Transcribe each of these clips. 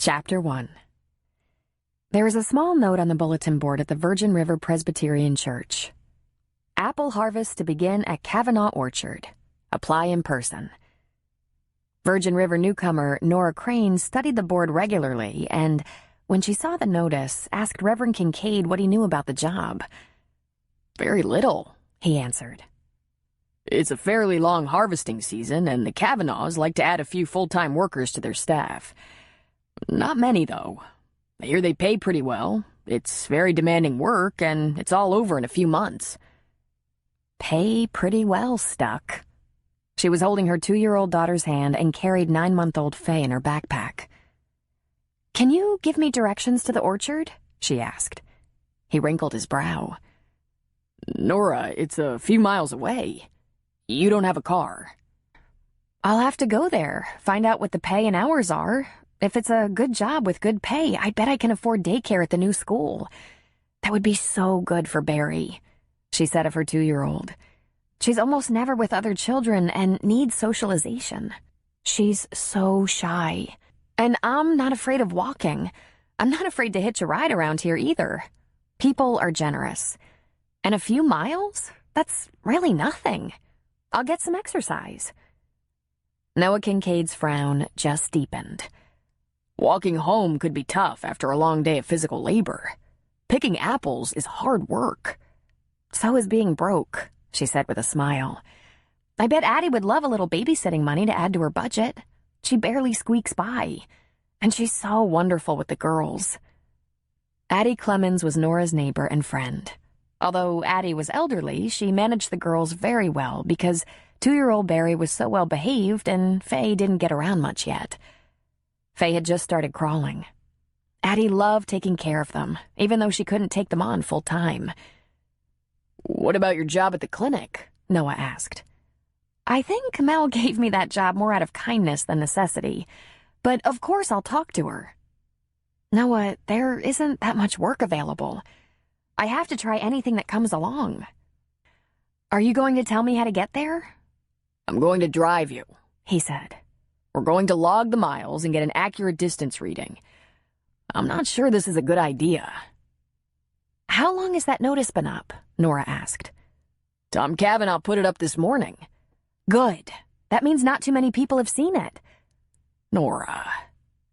Chapter 1. There is a small note on the bulletin board at the Virgin River Presbyterian Church. Apple harvest to begin at Cavanaugh Orchard. Apply in person. Virgin River newcomer Nora Crane studied the board regularly and, when she saw the notice, asked Reverend Kincaid what he knew about the job. "Very little," he answered. "It's a fairly long harvesting season, and the Cavanaughs like to add a few full-time workers to their staff. Not many, though. I hear they pay pretty well. It's very demanding work, and it's all over in a few months." Pay pretty well stuck. She was holding her 2-year-old daughter's hand and carried 9-month-old Faye in her backpack. "Can you give me directions to the orchard?" she asked. He wrinkled his brow. "Nora, it's a few miles away. You don't have a car." "I'll have to go there, find out what the pay and hours are. If it's a good job with good pay, I bet I can afford daycare at the new school. That would be so good for Barry," she said of her 2-year-old. "She's almost never with other children and needs socialization. She's so shy. And I'm not afraid of walking. I'm not afraid to hitch a ride around here either. People are generous. And a few miles? That's really nothing. I'll get some exercise." Noah Kincaid's frown just deepened. "Walking home could be tough after a long day of physical labor. Picking apples is hard work." "So is being broke," she said with a smile. "I bet Addie would love a little babysitting money to add to her budget. She barely squeaks by. And she's so wonderful with the girls." Addie Clemens was Nora's neighbor and friend. Although Addie was elderly, she managed the girls very well because 2-year-old Barry was so well behaved and Faye didn't get around much yet. Faye had just started crawling. Addie loved taking care of them, even though she couldn't take them on full time. "What about your job at the clinic?" Noah asked. "I think Mel gave me that job more out of kindness than necessity, but of course I'll talk to her." "Noah, there isn't that much work available. I have to try anything that comes along." "Are you going to tell me how to get there?" "I'm going to drive you," he said. "We're going to log the miles and get an accurate distance reading. I'm not sure this is a good idea." "How long has that notice been up?" Nora asked. "Tom Cavanaugh put it up this morning." "Good. That means not too many people have seen it." "Nora,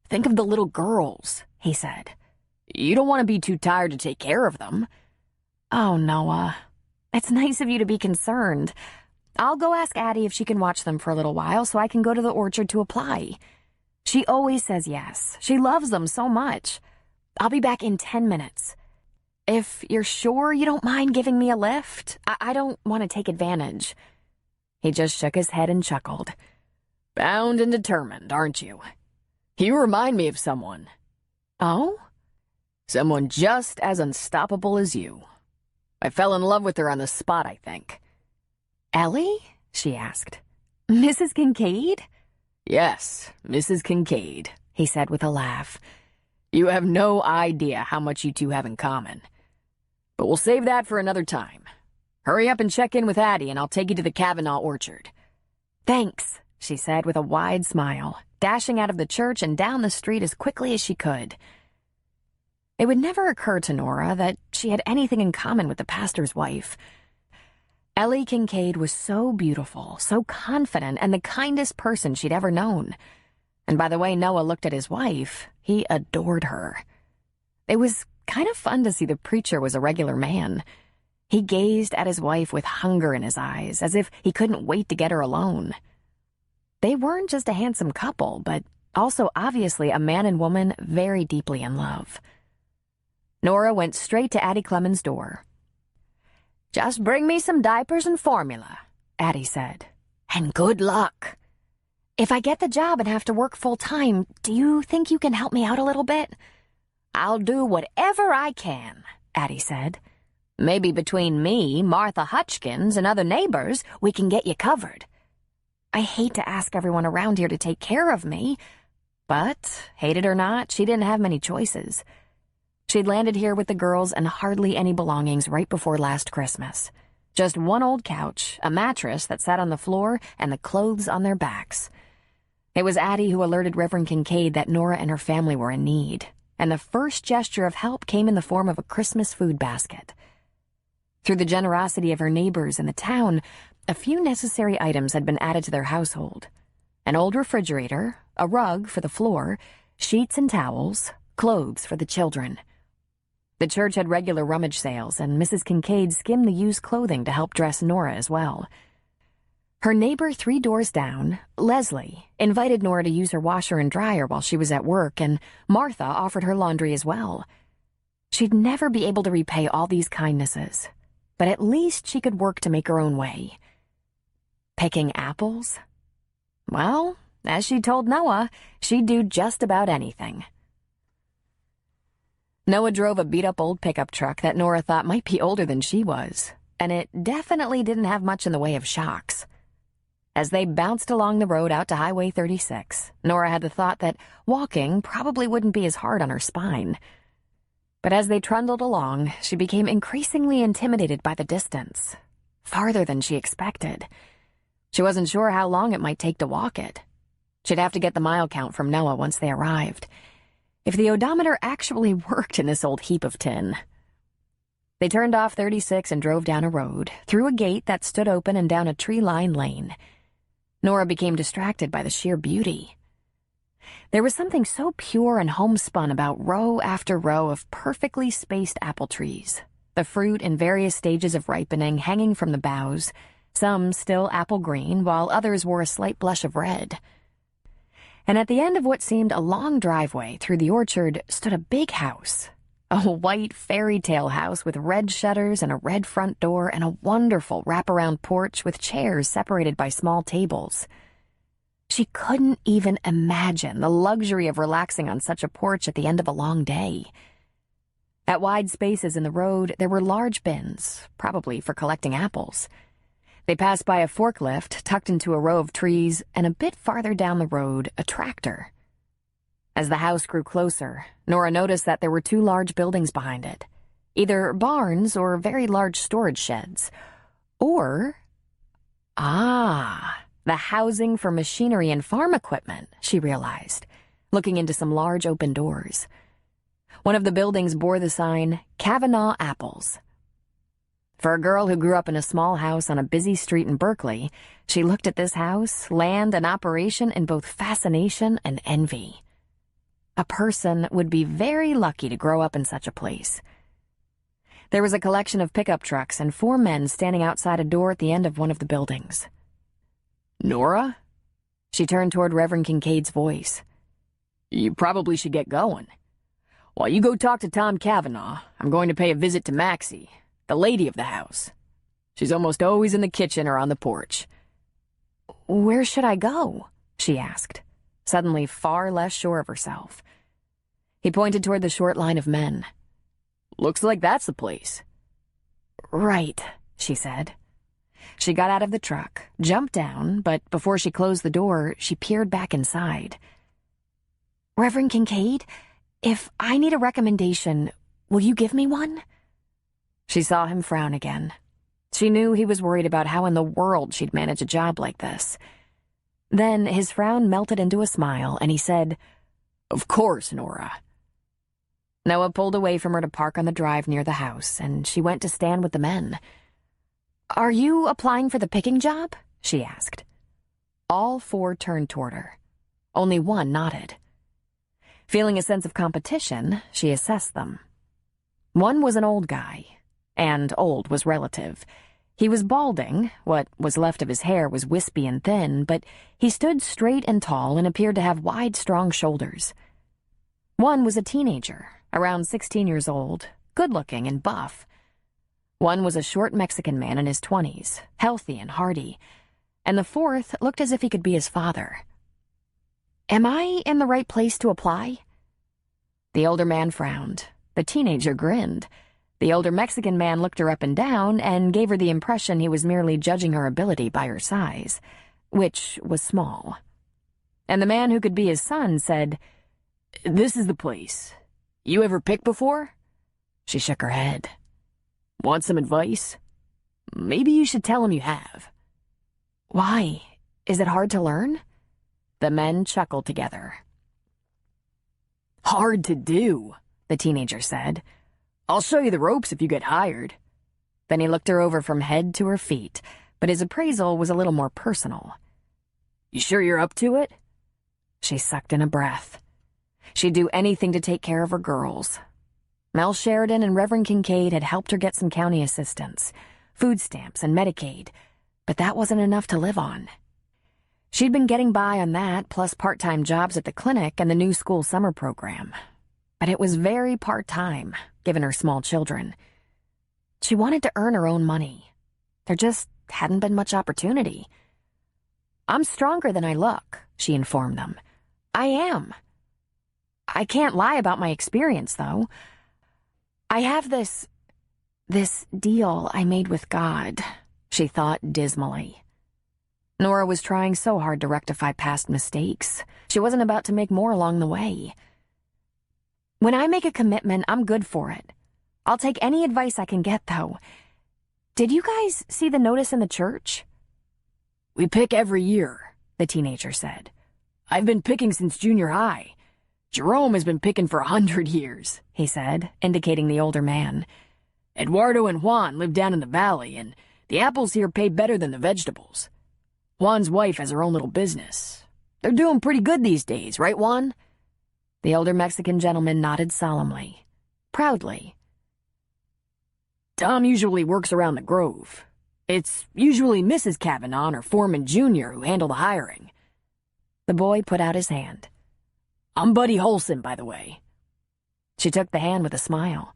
think of the little girls," he said. "You don't want to be too tired to take care of them." "Oh, Noah. It's nice of you to be concerned. I'll go ask Addie if she can watch them for a little while so I can go to the orchard to apply. She always says yes. She loves them so much. I'll be back in 10 minutes. If you're sure you don't mind giving me a lift, I don't want to take advantage." He just shook his head and chuckled. "Bound and determined, aren't you? You remind me of someone." "Oh?" "Someone just as unstoppable as you. I fell in love with her on the spot, I think." "Ellie?" she asked. "Mrs. Kincaid?" "Yes, Mrs. Kincaid," he said with a laugh. "You have no idea how much you two have in common. But we'll save that for another time. Hurry up and check in with Addie, and I'll take you to the Cavanaugh orchard." "Thanks," she said with a wide smile, dashing out of the church and down the street as quickly as she could. It would never occur to Nora that she had anything in common with the pastor's wife. Ellie Kincaid was so beautiful, so confident, and the kindest person she'd ever known. And by the way Noah looked at his wife, he adored her. It was kind of fun to see the preacher was a regular man. He gazed at his wife with hunger in his eyes, as if he couldn't wait to get her alone. They weren't just a handsome couple, but also obviously a man and woman very deeply in love. Nora went straight to Addie Clemens' door. "Just bring me some diapers and formula," Addie said. "And good luck. If I get the job and have to work full-time, do you think you can help me out a little bit?" "I'll do whatever I can," Addie said. "Maybe between me, Martha Hutchkins, and other neighbors, we can get you covered. I hate to ask everyone around here to take care of me." But, hate it or not, she didn't have many choices. She'd landed here with the girls and hardly any belongings right before last Christmas. Just one old couch, a mattress that sat on the floor, and the clothes on their backs. It was Addie who alerted Reverend Kincaid that Nora and her family were in need, and the first gesture of help came in the form of a Christmas food basket. Through the generosity of her neighbors in the town, a few necessary items had been added to their household. An old refrigerator, a rug for the floor, sheets and towels, clothes for the children. The church had regular rummage sales, and Mrs. Kincaid skimmed the used clothing to help dress Nora as well. Her neighbor 3 doors down, Leslie, invited Nora to use her washer and dryer while she was at work, and Martha offered her laundry as well. She'd never be able to repay all these kindnesses, but at least she could work to make her own way. Picking apples? Well, as she told Noah, she'd do just about anything. Noah drove a beat-up old pickup truck that Nora thought might be older than she was, and it definitely didn't have much in the way of shocks. As they bounced along the road out to Highway 36, Nora had the thought that walking probably wouldn't be as hard on her spine. But as they trundled along, she became increasingly intimidated by the distance, farther than she expected. She wasn't sure how long it might take to walk it. She'd have to get the mile count from Noah once they arrived. If the odometer actually worked in this old heap of tin. They turned off 36 and drove down a road, through a gate that stood open and down a tree-lined lane. Nora became distracted by the sheer beauty. There was something so pure and homespun about row after row of perfectly spaced apple trees, the fruit in various stages of ripening hanging from the boughs, some still apple green, while others wore a slight blush of red. And at the end of what seemed a long driveway through the orchard stood a big house, a white fairy tale house with red shutters and a red front door and a wonderful wraparound porch with chairs separated by small tables. She couldn't even imagine the luxury of relaxing on such a porch at the end of a long day. At wide spaces in the road, there were large bins, probably for collecting apples. They passed by a forklift tucked into a row of trees, and a bit farther down the road, a tractor. As the house grew closer, Nora noticed that there were 2 large buildings behind it, either barns or very large storage sheds, or... the housing for machinery and farm equipment, she realized, looking into some large open doors. One of the buildings bore the sign, Cavanaugh Apples. For a girl who grew up in a small house on a busy street in Berkeley, she looked at this house, land, and operation in both fascination and envy. A person would be very lucky to grow up in such a place. There was a collection of pickup trucks and 4 men standing outside a door at the end of one of the buildings. Nora? She turned toward Reverend Kincaid's voice. You probably should get going. While you go talk to Tom Cavanaugh, I'm going to pay a visit to Maxie, the lady of the house. She's almost always in the kitchen or on the porch. Where should I go? She asked, suddenly far less sure of herself. He pointed toward the short line of men. Looks like that's the place. Right, she said. She got out of the truck, jumped down, but before she closed the door, she peered back inside. Reverend Kincaid, if I need a recommendation, will you give me one? She saw him frown again. She knew he was worried about how in the world she'd manage a job like this. Then his frown melted into a smile, and he said, Of course, Nora. Noah pulled away from her to park on the drive near the house, and she went to stand with the men. Are you applying for the picking job? She asked. All 4 turned toward her. Only one nodded. Feeling a sense of competition, she assessed them. One was an old guy, and old was relative. He was balding, what was left of his hair was wispy and thin, but he stood straight and tall and appeared to have wide, strong shoulders. One was a teenager, around 16 years old, good-looking and buff. One was a short Mexican man in his 20s, healthy and hearty, and the 4th looked as if he could be his father. Am I in the right place to apply? The older man frowned. The teenager grinned. The older Mexican man looked her up and down and gave her the impression he was merely judging her ability by her size, which was small. And the man who could be his son said, This is the place. You ever picked before? She shook her head. Want some advice? Maybe you should tell him you have. Why? Is it hard to learn? The men chuckled together. "Hard to do," the teenager said. "I'll show you the ropes if you get hired." Then he looked her over from head to her feet, but his appraisal was a little more personal. "You sure you're up to it?" She sucked in a breath. She'd do anything to take care of her girls. Mel Sheridan and Reverend Kincaid had helped her get some county assistance, food stamps and Medicaid, but that wasn't enough to live on. She'd been getting by on that, plus part-time jobs at the clinic and the new school summer program. But it was very part-time, given her small children. She wanted to earn her own money. There just hadn't been much opportunity. "I'm stronger than I look," she informed them. "I am. I can't lie about my experience, though. I have this deal I made with God," she thought dismally. Nora was trying so hard to rectify past mistakes. She wasn't about to make more along the way. "When I make a commitment, I'm good for it. I'll take any advice I can get, though. Did you guys see the notice in the church?" "We pick every year," the teenager said. "I've been picking since junior high. Jerome has been picking for 100 years, he said, indicating the older man. "Eduardo and Juan live down in the valley, and the apples here pay better than the vegetables. Juan's wife has her own little business. They're doing pretty good these days, right, Juan?" The older Mexican gentleman nodded solemnly, proudly. "Tom usually works around the Grove. It's usually Mrs. Cavanaugh or Foreman Jr. who handle the hiring." The boy put out his hand. "I'm Buddy Holson, by the way." She took the hand with a smile.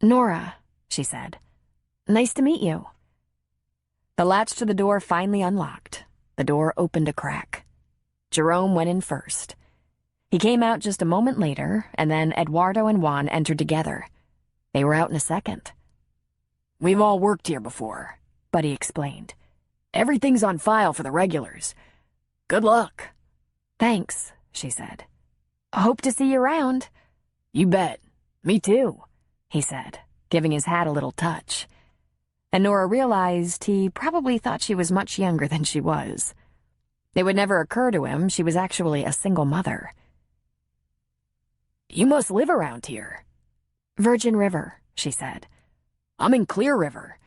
"Nora," she said. "Nice to meet you." The latch to the door finally unlocked. The door opened a crack. Jerome went in first. He came out just a moment later, and then Eduardo and Juan entered together. They were out in a second. "We've all worked here before," Buddy explained. "Everything's on file for the regulars. Good luck." "Thanks," she said. "Hope to see you around." "You bet. Me too," he said, giving his hat a little touch. And Nora realized he probably thought she was much younger than she was. It would never occur to him she was actually a single mother. "You must live around here." "Virgin River," she said. "I'm in Clear River.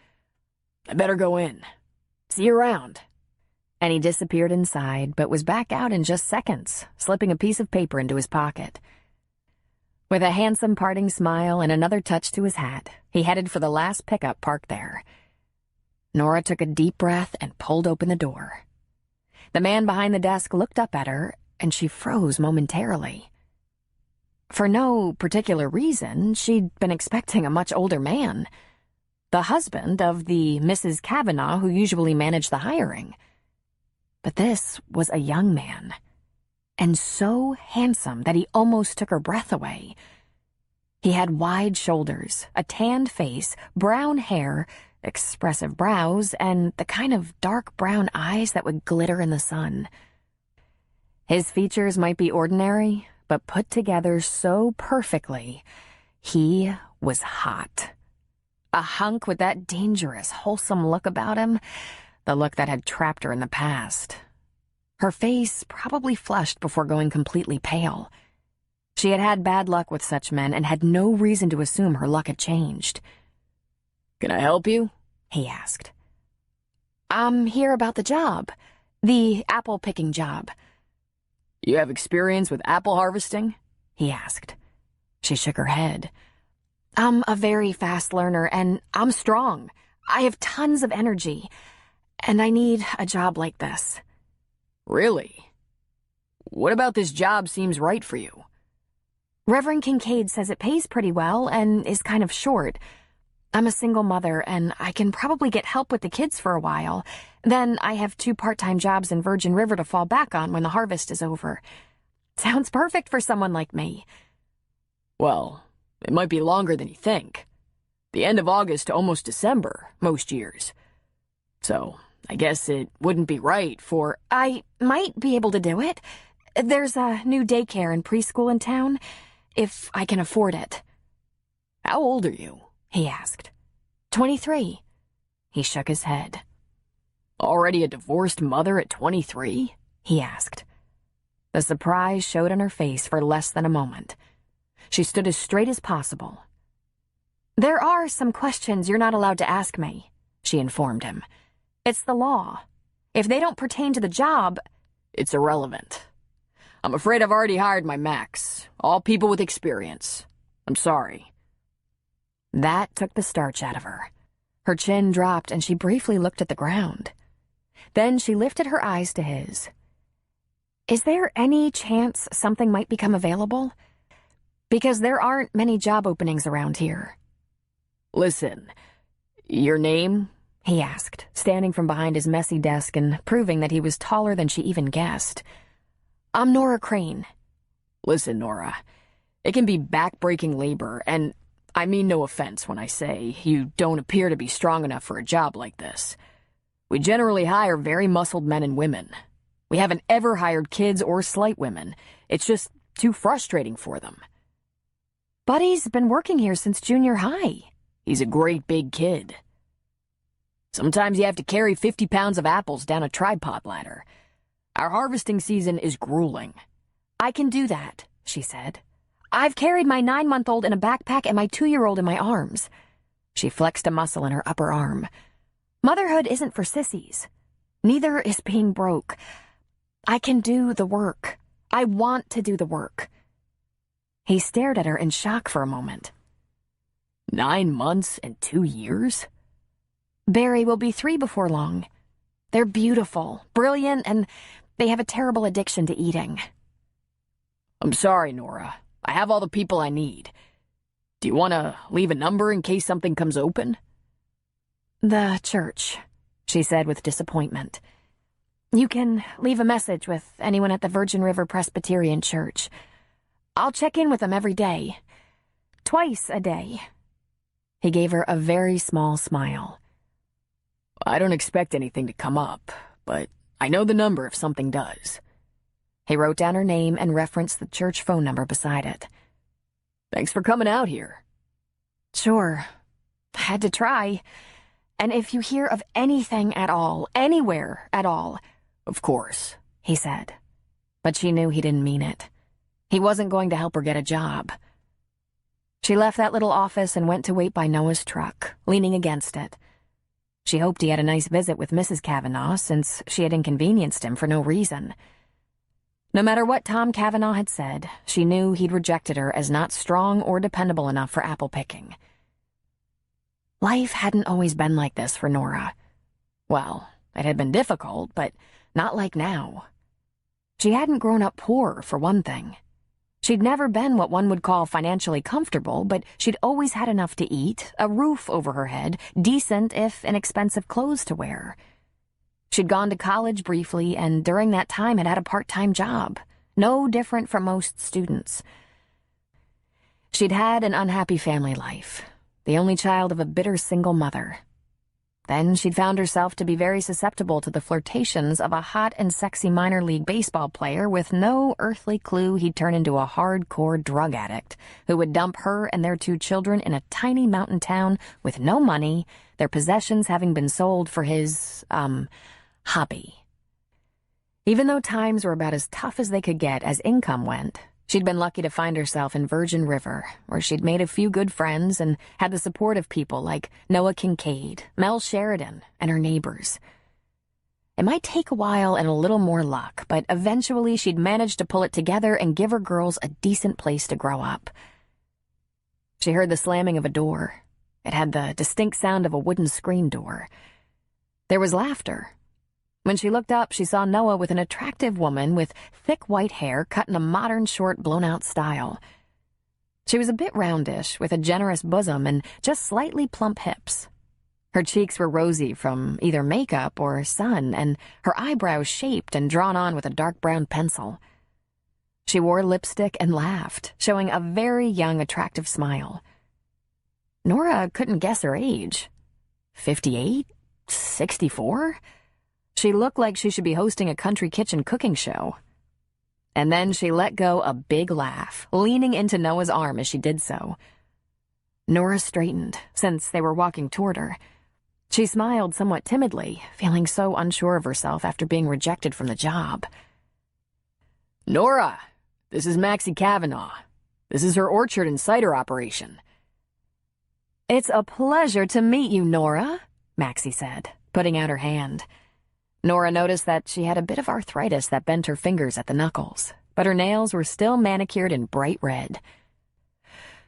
I better go in. See you around." And he disappeared inside, but was back out in just seconds, slipping a piece of paper into his pocket. With a handsome parting smile and another touch to his hat, he headed for the last pickup parked there. Nora took a deep breath and pulled open the door. The man behind the desk looked up at her, and she froze momentarily. For no particular reason, she'd been expecting a much older man. The husband of the Mrs. Cavanaugh who usually managed the hiring. But this was a young man, and so handsome that he almost took her breath away. He had wide shoulders, a tanned face, brown hair, expressive brows, and the kind of dark brown eyes that would glitter in the sun. His features might be ordinary, but put together so perfectly, he was hot. A hunk with that dangerous, wholesome look about him, the look that had trapped her in the past. Her face probably flushed before going completely pale. She had had bad luck with such men and had no reason to assume her luck had changed. "Can I help you?" he asked. "I'm here about the job. The apple-picking job." "You have experience with apple harvesting?" he asked. She shook her head. "I'm a very fast learner, and I'm strong. I have tons of energy, and I need a job like this." "Really? What about this job seems right for you?" "Reverend Kincaid says it pays pretty well and is kind of short. I'm a single mother, and I can probably get help with the kids for a while. Then I have 2 part-time jobs in Virgin River to fall back on when the harvest is over. Sounds perfect for someone like me." "Well, it might be longer than you think. The end of August to almost December, most years. So, I guess it wouldn't be right for—" "I might be able to do it. There's a new daycare and preschool in town, if I can afford it." "How old are you?" he asked. 23. He shook his head. "Already a divorced mother at 23? He asked. The surprise showed on her face for less than a moment. She stood as straight as possible. "There are some questions you're not allowed to ask me," she informed him. "It's the law. If they don't pertain to the job—" "It's irrelevant. I'm afraid I've already hired my max. All people with experience. I'm sorry." That took the starch out of her. Her chin dropped and she briefly looked at the ground. Then she lifted her eyes to his. "Is there any chance something might become available? Because there aren't many job openings around here." "Listen, your name?" he asked, standing from behind his messy desk and proving that he was taller than she even guessed. "I'm Nora Crane." "Listen, Nora, it can be back-breaking labor, and I mean no offense when I say you don't appear to be strong enough for a job like this. We generally hire very muscled men and women. We haven't ever hired kids or slight women. It's just too frustrating for them." "Buddy's been working here since junior high." "He's a great big kid. Sometimes you have to carry 50 pounds of apples down a tripod ladder. Our harvesting season is grueling." "I can do that," she said. "I've carried my 9-month-old in a backpack and my 2-year-old in my arms." She flexed a muscle in her upper arm. "Motherhood isn't for sissies. Neither is being broke. I can do the work. I want to do the work." He stared at her in shock for a moment. 9 months and 2 years? "Barry will be 3 before long. They're beautiful, brilliant, and they have a terrible addiction to eating." "I'm sorry, Nora. I have all the people I need. Do you want to leave a number in case something comes open?" "The church," she said with disappointment. "You can leave a message with anyone at the Virgin River Presbyterian Church. I'll check in with them every day. Twice a day." He gave her a very small smile. "I don't expect anything to come up, but I know the number if something does." He wrote down her name and referenced the church phone number beside it. "Thanks for coming out here." "Sure. Had to try. And if you hear of anything at all, anywhere at all—" "Of course," he said. But she knew he didn't mean it. He wasn't going to help her get a job. She left that little office and went to wait by Noah's truck, leaning against it. She hoped he had a nice visit with Mrs. Cavanaugh, since she had inconvenienced him for no reason. No matter what Tom Cavanaugh had said, she knew he'd rejected her as not strong or dependable enough for apple picking. Life hadn't always been like this for Nora. Well, it had been difficult, but not like now. She hadn't grown up poor, for one thing. She'd never been what one would call financially comfortable, but she'd always had enough to eat, a roof over her head, decent if inexpensive clothes to wear. She'd gone to college briefly, and during that time had had a part-time job, no different from most students. She'd had an unhappy family life, the only child of a bitter single mother. Then she'd found herself to be very susceptible to the flirtations of a hot and sexy minor league baseball player with no earthly clue he'd turn into a hardcore drug addict who would dump her and their 2 children in a tiny mountain town with no money, their possessions having been sold for his, hobby. Even though times were about as tough as they could get as income went, she'd been lucky to find herself in Virgin River, where she'd made a few good friends and had the support of people like Noah Kincaid, Mel Sheridan, and her neighbors. It might take a while and a little more luck, but eventually she'd managed to pull it together and give her girls a decent place to grow up. She heard the slamming of a door. It had the distinct sound of a wooden screen door. There was laughter. When she looked up, she saw Noah with an attractive woman with thick white hair cut in a modern short blown-out style. She was a bit roundish, with a generous bosom and just slightly plump hips. Her cheeks were rosy from either makeup or sun, and her eyebrows shaped and drawn on with a dark brown pencil. She wore lipstick and laughed, showing a very young, attractive smile. Nora couldn't guess her age. 58? 64? She looked like she should be hosting a country kitchen cooking show. And then she let go a big laugh, leaning into Noah's arm as she did so. Nora straightened, since they were walking toward her. She smiled somewhat timidly, feeling so unsure of herself after being rejected from the job. Nora, this is Maxie Cavanaugh. This is her orchard and cider operation. It's a pleasure to meet you, Nora, Maxie said, putting out her hand. Nora noticed that she had a bit of arthritis that bent her fingers at the knuckles, but her nails were still manicured in bright red.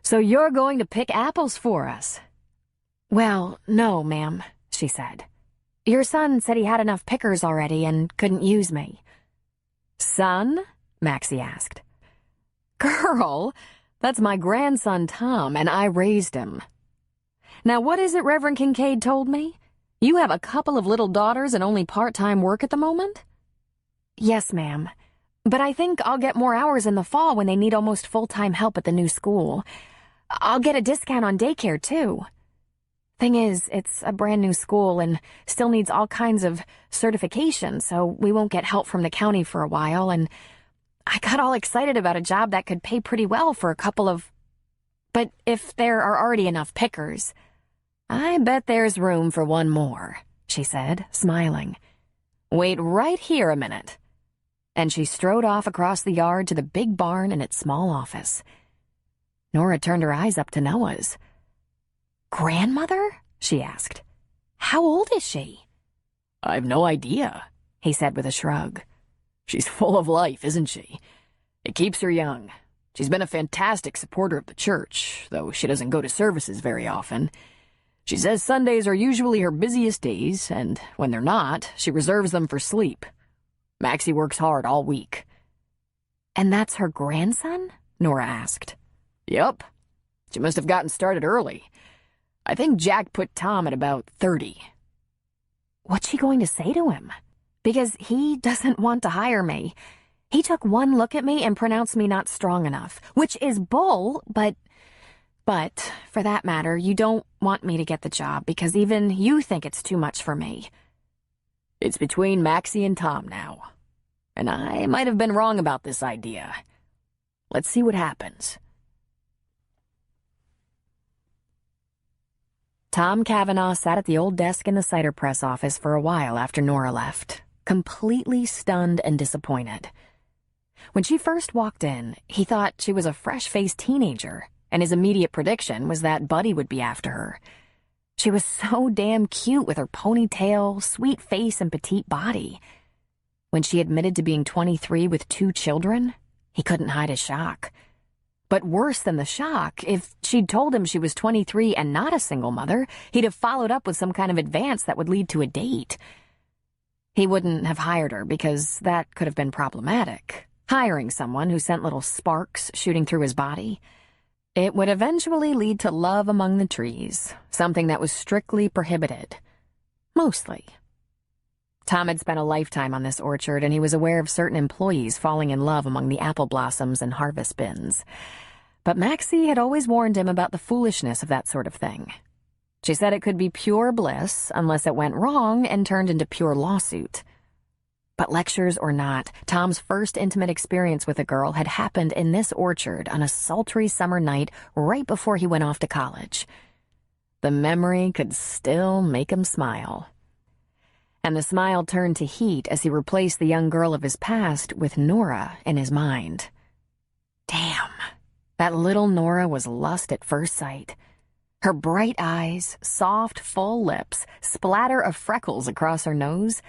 So you're going to pick apples for us? Well, no, ma'am, she said. Your son said he had enough pickers already and couldn't use me. Son? Maxie asked. Girl, that's my grandson Tom, and I raised him. Now what is it Reverend Kincaid told me? You have a couple of little daughters and only part-time work at the moment? Yes, ma'am. But I think I'll get more hours in the fall when they need almost full-time help at the new school. I'll get a discount on daycare, too. Thing is, it's a brand new school and still needs all kinds of certification, so we won't get help from the county for a while, and I got all excited about a job that could pay pretty well for a couple of... But if there are already enough pickers... I bet there's room for one more, she said, smiling. Wait right here a minute. And she strode off across the yard to the big barn and its small office. Nora turned her eyes up to Noah's. Grandmother? She asked. How old is she? I've no idea, he said with a shrug. She's full of life, isn't she? It keeps her young. She's been a fantastic supporter of the church, though she doesn't go to services very often. She says Sundays are usually her busiest days, and when they're not, she reserves them for sleep. Maxie works hard all week. And that's her grandson? Nora asked. Yup. She must have gotten started early. I think Jack put Tom at about 30. What's she going to say to him? Because he doesn't want to hire me. He took one look at me and pronounced me not strong enough, which is bull, but for that matter, you don't want me to get the job because even you think it's too much for me. It's between Maxie and Tom now. And I might have been wrong about this idea. Let's see what happens. Tom Cavanaugh sat at the old desk in the cider press office for a while after Nora left, completely stunned and disappointed. When she first walked in, he thought she was a fresh-faced teenager, and his immediate prediction was that Buddy would be after her. She was so damn cute with her ponytail, sweet face, and petite body. When she admitted to being 23 with 2 children, he couldn't hide his shock. But worse than the shock, if she'd told him she was 23 and not a single mother, he'd have followed up with some kind of advance that would lead to a date. He wouldn't have hired her because that could have been problematic, hiring someone who sent little sparks shooting through his body. It would eventually lead to love among the trees, something that was strictly prohibited. Mostly. Tom had spent a lifetime on this orchard, and he was aware of certain employees falling in love among the apple blossoms and harvest bins. But Maxie had always warned him about the foolishness of that sort of thing. She said it could be pure bliss unless it went wrong and turned into pure lawsuit. But lectures or not, Tom's first intimate experience with a girl had happened in this orchard on a sultry summer night right before he went off to college. The memory could still make him smile. And the smile turned to heat as he replaced the young girl of his past with Nora in his mind. Damn, that little Nora was lust at first sight. Her bright eyes, soft, full lips, splatter of freckles across her nose.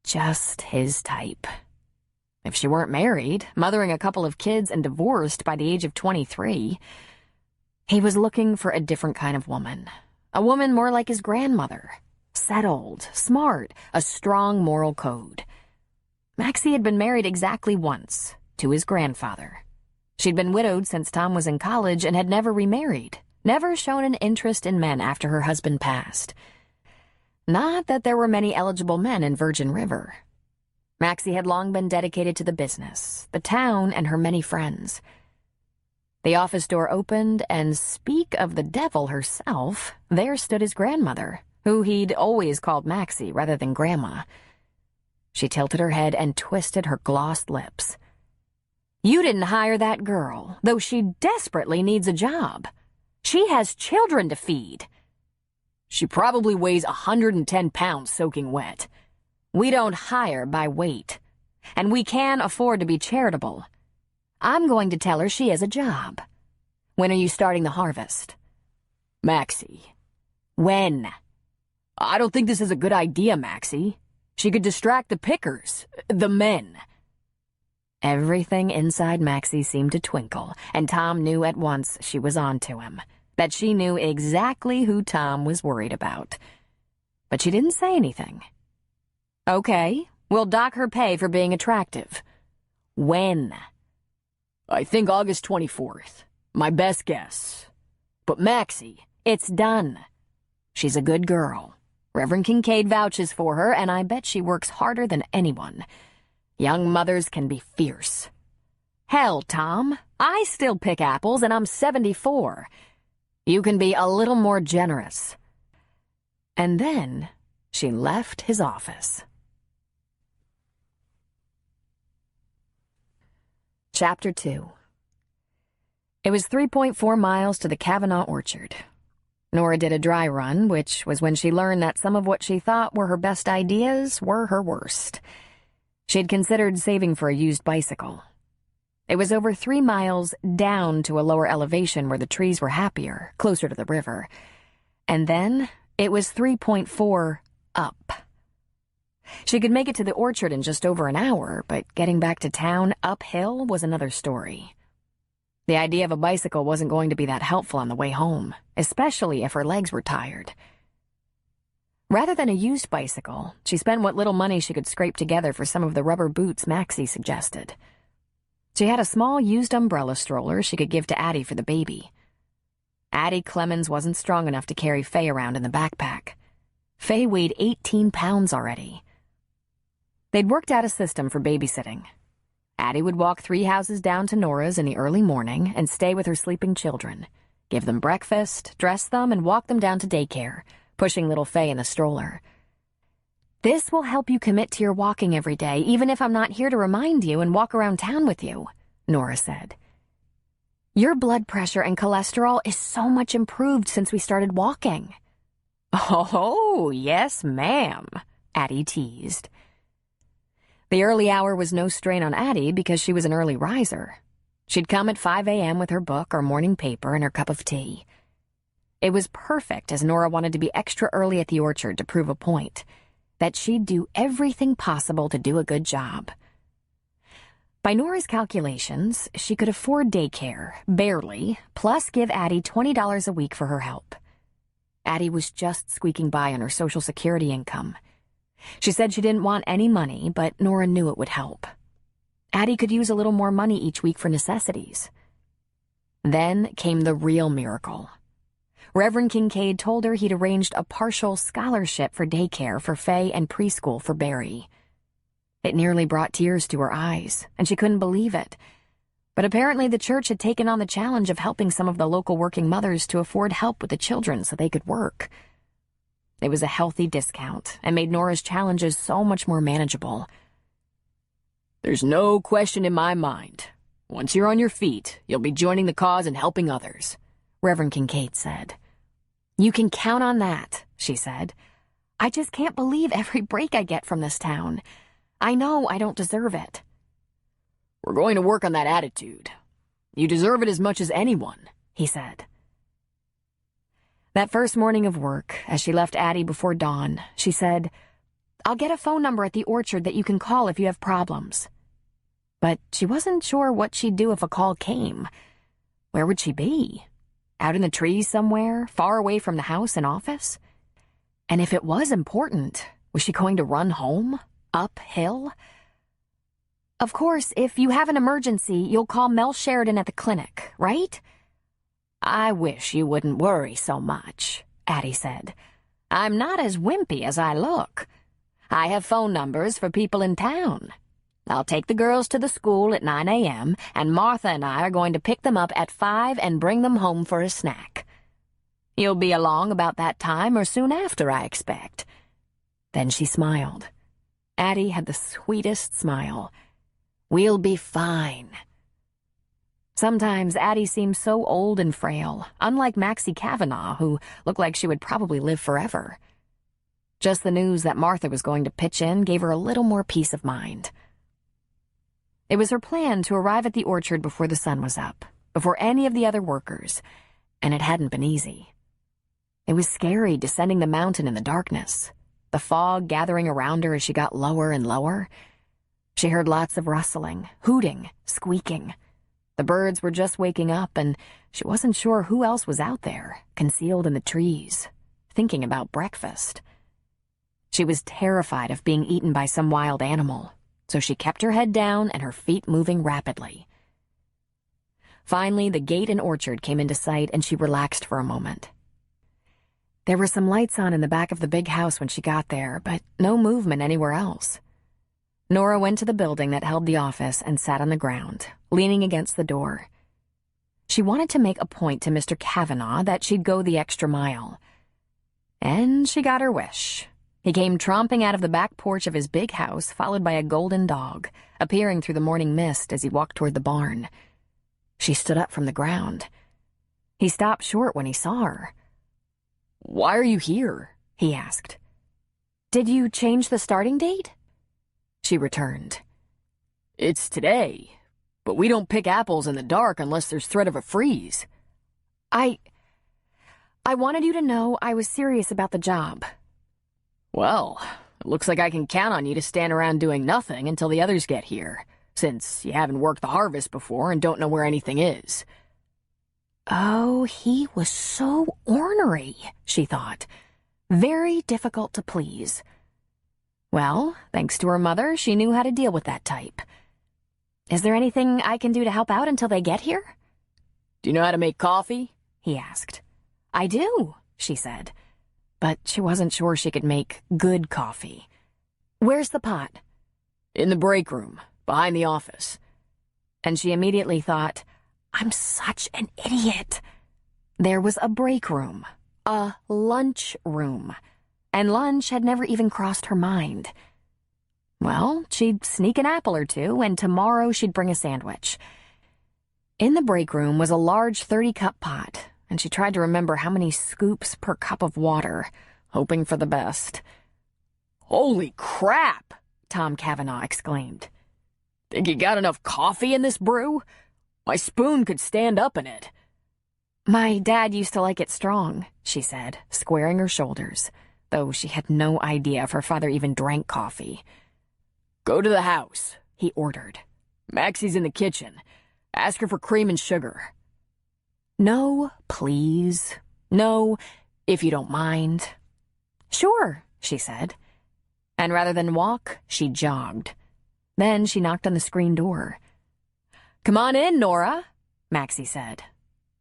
Just his type. If she weren't married, mothering a couple of kids, and divorced by the age of 23, he was looking for a different kind of woman. A woman more like his grandmother. Settled, smart, a strong moral code. Maxie had been married exactly once, to his grandfather. She'd been widowed since Tom was in college and had never remarried, never shown an interest in men after her husband passed. Not that there were many eligible men in Virgin River. Maxie had long been dedicated to the business, the town, and her many friends. The office door opened, and speak of the devil herself, there stood his grandmother, who he'd always called Maxie rather than Grandma. She tilted her head and twisted her glossed lips. You didn't hire that girl, though she desperately needs a job. She has children to feed. She probably weighs 110 pounds soaking wet. We don't hire by weight. And we can afford to be charitable. I'm going to tell her she has a job. When are you starting the harvest? Maxie. When? I don't think this is a good idea, Maxie. She could distract the pickers, the men. Everything inside Maxie seemed to twinkle, and Tom knew at once she was on to him, that she knew exactly who Tom was worried about. But she didn't say anything. Okay, we'll dock her pay for being attractive. When? I think August 24th. My best guess. But Maxie... It's done. She's a good girl. Reverend Kincaid vouches for her, and I bet she works harder than anyone. Young mothers can be fierce. Hell, Tom, I still pick apples, and I'm 74. You can be a little more generous. And then she left his office. Chapter 2. It was 3.4 miles to the Cavanaugh orchard. Nora did a dry run, which was when she learned that some of what she thought were her best ideas were her worst. She'd considered saving for a used bicycle. It was over 3 miles down to a lower elevation where the trees were happier, closer to the river. And then it was 3.4 up. She could make it to the orchard in just over an hour, but getting back to town uphill was another story. The idea of a bicycle wasn't going to be that helpful on the way home, especially if her legs were tired. Rather than a used bicycle, she spent what little money she could scrape together for some of the rubber boots Maxie suggested. She had a small used umbrella stroller she could give to Addie for the baby. Addie Clemens wasn't strong enough to carry Faye around in the backpack. Faye weighed 18 pounds already. They'd worked out a system for babysitting. Addie would walk 3 houses down to Nora's in the early morning and stay with her sleeping children, give them breakfast, dress them, and walk them down to daycare, pushing little Faye in the stroller. This will help you commit to your walking every day, even if I'm not here to remind you and walk around town with you, Nora said. Your blood pressure and cholesterol is so much improved since we started walking. Oh, yes, ma'am, Addie teased. The early hour was no strain on Addie because she was an early riser. She'd come at 5 a.m. with her book or morning paper and her cup of tea. It was perfect, as Nora wanted to be extra early at the orchard to prove a point, that she'd do everything possible to do a good job. By Nora's calculations, she could afford daycare, barely, plus give Addie $20 a week for her help. Addie was just squeaking by on her Social Security income. She said she didn't want any money, but Nora knew it would help. Addie could use a little more money each week for necessities. Then came the real miracle. Reverend Kincaid told her he'd arranged a partial scholarship for daycare for Faye and preschool for Barry. It nearly brought tears to her eyes, and she couldn't believe it. But apparently the church had taken on the challenge of helping some of the local working mothers to afford help with the children so they could work. It was a healthy discount and made Nora's challenges so much more manageable. There's no question in my mind. Once you're on your feet, you'll be joining the cause and helping others, Reverend Kincaid said. You can count on that, she said. I just can't believe every break I get from this town. I know I don't deserve it. We're going to work on that attitude. You deserve it as much as anyone, he said. That first morning of work, as she left Addie before dawn, she said, I'll get a phone number at the orchard that you can call if you have problems. But she wasn't sure what she'd do if a call came. Where would she be? Out in the trees somewhere, far away from the house and office? And if it was important, was she going to run home? Uphill? Of course, if you have an emergency, you'll call Mel Sheridan at the clinic, right? I wish you wouldn't worry so much, Addie said. I'm not as wimpy as I look. I have phone numbers for people in town. I'll take the girls to the school at 9 a.m., and Martha and I are going to pick them up at 5 and bring them home for a snack. You'll be along about that time or soon after, I expect. Then she smiled. Addie had the sweetest smile. We'll be fine. Sometimes Addie seemed so old and frail, unlike Maxie Cavanaugh, who looked like she would probably live forever. Just the news that Martha was going to pitch in gave her a little more peace of mind. It was her plan to arrive at the orchard before the sun was up, before any of the other workers, and it hadn't been easy. It was scary descending the mountain in the darkness, the fog gathering around her as she got lower and lower. She heard lots of rustling, hooting, squeaking. The birds were just waking up, and she wasn't sure who else was out there, concealed in the trees, thinking about breakfast. She was terrified of being eaten by some wild animal, so she kept her head down and her feet moving rapidly. Finally, the gate and orchard came into sight, and she relaxed for a moment. There were some lights on in the back of the big house when she got there, but no movement anywhere else. Nora went to the building that held the office and sat on the ground, leaning against the door. She wanted to make a point to Mr. Cavanaugh that she'd go the extra mile. And she got her wish. He came tromping out of the back porch of his big house, followed by a golden dog, appearing through the morning mist as he walked toward the barn. She stood up from the ground. He stopped short when he saw her. "Why are you here?" he asked. "Did you change the starting date?" She returned. "It's today, but we don't pick apples in the dark unless there's threat of a freeze." I wanted you to know I was serious about the job." "Well, it looks like I can count on you to stand around doing nothing until the others get here, since you haven't worked the harvest before and don't know where anything is." Oh, he was so ornery, she thought. Very difficult to please. Well, thanks to her mother, she knew how to deal with that type. "Is there anything I can do to help out until they get here?" "Do you know how to make coffee?" he asked. "I do," she said, but she wasn't sure she could make good coffee. "Where's the pot?" "In the break room, behind the office." And she immediately thought, I'm such an idiot. There was a break room, a lunch room, and lunch had never even crossed her mind. Well, she'd sneak an apple or two, and tomorrow she'd bring a sandwich. In the break room was a large 30-cup pot, and she tried to remember how many scoops per cup of water, hoping for the best. "Holy crap!" Tom Cavanaugh exclaimed. "Think you got enough coffee in this brew? My spoon could stand up in it." "My dad used to like it strong," she said, squaring her shoulders, though she had no idea if her father even drank coffee. "Go to the house," he ordered. "Maxie's in the kitchen. Ask her for cream and sugar." "No, please. No, if you don't mind." "Sure," she said. And rather than walk, she jogged. Then she knocked on the screen door. "Come on in, Nora," Maxie said.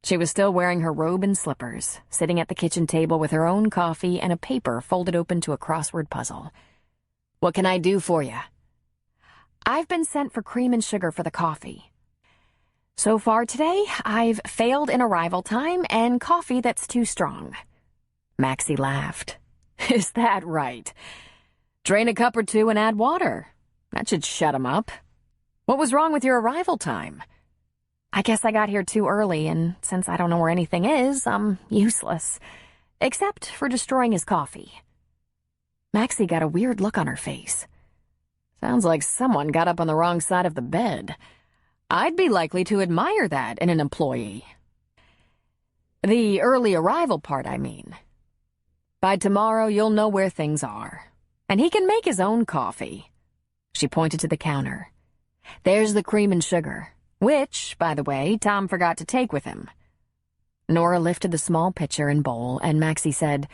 She was still wearing her robe and slippers, sitting at the kitchen table with her own coffee and a paper folded open to a crossword puzzle. "What can I do for you?" "I've been sent for cream and sugar for the coffee. So far today, I've failed in arrival time and coffee that's too strong." Maxie laughed. "Is that right? Drain a cup or two and add water. That should shut 'em up. What was wrong with your arrival time?" "I guess I got here too early, and since I don't know where anything is, I'm useless. Except for destroying his coffee." Maxie got a weird look on her face. "Sounds like someone got up on the wrong side of the bed. I'd be likely to admire that in an employee." "The early arrival part, I mean. By tomorrow, you'll know where things are. And he can make his own coffee." She pointed to the counter. "There's the cream and sugar, which, by the way, Tom forgot to take with him." Nora lifted the small pitcher and bowl, and Maxie said,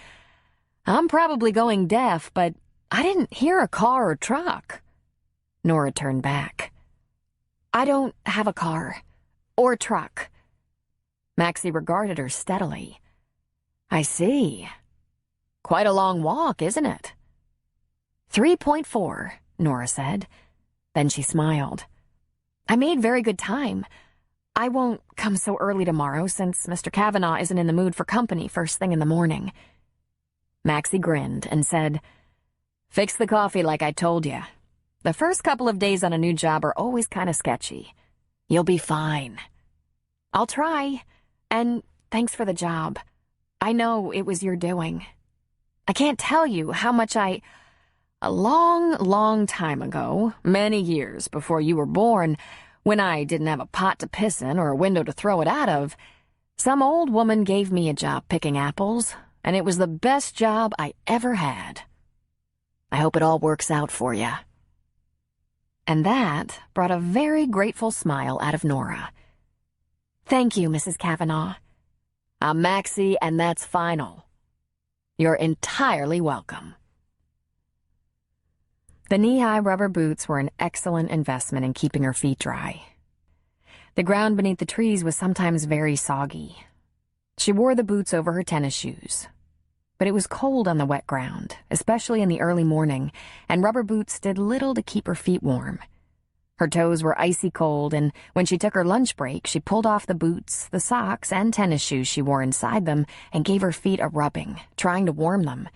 "I'm probably going deaf, but I didn't hear a car or truck." Nora turned back. "I don't have a car. Or truck." Maxie regarded her steadily. "I see. Quite a long walk, isn't it?" 3.4, Nora said. Then she smiled. "I made very good time. I won't come so early tomorrow since Mr. Cavanaugh isn't in the mood for company first thing in the morning." Maxie grinned and said, "Fix the coffee like I told you. The first couple of days on a new job are always kind of sketchy. You'll be fine." "I'll try. And thanks for the job. I know it was your doing. I can't tell you how much I A long, long time ago, many years before you were born, when I didn't have a pot to piss in or a window to throw it out of, some old woman gave me a job picking apples, and it was the best job I ever had. I hope it all works out for you." And that brought a very grateful smile out of Nora. "Thank you, Mrs. Cavanaugh." "I'm Maxie, and that's final. You're entirely welcome." The knee-high rubber boots were an excellent investment in keeping her feet dry. The ground beneath the trees was sometimes very soggy. She wore the boots over her tennis shoes. But it was cold on the wet ground, especially in the early morning, and rubber boots did little to keep her feet warm. Her toes were icy cold, and when she took her lunch break, she pulled off the boots, the socks, and tennis shoes she wore inside them and gave her feet a rubbing, trying to warm them.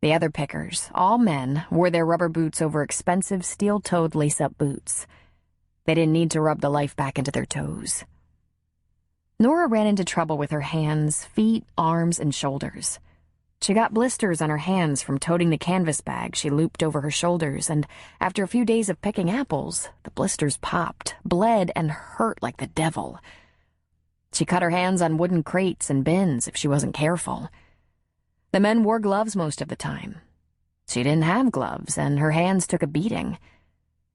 The other pickers, all men, wore their rubber boots over expensive steel-toed lace-up boots. They didn't need to rub the life back into their toes. Nora ran into trouble with her hands, feet, arms, and shoulders. She got blisters on her hands from toting the canvas bag she looped over her shoulders, and after a few days of picking apples, the blisters popped, bled, and hurt like the devil. She cut her hands on wooden crates and bins if she wasn't careful. The men wore gloves most of the time. She didn't have gloves, and her hands took a beating.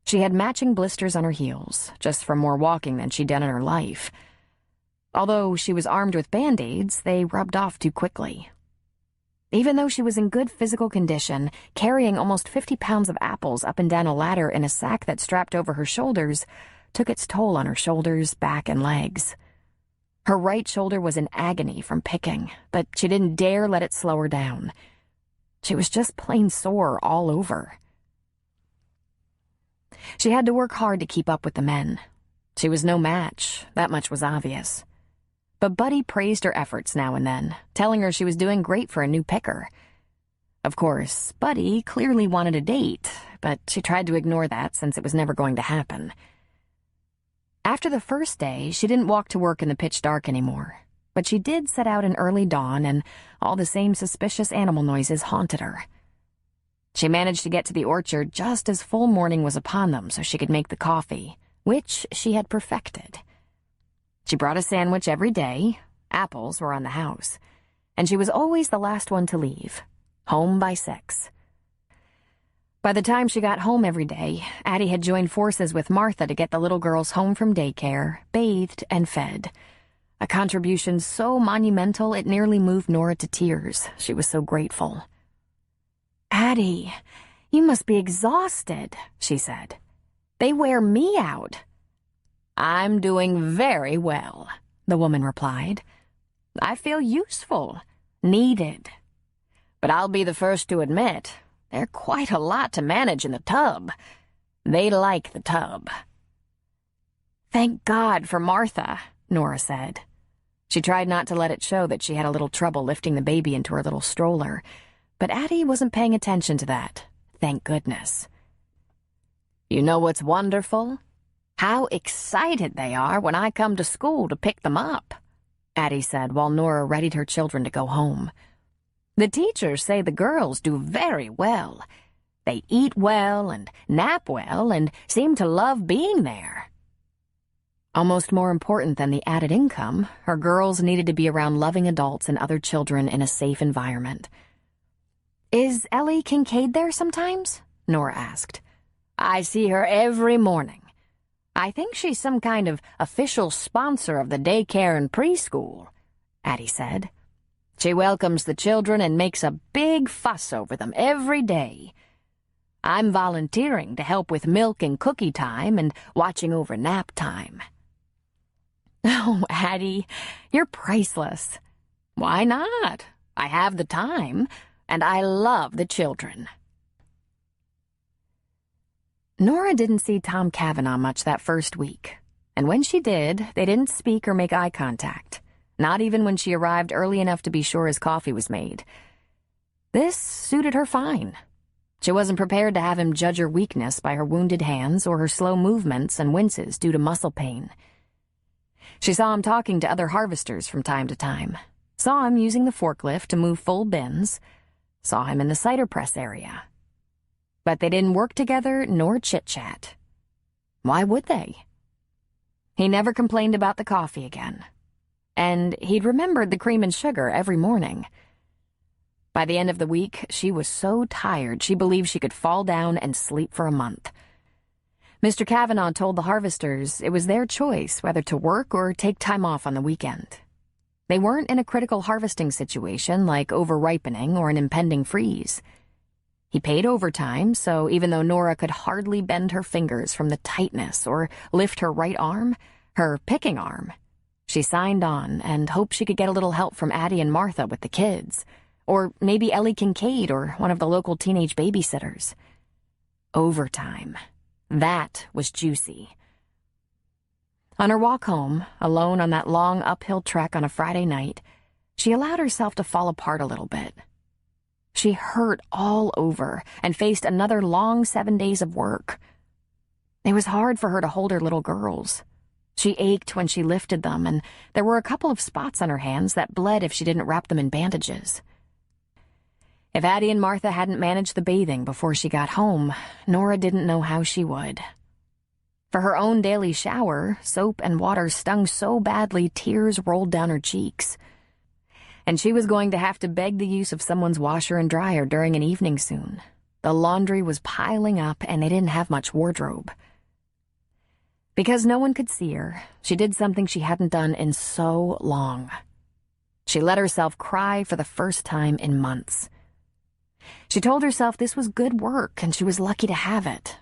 She had matching blisters on her heels, just from more walking than she'd done in her life. Although she was armed with Band-Aids, they rubbed off too quickly. Even though she was in good physical condition, carrying almost 50 pounds of apples up and down a ladder in a sack that strapped over her shoulders took its toll on her shoulders, back, and legs. Her right shoulder was in agony from picking, but she didn't dare let it slow her down. She was just plain sore all over. She had to work hard to keep up with the men. She was no match, that much was obvious. But Buddy praised her efforts now and then, telling her she was doing great for a new picker. Of course, Buddy clearly wanted a date, but she tried to ignore that since it was never going to happen. After the first day, she didn't walk to work in the pitch dark anymore, but she did set out in early dawn, and all the same suspicious animal noises haunted her. She managed to get to the orchard just as full morning was upon them so she could make the coffee, which she had perfected. She brought a sandwich every day, apples were on the house, and she was always the last one to leave, home by 6. By the time she got home every day, Addie had joined forces with Martha to get the little girls home from daycare, bathed, and fed. A contribution so monumental it nearly moved Nora to tears. She was so grateful. "Addie, you must be exhausted," she said. "They wear me out." "I'm doing very well," the woman replied. "I feel useful, needed. But I'll be the first to admit, they're quite a lot to manage in the tub. They like the tub." "Thank God for Martha," Nora said. She tried not to let it show that she had a little trouble lifting the baby into her little stroller, but Addie wasn't paying attention to that, thank goodness. "You know what's wonderful? How excited they are when I come to school to pick them up," Addie said while Nora readied her children to go home. "The teachers say the girls do very well. They eat well and nap well and seem to love being there." Almost more important than the added income, her girls needed to be around loving adults and other children in a safe environment. "Is Ellie Kincaid there sometimes?" Nora asked. "I see her every morning. I think she's some kind of official sponsor of the daycare and preschool," Addie said. "She welcomes the children and makes a big fuss over them every day. I'm volunteering to help with milk and cookie time and watching over nap time." "Oh, Addie, you're priceless." "Why not? I have the time, and I love the children." Nora didn't see Tom Cavanaugh much that first week, and when she did, they didn't speak or make eye contact, not even when she arrived early enough to be sure his coffee was made. This suited her fine. She wasn't prepared to have him judge her weakness by her wounded hands or her slow movements and winces due to muscle pain. She saw him talking to other harvesters from time to time, saw him using the forklift to move full bins, saw him in the cider press area. But they didn't work together nor chit-chat. Why would they? He never complained about the coffee again. And he'd remembered the cream and sugar every morning. By the end of the week, she was so tired she believed she could fall down and sleep for a month. Mr. Cavanaugh told the harvesters it was their choice whether to work or take time off on the weekend. They weren't in a critical harvesting situation like over-ripening or an impending freeze. He paid overtime, so even though Nora could hardly bend her fingers from the tightness or lift her right arm, her picking arm, she signed on and hoped she could get a little help from Addie and Martha with the kids, or maybe Ellie Kincaid or one of the local teenage babysitters. Overtime. That was juicy. On her walk home, alone on that long uphill trek on a Friday night, she allowed herself to fall apart a little bit. She hurt all over and faced another long 7 days of work. It was hard for her to hold her little girls. She ached when she lifted them, and there were a couple of spots on her hands that bled if she didn't wrap them in bandages. If Addie and Martha hadn't managed the bathing before she got home, Nora didn't know how she would. For her own daily shower, soap and water stung so badly tears rolled down her cheeks. And she was going to have to beg the use of someone's washer and dryer during an evening soon. The laundry was piling up and they didn't have much wardrobe. Because no one could see her, she did something she hadn't done in so long. She let herself cry for the first time in months. She told herself this was good work and she was lucky to have it.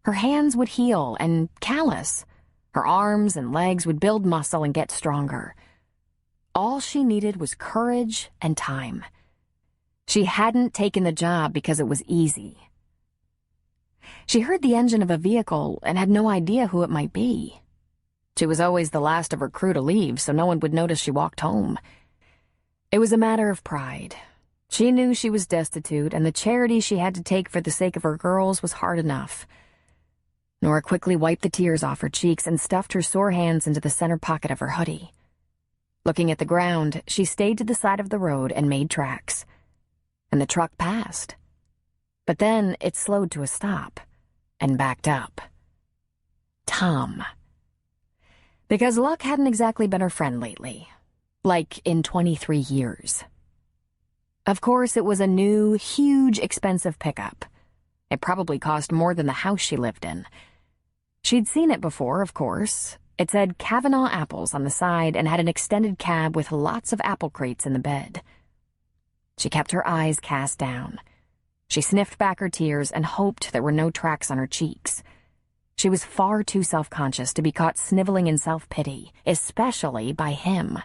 Her hands would heal and callus. Her arms and legs would build muscle and get stronger. All she needed was courage and time. She hadn't taken the job because it was easy. She heard the engine of a vehicle and had no idea who it might be. She was always the last of her crew to leave, so no one would notice she walked home. It was a matter of pride. She knew she was destitute, and the charity she had to take for the sake of her girls was hard enough. Nora quickly wiped the tears off her cheeks and stuffed her sore hands into the center pocket of her hoodie. Looking at the ground, she stayed to the side of the road and made tracks. And the truck passed. But then it slowed to a stop and backed up. Tom. Because luck hadn't exactly been her friend lately. Like in 23 years. Of course, it was a new, huge, expensive pickup. It probably cost more than the house she lived in. She'd seen it before, of course. It said Cavanaugh Apples on the side and had an extended cab with lots of apple crates in the bed. She kept her eyes cast down. She sniffed back her tears and hoped there were no tracks on her cheeks. She was far too self-conscious to be caught sniveling in self-pity, especially by him.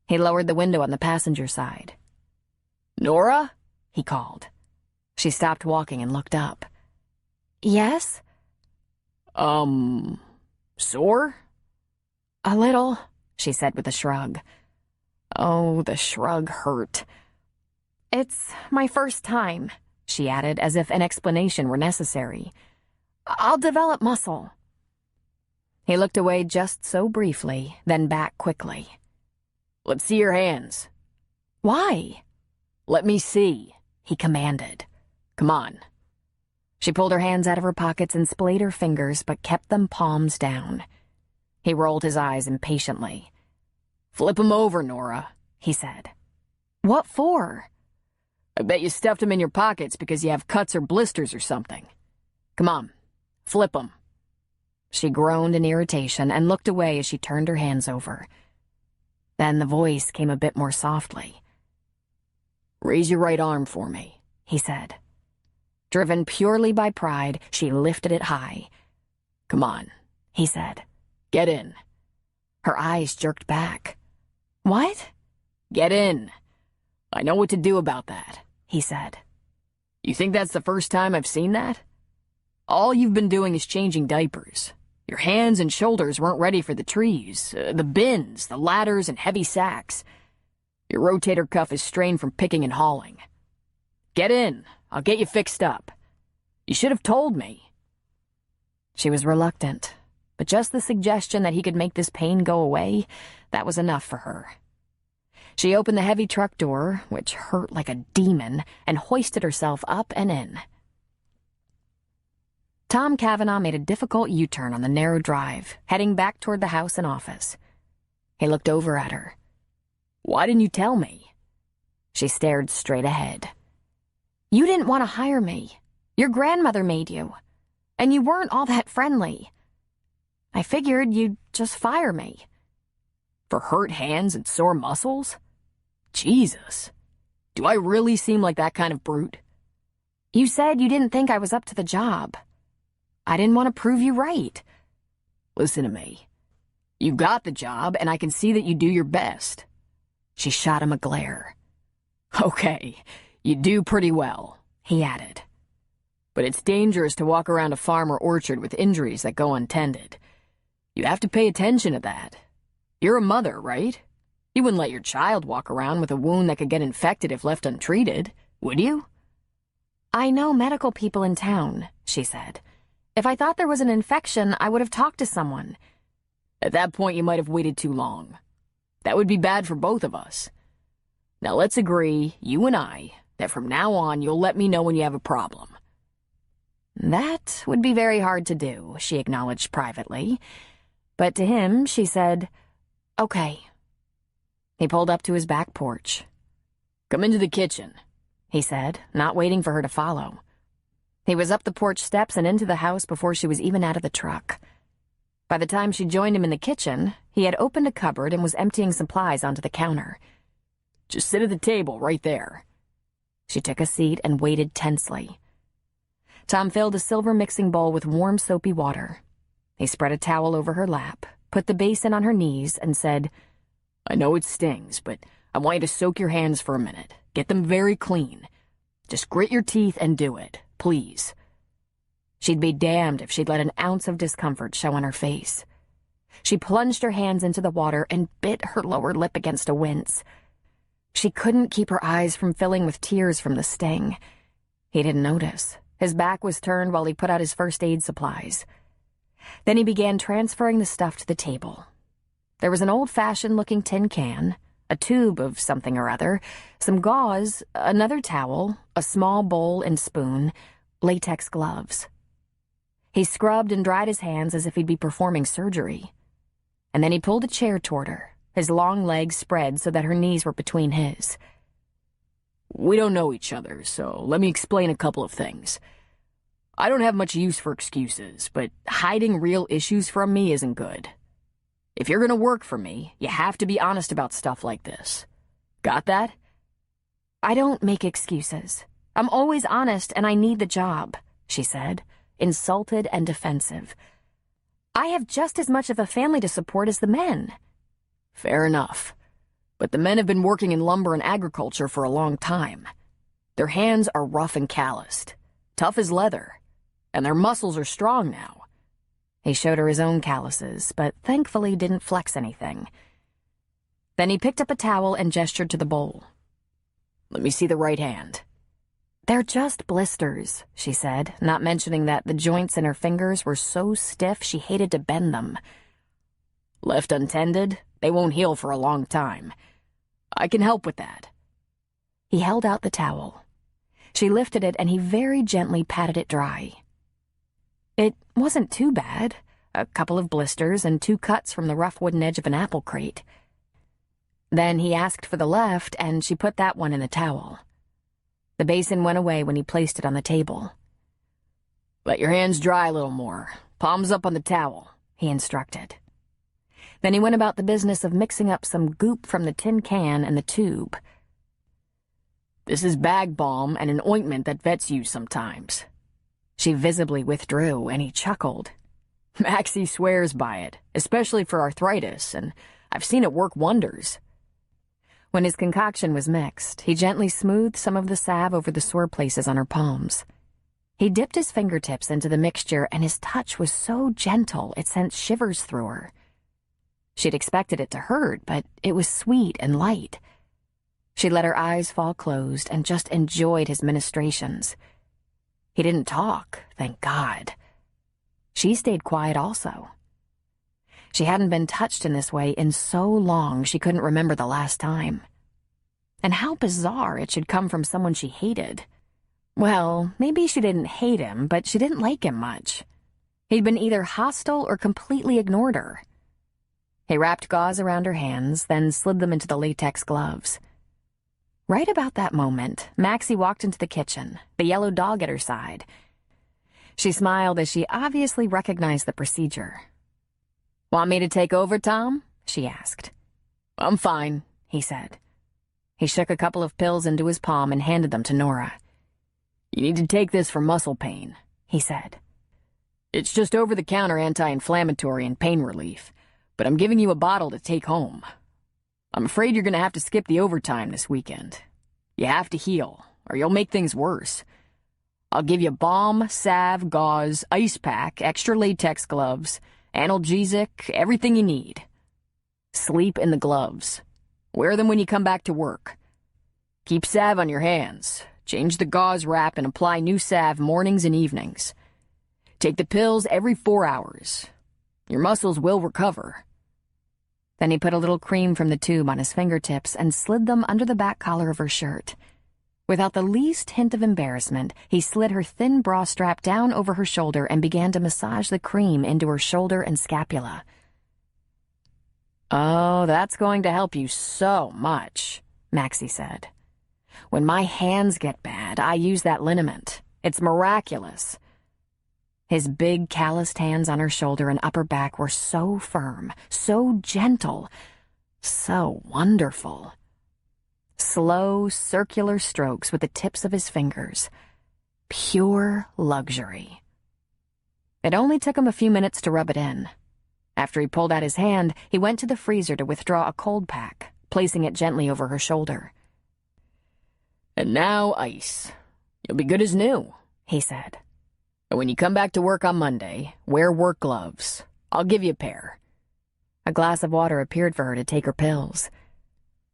He lowered the window on the passenger side. "Nora?" he called. She stopped walking and looked up. "Yes?" Sore?" "A little," she said with a shrug. Oh, the shrug hurt. "It's my first time," she added, as if an explanation were necessary. "I'll develop muscle." He looked away just so briefly, then back quickly. "Let's see your hands." "Why?" "Let me see," he commanded. "Come on." She pulled her hands out of her pockets and splayed her fingers, but kept them palms down. He rolled his eyes impatiently. "Flip 'em over, Nora," he said. "What for?" "I bet you stuffed 'em in your pockets because you have cuts or blisters or something. Come on, flip 'em." She groaned in irritation and looked away as she turned her hands over. Then the voice came a bit more softly. "Raise your right arm for me," he said. Driven purely by pride, she lifted it high. "Come on," he said. "Get in." Her eyes jerked back. "What?" "Get in. I know what to do about that," he said. "You think that's the first time I've seen that? All you've been doing is changing diapers. Your hands and shoulders weren't ready for the trees, the bins, the ladders, and heavy sacks. Your rotator cuff is strained from picking and hauling. Get in. I'll get you fixed up. You should have told me." She was reluctant, but just the suggestion that he could make this pain go away, that was enough for her. She opened the heavy truck door, which hurt like a demon, and hoisted herself up and in. Tom Cavanaugh made a difficult U-turn on the narrow drive, heading back toward the house and office. He looked over at her. Why didn't you tell me? She stared straight ahead. You didn't want to hire me. Your grandmother made you. And you weren't all that friendly. I figured you'd just fire me. For hurt hands and sore muscles? Jesus. Do I really seem like that kind of brute? You said you didn't think I was up to the job. I didn't want to prove you right. Listen to me. You got the job, and I can see that you do your best. She shot him a glare. Okay, you do pretty well, he added. But it's dangerous to walk around a farm or orchard with injuries that go untended. You have to pay attention to that. You're a mother, right? You wouldn't let your child walk around with a wound that could get infected if left untreated, would you? I know medical people in town, she said. If I thought there was an infection, I would have talked to someone. At that point, you might have waited too long. That would be bad for both of us. Now let's agree, you and I, that from now on you'll let me know when you have a problem. That would be very hard to do, she acknowledged privately. But to him, she said, okay. He pulled up to his back porch. Come into the kitchen, he said, not waiting for her to follow. He was up the porch steps and into the house before she was even out of the truck. By the time she joined him in the kitchen, he had opened a cupboard and was emptying supplies onto the counter. Just sit at the table right there. She took a seat and waited tensely. Tom filled a silver mixing bowl with warm, soapy water. He spread a towel over her lap, put the basin on her knees, and said, I know it stings, but I want you to soak your hands for a minute. Get them very clean. Just grit your teeth and do it, please. She'd be damned if she'd let an ounce of discomfort show on her face. She plunged her hands into the water and bit her lower lip against a wince. She couldn't keep her eyes from filling with tears from the sting. He didn't notice. His back was turned while he put out his first aid supplies. Then he began transferring the stuff to the table. There was an old-fashioned-looking tin can, a tube of something or other, some gauze, another towel, a small bowl and spoon, latex gloves. He scrubbed and dried his hands as if he'd be performing surgery. And then he pulled a chair toward her, his long legs spread so that her knees were between his. We don't know each other, so let me explain a couple of things. I don't have much use for excuses, but hiding real issues from me isn't good. If you're gonna work for me, you have to be honest about stuff like this. Got that? I don't make excuses. I'm always honest and I need the job, she said, insulted and defensive. I have just as much of a family to support as the men. Fair enough. But the men have been working in lumber and agriculture for a long time. Their hands are rough and calloused, tough as leather, and their muscles are strong now. He showed her his own calluses, but thankfully didn't flex anything. Then he picked up a towel and gestured to the bowl. Let me see the right hand. They're just blisters, she said, not mentioning that the joints in her fingers were so stiff she hated to bend them. Left untended, they won't heal for a long time. I can help with that. He held out the towel. She lifted it and he very gently patted it dry. It wasn't too bad, a couple of blisters and 2 cuts from the rough wooden edge of an apple crate. Then he asked for the left and she put that one in the towel. The basin went away when he placed it on the table. Let your hands dry a little more. Palms up on the towel, he instructed. Then he went about the business of mixing up some goop from the tin can and the tube. This is bag balm and an ointment that vets use sometimes. She visibly withdrew, and he chuckled. Maxie swears by it, especially for arthritis, and I've seen it work wonders. When his concoction was mixed, he gently smoothed some of the salve over the sore places on her palms. He dipped his fingertips into the mixture, and his touch was so gentle it sent shivers through her. She'd expected it to hurt, but it was sweet and light. She let her eyes fall closed and just enjoyed his ministrations. He didn't talk, thank God. She stayed quiet also. She hadn't been touched in this way in so long she couldn't remember the last time. And how bizarre it should come from someone she hated. Well, maybe she didn't hate him, but she didn't like him much. He'd been either hostile or completely ignored her. He wrapped gauze around her hands, then slid them into the latex gloves. Right about that moment, Maxie walked into the kitchen, the yellow dog at her side. She smiled as she obviously recognized the procedure. "Want me to take over, Tom?" she asked. "I'm fine," he said. He shook a couple of pills into his palm and handed them to Nora. "You need to take this for muscle pain," he said. "It's just over-the-counter anti-inflammatory and pain relief, but I'm giving you a bottle to take home. I'm afraid you're going to have to skip the overtime this weekend. You have to heal, or you'll make things worse. I'll give you balm, salve, gauze, ice pack, extra latex gloves, analgesic, everything you need. Sleep in the gloves. Wear them when you come back to work. Keep salve on your hands. Change the gauze wrap and apply new salve mornings and evenings. Take the pills every 4 hours. Your muscles will recover." Then he put a little cream from the tube on his fingertips and slid them under the back collar of her shirt. Without the least hint of embarrassment, he slid her thin bra strap down over her shoulder and began to massage the cream into her shoulder and scapula. "Oh, that's going to help you so much," Maxie said. "When my hands get bad, I use that liniment. It's miraculous." His big, calloused hands on her shoulder and upper back were so firm, so gentle, so wonderful. Slow, circular strokes with the tips of his fingers. Pure luxury. It only took him a few minutes to rub it in. After he pulled out his hand, he went to the freezer to withdraw a cold pack, placing it gently over her shoulder. "And now ice. You'll be good as new," he said. "And when you come back to work on Monday, wear work gloves. I'll give you a pair." A glass of water appeared for her to take her pills.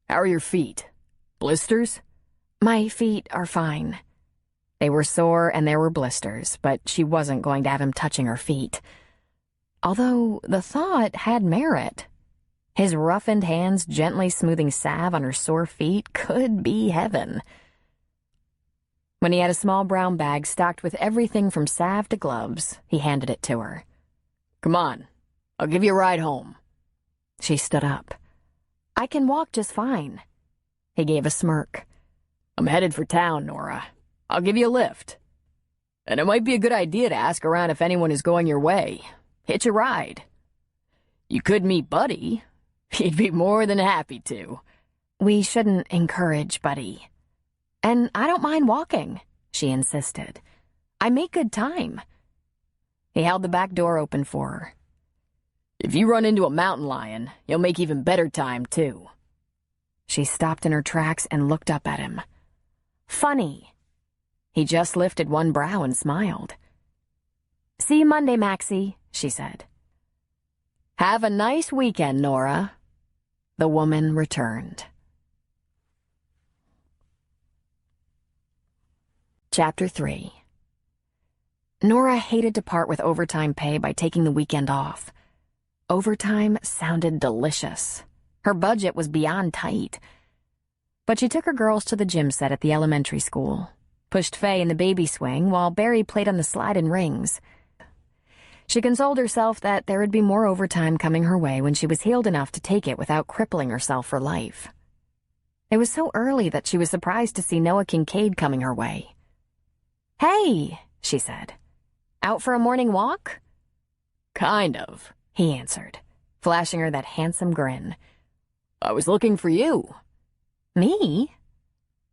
"How are your feet? Blisters?" "My feet are fine." They were sore and there were blisters, but she wasn't going to have him touching her feet. Although the thought had merit. His roughened hands gently smoothing salve on her sore feet could be heaven. When he had a small brown bag stocked with everything from salve to gloves, he handed it to her. "Come on, I'll give you a ride home." She stood up. "I can walk just fine." He gave a smirk. "I'm headed for town, Nora. I'll give you a lift. And it might be a good idea to ask around if anyone is going your way. Hitch a ride. You could meet Buddy. He'd be more than happy to." "We shouldn't encourage Buddy. And I don't mind walking," she insisted. "I make good time." He held the back door open for her. "If you run into a mountain lion, you'll make even better time, too." She stopped in her tracks and looked up at him. "Funny." He just lifted one brow and smiled. "See you Monday, Maxie," she said. "Have a nice weekend, Nora." The woman returned. Chapter 3. Nora hated to part with overtime pay by taking the weekend off. Overtime sounded delicious. Her budget was beyond tight. But she took her girls to the gym set at the elementary school, pushed Faye in the baby swing while Barry played on the slide and rings. She consoled herself that there would be more overtime coming her way when she was healed enough to take it without crippling herself for life. It was so early that she was surprised to see Noah Kincaid coming her way. "Hey," she said. "Out for a morning walk?" "Kind of," he answered, flashing her that handsome grin. "I was looking for you." "Me?"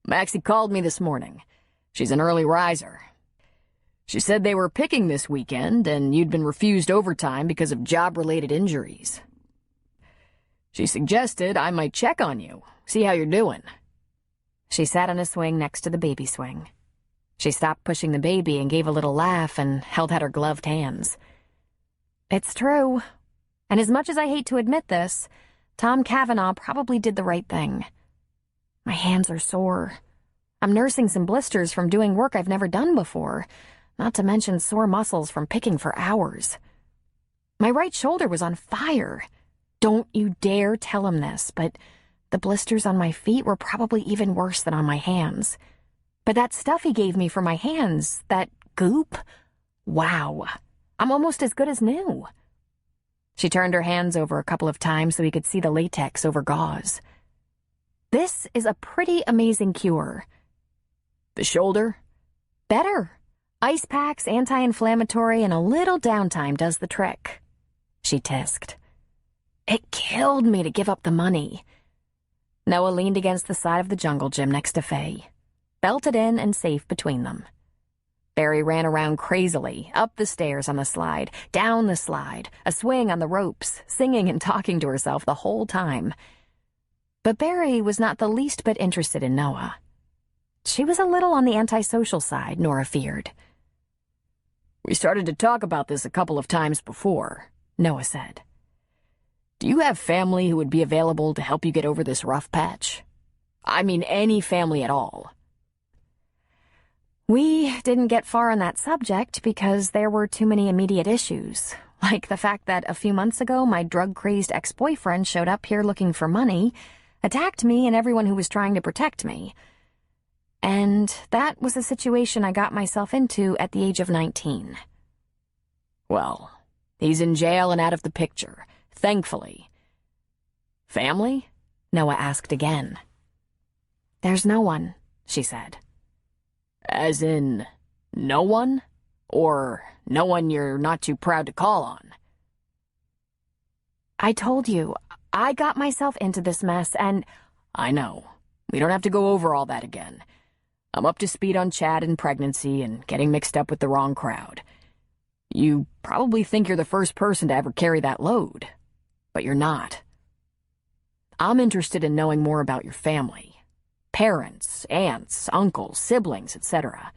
"Maxie called me this morning. She's an early riser. She said they were picking this weekend and you'd been refused overtime because of job-related injuries. She suggested I might check on you, see how you're doing." She sat on a swing next to the baby swing. She stopped pushing the baby and gave a little laugh and held out her gloved hands. "It's true. And as much as I hate to admit this, Tom Cavanaugh probably did the right thing. My hands are sore. I'm nursing some blisters from doing work I've never done before, not to mention sore muscles from picking for hours. My right shoulder was on fire. Don't you dare tell him this, but the blisters on my feet were probably even worse than on my hands. But that stuff he gave me for my hands, that goop, wow, I'm almost as good as new. She turned her hands over a couple of times so he could see the latex over gauze. This is a pretty amazing cure. The shoulder? Better. Ice packs, anti-inflammatory, and a little downtime does the trick. She tisked. It killed me to give up the money. Noah leaned against the side of the jungle gym next to Faye, belted in and safe between them. Barry ran around crazily, up the stairs on the slide, down the slide, a swing on the ropes, singing and talking to herself the whole time. But Barry was not the least bit interested in Noah. She was a little on the antisocial side, Nora feared. We started to talk about this a couple of times before, Noah said. Do you have family who would be available to help you get over this rough patch? I mean, any family at all. We didn't get far on that subject because there were too many immediate issues, like the fact that a few months ago my drug-crazed ex-boyfriend showed up here looking for money, attacked me and everyone who was trying to protect me. And that was a situation I got myself into at the age of 19. Well, he's in jail and out of the picture, thankfully. Family? Noah asked again. There's no one, she said. As in, no one? Or no one you're not too proud to call on? I told you, I got myself into this mess and... I know. We don't have to go over all that again. I'm up to speed on Chad and pregnancy and getting mixed up with the wrong crowd. You probably think you're the first person to ever carry that load, but you're not. I'm interested in knowing more about your family. Parents, aunts, uncles, siblings, etc.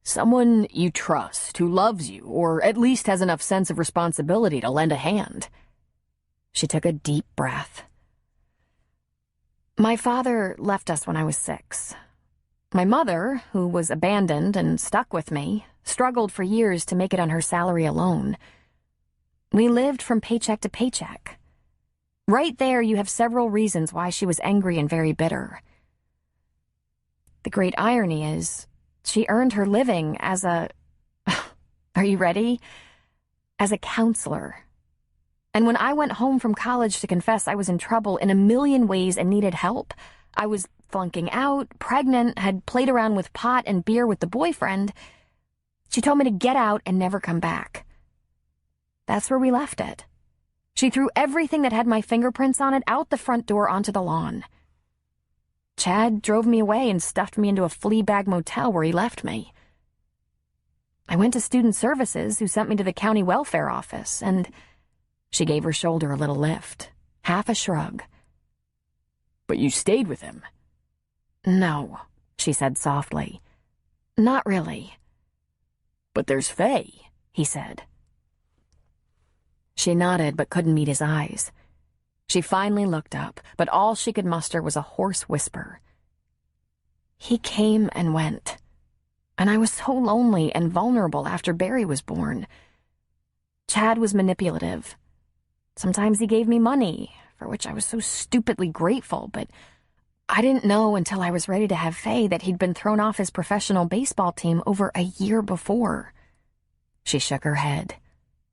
Someone you trust, who loves you, or at least has enough sense of responsibility to lend a hand. She took a deep breath. My father left us when I was 6. My mother, who was abandoned and stuck with me, struggled for years to make it on her salary alone. We lived from paycheck to paycheck. Right there you have several reasons why she was angry and very bitter. The great irony is, she earned her living as a... Are you ready? As a counselor. And when I went home from college to confess I was in trouble in a million ways and needed help, I was flunking out, pregnant, had played around with pot and beer with the boyfriend, she told me to get out and never come back. That's where we left it. She threw everything that had my fingerprints on it out the front door onto the lawn. Chad drove me away and stuffed me into a flea-bag motel where he left me. I went to student services, who sent me to the county welfare office, and she gave her shoulder a little lift, half a shrug. But you stayed with him. No, she said softly. Not really. But there's Faye, he said. She nodded but couldn't meet his eyes. She finally looked up, but all she could muster was a hoarse whisper. He came and went, and I was so lonely and vulnerable after Barry was born. Chad was manipulative. Sometimes he gave me money, for which I was so stupidly grateful, but I didn't know until I was ready to have Faye that he'd been thrown off his professional baseball team over a year before. She shook her head.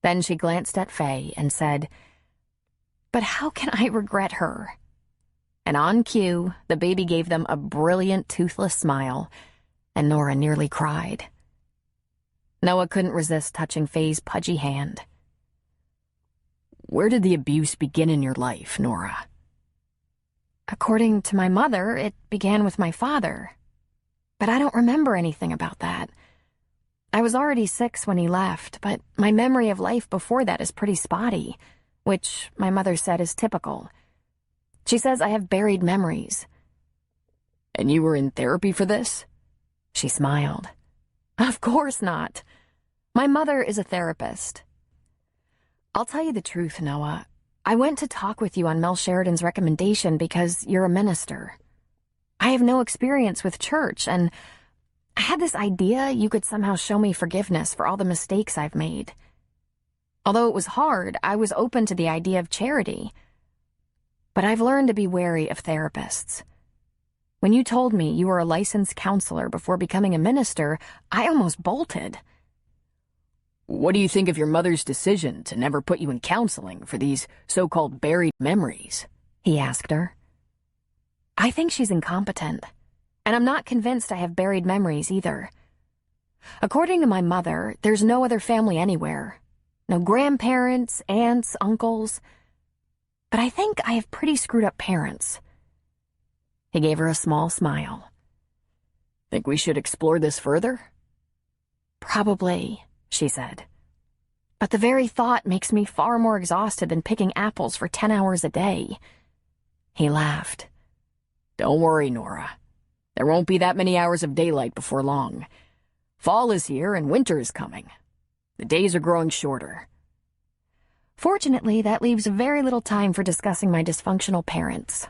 Then she glanced at Faye and said, "But how can I regret her?" And on cue, the baby gave them a brilliant, toothless smile, and Nora nearly cried. Noah couldn't resist touching Faye's pudgy hand. Where did the abuse begin in your life, Nora? According to my mother, it began with my father. But I don't remember anything about that. I was already 6 when he left, but my memory of life before that is pretty spotty, which my mother said is typical. She says I have buried memories. And you were in therapy for this? She smiled. Of course not. My mother is a therapist. I'll tell you the truth, Noah. I went to talk with you on Mel Sheridan's recommendation because you're a minister. I have no experience with church, and I had this idea you could somehow show me forgiveness for all the mistakes I've made. Although it was hard, I was open to the idea of charity. But I've learned to be wary of therapists. When you told me you were a licensed counselor before becoming a minister, I almost bolted. What do you think of your mother's decision to never put you in counseling for these so-called buried memories? He asked her. I think she's incompetent, and I'm not convinced I have buried memories either. According to my mother, there's no other family anywhere. No grandparents, aunts, uncles. But I think I have pretty screwed up parents. He gave her a small smile. Think we should explore this further? Probably, she said. But the very thought makes me far more exhausted than picking apples for 10 hours a day. He laughed. Don't worry, Nora. There won't be that many hours of daylight before long. Fall is here and winter is coming. The days are growing shorter. Fortunately, that leaves very little time for discussing my dysfunctional parents.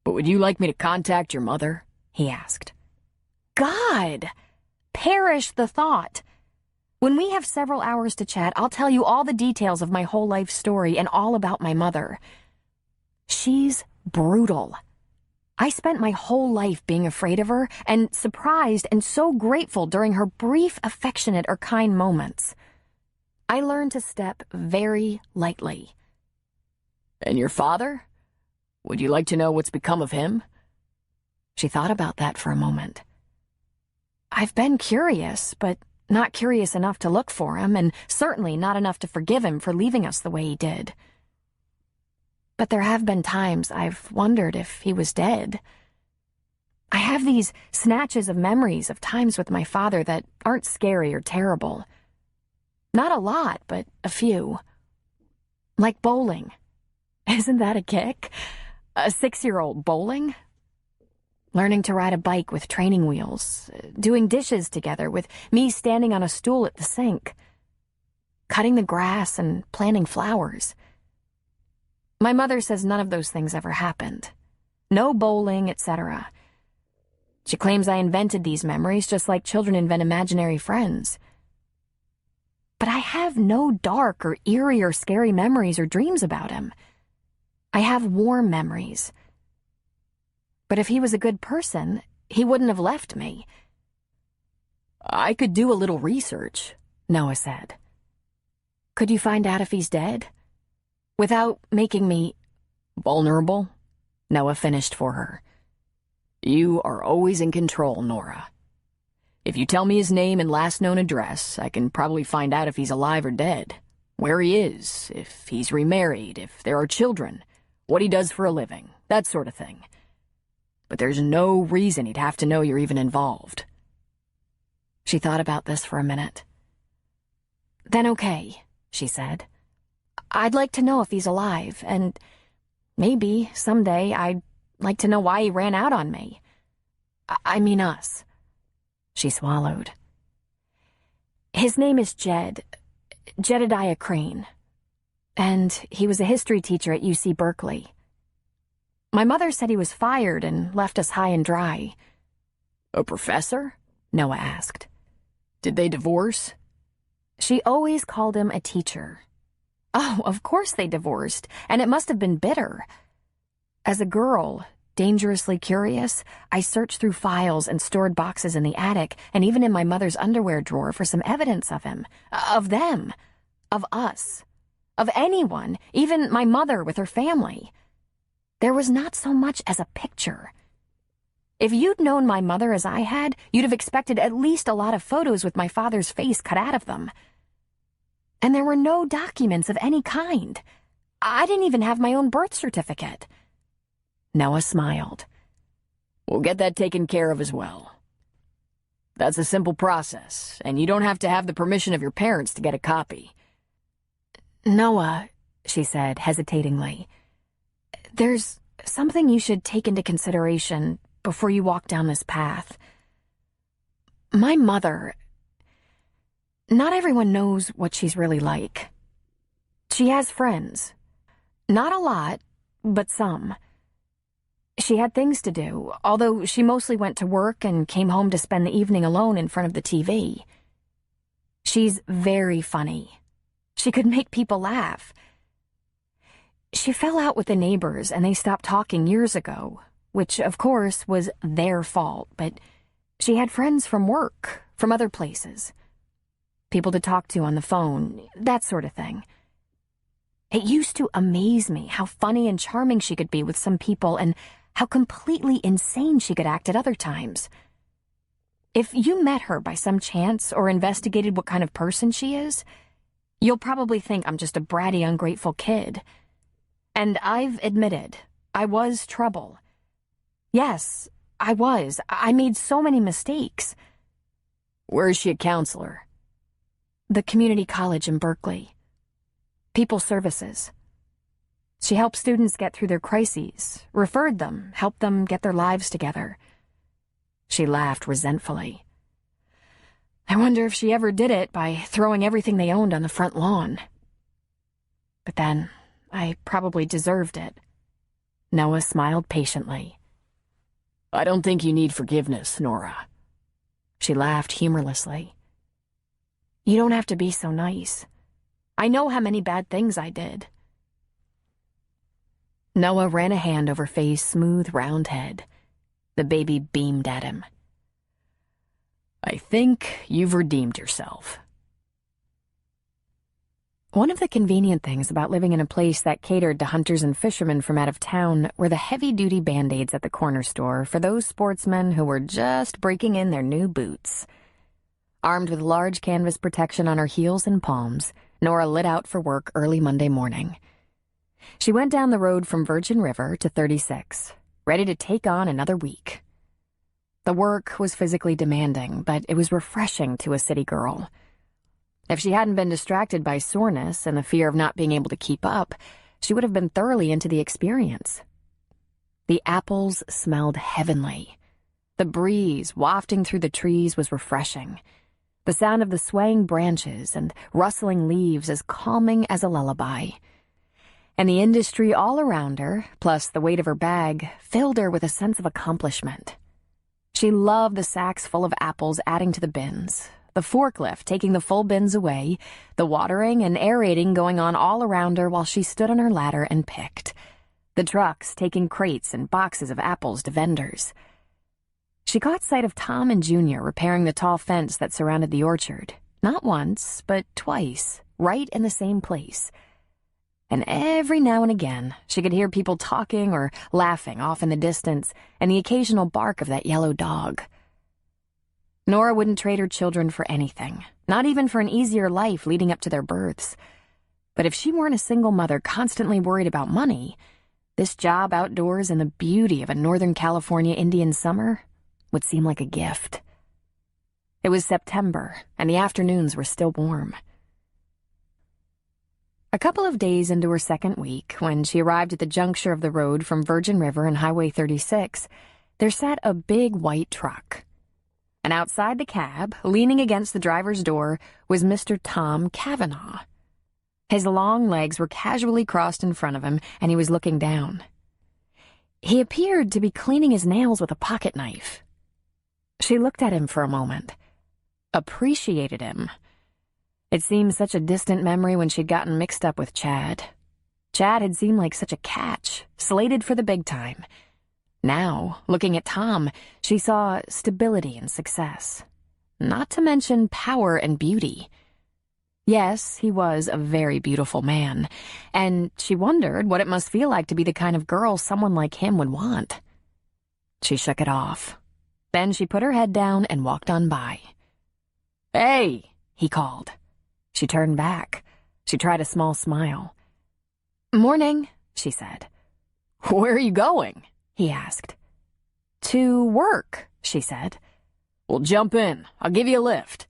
But would you like me to contact your mother? He asked. God! Perish the thought. When we have several hours to chat, I'll tell you all the details of my whole life story and all about my mother. She's brutal. I spent my whole life being afraid of her and surprised and so grateful during her brief, affectionate or kind moments. I learned to step very lightly. And your father? Would you like to know what's become of him? She thought about that for a moment. I've been curious, but not curious enough to look for him, and certainly not enough to forgive him for leaving us the way he did. But there have been times I've wondered if he was dead. I have these snatches of memories of times with my father that aren't scary or terrible. Not a lot, but a few. Like bowling. Isn't that a kick? A 6-year-old bowling? Learning to ride a bike with training wheels. Doing dishes together with me standing on a stool at the sink. Cutting the grass and planting flowers. My mother says none of those things ever happened. No bowling, etc. She claims I invented these memories just like children invent imaginary friends. But I have no dark or eerie or scary memories or dreams about him. I have warm memories. But if he was a good person, he wouldn't have left me. I could do a little research, Noah said. Could you find out if he's dead? Without making me vulnerable, Noah finished for her. You are always in control, Nora. If you tell me his name and last known address, I can probably find out if he's alive or dead, where he is, if he's remarried, if there are children, what he does for a living, that sort of thing. But there's no reason he'd have to know you're even involved. She thought about this for a minute. Then okay, she said. I'd like to know if he's alive, and maybe someday I'd like to know why he ran out on me. I mean us. She swallowed. His name is Jedediah Crane, and he was a history teacher at UC Berkeley. My mother said he was fired and left us high and dry. A professor? Noah asked. Did they divorce? She always called him a teacher. Oh, of course they divorced, and it must have been bitter. As a girl, dangerously curious, I searched through files and stored boxes in the attic and even in my mother's underwear drawer for some evidence of him, of them, of us, of anyone, even my mother with her family. There was not so much as a picture. If you'd known my mother as I had, you'd have expected at least a lot of photos with my father's face cut out of them. And there were no documents of any kind. I didn't even have my own birth certificate. Noah smiled. We'll get that taken care of as well. That's a simple process, and you don't have to have the permission of your parents to get a copy. Noah, she said hesitatingly, there's something you should take into consideration before you walk down this path. My mother... Not everyone knows what she's really like. She has friends. Not a lot, but some. She had things to do, although she mostly went to work and came home to spend the evening alone in front of the TV. She's very funny. She could make people laugh. She fell out with the neighbors and they stopped talking years ago, which of course was their fault, but she had friends from work, from other places. People to talk to on the phone, that sort of thing. It used to amaze me how funny and charming she could be with some people and how completely insane she could act at other times. If you met her by some chance or investigated what kind of person she is, you'll probably think I'm just a bratty, ungrateful kid. And I've admitted, I was trouble. Yes, I was. I made so many mistakes. Where is she a counselor? The community college in Berkeley. People services. She helped students get through their crises, referred them, helped them get their lives together. She laughed resentfully. I wonder if she ever did it by throwing everything they owned on the front lawn. But then, I probably deserved it. Noah smiled patiently. I don't think you need forgiveness, Nora. She laughed humorlessly. You don't have to be so nice. I know how many bad things I did. Noah ran a hand over Faye's smooth, round head. The baby beamed at him. I think you've redeemed yourself. One of the convenient things about living in a place that catered to hunters and fishermen from out of town were the heavy-duty Band-Aids at the corner store for those sportsmen who were just breaking in their new boots. Armed with large canvas protection on her heels and palms, Nora lit out for work early Monday morning. She went down the road from Virgin River to 36, ready to take on another week. The work was physically demanding, but it was refreshing to a city girl. If she hadn't been distracted by soreness and the fear of not being able to keep up, she would have been thoroughly into the experience. The apples smelled heavenly. The breeze wafting through the trees was refreshing. The sound of the swaying branches and rustling leaves as calming as a lullaby. And the industry all around her, plus the weight of her bag, filled her with a sense of accomplishment. She loved the sacks full of apples adding to the bins, the forklift taking the full bins away, the watering and aerating going on all around her while she stood on her ladder and picked, the trucks taking crates and boxes of apples to vendors. She caught sight of Tom and Junior repairing the tall fence that surrounded the orchard, not once, but twice, right in the same place. And every now and again, she could hear people talking or laughing off in the distance and the occasional bark of that yellow dog. Nora wouldn't trade her children for anything, not even for an easier life leading up to their births. But if she weren't a single mother constantly worried about money, this job outdoors in the beauty of a Northern California Indian summer would seem like a gift. It was September, and the afternoons were still warm. A couple of days into her second week, when she arrived at the juncture of the road from Virgin River and Highway 36, there sat a big white truck. And outside the cab, leaning against the driver's door, was Mr. Tom Cavanaugh. His long legs were casually crossed in front of him, and he was looking down. He appeared to be cleaning his nails with a pocket knife. She looked at him for a moment, appreciated him. It seemed such a distant memory when she'd gotten mixed up with Chad. Chad had seemed like such a catch, slated for the big time. Now, looking at Tom, she saw stability and success, not to mention power and beauty. Yes, he was a very beautiful man, and she wondered what it must feel like to be the kind of girl someone like him would want. She shook it off. Then she put her head down and walked on by. "Hey," he called. She turned back. She tried a small smile. "Morning," she said. Where are you going? He asked. "To work," she said. Well, jump in. I'll give you a lift.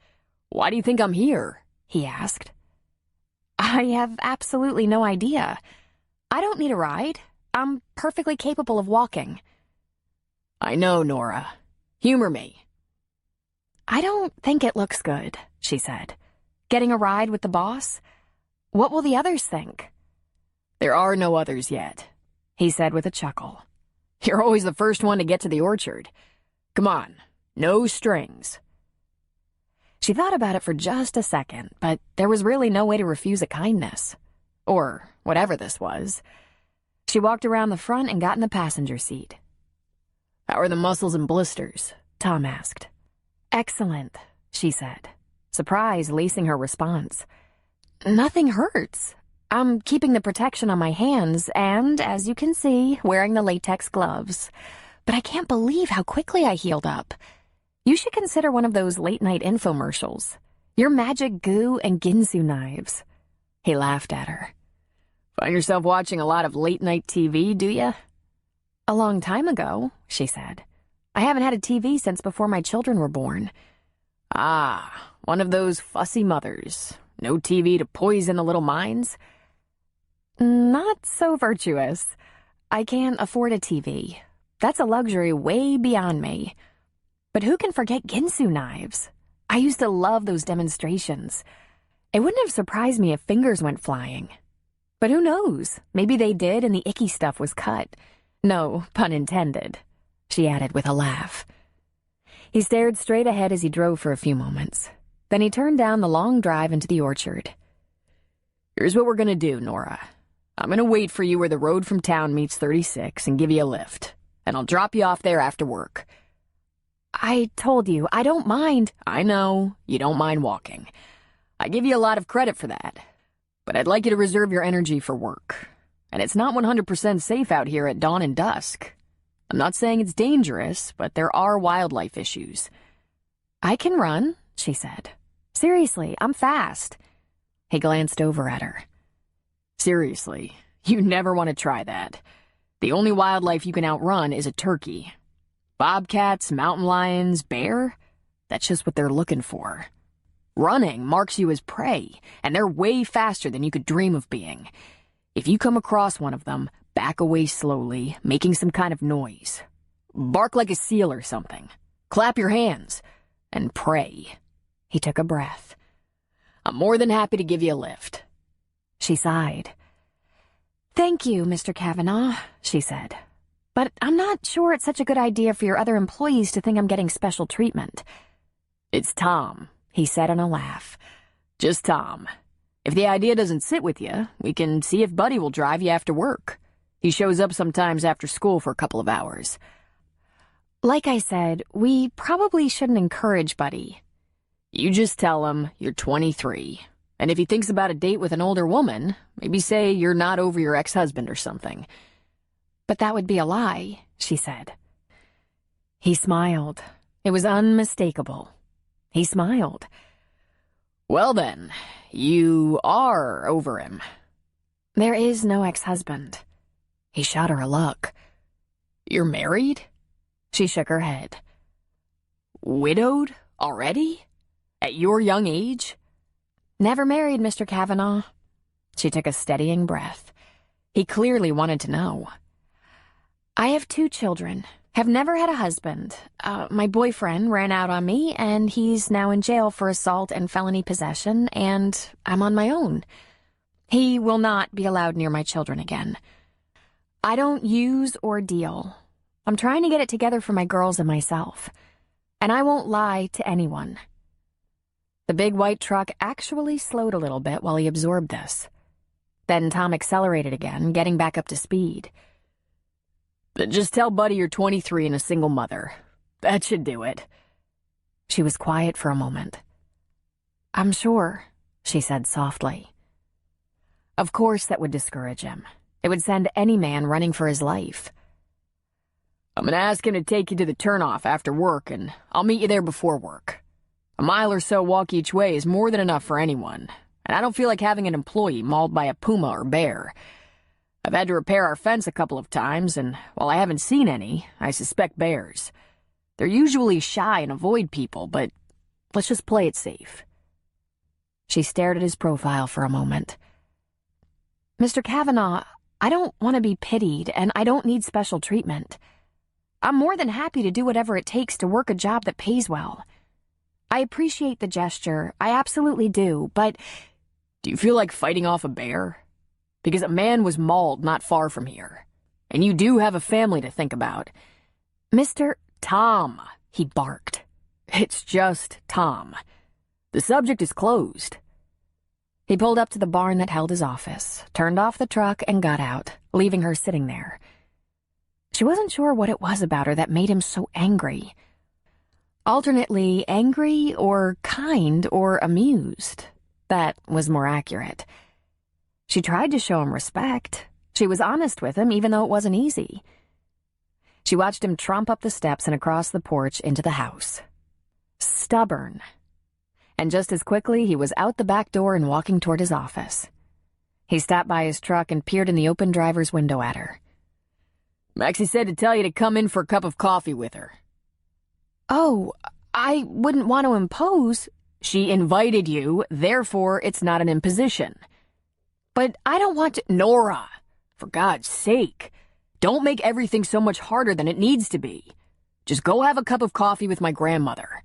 Why do you think I'm here? He asked. I have absolutely no idea. I don't need a ride. I'm perfectly capable of walking. I know, Nora. Humor me. I don't think it looks good, she said. Getting a ride with the boss? What will the others think? There are no others yet, he said with a chuckle. You're always the first one to get to the orchard. Come on, no strings. She thought about it for just a second, but there was really no way to refuse a kindness. Or whatever this was. She walked around the front and got in the passenger seat. How are the muscles and blisters? Tom asked. Excellent, she said, surprise lacing her response. Nothing hurts. I'm keeping the protection on my hands and, as you can see, wearing the latex gloves. But I can't believe how quickly I healed up. You should consider one of those late-night infomercials. Your magic goo and Ginsu knives. He laughed at her. Find yourself watching a lot of late-night TV, do you? A long time ago, she said. I haven't had a TV since before my children were born. Ah, one of those fussy mothers. No TV to poison the little minds? Not so virtuous. I can't afford a TV. That's a luxury way beyond me. But who can forget Ginsu knives? I used to love those demonstrations. It wouldn't have surprised me if fingers went flying. But who knows? Maybe they did and the icky stuff was cut. No, pun intended, she added with a laugh. He stared straight ahead as he drove for a few moments. Then he turned down the long drive into the orchard. Here's what we're gonna do, Nora. I'm gonna wait for you where the road from town meets 36 and give you a lift. And I'll drop you off there after work. I told you, I don't mind. I know, you don't mind walking. I give you a lot of credit for that. But I'd like you to reserve your energy for work. And it's not 100% safe out here at dawn and dusk. I'm not saying it's dangerous, but there are wildlife issues. I can run, she said. Seriously, I'm fast. He glanced over at her. Seriously, you never want to try that. The only wildlife you can outrun is a turkey. Bobcats, mountain lions, bear? That's just what they're looking for. Running marks you as prey, and they're way faster than you could dream of being. If you come across one of them, back away slowly, making some kind of noise. Bark like a seal or something. Clap your hands. And pray. He took a breath. I'm more than happy to give you a lift. She sighed. Thank you, Mr. Cavanaugh, she said. But I'm not sure it's such a good idea for your other employees to think I'm getting special treatment. It's Tom, he said in a laugh. Just Tom. If the idea doesn't sit with you, we can see if Buddy will drive you after work. He shows up sometimes after school for a couple of hours. Like I said, we probably shouldn't encourage Buddy. You just tell him you're 23. And if he thinks about a date with an older woman, maybe say you're not over your ex-husband or something. But that would be a lie, she said. He smiled. It was unmistakable. He smiled. Well then, you are over him. There is no ex-husband. He shot her a look. You're married? She shook her head. Widowed already? At your young age? Never married, Mr. Cavanaugh. She took a steadying breath. He clearly wanted to know. I have 2 children. Have never had a husband. My boyfriend ran out on me, and he's now in jail for assault and felony possession, and I'm on my own. He will not be allowed near my children again. I don't use or deal. I'm trying to get it together for my girls and myself. And I won't lie to anyone. The big white truck actually slowed a little bit while he absorbed this. Then Tom accelerated again, getting back up to speed. Just tell Buddy you're 23 and a single mother. That should do it. She was quiet for a moment. I'm sure, she said softly. Of course that would discourage him. It would send any man running for his life. I'm gonna ask him to take you to the turnoff after work, and I'll meet you there before work. A mile or so walk each way is more than enough for anyone, and I don't feel like having an employee mauled by a puma or bear. I've had to repair our fence a couple of times, and while I haven't seen any, I suspect bears. They're usually shy and avoid people, but let's just play it safe. She stared at his profile for a moment. Mr. Cavanaugh, I don't want to be pitied, and I don't need special treatment. I'm more than happy to do whatever it takes to work a job that pays well. I appreciate the gesture, I absolutely do, but... Do you feel like fighting off a bear? Because a man was mauled not far from here. And you do have a family to think about. Mr. Tom, he barked. It's just Tom. The subject is closed. He pulled up to the barn that held his office, turned off the truck, and got out, leaving her sitting there. She wasn't sure what it was about her that made him so angry. Alternately angry or kind or amused. That was more accurate. She tried to show him respect. She was honest with him, even though it wasn't easy. She watched him tromp up the steps and across the porch into the house. Stubborn. And just as quickly, he was out the back door and walking toward his office. He stopped by his truck and peered in the open driver's window at her. Maxie said to tell you to come in for a cup of coffee with her. Oh, I wouldn't want to impose. She invited you, therefore it's not an imposition. But I don't want to— Nora, for God's sake, don't make everything so much harder than it needs to be. Just go have a cup of coffee with my grandmother.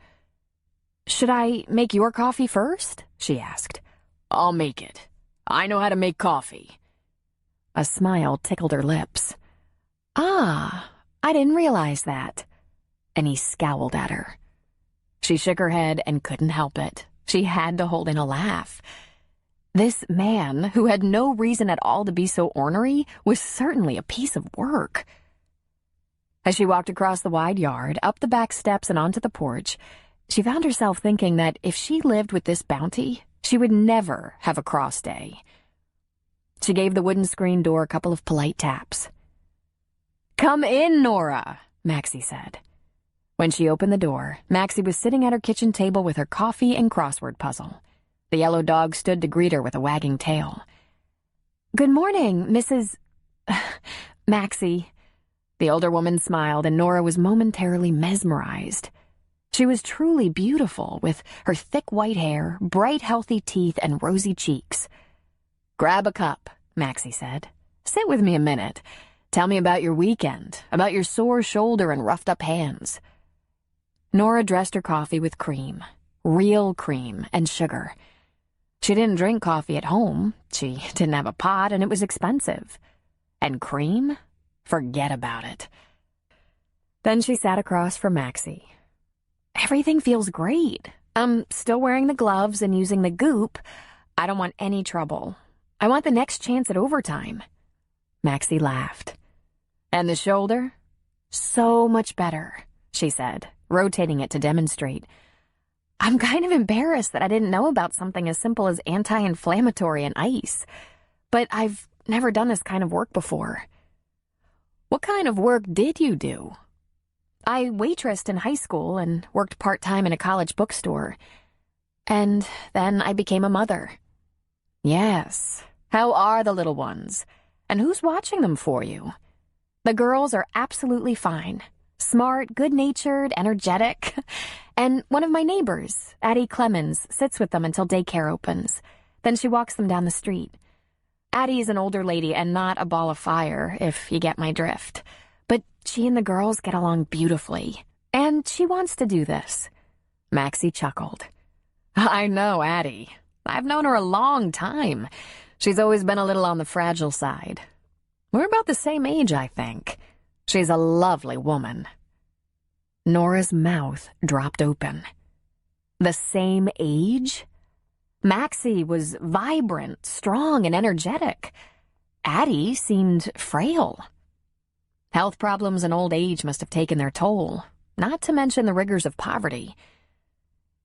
Should I make your coffee first? She asked. I'll make it. I know how to make coffee. A smile tickled her lips. Ah, I didn't realize that. And he scowled at her. She shook her head and couldn't help it. She had to hold in a laugh. This man, who had no reason at all to be so ornery, was certainly a piece of work. As she walked across the wide yard, up the back steps and onto the porch, she found herself thinking that if she lived with this bounty, she would never have a cross day. She gave the wooden screen door a couple of polite taps. "Come in, Nora," Maxie said. When she opened the door, Maxie was sitting at her kitchen table with her coffee and crossword puzzle. The yellow dog stood to greet her with a wagging tail. "Good morning, Mrs. Maxie." The older woman smiled, and Nora was momentarily mesmerized. She was truly beautiful, with her thick white hair, bright healthy teeth, and rosy cheeks. "Grab a cup," Maxie said. "Sit with me a minute. Tell me about your weekend, about your sore shoulder and roughed-up hands." Nora dressed her coffee with cream, real cream, and sugar. She didn't drink coffee at home. She didn't have a pot, and it was expensive. And cream? Forget about it. Then she sat across from Maxie. "Everything feels great. I'm still wearing the gloves and using the goop. I don't want any trouble. I want the next chance at overtime." Maxie laughed. "And the shoulder?" "So much better," she said, rotating it to demonstrate. "I'm kind of embarrassed that I didn't know about something as simple as anti-inflammatory and ice. But I've never done this kind of work before." "What kind of work did you do?" "I waitressed in high school and worked part-time in a college bookstore. And then I became a mother." "Yes. How are the little ones? And who's watching them for you?" "The girls are absolutely fine. Smart, good-natured, energetic. And one of my neighbors, Addie Clemens, sits with them until daycare opens. Then she walks them down the street. Addie is an older lady and not a ball of fire, if you get my drift. But she and the girls get along beautifully. And she wants to do this." Maxie chuckled. "I know Addie. I've known her a long time. She's always been a little on the fragile side. We're about the same age, I think. She's a lovely woman." Nora's mouth dropped open. The same age? Maxie was vibrant, strong, and energetic. Addie seemed frail. Health problems and old age must have taken their toll, not to mention the rigors of poverty.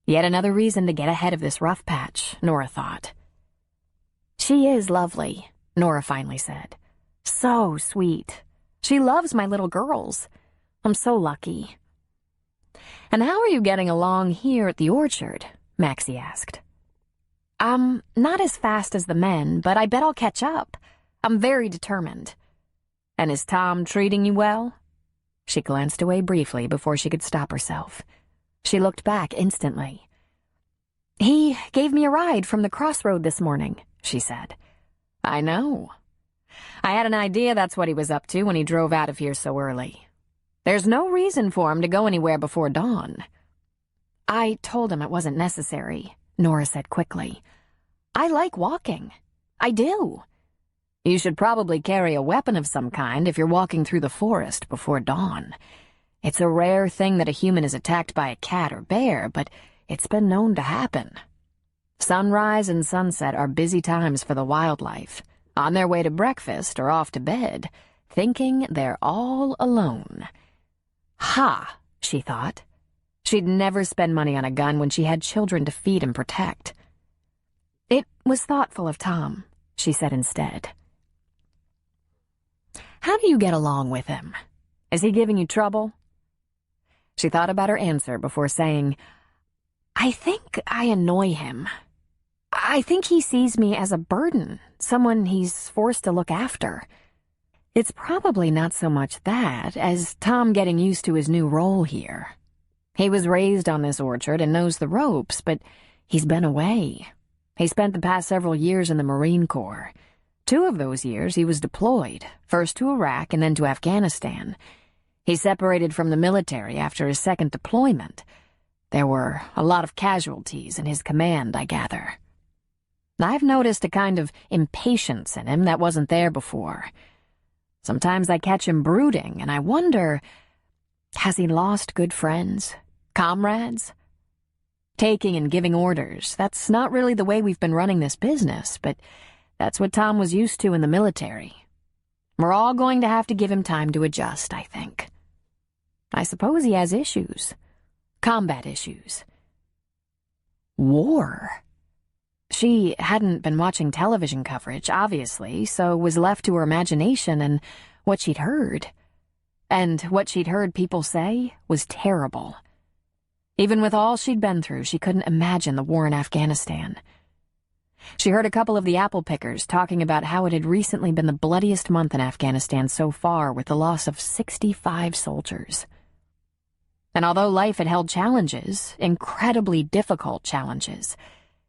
Yet another reason to get ahead of this rough patch, Nora thought. "She is lovely," Nora finally said. "So sweet. She loves my little girls. I'm so lucky." "And how are you getting along here at the orchard?" Maxie asked. Not as fast as the men, but I bet I'll catch up. I'm very determined." "And is Tom treating you well?" She glanced away briefly before she could stop herself. She looked back instantly. "He gave me a ride from the crossroad this morning," she said. "I know. I had an idea that's what he was up to when he drove out of here so early. There's no reason for him to go anywhere before dawn." "I told him it wasn't necessary," Nora said quickly. "I like walking. I do." "You should probably carry a weapon of some kind if you're walking through the forest before dawn. It's a rare thing that a human is attacked by a cat or bear, but it's been known to happen. Sunrise and sunset are busy times for the wildlife, on their way to breakfast or off to bed, thinking they're all alone. Ha, she thought. She'd never spend money on a gun when she had children to feed and protect. It was thoughtful of Tom, she said instead. How do you get along with him? Is he giving you trouble? She thought about her answer before saying, I think I annoy him. I think he sees me as a burden, someone he's forced to look after. It's probably not so much that as Tom getting used to his new role here. He was raised on this orchard and knows the ropes, but he's been away. He spent the past several years in the Marine Corps. 2 of those years he was deployed, first to Iraq and then to Afghanistan. He separated from the military after his second deployment. There were a lot of casualties in his command, I gather. I've noticed a kind of impatience in him that wasn't there before. Sometimes I catch him brooding, and I wonder, has he lost good friends, comrades? Taking and giving orders, that's not really the way we've been running this business, but that's what Tom was used to in the military. We're all going to have to give him time to adjust, I think. I suppose he has issues. Combat issues. War. She hadn't been watching television coverage, obviously, so was left to her imagination and what she'd heard. And what she'd heard people say was terrible. Even with all she'd been through, she couldn't imagine the war in Afghanistan. She heard a couple of the apple pickers talking about how it had recently been the bloodiest month in Afghanistan so far, with the loss of 65 soldiers. And although life had held challenges, incredibly difficult challenges,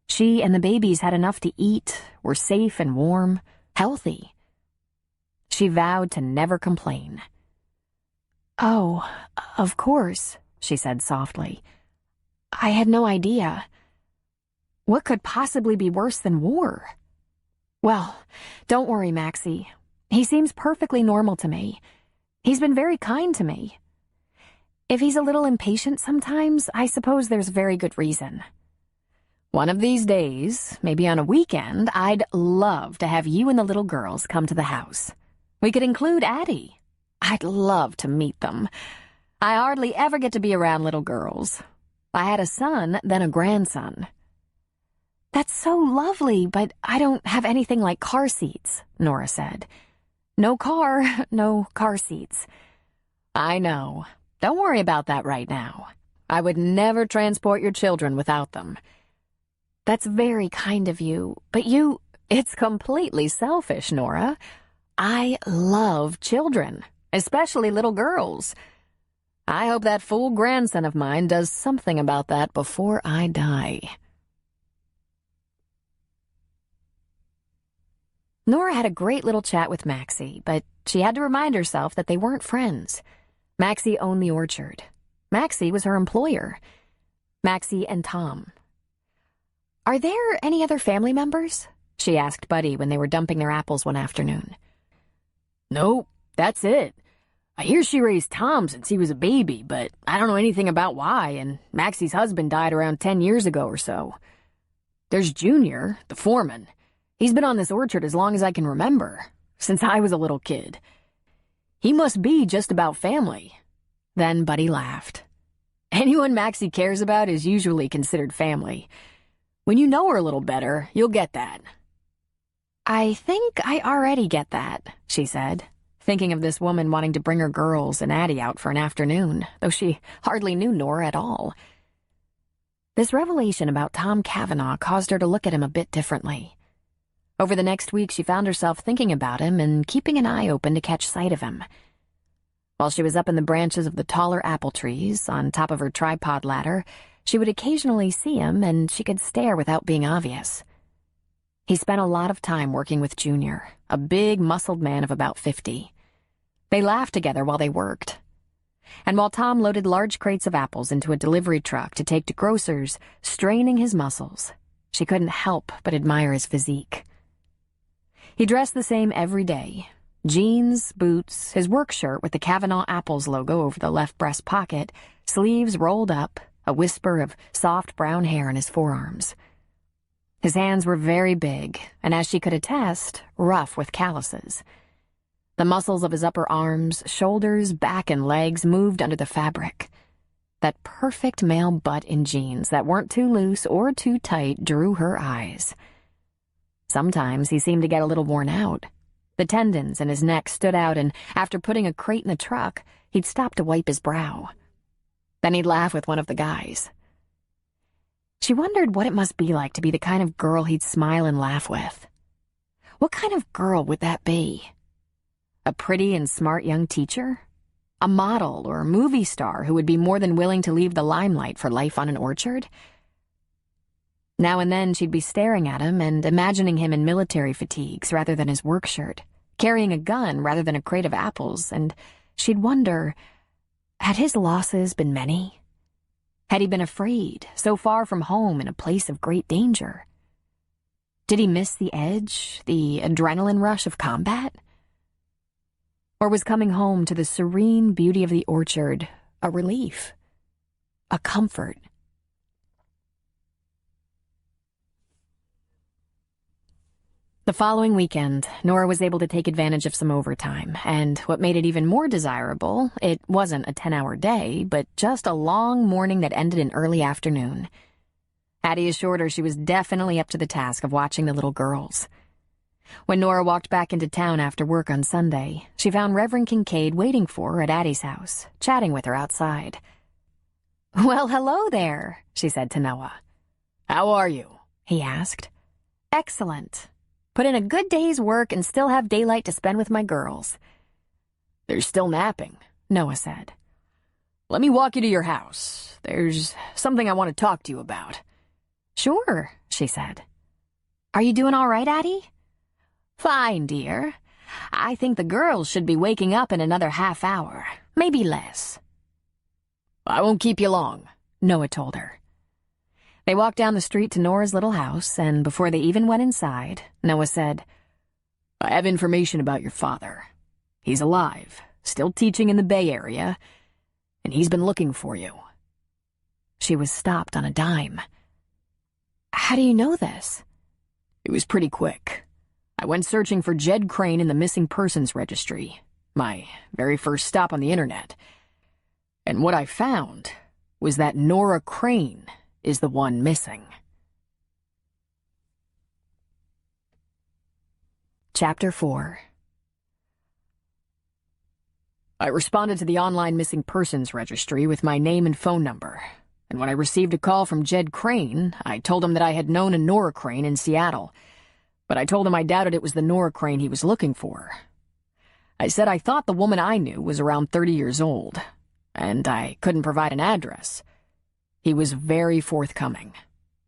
she and the babies had enough to eat, were safe and warm, healthy. She vowed to never complain. Oh, of course, she said softly. I had no idea. What could possibly be worse than war? Well, don't worry, Maxie. He seems perfectly normal to me. He's been very kind to me. If he's a little impatient sometimes, I suppose there's very good reason. One of these days, maybe on a weekend, I'd love to have you and the little girls come to the house. We could include Addie. I'd love to meet them. I hardly ever get to be around little girls. I had a son, then a grandson. That's so lovely, but I don't have anything like car seats, Nora said. No car, no car seats. I know. Don't worry about that right now. I would never transport your children without them. That's very kind of you, but it's completely selfish, Nora. I love children, especially little girls. I hope that fool grandson of mine does something about that before I die. Nora had a great little chat with Maxie, but she had to remind herself that they weren't friends. Maxie owned the orchard. Maxie was her employer. Maxie and Tom. Are there any other family members? She asked Buddy when they were dumping their apples one afternoon. Nope, that's it. I hear she raised Tom since he was a baby, but I don't know anything about why, and Maxie's husband died around 10 years ago or so. There's Junior, the foreman. He's been on this orchard as long as I can remember, since I was a little kid. He must be just about family. Then Buddy laughed. Anyone Maxie cares about is usually considered family. When you know her a little better, you'll get that. I think I already get that, she said, thinking of this woman wanting to bring her girls and Addie out for an afternoon, though she hardly knew Nora at all. This revelation about Tom Cavanaugh caused her to look at him a bit differently. Over the next week, she found herself thinking about him and keeping an eye open to catch sight of him. While she was up in the branches of the taller apple trees, on top of her tripod ladder, she would occasionally see him, and she could stare without being obvious. He spent a lot of time working with Junior, a big, muscled man of about 50. They laughed together while they worked. And while Tom loaded large crates of apples into a delivery truck to take to grocers, straining his muscles, she couldn't help but admire his physique. He dressed the same every day. Jeans, boots, his work shirt with the Cavanaugh Apples logo over the left breast pocket, sleeves rolled up, a whisper of soft brown hair in his forearms. His hands were very big, and as she could attest, rough with calluses. The muscles of his upper arms, shoulders, back, and legs moved under the fabric. That perfect male butt in jeans that weren't too loose or too tight drew her eyes. Sometimes he seemed to get a little worn out. The tendons in his neck stood out, and after putting a crate in the truck, he'd stop to wipe his brow. Then he'd laugh with one of the guys. She wondered what it must be like to be the kind of girl he'd smile and laugh with. What kind of girl would that be? A pretty and smart young teacher? A model or movie star who would be more than willing to leave the limelight for life on an orchard? Now and then she'd be staring at him and imagining him in military fatigues rather than his work shirt, carrying a gun rather than a crate of apples, and she'd wonder, had his losses been many? Had he been afraid, so far from home in a place of great danger? Did he miss the edge, the adrenaline rush of combat? Or was coming home to the serene beauty of the orchard a relief, a comfort? The following weekend, Nora was able to take advantage of some overtime, and what made it even more desirable, it wasn't a 10-hour day, but just a long morning that ended in early afternoon. Addie assured her she was definitely up to the task of watching the little girls. When Nora walked back into town after work on Sunday, she found Reverend Kincaid waiting for her at Addie's house, chatting with her outside. "Well, hello there," she said to Noah. "How are you?" he asked. "Excellent. Put in a good day's work and still have daylight to spend with my girls." "They're still napping," Noah said. "Let me walk you to your house. There's something I want to talk to you about." "Sure," she said. "Are you doing all right, Addie?" "Fine, dear. I think the girls should be waking up in another half hour, maybe less." "I won't keep you long," Noah told her. They walked down the street to Nora's little house, and before they even went inside, Noah said, "I have information about your father. He's alive, still teaching in the Bay Area, and he's been looking for you." She was stopped on a dime. "How do you know this?" "It was pretty quick. I went searching for Jed Crane in the missing persons registry, my very first stop on the internet. And what I found was that Nora Crane is the one missing." Chapter 4. I responded to the online missing persons registry with my name and phone number, and when I received a call from Jed Crane, I told him that I had known a Nora Crane in Seattle, but I told him I doubted it was the Nora Crane he was looking for. I said I thought the woman I knew was around 30 years old, and I couldn't provide an address. He was very forthcoming.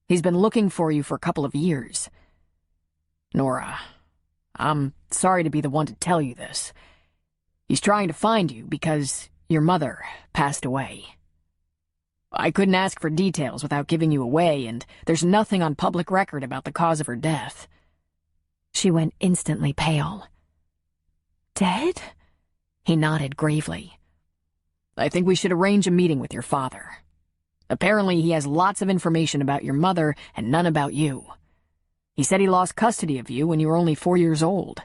He's been looking for you for a couple of years. Nora, I'm sorry to be the one to tell you this. He's trying to find you because your mother passed away. I couldn't ask for details without giving you away, and there's nothing on public record about the cause of her death. She went instantly pale. "Dead?" He nodded gravely. I think we should arrange a meeting with your father. Apparently he has lots of information about your mother and none about you. He said he lost custody of you when you were only 4 years old."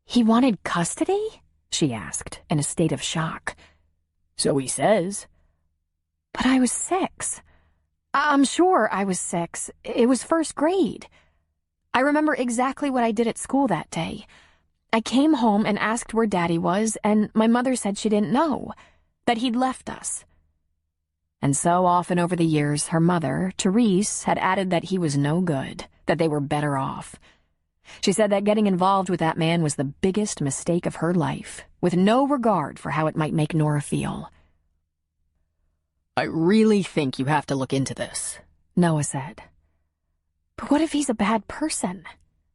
"He wanted custody?" she asked, in a state of shock. "So he says." "But I was 6. I'm sure I was 6. It was first grade. I remember exactly what I did at school that day. I came home and asked where Daddy was, and my mother said she didn't know, that he'd left us." And so often over the years, her mother, Therese, had added that he was no good, that they were better off. She said that getting involved with that man was the biggest mistake of her life, with no regard for how it might make Nora feel. "I really think you have to look into this," Noah said. "But what if he's a bad person?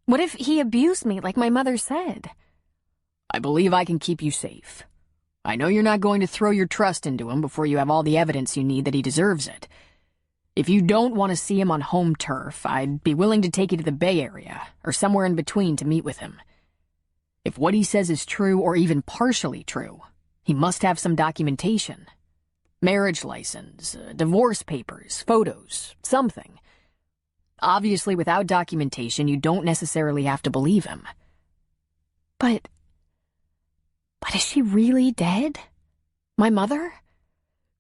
What if he abused me like my mother said?" "I believe I can keep you safe. I know you're not going to throw your trust into him before you have all the evidence you need that he deserves it. If you don't want to see him on home turf, I'd be willing to take you to the Bay Area, or somewhere in between to meet with him. If what he says is true, or even partially true, he must have some documentation. Marriage license, divorce papers, photos, something. Obviously, without documentation, you don't necessarily have to believe him." "But But is she really dead? My mother?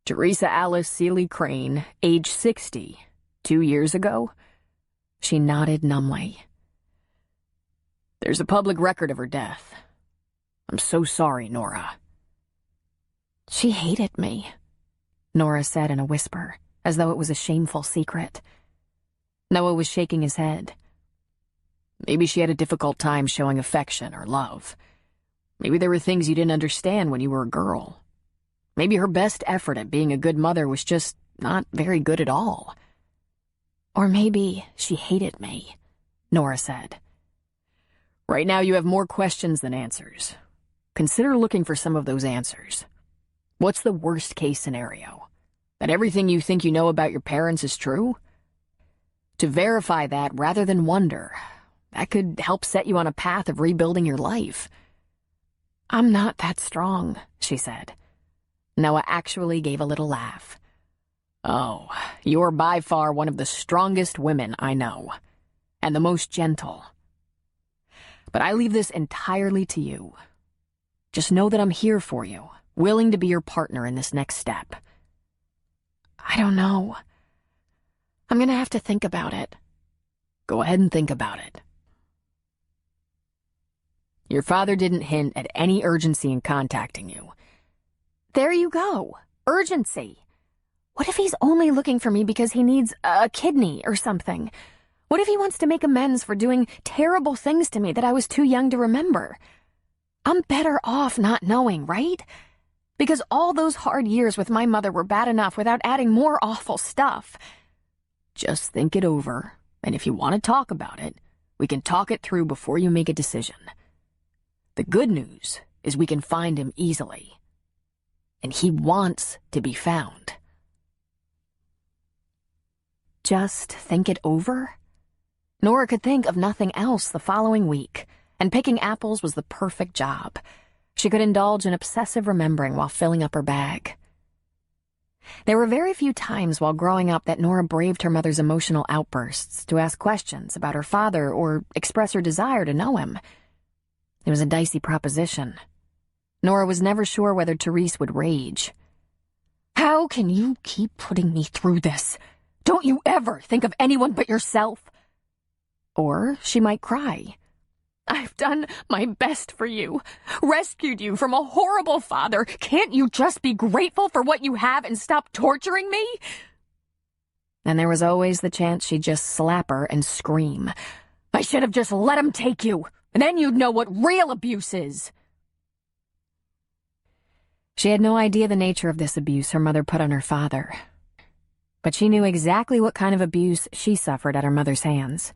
Teresa Alice Seeley Crane, age 60, 2 years ago? She nodded numbly. There's a public record of her death. I'm so sorry, Nora. She hated me, Nora said in a whisper, as though it was a shameful secret. Noah was shaking his head. Maybe she had a difficult time showing affection or love. Maybe there were things you didn't understand when you were a girl. Maybe her best effort at being a good mother was just not very good at all. Or maybe she hated me, Nora said. Right now you have more questions than answers. Consider looking for some of those answers. What's the worst-case scenario? That everything you think you know about your parents is true? To verify that rather than wonder, that could help set you on a path of rebuilding your life. I'm not that strong, she said. Noah actually gave a little laugh. Oh, you're by far one of the strongest women I know, and the most gentle. But I leave this entirely to you. Just know that I'm here for you, willing to be your partner in this next step. I don't know. I'm gonna have to think about it. Go ahead and think about it. Your father didn't hint at any urgency in contacting you. There you go. Urgency. What if he's only looking for me because he needs a kidney or something? What if he wants to make amends for doing terrible things to me that I was too young to remember? I'm better off not knowing, right? Because all those hard years with my mother were bad enough without adding more awful stuff. Just think it over, and if you want to talk about it, we can talk it through before you make a decision. The good news is we can find him easily. And he wants to be found. Just think it over? Nora could think of nothing else the following week, and picking apples was the perfect job. She could indulge in obsessive remembering while filling up her bag. There were very few times while growing up that Nora braved her mother's emotional outbursts to ask questions about her father or express her desire to know him. It was a dicey proposition. Nora was never sure whether Therese would rage. How can you keep putting me through this? Don't you ever think of anyone but yourself? Or she might cry. I've done my best for you, rescued you from a horrible father. Can't you just be grateful for what you have and stop torturing me? And there was always the chance she'd just slap her and scream. I should have just let him take you, and then you'd know what real abuse is. She had no idea the nature of this abuse her mother put on her father. But she knew exactly what kind of abuse she suffered at her mother's hands.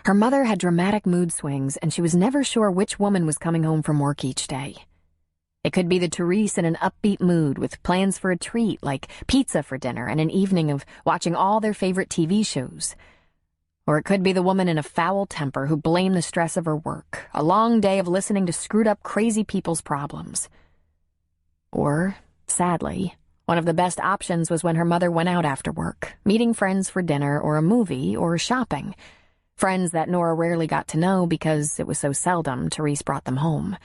Her mother had dramatic mood swings, and she was never sure which woman was coming home from work each day. It could be the Therese in an upbeat mood with plans for a treat like pizza for dinner and an evening of watching all their favorite TV shows. Or it could be the woman in a foul temper who blamed the stress of her work, a long day of listening to screwed-up crazy people's problems. Or, sadly, one of the best options was when her mother went out after work, meeting friends for dinner or a movie or shopping. Friends that Nora rarely got to know because it was so seldom Therese brought them home.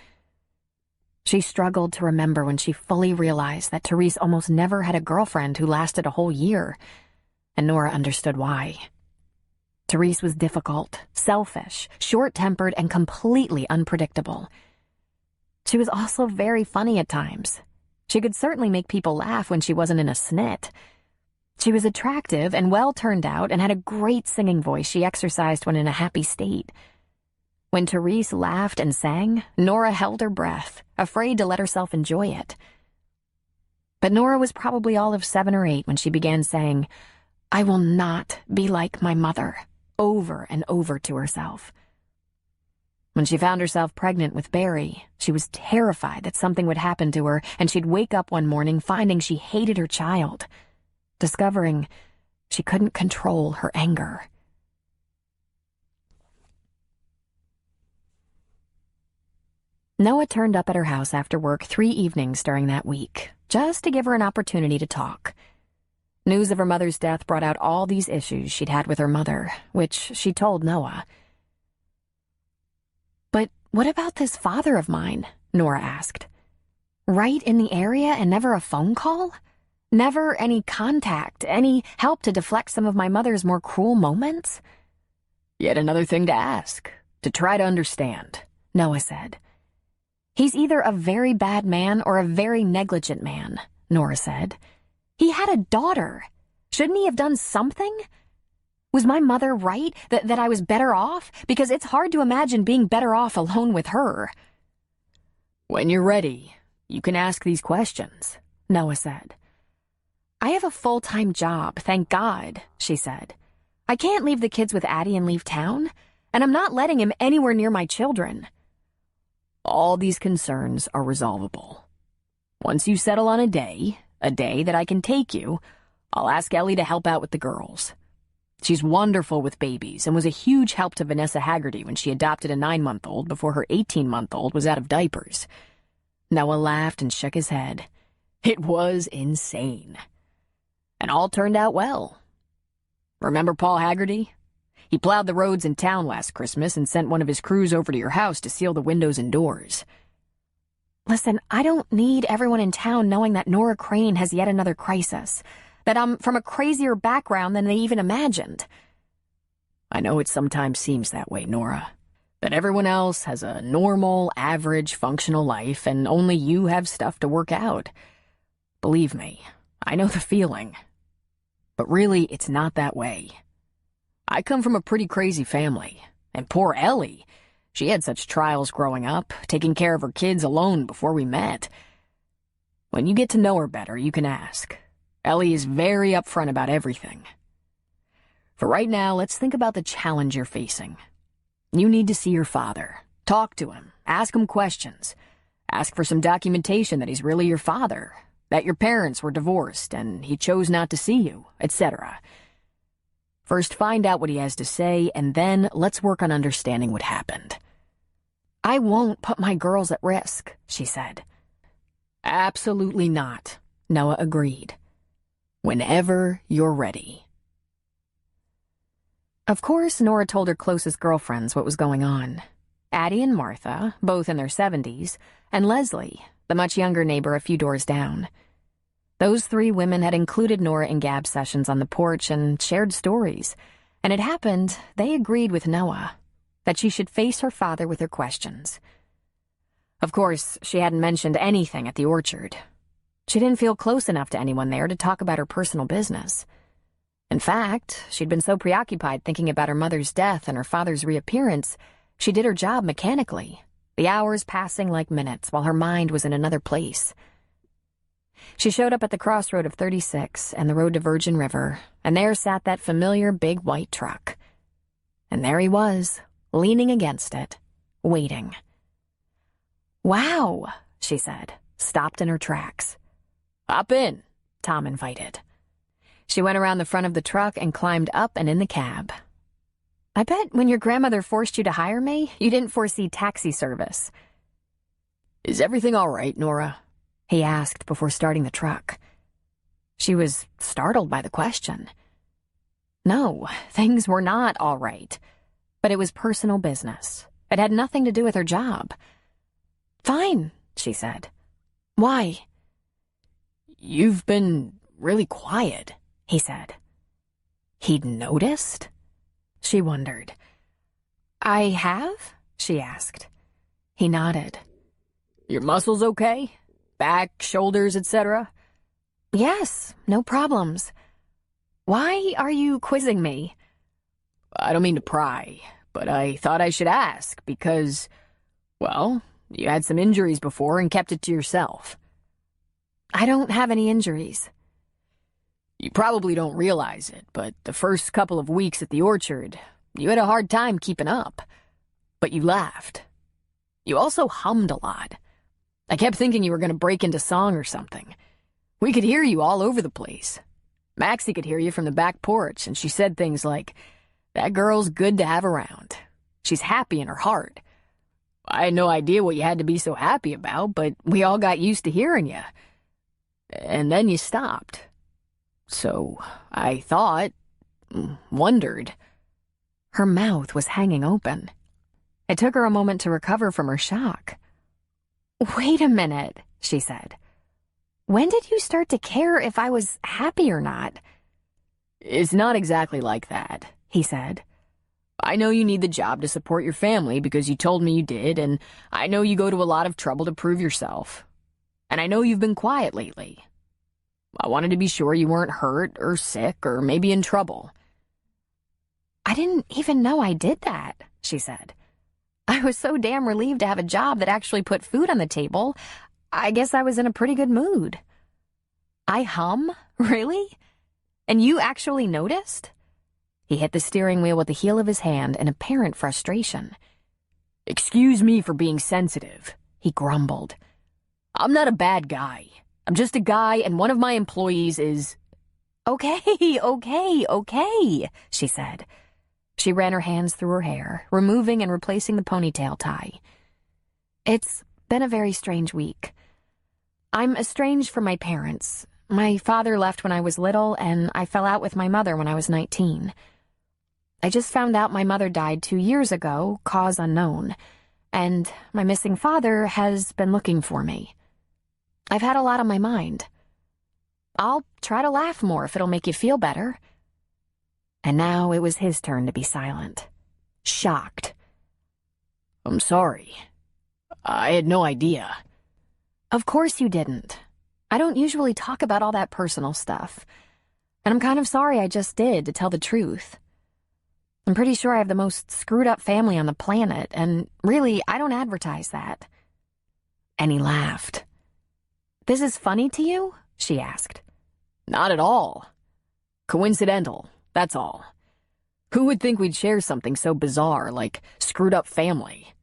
She struggled to remember when she fully realized that Therese almost never had a girlfriend who lasted a whole year, and Nora understood why. Therese was difficult, selfish, short-tempered, and completely unpredictable. She was also very funny at times. She could certainly make people laugh when she wasn't in a snit. She was attractive and well turned out and had a great singing voice she exercised when in a happy state. When Therese laughed and sang, Nora held her breath, afraid to let herself enjoy it. But Nora was probably all of 7 or 8 when she began saying, "I will not be like my mother," over and over to herself. When she found herself pregnant with Barry, she was terrified that something would happen to her, and she'd wake up one morning finding she hated her child, discovering she couldn't control her anger. Noah turned up at her house after work 3 evenings during that week, just to give her an opportunity to talk. News of her mother's death brought out all these issues she'd had with her mother, which she told Noah. "But what about this father of mine?" Nora asked. Right in the area and never a phone call? Never any contact, any help to deflect some of my mother's more cruel moments? Yet another thing to ask, to try to understand, Noah said. He's either a very bad man or a very negligent man, Nora said. He had a daughter. Shouldn't he have done something? Was my mother right that I was better off? Because it's hard to imagine being better off alone with her. When you're ready, you can ask these questions, Noah said. I have a full-time job, thank God, she said. I can't leave the kids with Addie and leave town, and I'm not letting him anywhere near my children. All these concerns are resolvable. Once you settle on a day that I can take you, I'll ask Ellie to help out with the girls. She's wonderful with babies and was a huge help to Vanessa Haggerty when she adopted a 9-month-old before her 18-month-old was out of diapers. Noah laughed and shook his head. It was insane. And all turned out well. Remember Paul Haggerty? He plowed the roads in town last Christmas and sent one of his crews over to your house to seal the windows and doors. Listen, I don't need everyone in town knowing that Nora Crane has yet another crisis, that I'm from a crazier background than they even imagined. I know it sometimes seems that way, Nora. That everyone else has a normal, average, functional life, and only you have stuff to work out. Believe me, I know the feeling. But really, it's not that way. I come from a pretty crazy family, and poor Ellie, she had such trials growing up, taking care of her kids alone before we met. When you get to know her better, you can ask. Ellie is very upfront about everything. For right now, let's think about the challenge you're facing. You need to see your father. Talk to him. Ask him questions. Ask for some documentation that he's really your father, that your parents were divorced and he chose not to see you, etc. First, find out what he has to say, and then let's work on understanding what happened. I won't put my girls at risk, she said. Absolutely not, Noah agreed. Whenever you're ready. Of course, Nora told her closest girlfriends what was going on. Addie and Martha, both in their 70s, and Leslie, the much younger neighbor a few doors down. Those 3 women had included Nora in gab sessions on the porch and shared stories, and it happened they agreed with Noah that she should face her father with her questions. Of course, she hadn't mentioned anything at the orchard. She didn't feel close enough to anyone there to talk about her personal business. In fact, she'd been so preoccupied thinking about her mother's death and her father's reappearance, she did her job mechanically, the hours passing like minutes while her mind was in another place. She showed up at the crossroad of 36 and the road to Virgin River, and there sat that familiar big white truck. And there he was, leaning against it, waiting. "Wow," she said, stopped in her tracks. "Hop in," Tom invited. She went around the front of the truck and climbed up and in the cab. "I bet when your grandmother forced you to hire me, you didn't foresee taxi service." "Is everything all right, Nora?" he asked before starting the truck. She was startled by the question. No, things were not all right. But it was personal business. It had nothing to do with her job. "Fine," she said. "Why?" "You've been really quiet," he said. He'd noticed? She wondered. "I have?" she asked. He nodded. "Your muscles okay? Back, shoulders, etc.? "Yes, no problems. Why are you quizzing me?" "I don't mean to pry, but I thought I should ask because, well, you had some injuries before and kept it to yourself." "I don't have any injuries." "You probably don't realize it, but the first couple of weeks at the orchard, you had a hard time keeping up. But you laughed. You also hummed a lot. I kept thinking you were going to break into song or something. We could hear you all over the place. Maxie could hear you from the back porch, and she said things like, 'That girl's good to have around. She's happy in her heart.' I had no idea what you had to be so happy about, but we all got used to hearing you. And then you stopped. So I thought, wondered." Her mouth was hanging open. It took her a moment to recover from her shock. "Wait a minute," she said. When did you start to care if I was happy or not? It's not exactly like that, he said. I know you need the job to support your family because you told me you did, and I know you go to a lot of trouble to prove yourself. And I know you've been quiet lately. I wanted to be sure you weren't hurt or sick or maybe in trouble. I didn't even know I did that, she said. I was so damn relieved to have a job that actually put food on the table. I guess I was in a pretty good mood. I hum? Really? And you actually noticed? He hit the steering wheel with the heel of his hand in apparent frustration. Excuse me for being sensitive, he grumbled. I'm not a bad guy. I'm just a guy, and one of my employees is... Okay, she said. She ran her hands through her hair, removing and replacing the ponytail tie. It's been a very strange week. I'm estranged from my parents. My father left when I was little, and I fell out with my mother when I was 19. I just found out my mother died 2 years ago, cause unknown, and my missing father has been looking for me. I've had a lot on my mind. I'll try to laugh more if it'll make you feel better. And now it was his turn to be silent, shocked. I'm sorry. I had no idea. Of course you didn't. I don't usually talk about all that personal stuff. And I'm kind of sorry I just did, to tell the truth. I'm pretty sure I have the most screwed up family on the planet, and really, I don't advertise that. And he laughed. This is funny to you? She asked. Not at all. Coincidental, that's all. Who would think we'd share something so bizarre, like screwed up family?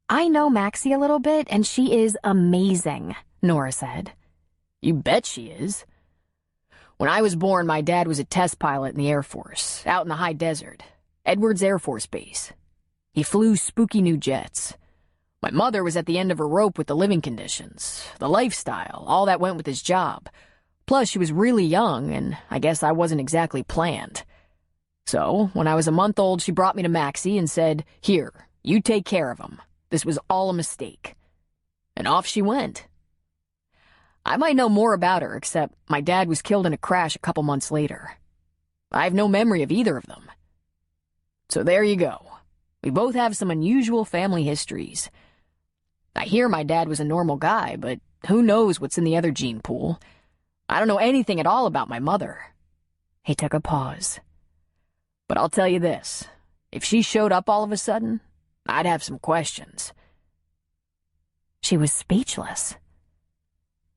I know Maxie a little bit, and she is amazing, Nora said. You bet she is. When I was born, my dad was a test pilot in the Air Force, out in the high desert, Edwards Air Force Base. He flew spooky new jets. My mother was at the end of her rope with the living conditions, the lifestyle, all that went with his job. Plus, she was really young, and I guess I wasn't exactly planned. So, when I was a month old, she brought me to Maxie and said, "Here, you take care of him. This was all a mistake." And off she went. I might know more about her, except my dad was killed in a crash a couple months later. I have no memory of either of them. So there you go. We both have some unusual family histories. I hear my dad was a normal guy, but who knows what's in the other gene pool. I don't know anything at all about my mother. He took a pause. But I'll tell you this. If she showed up all of a sudden, I'd have some questions. She was speechless.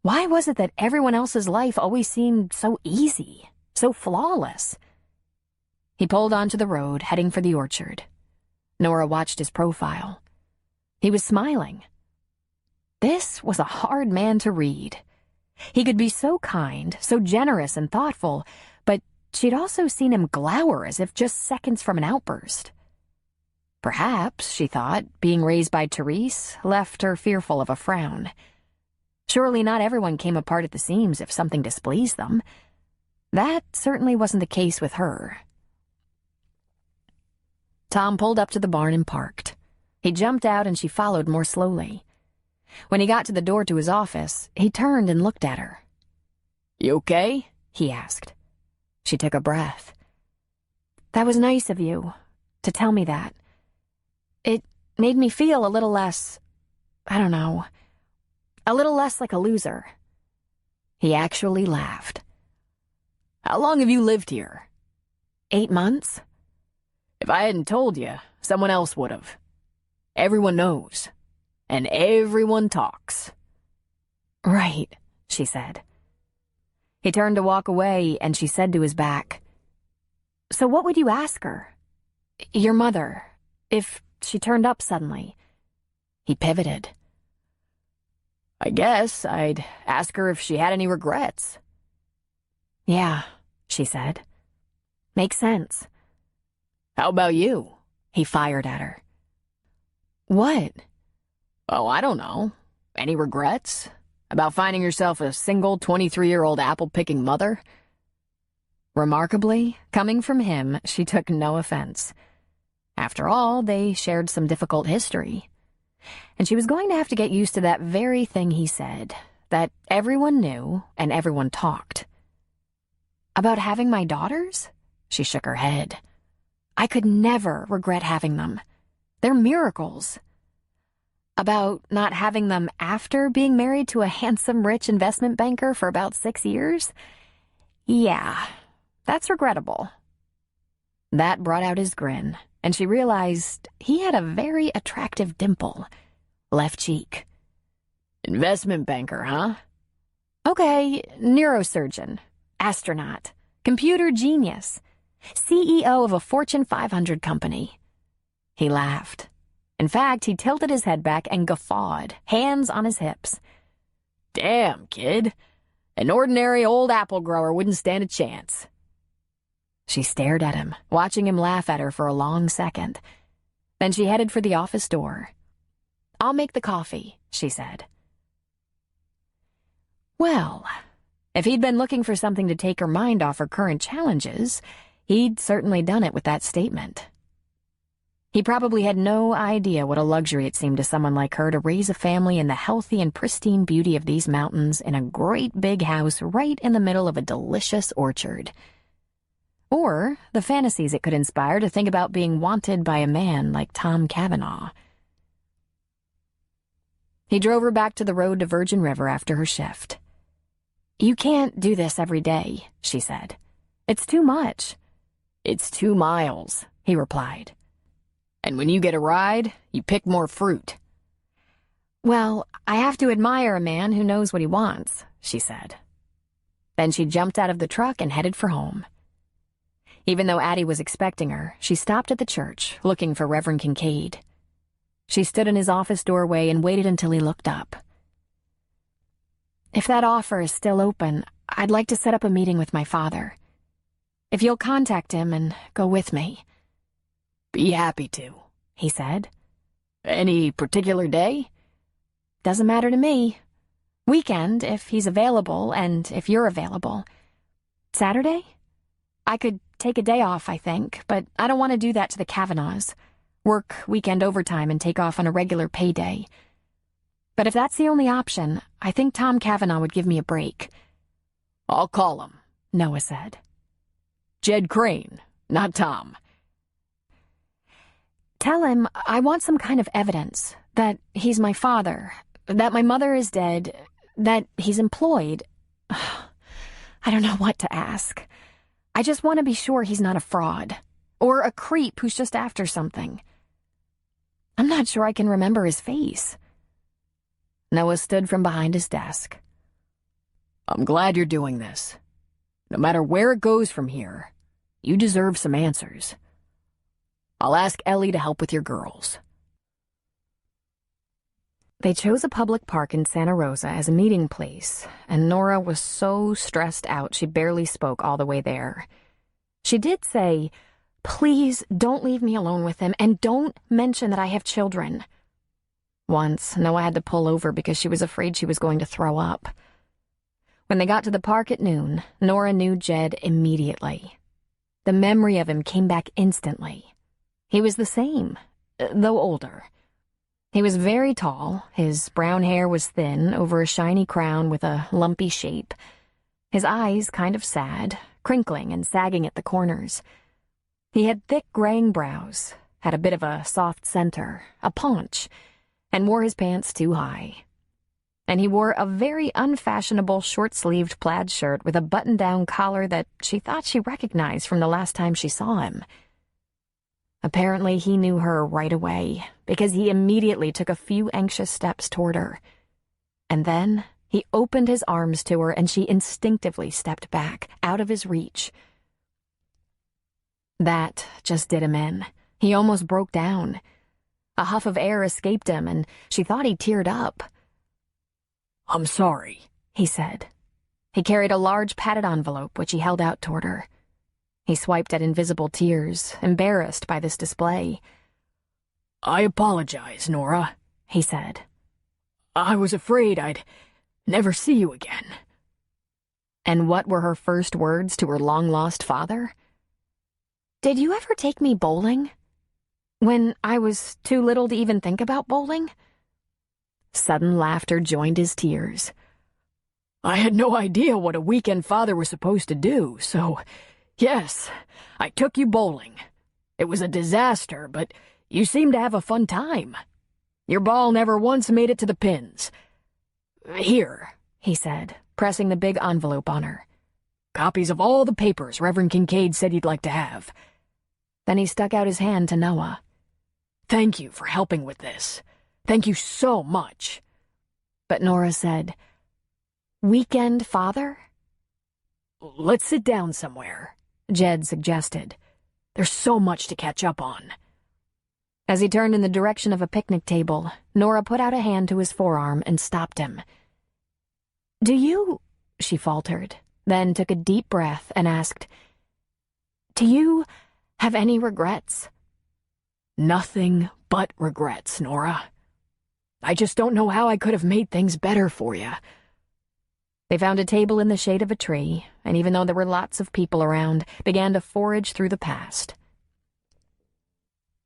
Why was it that everyone else's life always seemed so easy, so flawless? He pulled onto the road, heading for the orchard. Nora watched his profile. He was smiling. This was a hard man to read. He could be so kind, so generous and thoughtful, but she'd also seen him glower as if just seconds from an outburst. Perhaps, she thought, being raised by Therese left her fearful of a frown. Surely not everyone came apart at the seams if something displeased them. That certainly wasn't the case with her. Tom pulled up to the barn and parked. He jumped out and she followed more slowly. When he got to the door to his office, he turned and looked at her. "You okay?" he asked. She took a breath. "That was nice of you, to tell me that. It made me feel a little less, I don't know, a little less like a loser." He actually laughed. "How long have you lived here?" 8 months. If I hadn't told you, someone else would have. Everyone knows. And everyone talks. Right, she said. He turned to walk away, and she said to his back, "So what would you ask her? Your mother, if she turned up suddenly?" He pivoted. "I guess I'd ask her if she had any regrets." "Yeah," she said. "Makes sense." "How about you?" He fired at her. "What?" "Oh, I don't know. Any regrets? About finding yourself a single 23-year-old apple-picking mother?" Remarkably, coming from him, she took no offense. After all, they shared some difficult history. And she was going to have to get used to that very thing he said, that everyone knew and everyone talked. About having my daughters? She shook her head. I could never regret having them. They're miracles. About not having them after being married to a handsome, rich investment banker for about 6 years? Yeah, that's regrettable. That brought out his grin, and she realized he had a very attractive dimple. Left cheek. Investment banker, huh? Okay, neurosurgeon, astronaut, computer genius, CEO of a Fortune 500 company. He laughed. In fact, he tilted his head back and guffawed, hands on his hips. Damn, kid. An ordinary old apple grower wouldn't stand a chance. She stared at him, watching him laugh at her for a long second. Then she headed for the office door. I'll make the coffee, she said. Well, if he'd been looking for something to take her mind off her current challenges, he'd certainly done it with that statement. He probably had no idea what a luxury it seemed to someone like her to raise a family in the healthy and pristine beauty of these mountains in a great big house right in the middle of a delicious orchard. Or the fantasies it could inspire to think about being wanted by a man like Tom Cavanaugh. He drove her back to the road to Virgin River after her shift. You can't do this every day, she said. It's too much. It's 2 miles, he replied. And when you get a ride, you pick more fruit. Well, I have to admire a man who knows what he wants, she said. Then she jumped out of the truck and headed for home. Even though Addie was expecting her, she stopped at the church, looking for Reverend Kincaid. She stood in his office doorway and waited until he looked up. If that offer is still open, I'd like to set up a meeting with my father. If you'll contact him and go with me. Be happy to, he said. Any particular day? Doesn't matter to me. Weekend, if he's available and if you're available. Saturday? I could take a day off, I think, but I don't want to do that to the Cavanaughs. Work weekend overtime and take off on a regular payday. But if that's the only option, I think Tom Cavanaugh would give me a break. I'll call him, Noah said. Jed Crane, not Tom. Tell him I want some kind of evidence, that he's my father, that my mother is dead, that he's employed. I don't know what to ask. I just want to be sure he's not a fraud, or a creep who's just after something. I'm not sure I can remember his face. Noah stood from behind his desk. I'm glad you're doing this. No matter where it goes from here, you deserve some answers. I'll ask Ellie to help with your girls. They chose a public park in Santa Rosa as a meeting place, and Nora was so stressed out she barely spoke all the way there. She did say, "Please don't leave me alone with him, and don't mention that I have children." Once, Noah had to pull over because she was afraid she was going to throw up. When they got to the park at noon, Nora knew Jed immediately. The memory of him came back instantly. He was the same, though older. He was very tall, his brown hair was thin over a shiny crown with a lumpy shape. His eyes kind of sad, crinkling and sagging at the corners. He had thick graying brows, had a bit of a soft center, a paunch, and wore his pants too high. And he wore a very unfashionable short-sleeved plaid shirt with a button-down collar that she thought she recognized from the last time she saw him. Apparently, he knew her right away, because he immediately took a few anxious steps toward her. And then he opened his arms to her, and she instinctively stepped back, out of his reach. That just did him in. He almost broke down. A huff of air escaped him, and she thought he teared up. I'm sorry, he said. He carried a large padded envelope, which he held out toward her. He swiped at invisible tears, embarrassed by this display. I apologize, Nora, he said. I was afraid I'd never see you again. And what were her first words to her long-lost father? Did you ever take me bowling? When I was too little to even think about bowling? Sudden laughter joined his tears. I had no idea what a weekend father was supposed to do, so, yes, I took you bowling. It was a disaster, but you seemed to have a fun time. Your ball never once made it to the pins. Here, he said, pressing the big envelope on her. Copies of all the papers Reverend Kincaid said you'd like to have. Then he stuck out his hand to Noah. Thank you for helping with this. Thank you so much. But Nora said, Weekend father? Let's sit down somewhere, Jed suggested. There's so much to catch up on. As he turned in the direction of a picnic table, Nora put out a hand to his forearm and stopped him. Do you, she faltered, then took a deep breath and asked, do you have any regrets? Nothing but regrets, Nora. I just don't know how I could have made things better for you. They found a table in the shade of a tree, and even though there were lots of people around, began to forage through the past.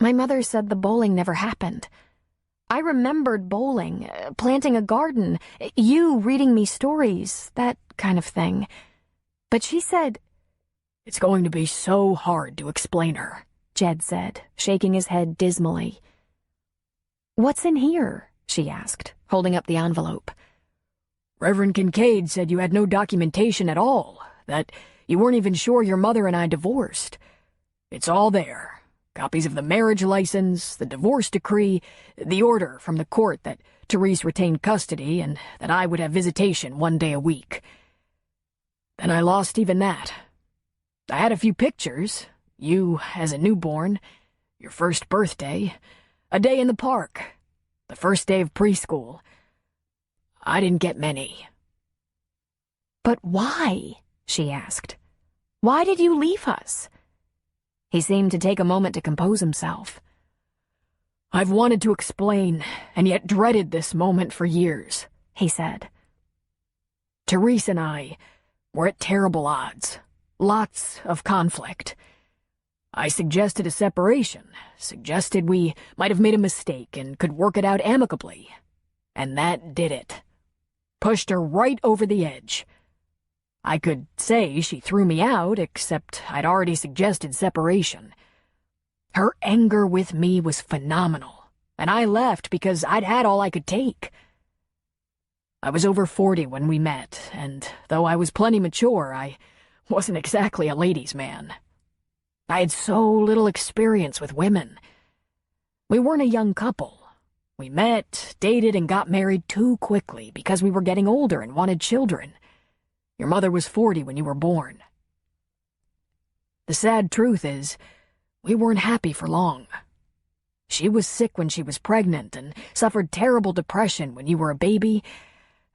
My mother said the bowling never happened. I remembered bowling, planting a garden, you reading me stories, that kind of thing. But she said, It's going to be so hard to explain her, Jed said, shaking his head dismally. What's in here? She asked, holding up the envelope. Reverend Kincaid said you had no documentation at all, that you weren't even sure your mother and I divorced. It's all there. Copies of the marriage license, the divorce decree, the order from the court that Therese retained custody and that I would have visitation 1 day a week. Then I lost even that. I had a few pictures, you as a newborn, your first birthday, a day in the park, the first day of preschool. I didn't get many. But why? She asked. Why did you leave us? He seemed to take a moment to compose himself. I've wanted to explain, and yet dreaded this moment for years, he said. Therese and I were at terrible odds, lots of conflict. I suggested a separation, suggested we might have made a mistake and could work it out amicably, and that did it. Pushed her right over the edge. I could say she threw me out, except I'd already suggested separation. Her anger with me was phenomenal, and I left because I'd had all I could take. I was over 40 when we met, and though I was plenty mature, I wasn't exactly a ladies' man. I had so little experience with women. We weren't a young couple. We met, dated, and got married too quickly because we were getting older and wanted children. Your mother was 40 when you were born. The sad truth is, we weren't happy for long. She was sick when she was pregnant and suffered terrible depression when you were a baby,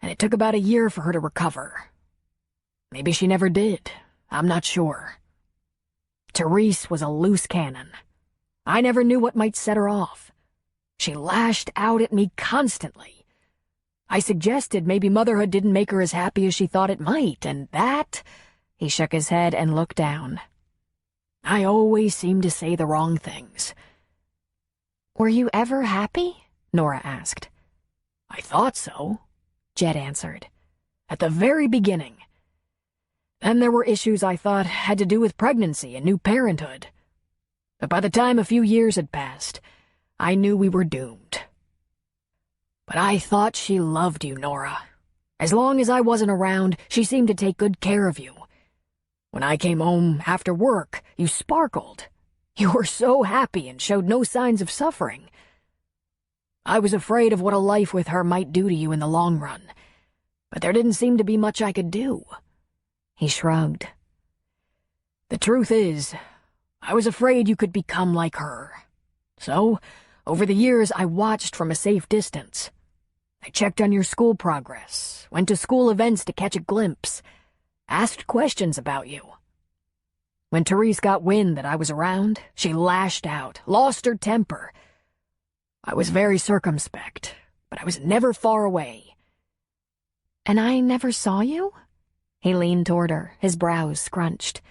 and it took about a year for her to recover. Maybe she never did. I'm not sure. Therese was a loose cannon. I never knew what might set her off. She lashed out at me constantly. I suggested maybe motherhood didn't make her as happy as she thought it might, and that... He shook his head and looked down. I always seemed to say the wrong things. Were you ever happy? Nora asked. I thought so, Jed answered. At the very beginning. Then there were issues I thought had to do with pregnancy and new parenthood. But by the time a few years had passed, I knew we were doomed. But I thought she loved you, Nora. As long as I wasn't around, she seemed to take good care of you. When I came home after work, you sparkled. You were so happy and showed no signs of suffering. I was afraid of what a life with her might do to you in the long run, but there didn't seem to be much I could do. He shrugged. The truth is, I was afraid you could become like her. So, over the years, I watched from a safe distance. I checked on your school progress, went to school events to catch a glimpse, asked questions about you. When Therese got wind that I was around, she lashed out, lost her temper. I was very circumspect, but I was never far away. And I never saw you? He leaned toward her, his brows scrunched.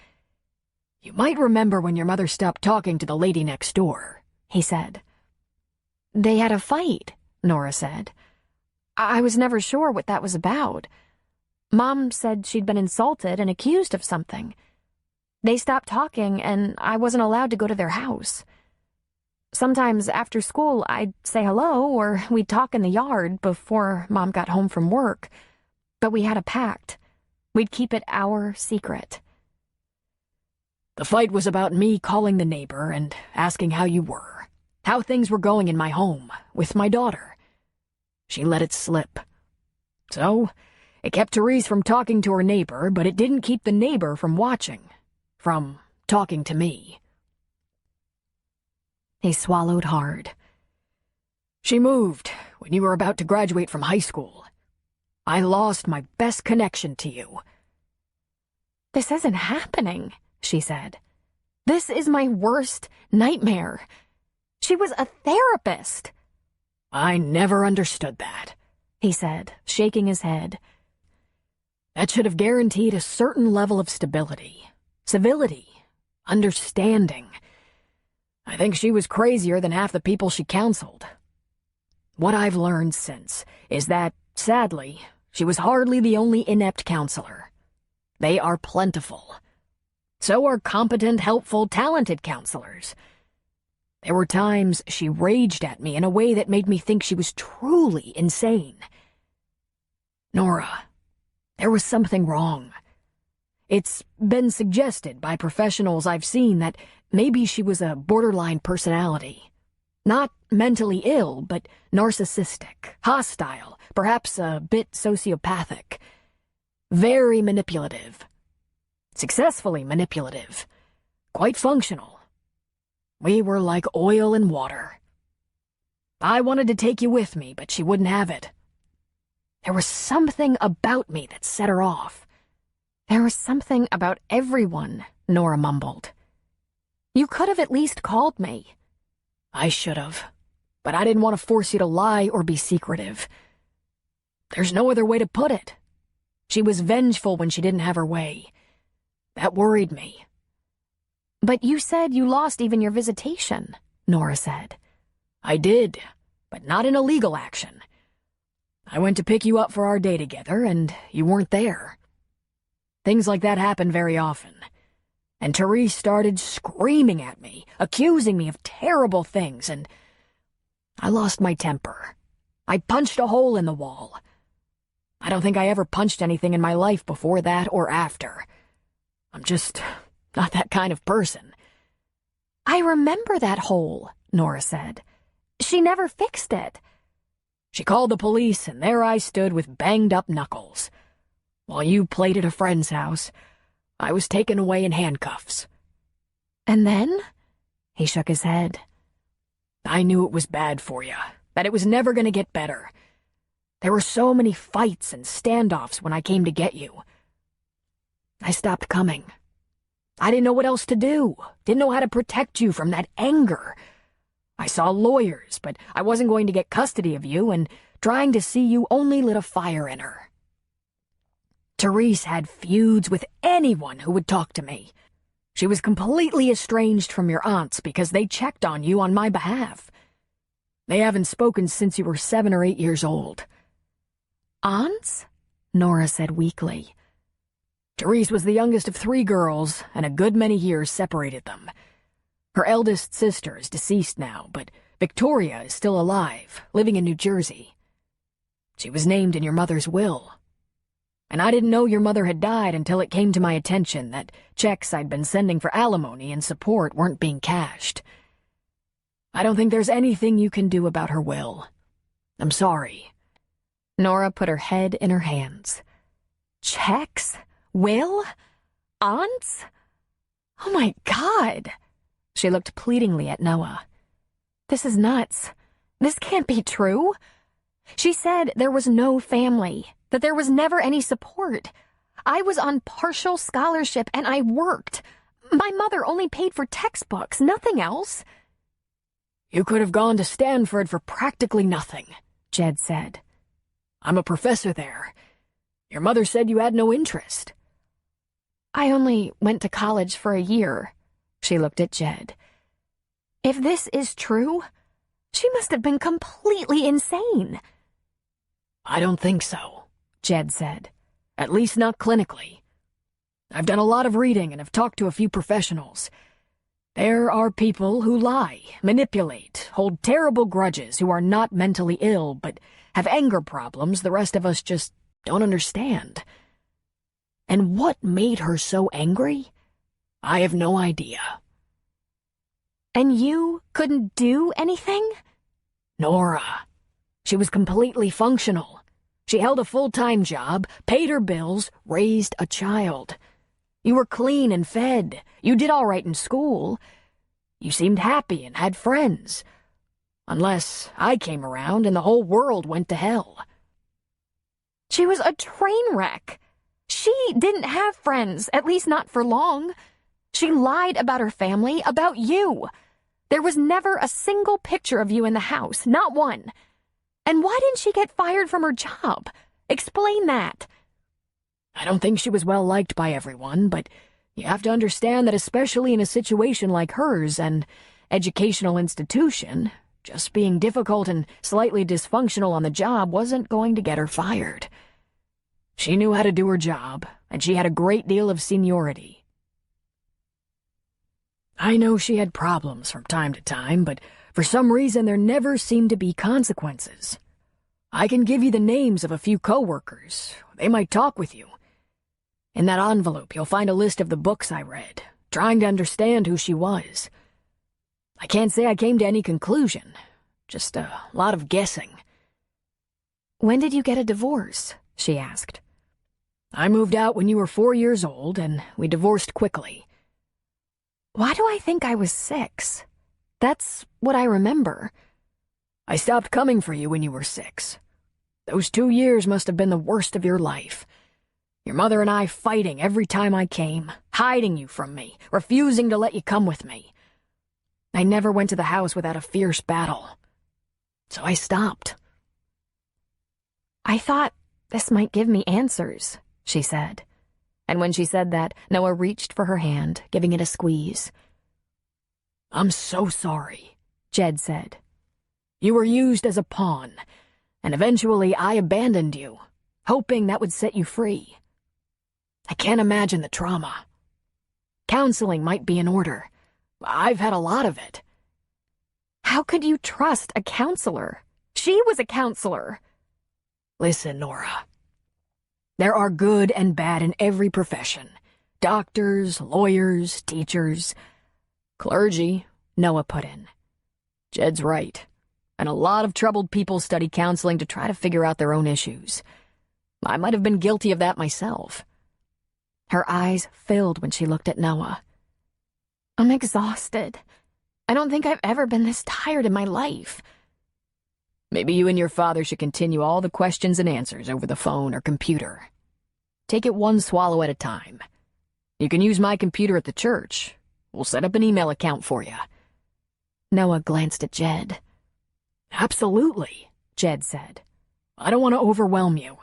You might remember when your mother stopped talking to the lady next door, he said. They had a fight, Nora said. I was never sure what that was about. Mom said she'd been insulted and accused of something. They stopped talking, and I wasn't allowed to go to their house. Sometimes after school, I'd say hello, or we'd talk in the yard before Mom got home from work. But we had a pact. We'd keep it our secret. The fight was about me calling the neighbor and asking how you were, how things were going in my home, with my daughter. She let it slip. So, it kept Therese from talking to her neighbor, but it didn't keep the neighbor from watching, from talking to me. He swallowed hard. She moved when you were about to graduate from high school. I lost my best connection to you. This isn't happening, she said. This is my worst nightmare. She was a therapist. I never understood that, he said, shaking his head. That should have guaranteed a certain level of stability, civility, understanding. I think she was crazier than half the people she counseled. What I've learned since is that, sadly, she was hardly the only inept counselor. They are plentiful. So are competent, helpful, talented counselors. There were times she raged at me in a way that made me think she was truly insane. Nora, there was something wrong. It's been suggested by professionals I've seen that maybe she was a borderline personality. Not mentally ill, but narcissistic, hostile, perhaps a bit sociopathic. Very manipulative. Successfully manipulative. Quite functional. We were like oil and water. I wanted to take you with me, but she wouldn't have it. There was something about me that set her off. There was something about everyone, Nora mumbled. You could have at least called me. I should have, but I didn't want to force you to lie or be secretive. There's no other way to put it. She was vengeful when she didn't have her way. That worried me. But you said you lost even your visitation, Nora said. I did, but not in a legal action. I went to pick you up for our day together, and you weren't there. Things like that happen very often. And Therese started screaming at me, accusing me of terrible things, and I lost my temper. I punched a hole in the wall. I don't think I ever punched anything in my life before that or after. I'm just not that kind of person. I remember that hole, Nora said. She never fixed it. She called the police, and there I stood with banged-up knuckles. While you played at a friend's house, I was taken away in handcuffs. And then? He shook his head. I knew it was bad for you, that it was never going to get better. There were so many fights and standoffs when I came to get you. I stopped coming. I didn't know what else to do, didn't know how to protect you from that anger. I saw lawyers, but I wasn't going to get custody of you, and trying to see you only lit a fire in her. Therese had feuds with anyone who would talk to me. She was completely estranged from your aunts because they checked on you on my behalf. They haven't spoken since you were 7 or 8 years old. Aunts? Nora said weakly. Therese was the youngest of 3 girls, and a good many years separated them. Her eldest sister is deceased now, but Victoria is still alive, living in New Jersey. She was named in your mother's will. And I didn't know your mother had died until it came to my attention that checks I'd been sending for alimony and support weren't being cashed. I don't think there's anything you can do about her will. I'm sorry. Nora put her head in her hands. Checks? Will? Aunts? Oh my God! She looked pleadingly at Noah. This is nuts. This can't be true. She said there was no family, that there was never any support. I was on partial scholarship and I worked. My mother only paid for textbooks, nothing else. You could have gone to Stanford for practically nothing, Jed said. I'm a professor there. Your mother said you had no interest. I only went to college for a year. She looked at Jed. If this is true, she must have been completely insane. I don't think so, Jed said. At least not clinically. I've done a lot of reading and have talked to a few professionals. There are people who lie, manipulate, hold terrible grudges, who are not mentally ill, but have anger problems the rest of us just don't understand. And what made her so angry? I have no idea. And you couldn't do anything? Nora. She was completely functional. She held a full-time job, paid her bills, raised a child. You were clean and fed. You did all right in school. You seemed happy and had friends. Unless I came around and the whole world went to hell. She was a train wreck. She didn't have friends, at least not for long. She lied about her family, about you. There was never a single picture of you in the house, not one. And why didn't she get fired from her job? Explain that. I don't think she was well liked by everyone, but you have to understand that especially in a situation like hers, an educational institution, just being difficult and slightly dysfunctional on the job wasn't going to get her fired. She knew how to do her job, and she had a great deal of seniority. I know she had problems from time to time, but for some reason there never seemed to be consequences. I can give you the names of a few coworkers. They might talk with you. In that envelope, you'll find a list of the books I read, trying to understand who she was. I can't say I came to any conclusion, just a lot of guessing. When did you get a divorce? She asked. I moved out when you were 4 years old, and we divorced quickly. Why do I think I was 6? That's what I remember. I stopped coming for you when you were 6. Those 2 years must have been the worst of your life. Your mother and I fighting every time I came, hiding you from me, refusing to let you come with me. I never went to the house without a fierce battle. So I stopped. I thought this might give me answers, she said. And when she said that, Noah reached for her hand, giving it a squeeze. I'm so sorry, Jed said. You were used as a pawn, and eventually I abandoned you, hoping that would set you free. I can't imagine the trauma. Counseling might be in order. I've had a lot of it. How could you trust a counselor? She was a counselor. Listen, Nora. There are good and bad in every profession. Doctors, lawyers, teachers. Clergy, Noah put in. Jed's right. And a lot of troubled people study counseling to try to figure out their own issues. I might have been guilty of that myself. Her eyes filled when she looked at Noah. I'm exhausted. I don't think I've ever been this tired in my life. Maybe you and your father should continue all the questions and answers over the phone or computer. Take it one swallow at a time. You can use my computer at the church. We'll set up an email account for you. Noah glanced at Jed. Absolutely, Jed said. I don't want to overwhelm you.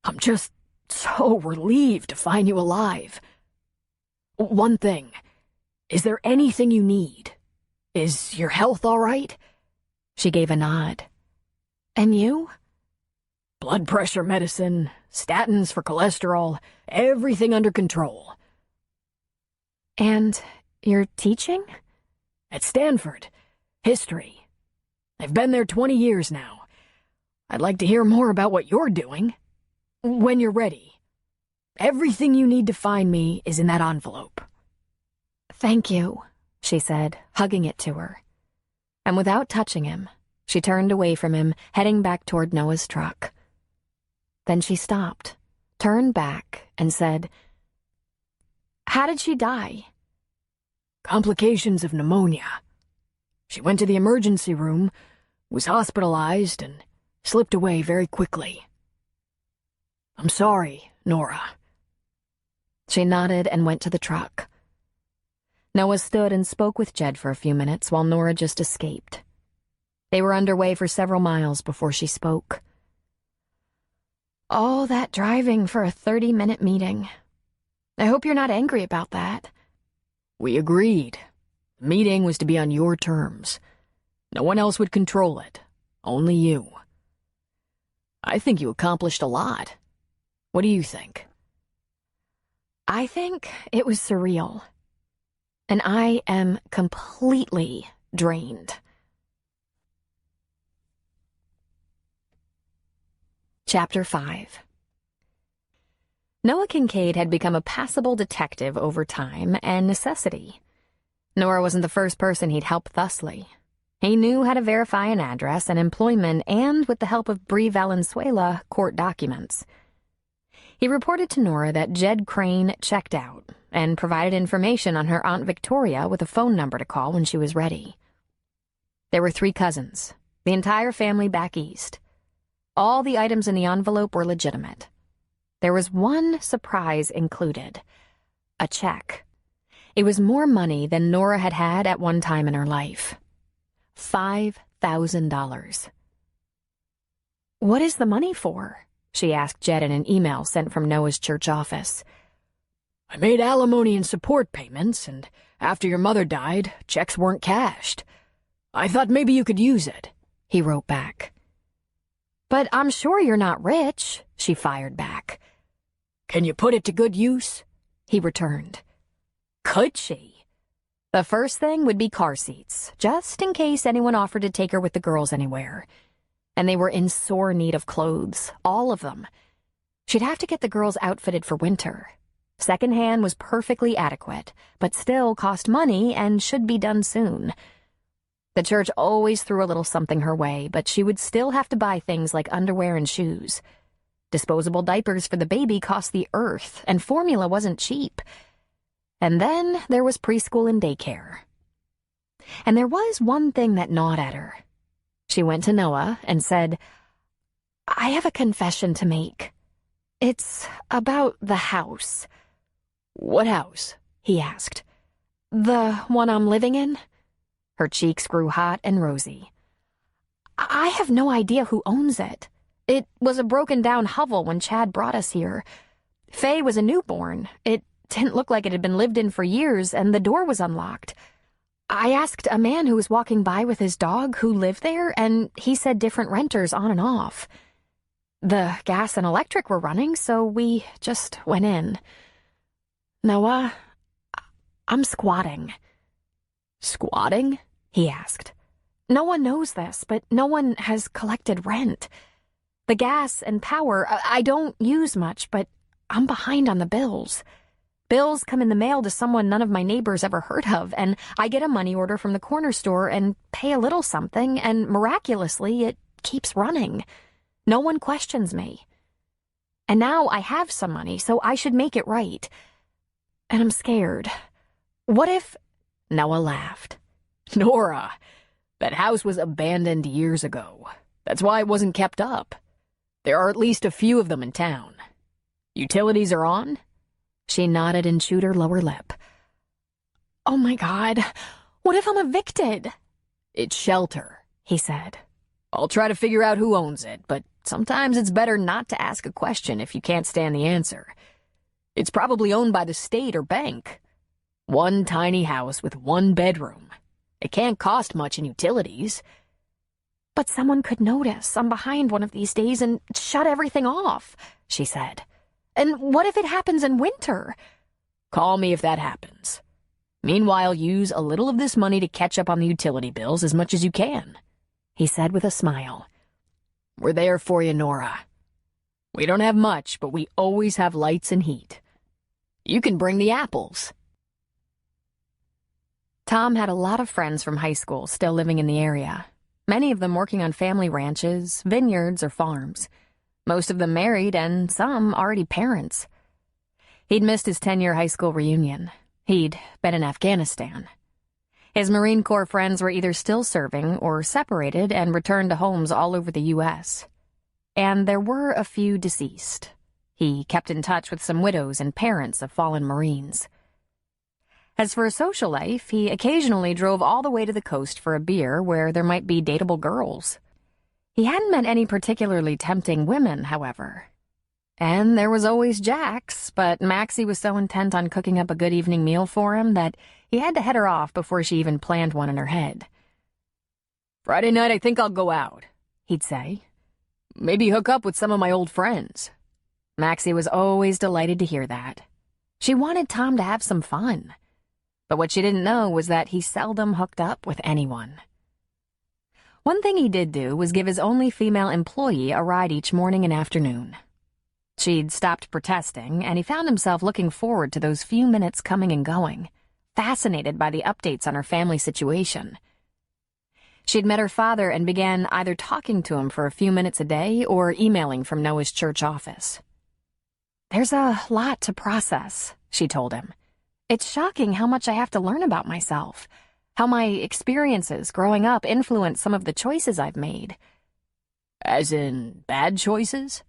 I'm just so relieved to find you alive. One thing. Is there anything you need? Is your health all right? She gave a nod. And you? Blood pressure medicine, statins for cholesterol, everything under control. And you're teaching? At Stanford. History. I've been there 20 years now. I'd like to hear more about what you're doing. When you're ready. Everything you need to find me is in that envelope. Thank you, she said, hugging it to her. And without touching him, she turned away from him, heading back toward Noah's truck. Then she stopped, turned back, and said, How did she die? Complications of pneumonia. She went to the emergency room, was hospitalized, and slipped away very quickly. I'm sorry, Nora. She nodded and went to the truck. Noah stood and spoke with Jed for a few minutes while Nora just escaped. They were underway for several miles before she spoke. All that driving for a 30-minute meeting. I hope you're not angry about that. We agreed. The meeting was to be on your terms. No one else would control it. Only you. I think you accomplished a lot. What do you think? I think it was surreal. And I am completely drained. Chapter 5. Noah Kincaid had become a passable detective over time and necessity. Nora wasn't the first person he'd helped thusly. He knew how to verify an address and employment and, with the help of Bree Valenzuela, court documents. He reported to Nora that Jed Crane checked out and provided information on her Aunt Victoria with a phone number to call when she was ready. There were 3 cousins, the entire family back east. All the items in the envelope were legitimate. There was one surprise included: a check. It was more money than Nora had had at one time in her life. $5,000. "What is the money for?" she asked Jed in an email sent from Noah's church office. "I made alimony and support payments, and after your mother died, checks weren't cashed. I thought maybe you could use it," he wrote back. "But I'm sure you're not rich," she fired back. "Can you put it to good use?" he returned. Could she? The first thing would be car seats, just in case anyone offered to take her with the girls anywhere. And they were in sore need of clothes, all of them. She'd have to get the girls outfitted for winter. Secondhand was perfectly adequate, but still cost money and should be done soon. The church always threw a little something her way, but she would still have to buy things like underwear and shoes. Disposable diapers for the baby cost the earth, and formula wasn't cheap. And then there was preschool and daycare. And there was one thing that gnawed at her. She went to Noah and said, "I have a confession to make. It's about the house." "What house?" he asked. "The one I'm living in?" Her cheeks grew hot and rosy. "I have no idea who owns it. It was a broken-down hovel when Chad brought us here. Faye was a newborn. It didn't look like it had been lived in for years, and the door was unlocked. I asked a man who was walking by with his dog who lived there, and he said different renters on and off. The gas and electric were running, so we just went in. Noah, I'm squatting." "Squatting?" he asked. "No one knows this, but no one has collected rent. The gas and power, I don't use much, but I'm behind on the bills. Bills come in the mail to someone none of my neighbors ever heard of, and I get a money order from the corner store and pay a little something, and miraculously it keeps running. No one questions me. And now I have some money, so I should make it right. And I'm scared. What if—" Noah laughed. "Nora, that house was abandoned years ago. That's why it wasn't kept up. There are at least a few of them in town. Utilities are on?" She nodded and chewed her lower lip. "Oh my God, what if I'm evicted?" "It's shelter," he said. "I'll try to figure out who owns it, but sometimes it's better not to ask a question if you can't stand the answer. It's probably owned by the state or bank. One tiny house with one bedroom. It can't cost much in utilities." "But someone could notice I'm behind one of these days and shut everything off," she said. "And what if it happens in winter?" "Call me if that happens. Meanwhile, use a little of this money to catch up on the utility bills as much as you can," he said with a smile. "We're there for you, Nora. We don't have much, but we always have lights and heat. You can bring the apples." Tom had a lot of friends from high school still living in the area, many of them working on family ranches, vineyards, or farms. Most of them married, and some already parents. He'd missed his 10-year high school reunion. He'd been in Afghanistan. His Marine Corps friends were either still serving or separated and returned to homes all over the U.S. And there were a few deceased. He kept in touch with some widows and parents of fallen Marines. As for a social life, he occasionally drove all the way to the coast for a beer where there might be dateable girls. He hadn't met any particularly tempting women, however. And there was always Jax, but Maxie was so intent on cooking up a good evening meal for him that he had to head her off before she even planned one in her head. "Friday night I think I'll go out," he'd say. Maybe hook up with some of my old friends. Maxie was always delighted to hear that. She wanted Tom to have some fun. But what she didn't know was that he seldom hooked up with anyone. One thing he did do was give his only female employee a ride each morning and afternoon. She'd stopped protesting, and he found himself looking forward to those few minutes coming and going, fascinated by the updates on her family situation. She'd met her father and began either talking to him for a few minutes a day or emailing from Noah's church office. "There's a lot to process," she told him. "It's shocking how much I have to learn about myself, how my experiences growing up influence some of the choices I've made." As in bad choices?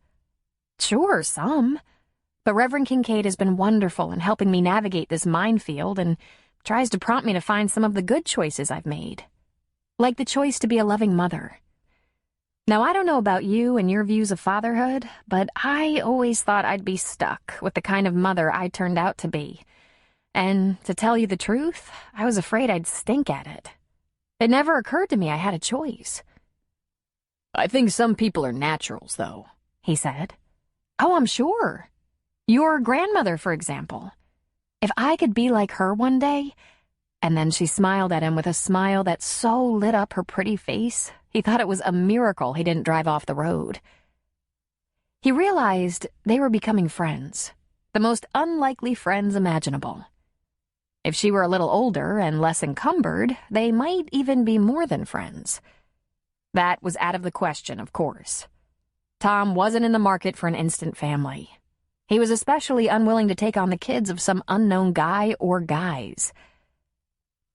Sure, some. But Reverend Kincaid has been wonderful in helping me navigate this minefield and tries to prompt me to find some of the good choices I've made. Like the choice to be a loving mother. Now, I don't know about you and your views of fatherhood, but I always thought I'd be stuck with the kind of mother I turned out to be. And to tell you the truth, I was afraid I'd stink at it. It never occurred to me I had a choice. "I think some people are naturals, though," he said. "Oh, I'm sure. Your grandmother, for example. If I could be like her one day..." And then she smiled at him with a smile that so lit up her pretty face, he thought it was a miracle he didn't drive off the road. He realized they were becoming friends, the most unlikely friends imaginable. If she were a little older and less encumbered, they might even be more than friends. That was out of the question, of course. Tom wasn't in the market for an instant family. He was especially unwilling to take on the kids of some unknown guy or guys.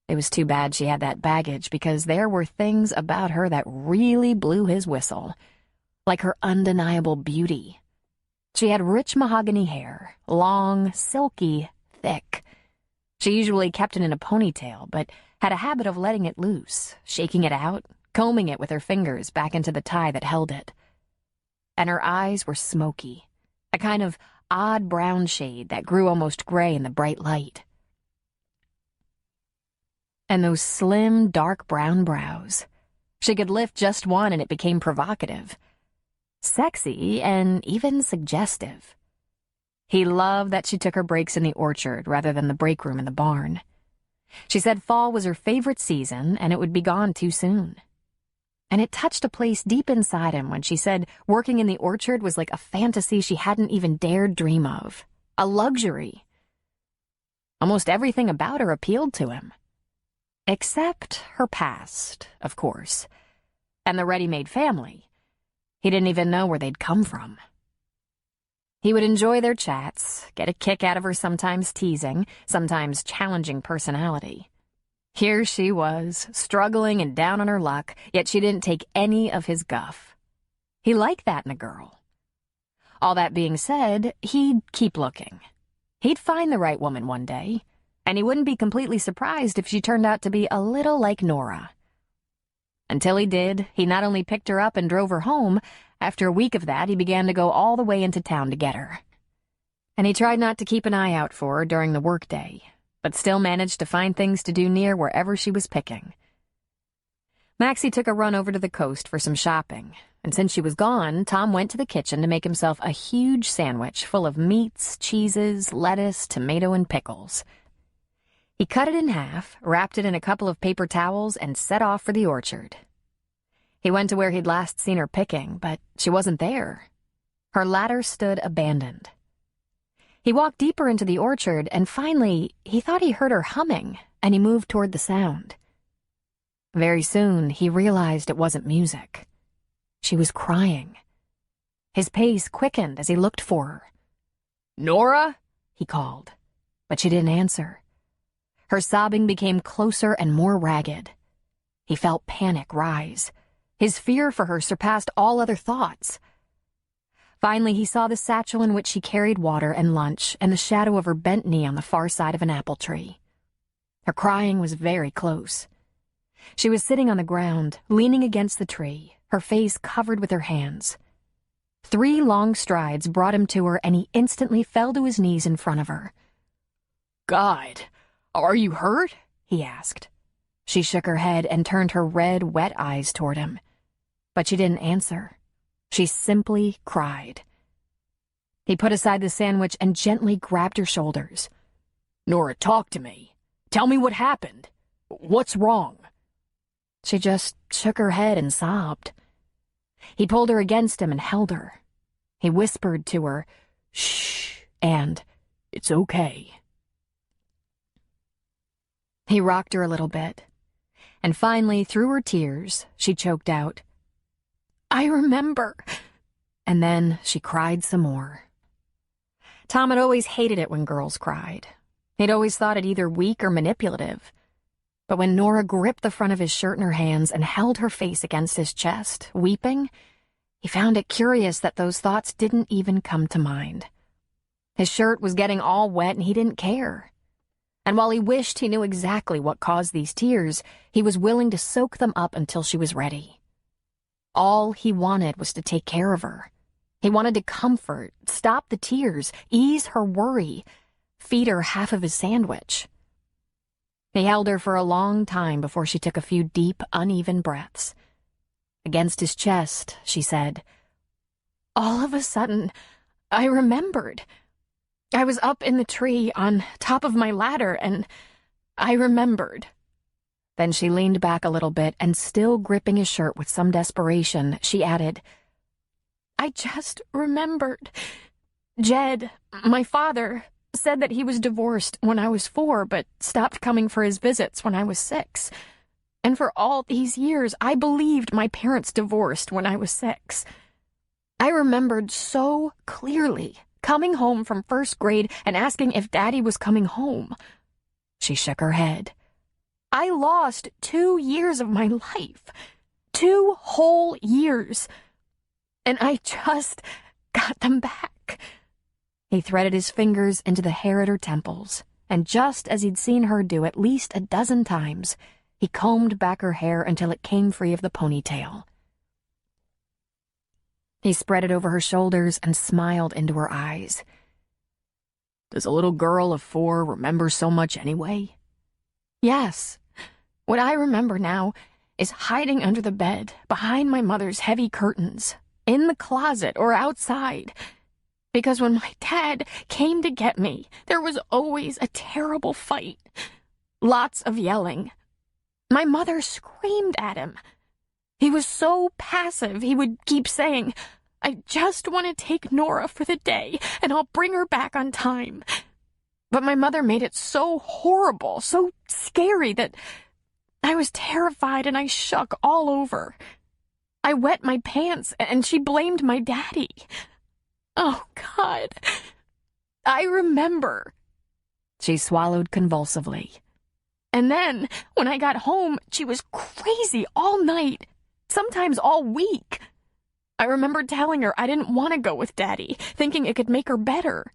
It was too bad she had that baggage, because there were things about her that really blew his whistle, like her undeniable beauty. She had rich mahogany hair, long, silky, thick. She usually kept it in a ponytail, but had a habit of letting it loose, shaking it out, combing it with her fingers back into the tie that held it. And her eyes were smoky, a kind of odd brown shade that grew almost gray in the bright light. And those slim, dark brown brows. She could lift just one and it became provocative. Sexy and even suggestive. He loved that she took her breaks in the orchard rather than the break room in the barn. She said fall was her favorite season and it would be gone too soon. And it touched a place deep inside him when she said working in the orchard was like a fantasy she hadn't even dared dream of. A luxury. Almost everything about her appealed to him. Except her past, of course. And the ready-made family. He didn't even know where they'd come from. He would enjoy their chats, get a kick out of her sometimes teasing, sometimes challenging personality. Here she was, struggling and down on her luck, yet she didn't take any of his guff. He liked that in a girl. All that being said, he'd keep looking. He'd find the right woman one day, and he wouldn't be completely surprised if she turned out to be a little like Nora. Until he did, he not only picked her up and drove her home, after a week of that he began to go all the way into town to get her. And he tried not to keep an eye out for her during the workday, but still managed to find things to do near wherever she was picking. Maxie took a run over to the coast for some shopping, and since she was gone, Tom went to the kitchen to make himself a huge sandwich full of meats, cheeses, lettuce, tomato, and pickles. He cut it in half, wrapped it in a couple of paper towels, and set off for the orchard. He went to where he'd last seen her picking, but she wasn't there. Her ladder stood abandoned. He walked deeper into the orchard, and finally, he thought he heard her humming, and he moved toward the sound. Very soon, he realized it wasn't music. She was crying. His pace quickened as he looked for her. "Nora?" he called, but she didn't answer. Her sobbing became closer and more ragged. He felt panic rise. His fear for her surpassed all other thoughts. Finally, he saw the satchel in which she carried water and lunch and the shadow of her bent knee on the far side of an apple tree. Her crying was very close. She was sitting on the ground, leaning against the tree, her face covered with her hands. 3 long strides brought him to her, and he instantly fell to his knees in front of her. "God, are you hurt?" he asked. She shook her head and turned her red, wet eyes toward him. But she didn't answer. She simply cried. He put aside the sandwich and gently grabbed her shoulders. Nora, talk to me. Tell me what happened. What's wrong? She just shook her head and sobbed. He pulled her against him and held her. He whispered to her, "Shh," and "It's okay." He rocked her a little bit, and finally, through her tears, she choked out, "I remember," and then she cried some more. Tom had always hated it when girls cried. He'd always thought it either weak or manipulative. But when Nora gripped the front of his shirt in her hands and held her face against his chest, weeping, he found it curious that those thoughts didn't even come to mind. His shirt was getting all wet and he didn't care. And while he wished he knew exactly what caused these tears, he was willing to soak them up until she was ready. All he wanted was to take care of her. He wanted to comfort, stop the tears, ease her worry, feed her half of his sandwich. He held her for a long time before she took a few deep, uneven breaths. Against his chest, she said, "All of a sudden, I remembered. I was up in the tree on top of my ladder, and I remembered." Then she leaned back a little bit, and still gripping his shirt with some desperation, she added, "I just remembered. Jed, my father, said that he was divorced when I was 4, but stopped coming for his visits when I was 6. And for all these years, I believed my parents divorced when I was 6. I remembered so clearly coming home from 1st grade and asking if Daddy was coming home." She shook her head. "I lost 2 years of my life. 2 whole years. And I just got them back." He threaded his fingers into the hair at her temples, and just as he'd seen her do at least a dozen times, he combed back her hair until it came free of the ponytail. He spread it over her shoulders and smiled into her eyes. "Does a little girl of 4 remember so much anyway?" "Yes. What I remember now is hiding under the bed, behind my mother's heavy curtains, in the closet or outside. Because when my dad came to get me, there was always a terrible fight. Lots of yelling. My mother screamed at him. He was so passive, he would keep saying, 'I just want to take Nora for the day, and I'll bring her back on time.' But my mother made it so horrible, so scary that I was terrified and I shook all over. I wet my pants, and she blamed my daddy. Oh, God. I remember." She swallowed convulsively. "And then, when I got home, she was crazy all night, sometimes all week. I remember telling her I didn't want to go with Daddy, thinking it could make her better.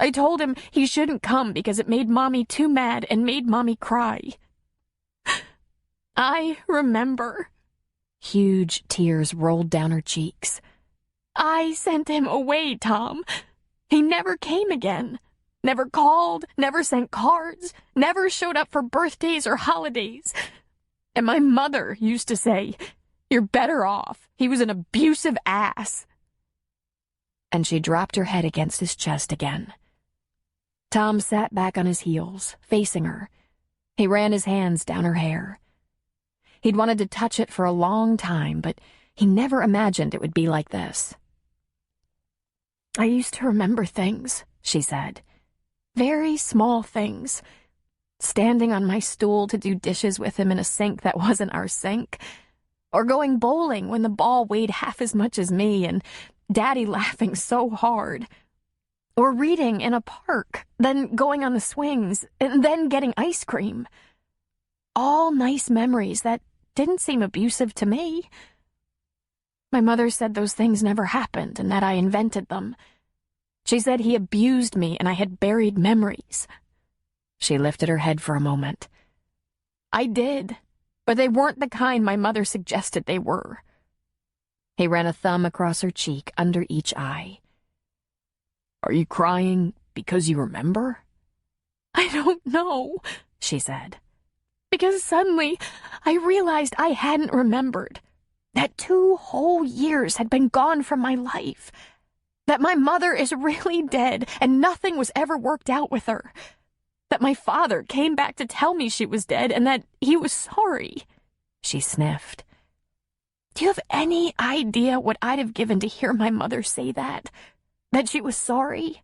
I told him he shouldn't come because it made Mommy too mad and made Mommy cry. I remember." Huge tears rolled down her cheeks. "I sent him away, Tom. He never came again. Never called, never sent cards, never showed up for birthdays or holidays. And my mother used to say, 'You're better off. He was an abusive ass.'" And she dropped her head against his chest again. Tom sat back on his heels, facing her. He ran his hands down her hair. He'd wanted to touch it for a long time, but he never imagined it would be like this. "I used to remember things," she said. "Very small things. Standing on my stool to do dishes with him in a sink that wasn't our sink. Or going bowling when the ball weighed half as much as me and Daddy laughing so hard. Or reading in a park, then going on the swings, and then getting ice cream. All nice memories that didn't seem abusive to me. My mother said those things never happened and that I invented them. She said he abused me and I had buried memories." She lifted her head for a moment. "I did, but they weren't the kind my mother suggested they were." He ran a thumb across her cheek under each eye. "Are you crying because you remember?" "I don't know," she said. "Because suddenly I realized I hadn't remembered. That 2 whole years had been gone from my life. That my mother is really dead and nothing was ever worked out with her. That my father came back to tell me she was dead and that he was sorry. She sniffed. Do you have any idea what I'd have given to hear my mother say that? That she was sorry?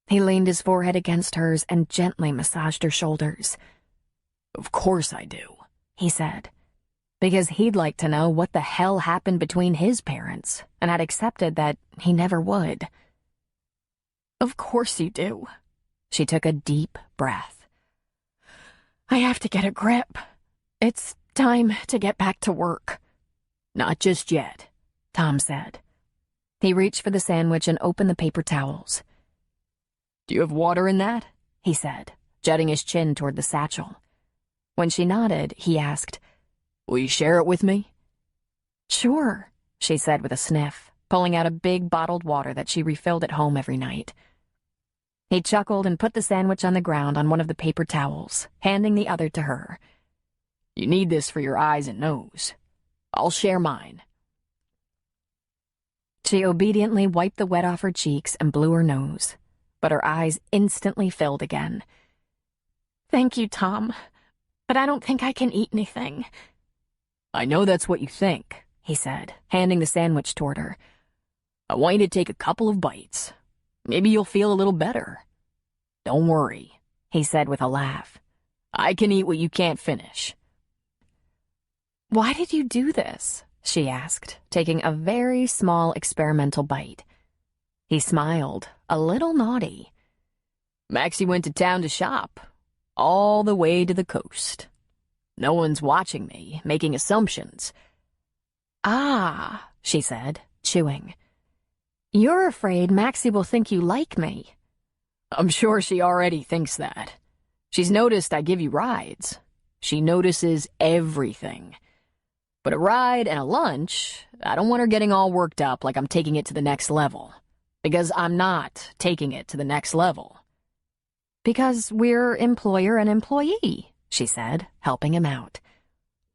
He leaned his forehead against hers and gently massaged her shoulders. Of course I do, he said, because he'd like to know what the hell happened between his parents and had accepted that he never would. Of course you do. She took a deep breath. I have to get a grip. It's time to get back to work. Not just yet, Tom said. He reached for the sandwich and opened the paper towels. Do you have water in that? He said, jutting his chin toward the satchel. When she nodded, he asked, Will you share it with me? Sure, she said with a sniff, pulling out a big bottled water that she refilled at home every night. He chuckled and put the sandwich on the ground on one of the paper towels, handing the other to her. You need this for your eyes and nose. I'll share mine. She obediently wiped the wet off her cheeks and blew her nose, but her eyes instantly filled again. Thank you, Tom, but I don't think I can eat anything. I know that's what you think, he said, handing the sandwich toward her. I want you to take a couple of bites. Maybe you'll feel a little better. Don't worry, he said with a laugh. I can eat what you can't finish. Why did you do this? She asked, taking a very small experimental bite. He smiled, a little naughty. Maxie went to town to shop, all the way to the coast. No one's watching me, making assumptions. Ah, she said, chewing. You're afraid Maxie will think you like me. I'm sure she already thinks that. She's noticed I give you rides. She notices everything. But a ride and a lunch, I don't want her getting all worked up like I'm taking it to the next level. Because I'm not taking it to the next level. Because we're employer and employee, she said, helping him out.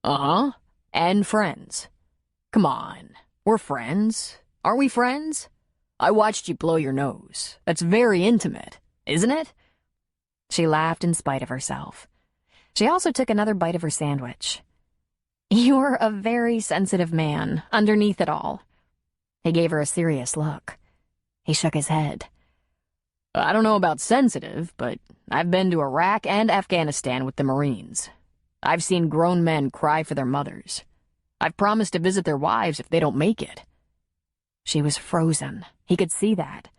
Uh-huh, and friends. Come on, we're friends. Aren't we friends? I watched you blow your nose. That's very intimate, isn't it? She laughed in spite of herself. She also took another bite of her sandwich. You're a very sensitive man, underneath it all. He gave her a serious look. He shook his head. I don't know about sensitive, but I've been to Iraq and Afghanistan with the Marines. I've seen grown men cry for their mothers. I've promised to visit their wives if they don't make it. She was frozen. He could see that.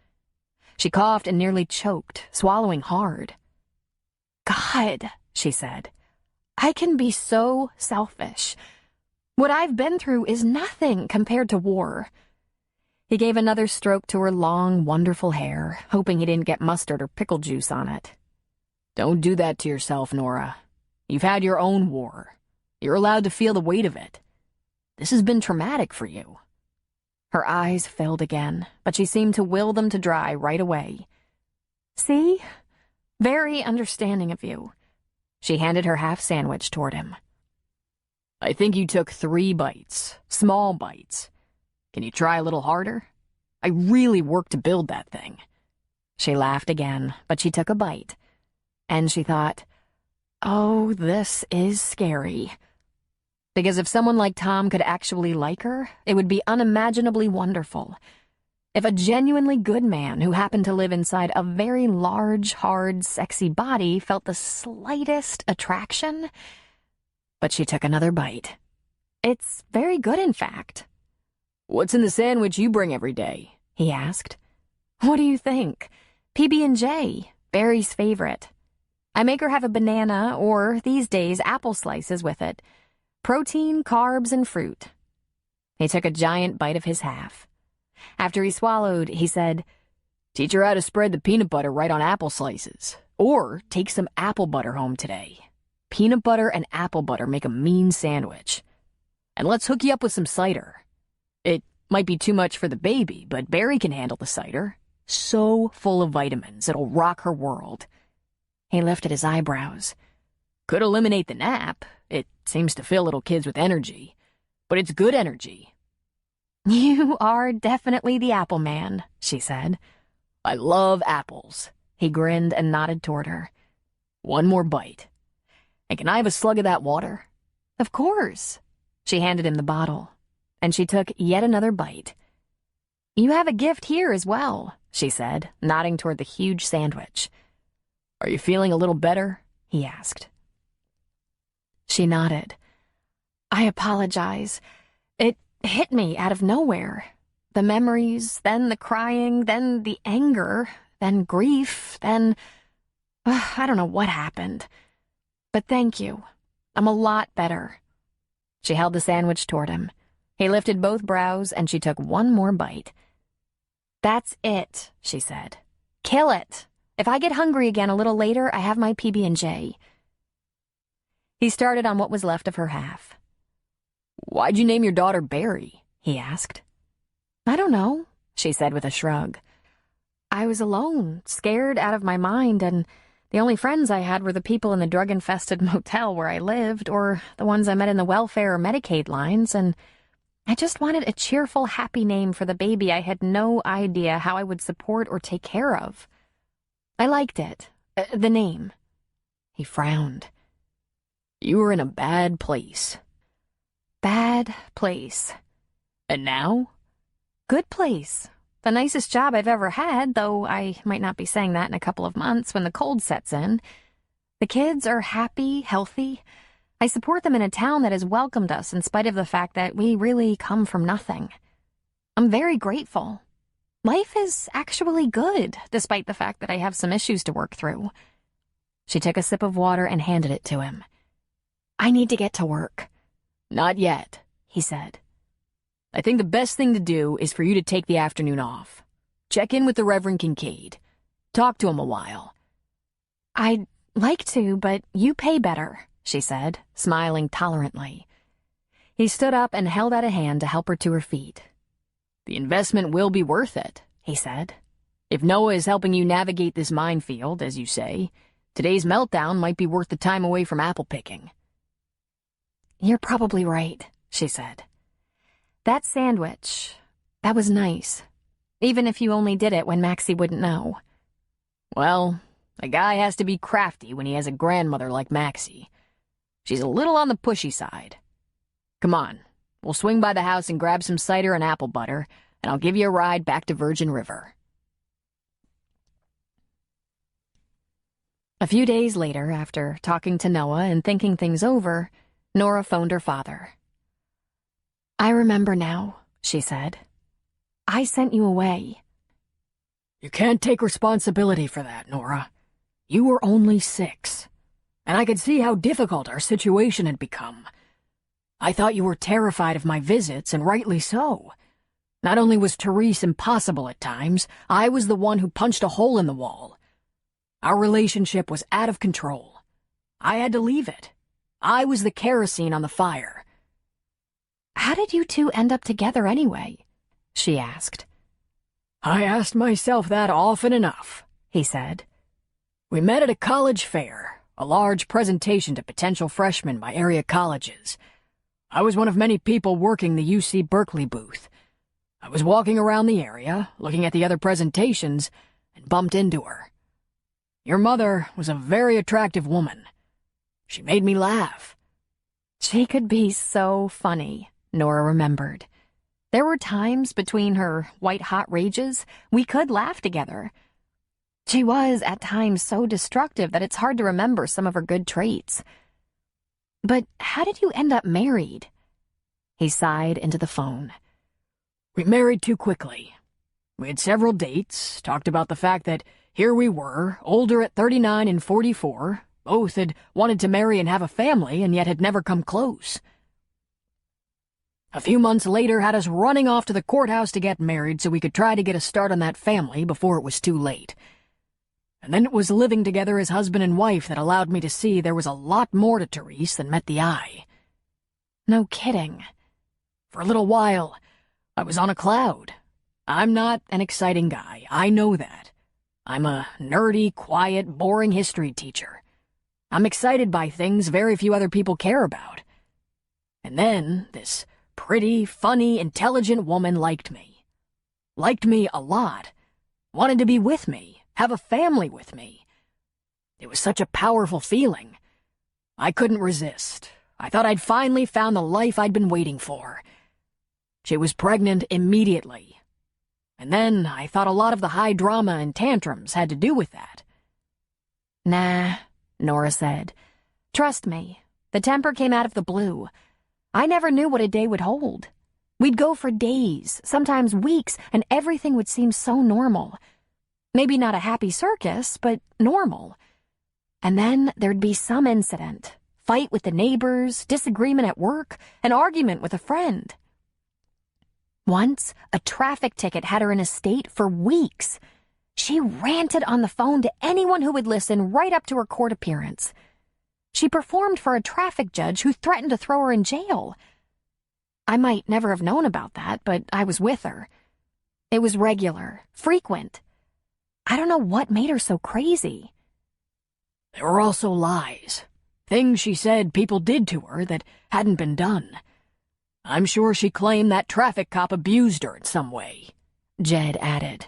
She coughed and nearly choked, swallowing hard. God, she said, I can be so selfish. What I've been through is nothing compared to war. He gave another stroke to her long, wonderful hair, hoping he didn't get mustard or pickle juice on it. Don't do that to yourself, Nora. You've had your own war. You're allowed to feel the weight of it. This has been traumatic for you. Her eyes filled again, but she seemed to will them to dry right away. See? Very understanding of you. She handed her half sandwich toward him. I think you took 3 bites, small bites. Can you try a little harder? I really worked to build that thing. She laughed again, but she took a bite. And she thought, oh, this is scary. Because if someone like Tom could actually like her, it would be unimaginably wonderful. If a genuinely good man who happened to live inside a very large, hard, sexy body felt the slightest attraction. But she took another bite. It's very good, in fact. What's in the sandwich you bring every day? He asked. What do you think? PB&J, Barry's favorite. I make her have a banana or, these days, apple slices with it. Protein, carbs, and fruit. He took a giant bite of his half. After he swallowed, he said, Teach her how to spread the peanut butter right on apple slices. Or take some apple butter home today. Peanut butter and apple butter make a mean sandwich. And let's hook you up with some cider. It might be too much for the baby, but Barry can handle the cider. So full of vitamins, it'll rock her world. He lifted his eyebrows. Could eliminate the nap. It seems to fill little kids with energy. But it's good energy. You are definitely the apple man, she said. I love apples. He grinned and nodded toward her. One more bite. And can I have a slug of that water? Of course. She handed him the bottle, and she took yet another bite. You have a gift here as well, she said, nodding toward the huge sandwich. Are you feeling a little better? He asked. She nodded. I apologize. It hit me out of nowhere. The memories, then the crying, then the anger, then grief, then... I don't know what happened. But thank you. I'm a lot better. She held the sandwich toward him. He lifted both brows, and she took one more bite. That's it, she said. Kill it. If I get hungry again a little later, I have my PB&J. He started on what was left of her half. Why'd you name your daughter Barry? He asked. I don't know, she said with a shrug. I was alone, scared out of my mind, and the only friends I had were the people in the drug-infested motel where I lived, or the ones I met in the welfare or Medicaid lines, and I just wanted a cheerful, happy name for the baby I had no idea how I would support or take care of. I liked it. The name. He frowned. You were in a bad place. Bad place. And now? Good place. The nicest job I've ever had, though I might not be saying that in a couple of months when the cold sets in. The kids are happy, healthy. I support them in a town that has welcomed us in spite of the fact that we really come from nothing. I'm very grateful. Life is actually good, despite the fact that I have some issues to work through. She took a sip of water and handed it to him. I need to get to work. Not yet, he said. I think the best thing to do is for you to take the afternoon off. Check in with the Reverend Kincaid. Talk to him a while. I'd like to, but you pay better, she said, smiling tolerantly. He stood up and held out a hand to help her to her feet. The investment will be worth it, he said. If Noah is helping you navigate this minefield, as you say, today's meltdown might be worth the time away from apple picking. You're probably right, she said. That sandwich, that was nice. Even if you only did it when Maxie wouldn't know. Well, a guy has to be crafty when he has a grandmother like Maxie. She's a little on the pushy side. Come on, we'll swing by the house and grab some cider and apple butter, and I'll give you a ride back to Virgin River. A few days later, after talking to Noah and thinking things over, Nora phoned her father. I remember now, she said. I sent you away. You can't take responsibility for that, Nora. You were only 6, and I could see how difficult our situation had become. I thought you were terrified of my visits, and rightly so. Not only was Therese impossible at times, I was the one who punched a hole in the wall. Our relationship was out of control. I had to leave it. I was the kerosene on the fire. How did you two end up together anyway? She asked. I asked myself that often enough, he said. We met at a college fair, a large presentation to potential freshmen by area colleges. I was one of many people working the UC Berkeley booth. I was walking around the area, looking at the other presentations, and bumped into her. Your mother was a very attractive woman. She made me laugh. She could be so funny, Nora remembered. There were times between her white-hot rages we could laugh together. She was, at times, so destructive that it's hard to remember some of her good traits. But how did you end up married? He sighed into the phone. We married too quickly. We had several dates, talked about the fact that here we were, older at 39 and 44, both had wanted to marry and have a family and yet had never come close. A few months later had us running off to the courthouse to get married so we could try to get a start on that family before it was too late. And then it was living together as husband and wife that allowed me to see there was a lot more to Therese than met the eye. No kidding. For a little while, I was on a cloud. I'm not an exciting guy, I know that. I'm a nerdy, quiet, boring history teacher. I'm excited by things very few other people care about. And then this pretty, funny, intelligent woman liked me. Liked me a lot. Wanted to be with me, have a family with me. It was such a powerful feeling. I couldn't resist. I thought I'd finally found the life I'd been waiting for. She was pregnant immediately. And then I thought a lot of the high drama and tantrums had to do with that. Nah, Nora said. Trust me, the temper came out of the blue. I never knew what a day would hold. We'd go for days, sometimes weeks, and everything would seem so normal. Maybe not a happy circus, but normal. And then there'd be some incident. Fight with the neighbors, disagreement at work, an argument with a friend. Once, a traffic ticket had her in a state for weeks. She ranted on the phone to anyone who would listen right up to her court appearance. She performed for a traffic judge who threatened to throw her in jail. I might never have known about that, but I was with her. It was regular, frequent. I don't know what made her so crazy. There were also lies. Things she said people did to her that hadn't been done. I'm sure she claimed that traffic cop abused her in some way, Jed added.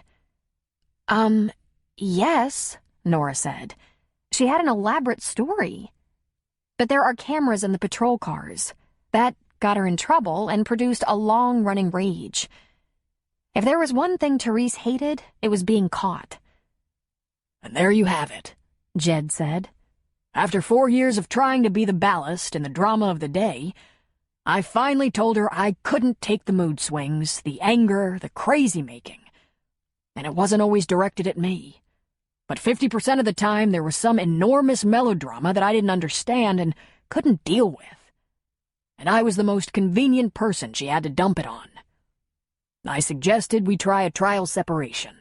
Yes, Nora said. She had an elaborate story. But there are cameras in the patrol cars. That got her in trouble and produced a long-running rage. If there was one thing Therese hated, it was being caught. And there you have it, Jed said. After 4 years of trying to be the ballast in the drama of the day, I finally told her I couldn't take the mood swings, the anger, the crazy-making. And it wasn't always directed at me. But 50% of the time there was some enormous melodrama that I didn't understand and couldn't deal with. And I was the most convenient person she had to dump it on. I suggested we try a trial separation.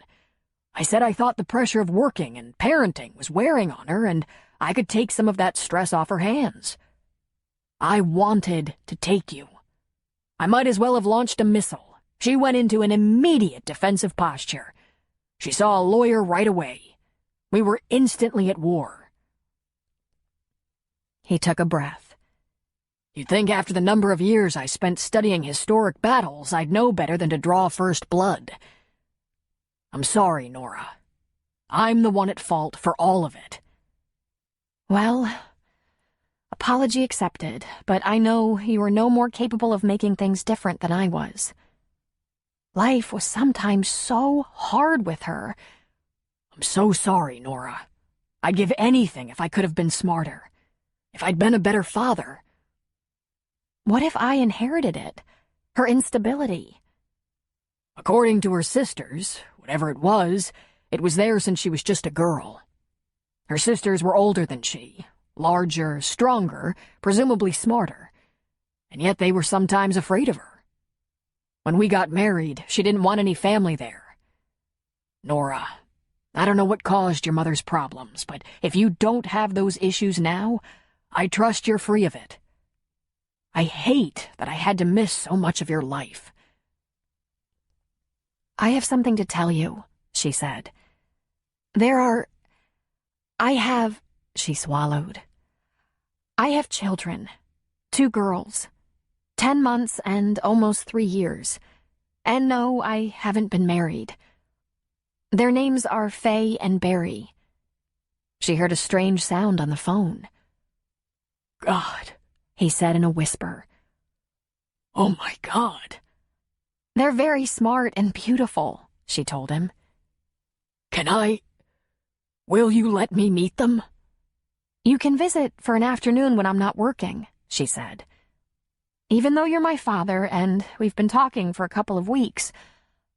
I said I thought the pressure of working and parenting was wearing on her and I could take some of that stress off her hands. I wanted to take you. I might as well have launched a missile. She went into an immediate defensive posture. She saw a lawyer right away. We were instantly at war. He took a breath. You'd think after the number of years I spent studying historic battles, I'd know better than to draw first blood. I'm sorry, Nora. I'm the one at fault for all of it. Well, apology accepted, but I know you are no more capable of making things different than I was. Life was sometimes so hard with her. I'm so sorry, Nora. I'd give anything if I could have been smarter. If I'd been a better father. What if I inherited it? Her instability? According to her sisters, whatever it was there since she was just a girl. Her sisters were older than she, larger, stronger, presumably smarter, and yet they were sometimes afraid of her. When we got married, she didn't want any family there. Nora, I don't know what caused your mother's problems, but if you don't have those issues now, I trust you're free of it. I hate that I had to miss so much of your life. I have something to tell you, she said. She swallowed. I have children, 2 girls, 10 months and almost 3 years. And no, I haven't been married. Their names are Faye and Barry. She heard a strange sound on the phone. God, he said in a whisper. Oh my God. They're very smart and beautiful, she told him. Will you let me meet them? You can visit for an afternoon when I'm not working, she said. Even though you're my father and we've been talking for a couple of weeks,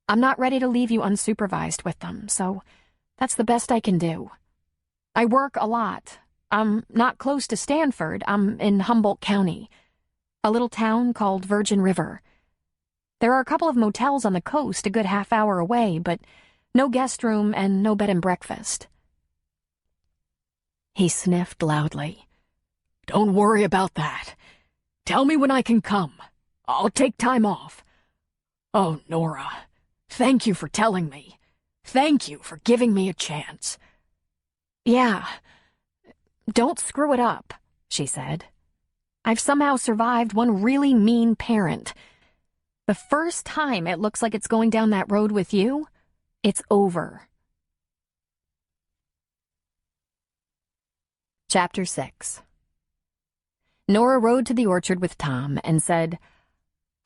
I'm not ready to leave you unsupervised with them, so that's the best I can do. I work a lot. I'm not close to Stanford. I'm in Humboldt County, a little town called Virgin River. There are a couple of motels on the coast a good half-hour away, but no guest room and no bed and breakfast. He sniffed loudly. Don't worry about that. Tell me when I can come. I'll take time off. Oh, Nora, thank you for telling me. Thank you for giving me a chance. Yeah. Don't screw it up, she said. I've somehow survived one really mean parent. The first time it looks like it's going down that road with you, it's over. Chapter 6. Nora rode to the orchard with Tom and said,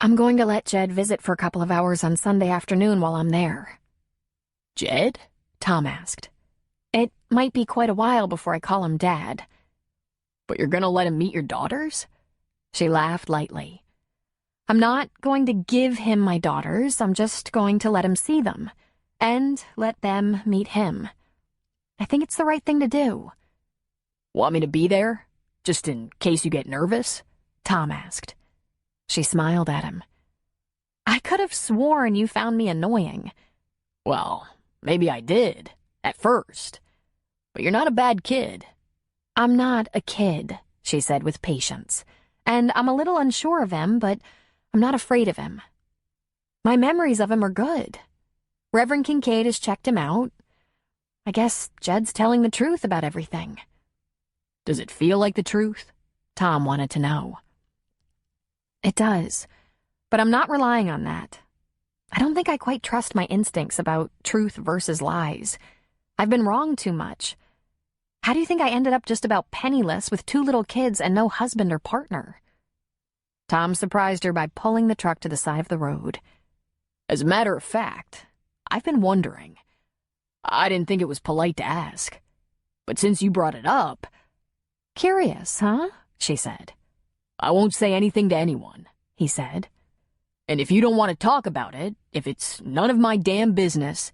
I'm going to let Jed visit for a couple of hours on Sunday afternoon while I'm there. Jed? Tom asked. It might be quite a while before I call him Dad. But you're gonna let him meet your daughters? She laughed lightly. I'm not going to give him my daughters, I'm just going to let him see them, and let them meet him. I think it's the right thing to do. Want me to be there? Just in case you get nervous? Tom asked. She smiled at him. I could have sworn you found me annoying. Well, maybe I did, at first. But you're not a bad kid. I'm not a kid, she said with patience. And I'm a little unsure of him, but I'm not afraid of him. My memories of him are good. Reverend Kincaid has checked him out. I guess Jed's telling the truth about everything. Does it feel like the truth? Tom wanted to know. It does, but I'm not relying on that. I don't think I quite trust my instincts about truth versus lies. I've been wrong too much. How do you think I ended up just about penniless with 2 little kids and no husband or partner? Tom surprised her by pulling the truck to the side of the road. As a matter of fact, I've been wondering. I didn't think it was polite to ask. But since you brought it up... Curious, huh? She said. I won't say anything to anyone, he said. And if you don't want to talk about it, if it's none of my damn business...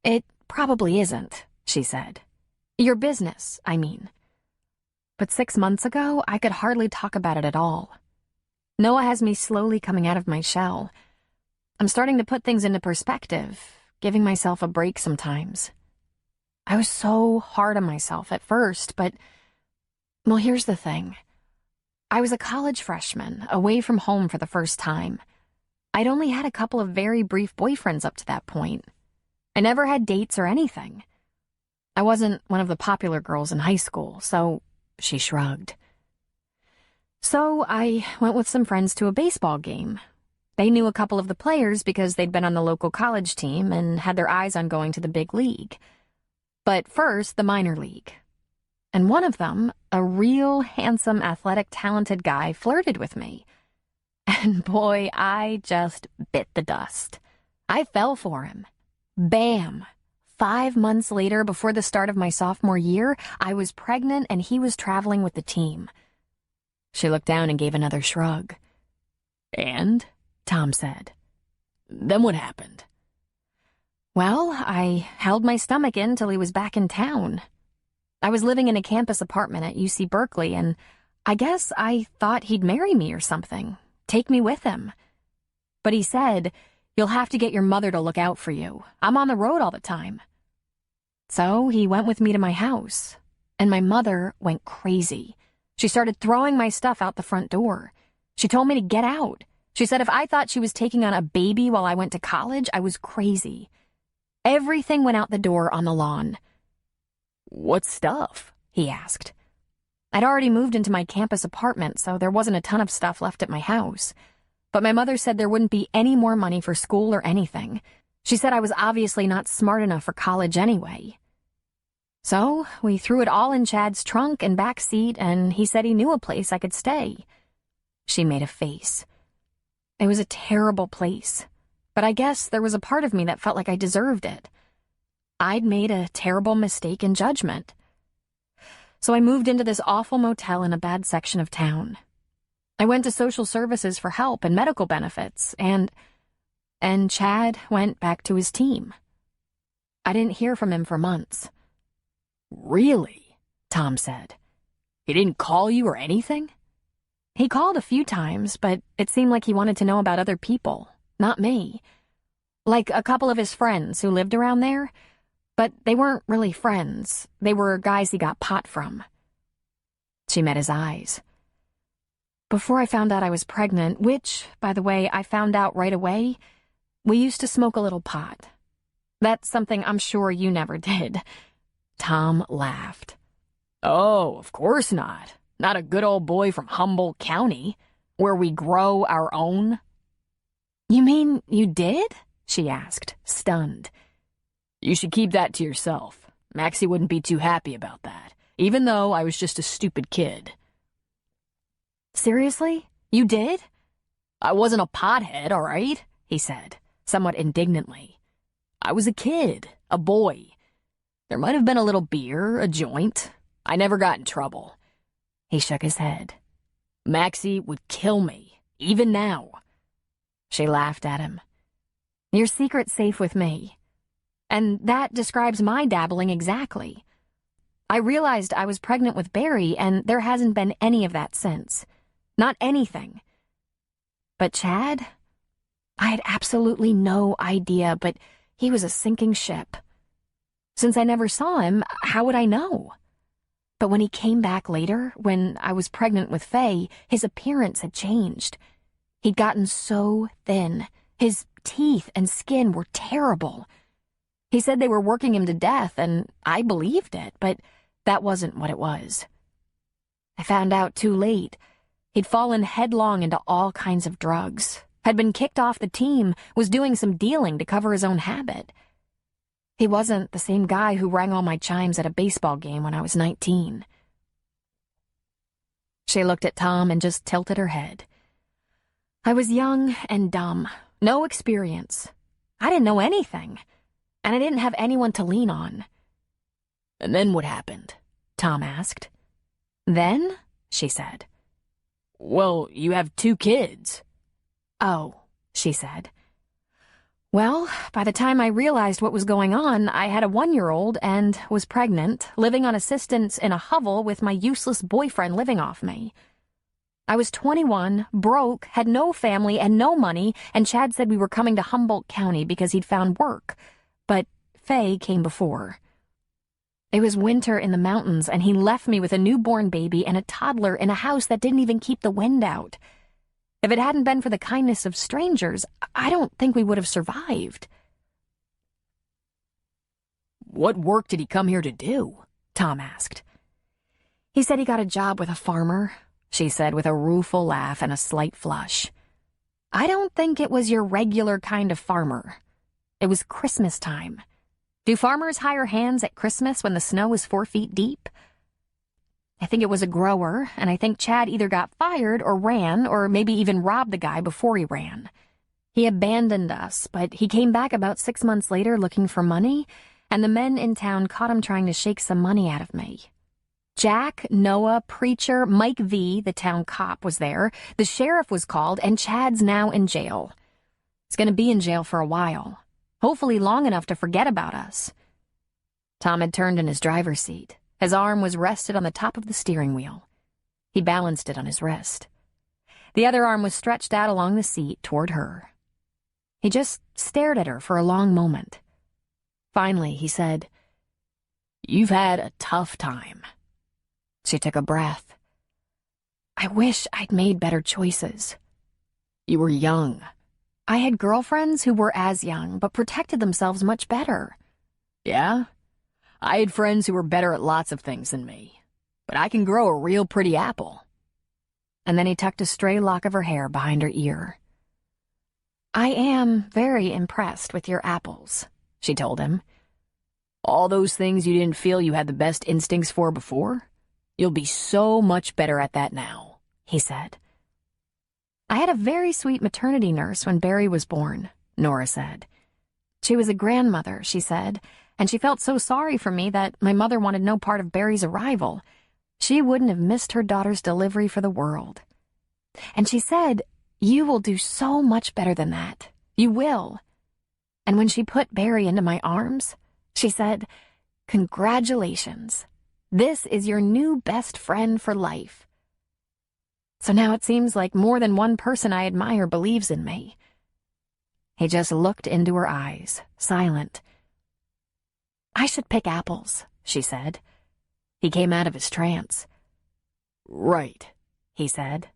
It probably isn't, she said. Your business, I mean. But 6 months ago, I could hardly talk about it at all. Noah has me slowly coming out of my shell. I'm starting to put things into perspective, giving myself a break sometimes. I was so hard on myself at first, but... Well, here's the thing. I was a college freshman, away from home for the first time. I'd only had a couple of very brief boyfriends up to that point. I never had dates or anything. I wasn't one of the popular girls in high school, so she shrugged. So I went with some friends to a baseball game. They knew a couple of the players because they'd been on the local college team and had their eyes on going to the big league. But first, the minor league. And one of them, a real handsome, athletic, talented guy, flirted with me. And boy, I just bit the dust. I fell for him. Bam! 5 months later, before the start of my sophomore year, I was pregnant and he was traveling with the team. She looked down and gave another shrug. And? Tom said. Then what happened? Well, I held my stomach in till he was back in town. I was living in a campus apartment at UC Berkeley, and I guess I thought he'd marry me or something, take me with him. But he said, "You'll have to get your mother to look out for you. I'm on the road all the time." So he went with me to my house, and my mother went crazy. She started throwing my stuff out the front door. She told me to get out. She said if I thought she was taking on a baby while I went to college, I was crazy. Everything went out the door on the lawn. What stuff? He asked. I'd already moved into my campus apartment, so there wasn't a ton of stuff left at my house. But my mother said there wouldn't be any more money for school or anything. She said I was obviously not smart enough for college anyway. So we threw it all in Chad's trunk and back seat, and he said he knew a place I could stay. She made a face. It was a terrible place, but I guess there was a part of me that felt like I deserved it. I'd made a terrible mistake in judgment. So I moved into this awful motel in a bad section of town. I went to social services for help and medical benefits, and Chad went back to his team. I didn't hear from him for months. Really? Tom said. He didn't call you or anything? He called a few times, but it seemed like he wanted to know about other people, not me. Like a couple of his friends who lived around there. But they weren't really friends. They were guys he got pot from. She met his eyes. Before I found out I was pregnant, which, by the way, I found out right away, we used to smoke a little pot. That's something I'm sure you never did. Tom laughed. Oh, of course not. Not a good old boy from Humboldt County, where we grow our own. You mean you did? She asked, stunned. You should keep that to yourself. Maxie wouldn't be too happy about that, even though I was just a stupid kid. Seriously? You did? I wasn't a pothead, all right? He said, somewhat indignantly. I was a kid, a boy. There might have been a little beer, a joint. I never got in trouble. He shook his head. Maxie would kill me, even now. She laughed at him. Your secret's safe with me. And that describes my dabbling exactly. I realized I was pregnant with Barry, and there hasn't been any of that since. Not anything. But Chad? I had absolutely no idea, but he was a sinking ship. Since I never saw him, how would I know? But when he came back later, when I was pregnant with Faye, his appearance had changed. He'd gotten so thin. His teeth and skin were terrible. He said they were working him to death, and I believed it, but that wasn't what it was. I found out too late. He'd fallen headlong into all kinds of drugs, had been kicked off the team, was doing some dealing to cover his own habit. He wasn't the same guy who rang all my chimes at a baseball game when I was 19. She looked at Tom and just tilted her head. I was young and dumb, no experience. I didn't know anything, and I didn't have anyone to lean on. And then what happened? Tom asked. Then? She said. Well, you have 2 kids. Oh, she said. Well, by the time I realized what was going on, I had a 1-year-old and was pregnant, living on assistance in a hovel with my useless boyfriend living off me. I was 21, broke, had no family and no money, and Chad said we were coming to Humboldt County because he'd found work. But Faye came before. It was winter in the mountains, and he left me with a newborn baby and a toddler in a house that didn't even keep the wind out. If it hadn't been for the kindness of strangers, I don't think we would have survived. What work did he come here to do? Tom asked. He said he got a job with a farmer, she said with a rueful laugh and a slight flush. I don't think it was your regular kind of farmer. It was Christmas time. Do farmers hire hands at Christmas when the snow is 4 feet deep? I think it was a grower, and I think Chad either got fired or ran, or maybe even robbed the guy before he ran. He abandoned us, but he came back about 6 months later looking for money, and the men in town caught him trying to shake some money out of me. Jack, Noah, Preacher, Mike V., the town cop, was there, the sheriff was called, and Chad's now in jail. He's going to be in jail for a while, hopefully long enough to forget about us. Tom had turned in his driver's seat. His arm was rested on the top of the steering wheel. He balanced it on his wrist. The other arm was stretched out along the seat toward her. He just stared at her for a long moment. Finally, he said, "You've had a tough time." She took a breath. I wish I'd made better choices. You were young. I had girlfriends who were as young, but protected themselves much better. Yeah? I had friends who were better at lots of things than me, but I can grow a real pretty apple. And then he tucked a stray lock of her hair behind her ear. I am very impressed with your apples, she told him. All those things you didn't feel you had the best instincts for before? You'll be so much better at that now, he said. I had a very sweet maternity nurse when Barry was born, Nora said. She was a grandmother, she said, and she felt so sorry for me that my mother wanted no part of Barry's arrival. She wouldn't have missed her daughter's delivery for the world. And she said, you will do so much better than that. You will. And when she put Barry into my arms, she said, congratulations. This is your new best friend for life. So now it seems like more than one person I admire believes in me. He just looked into her eyes, silent. I should pick apples, she said. He came out of his trance. Right, he said,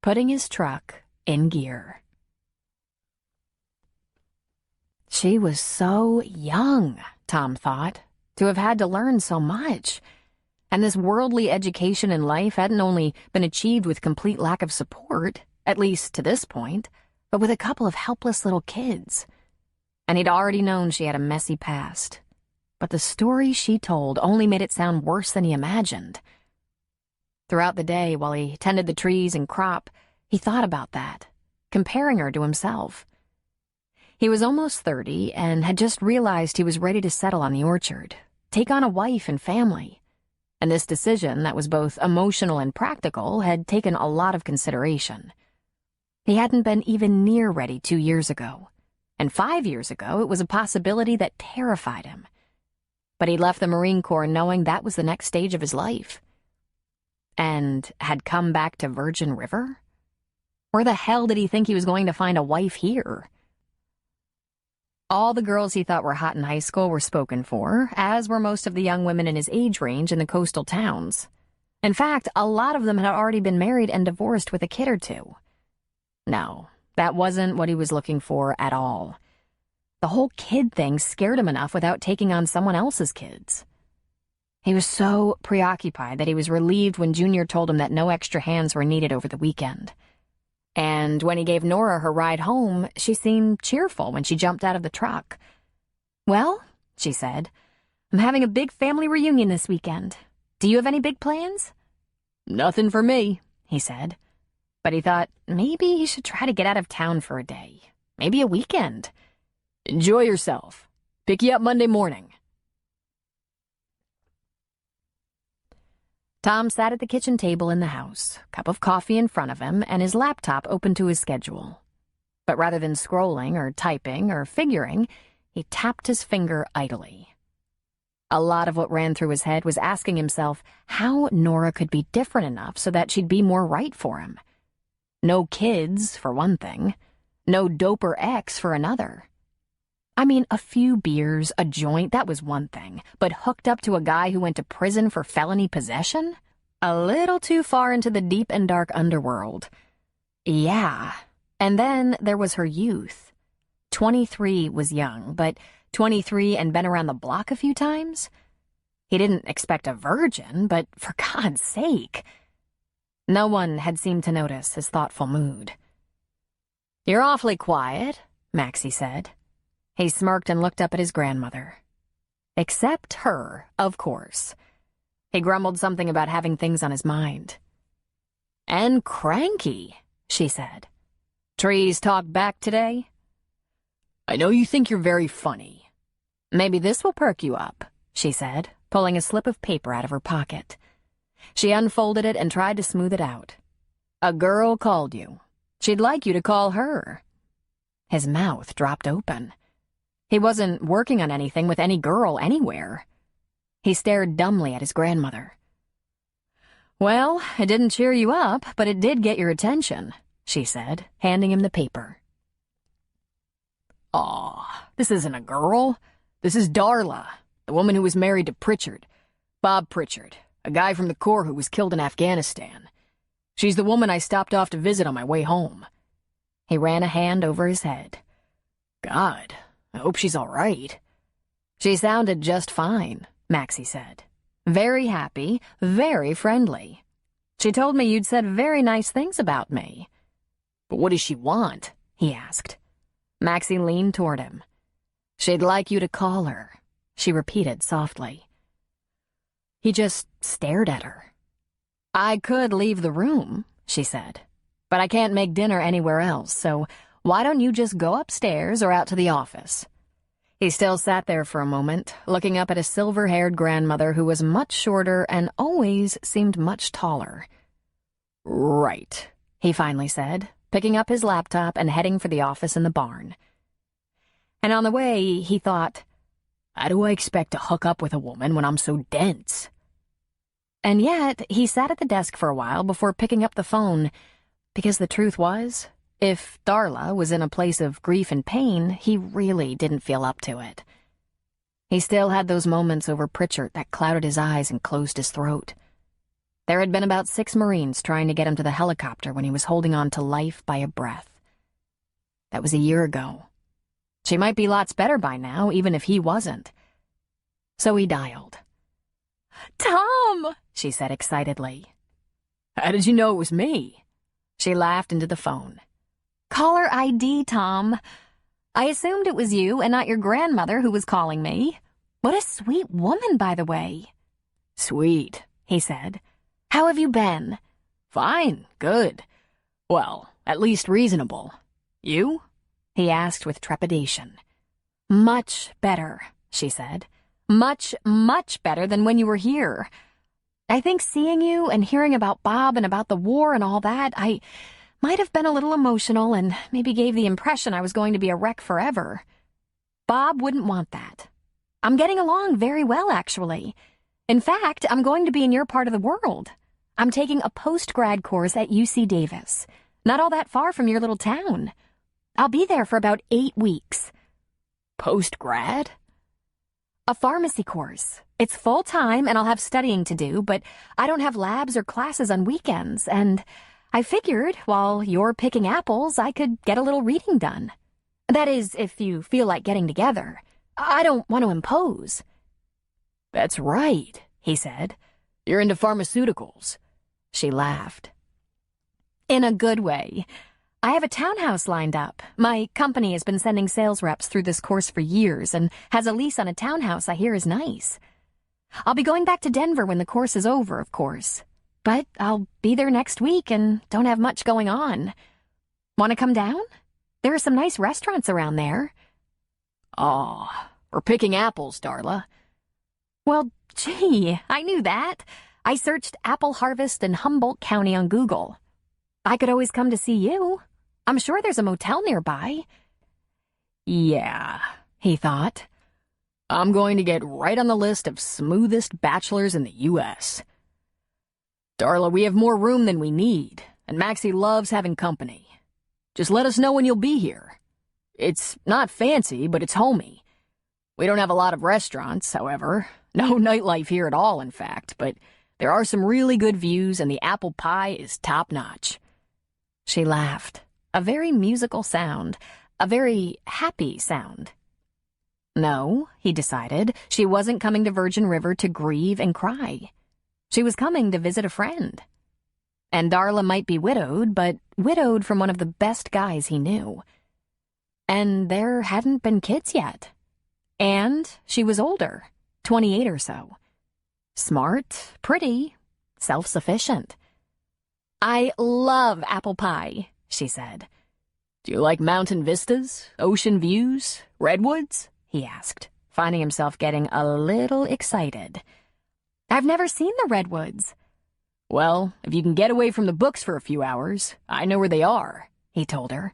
putting his truck in gear. She was so young, Tom thought, to have had to learn so much. And this worldly education in life hadn't only been achieved with complete lack of support, at least to this point, but with a couple of helpless little kids. And he'd already known she had a messy past. But the story she told only made it sound worse than he imagined. Throughout the day, while he tended the trees and crop, he thought about that, comparing her to himself. He was almost 30 and had just realized he was ready to settle on the orchard, take on a wife and family. And this decision, that was both emotional and practical, had taken a lot of consideration. He hadn't been even near ready 2 years ago. And 5 years ago, it was a possibility that terrified him. But he left the Marine Corps knowing that was the next stage of his life. And had come back to Virgin River? Where the hell did he think he was going to find a wife here? All the girls he thought were hot in high school were spoken for, as were most of the young women in his age range in the coastal towns. In fact, a lot of them had already been married and divorced with a kid or two. No, that wasn't what he was looking for at all. The whole kid thing scared him enough without taking on someone else's kids. He was so preoccupied that he was relieved when Junior told him that no extra hands were needed over the weekend. And when he gave Nora her ride home, she seemed cheerful when she jumped out of the truck. "Well," she said, "I'm having a big family reunion this weekend. Do you have any big plans?" "Nothing for me," he said. But he thought maybe he should try to get out of town for a day. Maybe a weekend. "Enjoy yourself. Pick you up Monday morning." Tom sat at the kitchen table in the house, cup of coffee in front of him, and his laptop open to his schedule. But rather than scrolling or typing or figuring, he tapped his finger idly. A lot of what ran through his head was asking himself how Nora could be different enough so that she'd be more right for him. No kids, for one thing. No doper ex for another. I mean, a few beers, a joint, that was one thing. But hooked up to a guy who went to prison for felony possession? A little too far into the deep and dark underworld. Yeah. And then there was her youth. 23 was young, but 23 and been around the block a few times? He didn't expect a virgin, but for God's sake. No one had seemed to notice his thoughtful mood. "You're awfully quiet," Maxie said. He smirked and looked up at his grandmother. Except her, of course. He grumbled something about having things on his mind. "And cranky," she said. "Trees talk back today?" "I know you think you're very funny." "Maybe this will perk you up," she said, pulling a slip of paper out of her pocket. She unfolded it and tried to smooth it out. "A girl called you. She'd like you to call her." His mouth dropped open. He wasn't working on anything with any girl anywhere. He stared dumbly at his grandmother. "Well, it didn't cheer you up, but it did get your attention," she said, handing him the paper. "Aw, this isn't a girl. This is Darla, the woman who was married to Pritchard. Bob Pritchard, a guy from the Corps who was killed in Afghanistan. She's the woman I stopped off to visit on my way home." He ran a hand over his head. "God, I hope she's all right." "She sounded just fine," Maxie said. "Very happy, very friendly. She told me you'd said very nice things about me." "But what does she want?" he asked. Maxie leaned toward him. "She'd like you to call her," she repeated softly. He just stared at her. "I could leave the room," she said, "but I can't make dinner anywhere else, so why don't you just go upstairs or out to the office?" He still sat there for a moment, looking up at a silver-haired grandmother who was much shorter and always seemed much taller. "Right," he finally said, picking up his laptop and heading for the office in the barn. And on the way, he thought, how do I expect to hook up with a woman when I'm so dense? And yet, he sat at the desk for a while before picking up the phone, because the truth was, if Darla was in a place of grief and pain, he really didn't feel up to it. He still had those moments over Pritchard that clouded his eyes and closed his throat. There had been about 6 Marines trying to get him to the helicopter when he was holding on to life by a breath. That was a year ago. She might be lots better by now, even if he wasn't. So he dialed. Tom! she said excitedly. How did you know it was me? She laughed into the phone. Caller ID, Tom. I assumed it was you and not your grandmother who was calling me. What a sweet woman, by the way. Sweet, he said. How have you been? Fine, good. Well, at least reasonable. You? He asked with trepidation. Much better, she said. Much, much better than when you were here. I think seeing you and hearing about Bob and about the war and all that, I might have been a little emotional and maybe gave the impression I was going to be a wreck forever. Bob wouldn't want that. I'm getting along very well, actually. In fact, I'm going to be in your part of the world. I'm taking a post-grad course at UC Davis, not all that far from your little town. I'll be there for about 8 weeks. Post-grad? A pharmacy course. It's full-time and I'll have studying to do, but I don't have labs or classes on weekends, and I figured while you're picking apples, I could get a little reading done. That is, if you feel like getting together. I don't want to impose. That's right, he said. You're into pharmaceuticals. She laughed. In a good way. I have a townhouse lined up. My company has been sending sales reps through this course for years and has a lease on a townhouse I hear is nice. I'll be going back to Denver when the course is over, of course. But I'll be there next week and don't have much going on. Want to come down? There are some nice restaurants around there. Aw, we're picking apples, Darla. Well, gee, I knew that. I searched apple harvest in Humboldt County on Google. I could always come to see you. I'm sure there's a motel nearby. Yeah, he thought. I'm going to get right on the list of smoothest bachelors in the U.S. Darla, we have more room than we need, and Maxie loves having company. Just let us know when you'll be here. It's not fancy, but it's homey. We don't have a lot of restaurants, however. No nightlife here at all, in fact, but there are some really good views, and the apple pie is top-notch. She laughed. A very musical sound. A very happy sound. No, he decided, she wasn't coming to Virgin River to grieve and cry. She was coming to visit a friend. And Darla might be widowed, but widowed from one of the best guys he knew. And there hadn't been kids yet. And she was older, 28 or so. Smart, pretty, self-sufficient. I love apple pie, she said. Do you like mountain vistas, ocean views, redwoods? He asked, finding himself getting a little excited. I've never seen the redwoods. Well, if you can get away from the books for a few hours, I know where they are, he told her.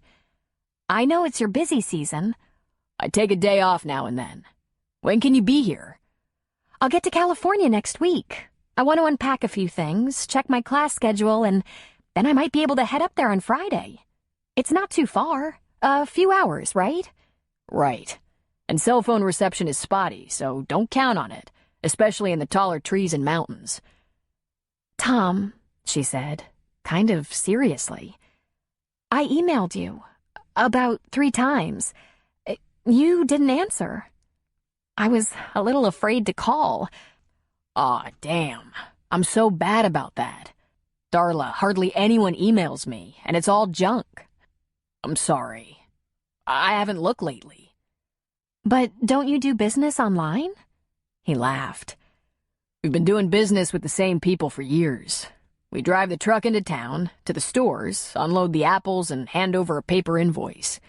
I know it's your busy season. I take a day off now and then. When can you be here? I'll get to California next week. I want to unpack a few things, check my class schedule, and then I might be able to head up there on Friday. It's not too far. A few hours, right? Right. And cell phone reception is spotty, so don't count on it, especially in the taller trees and mountains. Tom, she said, kind of seriously, I emailed you about 3 times. You didn't answer. I was a little afraid to call. Aw, damn. I'm so bad about that. Darla, hardly anyone emails me, and it's all junk. I'm sorry. I haven't looked lately. But don't you do business online? He laughed. We've been doing business with the same people for years. We drive the truck into town, to the stores, unload the apples, and hand over a paper invoice.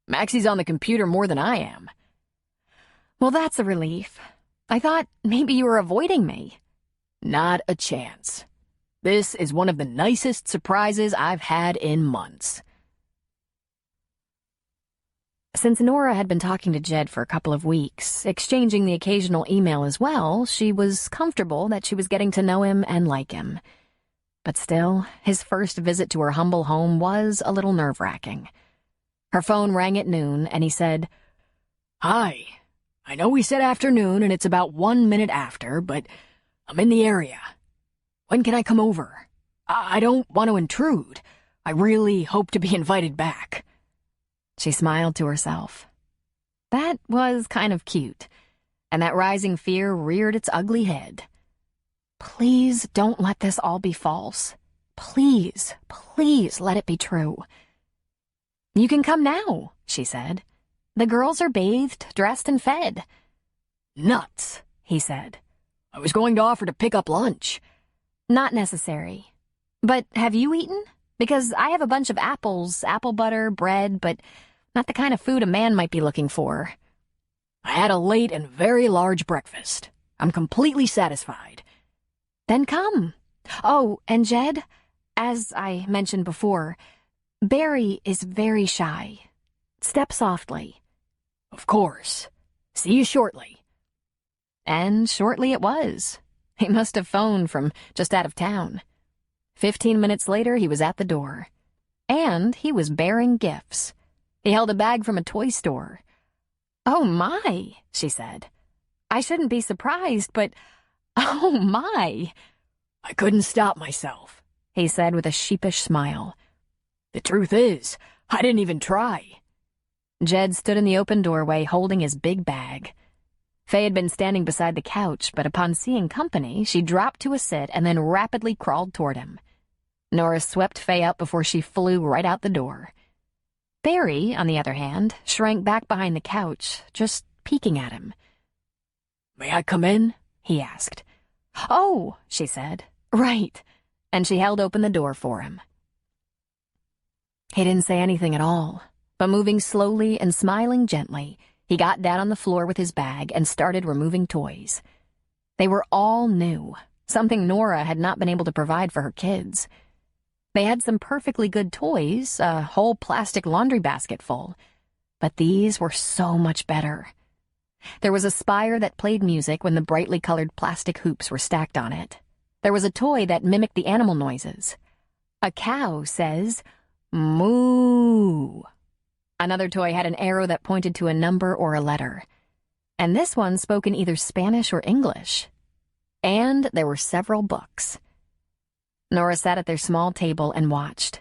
Maxie's on the computer more than I am. Well, that's a relief. I thought maybe you were avoiding me. Not a chance. This is one of the nicest surprises I've had in months. Since Nora had been talking to Jed for a couple of weeks, exchanging the occasional email as well, she was comfortable that she was getting to know him and like him. But still, his first visit to her humble home was a little nerve-wracking. Her phone rang at noon, and he said, Hi. I know we said afternoon, and it's about 1 minute after, but I'm in the area. When can I come over? I don't want to intrude. I really hope to be invited back. She smiled to herself. That was kind of cute, and that rising fear reared its ugly head. Please don't let this all be false. Please, please let it be true. You can come now, she said. The girls are bathed, dressed, and fed. Nuts, he said. I was going to offer to pick up lunch. Not necessary. But have you eaten? Because I have a bunch of apples, apple butter, bread, but not the kind of food a man might be looking for. I had a late and very large breakfast. I'm completely satisfied. Then come. Oh, and Jed, as I mentioned before, Barry is very shy. Step softly. Of course. See you shortly. And shortly it was. He must have phoned from just out of town. 15 minutes later, he was at the door. And he was bearing gifts. He held a bag from a toy store. Oh, my, she said. I shouldn't be surprised, but oh, my. I couldn't stop myself, he said with a sheepish smile. The truth is, I didn't even try. Jed stood in the open doorway holding his big bag. Faye had been standing beside the couch, but upon seeing company, she dropped to a sit and then rapidly crawled toward him. Nora swept Faye up before she flew right out the door. Barry, on the other hand, shrank back behind the couch, just peeking at him. May I come in? He asked. Oh, she said. Right. And she held open the door for him. He didn't say anything at all, but moving slowly and smiling gently, he got down on the floor with his bag and started removing toys. They were all new, something Nora had not been able to provide for her kids. They had some perfectly good toys, a whole plastic laundry basket full, but these were so much better. There was a spire that played music when the brightly colored plastic hoops were stacked on it. There was a toy that mimicked the animal noises. A cow says, moo. Another toy had an arrow that pointed to a number or a letter. And this one spoke in either Spanish or English. And there were several books. Nora sat at their small table and watched.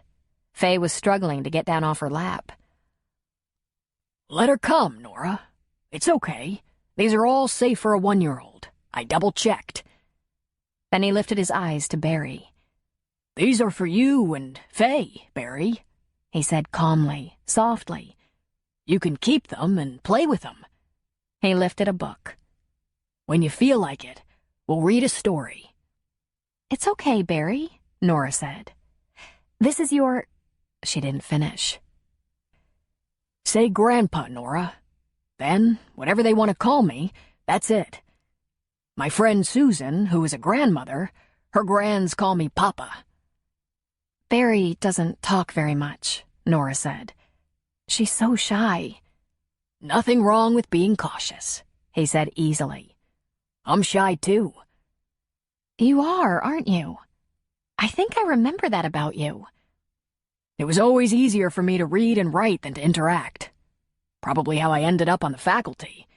Faye was struggling to get down off her lap. Let her come, Nora. It's okay. These are all safe for a 1-year-old. I double-checked. Then he lifted his eyes to Barry. These are for you and Faye, Barry, he said calmly, softly. You can keep them and play with them. He lifted a book. When you feel like it, we'll read a story. It's okay, Barry, Nora said. This is your... She didn't finish. Say Grandpa, Nora. Then, whatever they want to call me, that's it. My friend Susan, who is a grandmother, her grands call me Papa. Barry doesn't talk very much, Nora said. She's so shy. Nothing wrong with being cautious, he said easily. I'm shy too. You are, aren't you? I think I remember that about you. It was always easier for me to read and write than to interact. Probably how I ended up on the faculty.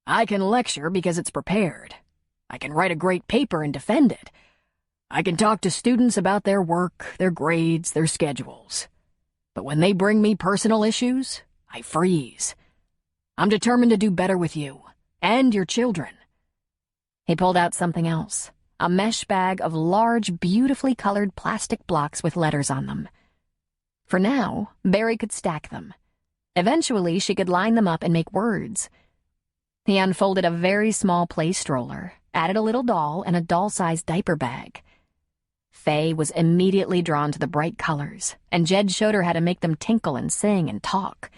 I can lecture because it's prepared. I can write a great paper and defend it. I can talk to students about their work, their grades, their schedules. But when they bring me personal issues, I freeze. I'm determined to do better with you, and your children. He pulled out something else, a mesh bag of large, beautifully colored plastic blocks with letters on them. For now, Barry could stack them. Eventually, she could line them up and make words. He unfolded a very small play stroller, added a little doll, and a doll-sized diaper bag. Faye was immediately drawn to the bright colors, and Jed showed her how to make them tinkle and sing and talk.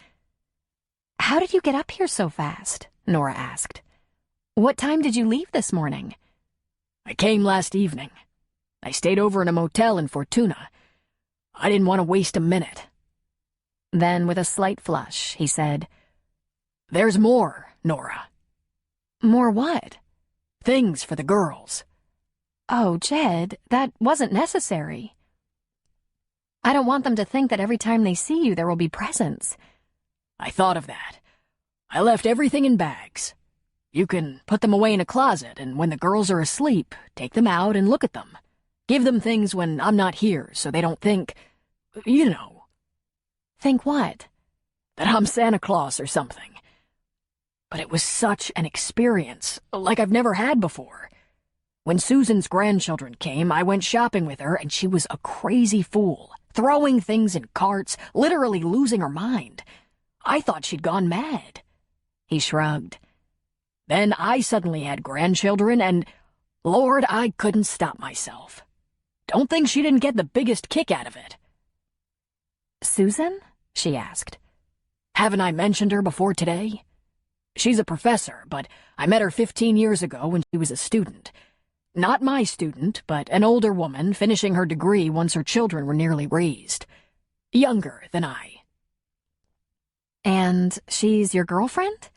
How did you get up here so fast? Nora asked. What time did you leave this morning? I came last evening. I stayed over in a motel in Fortuna. I didn't want to waste a minute. Then, with a slight flush, he said, There's more, Nora. More what? Things for the girls. Oh, Jed, that wasn't necessary. I don't want them to think that every time they see you there will be presents. I thought of that. I left everything in bags. You can put them away in a closet, and when the girls are asleep, take them out and look at them. Give them things when I'm not here so they don't think, you know. Think what? That I'm Santa Claus or something. But it was such an experience, like I've never had before. When Susan's grandchildren came, I went shopping with her, and she was a crazy fool, throwing things in carts, literally losing her mind. I thought she'd gone mad." He shrugged. "Then I suddenly had grandchildren, and, Lord, I couldn't stop myself. Don't think she didn't get the biggest kick out of it." "Susan?" she asked. "Haven't I mentioned her before today? She's a professor, but I met her 15 years ago when she was a student. Not my student, but an older woman finishing her degree once her children were nearly raised. Younger than I." "And she's your girlfriend?"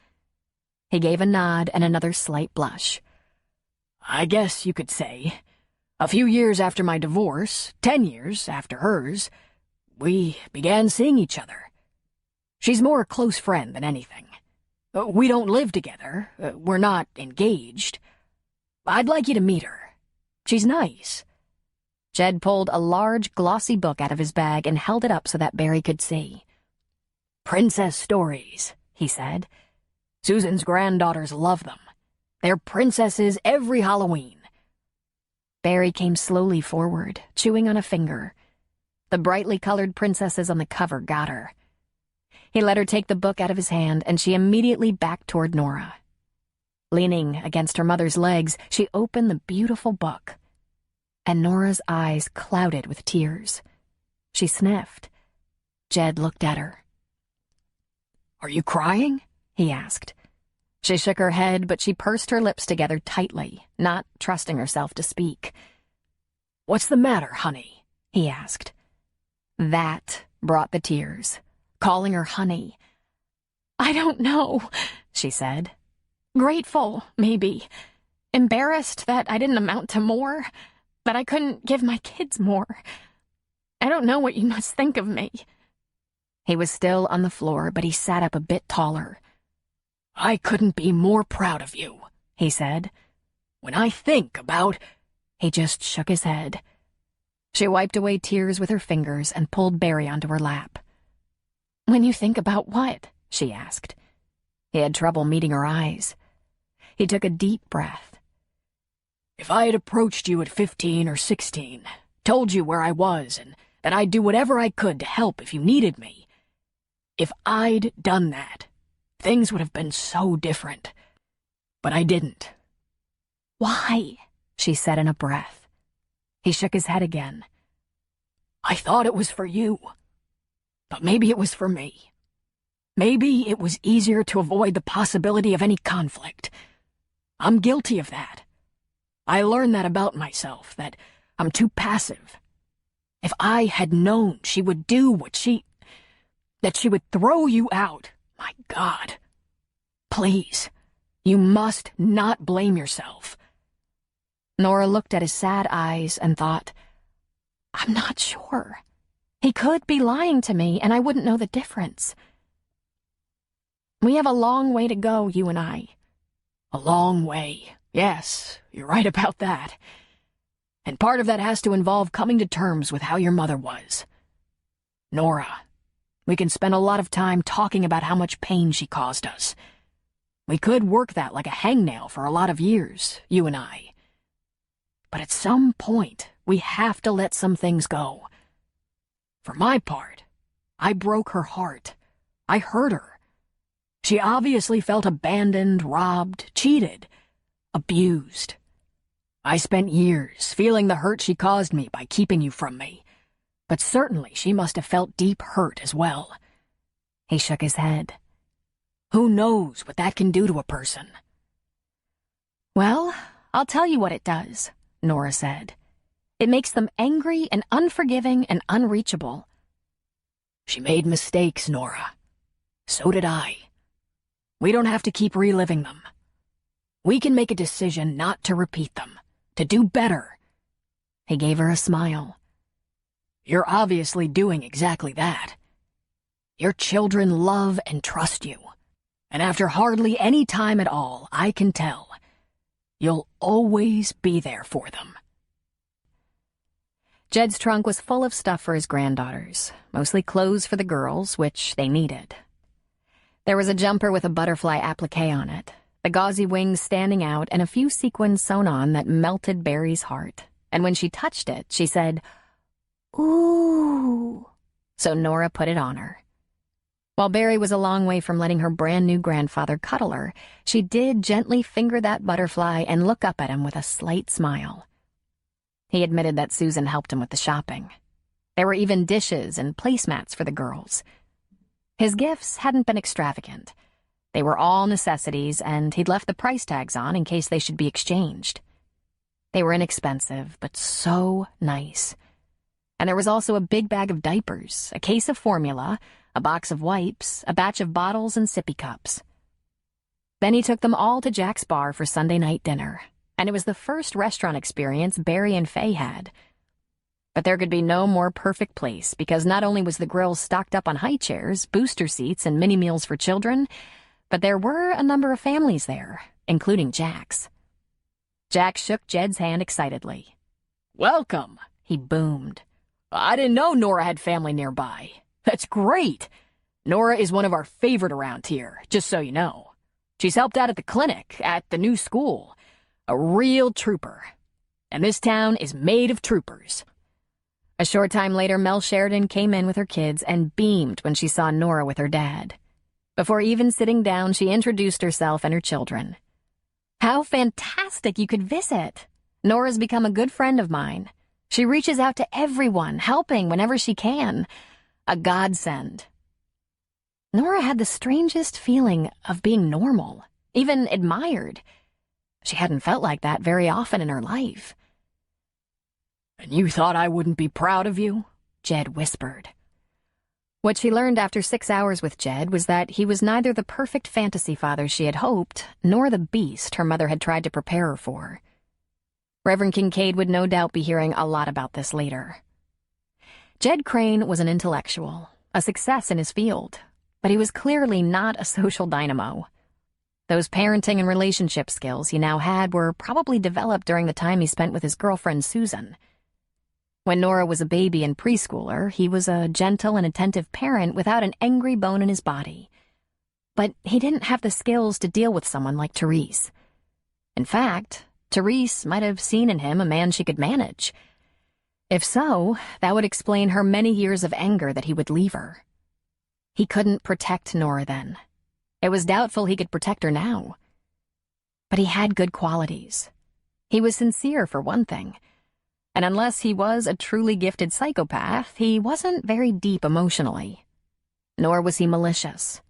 He gave a nod and another slight blush. "I guess you could say. A few years after my divorce, 10 years after hers, we began seeing each other. She's more a close friend than anything. We don't live together. We're not engaged. I'd like you to meet her. She's nice." Jed pulled a large, glossy book out of his bag and held it up so that Barry could see. "Princess stories," he said. "Susan's granddaughters love them. They're princesses every Halloween." Barry came slowly forward, chewing on a finger. The brightly colored princesses on the cover got her. He let her take the book out of his hand, and she immediately backed toward Nora. Leaning against her mother's legs, she opened the beautiful book. And Nora's eyes clouded with tears. She sniffed. Jed looked at her. "Are you crying?" he asked. She shook her head, but she pursed her lips together tightly, not trusting herself to speak. "What's the matter, honey?" he asked. That brought the tears, calling her honey. "I don't know," she said. "Grateful, maybe. Embarrassed that I didn't amount to more, that I couldn't give my kids more. I don't know what you must think of me." He was still on the floor, but he sat up a bit taller. "I couldn't be more proud of you," he said. "When I think about—" He just shook his head. She wiped away tears with her fingers and pulled Barry onto her lap. "When you think about what?" she asked. He had trouble meeting her eyes. He took a deep breath. "If I had approached you at 15 or 16, told you where I was and that I'd do whatever I could to help if you needed me, if I'd done that, things would have been so different. But I didn't." "Why?" she said in a breath. He shook his head again. "I thought it was for you. But maybe it was for me. Maybe it was easier to avoid the possibility of any conflict. I'm guilty of that. I learned that about myself, that I'm too passive. If I had known she would do that she would throw you out, my God. Please, you must not blame yourself." Nora looked at his sad eyes and thought, "I'm not sure. He could be lying to me, and I wouldn't know the difference. We have a long way to go, you and I." "A long way. Yes, you're right about that. And part of that has to involve coming to terms with how your mother was. Nora, we can spend a lot of time talking about how much pain she caused us. We could work that like a hangnail for a lot of years, you and I. But at some point, we have to let some things go. For my part, I broke her heart. I hurt her. She obviously felt abandoned, robbed, cheated, abused. I spent years feeling the hurt she caused me by keeping you from me, but certainly she must have felt deep hurt as well." He shook his head. "Who knows what that can do to a person?" "Well, I'll tell you what it does," Nora said. "It makes them angry and unforgiving and unreachable." "She made mistakes, Nora. So did I. We don't have to keep reliving them. We can make a decision not to repeat them, to do better." He gave her a smile. "You're obviously doing exactly that. Your children love and trust you, and after hardly any time at all, I can tell, you'll always be there for them." Jed's trunk was full of stuff for his granddaughters, mostly clothes for the girls, which they needed. There was a jumper with a butterfly applique on it, the gauzy wings standing out and a few sequins sewn on that melted Barry's heart. And when she touched it, she said, "Ooh." So Nora put it on her. While Barry was a long way from letting her brand-new grandfather cuddle her, she did gently finger that butterfly and look up at him with a slight smile. He admitted that Susan helped him with the shopping. There were even dishes and placemats for the girls. His gifts hadn't been extravagant. They were all necessities, and he'd left the price tags on in case they should be exchanged. They were inexpensive, but so nice. And there was also a big bag of diapers, a case of formula, a box of wipes, a batch of bottles and sippy cups. Then he took them all to Jack's bar for Sunday night dinner, and it was the first restaurant experience Barry and Faye had. But there could be no more perfect place, because not only was the grill stocked up on high chairs, booster seats, and mini meals for children, but there were a number of families there, including Jack's. Jack shook Jed's hand excitedly. "Welcome," he boomed. "I didn't know Nora had family nearby. That's great. Nora is one of our favorite around here, just so you know. She's helped out at the clinic, at the new school. A real trooper. And this town is made of troopers." A short time later, Mel Sheridan came in with her kids and beamed when she saw Nora with her dad. Before even sitting down, she introduced herself and her children. "How fantastic you could visit. Nora's become a good friend of mine. She reaches out to everyone, helping whenever she can. A godsend." Nora had the strangest feeling of being normal, even admired. She hadn't felt like that very often in her life. "And you thought I wouldn't be proud of you?" Jed whispered. What she learned after 6 hours with Jed was that he was neither the perfect fantasy father she had hoped, nor the beast her mother had tried to prepare her for. Reverend Kincaid would no doubt be hearing a lot about this later. Jed Crane was an intellectual, a success in his field, but he was clearly not a social dynamo. Those parenting and relationship skills he now had were probably developed during the time he spent with his girlfriend Susan. When Nora was a baby and preschooler, he was a gentle and attentive parent without an angry bone in his body. But he didn't have the skills to deal with someone like Therese. In fact, Therese might have seen in him a man she could manage. If so, that would explain her many years of anger that he would leave her. He couldn't protect Nora then. It was doubtful he could protect her now. But he had good qualities. He was sincere, for one thing. And unless he was a truly gifted psychopath, he wasn't very deep emotionally. Nor was he malicious.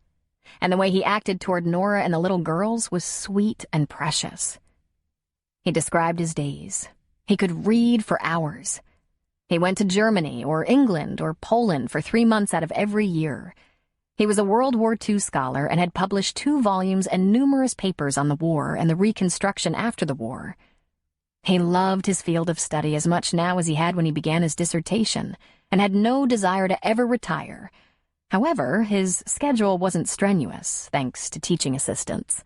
And the way he acted toward Nora and the little girls was sweet and precious. He described his days. He could read for hours. He went to Germany or England or Poland for 3 months out of every year. He was a World War II scholar and had published 2 volumes and numerous papers on the war and the Reconstruction after the war. He loved his field of study as much now as he had when he began his dissertation, and had no desire to ever retire. However, his schedule wasn't strenuous, thanks to teaching assistants.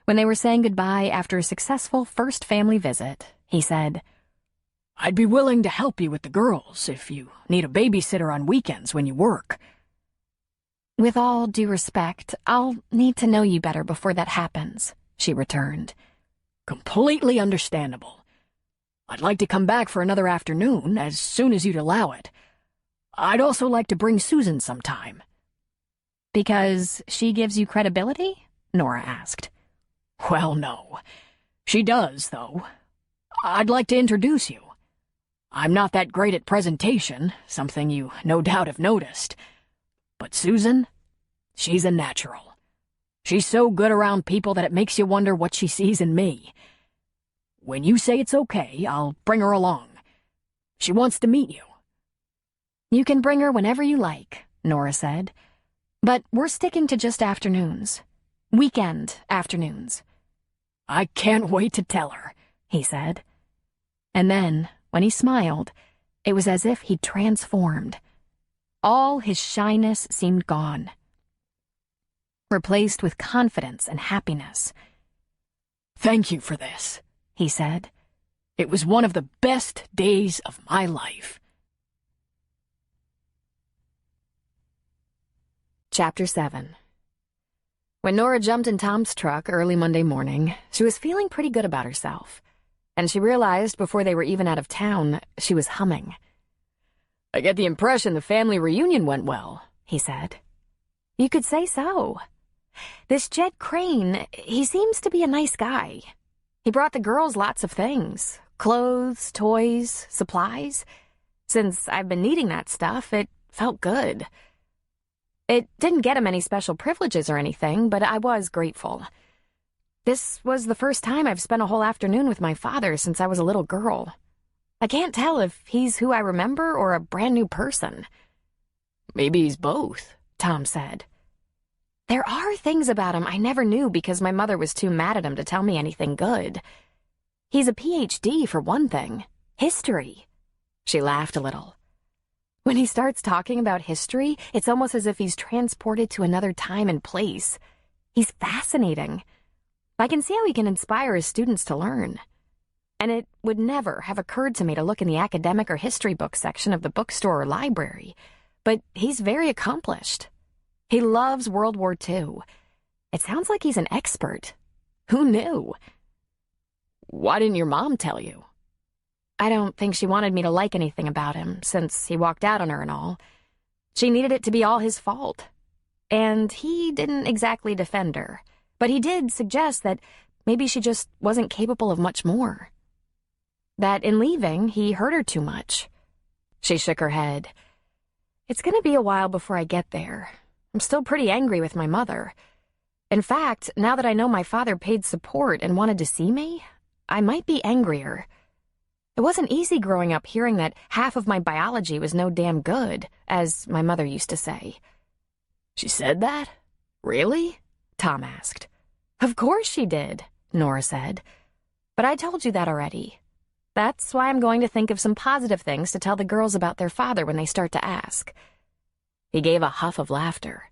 When they were saying goodbye after a successful first family visit, he said, "I'd be willing to help you with the girls if you need a babysitter on weekends when you work." "With all due respect, I'll need to know you better before that happens," she returned. "Completely understandable. I'd like to come back for another afternoon, as soon as you'd allow it. I'd also like to bring Susan sometime." "Because she gives you credibility?" Nora asked. "Well, no. She does, though. I'd like to introduce you. I'm not that great at presentation, something you no doubt have noticed. But Susan, she's a natural. She's so good around people that it makes you wonder what she sees in me. When you say it's okay, I'll bring her along. She wants to meet you." "You can bring her whenever you like," Nora said. "But we're sticking to just afternoons. Weekend afternoons." "I can't wait to tell her," he said. And then, when he smiled, it was as if he'd transformed. All his shyness seemed gone, replaced with confidence and happiness. "Thank you for this," he said. "It was one of the best days of my life." Chapter 7. When Nora jumped in Tom's truck early Monday morning, she was feeling pretty good about herself. And she realized before they were even out of town, she was humming. "I get the impression the family reunion went well," he said. "You could say so. This Jed Crane, he seems to be a nice guy. He brought the girls lots of things. Clothes, toys, supplies. Since I've been needing that stuff, it felt good. It didn't get him any special privileges or anything, but I was grateful. This was the first time I've spent a whole afternoon with my father since I was a little girl. I can't tell if he's who I remember or a brand new person." "Maybe he's both," Tom said. "There are things about him I never knew because my mother was too mad at him to tell me anything good. He's a PhD, for one thing. History." She laughed a little. "When he starts talking about history, it's almost as if he's transported to another time and place. He's fascinating. I can see how he can inspire his students to learn. And it would never have occurred to me to look in the academic or history book section of the bookstore or library. But he's very accomplished. He loves World War II. It sounds like he's an expert. Who knew?" "Why didn't your mom tell you?" "I don't think she wanted me to like anything about him, since he walked out on her and all. She needed it to be all his fault. And he didn't exactly defend her, but he did suggest that maybe she just wasn't capable of much more. That in leaving, he hurt her too much." She shook her head. "It's going to be a while before I get there. I'm still pretty angry with my mother. In fact, now that I know my father paid support and wanted to see me, I might be angrier. It wasn't easy growing up hearing that half of my biology was no damn good, as my mother used to say." "She said that? Really?" Tom asked. "Of course she did," Nora said. "But I told you that already. That's why I'm going to think of some positive things to tell the girls about their father when they start to ask." He gave a huff of laughter.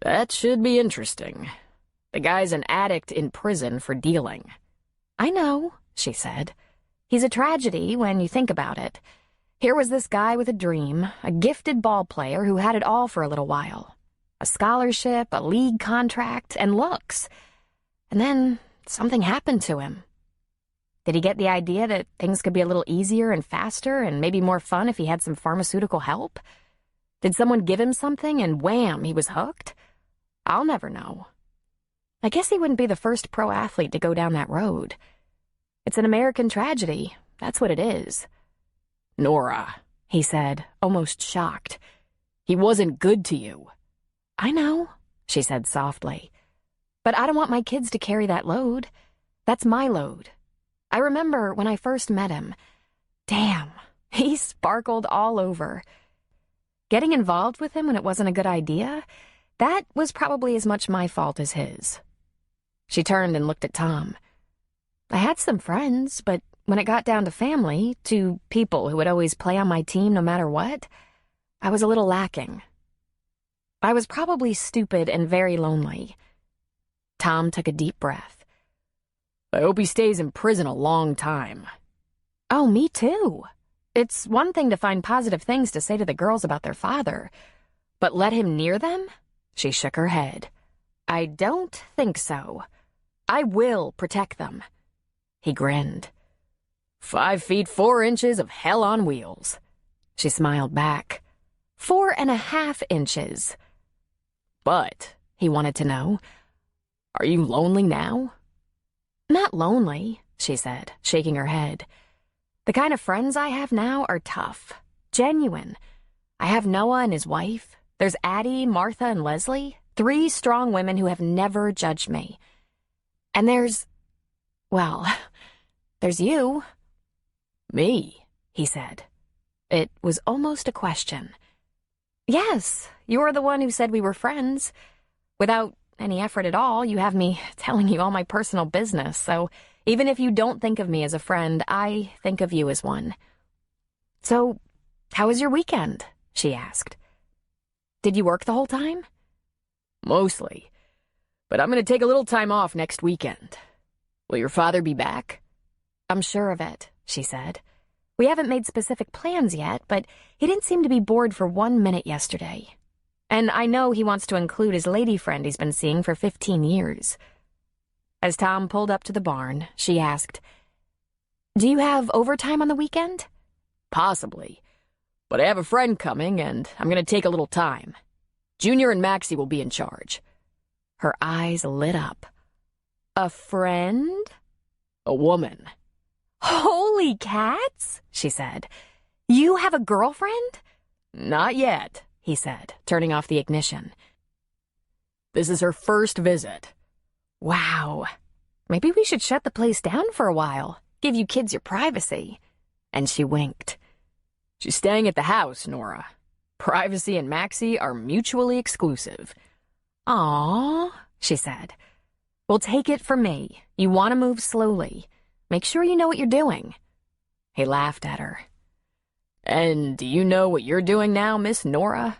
"That should be interesting. The guy's an addict in prison for dealing." "I know," she said. "He's a tragedy when you think about it. Here was this guy with a dream, a gifted ball player who had it all for a little while. A scholarship, a league contract, and looks. And then something happened to him. Did he get the idea that things could be a little easier and faster and maybe more fun if he had some pharmaceutical help? Did someone give him something and wham, he was hooked? I'll never know. I guess he wouldn't be the first pro athlete to go down that road. It's an American tragedy, that's what it is." "Nora," he said, almost shocked. "He wasn't good to you." "I know," she said softly. "But I don't want my kids to carry that load. That's my load. I remember when I first met him. Damn, he sparkled all over. Getting involved with him when it wasn't a good idea, that was probably as much my fault as his." She turned and looked at Tom. "I had some friends, but when it got down to family, to people who would always play on my team no matter what, I was a little lacking. I was probably stupid and very lonely." Tom took a deep breath. "I hope he stays in prison a long time." "Oh, me too. It's one thing to find positive things to say to the girls about their father, but let him near them?" She shook her head. "I don't think so. I will protect them." He grinned. 5 feet 4 inches of hell on wheels." She smiled back. 4.5 inches. "But," he wanted to know, "are you lonely now?" "Not lonely," she said, shaking her head. "The kind of friends I have now are tough. Genuine. I have Noah and his wife. There's Addie, Martha, and Leslie. 3 strong women who have never judged me. And there's you." "Me?" he said. It was almost a question. "Yes, you're the one who said we were friends. Without any effort at all, you have me telling you all my personal business, so even if you don't think of me as a friend, I think of you as one." "So, how was your weekend?" she asked. "Did you work the whole time?" "Mostly. But I'm going to take a little time off next weekend. Will your father be back?" "I'm sure of it," she said. "We haven't made specific plans yet, but he didn't seem to be bored for 1 minute yesterday. And I know he wants to include his lady friend he's been seeing for 15 years. As Tom pulled up to the barn, she asked, "Do you have overtime on the weekend?" Possibly. But I have a friend coming, and I'm going to take a little time. Junior and Maxie will be in charge. Her eyes lit up. A friend? A woman. Holy cats, she said. You have a girlfriend? Not yet, he said, turning off the ignition. This is her first visit. Wow. Maybe we should shut the place down for a while. Give you kids your privacy. And she winked. She's staying at the house, Nora. Privacy and Maxie are mutually exclusive. Aww, she said. Well, take it from me. You want to move slowly. Make sure you know what you're doing. He laughed at her. And do you know what you're doing now, Miss Nora?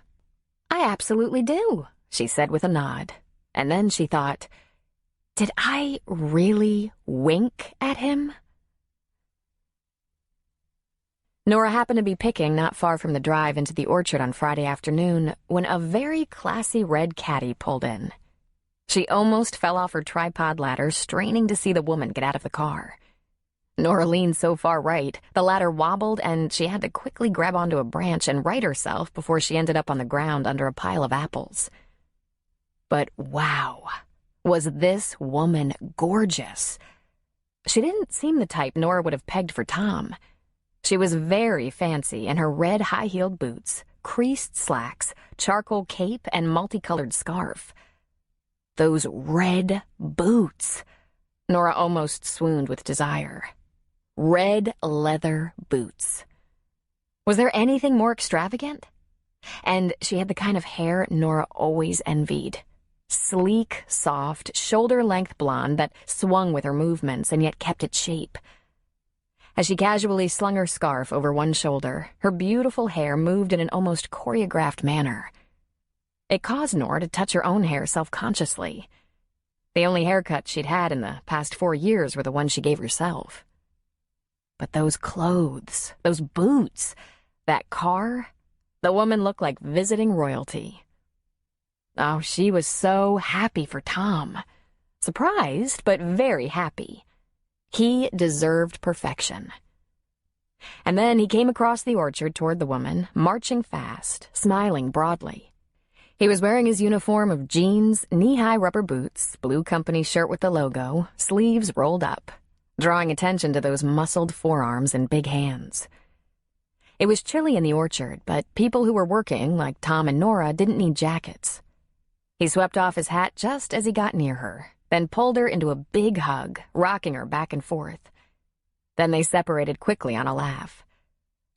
I absolutely do, she said with a nod. And then she thought, did I really wink at him? Nora happened to be picking not far from the drive into the orchard on Friday afternoon when a very classy red caddy pulled in. She almost fell off her tripod ladder, straining to see the woman get out of the car. Nora leaned so far right, the ladder wobbled and she had to quickly grab onto a branch and right herself before she ended up on the ground under a pile of apples. But wow, was this woman gorgeous. She didn't seem the type Nora would have pegged for Tom. She was very fancy in her red high-heeled boots, creased slacks, charcoal cape, and multicolored scarf. Those red boots. Nora almost swooned with desire. Red leather boots. Was there anything more extravagant? And she had the kind of hair Nora always envied. Sleek, soft, shoulder-length blonde that swung with her movements and yet kept its shape. As she casually slung her scarf over one shoulder, her beautiful hair moved in an almost choreographed manner. It caused Nora to touch her own hair self-consciously. The only haircuts she'd had in the past 4 years were the ones she gave herself. But those clothes, those boots, that car, the woman looked like visiting royalty. Oh, she was so happy for Tom. Surprised, but very happy. He deserved perfection. And then he came across the orchard toward the woman, marching fast, smiling broadly. He was wearing his uniform of jeans, knee-high rubber boots, blue company shirt with the logo, sleeves rolled up, drawing attention to those muscled forearms and big hands. It was chilly in the orchard, but people who were working, like Tom and Nora, didn't need jackets. He swept off his hat just as he got near her, then pulled her into a big hug, rocking her back and forth. Then they separated quickly on a laugh.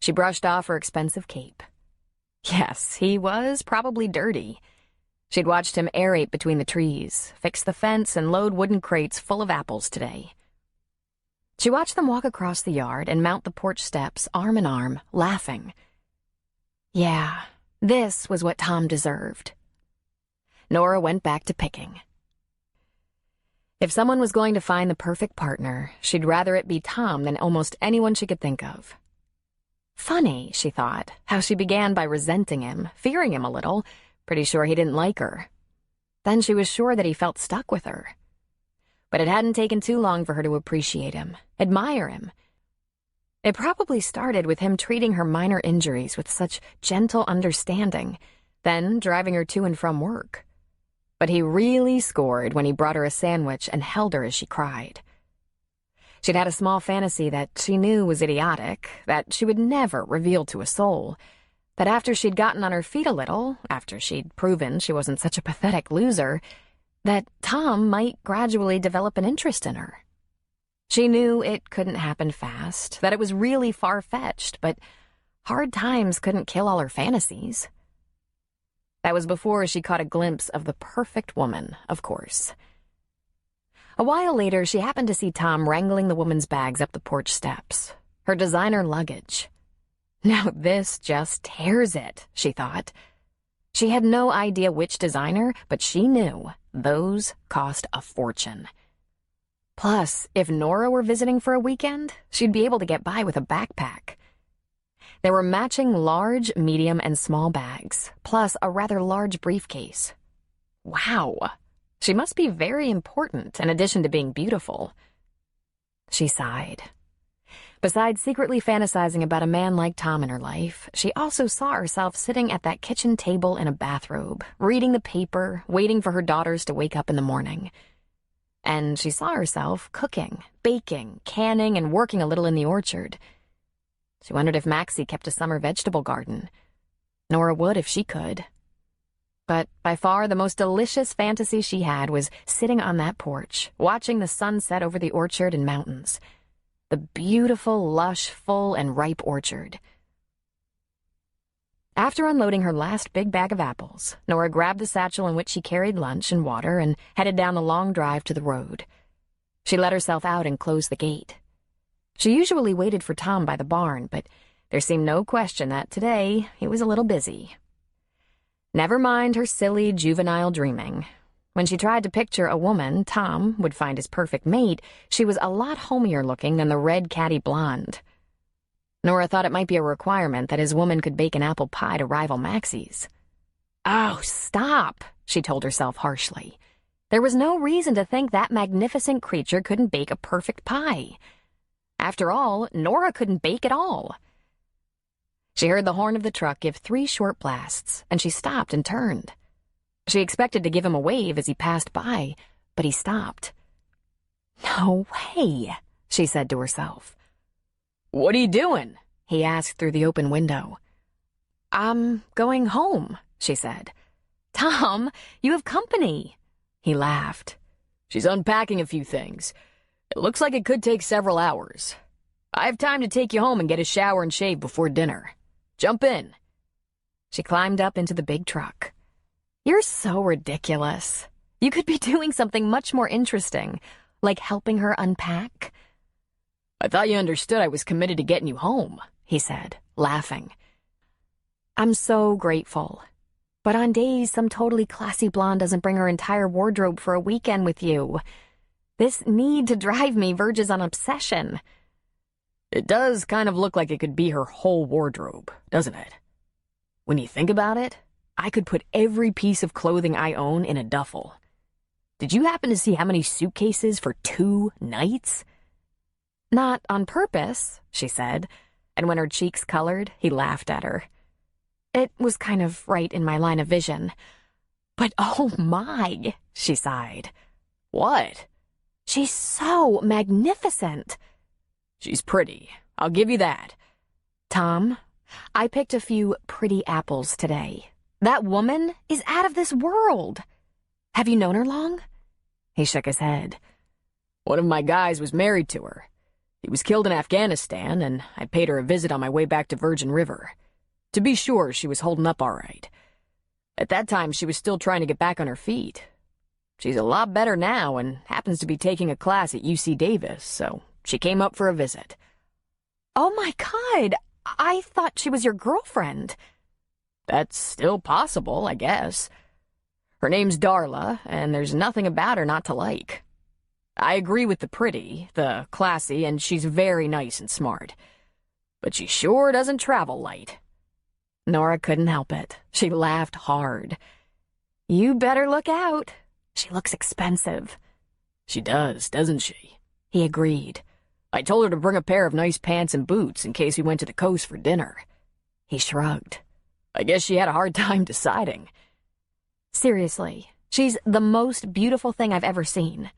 She brushed off her expensive cape. Yes, he was probably dirty. She'd watched him aerate between the trees, fix the fence, and load wooden crates full of apples today. She watched them walk across the yard and mount the porch steps arm in arm, laughing. Yeah, this was what Tom deserved. Nora went back to picking. If someone was going to find the perfect partner, she'd rather it be Tom than almost anyone she could think of. Funny, she thought, how she began by resenting him, fearing him a little, pretty sure he didn't like her. Then she was sure that he felt stuck with her. But it hadn't taken too long for her to appreciate him, admire him. It probably started with him treating her minor injuries with such gentle understanding, then driving her to and from work. But he really scored when he brought her a sandwich and held her as she cried. She'd had a small fantasy that she knew was idiotic, that she would never reveal to a soul, that after she'd gotten on her feet a little, after she'd proven she wasn't such a pathetic loser, that Tom might gradually develop an interest in her. She knew it couldn't happen fast, that it was really far-fetched, but hard times couldn't kill all her fantasies. That was before she caught a glimpse of the perfect woman, of course. A while later, she happened to see Tom wrangling the woman's bags up the porch steps, her designer luggage. Now this just tears it, she thought. She had no idea which designer, but she knew those cost a fortune. Plus, if Nora were visiting for a weekend, she'd be able to get by with a backpack. There were matching large, medium, and small bags, plus a rather large briefcase. Wow, she must be very important in addition to being beautiful. She sighed. Besides secretly fantasizing about a man like Tom in her life, she also saw herself sitting at that kitchen table in a bathrobe, reading the paper, waiting for her daughters to wake up in the morning. And she saw herself cooking, baking, canning, and working a little in the orchard. She wondered if Maxie kept a summer vegetable garden. Nora would if she could. But by far the most delicious fantasy she had was sitting on that porch, watching the sun set over the orchard and mountains. The beautiful, lush, full, and ripe orchard. After unloading her last big bag of apples, Nora grabbed the satchel in which she carried lunch and water and headed down the long drive to the road. She let herself out and closed the gate. She usually waited for Tom by the barn, but there seemed no question that today he was a little busy. Never mind her silly, juvenile dreaming. When she tried to picture a woman Tom would find his perfect mate, she was a lot homier looking than the red catty blonde. Nora thought it might be a requirement that his woman could bake an apple pie to rival Maxie's. Oh, stop, she told herself harshly. There was no reason to think that magnificent creature couldn't bake a perfect pie. After all, Nora couldn't bake at all. She heard the horn of the truck give 3 short blasts, and she stopped and turned. She expected to give him a wave as he passed by, but he stopped. No way, she said to herself. What are you doing? He asked through the open window. I'm going home, she said. Tom, you have company. He laughed. She's unpacking a few things. It looks like it could take several hours. I have time to take you home and get a shower and shave before dinner. Jump in. She climbed up into the big truck. You're so ridiculous. You could be doing something much more interesting, like helping her unpack. I thought you understood I was committed to getting you home, he said, laughing. I'm so grateful. But on days some totally classy blonde doesn't bring her entire wardrobe for a weekend with you. This need to drive me verges on obsession. It does kind of look like it could be her whole wardrobe, doesn't it? When you think about it, I could put every piece of clothing I own in a duffel. Did you happen to see how many suitcases for 2 nights? Not on purpose, she said, and when her cheeks colored, he laughed at her. It was kind of right in my line of vision. But oh my, she sighed. What? She's so magnificent. She's pretty, I'll give you that. Tom, I picked a few pretty apples today. That woman is out of this world. Have you known her long? He shook his head. One of my guys was married to her. He was killed in Afghanistan, and I paid her a visit on my way back to Virgin River. To be sure, she was holding up all right. At that time, she was still trying to get back on her feet. She's a lot better now and happens to be taking a class at UC Davis, so she came up for a visit. Oh my God, I thought she was your girlfriend. That's still possible, I guess. Her name's Darla, and there's nothing about her not to like. I agree with the pretty, the classy, and she's very nice and smart. But she sure doesn't travel light. Nora couldn't help it. She laughed hard. You better look out. She looks expensive. She does, doesn't she? He agreed. I told her to bring a pair of nice pants and boots in case we went to the coast for dinner. He shrugged. I guess she had a hard time deciding. Seriously, she's the most beautiful thing I've ever seen.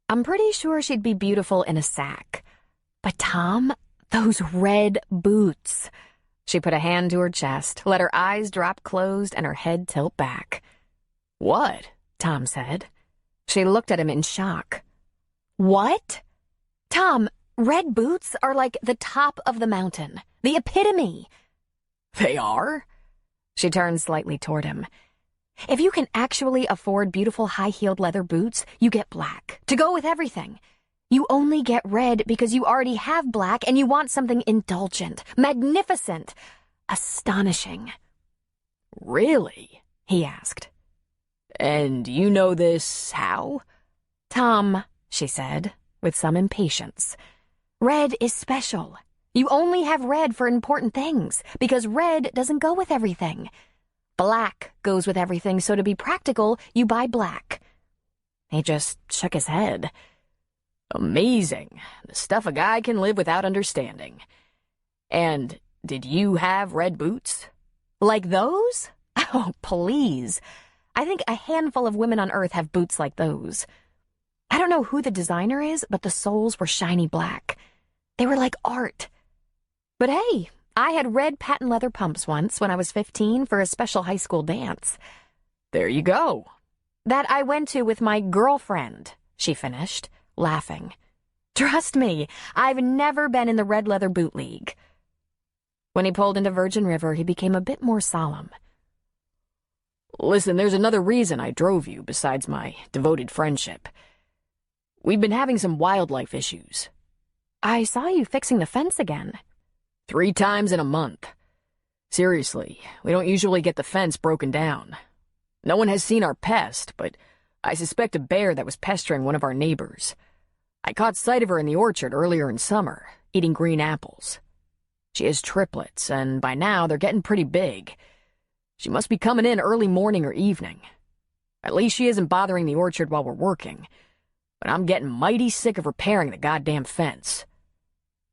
I'm pretty sure she'd be beautiful in a sack. But Tom, those red boots. She put a hand to her chest, let her eyes drop closed and her head tilt back. What? Tom said. She looked at him in shock. What? Tom, red boots are like the top of the mountain, the epitome. They are? She turned slightly toward him. If you can actually afford beautiful high-heeled leather boots, you get black, to go with everything. You only get red because you already have black and you want something indulgent, magnificent, astonishing. Really? He asked. And you know this how? Tom, she said, with some impatience. Red is special. You only have red for important things, because red doesn't go with everything. Black goes with everything, so to be practical, you buy black. He just shook his head. Amazing. The stuff a guy can live without understanding. And did you have red boots? Like those? Oh, please. I think a handful of women on Earth have boots like those. I don't know who the designer is, but the soles were shiny black. They were like art. But hey, I had red patent leather pumps once when I was 15 for a special high school dance. There you go. That I went to with my girlfriend, she finished, laughing. Trust me, I've never been in the red leather boot league. When he pulled into Virgin River, he became a bit more solemn. Listen, there's another reason I drove you besides my devoted friendship. We've been having some wildlife issues. I saw you fixing the fence again. 3 times in a month. Seriously, we don't usually get the fence broken down. No one has seen our pest, but I suspect a bear that was pestering one of our neighbors. I caught sight of her in the orchard earlier in summer, eating green apples. She has triplets, and by now they're getting pretty big. She must be coming in early morning or evening. At least she isn't bothering the orchard while we're working. But I'm getting mighty sick of repairing the goddamn fence.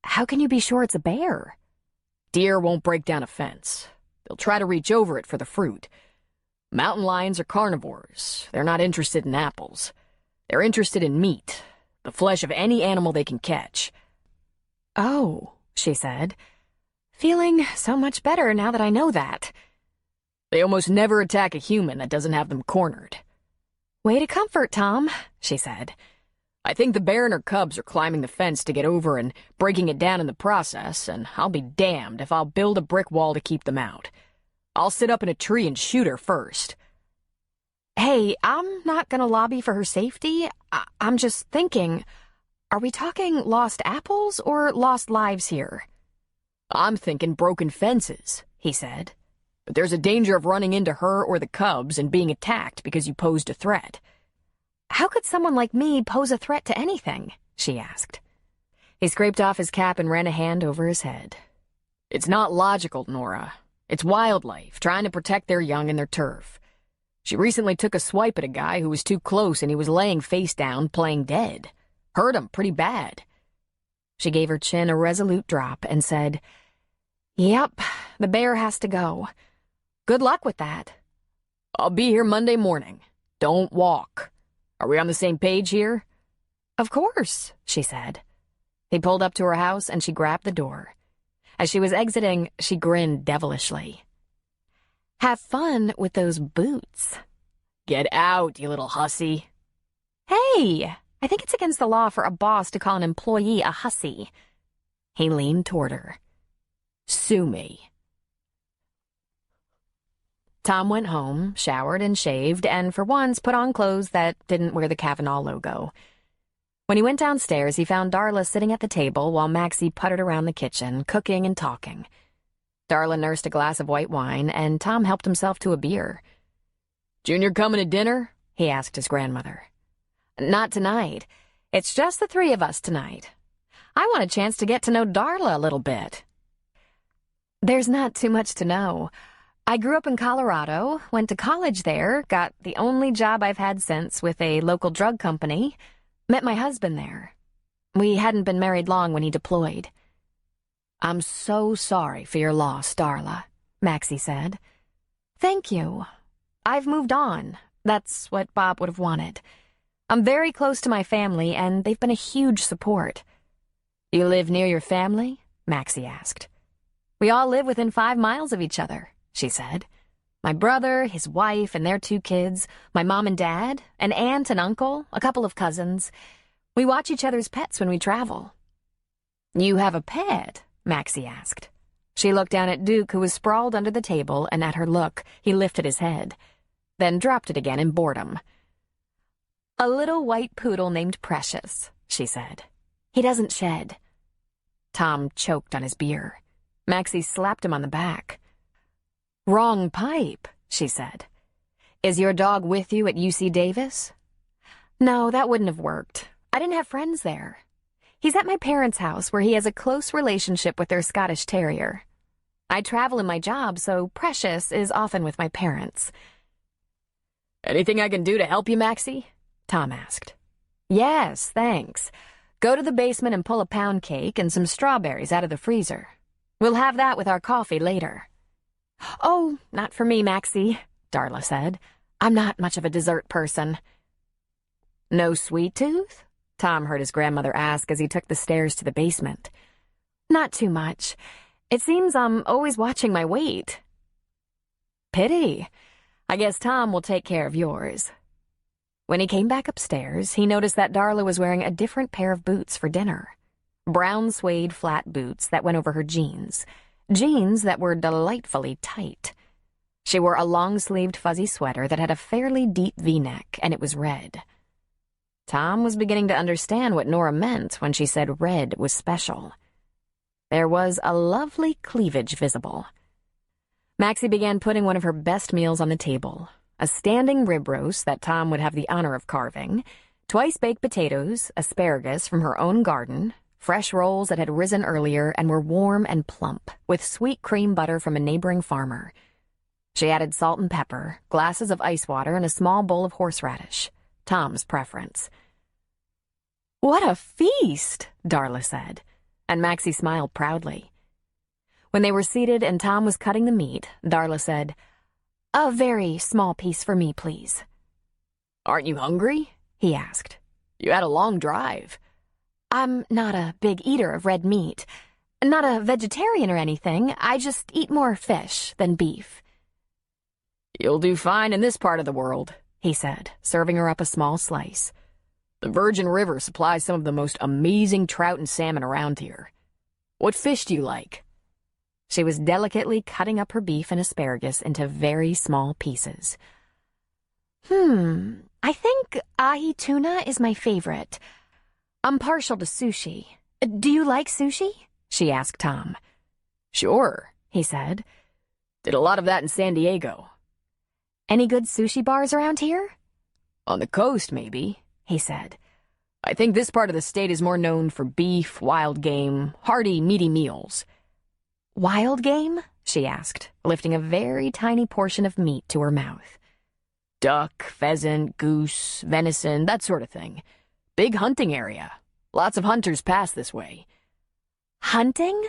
How can you be sure it's a bear? Deer won't break down a fence. They'll try to reach over it for the fruit. Mountain lions are carnivores. They're not interested in apples. They're interested in meat, the flesh of any animal they can catch. Oh, she said, feeling so much better now that I know that. They almost never attack a human that doesn't have them cornered. Way to comfort, Tom, she said. I think the bear and her cubs are climbing the fence to get over and breaking it down in the process, and I'll be damned if I'll build a brick wall to keep them out. I'll sit up in a tree and shoot her first. Hey, I'm not gonna lobby for her safety. I'm just thinking, are we talking lost apples or lost lives here? I'm thinking broken fences, he said. But there's a danger of running into her or the cubs and being attacked because you posed a threat. How could someone like me pose a threat to anything? She asked. He scraped off his cap and ran a hand over his head. It's not logical, Nora. It's wildlife, trying to protect their young and their turf. She recently took a swipe at a guy who was too close and he was laying face down, playing dead. Hurt him pretty bad. She gave her chin a resolute drop and said, Yep, the bear has to go. Good luck with that. I'll be here Monday morning. Don't walk. Are we on the same page here? Of course, she said. He pulled up to her house and she grabbed the door. As she was exiting, she grinned devilishly. Have fun with those boots. Get out, you little hussy. Hey, I think it's against the law for a boss to call an employee a hussy. He leaned toward her. Sue me. Tom went home, showered and shaved, and for once put on clothes that didn't wear the Cavanaugh logo. When he went downstairs, he found Darla sitting at the table while Maxie puttered around the kitchen, cooking and talking. Darla nursed a glass of white wine, and Tom helped himself to a beer. Junior coming to dinner? He asked his grandmother. Not tonight. It's just the 3 of us tonight. I want a chance to get to know Darla a little bit. There's not too much to know. I grew up in Colorado, went to college there, got the only job I've had since with a local drug company, met my husband there. We hadn't been married long when he deployed. I'm so sorry for your loss, Darla, Maxie said. Thank you. I've moved on. That's what Bob would have wanted. I'm very close to my family, and they've been a huge support. You live near your family? Maxie asked. We all live within 5 miles of each other, she said. My brother, his wife, and their 2 kids, my mom and dad, an aunt and uncle, a couple of cousins. We watch each other's pets when we travel. You have a pet? Maxie asked. She looked down at Duke, who was sprawled under the table, and at her look, he lifted his head, then dropped it again in boredom. A little white poodle named Precious, she said. He doesn't shed. Tom choked on his beer. Maxie slapped him on the back. Wrong pipe, she said. Is your dog with you at UC Davis? No, that wouldn't have worked. I didn't have friends there. He's at my parents' house where he has a close relationship with their Scottish Terrier. I travel in my job, so Precious is often with my parents. Anything I can do to help you, Maxie? Tom asked. Yes, thanks. Go to the basement and pull a pound cake and some strawberries out of the freezer. We'll have that with our coffee later. Oh, not for me, Maxie, Darla said. I'm not much of a dessert person. No sweet tooth? Tom heard his grandmother ask as he took the stairs to the basement. Not too much. It seems I'm always watching my weight. Pity. I guess Tom will take care of yours. When he came back upstairs, he noticed that Darla was wearing a different pair of boots for dinner. Brown suede flat boots that went over her jeans. Jeans that were delightfully tight. She wore a long-sleeved fuzzy sweater that had a fairly deep V-neck, and it was red. Tom was beginning to understand what Nora meant when she said red was special. There was a lovely cleavage visible. Maxie began putting one of her best meals on the table, a standing rib roast that Tom would have the honor of carving, twice-baked potatoes, asparagus from her own garden, fresh rolls that had risen earlier and were warm and plump, with sweet cream butter from a neighboring farmer. She added salt and pepper, glasses of ice water, and a small bowl of horseradish, Tom's preference. "What a feast," Darla said, and Maxie smiled proudly. When they were seated and Tom was cutting the meat, Darla said, "A very small piece for me, please." "Aren't you hungry?" he asked. "You had a long drive." "I'm not a big eater of red meat. Not a vegetarian or anything. I just eat more fish than beef." "You'll do fine in this part of the world," he said, serving her up a small slice. "The Virgin River supplies some of the most amazing trout and salmon around here. What fish do you like?" She was delicately cutting up her beef and asparagus into very small pieces. I think ahi tuna is my favorite. I'm partial to sushi. Do you like sushi?" she asked Tom. "Sure," he said. "Did a lot of that in San Diego." "Any good sushi bars around here?" "On the coast, maybe," he said. "I think this part of the state is more known for beef, wild game, hearty, meaty meals." "Wild game?" she asked, lifting a very tiny portion of meat to her mouth. "Duck, pheasant, goose, venison, that sort of thing. Big hunting area. Lots of hunters pass this way." "Hunting?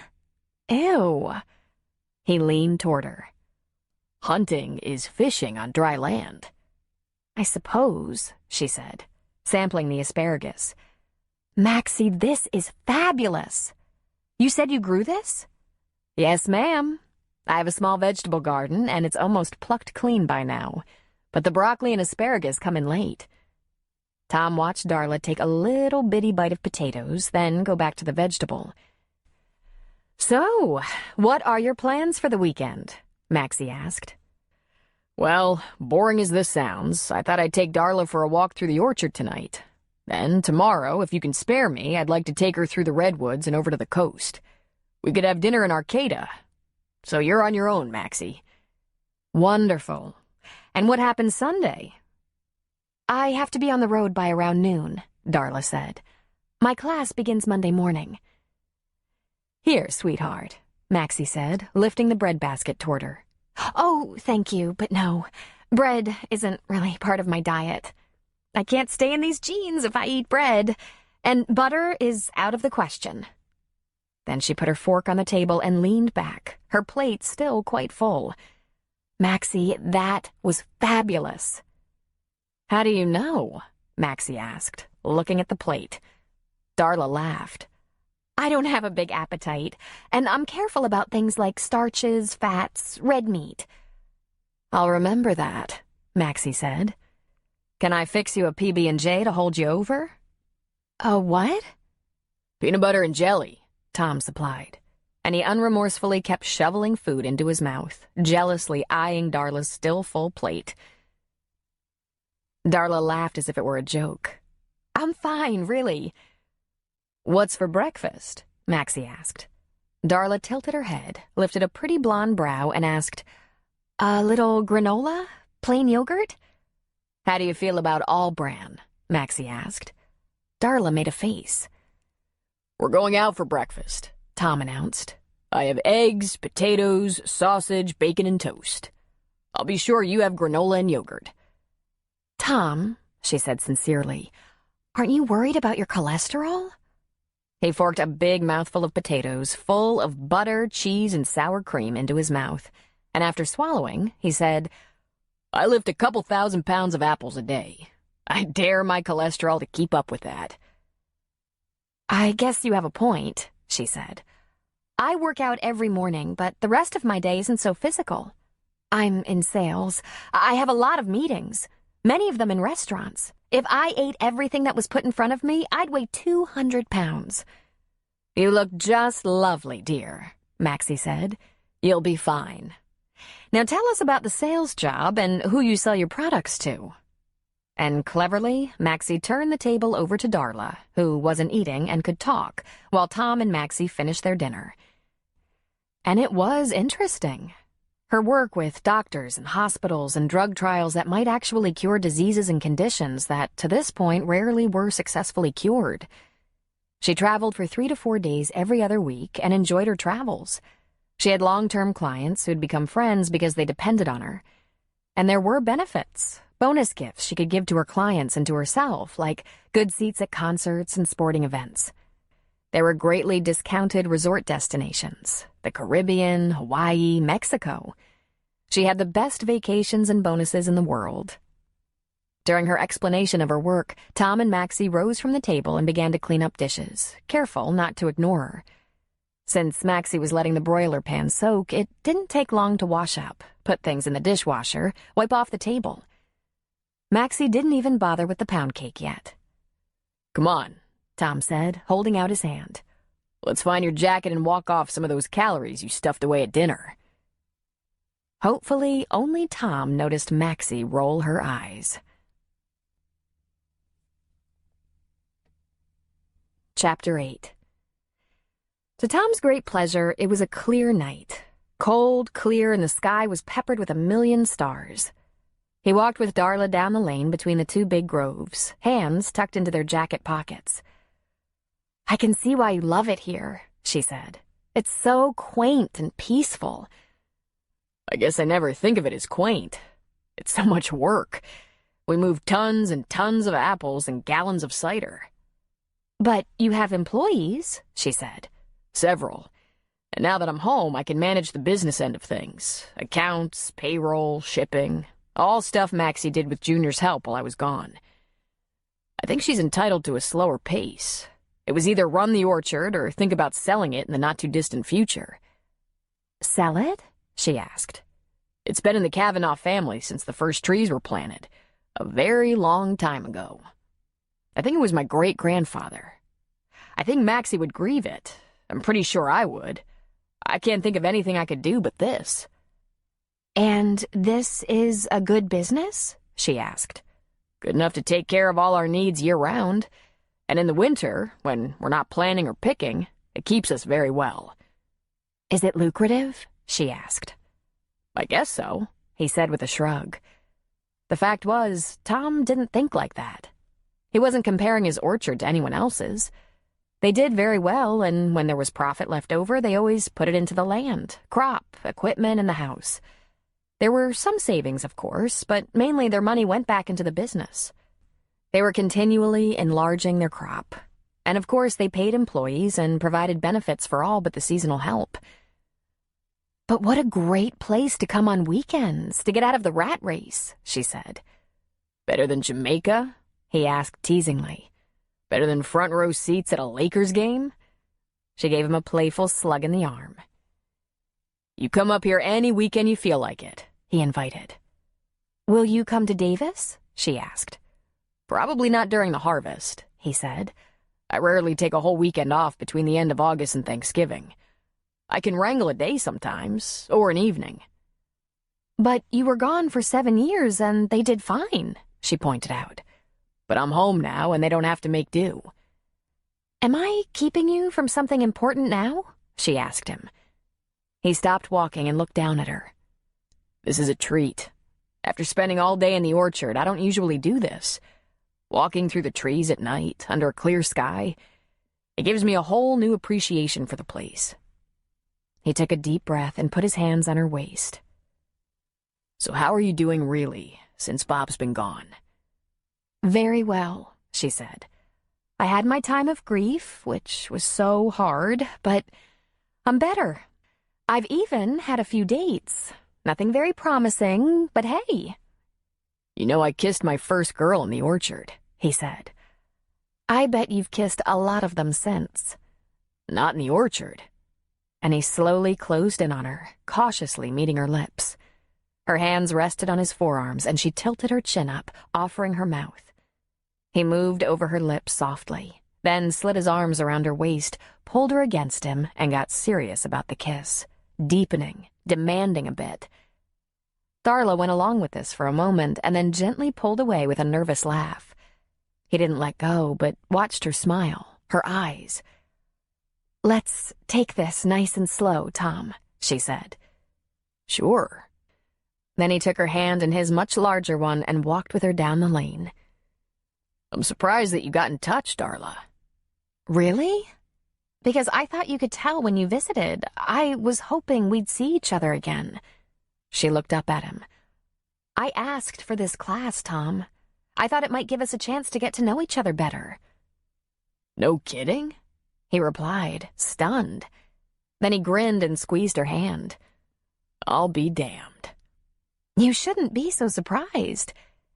Ew." He leaned toward her. "Hunting is fishing on dry land." "I suppose," she said, sampling the asparagus. "Maxie, this is fabulous. You said you grew this?" "Yes, ma'am. I have a small vegetable garden, and it's almost plucked clean by now. But the broccoli and asparagus come in late." Tom watched Darla take a little bitty bite of potatoes, then go back to the vegetable. "So, what are your plans for the weekend?" Maxie asked. "Well, boring as this sounds, I thought I'd take Darla for a walk through the orchard tonight. Then, tomorrow, if you can spare me, I'd like to take her through the redwoods and over to the coast. We could have dinner in Arcata. So you're on your own, Maxie." "Wonderful. And what happens Sunday?" "I have to be on the road by around noon," Darla said. "My class begins Monday morning." "Here, sweetheart," Maxie said, lifting the bread basket toward her. "Oh, thank you, but no. Bread isn't really part of my diet. I can't stay in these jeans if I eat bread, and butter is out of the question." Then she put her fork on the table and leaned back, her plate still quite full. "Maxie, that was fabulous." "How do you know?" Maxie asked, looking at the plate. Darla laughed. "I don't have a big appetite, and I'm careful about things like starches, fats, red meat." "I'll remember that," Maxie said. "Can I fix you a PB&J to hold you over?" "A what?" "Peanut butter and jelly," Tom supplied, and he unremorsefully kept shoveling food into his mouth, jealously eyeing Darla's still full plate. Darla laughed as if it were a joke. "I'm fine, really." "What's for breakfast?" Maxie asked. Darla tilted her head, lifted a pretty blonde brow, and asked, "A little granola? Plain yogurt?" "How do you feel about all bran?" Maxie asked. Darla made a face. "We're going out for breakfast," Tom announced. "I have eggs, potatoes, sausage, bacon, and toast. I'll be sure you have granola and yogurt." "Tom," she said sincerely, "aren't you worried about your cholesterol?" He forked a big mouthful of potatoes, full of butter, cheese, and sour cream, into his mouth, and after swallowing, he said, "I lift a couple 1,000 pounds of apples a day. I dare my cholesterol to keep up with that." "I guess you have a point," she said. "I work out every morning, but the rest of my day isn't so physical. I'm in sales. I have a lot of meetings, many of them in restaurants. If I ate everything that was put in front of me, I'd weigh 200 pounds. "You look just lovely, dear," Maxie said. "You'll be fine. Now tell us about the sales job and who you sell your products to." And cleverly, Maxie turned the table over to Darla, who wasn't eating and could talk, while Tom and Maxie finished their dinner. And it was interesting. Her work with doctors and hospitals and drug trials that might actually cure diseases and conditions that, to this point, rarely were successfully cured. She traveled for 3 to 4 days every other week and enjoyed her travels. She had long-term clients who'd become friends because they depended on her. And there were benefits, bonus gifts she could give to her clients and to herself, like good seats at concerts and sporting events. There were greatly discounted resort destinations, the Caribbean, Hawaii, Mexico. She had the best vacations and bonuses in the world. During her explanation of her work, Tom and Maxie rose from the table and began to clean up dishes, careful not to ignore her. Since Maxie was letting the broiler pan soak, it didn't take long to wash up, put things in the dishwasher, wipe off the table. Maxie didn't even bother with the pound cake yet. "Come on," Tom said, holding out his hand. "Let's find your jacket and walk off some of those calories you stuffed away at dinner." Hopefully, only Tom noticed Maxie roll her eyes. Chapter 8. To Tom's great pleasure, it was a clear night. Cold, clear, and the sky was peppered with a million stars. He walked with Darla down the lane between the 2 big groves, hands tucked into their jacket pockets. "I can see why you love it here," she said. "It's so quaint and peaceful." "I guess I never think of it as quaint. It's so much work. We move tons and tons of apples and gallons of cider." "But you have employees," she said. "Several. And now that I'm home, I can manage the business end of things. Accounts, payroll, shipping, all stuff Maxie did with Junior's help while I was gone. I think she's entitled to a slower pace. It was either run the orchard or think about selling it in the not-too-distant future." "Sell it?" she asked. "It's been in the Cavanaugh family since the first trees were planted, a very long time ago. I think it was my great-grandfather. I think Maxie would grieve it. I'm pretty sure I would. I can't think of anything I could do but this." "And this is a good business?" she asked. "Good enough to take care of all our needs year-round. And in the winter, when we're not planting or picking, it keeps us very well." "Is it lucrative?" she asked. "I guess so," he said with a shrug. The fact was, Tom didn't think like that. He wasn't comparing his orchard to anyone else's. They did very well, and when there was profit left over, they always put it into the land, crop, equipment, and the house. There were some savings, of course, but mainly their money went back into the business. They were continually enlarging their crop. And of course, they paid employees and provided benefits for all but the seasonal help. "But what a great place to come on weekends, to get out of the rat race," she said. "Better than Jamaica?" he asked teasingly. "Better than front row seats at a Lakers game?" She gave him a playful slug in the arm. "You come up here any weekend you feel like it," he invited. "Will you come to Davis?" she asked. "Probably not during the harvest," he said. "I rarely take a whole weekend off between the end of August and Thanksgiving. I can wrangle a day sometimes, or an evening." "But you were gone for 7 years, and they did fine," she pointed out. "But I'm home now, and they don't have to make do." "Am I keeping you from something important now?" she asked him. He stopped walking and looked down at her. "This is a treat. After spending all day in the orchard, I don't usually do this. Walking through the trees at night, under a clear sky. It gives me a whole new appreciation for the place." He took a deep breath and put his hands on her waist. "So how are you doing really, since Bob's been gone?" "Very well," she said. "I had my time of grief, which was so hard, but I'm better. I've even had a few dates. Nothing very promising, but hey." "You know, I kissed my first girl in the orchard," he said. "I bet you've kissed a lot of them since." "Not in the orchard." And he slowly closed in on her, cautiously meeting her lips. Her hands rested on his forearms, and she tilted her chin up, offering her mouth. He moved over her lips softly, then slid his arms around her waist, pulled her against him, and got serious about the kiss, deepening, demanding a bit. Darla went along with this for a moment, and then gently pulled away with a nervous laugh. He didn't let go, but watched her smile, her eyes. "Let's take this nice and slow, Tom," she said. "Sure." Then he took her hand in his much larger one and walked with her down the lane. "I'm surprised that you got in touch, Darla." "Really? Because I thought you could tell when you visited. I was hoping we'd see each other again." She looked up at him. "I asked for this class, Tom. I thought it might give us a chance to get to know each other better." "No kidding?" he replied, stunned. Then he grinned and squeezed her hand. "I'll be damned." "You shouldn't be so surprised.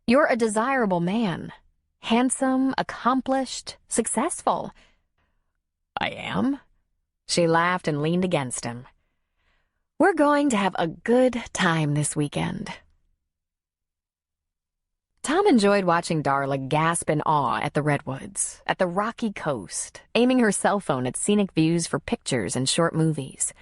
You're a desirable man. Handsome, accomplished, successful." "I am?" She laughed and leaned against him. "We're going to have a good time this weekend." Tom enjoyed watching Darla gasp in awe at the redwoods, at the rocky coast, aiming her cell phone at scenic views for pictures and short movies.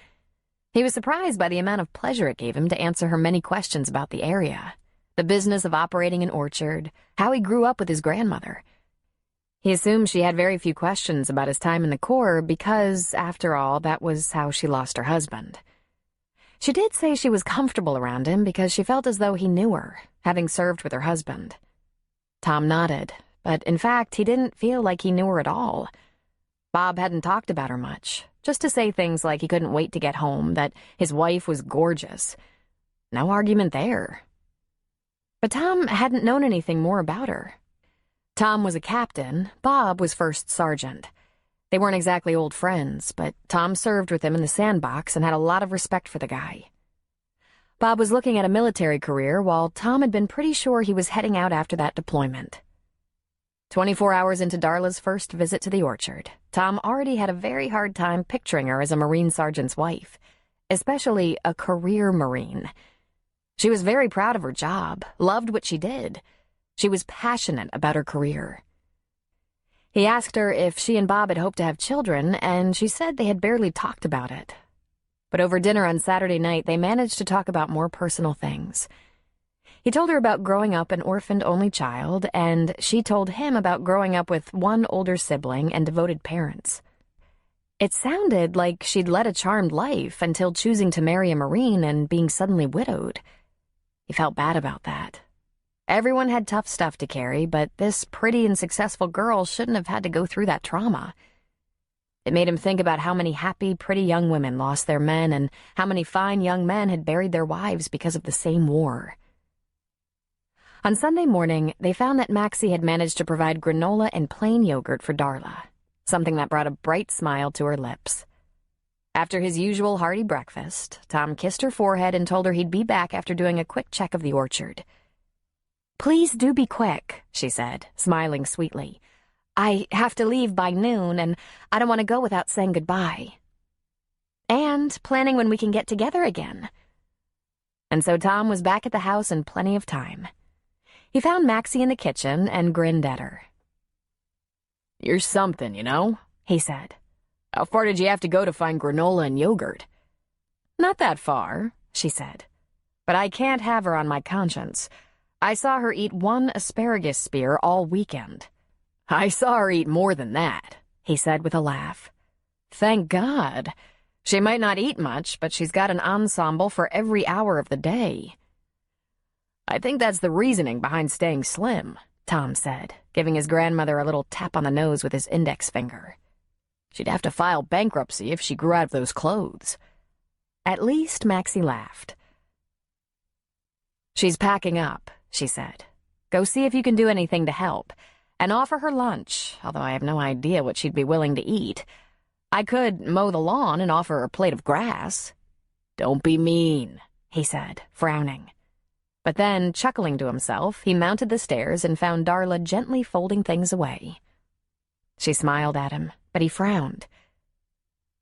He was surprised by the amount of pleasure it gave him to answer her many questions about the area, the business of operating an orchard, how he grew up with his grandmother. He assumed she had very few questions about his time in the Corps because, after all, that was how she lost her husband. She did say she was comfortable around him because she felt as though he knew her, having served with her husband. Tom nodded, but in fact, he didn't feel like he knew her at all. Bob hadn't talked about her much, just to say things like he couldn't wait to get home, that his wife was gorgeous. No argument there. But Tom hadn't known anything more about her. Tom was a captain, Bob was first sergeant. They weren't exactly old friends, but Tom served with him in the sandbox and had a lot of respect for the guy. Bob was looking at a military career, while Tom had been pretty sure he was heading out after that deployment. 24 hours into Darla's first visit to the orchard, Tom already had a very hard time picturing her as a Marine sergeant's wife, especially a career Marine. She was very proud of her job, loved what she did. She was passionate about her career. He asked her if she and Bob had hoped to have children, and she said they had barely talked about it. But over dinner on Saturday night, they managed to talk about more personal things. He told her about growing up an orphaned only child, and she told him about growing up with one older sibling and devoted parents. It sounded like she'd led a charmed life until choosing to marry a Marine and being suddenly widowed. He felt bad about that. Everyone had tough stuff to carry, but this pretty and successful girl shouldn't have had to go through that trauma. It made him think about how many happy, pretty young women lost their men and how many fine young men had buried their wives because of the same war. On Sunday morning, they found that Maxie had managed to provide granola and plain yogurt for Darla, something that brought a bright smile to her lips. After his usual hearty breakfast, Tom kissed her forehead and told her he'd be back after doing a quick check of the orchard. "Please do be quick," she said, smiling sweetly. "I have to leave by noon, and I don't want to go without saying goodbye. And planning when we can get together again." And so Tom was back at the house in plenty of time. He found Maxie in the kitchen and grinned at her. "You're something, you know," he said. "How far did you have to go to find granola and yogurt?" "Not that far," she said. "But I can't have her on my conscience. I saw her eat one asparagus spear all weekend." "I saw her eat more than that," he said with a laugh. "Thank God. She might not eat much, but she's got an ensemble for every hour of the day." "I think that's the reasoning behind staying slim," Tom said, giving his grandmother a little tap on the nose with his index finger. She'd have to file bankruptcy if she grew out of those clothes. At least Maxie laughed. "She's packing up," she said. "Go see if you can do anything to help. And offer her lunch, although I have no idea what she'd be willing to eat. I could mow the lawn and offer her a plate of grass." "Don't be mean," he said, frowning. But then, chuckling to himself, he mounted the stairs and found Darla gently folding things away. She smiled at him, but he frowned.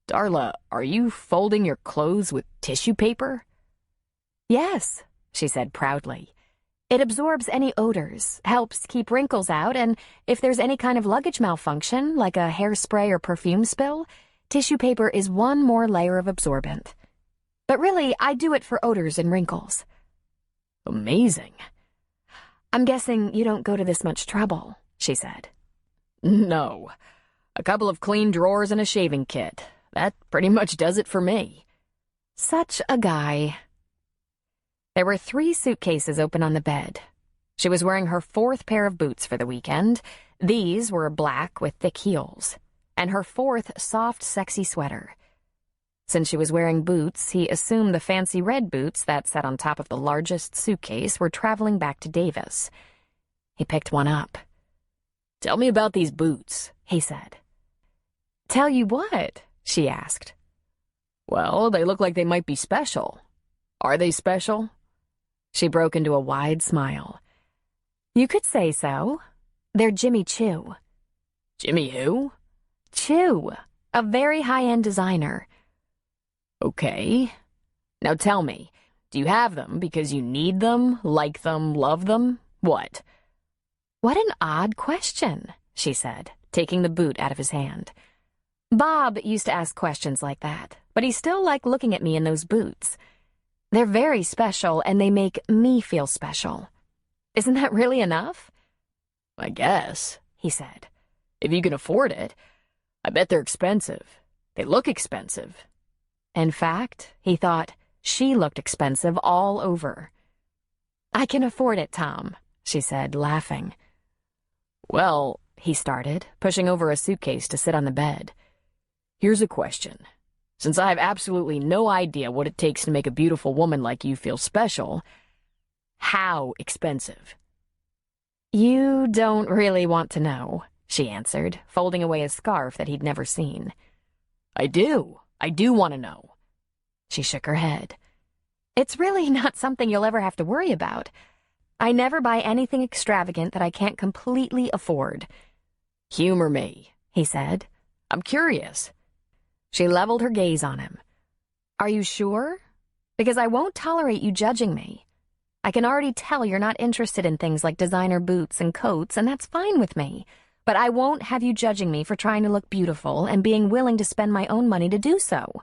"Darla, are you folding your clothes with tissue paper?" "Yes," she said proudly. "It absorbs any odors, helps keep wrinkles out, and if there's any kind of luggage malfunction, like a hairspray or perfume spill, tissue paper is one more layer of absorbent. But really, I do it for odors and wrinkles." "Amazing." "I'm guessing you don't go to this much trouble," she said. "No. A couple of clean drawers and a shaving kit. That pretty much does it for me." Such a guy. There were 3 suitcases open on the bed. She was wearing her 4th pair of boots for the weekend. These were black with thick heels. And her 4th soft, sexy sweater. Since she was wearing boots, he assumed the fancy red boots that sat on top of the largest suitcase were traveling back to Davis. He picked one up. "Tell me about these boots," he said. "Tell you what?" she asked. "Well, they look like they might be special. Are they special?" She broke into a wide smile. "You could say so. They're Jimmy Choo." "Jimmy who?" "Choo, a very high-end designer." "Okay. Now tell me, do you have them because you need them, like them, love them? What?" "What an odd question," she said, taking the boot out of his hand. "Bob used to ask questions like that, but he still liked looking at me in those boots. They're very special, and they make me feel special. Isn't that really enough?" "I guess," he said. "If you can afford it. I bet they're expensive. They look expensive." In fact, he thought, she looked expensive all over. "I can afford it, Tom," she said, laughing. "Well," he started, pushing over a suitcase to sit on the bed. "Here's a question. Since I have absolutely no idea what it takes to make a beautiful woman like you feel special, how expensive?" "You don't really want to know," she answered, folding away a scarf that he'd never seen. I do want to know." She shook her head. "It's really not something you'll ever have to worry about. I never buy anything extravagant that I can't completely afford." "Humor me," he said. "I'm curious." She leveled her gaze on him. "Are you sure? Because I won't tolerate you judging me. I can already tell you're not interested in things like designer boots and coats, and that's fine with me. But I won't have you judging me for trying to look beautiful and being willing to spend my own money to do so."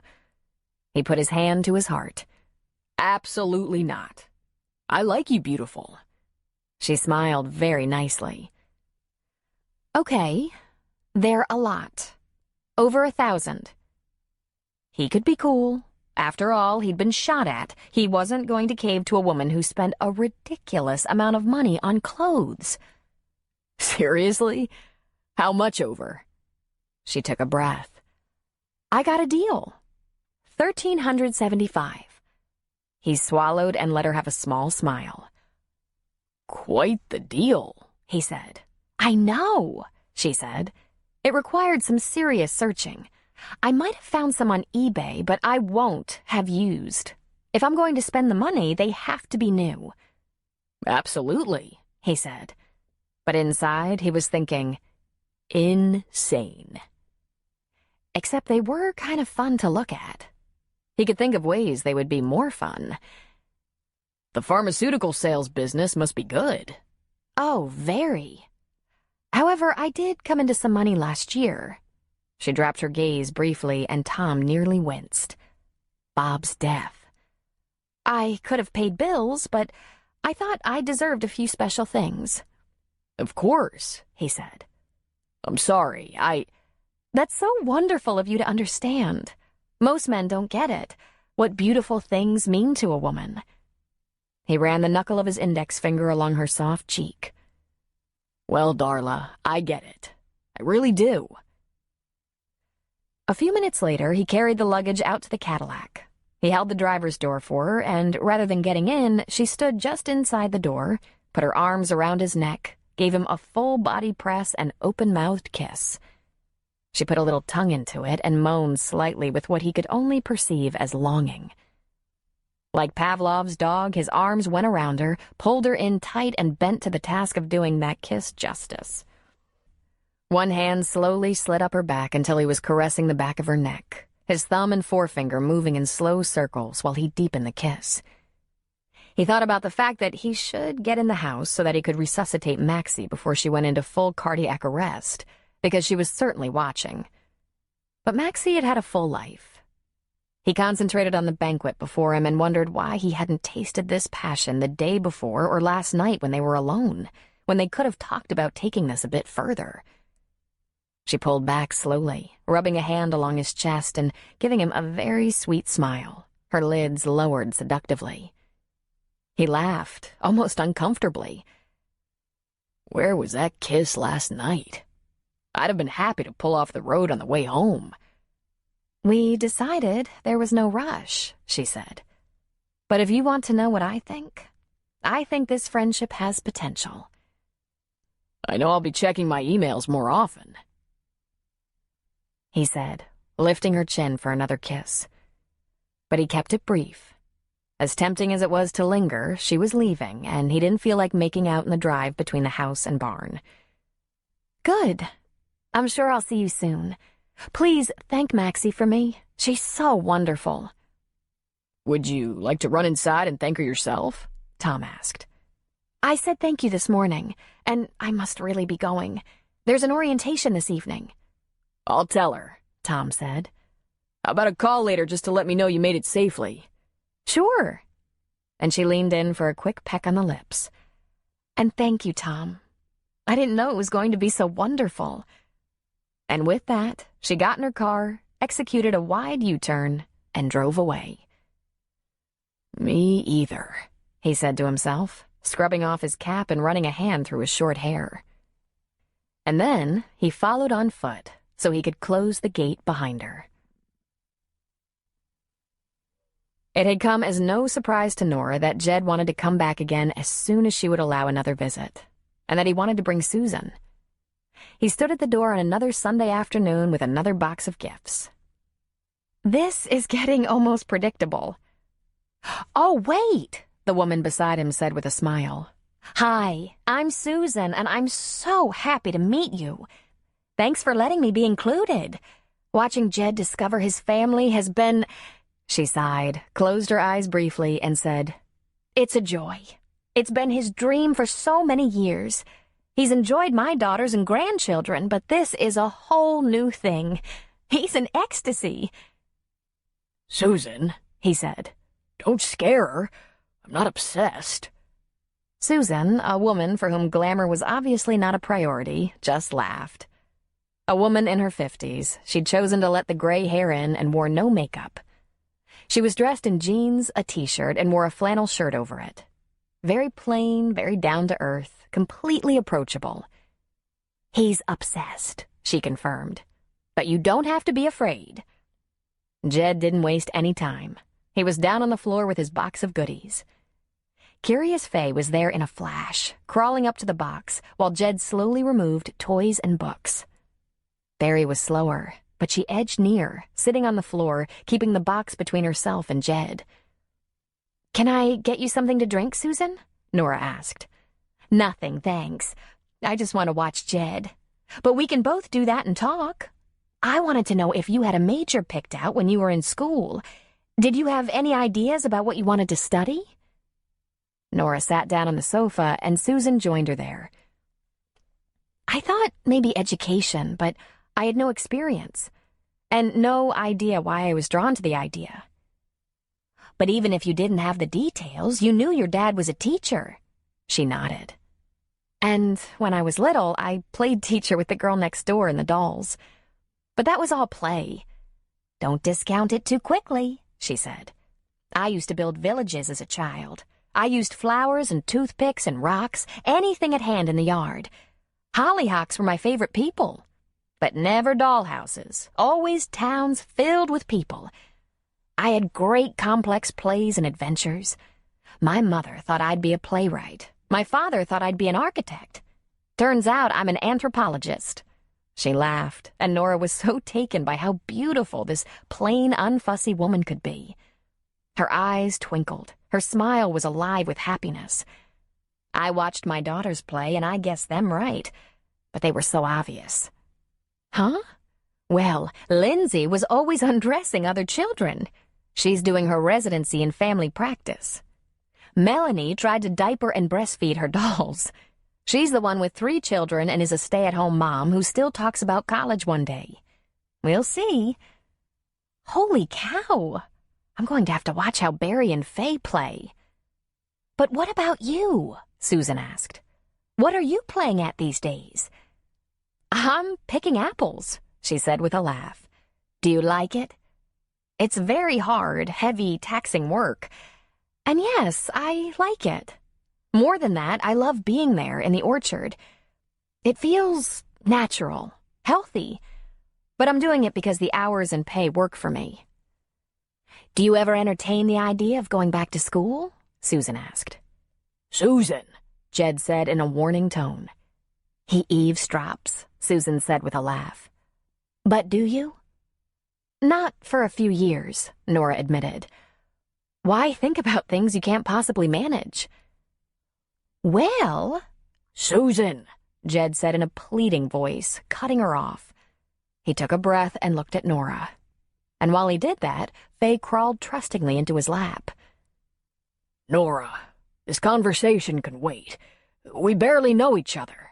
He put his hand to his heart. "Absolutely not. I like you beautiful." She smiled very nicely. "Okay, they're a lot. Over 1,000. He could be cool. After all, he'd been shot at. He wasn't going to cave to a woman who spent a ridiculous amount of money on clothes. "Seriously? How much over?" She took a breath. "I got a deal. 1,375. He swallowed and let her have a small smile. "Quite the deal," he said. "I know," she said. "It required some serious searching. I might have found some on eBay, but I won't have used. If I'm going to spend the money, they have to be new." "Absolutely," he said. But inside, he was thinking, insane. Except they were kind of fun to look at. He could think of ways they would be more fun. "The pharmaceutical sales business must be good." "Oh, very. However, I did come into some money last year." She dropped her gaze briefly, and Tom nearly winced. Bob's death. "I could have paid bills, but I thought I deserved a few special things." "Of course," he said. "I'm sorry, That's so wonderful of you to understand. Most men don't get it, what beautiful things mean to a woman." He ran the knuckle of his index finger along her soft cheek. "Well, Darla, I get it. I really do." A few minutes later, he carried the luggage out to the Cadillac. He held the driver's door for her, and rather than getting in, she stood just inside the door, put her arms around his neck, gave him a full body press and open-mouthed kiss. She put a little tongue into it and moaned slightly with what he could only perceive as longing. Like Pavlov's dog, his arms went around her, pulled her in tight, and bent to the task of doing that kiss justice. One hand slowly slid up her back until he was caressing the back of her neck, his thumb and forefinger moving in slow circles while he deepened the kiss. He thought about the fact that he should get in the house so that he could resuscitate Maxie before she went into full cardiac arrest, because she was certainly watching. But Maxie had had a full life. He concentrated on the banquet before him and wondered why he hadn't tasted this passion the day before or last night when they were alone, when they could have talked about taking this a bit further. She pulled back slowly, rubbing a hand along his chest and giving him a very sweet smile, her lids lowered seductively. He laughed, almost uncomfortably. Where was that kiss last night? I'd have been happy to pull off the road on the way home. We decided there was no rush, she said. But if you want to know what I think this friendship has potential. I know I'll be checking my emails more often, he said, lifting her chin for another kiss. But he kept it brief. As tempting as it was to linger, she was leaving, and he didn't feel like making out in the drive between the house and barn. Good. I'm sure I'll see you soon. Please thank Maxie for me. She's so wonderful. Would you like to run inside and thank her yourself? Tom asked. I said thank you this morning, and I must really be going. There's an orientation this evening. I'll tell her, Tom said. How about a call later just to let me know you made it safely? Sure. And she leaned in for a quick peck on the lips. And thank you, Tom. I didn't know it was going to be so wonderful. And with that, she got in her car, executed a wide U-turn, and drove away. Me either, he said to himself, scrubbing off his cap and running a hand through his short hair. And then he followed on foot, so he could close the gate behind her. It had come as no surprise to Nora that Jed wanted to come back again as soon as she would allow another visit, and that he wanted to bring Susan. He stood at the door on another Sunday afternoon with another box of gifts. This is getting almost predictable. Oh, wait, the woman beside him said with a smile. Hi, I'm Susan, and I'm so happy to meet you. Thanks for letting me be included. Watching Jed discover his family has been... She sighed, closed her eyes briefly, and said, It's a joy. It's been his dream for so many years. He's enjoyed my daughters and grandchildren, but this is a whole new thing. He's in ecstasy. Susan, he said, don't scare her. I'm not obsessed. Susan, a woman for whom glamour was obviously not a priority, just laughed. A woman in her 50s, she'd chosen to let the gray hair in and wore no makeup. She was dressed in jeans, a t-shirt, and wore a flannel shirt over it. Very plain, very down-to-earth, completely approachable. He's obsessed, she confirmed. But you don't have to be afraid. Jed didn't waste any time. He was down on the floor with his box of goodies. Curious Faye was there in a flash, crawling up to the box, while Jed slowly removed toys and books. Barry was slower, but she edged near, sitting on the floor, keeping the box between herself and Jed. Can I get you something to drink, Susan? Nora asked. Nothing, thanks. I just want to watch Jed. But we can both do that and talk. I wanted to know if you had a major picked out when you were in school. Did you have any ideas about what you wanted to study? Nora sat down on the sofa, and Susan joined her there. I thought maybe education, but I had no experience, and no idea why I was drawn to the idea. But even if you didn't have the details, you knew your dad was a teacher. She nodded. And when I was little, I played teacher with the girl next door and the dolls. But that was all play. Don't discount it too quickly, she said. I used to build villages as a child. I used flowers and toothpicks and rocks, anything at hand in the yard. Hollyhocks were my favorite people. but never dollhouses, always towns filled with people. I had great complex plays and adventures. My mother thought I'd be a playwright. My father thought I'd be an architect. Turns out I'm an anthropologist. She laughed, and Nora was so taken by how beautiful this plain, unfussy woman could be. Her eyes twinkled. Her smile was alive with happiness. I watched my daughters play, and I guessed them right, but they were so obvious. Huh? Well, Lindsay was always undressing other children. She's doing her residency in family practice. Melanie tried to diaper and breastfeed her dolls. She's the one with 3 children and is a stay-at-home mom who still talks about college one day. We'll see. Holy cow! I'm going to have to watch how Barry and Faye play. But what about you? Susan asked. What are you playing at these days? I'm picking apples, she said with a laugh. Do you like it? It's very hard, heavy, taxing work. And yes, I like it. More than that, I love being there in the orchard. It feels natural, healthy, but I'm doing it because the hours and pay work for me. Do you ever entertain the idea of going back to school? Susan asked. Susan, Jed said in a warning tone. He eavesdrops, Susan said with a laugh. But do you? Not for a few years, Nora admitted. Why think about things you can't possibly manage? Well, Susan, Jed said in a pleading voice, cutting her off. He took a breath and looked at Nora. And while he did that, Faye crawled trustingly into his lap. Nora, this conversation can wait. We barely know each other.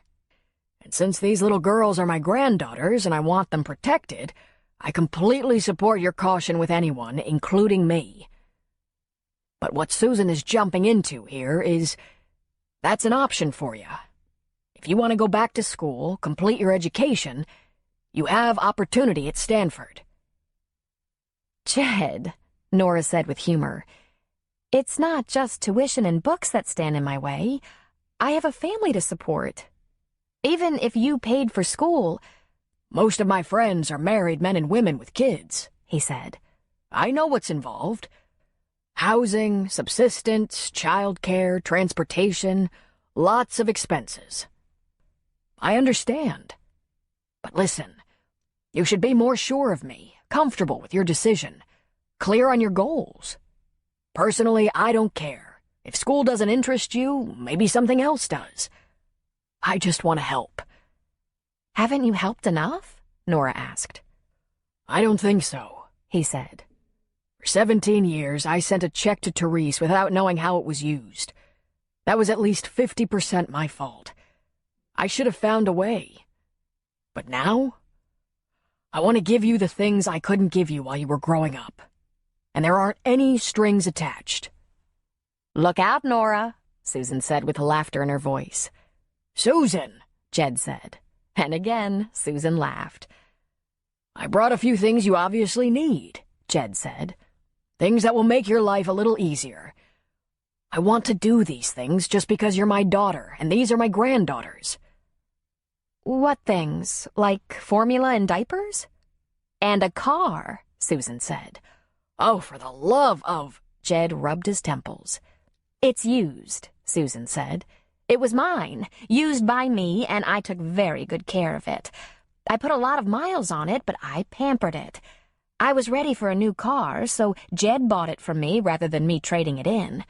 And since these little girls are my granddaughters and I want them protected, I completely support your caution with anyone, including me. But what Susan is jumping into here is... that's an option for you. If you want to go back to school, complete your education, you have opportunity at Stanford. Jed, Nora said with humor, it's not just tuition and books that stand in my way. I have a family to support. Even if you paid for school... Most of my friends are married men and women with kids, he said. I know what's involved. Housing, subsistence, childcare, transportation, lots of expenses. I understand. But listen, you should be more sure of me, comfortable with your decision, clear on your goals. Personally, I don't care. If school doesn't interest you, maybe something else does. I just want to help. Haven't you helped enough? Nora asked. I don't think so, he said. For 17 years, I sent a check to Therese without knowing how it was used. That was at least 50% my fault. I should have found a way. But now, I want to give you the things I couldn't give you while you were growing up. And there aren't any strings attached. Look out, Nora, Susan said with laughter in her voice. Susan, Jed said. And again, Susan laughed. I brought a few things you obviously need, Jed said. Things that will make your life a little easier. I want to do these things just because you're my daughter, and these are my granddaughters. What things? Like formula and diapers? And a car, Susan said. Oh, for the love of... Jed rubbed his temples. It's used, Susan said. It was mine, used by me, and I took very good care of it. I put a lot of miles on it, but I pampered it. I was ready for a new car, so Jed bought it from me rather than me trading it in.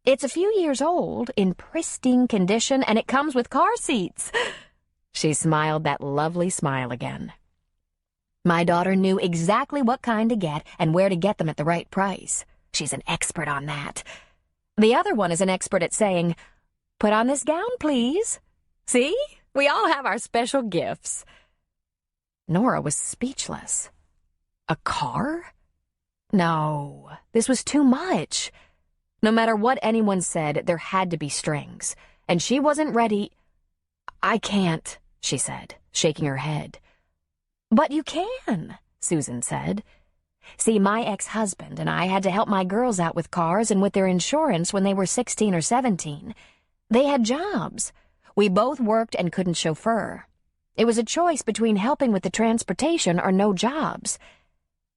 It's a few years old, in pristine condition, and it comes with car seats. She smiled that lovely smile again. My daughter knew exactly what kind to get and where to get them at the right price. She's an expert on that. The other one is an expert at saying, "Put on this gown, please." See? We all have our special gifts. Nora was speechless. A car? No, this was too much. No matter what anyone said, there had to be strings, and she wasn't ready. I can't, she said, shaking her head. But you can, Susan said. See, my ex-husband and I had to help my girls out with cars and with their insurance when they were 16 or 17. They had jobs. We both worked and couldn't chauffeur. It was a choice between helping with the transportation or no jobs.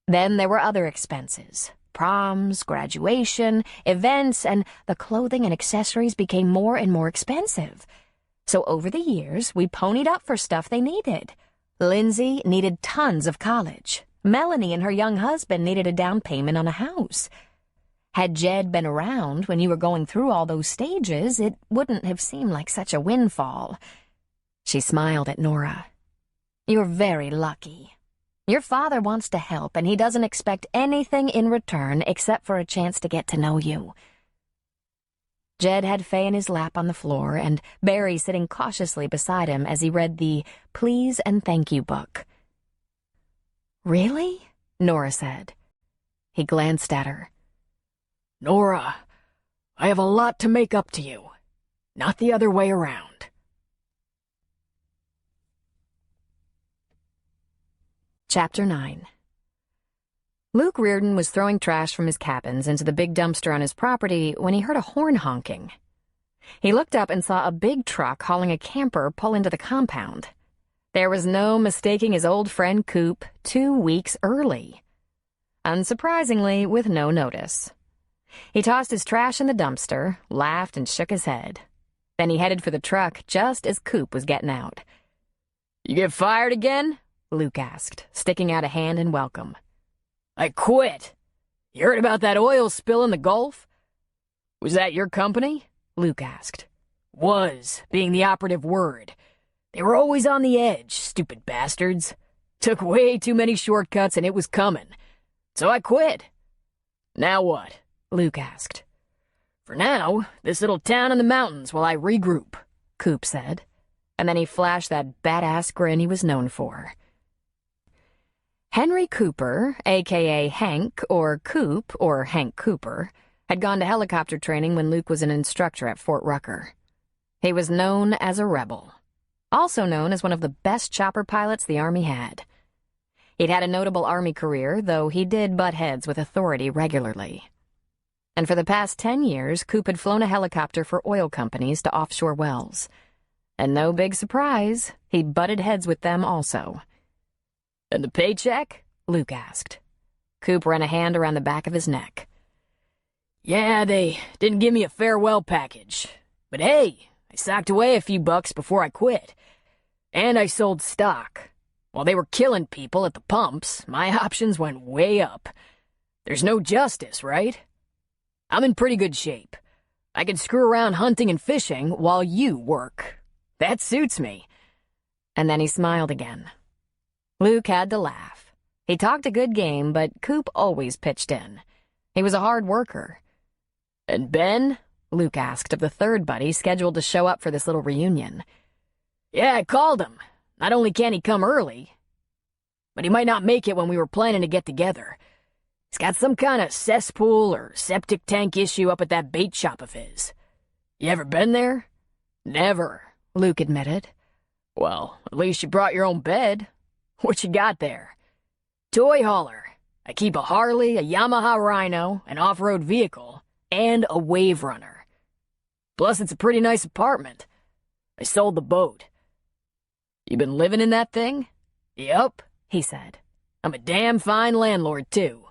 Then there were other expenses. Proms, graduation, events, and the clothing and accessories became more and more expensive. So over the years, we ponied up for stuff they needed. Lindsay needed tons of college. Melanie and her young husband needed a down payment on a house. Had Jed been around when you were going through all those stages, it wouldn't have seemed like such a windfall. She smiled at Nora. You're very lucky. Your father wants to help, and he doesn't expect anything in return except for a chance to get to know you. Jed had Faye in his lap on the floor, and Barry sitting cautiously beside him as he read the Please and Thank You book. Really? Nora said. He glanced at her. Nora, I have a lot to make up to you, not the other way around. Chapter 9. Luke Reardon was throwing trash from his cabins into the big dumpster on his property when he heard a horn honking. He looked up and saw a big truck hauling a camper pull into the compound. There was no mistaking his old friend Coop 2 weeks early. Unsurprisingly, with no notice. He tossed his trash in the dumpster, laughed, and shook his head. Then he headed for the truck just as Coop was getting out. You get fired again? Luke asked, sticking out a hand in welcome. I quit. You heard about that oil spill in the Gulf? Was that your company? Luke asked. Was, being the operative word. They were always on the edge, stupid bastards. Took way too many shortcuts and it was coming. So I quit. Now what? Luke asked. For now, this little town in the mountains while I regroup, Coop said. And then he flashed that badass grin he was known for. Henry Cooper, a.k.a. Hank, or Coop, or Hank Cooper, had gone to helicopter training when Luke was an instructor at Fort Rucker. He was known as a rebel, also known as one of the best chopper pilots the Army had. He'd had a notable Army career, though he did butt heads with authority regularly. And for the past 10 years, Coop had flown a helicopter for oil companies to offshore wells. And no big surprise, he butted heads with them also. And the paycheck? Luke asked. Coop ran a hand around the back of his neck. Yeah, they didn't give me a farewell package. But hey, I socked away a few bucks before I quit. And I sold stock. While they were killing people at the pumps, my options went way up. There's no justice, right? I'm in pretty good shape. I can screw around hunting and fishing while you work. That suits me. And then he smiled again. Luke had to laugh. He talked a good game, but Coop always pitched in. He was a hard worker. And Ben? Luke asked of the third buddy scheduled to show up for this little reunion. Yeah, I called him. Not only can he come early, but he might not make it when we were planning to get together. He's got some kind of cesspool or septic tank issue up at that bait shop of his. You ever been there? Never, Luke admitted. Well, at least you brought your own bed. What you got there? Toy hauler. I keep a Harley, a Yamaha Rhino, an off-road vehicle, and a wave runner. Plus, it's a pretty nice apartment. I sold the boat. You been living in that thing? Yup, he said. I'm a damn fine landlord, too.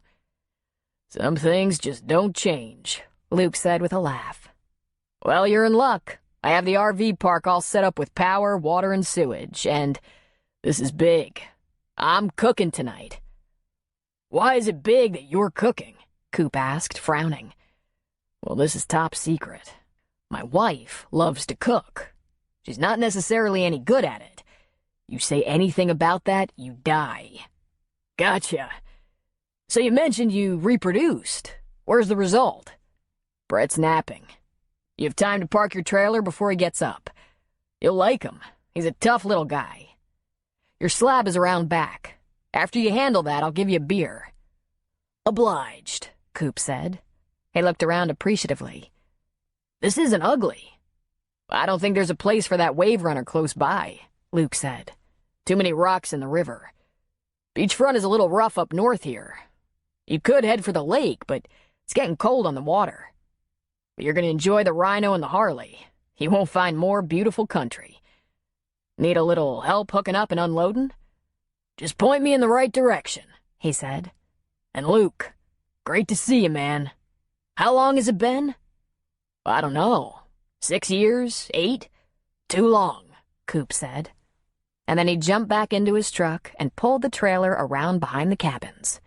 Some things just don't change, Luke said with a laugh. Well, you're in luck. I have the RV park all set up with power, water, and sewage, and this is big. I'm cooking tonight. Why is it big that you're cooking? Coop asked, frowning. Well, this is top secret. My wife loves to cook. She's not necessarily any good at it. You say anything about that, you die. Gotcha. So you mentioned you reproduced. Where's the result? Brett's napping. You have time to park your trailer before he gets up. You'll like him. He's a tough little guy. Your slab is around back. After you handle that, I'll give you a beer. Obliged, Coop said. He looked around appreciatively. This isn't ugly. I don't think there's a place for that wave runner close by, Luke said. Too many rocks in the river. Beachfront is a little rough up north here. You could head for the lake, but it's getting cold on the water. But you're going to enjoy the Rhino and the Harley. You won't find more beautiful country. Need a little help hooking up and unloading? Just point me in the right direction, he said. And Luke, great to see you, man. How long has it been? I don't know. 6 years? 8? Too long, Coop said. And then he jumped back into his truck and pulled the trailer around behind the cabins.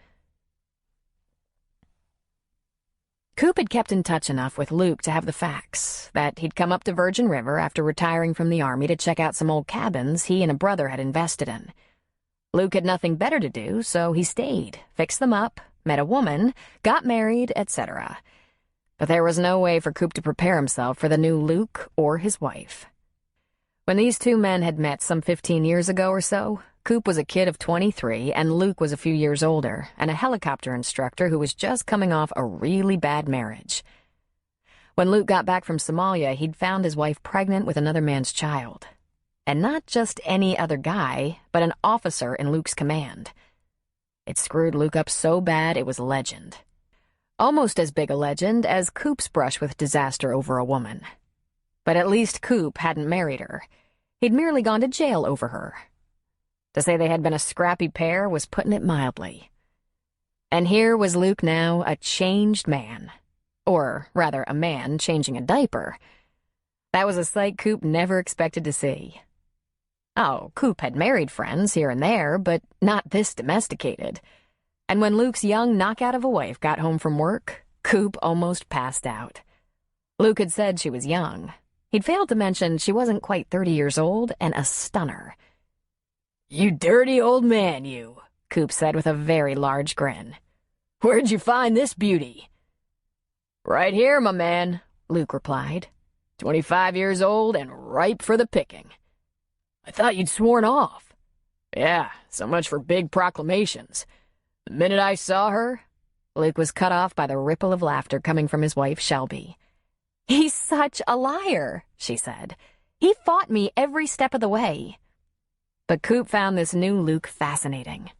Coop had kept in touch enough with Luke to have the facts, that he'd come up to Virgin River after retiring from the Army to check out some old cabins he and a brother had invested in. Luke had nothing better to do, so he stayed, fixed them up, met a woman, got married, etc. But there was no way for Coop to prepare himself for the new Luke or his wife. When these two men had met some 15 years ago or so, Coop was a kid of 23 and Luke was a few years older and a helicopter instructor who was just coming off a really bad marriage. When Luke got back from Somalia, he'd found his wife pregnant with another man's child. And not just any other guy, but an officer in Luke's command. It screwed Luke up so bad it was legend. Almost as big a legend as Coop's brush with disaster over a woman. But at least Coop hadn't married her. He'd merely gone to jail over her. To say they had been a scrappy pair was putting it mildly. And here was Luke now, a changed man. Or, rather, a man changing a diaper. That was a sight Coop never expected to see. Oh, Coop had married friends here and there, but not this domesticated. And when Luke's young knockout of a wife got home from work, Coop almost passed out. Luke had said she was young. He'd failed to mention she wasn't quite 30 years old and a stunner. "You dirty old man, you," Coop said with a very large grin. "Where'd you find this beauty?" "Right here, my man," Luke replied. 25 years old and ripe for the picking. "I thought you'd sworn off." "Yeah, so much for big proclamations. The minute I saw her..." Luke was cut off by the ripple of laughter coming from his wife, Shelby. "He's such a liar," she said. "He fought me every step of the way." But Coop found this new Luke fascinating.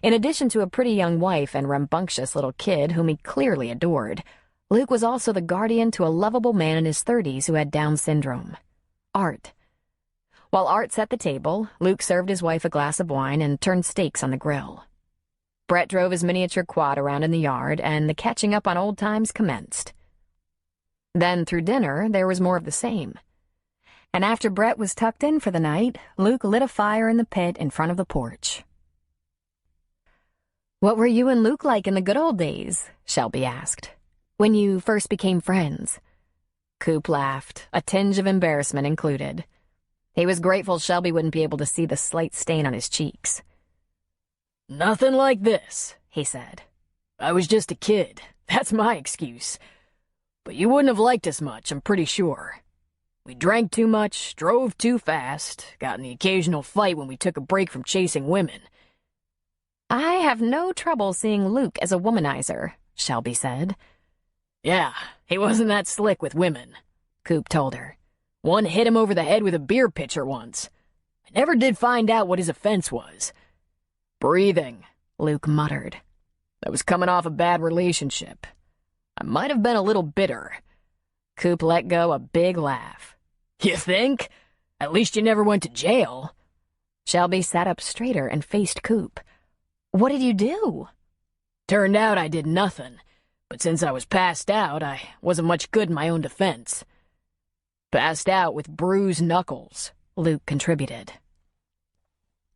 In addition to a pretty young wife and rambunctious little kid whom he clearly adored, Luke was also the guardian to a lovable man in his 30s who had Down syndrome. Art. While Art set the table, Luke served his wife a glass of wine and turned steaks on the grill. Brett drove his miniature quad around in the yard, and the catching up on old times commenced. Then, through dinner, there was more of the same. And after Brett was tucked in for the night, Luke lit a fire in the pit in front of the porch. "What were you and Luke like in the good old days?" Shelby asked. "When you first became friends?" Coop laughed, a tinge of embarrassment included. He was grateful Shelby wouldn't be able to see the slight stain on his cheeks. "Nothing like this," he said. "I was just a kid. That's my excuse. But you wouldn't have liked us much, I'm pretty sure. We drank too much, drove too fast, got in the occasional fight when we took a break from chasing women." "I have no trouble seeing Luke as a womanizer," Shelby said. "Yeah, he wasn't that slick with women," Coop told her. "One hit him over the head with a beer pitcher once. I never did find out what his offense was." "Breathing," Luke muttered. "That was coming off a bad relationship. I might have been a little bitter." Coop let go a big laugh. "You think? At least you never went to jail." Shelby sat up straighter and faced Coop. "What did you do?" "Turned out I did nothing, but since I was passed out, I wasn't much good in my own defense." "Passed out with bruised knuckles," Luke contributed.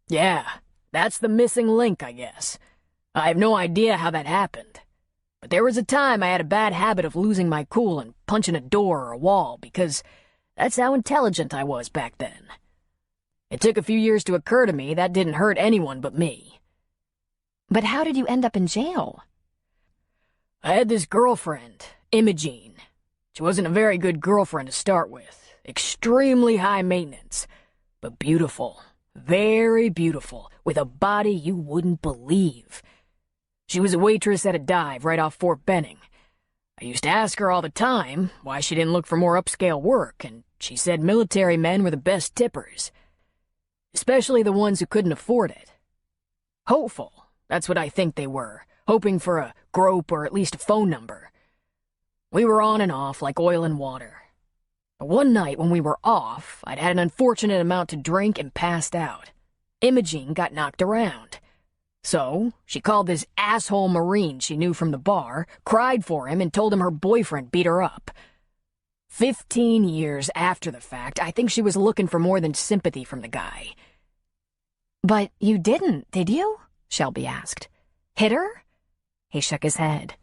"Yeah, that's the missing link, I guess. I have no idea how that happened. But there was a time I had a bad habit of losing my cool and punching a door or a wall because that's how intelligent I was back then. It took a few years to occur to me that didn't hurt anyone but me." "But how did you end up in jail?" "I had this girlfriend, Imogene. She wasn't a very good girlfriend to start with. Extremely high maintenance, but beautiful, very beautiful, with a body you wouldn't believe. She was a waitress at a dive right off Fort Benning. I used to ask her all the time why she didn't look for more upscale work, and she said military men were the best tippers, especially the ones who couldn't afford it. Hopeful, that's what I think they were, hoping for a grope or at least a phone number. We were on and off like oil and water. But one night when we were off, I'd had an unfortunate amount to drink and passed out. Imogene got knocked around. So, she called this asshole Marine she knew from the bar, cried for him, and told him her boyfriend beat her up. 15 years after the fact, I think she was looking for more than sympathy from the guy. But you didn't, did you? Shelby asked. Hit her? He shook his head.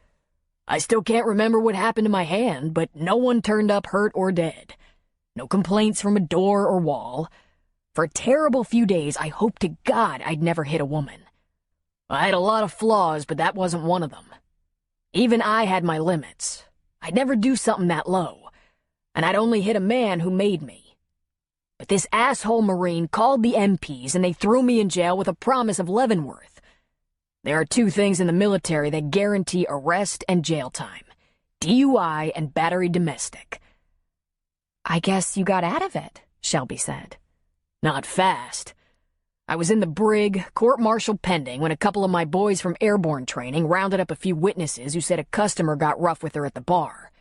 I still can't remember what happened to my hand, but no one turned up hurt or dead. No complaints from a door or wall. For a terrible few days, I hoped to God I'd never hit a woman. I had a lot of flaws, but that wasn't one of them. Even I had my limits. I'd never do something that low, and I'd only hit a man who made me. But this asshole Marine called the MPs, and they threw me in jail with a promise of Leavenworth. There are two things in the military that guarantee arrest and jail time: DUI and battery domestic. I guess you got out of it, Shelby said. Not fast. I was in the brig, court-martial pending, when a couple of my boys from airborne training rounded up a few witnesses who said a customer got rough with her at the bar.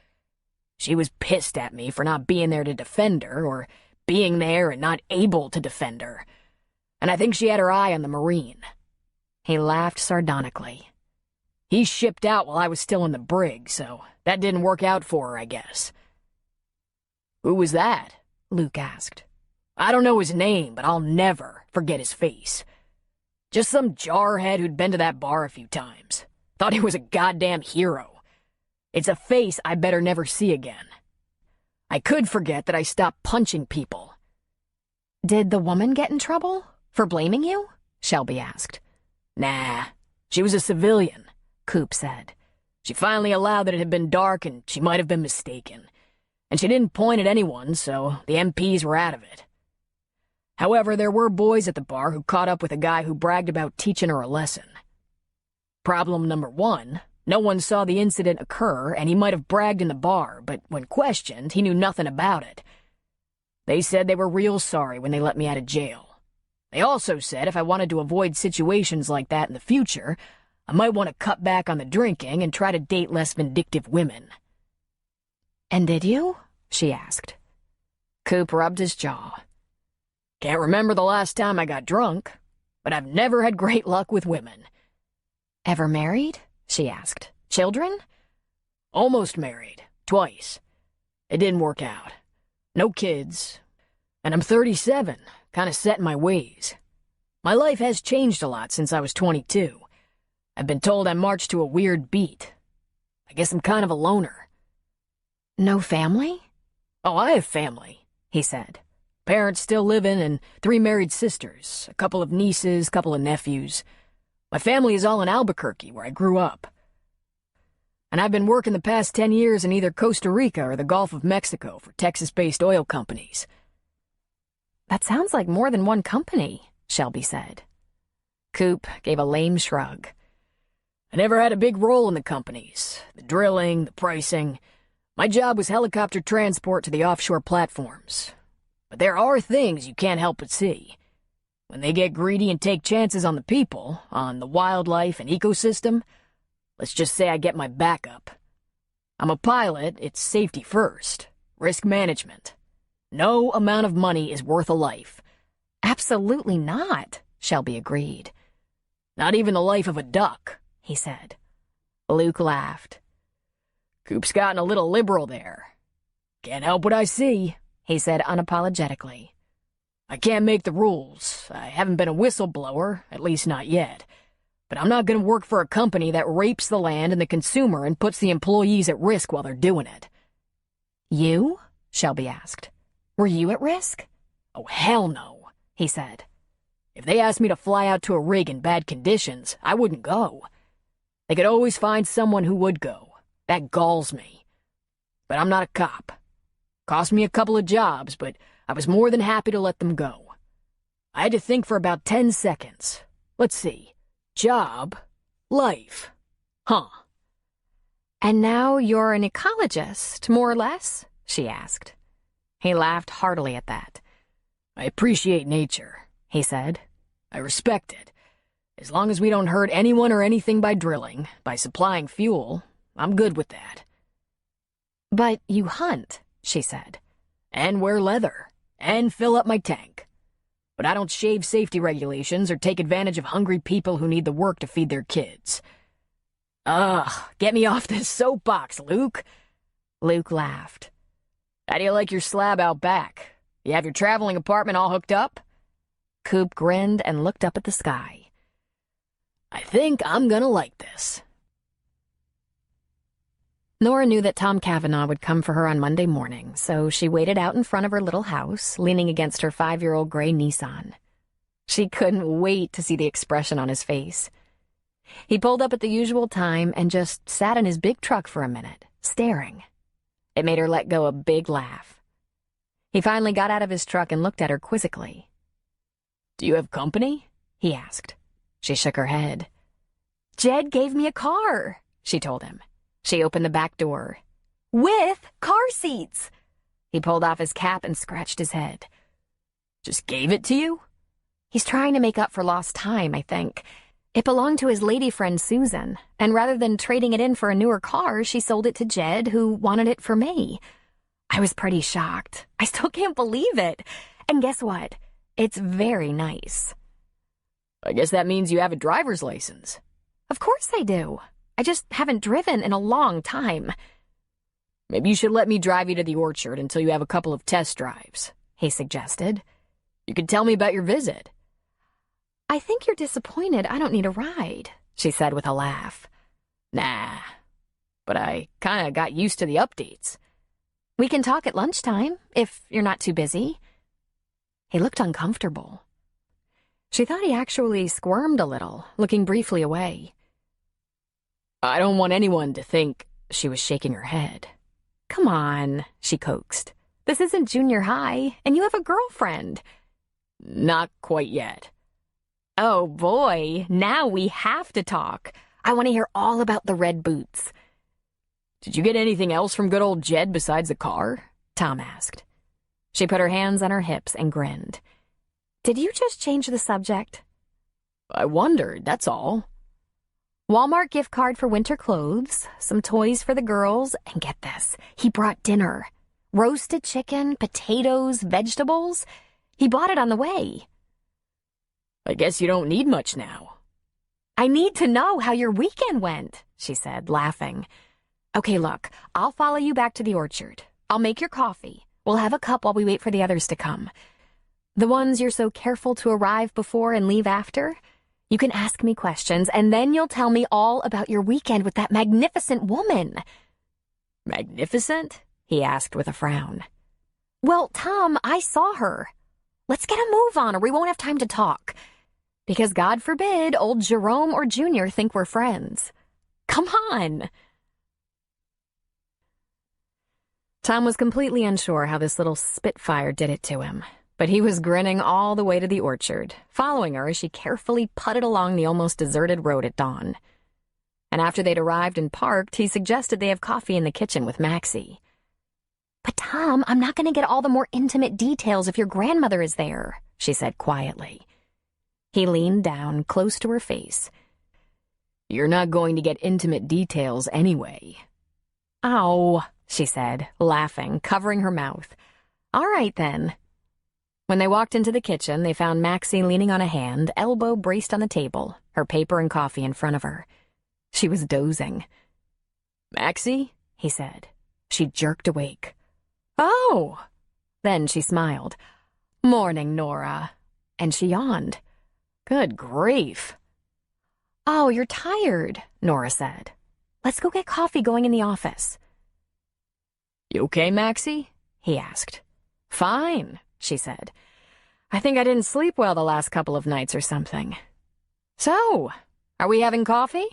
She was pissed at me for not being there to defend her, or being there and not able to defend her. And I think she had her eye on the Marine. He laughed sardonically. He shipped out while I was still in the brig, so that didn't work out for her, I guess. Who was that? Luke asked. I don't know his name, but I'll never forget his face. Just some jarhead who'd been to that bar a few times. Thought he was a goddamn hero. It's a face I better never see again. I could forget that I stopped punching people. Did the woman get in trouble for blaming you? Shelby asked. Nah, she was a civilian, Coop said. She finally allowed that it had been dark and she might have been mistaken. And she didn't point at anyone, so the MPs were out of it. However, there were boys at the bar who caught up with a guy who bragged about teaching her a lesson. Problem number one, no one saw the incident occur, and he might have bragged in the bar, but when questioned, he knew nothing about it. They said they were real sorry when they let me out of jail. They also said if I wanted to avoid situations like that in the future, I might want to cut back on the drinking and try to date less vindictive women. And did you? She asked. Coop rubbed his jaw. Can't remember the last time I got drunk, but I've never had great luck with women. Ever married? She asked. Children? Almost married. Twice. It didn't work out. No kids. And I'm 37, kind of set in my ways. My life has changed a lot since I was 22. I've been told I march to a weird beat. I guess I'm kind of a loner. No family? Oh, I have family, he said. Parents still living and 3 married sisters, a couple of nieces, couple of nephews. My family is all in Albuquerque, where I grew up. And I've been working the past 10 years in either Costa Rica or the Gulf of Mexico for Texas-based oil companies. That sounds like more than one company, Shelby said. Coop gave a lame shrug. I never had a big role in the companies. The drilling, the pricing. My job was helicopter transport to the offshore platforms. But there are things you can't help but see. When they get greedy and take chances on the people, on the wildlife and ecosystem, let's just say I get my backup. I'm a pilot, it's safety first. Risk management. No amount of money is worth a life. Absolutely not, Shelby agreed. Not even the life of a duck, he said. Luke laughed. Coop's gotten a little liberal there. Can't help what I see, he said unapologetically. I can't make the rules. I haven't been a whistleblower, at least not yet. But I'm not going to work for a company that rapes the land and the consumer and puts the employees at risk while they're doing it. You? Shelby asked. Were you at risk? Oh, hell no, he said. If they asked me to fly out to a rig in bad conditions, I wouldn't go. They could always find someone who would go. That galls me. But I'm not a cop. Cost me a couple of jobs, but I was more than happy to let them go. I had to think for about 10 seconds. Let's see. Job, life. Huh. And now you're an ecologist, more or less? She asked. He laughed heartily at that. I appreciate nature, he said. I respect it. As long as we don't hurt anyone or anything by drilling, by supplying fuel, I'm good with that. But you hunt, she said. and wear leather, and fill up my tank. But I don't shave safety regulations or take advantage of hungry people who need the work to feed their kids. Ugh, get me off this soapbox, Luke. Luke laughed. How do you like your slab out back? You have your traveling apartment all hooked up? Coop grinned and looked up at the sky. I think I'm gonna like this. Nora knew that Tom Cavanaugh would come for her on Monday morning, so she waited out in front of her little house, leaning against her 5-year-old gray Nissan. She couldn't wait to see the expression on his face. He pulled up at the usual time and just sat in his big truck for a minute, staring. It made her let go a big laugh. He finally got out of his truck and looked at her quizzically. Do you have company? He asked. She shook her head. Jed gave me a car, she told him. She opened the back door. With car seats. He pulled off his cap and scratched his head. Just gave it to you? He's trying to make up for lost time, I think. It belonged to his lady friend Susan, and rather than trading it in for a newer car, she sold it to Jed, who wanted it for me. I was pretty shocked. I still can't believe it. And guess what? It's very nice. I guess that means you have a driver's license. Of course I do. I just haven't driven in a long time. Maybe you should let me drive you to the orchard until you have a couple of test drives, he suggested. You could tell me about your visit. I think you're disappointed I don't need a ride, she said with a laugh. Nah, but I kinda got used to the updates. We can talk at lunchtime, if you're not too busy. He looked uncomfortable. She thought he actually squirmed a little, looking briefly away. I don't want anyone to think. She was shaking her head. Come on, she coaxed. This isn't junior high, and you have a girlfriend. Not quite yet. Oh boy, now we have to talk. I want to hear all about the red boots. Did you get anything else from good old Jed besides the car? Tom asked. She put her hands on her hips and grinned. Did you just change the subject? I wondered, that's all. Walmart gift card for winter clothes, some toys for the girls, and get this, he brought dinner. Roasted chicken, potatoes, vegetables. He bought it on the way. I guess you don't need much now. I need to know how your weekend went, she said, laughing. Okay, look, I'll follow you back to the orchard. I'll make your coffee. We'll have a cup while we wait for the others to come. The ones you're so careful to arrive before and leave after. You can ask me questions, and then you'll tell me all about your weekend with that magnificent woman. Magnificent? He asked with a frown. Well, Tom, I saw her. Let's get a move on or we won't have time to talk. Because God forbid old Jerome or Junior think we're friends. Come on. Tom was completely unsure how this little spitfire did it to him, but he was grinning all the way to the orchard, following her as she carefully putted along the almost deserted road at dawn. And after they'd arrived and parked, he suggested they have coffee in the kitchen with Maxie. But Tom, I'm not going to get all the more intimate details if your grandmother is there, she said quietly. He leaned down close to her face. You're not going to get intimate details anyway. Ow, she said, laughing, covering her mouth. All right, then. When they walked into the kitchen, they found Maxie leaning on a hand, elbow braced on the table, her paper and coffee in front of her. She was dozing. Maxie? He said. She jerked awake. Oh! Then she smiled. Morning, Nora. And she yawned. Good grief. Oh, you're tired, Nora said. Let's go get coffee going in the office. You okay, Maxie? He asked. Fine, she said. I think I didn't sleep well the last couple of nights or something. So, are we having coffee?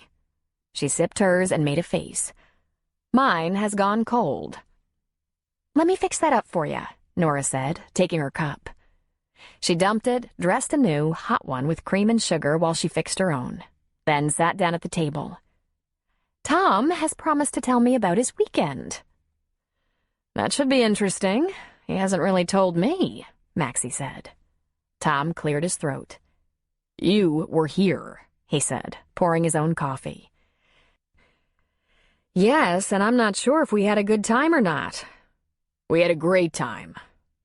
She sipped hers and made a face. Mine has gone cold. Let me fix that up for you, Nora said, taking her cup. She dumped it, dressed a new, hot one with cream and sugar while she fixed her own, then sat down at the table. Tom has promised to tell me about his weekend. That should be interesting. He hasn't really told me, Maxie said. Tom cleared his throat. You were here, he said, pouring his own coffee. Yes, and I'm not sure if we had a good time or not. We had a great time.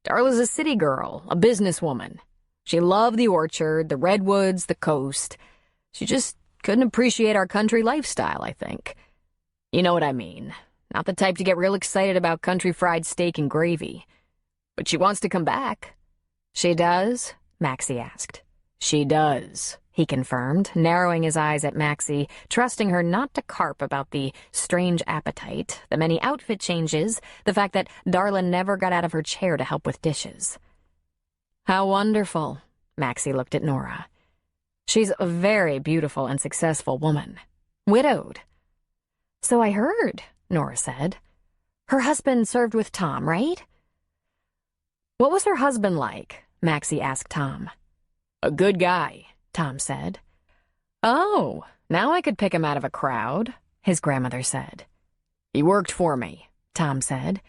Darla's a city girl, a businesswoman. She loved the orchard, the redwoods, the coast. She just couldn't appreciate our country lifestyle, I think. You know what I mean. Not the type to get real excited about country fried steak and gravy. But she wants to come back. She does? Maxie asked. She does, he confirmed, narrowing his eyes at Maxie, trusting her not to carp about the strange appetite, the many outfit changes, the fact that Darla never got out of her chair to help with dishes. How wonderful, Maxie looked at Nora. She's a very beautiful and successful woman. Widowed. So I heard, Nora said. Her husband served with Tom, right? What was her husband like? Maxie asked Tom. A good guy, Tom said. Oh, now I could pick him out of a crowd, his grandmother said. He worked for me, Tom said.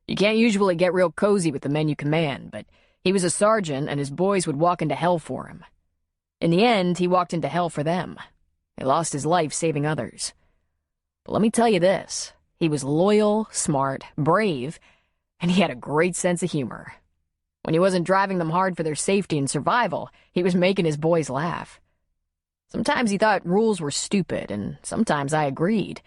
You can't usually get real cozy with the men you command, but he was a sergeant and his boys would walk into hell for him. In the end, he walked into hell for them. He lost his life saving others. But let me tell you this, he was loyal, smart, brave, and he had a great sense of humor. When he wasn't driving them hard for their safety and survival, he was making his boys laugh. Sometimes he thought rules were stupid, and sometimes I agreed.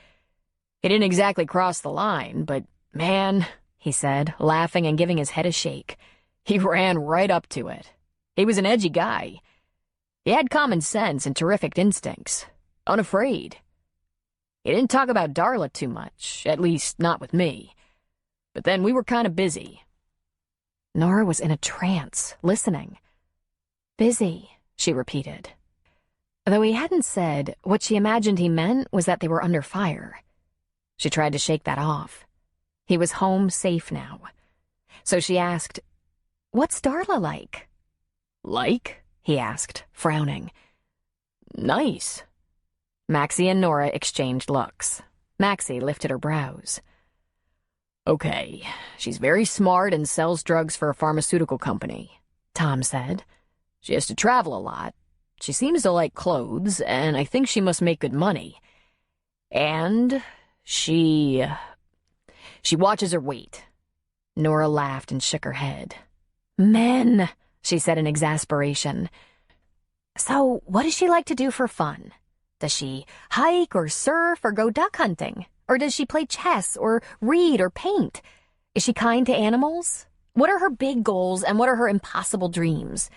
He didn't exactly cross the line, but man, he said, laughing and giving his head a shake, he ran right up to it. He was an edgy guy. He had common sense and terrific instincts. Unafraid. He didn't talk about Darla too much, at least not with me. But then we were kind of busy. Nora was in a trance, listening. Busy, she repeated. Though he hadn't said, what she imagined he meant was that they were under fire. She tried to shake that off. He was home safe now. So she asked, "What's Darla like?" Like? He asked, frowning. Nice. Maxie and Nora exchanged looks. Maxie lifted her brows. Okay, she's very smart and sells drugs for a pharmaceutical company, Tom said. She has to travel a lot. She seems to like clothes, and I think she must make good money. And she watches her weight. Nora laughed and shook her head. Men, she said in exasperation. So what does she like to do for fun? Does she hike or surf or go duck hunting? Or does she play chess or read or paint? Is she kind to animals? What are her big goals and what are her impossible dreams?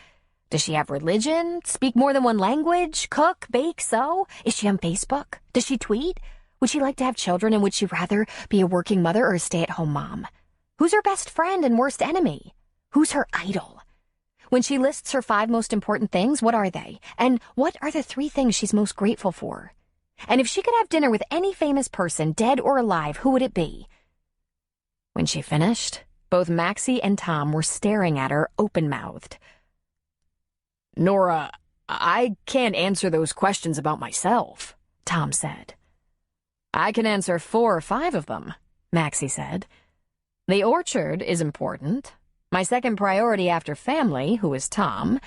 Does she have religion? Speak more than one language? Cook, bake, sew? Is she on Facebook? Does she tweet? Would she like to have children and would she rather be a working mother or a stay-at-home mom? Who's her best friend and worst enemy? Who's her idol? When she lists her 5 most important things, what are they? And what are the 3 things she's most grateful for? And if she could have dinner with any famous person, dead or alive, who would it be? When she finished, both Maxie and Tom were staring at her open-mouthed. Nora, I can't answer those questions about myself, Tom said. I can answer 4 or 5 of them, Maxie said. The orchard is important. My second priority after family, who is Tom.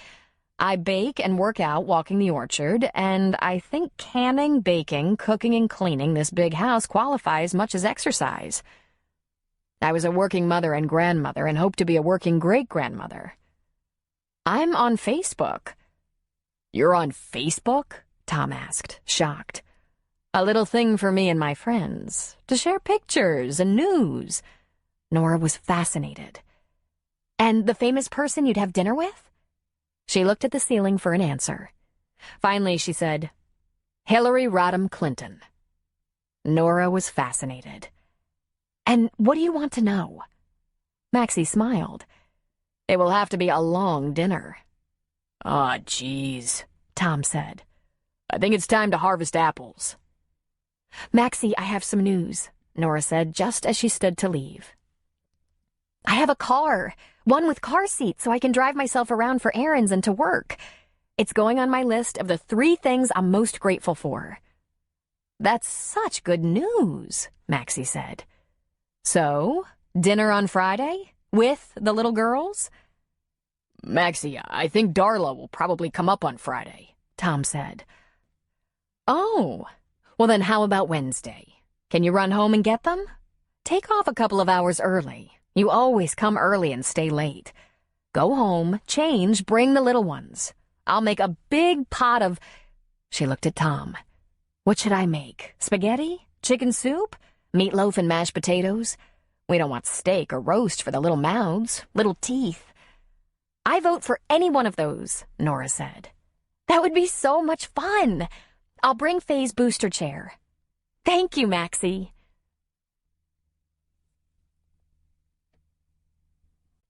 I bake and work out walking the orchard, and I think canning, baking, cooking, and cleaning this big house qualify as much as exercise. I was a working mother and grandmother and hope to be a working great-grandmother. I'm on Facebook. You're on Facebook? Tom asked, shocked. A little thing for me and my friends, to share pictures and news. Nora was fascinated. And the famous person you'd have dinner with? She looked at the ceiling for an answer. Finally, she said, Hillary Rodham Clinton. Nora was fascinated. And what do you want to know? Maxie smiled. It will have to be a long dinner. Aw, geez, Tom said. I think it's time to harvest apples. Maxie, I have some news, Nora said just as she stood to leave. I have a car, one with car seats so I can drive myself around for errands and to work. It's going on my list of the 3 things I'm most grateful for. That's such good news, Maxie said. So, dinner on Friday? With the little girls? Maxie, I think Darla will probably come up on Friday, Tom said. Oh, well then how about Wednesday? Can you run home and get them? Take off a couple of hours early. You always come early and stay late. Go home, change, bring the little ones. I'll make a big pot of—" She looked at Tom. "What should I make? Spaghetti? Chicken soup? Meatloaf and mashed potatoes? We don't want steak or roast for the little mouths, little teeth." "I vote for any one of those," Nora said. "That would be so much fun. I'll bring Faye's booster chair." "Thank you, Maxie."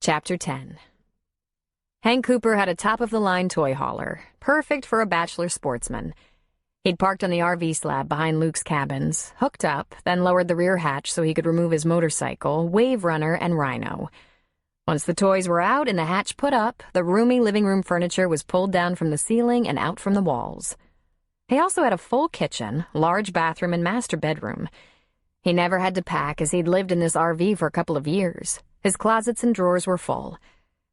Chapter 10. Hank Cooper had a top-of-the-line toy hauler, perfect for a bachelor sportsman. He'd parked on the RV slab behind Luke's cabins, hooked up, then lowered the rear hatch so he could remove his motorcycle, Wave Runner, and Rhino. Once the toys were out and the hatch put up, the roomy living room furniture was pulled down from the ceiling and out from the walls. He also had a full kitchen, large bathroom, and master bedroom. He never had to pack as he'd lived in this RV for a couple of years. His closets and drawers were full.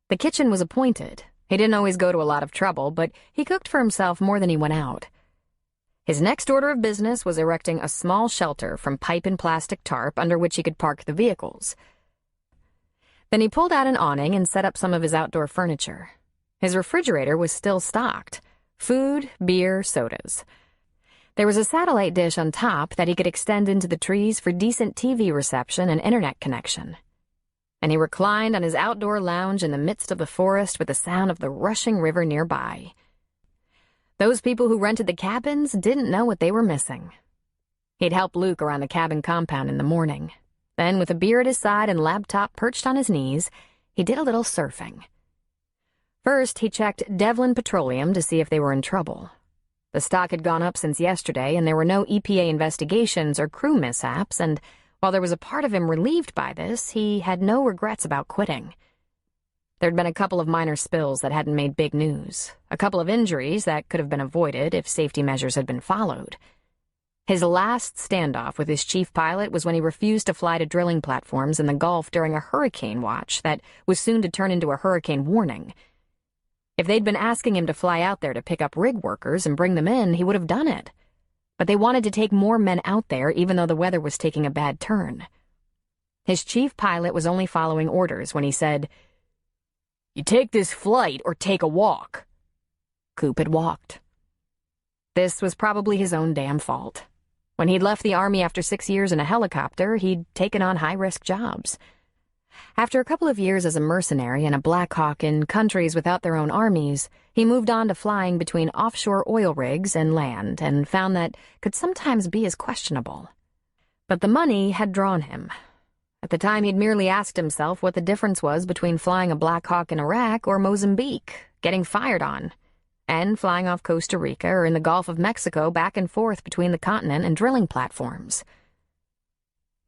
The kitchen was appointed. He didn't always go to a lot of trouble, but he cooked for himself more than he went out. His next order of business was erecting a small shelter from pipe and plastic tarp under which he could park the vehicles. Then he pulled out an awning and set up some of his outdoor furniture. His refrigerator was still stocked. Food, beer, sodas. There was a satellite dish on top that he could extend into the trees for decent TV reception and internet connection. And he reclined on his outdoor lounge in the midst of the forest with the sound of the rushing river nearby. Those people who rented the cabins didn't know what they were missing. He'd help Luke around the cabin compound in the morning. Then, with a beer at his side and laptop perched on his knees, he did a little surfing. First, he checked Devlin Petroleum to see if they were in trouble. The stock had gone up since yesterday, and there were no EPA investigations or crew mishaps, and while there was a part of him relieved by this, he had no regrets about quitting. There'd been a couple of minor spills that hadn't made big news, a couple of injuries that could have been avoided if safety measures had been followed. His last standoff with his chief pilot was when he refused to fly to drilling platforms in the Gulf during a hurricane watch that was soon to turn into a hurricane warning. If they'd been asking him to fly out there to pick up rig workers and bring them in, he would have done it. But they wanted to take more men out there even though the weather was taking a bad turn. His chief pilot was only following orders when he said, "You take this flight or take a walk." Coop had walked. This was probably his own damn fault. When he'd left the Army after 6 years in a helicopter, he'd taken on high-risk jobs. After a couple of years as a mercenary and a Black Hawk in countries without their own armies, he moved on to flying between offshore oil rigs and land and found that could sometimes be as questionable. But the money had drawn him. At the time, he'd merely asked himself what the difference was between flying a Black Hawk in Iraq or Mozambique, getting fired on, and flying off Costa Rica or in the Gulf of Mexico back and forth between the continent and drilling platforms.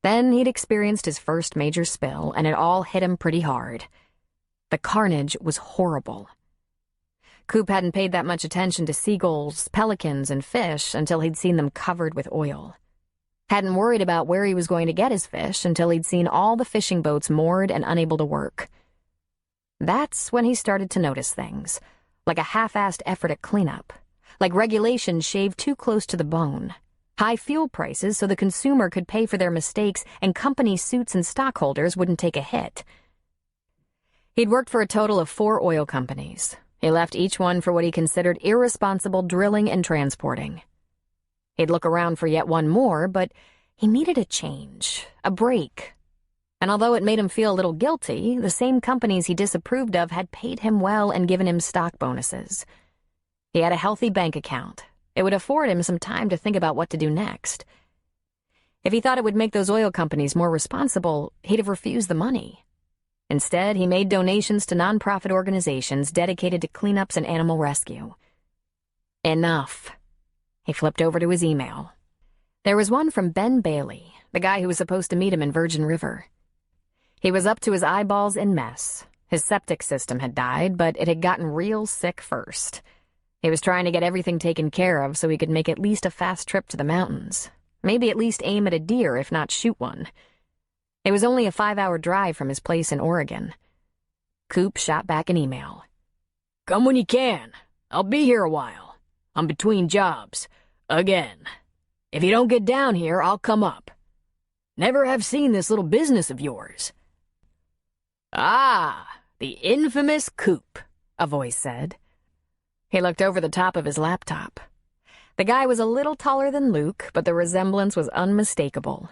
Then he'd experienced his first major spill, and it all hit him pretty hard. The carnage was horrible. Coop hadn't paid that much attention to seagulls, pelicans, and fish until he'd seen them covered with oil. Hadn't worried about where he was going to get his fish until he'd seen all the fishing boats moored and unable to work. That's when he started to notice things, like a half-assed effort at cleanup, like regulations shaved too close to the bone, high fuel prices so the consumer could pay for their mistakes and company suits and stockholders wouldn't take a hit. He'd worked for a total of 4 oil companies. He left each one for what he considered irresponsible drilling and transporting. He'd look around for yet one more, but he needed a change, a break. And although it made him feel a little guilty, the same companies he disapproved of had paid him well and given him stock bonuses. He had a healthy bank account. It would afford him some time to think about what to do next. If he thought it would make those oil companies more responsible, he'd have refused the money. Instead, he made donations to nonprofit organizations dedicated to cleanups and animal rescue. Enough. He flipped over to his email. There was one from Ben Bailey, the guy who was supposed to meet him in Virgin River. He was up to his eyeballs in mess. His septic system had died, but it had gotten real sick first. He was trying to get everything taken care of so he could make at least a fast trip to the mountains. Maybe at least aim at a deer, if not shoot one. It was only a 5-hour drive from his place in Oregon. Coop shot back an email. "Come when you can. I'll be here a while. I'm between jobs. Again. If you don't get down here, I'll come up. Never have seen this little business of yours." Ah, the infamous Coop, a voice said. He looked over the top of his laptop. The guy was a little taller than Luke, but the resemblance was unmistakable.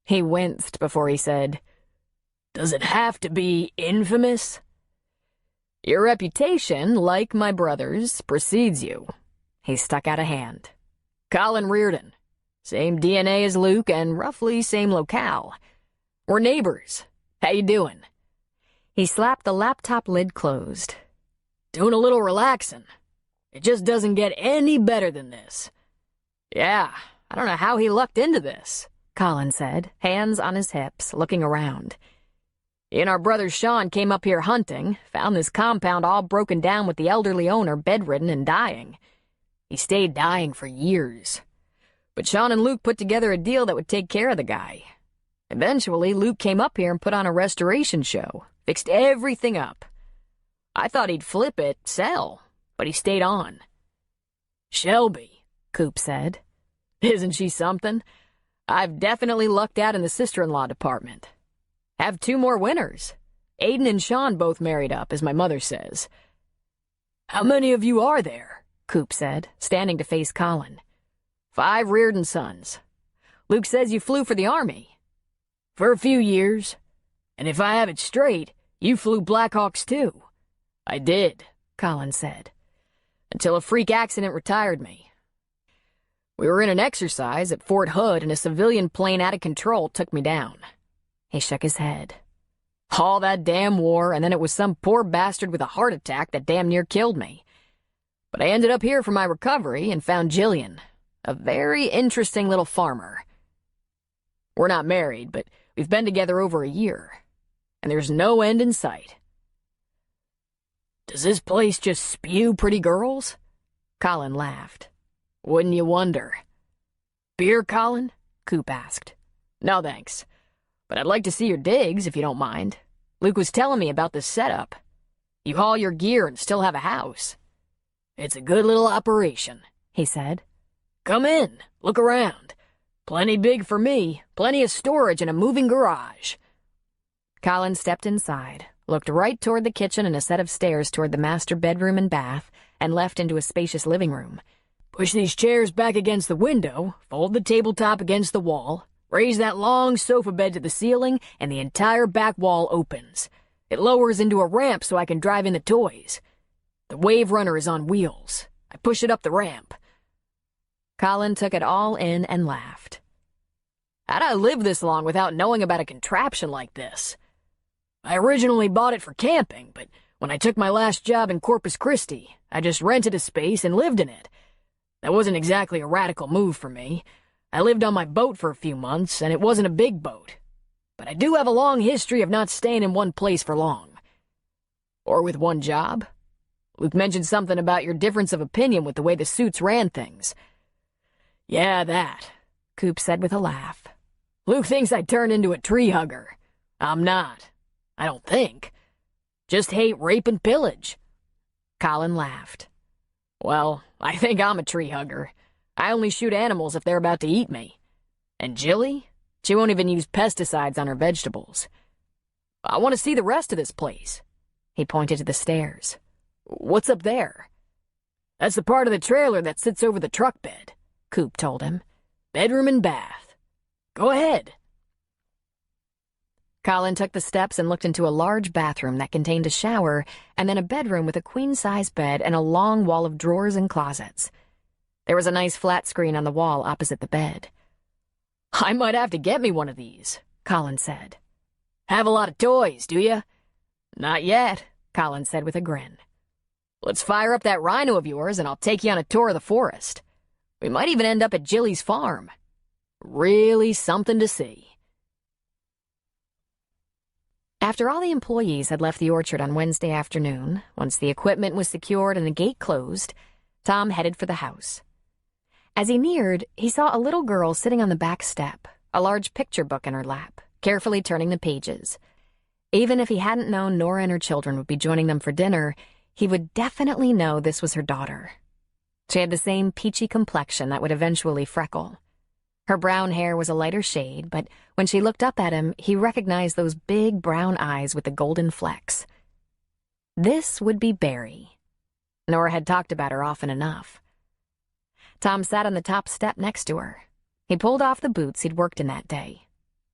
He winced before he said, "Does it have to be infamous?" "Your reputation, like my brother's, precedes you." He stuck out a hand. "Colin Reardon. Same DNA as Luke and roughly same locale. We're neighbors. How you doing?" He slapped the laptop lid closed. "Doing a little relaxing. It just doesn't get any better than this." "Yeah, I don't know how he lucked into this," Colin said, hands on his hips, looking around. "He and our brother Sean came up here hunting, found this compound all broken down with the elderly owner bedridden and dying. He stayed dying for years. But Sean and Luke put together a deal that would take care of the guy. Eventually, Luke came up here and put on a restoration show, fixed everything up. I thought he'd flip it, sell, but he stayed on." "Shelby," Coop said. "Isn't she something? I've definitely lucked out in the sister-in-law department. Have 2 more winners. Aiden and Sean both married up, as my mother says." "How many of you are there?" Coop said, standing to face Colin. 5 Reardon sons. Luke says you flew for the Army." "For a few years. And if I have it straight, you flew Blackhawks too." "I did," Colin said, "until a freak accident retired me. We were in an exercise at Fort Hood and a civilian plane out of control took me down." He shook his head. "All that damn war, and then it was some poor bastard with a heart attack that damn near killed me. But I ended up here for my recovery and found Jillian, a very interesting little farmer. We're not married, but we've been together over a year, and there's no end in sight." "Does this place just spew pretty girls?" Colin laughed. "Wouldn't you wonder?" "Beer, Colin?" Coop asked. "No, thanks. But I'd like to see your digs, if you don't mind. Luke was telling me about this setup. You haul your gear and still have a house. It's a good little operation," he said. "Come in, look around. Plenty big for me, plenty of storage and a moving garage." Colin stepped inside, looked right toward the kitchen and a set of stairs toward the master bedroom and bath, and left into a spacious living room. "Push these chairs back against the window, fold the tabletop against the wall, raise that long sofa bed to the ceiling, and the entire back wall opens. It lowers into a ramp so I can drive in the toys. The Wave Runner is on wheels. I push it up the ramp." Colin took it all in and laughed. "How'd I live this long without knowing about a contraption like this? I originally bought it for camping, but when I took my last job in Corpus Christi, I just rented a space and lived in it. That wasn't exactly a radical move for me. I lived on my boat for a few months, and it wasn't a big boat. But I do have a long history of not staying in one place for long. Or with one job. Luke mentioned something about your difference of opinion with the way the suits ran things." "Yeah, that," Coop said with a laugh. "Luke thinks I turned into a tree hugger. I'm not. I don't think. Just hate rape and pillage." Colin laughed. "Well, I think I'm a tree hugger. I only shoot animals if they're about to eat me. And Jilly? She won't even use pesticides on her vegetables. I want to see the rest of this place." He pointed to the stairs. "What's up there?" "That's the part of the trailer that sits over the truck bed," Coop told him. "Bedroom and bath. Go ahead." Colin took the steps and looked into a large bathroom that contained a shower and then a bedroom with a queen-size bed and a long wall of drawers and closets. There was a nice flat screen on the wall opposite the bed. "I might have to get me one of these," Colin said. "Have a lot of toys, do you?" "Not yet," Colin said with a grin. "Let's fire up that rhino of yours and I'll take you on a tour of the forest. We might even end up at Jilly's farm. Really something to see." After all the employees had left the orchard on Wednesday afternoon, once the equipment was secured and the gate closed, Tom headed for the house. As he neared, he saw a little girl sitting on the back step, a large picture book in her lap, carefully turning the pages. Even if he hadn't known Nora and her children would be joining them for dinner, he would definitely know this was her daughter. She had the same peachy complexion that would eventually freckle. Her brown hair was a lighter shade, but when she looked up at him, he recognized those big brown eyes with the golden flecks. This would be Barry. Nora had talked about her often enough. Tom sat on the top step next to her. He pulled off the boots he'd worked in that day.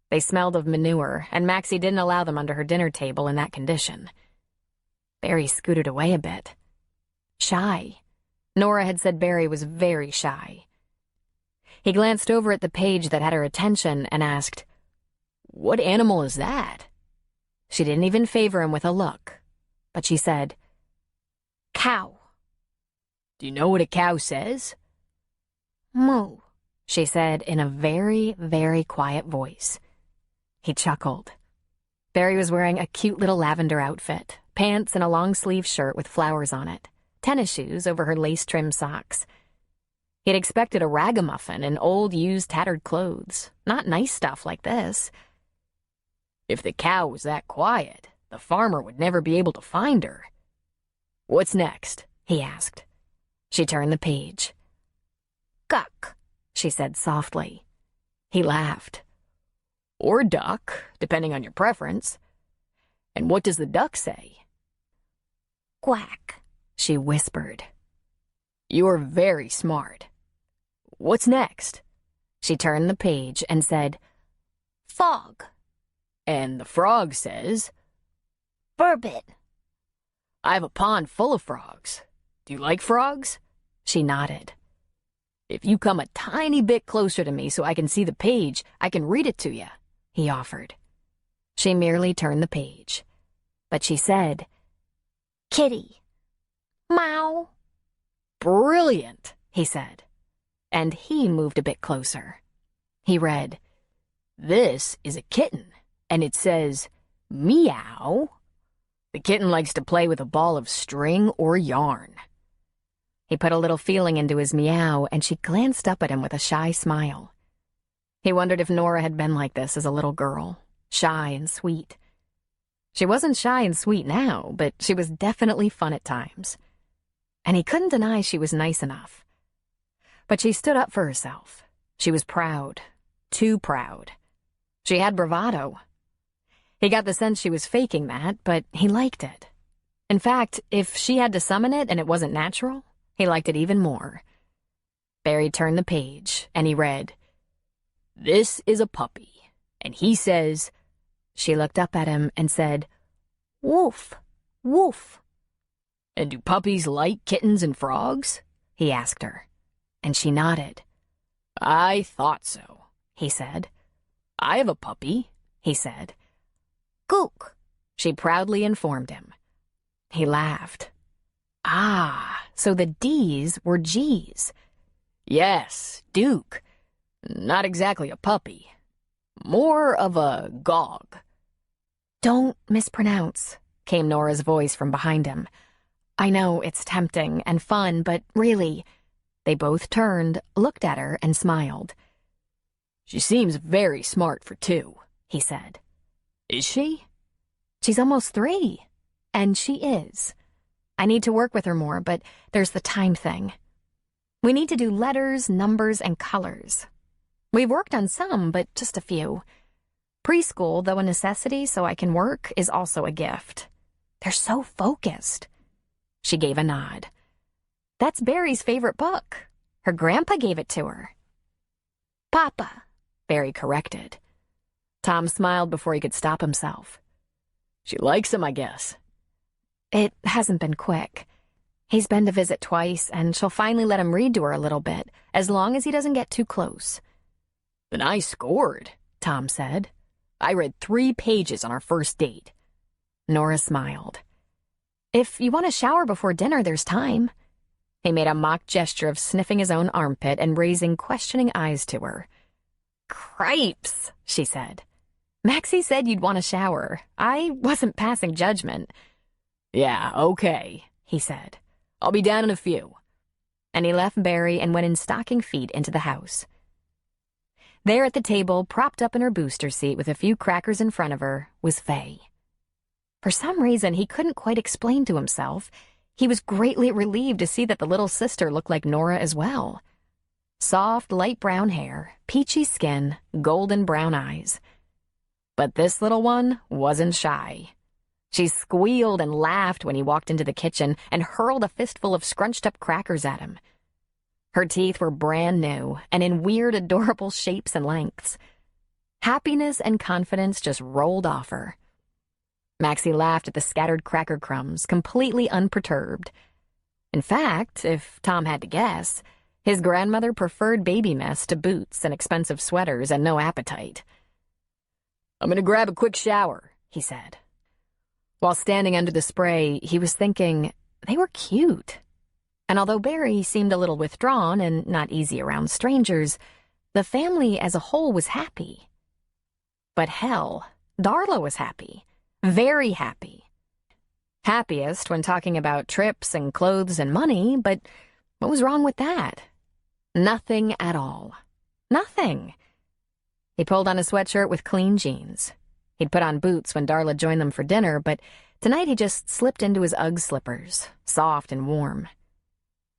They smelled of manure, and Maxie didn't allow them under her dinner table in that condition. Barry scooted away a bit. Shy. Nora had said Barry was very shy. He glanced over at the page that had her attention and asked, "What animal is that?" She didn't even favor him with a look, but she said, "Cow." "Do you know what a cow says?" "Moo," she said in a very, very quiet voice. He chuckled. Barry was wearing a cute little lavender outfit, pants and a long-sleeve shirt with flowers on it, tennis shoes over her lace-trimmed socks. He'd expected a ragamuffin in old, used, tattered clothes, not nice stuff like this. If the cow was that quiet, the farmer would never be able to find her. "What's next?" he asked. She turned the page. "Guck," she said softly. He laughed. "Or duck, depending on your preference. And what does the duck say?" "Quack," she whispered. "You're very smart. What's next?" She turned the page and said, "Fog." "And the frog says?" "Burbot." "I have a pond full of frogs. Do you like frogs?" She nodded. "If you come a tiny bit closer to me so I can see the page, I can read it to you," he offered. She merely turned the page. But she said, "Kitty. Meow." "Brilliant," he said. And he moved a bit closer. He read, "This is a kitten, and it says, meow. The kitten likes to play with a ball of string or yarn." He put a little feeling into his meow, and she glanced up at him with a shy smile. He wondered if Nora had been like this as a little girl, shy and sweet. She wasn't shy and sweet now, but she was definitely fun at times. And he couldn't deny she was nice enough. But she stood up for herself. She was proud, too proud. She had bravado. He got the sense she was faking that, but he liked it. In fact, if she had to summon it and it wasn't natural, he liked it even more. Barry turned the page, and he read, "This is a puppy, and he says—" She looked up at him and said, "Woof, woof." "And do puppies like kittens and frogs?" he asked her. And she nodded. "I thought so," he said. "I have a puppy," he said. "Gook," she proudly informed him. He laughed. Ah, so the D's were G's. "Yes, Duke. Not exactly a puppy. More of a gog." "Don't mispronounce," came Nora's voice from behind him. "I know it's tempting and fun, but really—" They both turned, looked at her, and smiled. "She seems very smart for 2, he said. "Is she?" "She's almost 3. And she is. I need to work with her more, but there's the time thing. We need to do letters, numbers, and colors. We've worked on some, but just a few. Preschool, though a necessity so I can work, is also a gift. They're so focused." She gave a nod. "That's Barry's favorite book. Her grandpa gave it to her." "Papa," Barry corrected. Tom smiled before he could stop himself. "She likes him, I guess." "It hasn't been quick. He's been to visit twice, and she'll finally let him read to her a little bit, as long as he doesn't get too close." "Then I scored," Tom said. "I read 3 pages on our first date." Nora smiled. "If you want to shower before dinner, there's time." He made a mock gesture of sniffing his own armpit and raising questioning eyes to her. "Cripes," she said. "Maxie said you'd want a shower. I wasn't passing judgment." "Yeah, okay," he said. "I'll be down in a few." And he left Barry and went in stocking feet into the house. There at the table, propped up in her booster seat with a few crackers in front of her, was Faye. For some reason he couldn't quite explain to himself, he was greatly relieved to see that the little sister looked like Nora as well. Soft, light brown hair, peachy skin, golden brown eyes. But this little one wasn't shy. She squealed and laughed when he walked into the kitchen and hurled a fistful of scrunched-up crackers at him. Her teeth were brand new and in weird, adorable shapes and lengths. Happiness and confidence just rolled off her. Maxie laughed at the scattered cracker crumbs, completely unperturbed. In fact, if Tom had to guess, his grandmother preferred baby mess to boots and expensive sweaters and no appetite. "I'm gonna grab a quick shower," he said. While standing under the spray, he was thinking they were cute. And although Barry seemed a little withdrawn and not easy around strangers, the family as a whole was happy. But hell, Darla was happy. Very happy. Happiest when talking about trips and clothes and money, but what was wrong with that? Nothing at all. Nothing. He pulled on a sweatshirt with clean jeans. He'd put on boots when Darla joined them for dinner, but tonight he just slipped into his Ugg slippers, soft and warm.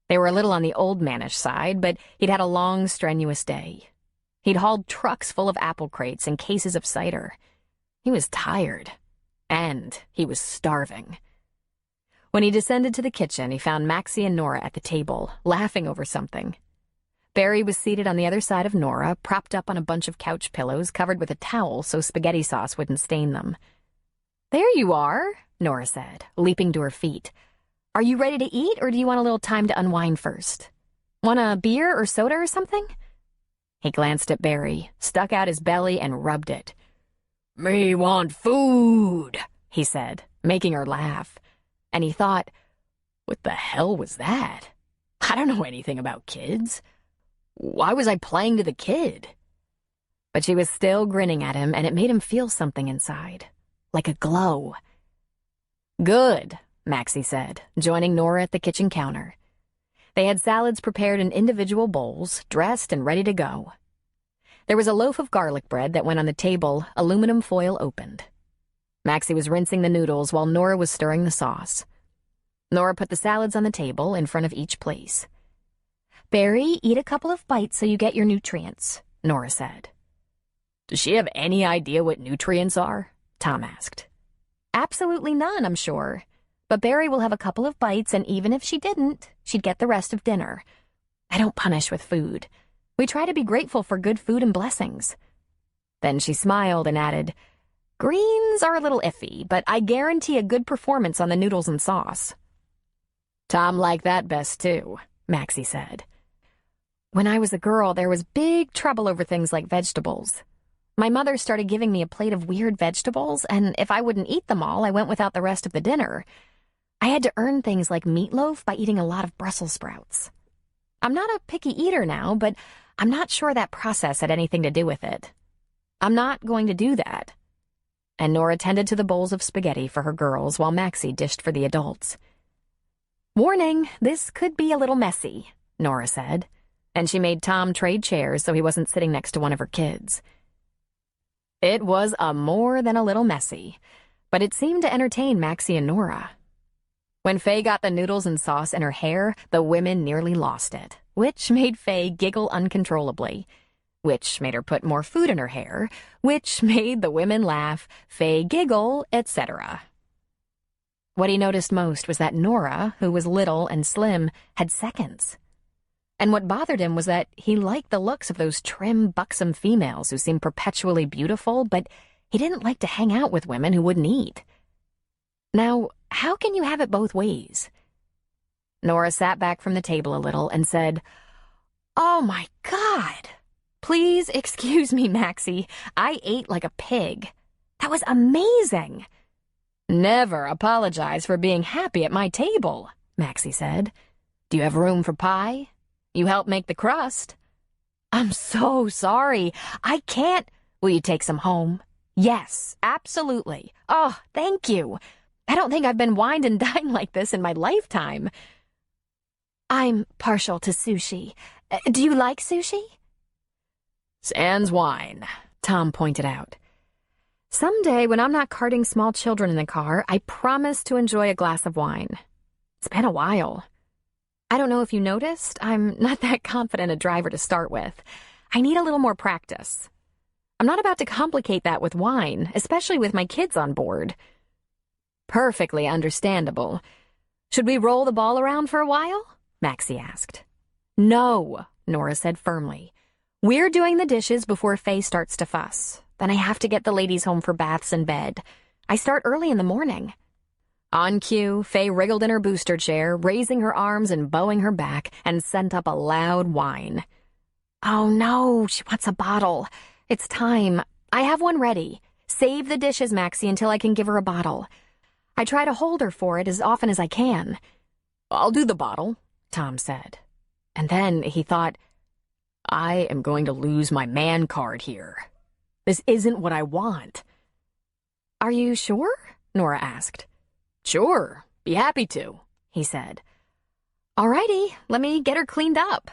They were a little on the old manish side, but he'd had a long, strenuous day. He'd hauled trucks full of apple crates and cases of cider. He was tired, and he was starving. When he descended to the kitchen, he found Maxie and Nora at the table, laughing over something. Barry was seated on the other side of Nora, propped up on a bunch of couch pillows covered with a towel so spaghetti sauce wouldn't stain them. "There you are," Nora said, leaping to her feet. "Are you ready to eat, or do you want a little time to unwind first? Want a beer or soda or something?" He glanced at Barry, stuck out his belly, and rubbed it. "Me want food," he said, making her laugh. And he thought, what the hell was that? I don't know anything about kids. Why was I playing to the kid? But she was still grinning at him, and it made him feel something inside, like a glow. "Good," Maxie said, joining Nora at the kitchen counter. They had salads prepared in individual bowls, dressed and ready to go. There was a loaf of garlic bread that went on the table, aluminum foil opened. Maxie was rinsing the noodles while Nora was stirring the sauce. Nora put the salads on the table in front of each place. "Barry, eat a couple of bites so you get your nutrients," Nora said. "Does she have any idea what nutrients are?" Tom asked. "Absolutely none, I'm sure. But Barry will have a couple of bites, and even if she didn't, she'd get the rest of dinner. I don't punish with food. We try to be grateful for good food and blessings." Then she smiled and added, "Greens are a little iffy, but I guarantee a good performance on the noodles and sauce." "Tom liked that best, too," Maxie said. "When I was a girl, there was big trouble over things like vegetables. My mother started giving me a plate of weird vegetables, and if I wouldn't eat them all, I went without the rest of the dinner. I had to earn things like meatloaf by eating a lot of Brussels sprouts. I'm not a picky eater now, but I'm not sure that process had anything to do with it. I'm not going to do that." And Nora tended to the bowls of spaghetti for her girls while Maxie dished for the adults. "Warning, this could be a little messy," Nora said, and she made Tom trade chairs so he wasn't sitting next to one of her kids. It was a more than a little messy, but it seemed to entertain Maxie and Nora. When Faye got the noodles and sauce in her hair, the women nearly lost it, which made Faye giggle uncontrollably, which made her put more food in her hair, which made the women laugh, Faye giggle, etc. What he noticed most was that Nora, who was little and slim, had seconds. And what bothered him was that he liked the looks of those trim, buxom females who seemed perpetually beautiful, but he didn't like to hang out with women who wouldn't eat. Now, how can you have it both ways? Nora sat back from the table a little and said, "Oh my God! Please excuse me, Maxie. I ate like a pig. That was amazing." "Never apologize for being happy at my table," Maxie said. "Do you have room for pie? You helped make the crust." "I'm so sorry. I can't." "Will you take some home?" "Yes, absolutely. Oh, thank you. I don't think I've been wined and dined like this in my lifetime." "I'm partial to sushi. Do you like sushi?" "Sans wine," Tom pointed out. "Someday, when I'm not carting small children in the car, I promise to enjoy a glass of wine. It's been a while." I don't know if you noticed, I'm not that confident a driver to start with. I need a little more practice. I'm not about to complicate that with wine, especially with my kids on board." Perfectly understandable. Should we roll the ball around for a while? Maxie asked. No, Nora said firmly. We're doing the dishes before Faye starts to fuss. Then I have to get the ladies home for baths and bed. I start early in the morning. On cue, Faye wriggled in her booster chair, raising her arms and bowing her back, and sent up a loud whine. Oh no, she wants a bottle. It's time. I have one ready. Save the dishes, Maxie, until I can give her a bottle. I try to hold her for it as often as I can. I'll do the bottle, Tom said. And then he thought, I am going to lose my man card here. This isn't what I want. Are you sure? Nora asked. Sure, be happy to, he said. Alrighty, let me get her cleaned up.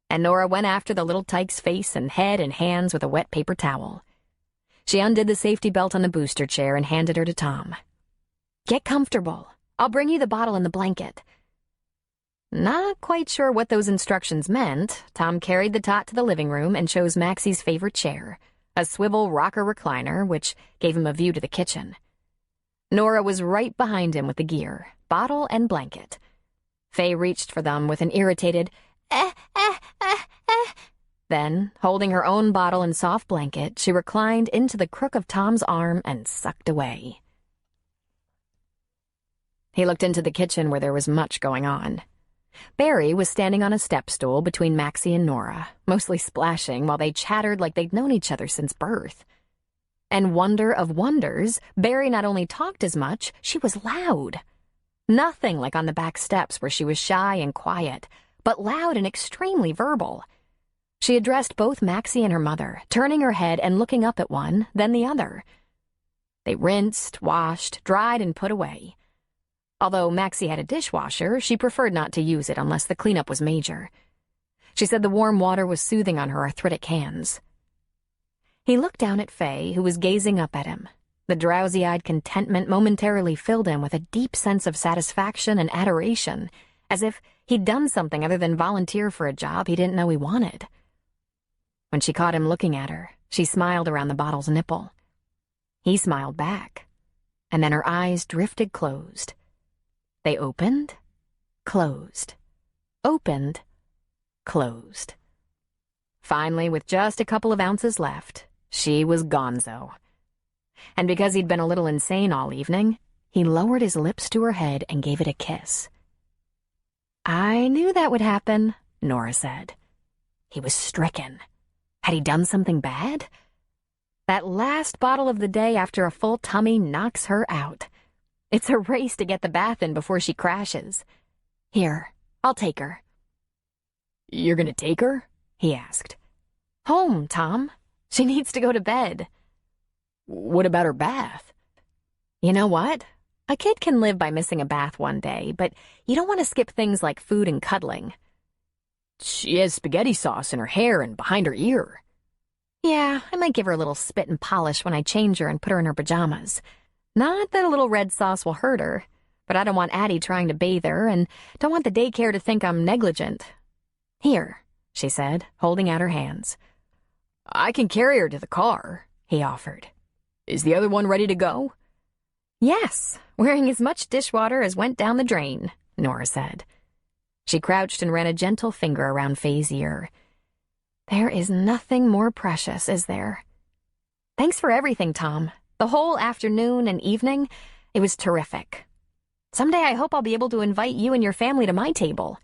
And Nora went after the little tyke's face and head and hands with a wet paper towel. She undid the safety belt on the booster chair and handed her to Tom. Get comfortable. I'll bring you the bottle and the blanket. Not quite sure what those instructions meant, Tom carried the tot to the living room and chose Maxie's favorite chair, a swivel rocker recliner, which gave him a view to the kitchen. Nora was right behind him with the gear, bottle and blanket. Faye reached for them with an irritated, eh. Then, holding her own bottle and soft blanket, she reclined into the crook of Tom's arm and sucked away. He looked into the kitchen where there was much going on. Barry was standing on a step stool between Maxie and Nora, mostly splashing while they chattered like they'd known each other since birth. And wonder of wonders, Barry not only talked as much, she was loud. Nothing like on the back steps where she was shy and quiet, but loud and extremely verbal. She addressed both Maxie and her mother, turning her head and looking up at one, then the other. They rinsed, washed, dried, and put away. Although Maxie had a dishwasher, she preferred not to use it unless the cleanup was major. She said the warm water was soothing on her arthritic hands. He looked down at Faye, who was gazing up at him. The drowsy-eyed contentment momentarily filled him with a deep sense of satisfaction and adoration, as if he'd done something other than volunteer for a job he didn't know he wanted. When she caught him looking at her, she smiled around the bottle's nipple. He smiled back, and then her eyes drifted closed. They opened, closed, opened, closed. Finally, with just a couple of ounces left, she was gonzo. And because he'd been a little insane all evening, he lowered his lips to her head and gave it a kiss. "I knew that would happen," Nora said. He was stricken. Had he done something bad? That last bottle of the day after a full tummy knocks her out. It's a race to get the bath in before she crashes. Here, I'll take her. "You're gonna take her?" he asked. "Home, Tom. She needs to go to bed." "What about her bath?" You know what? A kid can live by missing a bath one day, but you don't want to skip things like food and cuddling. "She has spaghetti sauce in her hair and behind her ear." Yeah, I might give her a little spit and polish when I change her and put her in her pajamas. Not that a little red sauce will hurt her, but I don't want Addie trying to bathe her and don't want the daycare to think I'm negligent. Here, she said, holding out her hands. "I can carry her to the car," he offered. "Is the other one ready to go?" "Yes, wearing as much dishwater as went down the drain," Nora said. She crouched and ran a gentle finger around Faye's ear. "There is nothing more precious, is there? Thanks for everything, Tom. The whole afternoon and evening, it was terrific. Someday I hope I'll be able to invite you and your family to my table."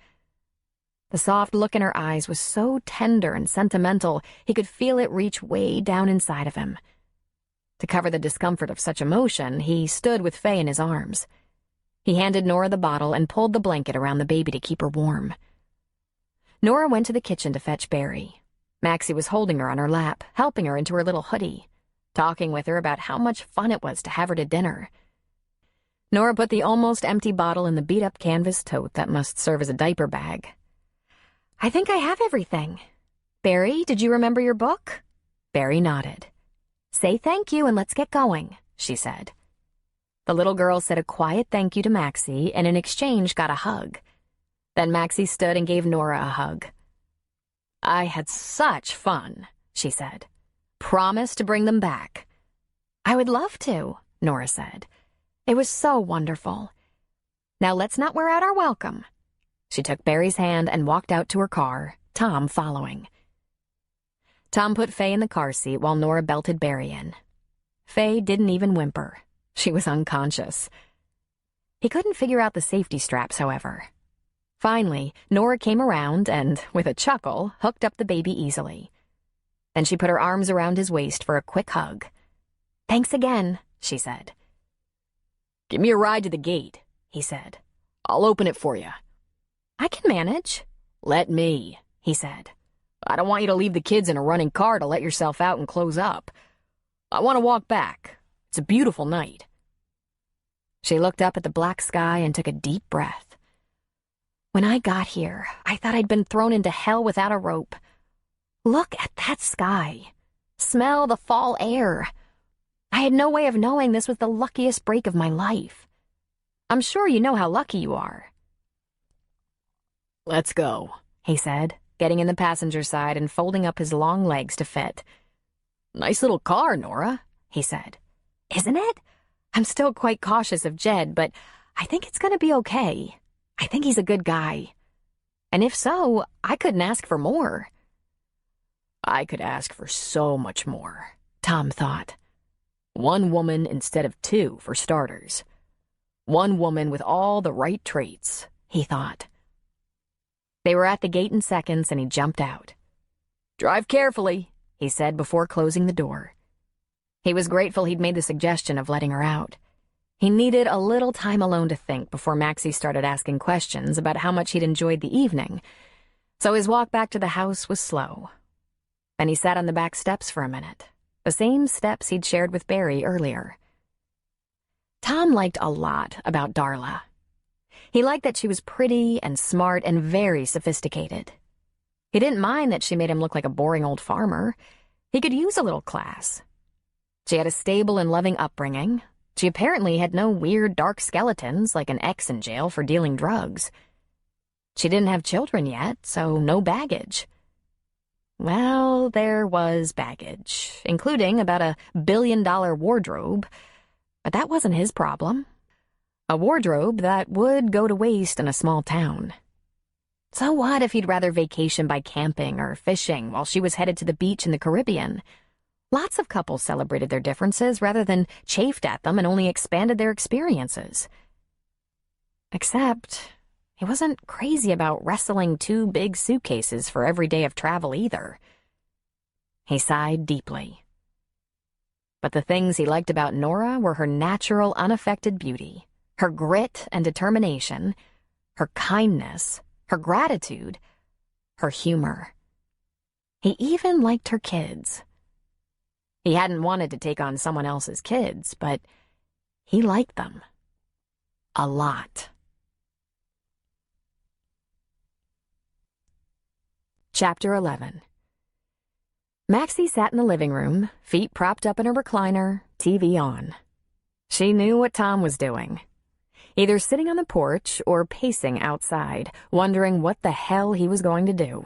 The soft look in her eyes was so tender and sentimental, he could feel it reach way down inside of him. To cover the discomfort of such emotion, he stood with Faye in his arms. He handed Nora the bottle and pulled the blanket around the baby to keep her warm. Nora went to the kitchen to fetch Barry. Maxie was holding her on her lap, helping her into her little hoodie, talking with her about how much fun it was to have her to dinner. Nora put the almost empty bottle in the beat-up canvas tote that must serve as a diaper bag. "I think I have everything. Barry, did you remember your book?" Barry nodded. "Say thank you and let's get going," she said. The little girl said a quiet thank you to Maxie and in exchange got a hug. Then Maxie stood and gave Nora a hug. "I had such fun," she said. "Promise to bring them back." "I would love to," Nora said. "It was so wonderful. Now let's not wear out our welcome." She took Barry's hand and walked out to her car, Tom following. Tom put Faye in the car seat while Nora belted Barry in. Faye didn't even whimper. She was unconscious. He couldn't figure out the safety straps, however. Finally, Nora came around and, with a chuckle, hooked up the baby easily. Then she put her arms around his waist for a quick hug. "Thanks again," she said. "Give me a ride to the gate," he said. "I'll open it for you." "I can manage." "Let me," he said. "I don't want you to leave the kids in a running car to let yourself out and close up. I want to walk back. It's a beautiful night." She looked up at the black sky and took a deep breath. "When I got here, I thought I'd been thrown into hell without a rope. Look at that sky. Smell the fall air. I had no way of knowing this was the luckiest break of my life. I'm sure you know how lucky you are." "Let's go," he said, getting in the passenger side and folding up his long legs to fit. "Nice little car, Nora," he said. "Isn't it? I'm still quite cautious of Jed, but I think it's going to be okay. I think he's a good guy. And if so, I couldn't ask for more." "I could ask for so much more," Tom thought. "One woman instead of two, for starters. One woman with all the right traits," he thought. They were at the gate in seconds, and he jumped out. "Drive carefully," he said before closing the door. He was grateful he'd made the suggestion of letting her out. He needed a little time alone to think before Maxie started asking questions about how much he'd enjoyed the evening, so his walk back to the house was slow. Then he sat on the back steps for a minute, the same steps he'd shared with Barry earlier. Tom liked a lot about Darla. He liked that she was pretty and smart and very sophisticated. He didn't mind that she made him look like a boring old farmer. He could use a little class. She had a stable and loving upbringing. She apparently had no weird dark skeletons like an ex in jail for dealing drugs. She didn't have children yet, so no baggage. Well, there was baggage, including about $1 billion wardrobe, but that wasn't his problem. A wardrobe that would go to waste in a small town. So what if he'd rather vacation by camping or fishing while she was headed to the beach in the Caribbean? Lots of couples celebrated their differences rather than chafed at them and only expanded their experiences. Except, he wasn't crazy about wrestling 2 big suitcases for every day of travel either. He sighed deeply. But the things he liked about Nora were her natural, unaffected beauty, her grit and determination, her kindness, her gratitude, her humor. He even liked her kids. He hadn't wanted to take on someone else's kids, but he liked them. A lot. Chapter 11. Maxie sat in the living room, feet propped up in her recliner, TV on. She knew what Tom was doing. Either sitting on the porch or pacing outside, wondering what the hell he was going to do.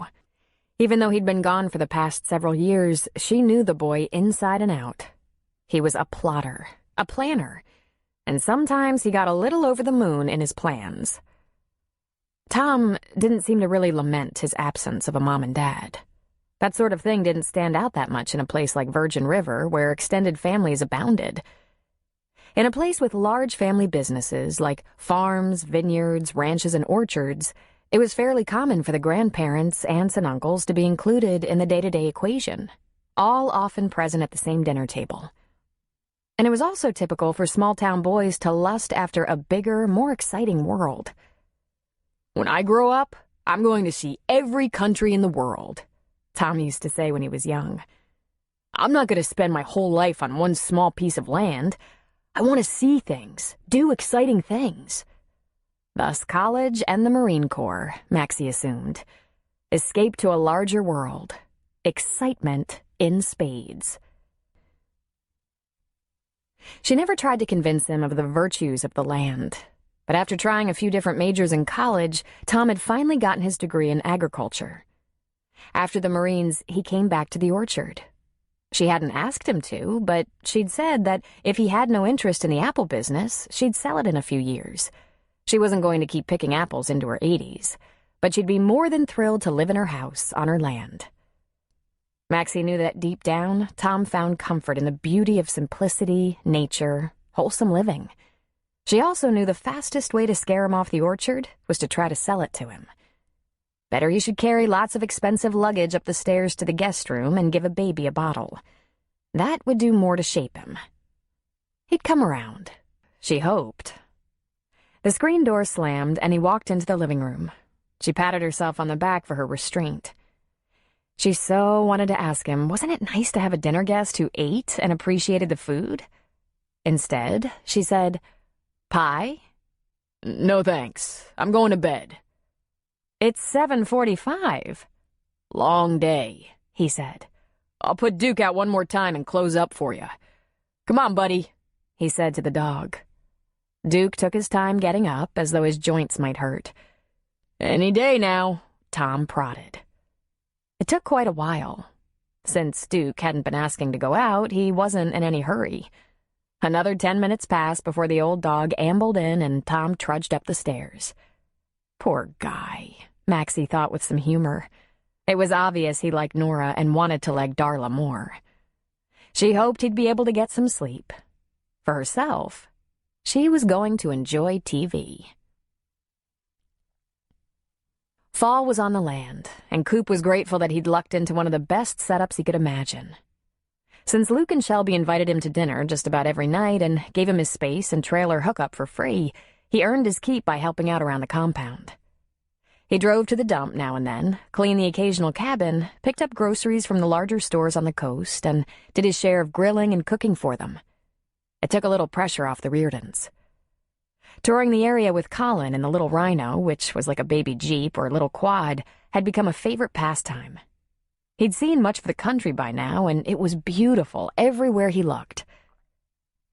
Even though he'd been gone for the past several years, she knew the boy inside and out. He was a plotter, a planner, and sometimes he got a little over the moon in his plans. Tom didn't seem to really lament his absence of a mom and dad. That sort of thing didn't stand out that much in a place like Virgin River, where extended families abounded. In a place with large family businesses like farms, vineyards, ranches, and orchards, it was fairly common for the grandparents, aunts, and uncles to be included in the day-to-day equation, all often present at the same dinner table. And it was also typical for small-town boys to lust after a bigger, more exciting world. "When I grow up, I'm going to see every country in the world," Tom used to say when he was young. "I'm not going to spend my whole life on one small piece of land. I want to see things, do exciting things." Thus college and the Marine Corps, Maxie assumed. Escape to a larger world. Excitement in spades. She never tried to convince him of the virtues of the land, But after trying a few different majors in college, Tom had finally gotten his degree in agriculture. After the Marines, he came back to the orchard. She hadn't asked him to, but she'd said that if he had no interest in the apple business, she'd sell it in a few years. She wasn't going to keep picking apples into her 80s, but she'd be more than thrilled to live in her house on her land. Maxie knew that deep down, Tom found comfort in the beauty of simplicity, nature, wholesome living. She also knew the fastest way to scare him off the orchard was to try to sell it to him. Better he should carry lots of expensive luggage up the stairs to the guest room and give a baby a bottle. That would do more to shape him. He'd come around. She hoped. The screen door slammed, and he walked into the living room. She patted herself on the back for her restraint. She so wanted to ask him, wasn't it nice to have a dinner guest who ate and appreciated the food? Instead, she said, "Pie?" No thanks. I'm going to bed. It's 7:45. Long day, he said. I'll put Duke out one more time and close up for you. Come on, buddy, he said to the dog. Duke took his time getting up, as though his joints might hurt. Any day now, Tom prodded. It took quite a while. Since Duke hadn't been asking to go out, he wasn't in any hurry. Another 10 minutes passed before the old dog ambled in and Tom trudged up the stairs. Poor guy, Maxie thought with some humor. It was obvious he liked Nora and wanted to like Darla more. She hoped he'd be able to get some sleep. For herself, she was going to enjoy TV. Fall was on the land, and Coop was grateful that he'd lucked into one of the best setups he could imagine. Since Luke and Shelby invited him to dinner just about every night and gave him his space and trailer hookup for free, he earned his keep by helping out around the compound. He drove to the dump now and then, cleaned the occasional cabin, picked up groceries from the larger stores on the coast, and did his share of grilling and cooking for them. It took a little pressure off the Reardons. Touring the area with Colin in the little Rhino, which was like a baby Jeep or little quad, had become a favorite pastime. He'd seen much of the country by now, and it was beautiful everywhere he looked.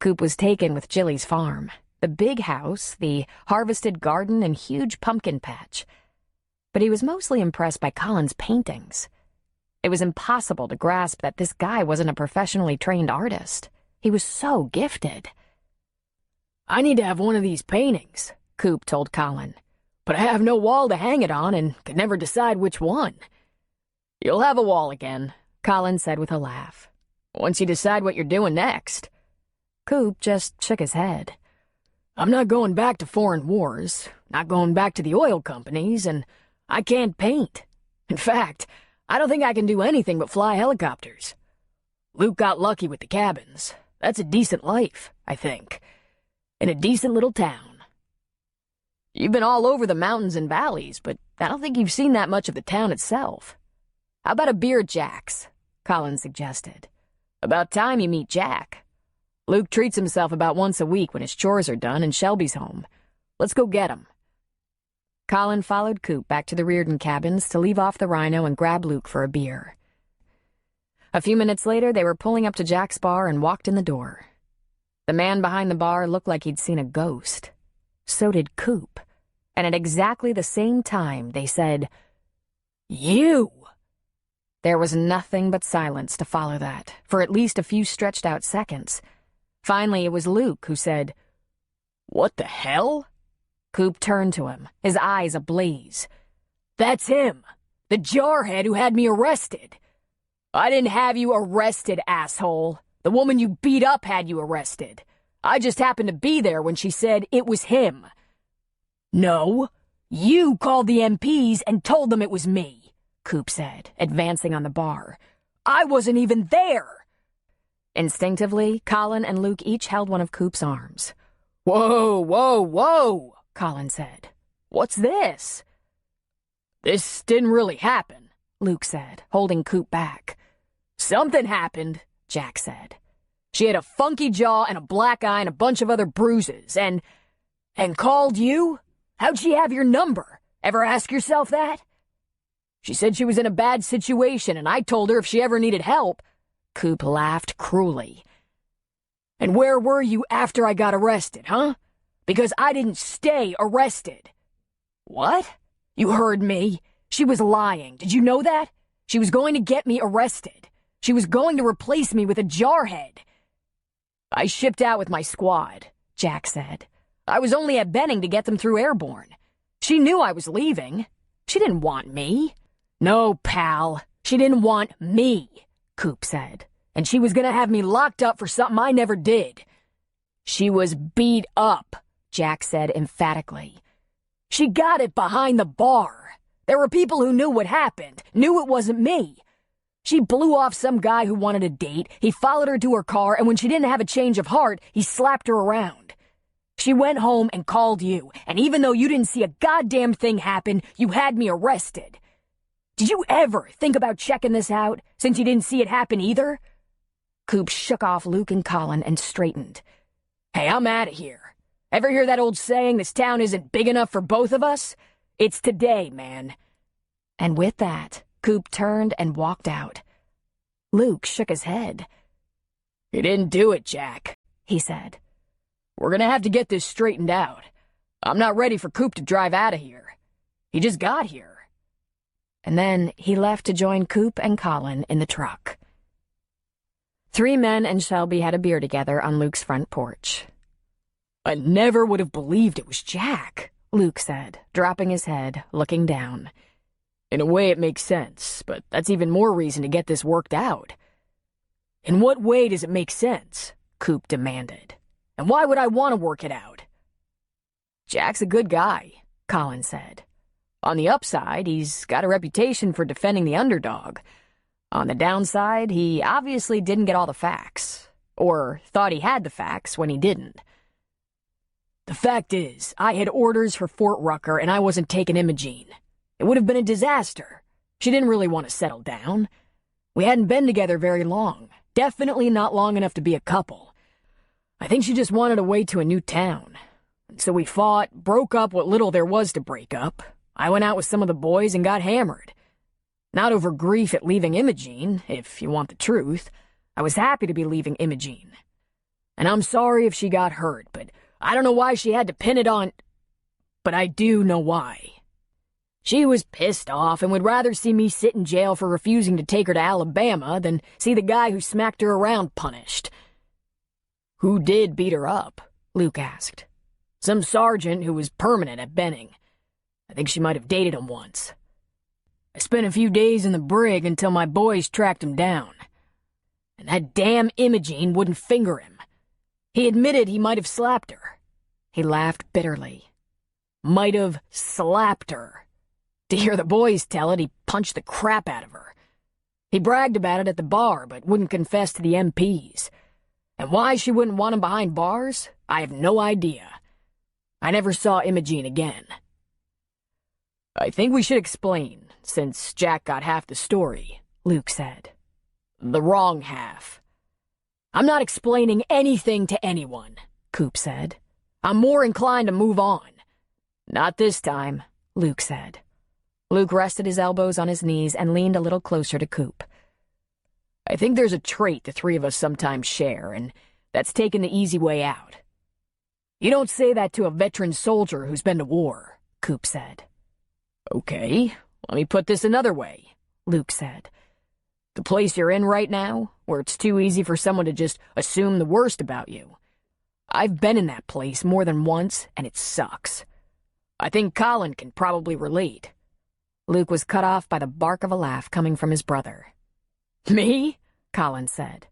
Coop was taken with Jilly's farm, the big house, the harvested garden, and huge pumpkin patch. But he was mostly impressed by Colin's paintings. It was impossible to grasp that this guy wasn't a professionally trained artist. He was so gifted. I need to have one of these paintings, Coop told Colin, but I have no wall to hang it on and could never decide which one. You'll have a wall again, Colin said with a laugh, once you decide what you're doing next. Coop just shook his head. I'm not going back to foreign wars, not going back to the oil companies, and I can't paint. In fact, I don't think I can do anything but fly helicopters. Luke got lucky with the cabins. That's a decent life, I think. In a decent little town. You've been all over the mountains and valleys, but I don't think you've seen that much of the town itself. How about a beer at Jack's? Colin suggested. About time you meet Jack. Luke treats himself about once a week when his chores are done and Shelby's home. Let's go get him. Colin followed Coop back to the Reardon cabins to leave off the Rhino and grab Luke for a beer. A few minutes later, they were pulling up to Jack's bar and walked in the door. The man behind the bar looked like he'd seen a ghost. So did Coop. And at exactly the same time, they said, "You!" There was nothing but silence to follow that, for at least a few stretched-out seconds. Finally, it was Luke who said, "What the hell?" Coop turned to him, his eyes ablaze. "That's him, the jarhead who had me arrested." "I didn't have you arrested, asshole. The woman you beat up had you arrested. I just happened to be there when she said it was him." "No, you called the MPs and told them it was me," Coop said, advancing on the bar. "I wasn't even there." Instinctively, Colin and Luke each held one of Coop's arms. "Whoa, whoa, whoa," Colin said. "What's this?" "This didn't really happen," Luke said, holding Coop back. "Something happened," Jack said. "She had a funky jaw and a black eye and a bunch of other bruises, and called you? How'd she have your number? Ever ask yourself that?" "She said she was in a bad situation, and I told her if she ever needed help." Coop laughed cruelly. "And where were you after I got arrested, huh? Because I didn't stay arrested. What? You heard me. She was lying. Did you know that? She was going to get me arrested. She was going to replace me with a jarhead. I shipped out with my squad, Jack said. I was only at Benning to get them through airborne. She knew I was leaving. She didn't want me. No, pal. She didn't want me, Coop said. And she was gonna have me locked up for something I never did. She was beat up, Jack said emphatically. She got it behind the bar. There were people who knew what happened, knew it wasn't me. She blew off some guy who wanted a date, he followed her to her car, and when she didn't have a change of heart, he slapped her around. She went home and called you, and even though you didn't see a goddamn thing happen, you had me arrested. Did you ever think about checking this out, since you didn't see it happen either? Coop shook off Luke and Colin and straightened. Hey, I'm out of here. Ever hear that old saying, this town isn't big enough for both of us? It's today, man. And with that, Coop turned and walked out. Luke shook his head. You didn't do it, Jack, he said. We're gonna have to get this straightened out. I'm not ready for Coop to drive out of here. He just got here. And then he left to join Coop and Colin in the truck. 3 men and Shelby had a beer together on Luke's front porch. I never would have believed it was Jack, Luke said, dropping his head, looking down. In a way it makes sense, but that's even more reason to get this worked out. In what way does it make sense? Coop demanded. And why would I want to work it out? Jack's a good guy, Colin said. On the upside, he's got a reputation for defending the underdog. On the downside, he obviously didn't get all the facts. Or thought he had the facts when he didn't. The fact is, I had orders for Fort Rucker and I wasn't taking Imogene. It would have been a disaster. She didn't really want to settle down. We hadn't been together very long. Definitely not long enough to be a couple. I think she just wanted a way to a new town. So we fought, broke up what little there was to break up. I went out with some of the boys and got hammered. Not over grief at leaving Imogene, if you want the truth. I was happy to be leaving Imogene. And I'm sorry if she got hurt, but I don't know why she had to pin it on... But I do know why. She was pissed off and would rather see me sit in jail for refusing to take her to Alabama than see the guy who smacked her around punished. Who did beat her up? Luke asked. Some sergeant who was permanent at Benning. I think she might have dated him once. I spent a few days in the brig until my boys tracked him down. And that damn Imogene wouldn't finger him. He admitted he might have slapped her. He laughed bitterly. Might have slapped her. To hear the boys tell it, he punched the crap out of her. He bragged about it at the bar, but wouldn't confess to the MPs. And why she wouldn't want him behind bars, I have no idea. I never saw Imogene again. I think we should explain, since Jack got half the story, Luke said. The wrong half. I'm not explaining anything to anyone, Coop said. I'm more inclined to move on. Not this time, Luke said. Luke rested his elbows on his knees and leaned a little closer to Coop. I think there's a trait the 3 of us sometimes share, and that's taking the easy way out. You don't say that to a veteran soldier who's been to war, Coop said. Okay, let me put this another way, Luke said. The place you're in right now, where it's too easy for someone to just assume the worst about you. I've been in that place more than once, and it sucks. I think Colin can probably relate. Luke was cut off by the bark of a laugh coming from his brother. Me? Colin said.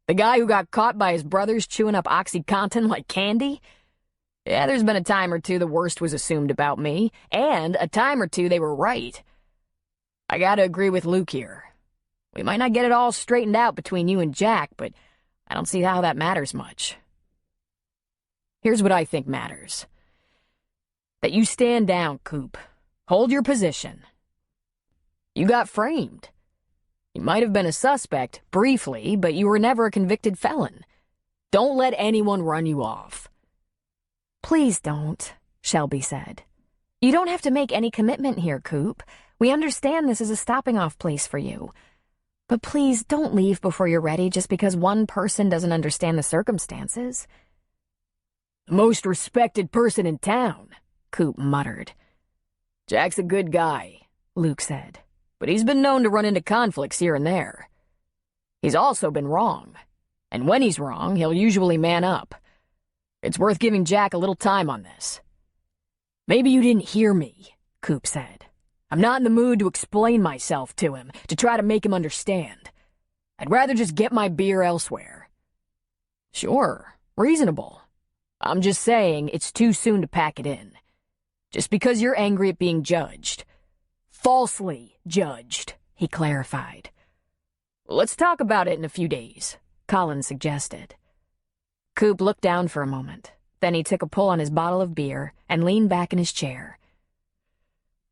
The guy who got caught by his brothers chewing up OxyContin like candy? Yeah, there's been a time or two the worst was assumed about me, and a time or two they were right. I gotta agree with Luke here. We might not get it all straightened out between you and Jack, but I don't see how that matters much. Here's what I think matters. That you stand down, Coop. Hold your position. You got framed. You might have been a suspect, briefly, but you were never a convicted felon. Don't let anyone run you off. Please don't, Shelby said. You don't have to make any commitment here, Coop. We understand this is a stopping-off place for you. But please don't leave before you're ready just because one person doesn't understand the circumstances. The most respected person in town, Coop muttered. Jack's a good guy, Luke said, but he's been known to run into conflicts here and there. He's also been wrong, and when he's wrong, he'll usually man up. It's worth giving Jack a little time on this. Maybe you didn't hear me, Coop said. I'm not in the mood to explain myself to him, to try to make him understand. I'd rather just get my beer elsewhere. Sure, reasonable. I'm just saying it's too soon to pack it in. Just because you're angry at being judged. Falsely judged, he clarified. Let's talk about it in a few days, Colin suggested. Coop looked down for a moment. Then he took a pull on his bottle of beer and leaned back in his chair.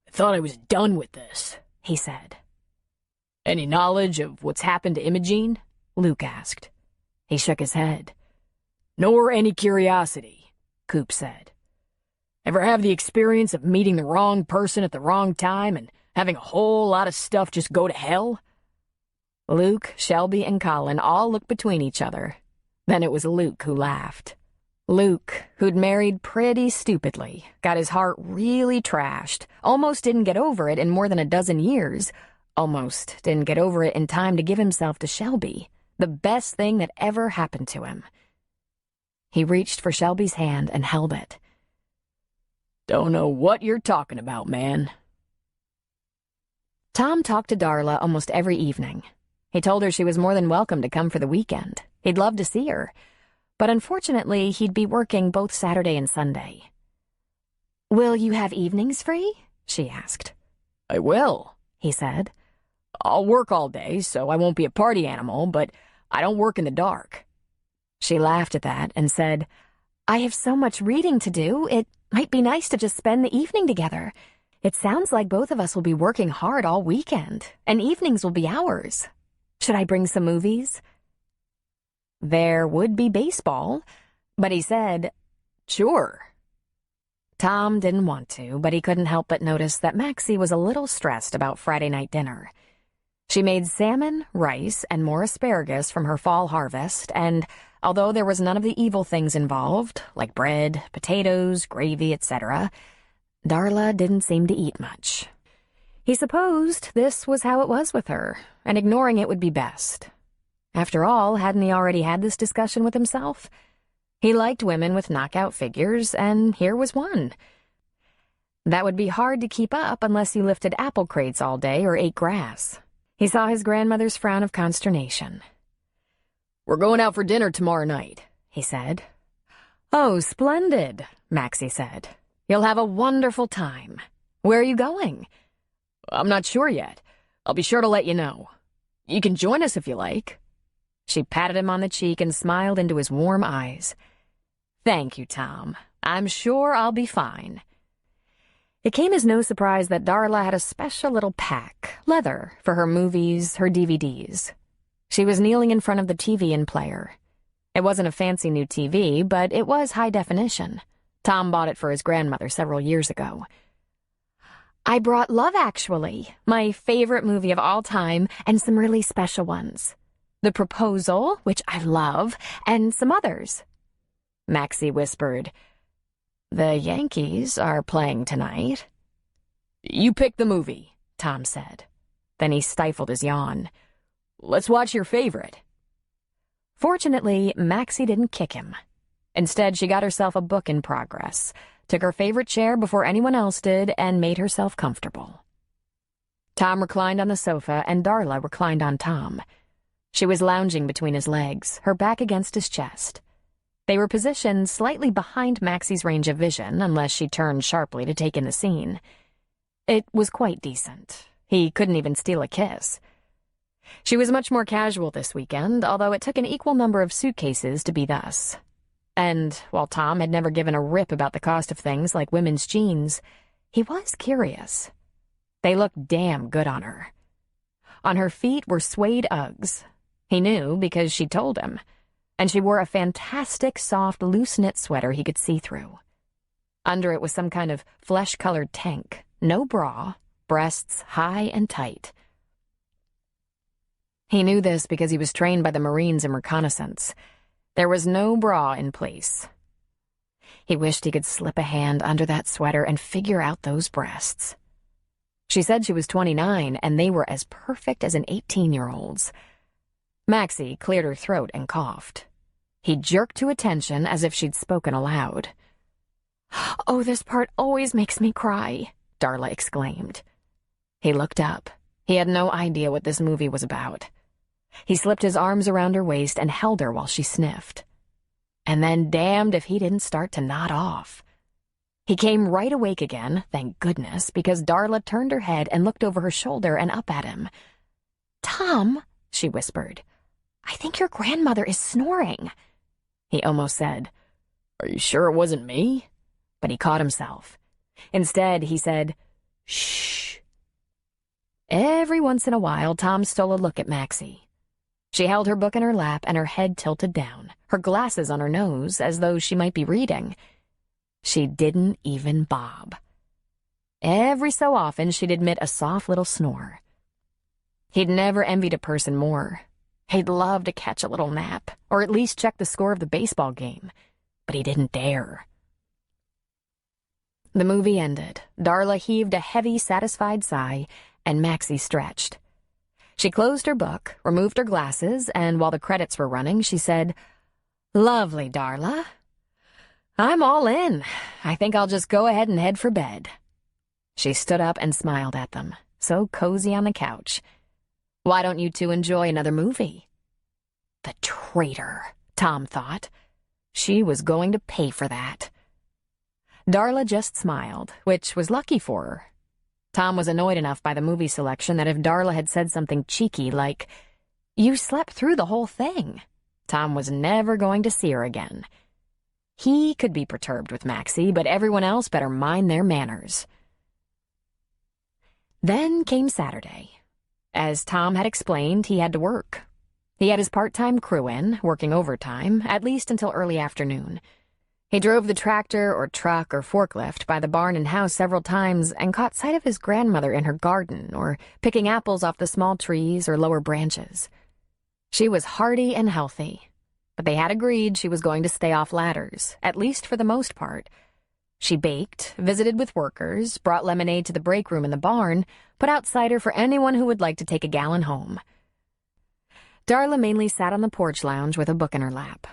I thought I was done with this, he said. Any knowledge of what's happened to Imogene? Luke asked. He shook his head. Nor any curiosity, Coop said. Ever have the experience of meeting the wrong person at the wrong time and having a whole lot of stuff just go to hell? Luke, Shelby, and Colin all looked between each other. Then it was Luke who laughed. Luke, who'd married pretty stupidly, got his heart really trashed, almost didn't get over it in more than a dozen years, almost didn't get over it in time to give himself to Shelby, the best thing that ever happened to him. He reached for Shelby's hand and held it. Don't know what you're talking about, man. Tom talked to Darla almost every evening. He told her she was more than welcome to come for the weekend. He'd love to see her. But unfortunately, he'd be working both Saturday and Sunday. Will you have evenings free? She asked. I will, he said. I'll work all day, so I won't be a party animal, but I don't work in the dark. She laughed at that and said, I have so much reading to do, it might be nice to just spend the evening together. It sounds like both of us will be working hard all weekend, and evenings will be ours. Should I bring some movies? There would be baseball, but he said, sure. Tom didn't want to, but he couldn't help but notice that Maxie was a little stressed about Friday night dinner. She made salmon, rice, and more asparagus from her fall harvest, and although there was none of the evil things involved, like bread, potatoes, gravy, etc., Darla didn't seem to eat much. He supposed this was how it was with her, and ignoring it would be best. After all, hadn't he already had this discussion with himself? He liked women with knockout figures, and here was one. That would be hard to keep up unless you lifted apple crates all day or ate grass. He saw his grandmother's frown of consternation. We're going out for dinner tomorrow night, he said. Oh, splendid, Maxie said. You'll have a wonderful time. Where are you going? I'm not sure yet. I'll be sure to let you know. You can join us if you like. She patted him on the cheek and smiled into his warm eyes. Thank you, Tom. I'm sure I'll be fine. It came as no surprise that Darla had a special little pack, leather, for her movies, her DVDs. She was kneeling in front of the TV and player. It wasn't a fancy new TV, but it was high definition. Tom bought it for his grandmother several years ago. I brought Love Actually, my favorite movie of all time, and some really special ones. The Proposal, which I love, and some others. Maxie whispered, The Yankees are playing tonight. You pick the movie, Tom said. Then he stifled his yawn. Let's watch your favorite. Fortunately, Maxie didn't kick him. Instead, she got herself a book in progress, took her favorite chair before anyone else did, and made herself comfortable. Tom reclined on the sofa, and Darla reclined on Tom. She was lounging between his legs, her back against his chest. They were positioned slightly behind Maxie's range of vision, unless she turned sharply to take in the scene. It was quite decent. He couldn't even steal a kiss. She was much more casual this weekend, although it took an equal number of suitcases to be thus. And while Tom had never given a rip about the cost of things like women's jeans, he was curious. They looked damn good on her. On her feet were suede Uggs. He knew because she told him. And she wore a fantastic, soft, loose-knit sweater he could see through. Under it was some kind of flesh-colored tank, no bra, breasts high and tight. He knew this because he was trained by the Marines in reconnaissance. There was no bra in place. He wished he could slip a hand under that sweater and figure out those breasts. She said she was 29, and they were as perfect as an 18-year-old's. Maxie cleared her throat and coughed. He jerked to attention as if she'd spoken aloud. "Oh, this part always makes me cry," Darla exclaimed. He looked up. He had no idea what this movie was about. He slipped his arms around her waist and held her while she sniffed. And then damned if he didn't start to nod off. He came right awake again, thank goodness, because Darla turned her head and looked over her shoulder and up at him. "Tom," she whispered. "I think your grandmother is snoring." He almost said, "Are you sure it wasn't me?" But he caught himself. Instead, he said, "Shh." Every once in a while, Tom stole a look at Maxie. She held her book in her lap and her head tilted down, her glasses on her nose, as though she might be reading. She didn't even bob. Every so often, she'd emit a soft little snore. He'd never envied a person more. He'd love to catch a little nap, or at least check the score of the baseball game, but he didn't dare. The movie ended. Darla heaved a heavy, satisfied sigh, and Maxie stretched. She closed her book, removed her glasses, and while the credits were running, she said, "Lovely, Darla. I'm all in. I think I'll just go ahead and head for bed." She stood up and smiled at them, so cozy on the couch. "Why don't you two enjoy another movie?" The traitor, Tom thought. She was going to pay for that. Darla just smiled, which was lucky for her. Tom was annoyed enough by the movie selection that if Darla had said something cheeky like, "You slept through the whole thing," Tom was never going to see her again. He could be perturbed with Maxie, but everyone else better mind their manners. Then came Saturday. As Tom had explained, he had to work. He had his part-time crew in, working overtime, at least until early afternoon. He drove the tractor or truck or forklift by the barn and house several times and caught sight of his grandmother in her garden or picking apples off the small trees or lower branches. She was hearty and healthy, but they had agreed she was going to stay off ladders, at least for the most part. She baked, visited with workers, brought lemonade to the break room in the barn, put out cider for anyone who would like to take a gallon home. Darla mainly sat on the porch lounge with a book in her lap.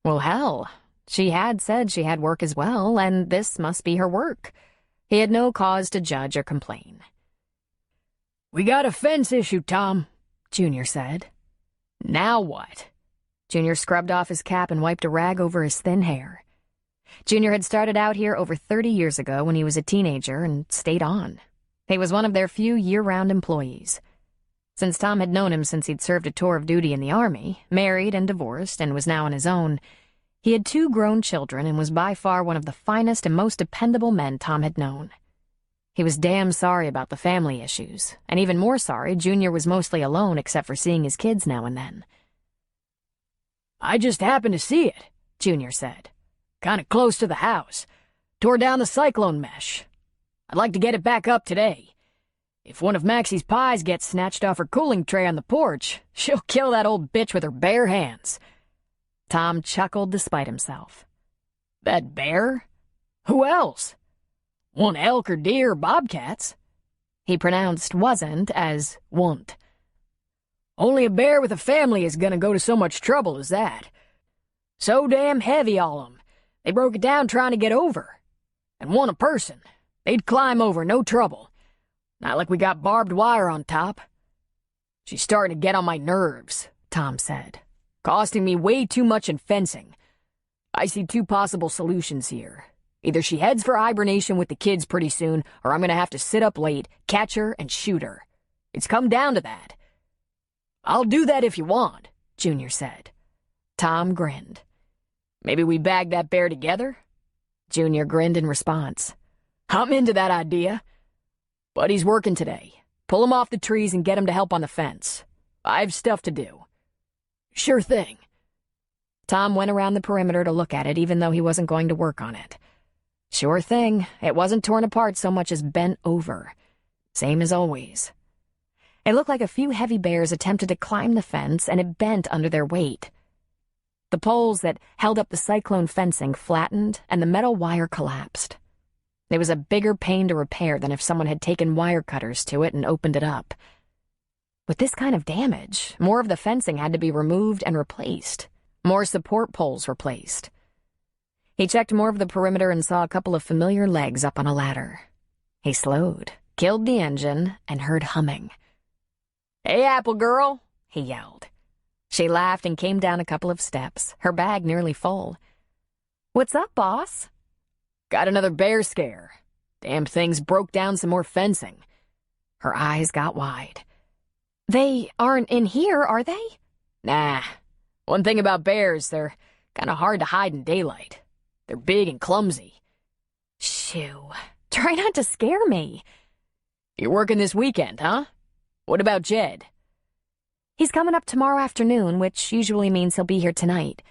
Well, hell, she had said she had work as well, and this must be her work. He had no cause to judge or complain. "We got a fence issue, Tom," Junior said. "Now what?" Junior scrubbed off his cap and wiped a rag over his thin hair. Junior had started out here over 30 years ago when he was a teenager and stayed on. He was one of their few year-round employees. Since Tom had known him since he'd served a tour of duty in the Army, married and divorced, and was now on his own, he had 2 grown children and was by far one of the finest and most dependable men Tom had known. He was damn sorry about the family issues, and even more sorry Junior was mostly alone except for seeing his kids now and then. "I just happened to see it," Junior said. "Kind of close to the house. Tore down the cyclone mesh. I'd like to get it back up today. If one of Maxie's pies gets snatched off her cooling tray on the porch, she'll kill that old bitch with her bare hands." Tom chuckled despite himself. "That bear? Who else? Want elk or deer or bobcats?" He pronounced wasn't as won't. "Only a bear with a family is gonna go to so much trouble as that. So damn heavy, all of 'em. They broke it down trying to get over. And one a person. They'd climb over, no trouble. Not like we got barbed wire on top." "She's starting to get on my nerves," Tom said. "Costing me way too much in fencing. I see 2 possible solutions here. Either she heads for hibernation with the kids pretty soon, or I'm gonna have to sit up late, catch her, and shoot her. It's come down to that." "I'll do that if you want," Junior said. Tom grinned. "Maybe we bag that bear together?" Junior grinned in response. "I'm into that idea. Buddy's working today. Pull him off the trees and get him to help on the fence. I've stuff to do." "Sure thing." Tom went around the perimeter to look at it even though he wasn't going to work on it. Sure thing, it wasn't torn apart so much as bent over. Same as always. It looked like a few heavy bears attempted to climb the fence and it bent under their weight. The poles that held up the cyclone fencing flattened, and the metal wire collapsed. It was a bigger pain to repair than if someone had taken wire cutters to it and opened it up. With this kind of damage, more of the fencing had to be removed and replaced. More support poles replaced. He checked more of the perimeter and saw a couple of familiar legs up on a ladder. He slowed, killed the engine, and heard humming. "Hey, Apple Girl," he yelled. She laughed and came down a couple of steps, her bag nearly full. "What's up, boss?" "Got another bear scare. Damn things broke down some more fencing." Her eyes got wide. "They aren't in here, are they?" "Nah. One thing about bears, they're kind of hard to hide in daylight. They're big and clumsy." "Shoo. Try not to scare me." "You're working this weekend, huh? What about Jed?" "He's coming up tomorrow afternoon, which usually means he'll be here tonight.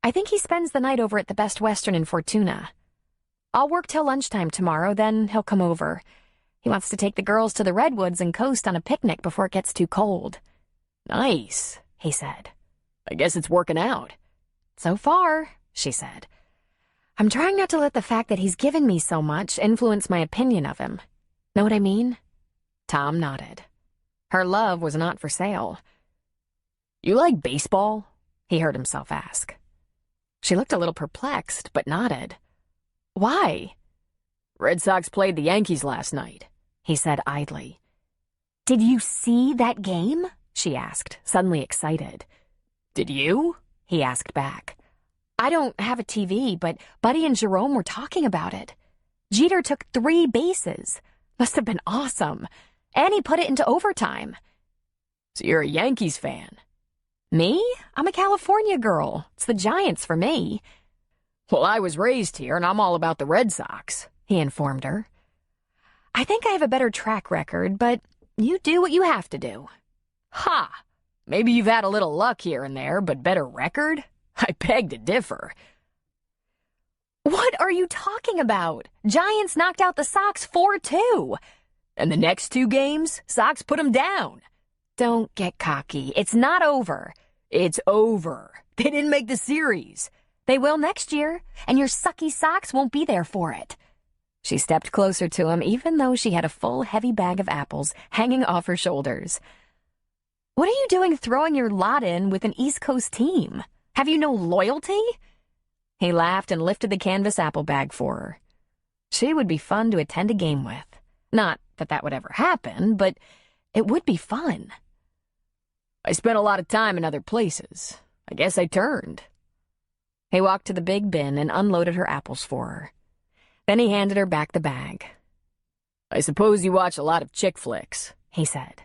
I think he spends the night over at the Best Western in Fortuna. I'll work till lunchtime tomorrow, then he'll come over. He wants to take the girls to the Redwoods and coast on a picnic before it gets too cold." "Nice," he said. "I guess it's working out." "So far," she said. "I'm trying not to let the fact that he's given me so much influence my opinion of him. Know what I mean?" Tom nodded. Her love was not for sale. "You like baseball?" he heard himself ask. She looked a little perplexed, but nodded. "Why?" "Red Sox played the Yankees last night," he said idly. "Did you see that game?" she asked, suddenly excited. "Did you?" he asked back. "I don't have a TV, but Buddy and Jerome were talking about it. Jeter took 3 bases. Must have been awesome. And he put it into overtime." "So you're a Yankees fan?" "Me? I'm a California girl. It's the Giants for me." "Well, I was raised here, and I'm all about the Red Sox," he informed her. "I think I have a better track record, but you do what you have to do." "Ha! Maybe you've had a little luck here and there, but better record? I beg to differ." "What are you talking about? Giants knocked out the Sox 4-2. "And the next 2 games, Sox put them down." "Don't get cocky. It's not over." "It's over. They didn't make the series." "They will next year, and your sucky Sox won't be there for it." She stepped closer to him, even though she had a full, heavy bag of apples hanging off her shoulders. "What are you doing throwing your lot in with an East Coast team? Have you no loyalty?" He laughed and lifted the canvas apple bag for her. She would be fun to attend a game with. Not that that would ever happen, but it would be fun. "I spent a lot of time in other places. I guess I turned." He walked to the big bin and unloaded her apples for her. Then he handed her back the bag. "I suppose you watch a lot of chick flicks," he said.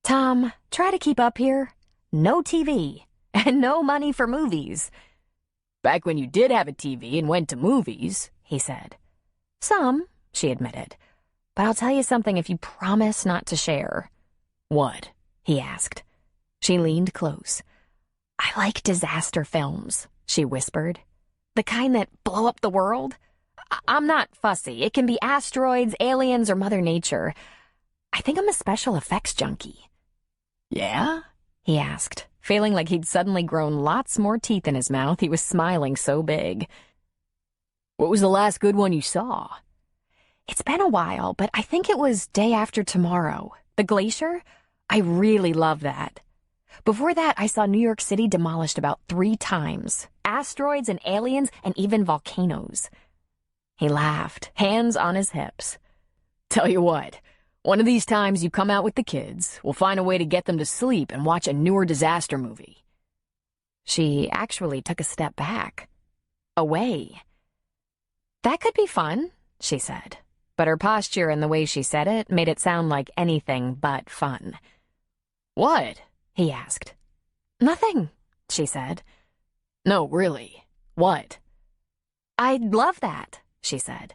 "Tom, try to keep up here. No TV, and no money for movies." "Back when you did have a TV and went to movies," he said. "Some," she admitted. "But I'll tell you something if you promise not to share." "What?" he asked. She leaned close. "I like disaster films," she whispered. "The kind that blow up the world. I'm not fussy. It can be asteroids, aliens, or Mother Nature. I think I'm a special effects junkie." "Yeah?" he asked, feeling like he'd suddenly grown lots more teeth in his mouth. He was smiling so big. "What was the last good one you saw?" "It's been a while, but I think it was Day After Tomorrow. The Glacier? I really love that. Before that, I saw New York City demolished about 3 times. Asteroids and aliens and even volcanoes." He laughed, hands on his hips. "Tell you what, one of these times you come out with the kids, we'll find a way to get them to sleep and watch a newer disaster movie." She actually took a step back. Away. "That could be fun," she said. But her posture and the way she said it made it sound like anything but fun. "What?" he asked. "Nothing," she said. "No, really. What?" "I'd love that," she said.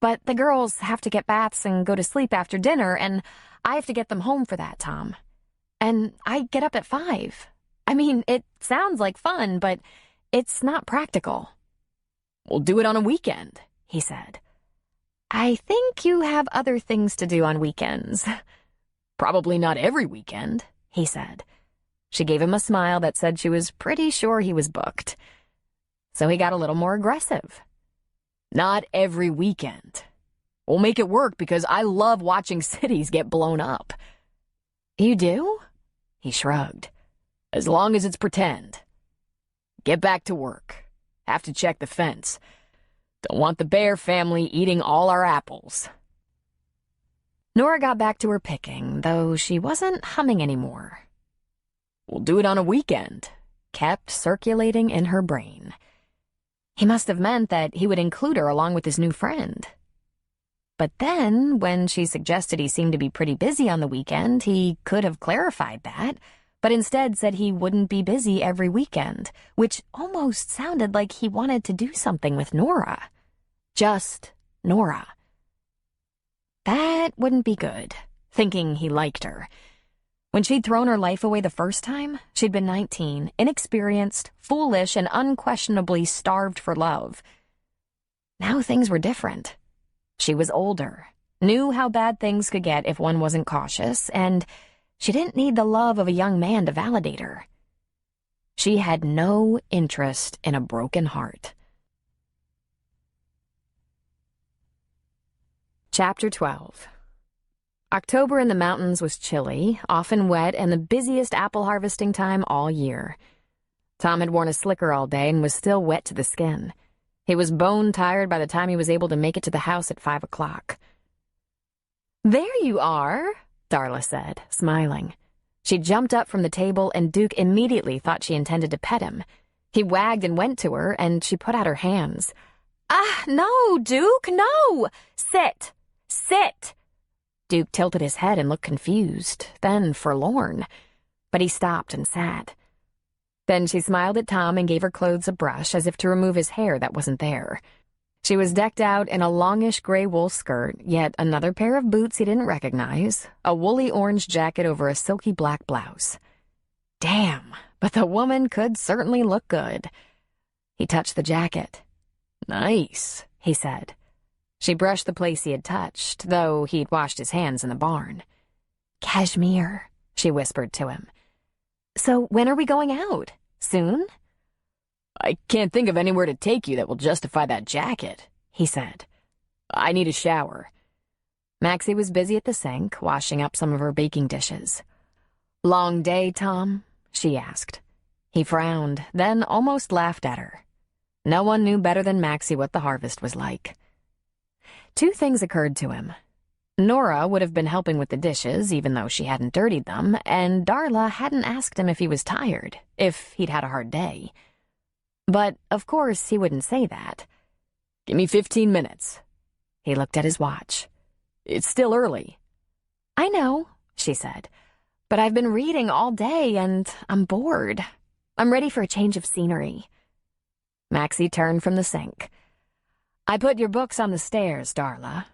"But the girls have to get baths and go to sleep after dinner, and I have to get them home for that, Tom. And I get up at 5. I mean, it sounds like fun, but it's not practical." "We'll do it on a weekend," he said. "I think you have other things to do on weekends." "Probably not every weekend," he said. She gave him a smile that said she was pretty sure he was booked. So he got a little more aggressive. Not every weekend. We'll make it work because I love watching cities get blown up. You do? He shrugged. As long as it's pretend. Get back to work. Have to check the fence. Don't want the Bear family eating all our apples. Nora got back to her picking, though she wasn't humming anymore. We'll do it on a weekend. Kept circulating in her brain. He must have meant that he would include her along with his new friend. But then, when she suggested he seemed to be pretty busy on the weekend, he could have clarified that, but instead said he wouldn't be busy every weekend, which almost sounded like he wanted to do something with Nora. Just Nora. That wouldn't be good, thinking he liked her. When she'd thrown her life away the first time, she'd been 19, inexperienced, foolish, and unquestionably starved for love. Now things were different. She was older, knew how bad things could get if one wasn't cautious, and she didn't need the love of a young man to validate her. She had no interest in a broken heart. Chapter 12. October in the mountains was chilly, often wet, and the busiest apple harvesting time all year. Tom had worn a slicker all day and was still wet to the skin. He was bone-tired by the time he was able to make it to the house at 5 o'clock. "There you are," Darla said, smiling. She jumped up from the table, and Duke immediately thought she intended to pet him. He wagged and went to her, and she put out her hands. No, Duke, no! Sit! Sit!" Duke tilted his head and looked confused, then forlorn. But he stopped and sat. Then she smiled at Tom and gave her clothes a brush as if to remove his hair that wasn't there. She was decked out in a longish gray wool skirt, yet another pair of boots he didn't recognize, a woolly orange jacket over a silky black blouse. Damn, but the woman could certainly look good. He touched the jacket. "Nice," he said. She brushed the place he had touched, though he'd washed his hands in the barn. "Cashmere," she whispered to him. "So when are we going out? Soon?" "I can't think of anywhere to take you that will justify that jacket," he said. "I need a shower." Maxie was busy at the sink, washing up some of her baking dishes. "Long day, Tom?" she asked. He frowned, then almost laughed at her. No one knew better than Maxie what the harvest was like. Two things occurred to him. Nora would have been helping with the dishes, even though she hadn't dirtied them, and Darla hadn't asked him if he was tired, if he'd had a hard day. But, of course, he wouldn't say that. "Give me 15 minutes. He looked at his watch. "It's still early." "I know," she said, "but I've been reading all day, and I'm bored. I'm ready for a change of scenery." Maxie turned from the sink. "I put your books on the stairs, Darla.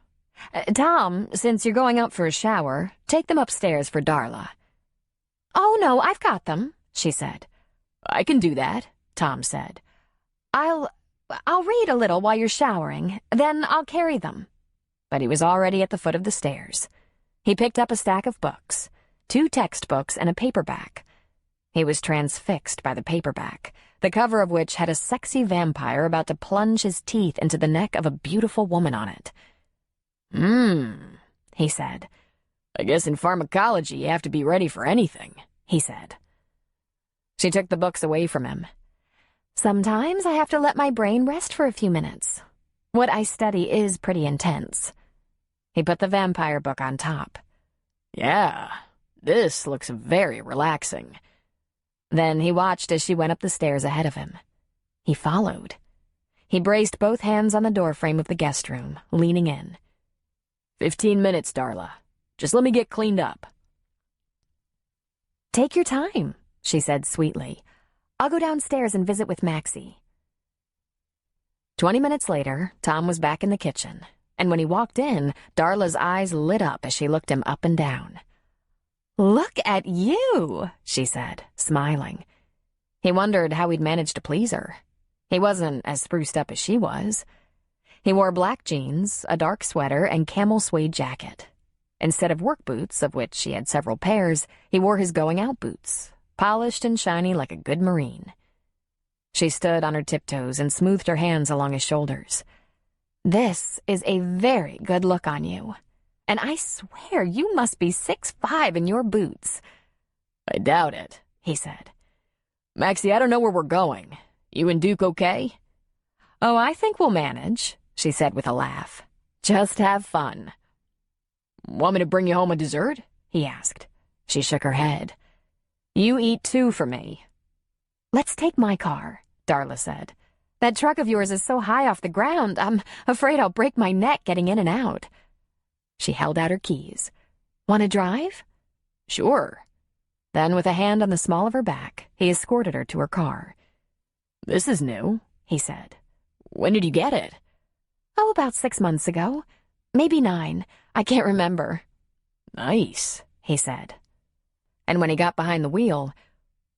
Tom, since you're going out for a shower, take them upstairs for Darla." "Oh, no, I've got them," she said. "I can do that," Tom said. I'll read a little while you're showering, then I'll carry them." But he was already at the foot of the stairs. He picked up a stack of books, 2 textbooks and a paperback. He was transfixed by the paperback, the cover of which had a sexy vampire about to plunge his teeth into the neck of a beautiful woman on it. He said. "I guess in pharmacology you have to be ready for anything," he said. She took the books away from him. "Sometimes I have to let my brain rest for a few minutes. What I study is pretty intense." He put the vampire book on top. "Yeah, this looks very relaxing." Then he watched as she went up the stairs ahead of him. He followed. He braced both hands on the doorframe of the guest room, leaning in. 15 minutes, Darla. Just let me get cleaned up." "Take your time," she said sweetly. "I'll go downstairs and visit with Maxie." 20 minutes later, Tom was back in the kitchen, and when he walked in, Darla's eyes lit up as she looked him up and down. "Look at you," she said, smiling. He wondered how he'd managed to please her. He wasn't as spruced up as she was. He wore black jeans, a dark sweater, and camel suede jacket. Instead of work boots, of which he had several pairs, he wore his going-out boots, polished and shiny like a good Marine. She stood on her tiptoes and smoothed her hands along his shoulders. "This is a very good look on you. And I swear you must be 6'5" in your boots." "I doubt it," he said. "Maxie, I don't know where we're going. You and Duke okay?" "Oh, I think we'll manage," she said with a laugh. "Just have fun." "Want me to bring you home a dessert?" he asked. She shook her head. "You eat 2 for me." "Let's take my car," Darla said. "That truck of yours is so high off the ground, I'm afraid I'll break my neck getting in and out." She held out her keys. "Want to drive?" "Sure." Then, with a hand on the small of her back, he escorted her to her car. "This is new," he said. "When did you get it?" "Oh, about 6 months ago. Maybe 9. I can't remember." "Nice," he said. And when he got behind the wheel,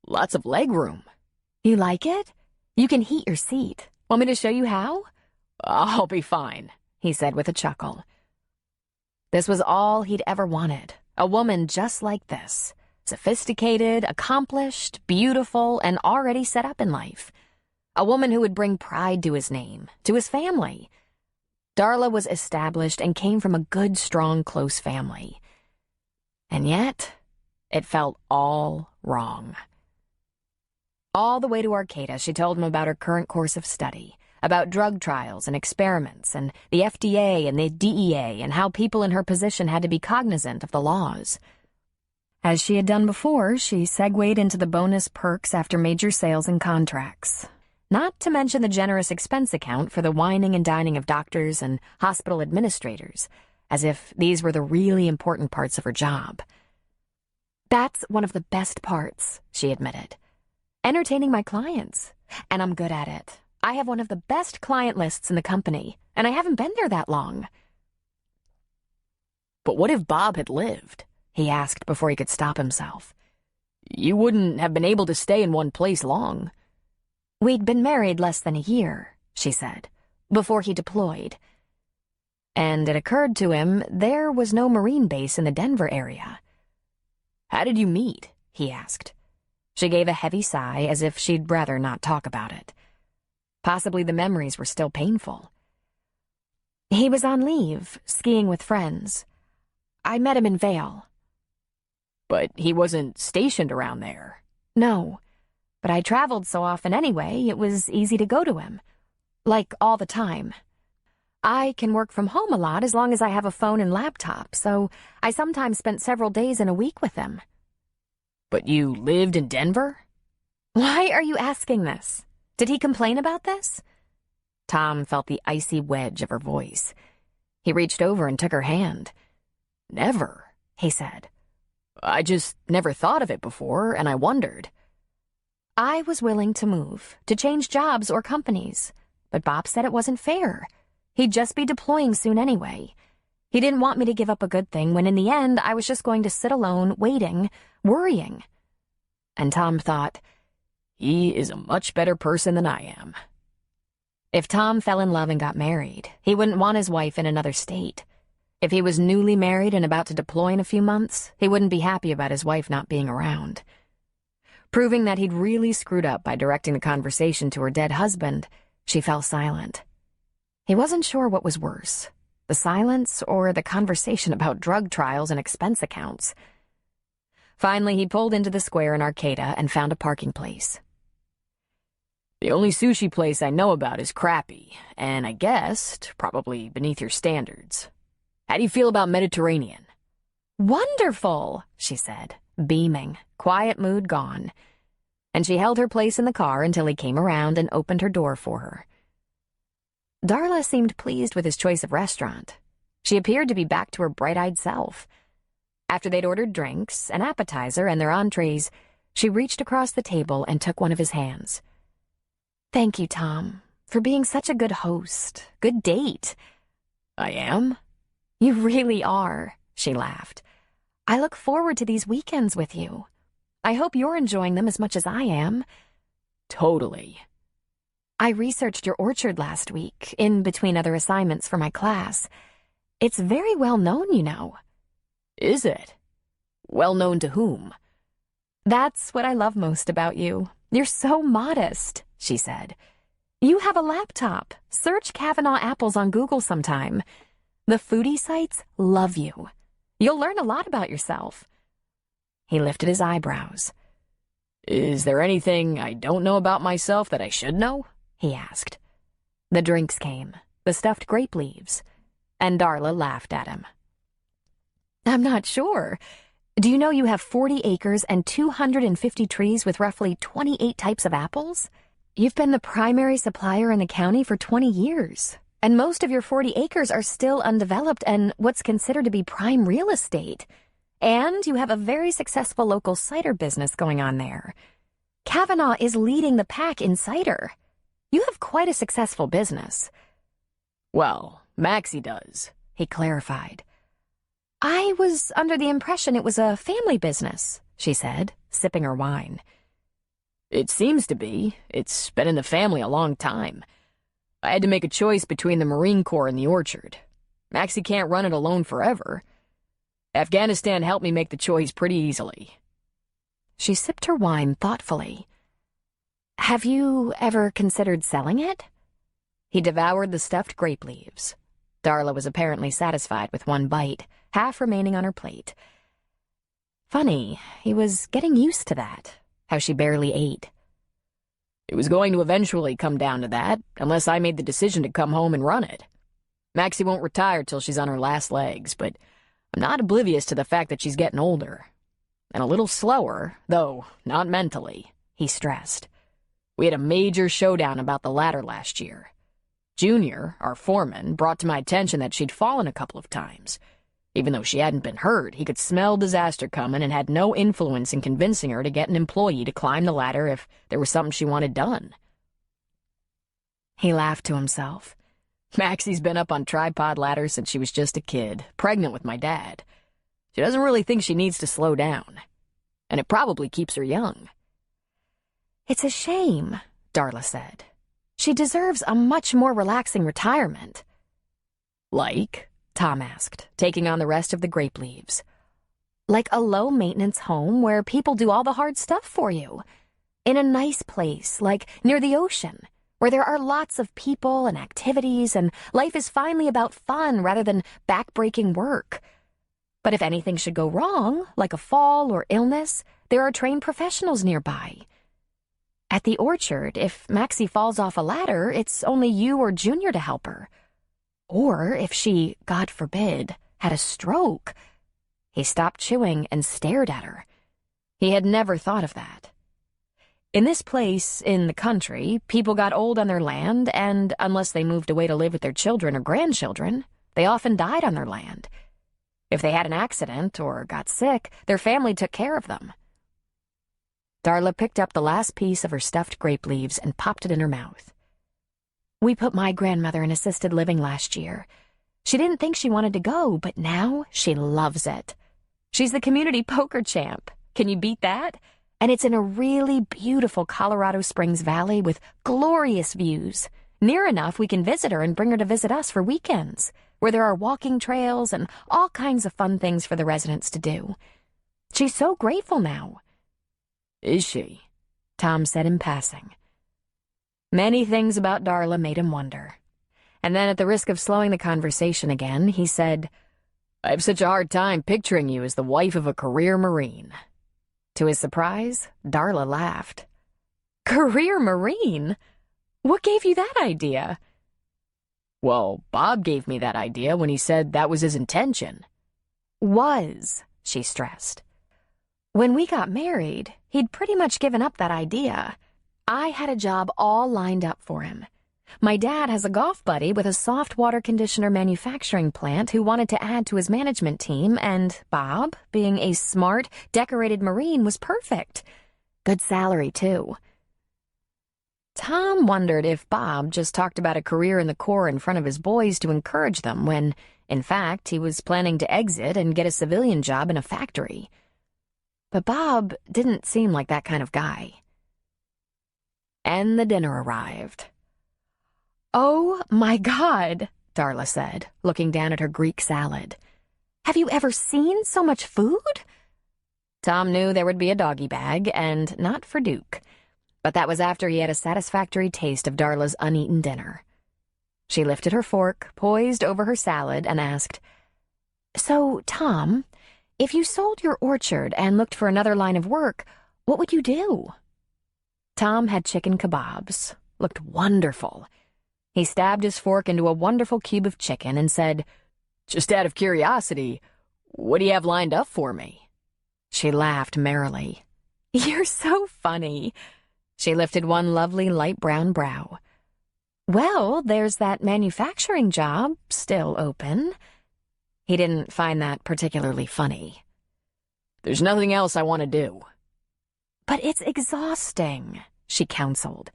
"Lots of leg room." "You like it? You can heat your seat. Want me to show you how?" "I'll be fine," he said with a chuckle. This was all he'd ever wanted, a woman just like this, sophisticated, accomplished, beautiful, and already set up in life. A woman who would bring pride to his name, to his family. Darla was established and came from a good, strong, close family. And yet, it felt all wrong. All the way to Arcata, she told him about her current course of study, about drug trials and experiments, and the FDA and the DEA, and how people in her position had to be cognizant of the laws. As she had done before, she segued into the bonus perks after major sales and contracts. Not to mention the generous expense account for the wining and dining of doctors and hospital administrators, as if these were the really important parts of her job. "That's one of the best parts," she admitted. "Entertaining my clients. And I'm good at it. I have one of the best client lists in the company, and I haven't been there that long." "But what if Bob had lived?" he asked before he could stop himself. "You wouldn't have been able to stay in one place long." "We'd been married less than a year," she said, "before he deployed." And it occurred to him there was no Marine base in the Denver area. "How did you meet?" he asked. She gave a heavy sigh as if she'd rather not talk about it. Possibly the memories were still painful. "He was on leave, skiing with friends. I met him in Vail." "But he wasn't stationed around there." "No, but I traveled so often anyway, it was easy to go to him. Like, all the time. I can work from home a lot as long as I have a phone and laptop, so I sometimes spent several days in a week with him." "But you lived in Denver?" "Why are you asking this? Did he complain about this?" Tom felt the icy wedge of her voice. He reached over and took her hand. "Never," he said. "I just never thought of it before, and I wondered." "I was willing to move, to change jobs or companies, but Bob said it wasn't fair. He'd just be deploying soon anyway. He didn't want me to give up a good thing when in the end I was just going to sit alone, waiting, worrying." And Tom thought, "He is a much better person than I am." If Tom fell in love and got married, he wouldn't want his wife in another state. If he was newly married and about to deploy in a few months, he wouldn't be happy about his wife not being around. Proving that he'd really screwed up by directing the conversation to her dead husband, she fell silent. He wasn't sure what was worse, the silence or the conversation about drug trials and expense accounts. Finally, he pulled into the square in Arcata and found a parking place. "The only sushi place I know about is crappy, and I guessed probably beneath your standards. How do you feel about Mediterranean?" "Wonderful," she said, beaming, quiet mood gone. And she held her place in the car until he came around and opened her door for her. Darla seemed pleased with his choice of restaurant. She appeared to be back to her bright-eyed self. After they'd ordered drinks, an appetizer, and their entrees, she reached across the table and took one of his hands. "Thank you, Tom, for being such a good host, good date." "I am?" "You really are," she laughed. "I look forward to these weekends with you. I hope you're enjoying them as much as I am." "Totally." "I researched your orchard last week, in between other assignments for my class. It's very well known, you know." "Is it? Well known to whom?" That's what I love most about you. You're so modest, she said. You have a laptop. Search Cavanaugh apples on Google sometime. The foodie sites love you. You'll learn a lot about yourself. He lifted his eyebrows. Is there anything I don't know about myself that I should know? He asked. The drinks came, the stuffed grape leaves, and Darla laughed at him. I'm not sure. Do you know you have 40 acres and 250 trees with roughly 28 types of apples? You've been the primary supplier in the county for 20 years, and most of your 40 acres are still undeveloped and what's considered to be prime real estate. And you have a very successful local cider business going on there. Cavanaugh is leading the pack in cider. You have quite a successful business. Well, Maxie does, he clarified. I was under the impression it was a family business, she said, sipping her wine. It seems to be. It's been in the family a long time. I had to make a choice between the Marine Corps and the orchard. Maxie can't run it alone forever. Afghanistan helped me make the choice pretty easily. She sipped her wine thoughtfully. Have you ever considered selling it? He devoured the stuffed grape leaves. Darla was apparently satisfied with one bite, half remaining on her plate. Funny, he was getting used to that, how she barely ate. It was going to eventually come down to that, unless I made the decision to come home and run it. Maxie won't retire till she's on her last legs, but I'm not oblivious to the fact that she's getting older. And a little slower, though not mentally, he stressed. We had a major showdown about the ladder last year. Junior, our foreman, brought to my attention that she'd fallen a couple of times. Even though she hadn't been hurt, he could smell disaster coming and had no influence in convincing her to get an employee to climb the ladder if there was something she wanted done. He laughed to himself. Maxie's been up on tripod ladders since she was just a kid, pregnant with my dad. She doesn't really think she needs to slow down. And it probably keeps her young. It's a shame, Darla said. She deserves a much more relaxing retirement. Like? Tom asked, taking on the rest of the grape leaves. Like a low-maintenance home where people do all the hard stuff for you. In a nice place, like near the ocean, where there are lots of people and activities and life is finally about fun rather than back-breaking work. But if anything should go wrong, like a fall or illness, there are trained professionals nearby. At the orchard, if Maxie falls off a ladder, it's only you or Junior to help her. Or if she, God forbid, had a stroke. He stopped chewing and stared at her. He had never thought of that. In this place, in the country, people got old on their land, and unless they moved away to live with their children or grandchildren, they often died on their land. If they had an accident or got sick, their family took care of them. Darla picked up the last piece of her stuffed grape leaves and popped it in her mouth. We put my grandmother in assisted living last year. She didn't think she wanted to go, but now she loves it. She's the community poker champ. Can you beat that? And it's in a really beautiful Colorado Springs Valley with glorious views. Near enough we can visit her and bring her to visit us for weekends, where there are walking trails and all kinds of fun things for the residents to do. She's so grateful now. Is she? Tom said in passing. Many things about Darla made him wonder. And then at the risk of slowing the conversation again, he said, I have such a hard time picturing you as the wife of a career Marine. To his surprise, Darla laughed. Career Marine? What gave you that idea? Well, Bob gave me that idea when he said that was his intention. Was, she stressed. When we got married, he'd pretty much given up that idea. I had a job all lined up for him. My dad has a golf buddy with a soft water conditioner manufacturing plant who wanted to add to his management team, and Bob, being a smart, decorated Marine, was perfect. Good salary, too. Tom wondered if Bob just talked about a career in the Corps in front of his boys to encourage them when, in fact, he was planning to exit and get a civilian job in a factory. But Bob didn't seem like that kind of guy. And the dinner arrived. Oh, my God, Darla said, looking down at her Greek salad. Have you ever seen so much food? Tom knew there would be a doggy bag, and not for Duke. But that was after he had a satisfactory taste of Darla's uneaten dinner. She lifted her fork, poised over her salad, and asked, "So, Tom, if you sold your orchard and looked for another line of work, what would you do?" Tom had chicken kebabs. Looked wonderful. He stabbed his fork into a wonderful cube of chicken and said, "Just out of curiosity, what do you have lined up for me?" She laughed merrily. "You're so funny." She lifted one lovely light brown brow. "Well, there's that manufacturing job still open." He didn't find that particularly funny. "There's nothing else I want to do." "But it's exhausting," she counseled.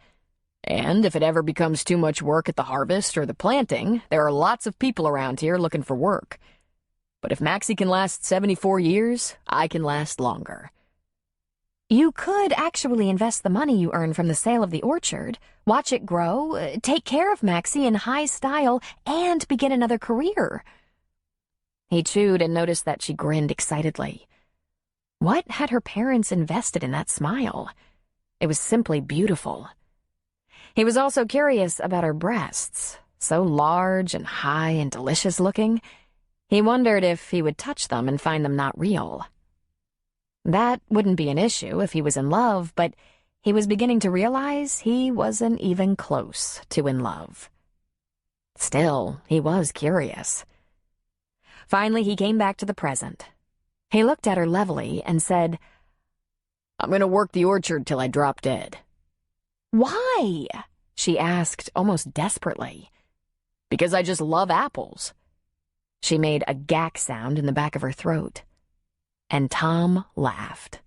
"And if it ever becomes too much work at the harvest or the planting, there are lots of people around here looking for work. But if Maxie can last 74 years, I can last longer." "You could actually invest the money you earn from the sale of the orchard, watch it grow, take care of Maxie in high style, and begin another career." He chewed and noticed that she grinned excitedly. What had her parents invested in that smile? It was simply beautiful. He was also curious about her breasts, so large and high and delicious looking. He wondered if he would touch them and find them not real. That wouldn't be an issue if he was in love, but he was beginning to realize he wasn't even close to in love. Still, he was curious. Finally, he came back to the present. He looked at her levelly and said, "I'm going to work the orchard till I drop dead." "Why?" she asked almost desperately. "Because I just love apples." She made a gack sound in the back of her throat. And Tom laughed.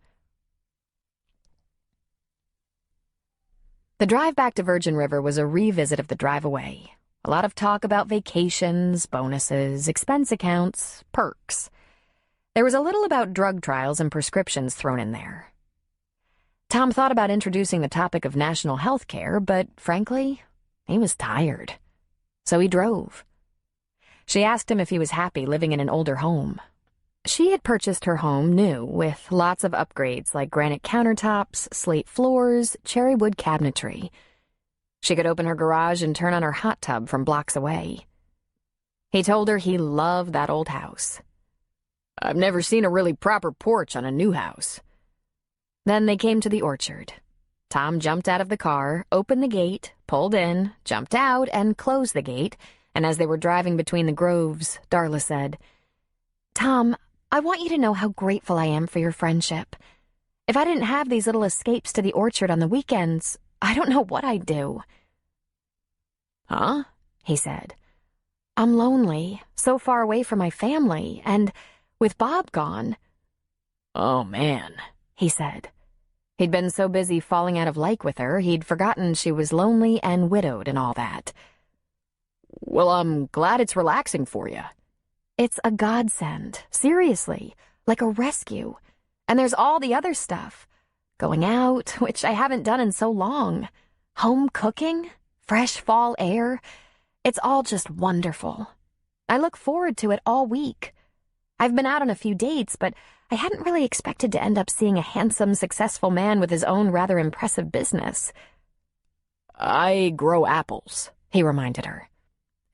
The drive back to Virgin River was a revisit of the drive away. A lot of talk about vacations, bonuses, expense accounts, perks. There was a little about drug trials and prescriptions thrown in there. Tom thought about introducing the topic of national health care, but frankly, he was tired. So he drove. She asked him if he was happy living in an older home. She had purchased her home new, with lots of upgrades like granite countertops, slate floors, cherry wood cabinetry. She could open her garage and turn on her hot tub from blocks away. He told her he loved that old house. "I've never seen a really proper porch on a new house." Then they came to the orchard. Tom jumped out of the car, opened the gate, pulled in, jumped out, and closed the gate, and as they were driving between the groves, Darla said, "Tom, I want you to know how grateful I am for your friendship. If I didn't have these little escapes to the orchard on the weekends, I don't know what I'd do." "Huh?" he said. "I'm lonely, so far away from my family, and with Bob gone." "Oh, man," he said. He'd been so busy falling out of like with her, he'd forgotten she was lonely and widowed and all that. "Well, I'm glad it's relaxing for you." "It's a godsend, seriously, like a rescue. And there's all the other stuff. Going out, which I haven't done in so long. Home cooking, fresh fall air. It's all just wonderful. I look forward to it all week. I've been out on a few dates, but I hadn't really expected to end up seeing a handsome, successful man with his own rather impressive business." "I grow apples," he reminded her.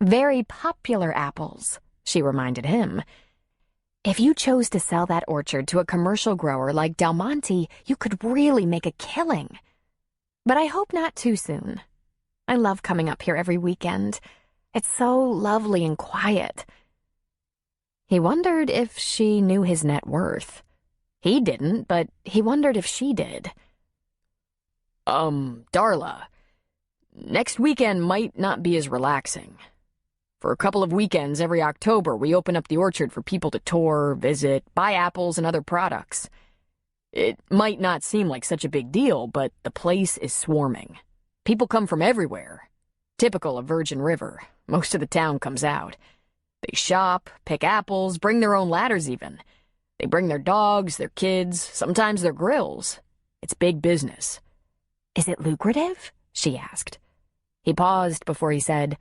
"Very popular apples," she reminded him. "If you chose to sell that orchard to a commercial grower like Del Monte, you could really make a killing. But I hope not too soon. I love coming up here every weekend. It's so lovely and quiet." He wondered if she knew his net worth. He didn't, but he wondered if she did. Darla, next weekend might not be as relaxing. For a couple of weekends every October, we open up the orchard for people to tour, visit, buy apples and other products. It might not seem like such a big deal, but the place is swarming. People come from everywhere. Typical of Virgin River. Most of the town comes out. They shop, pick apples, bring their own ladders even. They bring their dogs, their kids, sometimes their grills. It's big business. "Is it lucrative?" she asked. He paused before he said,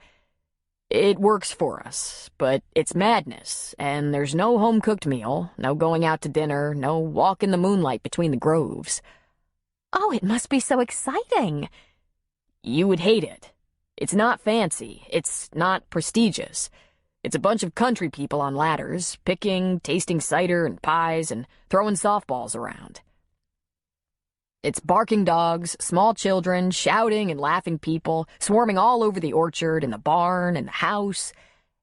It works for us, but it's madness, and there's no home-cooked meal, no going out to dinner, no walk in the moonlight between the groves. Oh, it must be so exciting. You would hate it. It's not fancy. It's not prestigious. It's a bunch of country people on ladders, picking, tasting cider and pies, and throwing softballs around. It's barking dogs, small children, shouting and laughing people, swarming all over the orchard, in the barn, in the house.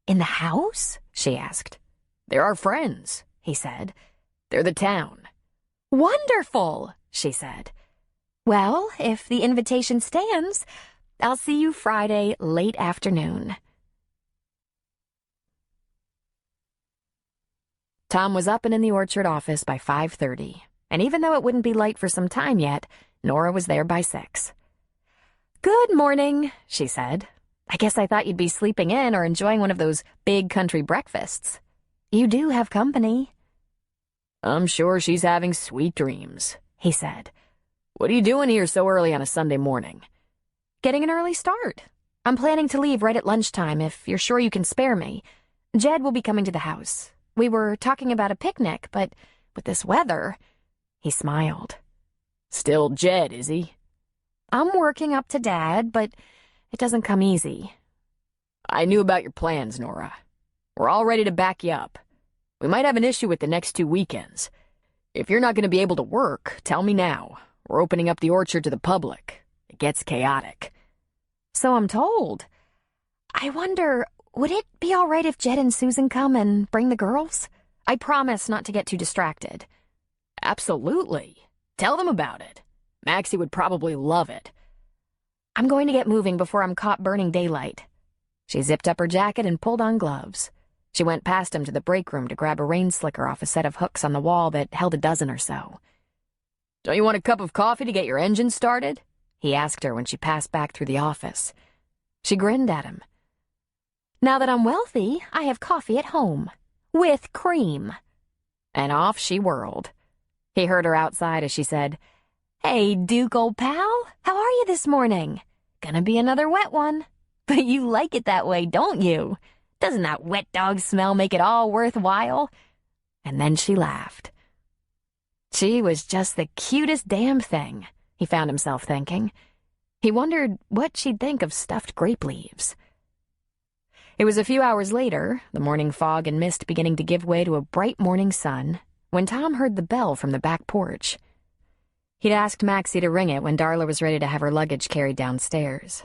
In the house? She asked. They're our friends, he said. They're the town. Wonderful, she said. Well, if the invitation stands, I'll see you Friday late afternoon. Tom was up and in the orchard office by 5:30. And even though it wouldn't be light for some time yet, Nora was there by 6. Good morning, she said. I guess I thought you'd be sleeping in or enjoying one of those big country breakfasts. You do have company. I'm sure she's having sweet dreams, he said. What are you doing here so early on a Sunday morning? Getting an early start. I'm planning to leave right at lunchtime if you're sure you can spare me. Jed will be coming to the house. We were talking about a picnic, but with this weather... He smiled. Still Jed, is he? I'm working up to Dad, but it doesn't come easy. I knew about your plans, Nora. We're all ready to back you up. We might have an issue with the next 2 weekends. If you're not going to be able to work, tell me now. We're opening up the orchard to the public. It gets chaotic. So I'm told. I wonder, would it be all right if Jed and Susan come and bring the girls? I promise not to get too distracted. Absolutely. Tell them about it. Maxie would probably love it. I'm going to get moving before I'm caught burning daylight. She zipped up her jacket and pulled on gloves. She went past him to the break room to grab a rain slicker off a set of hooks on the wall that held a dozen or so. Don't you want a cup of coffee to get your engine started? He asked her when she passed back through the office. She grinned at him. Now that I'm wealthy, I have coffee at home. With cream. And off she whirled. He heard her outside as she said, Hey, Duke, old pal, how are you this morning? Gonna be another wet one. But you like it that way, don't you? Doesn't that wet dog smell make it all worthwhile? And then she laughed. She was just the cutest damn thing, he found himself thinking. He wondered what she'd think of stuffed grape leaves. It was a few hours later, the morning fog and mist beginning to give way to a bright morning sun, when Tom heard the bell from the back porch. He'd asked Maxie to ring it when Darla was ready to have her luggage carried downstairs.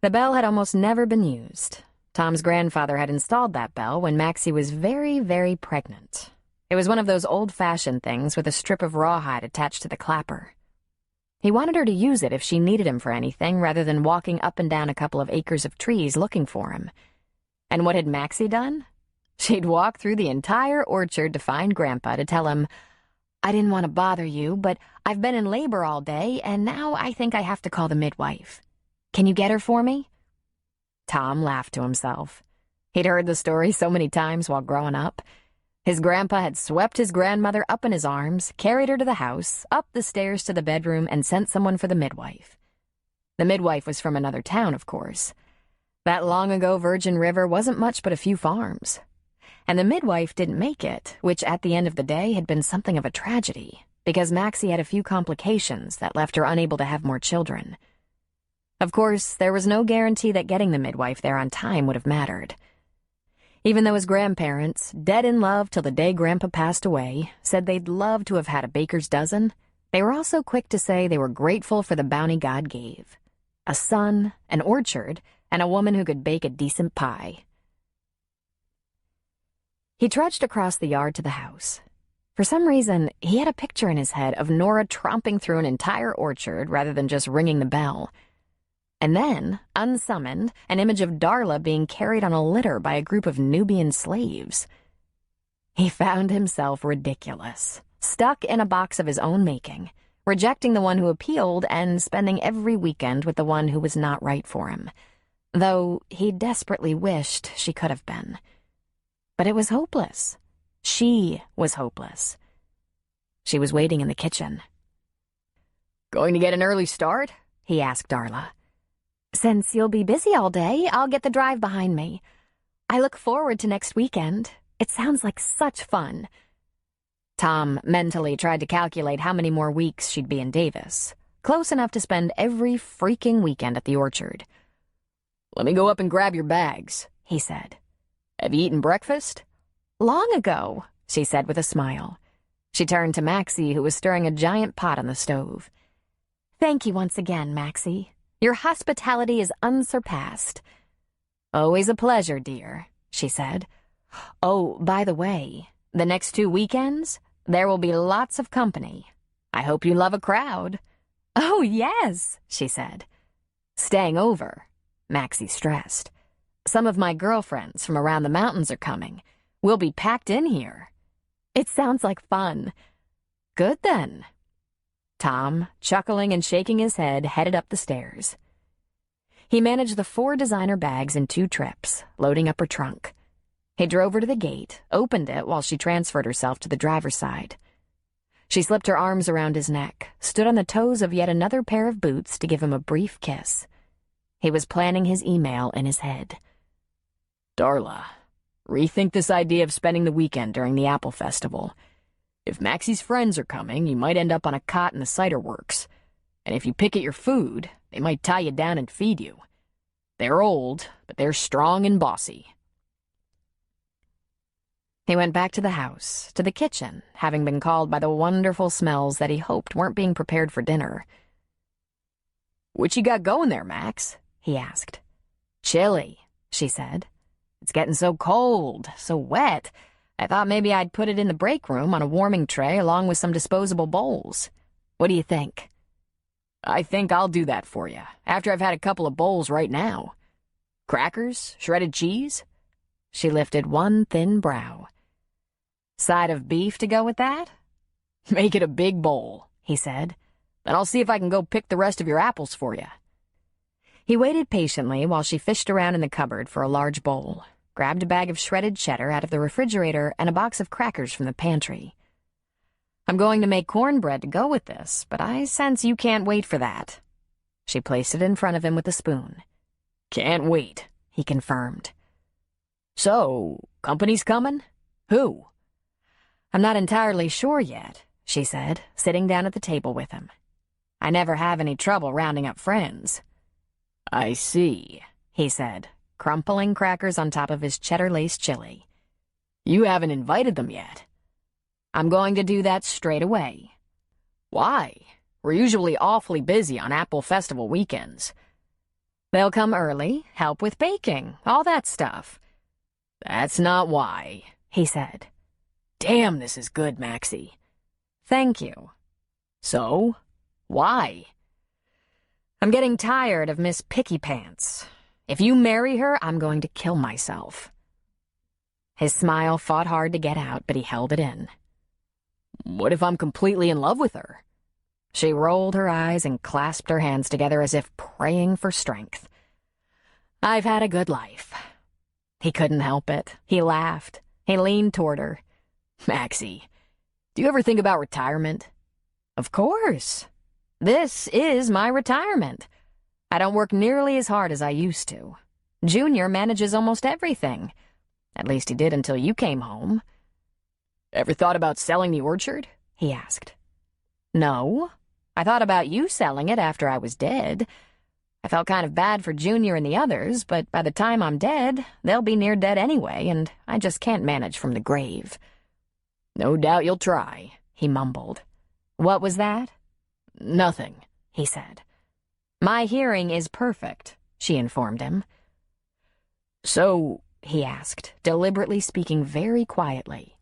The bell had almost never been used. Tom's grandfather had installed that bell when Maxie was very, very pregnant. It was one of those old-fashioned things with a strip of rawhide attached to the clapper. He wanted her to use it if she needed him for anything rather than walking up and down a couple of acres of trees looking for him. And what had Maxie done? She'd walk through the entire orchard to find Grandpa to tell him, I didn't want to bother you, but I've been in labor all day, and now I think I have to call the midwife. Can you get her for me? Tom laughed to himself. He'd heard the story so many times while growing up. His grandpa had swept his grandmother up in his arms, carried her to the house, up the stairs to the bedroom, and sent someone for the midwife. The midwife was from another town, of course. That long-ago Virgin River wasn't much but a few farms. And the midwife didn't make it, which at the end of the day had been something of a tragedy, because Maxie had a few complications that left her unable to have more children. Of course, there was no guarantee that getting the midwife there on time would have mattered. Even though his grandparents, dead in love till the day Grandpa passed away, said they'd love to have had a baker's dozen, they were also quick to say they were grateful for the bounty God gave. A son, an orchard, and a woman who could bake a decent pie. He trudged across the yard to the house. For some reason, he had a picture in his head of Nora tromping through an entire orchard rather than just ringing the bell. And then, unsummoned, an image of Darla being carried on a litter by a group of Nubian slaves. He found himself ridiculous, stuck in a box of his own making, rejecting the one who appealed and spending every weekend with the one who was not right for him, though he desperately wished she could have been. But it was hopeless. She was hopeless. She was waiting in the kitchen. Going to get an early start? He asked Darla. Since you'll be busy all day, I'll get the drive behind me. I look forward to next weekend. It sounds like such fun. Tom mentally tried to calculate how many more weeks she'd be in Davis, close enough to spend every freaking weekend at the orchard. "Let me go up and grab your bags," he said. "Have you eaten breakfast?" Long ago, she said with a smile. She turned to Maxie, who was stirring a giant pot on the stove. Thank you once again, Maxie. Your hospitality is unsurpassed. Always a pleasure, dear, she said. Oh, by the way, the next 2 weekends, there will be lots of company. I hope you love a crowd. Oh, yes, she said. Staying over, Maxie stressed. Some of my girlfriends from around the mountains are coming. We'll be packed in here. It sounds like fun. Good then. Tom, chuckling and shaking his head, headed up the stairs. He managed the 4 designer bags in 2 trips, loading up her trunk. He drove her to the gate, opened it while she transferred herself to the driver's side. She slipped her arms around his neck, stood on the toes of yet another pair of boots to give him a brief kiss. He was planning his email in his head. Darla, rethink this idea of spending the weekend during the Apple Festival. If Maxie's friends are coming, you might end up on a cot in the cider works. And if you pick at your food, they might tie you down and feed you. They're old, but they're strong and bossy. He went back to the house, to the kitchen, having been called by the wonderful smells that he hoped weren't being prepared for dinner. "What you got going there, Max?" he asked. Chili, she said. It's getting so cold, so wet. I thought maybe I'd put it in the break room on a warming tray along with some disposable bowls. What do you think? I think I'll do that for you, after I've had a couple of bowls right now. Crackers? Shredded cheese? She lifted one thin brow. Side of beef to go with that? Make it a big bowl, he said. Then I'll see if I can go pick the rest of your apples for you. He waited patiently while she fished around in the cupboard for a large bowl, grabbed a bag of shredded cheddar out of the refrigerator and a box of crackers from the pantry. I'm going to make cornbread to go with this, but I sense you can't wait for that. She placed it in front of him with a spoon. Can't wait, he confirmed. So, company's coming? Who? I'm not entirely sure yet, she said, sitting down at the table with him. I never have any trouble rounding up friends. I see, he said, crumpling crackers on top of his cheddar-laced chili. You haven't invited them yet. I'm going to do that straight away. Why? We're usually awfully busy on Apple Festival weekends. They'll come early, help with baking, all that stuff. That's not why, he said. Damn, this is good, Maxie. Thank you. So, why? I'm getting tired of Miss Picky Pants. If you marry her, I'm going to kill myself. His smile fought hard to get out, but he held it in. What if I'm completely in love with her? She rolled her eyes and clasped her hands together as if praying for strength. I've had a good life. He couldn't help it. He laughed. He leaned toward her. Maxie, do you ever think about retirement? Of course. This is my retirement. I don't work nearly as hard as I used to. Junior manages almost everything. At least he did until you came home. Ever thought about selling the orchard? He asked. No. I thought about you selling it after I was dead. I felt kind of bad for Junior and the others, but by the time I'm dead, they'll be near dead anyway, and I just can't manage from the grave. No doubt you'll try, he mumbled. What was that? Nothing, he said. My hearing is perfect, she informed him. So, he asked, deliberately speaking very quietly.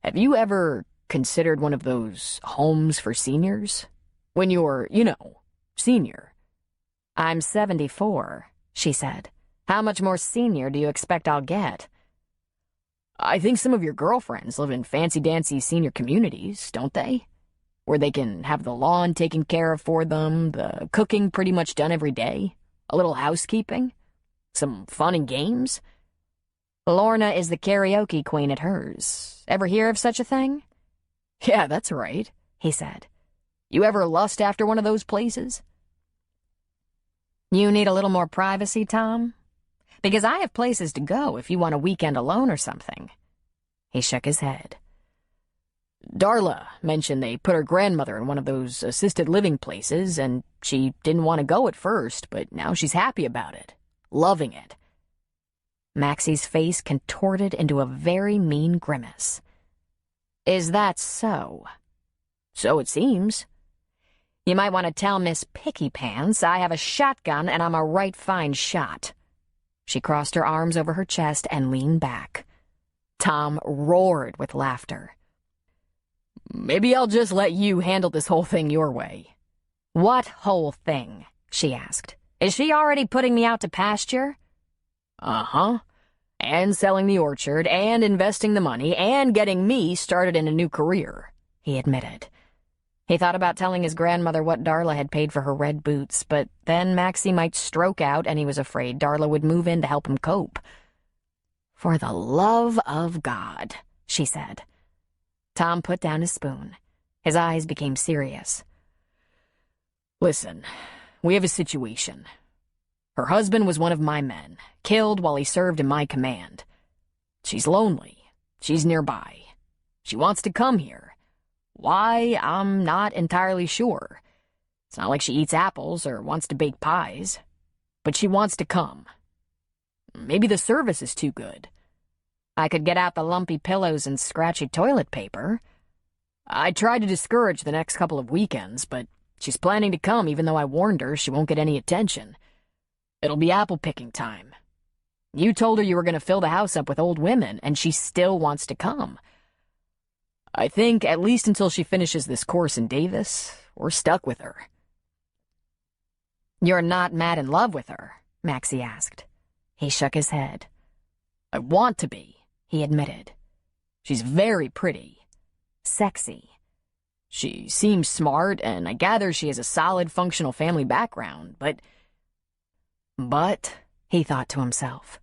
Have you ever considered one of those homes for seniors? When you're, senior. I'm 74, she said. How much more senior do you expect I'll get? I think some of your girlfriends live in fancy-dancy senior communities, don't they? Where they can have the lawn taken care of for them, the cooking pretty much done every day, a little housekeeping, some fun and games. Lorna is the karaoke queen at hers. Ever hear of such a thing? Yeah, that's right, he said. You ever lust after one of those places? You need a little more privacy, Tom? Because I have places to go if you want a weekend alone or something. He shook his head. Darla mentioned they put her grandmother in one of those assisted living places, and she didn't want to go at first, but now she's happy about it. Loving it. Maxie's face contorted into a very mean grimace. Is that so? So it seems. You might want to tell Miss Picky Pants I have a shotgun and I'm a right fine shot. She crossed her arms over her chest and leaned back. Tom roared with laughter. Maybe I'll just let you handle this whole thing your way. What whole thing? She asked. Is she already putting me out to pasture? Uh-huh. And selling the orchard, and investing the money, and getting me started in a new career, he admitted. He thought about telling his grandmother what Darla had paid for her red boots, but then Maxie might stroke out, and he was afraid Darla would move in to help him cope. For the love of God, she said. Tom put down his spoon. His eyes became serious. Listen, we have a situation. Her husband was one of my men, killed while he served in my command. She's lonely. She's nearby. She wants to come here. Why, I'm not entirely sure. It's not like she eats apples or wants to bake pies. But she wants to come. Maybe the service is too good. I could get out the lumpy pillows and scratchy toilet paper. I tried to discourage the next couple of weekends, but she's planning to come even though I warned her she won't get any attention. It'll be apple-picking time. You told her you were going to fill the house up with old women, and she still wants to come. I think, at least until she finishes this course in Davis, we're stuck with her. You're not mad in love with her? Maxie asked. He shook his head. I want to be, he admitted. She's very pretty. Sexy. She seems smart, and I gather she has a solid, functional family background, but, he thought to himself,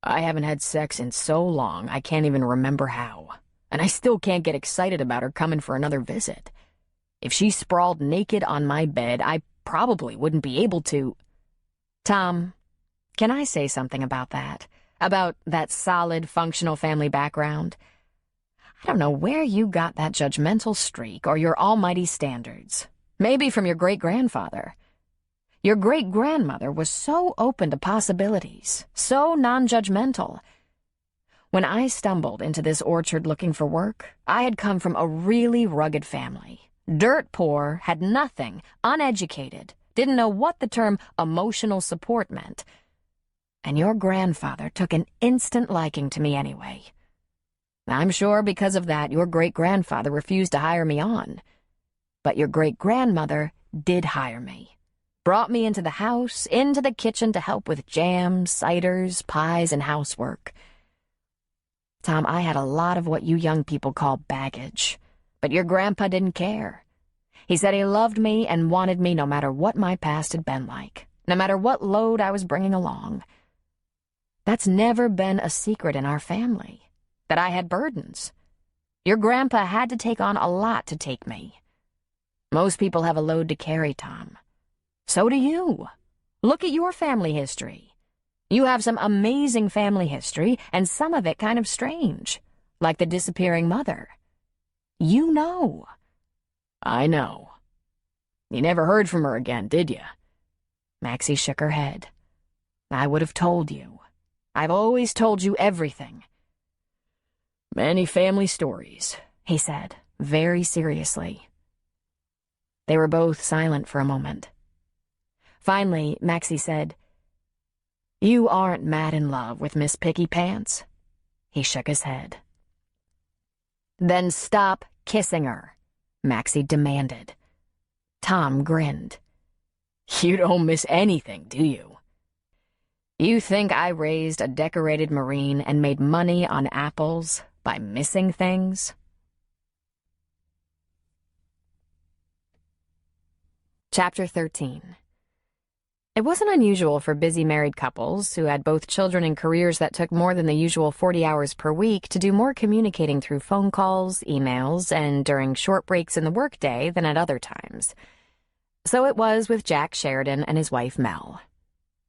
I haven't had sex in so long I can't even remember how, and I still can't get excited about her coming for another visit. If she sprawled naked on my bed, I probably wouldn't be able to. Tom, can I say something about that? About that solid, functional family background? I don't know where you got that judgmental streak or your almighty standards. Maybe from your great-grandfather. Your great-grandmother was so open to possibilities, so non-judgmental. When I stumbled into this orchard looking for work, I had come from a really rugged family. Dirt poor, had nothing, uneducated, didn't know what the term emotional support meant. And your grandfather took an instant liking to me anyway. I'm sure because of that your great-grandfather refused to hire me on. But your great-grandmother did hire me. Brought me into the house, into the kitchen to help with jams, ciders, pies, and housework. Tom, I had a lot of what you young people call baggage. But your grandpa didn't care. He said he loved me and wanted me no matter what my past had been like, no matter what load I was bringing along. That's never been a secret in our family, that I had burdens. Your grandpa had to take on a lot to take me. Most people have a load to carry, Tom. So do you. Look at your family history. You have some amazing family history, and some of it kind of strange, like the disappearing mother. You know. I know. You never heard from her again, did you? Maxie shook her head. I would have told you. I've always told you everything. Many family stories, he said, very seriously. They were both silent for a moment. Finally, Maxie said, You aren't mad in love with Miss Picky Pants? He shook his head. Then stop kissing her, Maxie demanded. Tom grinned. You don't miss anything, do you? You think I raised a decorated Marine and made money on apples by missing things? Chapter 13. It wasn't unusual for busy married couples who had both children and careers that took more than the usual 40 hours per week to do more communicating through phone calls, emails, and during short breaks in the workday than at other times. So it was with Jack Sheridan and his wife Mel.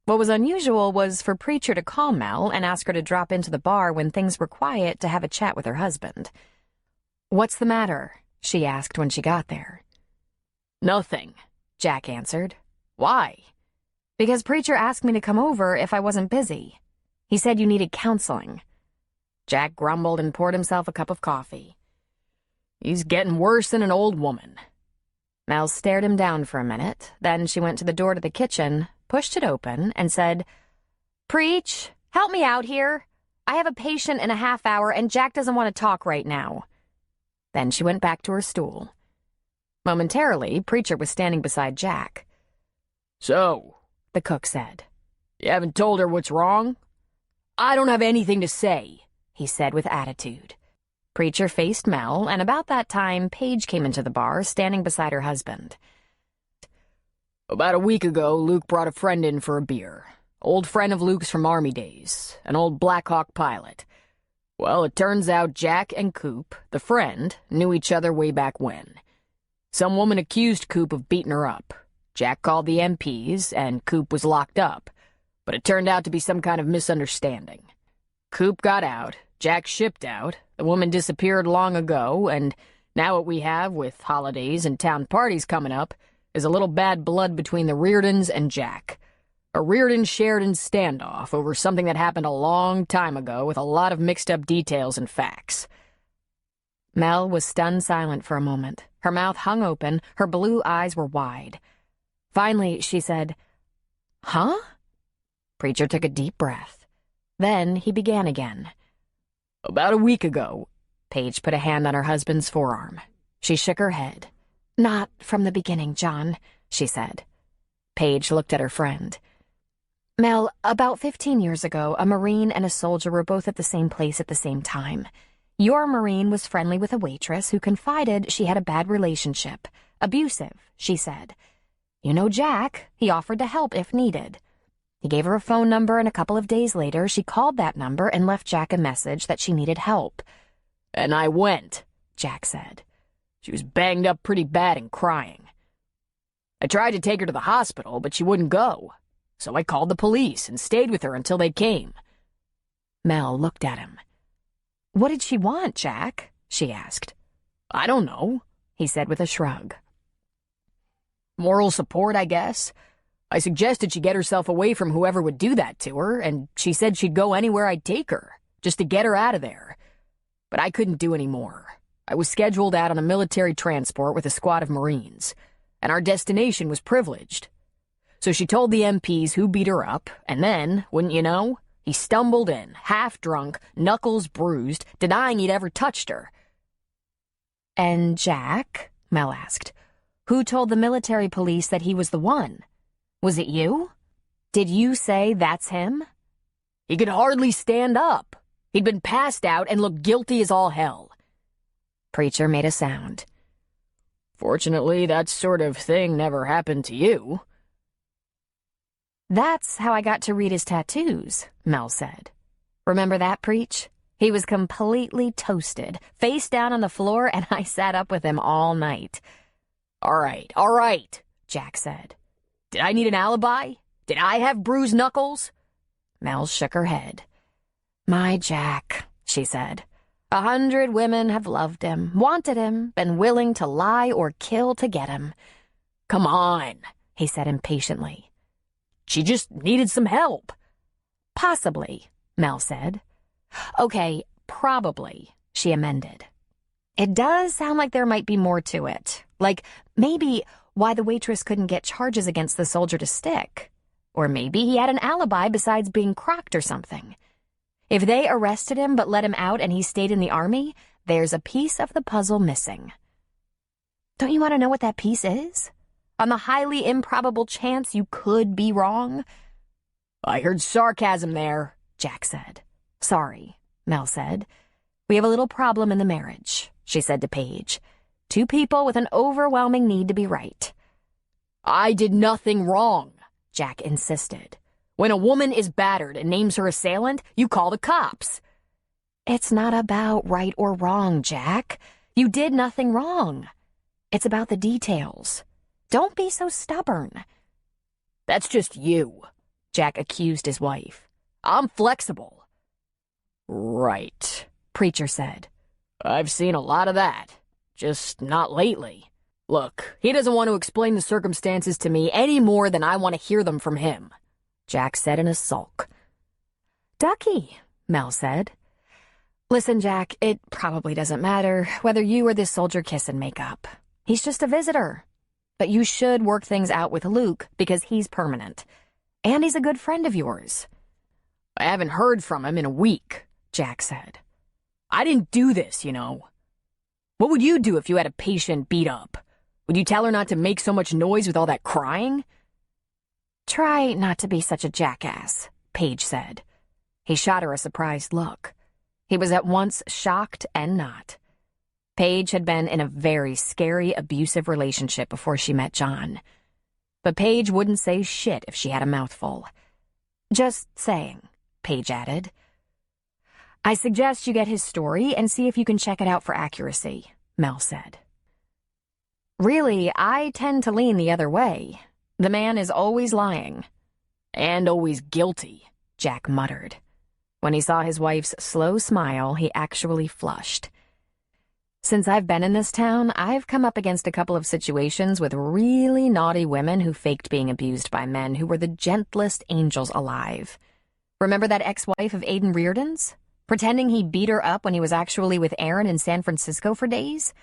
What was unusual was for Preacher to call Mel and ask her to drop into the bar when things were quiet to have a chat with her husband. "What's the matter?" she asked when she got there. "Nothing," Jack answered. "Why?" "Because Preacher asked me to come over if I wasn't busy. He said you needed counseling." Jack grumbled and poured himself a cup of coffee. "He's getting worse than an old woman." Mel stared him down for a minute, then she went to the door to the kitchen, pushed it open, and said, "Preach, help me out here. I have a patient in a half hour and Jack doesn't want to talk right now." Then she went back to her stool. Momentarily, Preacher was standing beside Jack. "So," the cook said, "you haven't told her what's wrong?" "I don't have anything to say," he said with attitude. Preacher faced Mel, and about that time, Paige came into the bar, standing beside her husband. "About a week ago, Luke brought a friend in for a beer. Old friend of Luke's from Army days, an old Black Hawk pilot. Well, it turns out Jack and Coop, the friend, knew each other way back when. Some woman accused Coop of beating her up. Jack called the MPs, and Coop was locked up, but it turned out to be some kind of misunderstanding. Coop got out, Jack shipped out, the woman disappeared long ago, and now what we have, with holidays and town parties coming up, is a little bad blood between the Reardons and Jack. A Reardon-Sheridan standoff over something that happened a long time ago with a lot of mixed-up details and facts." Mel was stunned silent for a moment. Her mouth hung open, her blue eyes were wide. Finally, she said, "Huh?" Preacher took a deep breath. Then he began again. "About a week ago." Paige put a hand on her husband's forearm. She shook her head. "Not from the beginning, John," she said. Paige looked at her friend. "Mel, about 15 years ago, a Marine and a soldier were both at the same place at the same time. Your Marine was friendly with a waitress who confided she had a bad relationship. Abusive, she said. You know Jack, he offered to help if needed. He gave her a phone number, and a couple of days later, she called that number and left Jack a message that she needed help." "And I went," Jack said. "She was banged up pretty bad and crying. I tried to take her to the hospital, but she wouldn't go. So I called the police and stayed with her until they came." Mel looked at him. "What did she want, Jack?" she asked. "I don't know," he said with a shrug. "Moral support, I guess. I suggested she get herself away from whoever would do that to her, and she said she'd go anywhere I'd take her, just to get her out of there. But I couldn't do any more. I was scheduled out on a military transport with a squad of Marines, and our destination was privileged. So she told the MPs who beat her up, and then, wouldn't you know, he stumbled in, half drunk, knuckles bruised, denying he'd ever touched her." "And Jack?" Mel asked. "Who told the military police that he was the one? Was it you? Did you say that's him?" "He could hardly stand up. He'd been passed out and looked guilty as all hell." Preacher made a sound. "Fortunately, that sort of thing never happened to you." "That's how I got to read his tattoos," Mel said. "Remember that, Preach? He was completely toasted, face down on the floor, and I sat up with him all night." All right, Jack said. "Did I need an alibi? Did I have bruised knuckles?" Mel shook her head. "My Jack," she said. 100 women have loved him, wanted him, been willing to lie or kill to get him." "Come on," he said impatiently. "She just needed some help." "Possibly," Mel said. "Okay, probably," she amended. "It does sound like there might be more to it. Like, maybe why the waitress couldn't get charges against the soldier to stick. Or maybe he had an alibi besides being crocked or something. If they arrested him but let him out and he stayed in the Army, there's a piece of the puzzle missing. Don't you want to know what that piece is? On the highly improbable chance you could be wrong?" "I heard sarcasm there," Jack said. "Sorry," Mel said. "We have a little problem in the marriage," she said to Paige. "Two people with an overwhelming need to be right." "I did nothing wrong," Jack insisted. "When a woman is battered and names her assailant, you call the cops." "It's not about right or wrong, Jack. You did nothing wrong. It's about the details. Don't be so stubborn." "That's just you," Jack accused his wife. I'm flexible. Right, Preacher said. I've seen a lot of that, just not lately. Look, he doesn't want to explain the circumstances to me any more than I want to hear them from him, Jack said in a sulk. Ducky, Mel said. Listen, Jack, it probably doesn't matter whether you or this soldier kiss and make up. He's just a visitor. But you should work things out with Luke because he's permanent. And he's a good friend of yours. I haven't heard from him in a week, Jack said. I didn't do this, you know. What would you do if you had a patient beat up? Would you tell her not to make so much noise with all that crying? Try not to be such a jackass, Paige said. He shot her a surprised look. He was at once shocked and not. Paige had been in a very scary, abusive relationship before she met John. But Paige wouldn't say shit if she had a mouthful. Just saying, Paige added. I suggest you get his story and see if you can check it out for accuracy, Mel said. Really, I tend to lean the other way. The man is always lying. And always guilty, Jack muttered. When he saw his wife's slow smile, he actually flushed. Since I've been in this town, I've come up against a couple of situations with really naughty women who faked being abused by men who were the gentlest angels alive. Remember that ex-wife of Aiden Reardon's? Pretending he beat her up when he was actually with Aaron in San Francisco for days?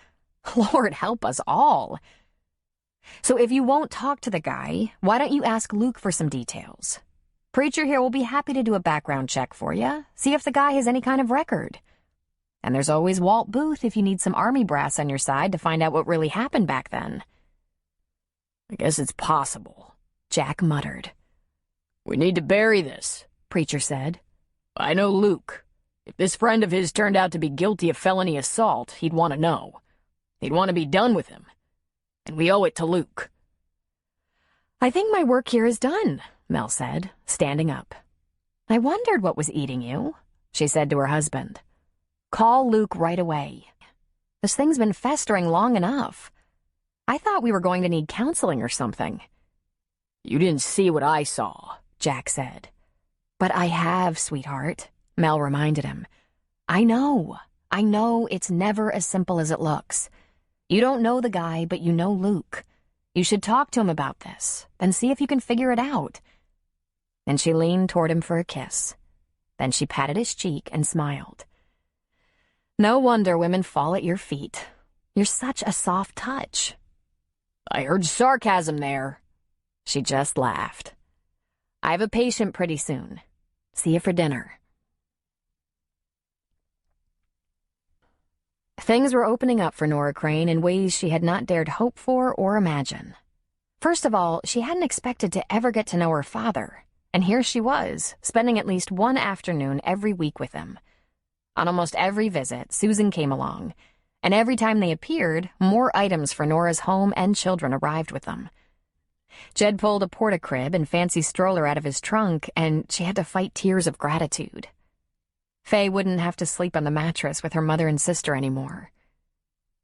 Lord help us all. So if you won't talk to the guy, why don't you ask Luke for some details? Preacher here will be happy to do a background check for you, see if the guy has any kind of record. And there's always Walt Booth if you need some army brass on your side to find out what really happened back then. I guess it's possible, Jack muttered. We need to bury this, Preacher said. I know Luke. If this friend of his turned out to be guilty of felony assault, he'd want to know. He'd want to be done with him. And we owe it to Luke. I think my work here is done, Mel said, standing up. I wondered what was eating you, she said to her husband. Call Luke right away. This thing's been festering long enough. I thought we were going to need counseling or something. You didn't see what I saw, Jack said. But I have, sweetheart, Mel reminded him. I know it's never as simple as it looks. You don't know the guy, but you know Luke. You should talk to him about this, and see if you can figure it out. And she leaned toward him for a kiss. Then she patted his cheek and smiled. No wonder women fall at your feet. You're such a soft touch. I heard sarcasm there. She just laughed. I have a patient pretty soon. See you for dinner. Things were opening up for Nora Crane in ways she had not dared hope for or imagine. First of all, she hadn't expected to ever get to know her father, and here she was, spending at least one afternoon every week with him. On almost every visit, Susan came along, and every time they appeared, more items for Nora's home and children arrived with them. Jed pulled a porta-crib and fancy stroller out of his trunk, and she had to fight tears of gratitude. Faye wouldn't have to sleep on the mattress with her mother and sister anymore.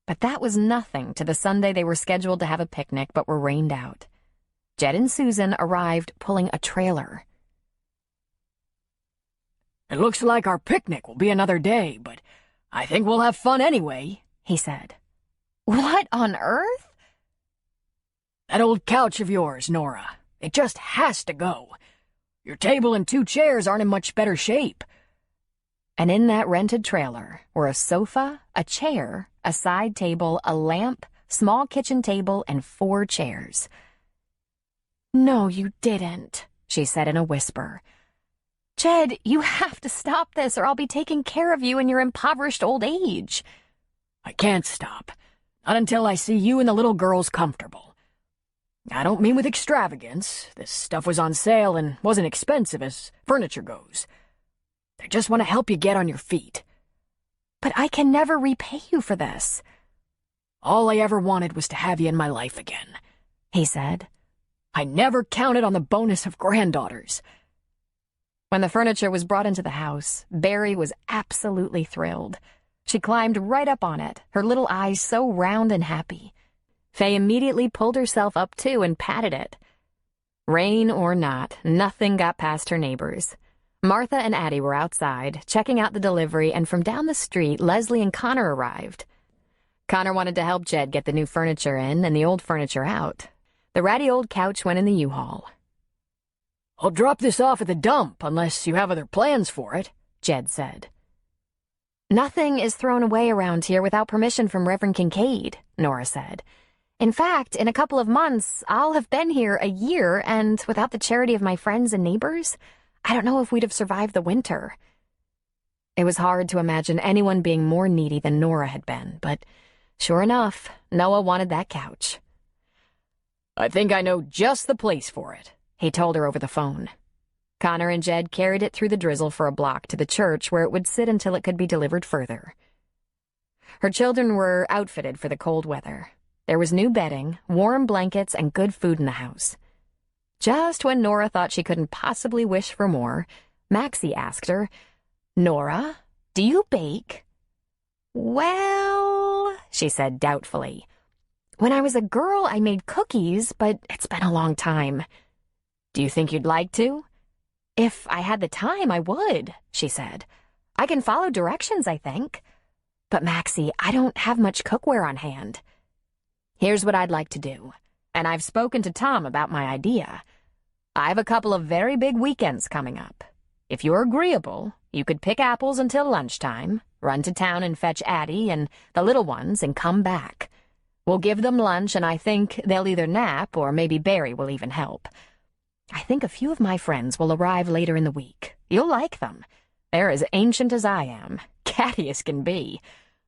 But that was nothing to the Sunday they were scheduled to have a picnic but were rained out. Jed and Susan arrived pulling a trailer. It looks like our picnic will be another day, but I think we'll have fun anyway, he said. What on earth? That old couch of yours, Nora. It just has to go. Your table and 2 chairs aren't in much better shape. And in that rented trailer were a sofa, a chair, a side table, a lamp, small kitchen table, and 4 chairs. No, you didn't, she said in a whisper. Jed, you have to stop this or I'll be taking care of you in your impoverished old age. I can't stop. Not until I see you and the little girls comfortable. I don't mean with extravagance. This stuff was on sale and wasn't expensive as furniture goes. I just want to help you get on your feet. But I can never repay you for this. All I ever wanted was to have you in my life again, he said. I never counted on the bonus of granddaughters. When the furniture was brought into the house, Barry was absolutely thrilled. She climbed right up on it, her little eyes so round and happy. Faye immediately pulled herself up too and patted it. Rain or not, nothing got past her neighbors. Martha and Addie were outside, checking out the delivery, and from down the street, Leslie and Connor arrived. Connor wanted to help Jed get the new furniture in and the old furniture out. The ratty old couch went in the U-Haul. "I'll drop this off at the dump unless you have other plans for it," Jed said. "Nothing is thrown away around here without permission from Reverend Kincaid," Nora said. "In fact, in a couple of months, I'll have been here a year, and without the charity of my friends and neighbors, I don't know if we'd have survived the winter." It was hard to imagine anyone being more needy than Nora had been, but sure enough, Noah wanted that couch. "I think I know just the place for it," he told her over the phone. Connor and Jed carried it through the drizzle for a block to the church where it would sit until it could be delivered further. Her children were outfitted for the cold weather. There was new bedding, warm blankets, and good food in the house. Just when Nora thought she couldn't possibly wish for more, Maxie asked her, "Nora, do you bake?" "Well," she said doubtfully, "when I was a girl, I made cookies, but it's been a long time." "Do you think you'd like to?" "If I had the time, I would," she said. "I can follow directions, I think. But, Maxie, I don't have much cookware on hand." "Here's what I'd like to do, and I've spoken to Tom about my idea. I have a couple of very big weekends coming up. If you're agreeable, you could pick apples until lunchtime, run to town and fetch Addie and the little ones, and come back. We'll give them lunch, and I think they'll either nap or maybe Barry will even help. I think a few of my friends will arrive later in the week. You'll like them. They're as ancient as I am, catty as can be,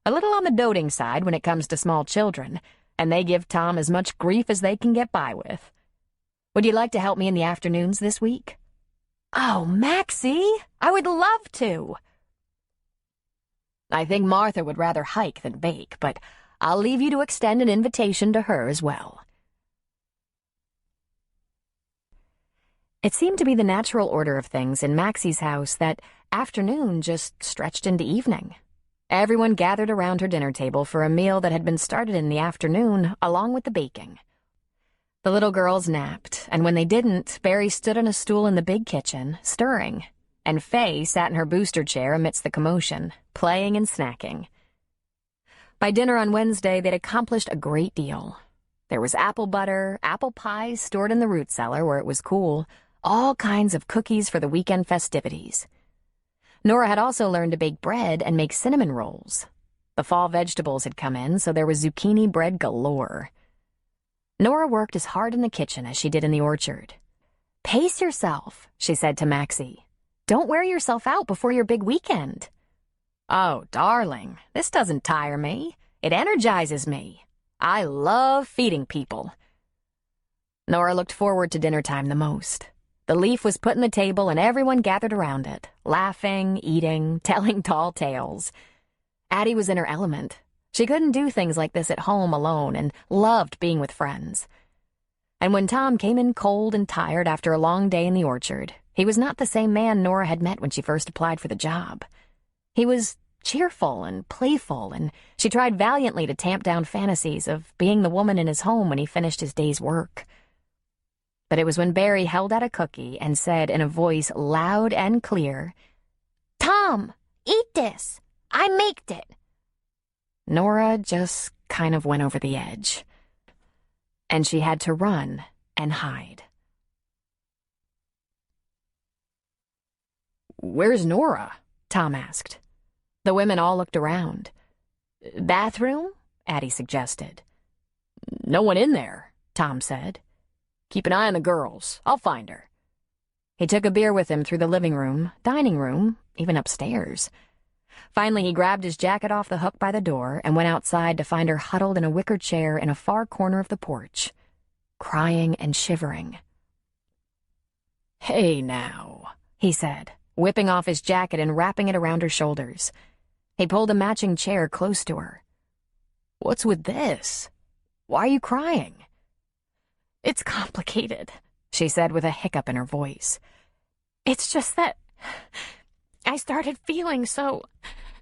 a little on the doting side when it comes to small children, and they give Tom as much grief as they can get by with. Would you like to help me in the afternoons this week?" "Oh, Maxie, I would love to." "I think Martha would rather hike than bake, but I'll leave you to extend an invitation to her as well." It seemed to be the natural order of things in Maxie's house that afternoon just stretched into evening. Everyone gathered around her dinner table for a meal that had been started in the afternoon, along with the baking. The little girls napped, and when they didn't, Barry stood on a stool in the big kitchen, stirring, and Faye sat in her booster chair amidst the commotion, playing and snacking. By dinner on Wednesday, they'd accomplished a great deal. There was apple butter, apple pies stored in the root cellar where it was cool, all kinds of cookies for the weekend festivities. Nora had also learned to bake bread and make cinnamon rolls. The fall vegetables had come in, so there was zucchini bread galore. Nora worked as hard in the kitchen as she did in the orchard. "Pace yourself," she said to Maxie. "Don't wear yourself out before your big weekend." "Oh, darling, this doesn't tire me. It energizes me. I love feeding people." Nora looked forward to dinner time the most. The leaf was put on the table and everyone gathered around it, laughing, eating, telling tall tales. Addie was in her element. She couldn't do things like this at home alone and loved being with friends. And when Tom came in cold and tired after a long day in the orchard, he was not the same man Nora had met when she first applied for the job. He was cheerful and playful, and she tried valiantly to tamp down fantasies of being the woman in his home when he finished his day's work. But it was when Barry held out a cookie and said in a voice loud and clear, "Tom, eat this. I maked it." Nora just kind of went over the edge. And she had to run and hide. "Where's Nora?" Tom asked. The women all looked around. "Bathroom?" Addie suggested. "No one in there," Tom said. "Keep an eye on the girls. I'll find her." He took a beer with him through the living room, dining room, even upstairs. Finally, he grabbed his jacket off the hook by the door and went outside to find her huddled in a wicker chair in a far corner of the porch, crying and shivering. "Hey, now," he said, whipping off his jacket and wrapping it around her shoulders. He pulled a matching chair close to her. "What's with this? Why are you crying?" "It's complicated," she said with a hiccup in her voice. "It's just that I started feeling so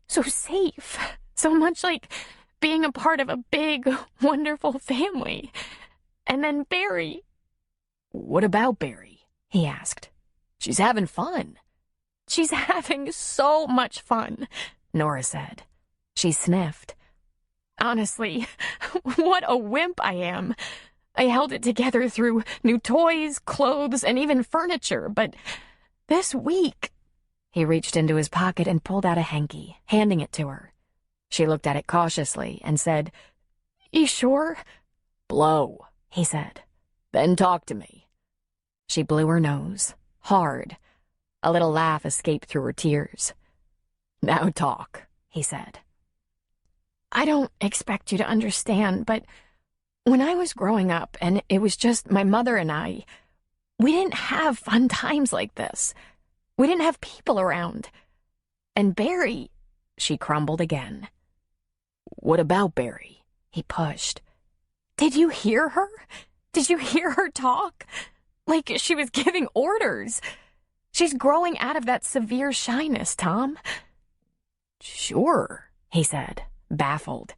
safe, so much like being a part of a big, wonderful family. And then Barry..." What about Barry? He asked. She's having fun. She's having so much fun, Nora said. She sniffed. Honestly, what a wimp I am. I held it together through new toys, clothes, and even furniture, but this week... He reached into his pocket and pulled out a hanky, handing it to her. She looked at it cautiously and said, You sure? Blow, he said. Then talk to me. She blew her nose, hard. A little laugh escaped through her tears. Now talk, he said. I don't expect you to understand, but when I was growing up and it was just my mother and I, we didn't have fun times like this. We didn't have people around. And Barry... She crumbled again. What about Barry? He pushed. Did you hear her? Did you hear her talk? Like she was giving orders. She's growing out of that severe shyness, Tom. Sure, he said, baffled.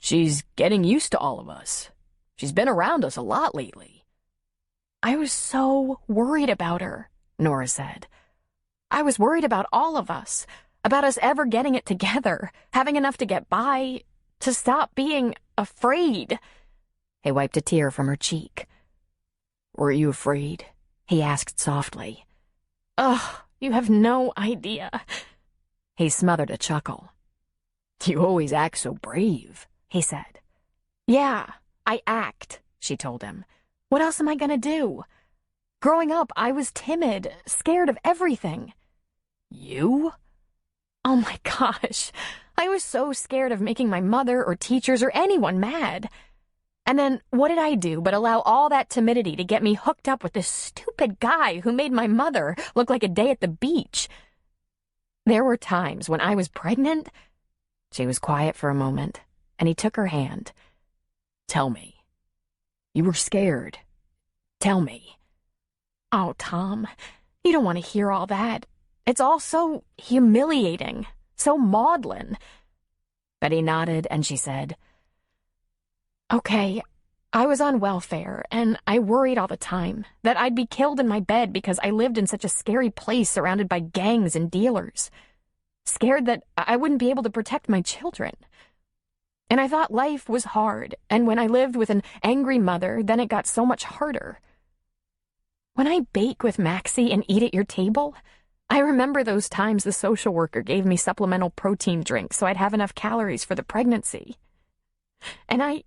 She's getting used to all of us. She's been around us a lot lately. I was so worried about her, Nora said. I was worried about all of us, about us ever getting it together, having enough to get by, to stop being afraid. He wiped a tear from her cheek. Were you afraid? He asked softly. Ugh, you have no idea. He smothered a chuckle. You always act so brave, he said. Yeah, I act, she told him. What else am I gonna do? Growing up, I was timid, scared of everything. You? Oh my gosh, I was so scared of making my mother or teachers or anyone mad. And then what did I do but allow all that timidity to get me hooked up with this stupid guy who made my mother look like a day at the beach? There were times when I was pregnant. She was quiet for a moment, and he took her hand. Tell me. You were scared. Tell me. Oh, Tom, you don't want to hear all that. It's all so humiliating, so maudlin. Betty nodded, and she said, Okay, I was on welfare, and I worried all the time that I'd be killed in my bed because I lived in such a scary place surrounded by gangs and dealers. Scared that I wouldn't be able to protect my children. And I thought life was hard, and when I lived with an angry mother, then it got so much harder. When I bake with Maxie and eat at your table, I remember those times the social worker gave me supplemental protein drinks so I'd have enough calories for the pregnancy. And I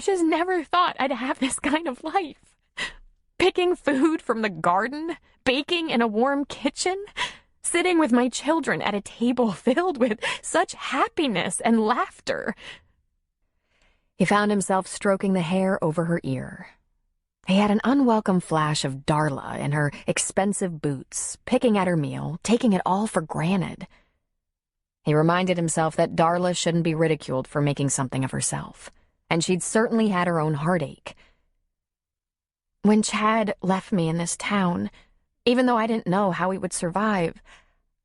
just never thought I'd have this kind of life. Picking food from the garden, baking in a warm kitchen, sitting with my children at a table filled with such happiness and laughter. He found himself stroking the hair over her ear. He had an unwelcome flash of Darla in her expensive boots, picking at her meal, taking it all for granted. He reminded himself that Darla shouldn't be ridiculed for making something of herself, and she'd certainly had her own heartache. When Chad left me in this town, even though I didn't know how he would survive,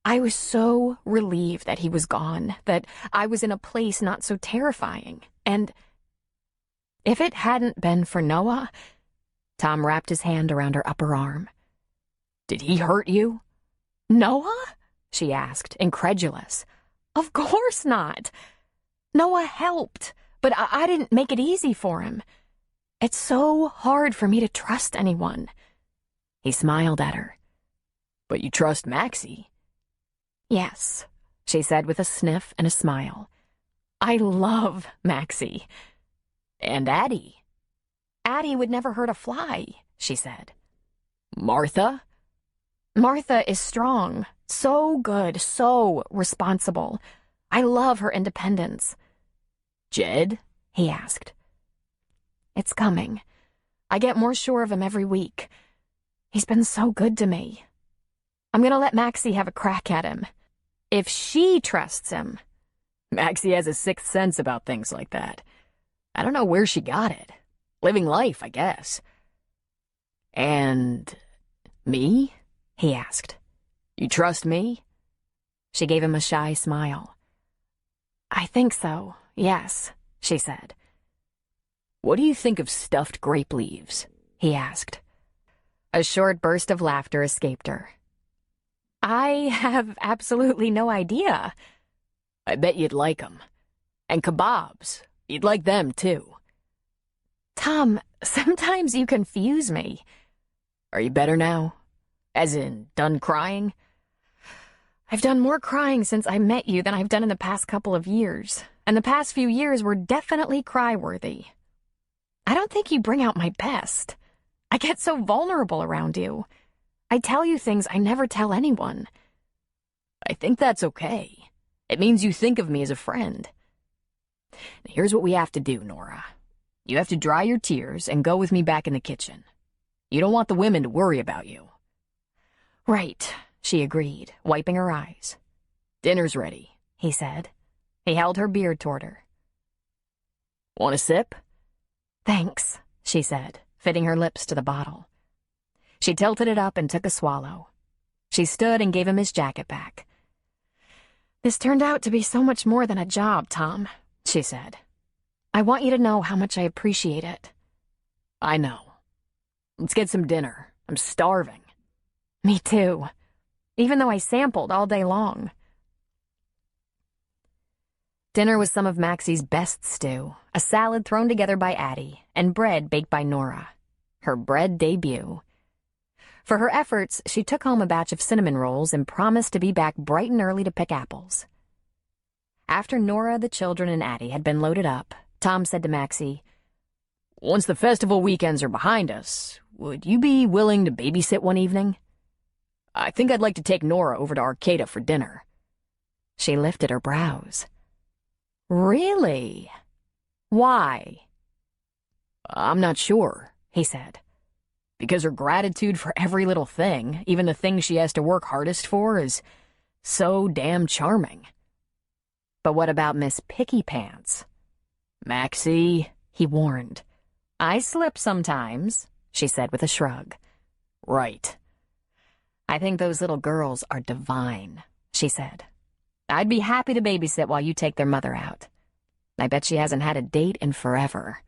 I was so relieved that he was gone, that I was in a place not so terrifying. And if it hadn't been for Noah... Tom wrapped his hand around her upper arm. Did he hurt you? Noah? She asked, incredulous. Of course not. Noah helped, but I didn't make it easy for him. It's so hard for me to trust anyone. He smiled at her. But you trust Maxie? Yes, she said with a sniff and a smile. I love Maxie. And Addie? Addie would never hurt a fly, she said. Martha? Martha is strong, so good, so responsible. I love her independence. Jed? He asked. It's coming. I get more sure of him every week. He's been so good to me. I'm gonna let Maxie have a crack at him. If she trusts him. Maxie has a sixth sense about things like that. I don't know where she got it. Living life, I guess. And me? He asked. You trust me? She gave him a shy smile. I think so, yes, she said. What do you think of stuffed grape leaves? he asked. A short burst of laughter escaped her. I have absolutely no idea. I bet you'd like them. And kebabs. You'd like them, too. Tom, sometimes you confuse me. Are you better now? As in, done crying? I've done more crying since I met you than I've done in the past couple of years, and the past few years were definitely cry-worthy. I don't think you bring out my best. I get so vulnerable around you. I tell you things I never tell anyone. I think that's okay. It means you think of me as a friend. Here's what we have to do, Nora. You have to dry your tears and go with me back in the kitchen. You don't want the women to worry about you. Right, she agreed, wiping her eyes. Dinner's ready, he said. He held her beer toward her. Want a sip? Thanks, she said, fitting her lips to the bottle. She tilted it up and took a swallow. She stood and gave him his jacket back. This turned out to be so much more than a job, Tom, she said. I want you to know how much I appreciate it. I know. Let's get some dinner. I'm starving. Me too, even though I sampled all day long. Dinner was some of Maxie's best stew, a salad thrown together by Addie, and bread baked by Nora. Her bread debut. For her efforts, she took home a batch of cinnamon rolls and promised to be back bright and early to pick apples. After Nora, the children, and Addie had been loaded up, Tom said to Maxie, Once the festival weekends are behind us, would you be willing to babysit one evening? I think I'd like to take Nora over to Arcata for dinner. She lifted her brows. Really? Why? I'm not sure, he said. Because her gratitude for every little thing, even the thing she has to work hardest for, is so damn charming. But what about Miss Picky Pants? Maxie, he warned. I slip sometimes, she said with a shrug. Right. I think those little girls are divine, she said. I'd be happy to babysit while you take their mother out. I bet she hasn't had a date in forever.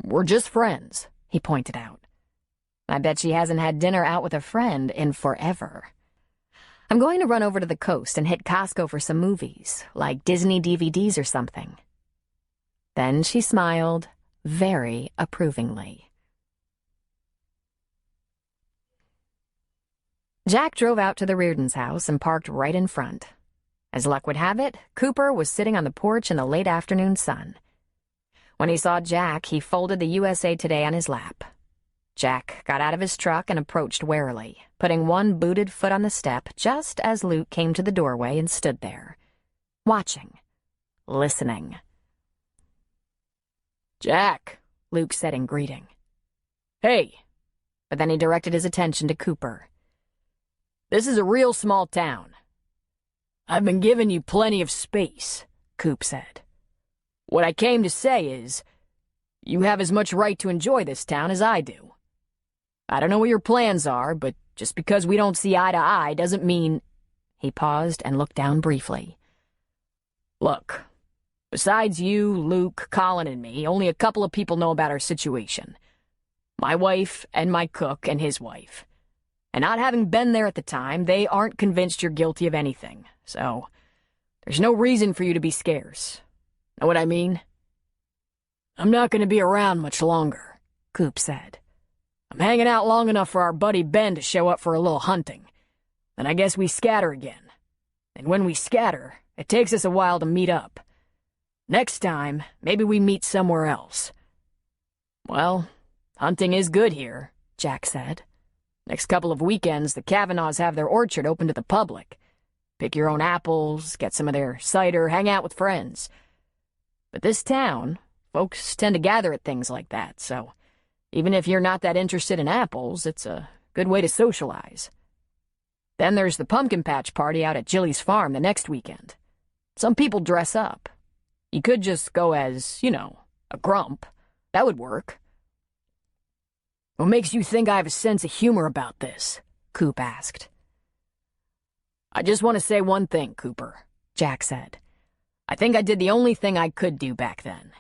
We're just friends, he pointed out. I bet she hasn't had dinner out with a friend in forever. I'm going to run over to the coast and hit Costco for some movies, like Disney DVDs or something. Then she smiled, very approvingly. Jack drove out to the Reardons' house and parked right in front. As luck would have it, Cooper was sitting on the porch in the late afternoon sun. When he saw Jack, he folded the USA Today on his lap. Jack got out of his truck and approached warily, putting one booted foot on the step just as Luke came to the doorway and stood there, watching, listening. Jack, Luke said in greeting. Hey. But then he directed his attention to Cooper. This is a real small town. I've been giving you plenty of space, Coop said. What I came to say is, you have as much right to enjoy this town as I do. I don't know what your plans are, but just because we don't see eye to eye doesn't mean... He paused and looked down briefly. Look, besides you, Luke, Colin, and me, only a couple of people know about our situation. My wife and my cook and his wife. And not having been there at the time, they aren't convinced you're guilty of anything, so there's no reason for you to be scarce. Know what I mean? I'm not going to be around much longer, Coop said. I'm hanging out long enough for our buddy Ben to show up for a little hunting. Then I guess we scatter again. And when we scatter, it takes us a while to meet up. Next time, maybe we meet somewhere else. Well, hunting is good here, Jack said. Next couple of weekends, the Cavanaughs have their orchard open to the public. Pick your own apples, get some of their cider, hang out with friends. But this town, folks tend to gather at things like that, so even if you're not that interested in apples, it's a good way to socialize. Then there's the pumpkin patch party out at Jilly's farm the next weekend. Some people dress up. You could just go as, a grump. That would work. What makes you think I have a sense of humor about this? Coop asked. I just want to say one thing, Cooper, Jack said. I think I did the only thing I could do back then.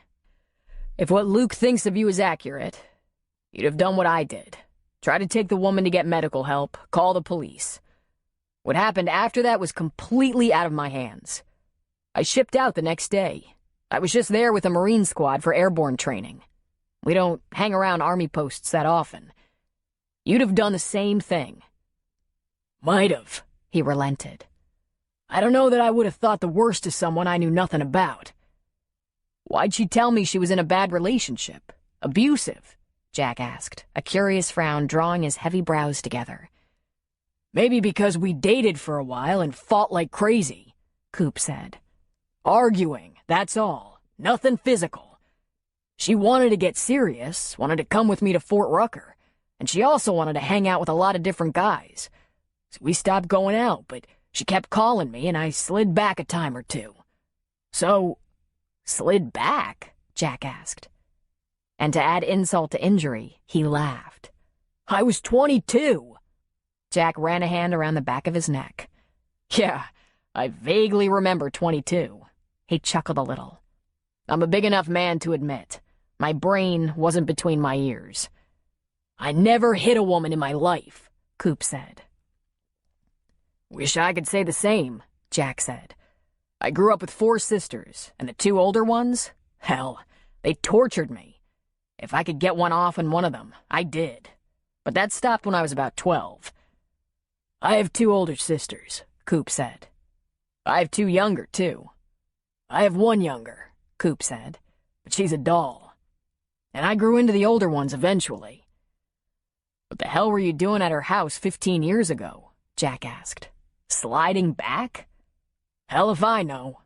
If what Luke thinks of you is accurate, You'd have done what I did. Try to take the woman to get medical help, call the police. What happened after that was completely out of my hands. I shipped out the next day. I was just there with a Marine squad for airborne training. We don't hang around army posts that often. You'd have done the same thing. Might have, he relented. I don't know that I would have thought the worst of someone I knew nothing about. Why'd she tell me she was in a bad relationship? Abusive? Jack asked, a curious frown drawing his heavy brows together. Maybe because we dated for a while and fought like crazy, Coop said. Arguing, that's all. Nothing physical. She wanted to get serious, wanted to come with me to Fort Rucker, and she also wanted to hang out with a lot of different guys. So we stopped going out, but she kept calling me and I slid back a time or two. So, slid back? Jack asked. And to add insult to injury, he laughed. I was 22. Jack ran a hand around the back of his neck. Yeah, I vaguely remember 22. He chuckled a little. I'm a big enough man to admit, my brain wasn't between my ears. I never hit a woman in my life, Coop said. Wish I could say the same, Jack said. I grew up with 4 sisters, and the 2 older ones, hell, they tortured me. If I could get one off on one of them, I did. But that stopped when I was about 12. I have 2 older sisters, Coop said. I have 2 younger, too. I have 1 younger, Coop said, but she's a doll. And I grew into the older ones eventually. What the hell were you doing at her house 15 years ago? Jack asked. Sliding back? Hell if I know.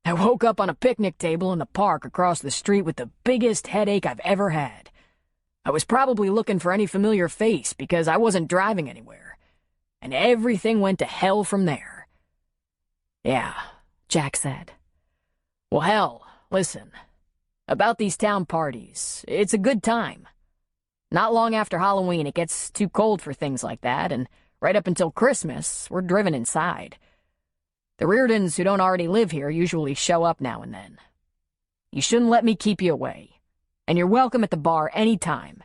I woke up on a picnic table in the park across the street with the biggest headache I've ever had. I was probably looking for any familiar face because I wasn't driving anywhere. And everything went to hell from there. Yeah, Jack said. Well, hell, listen. About these town parties, it's a good time. Not long after Halloween, it gets too cold for things like that, and right up until Christmas, we're driven inside. The Reardons who don't already live here usually show up now and then. You shouldn't let me keep you away, and you're welcome at the bar any time.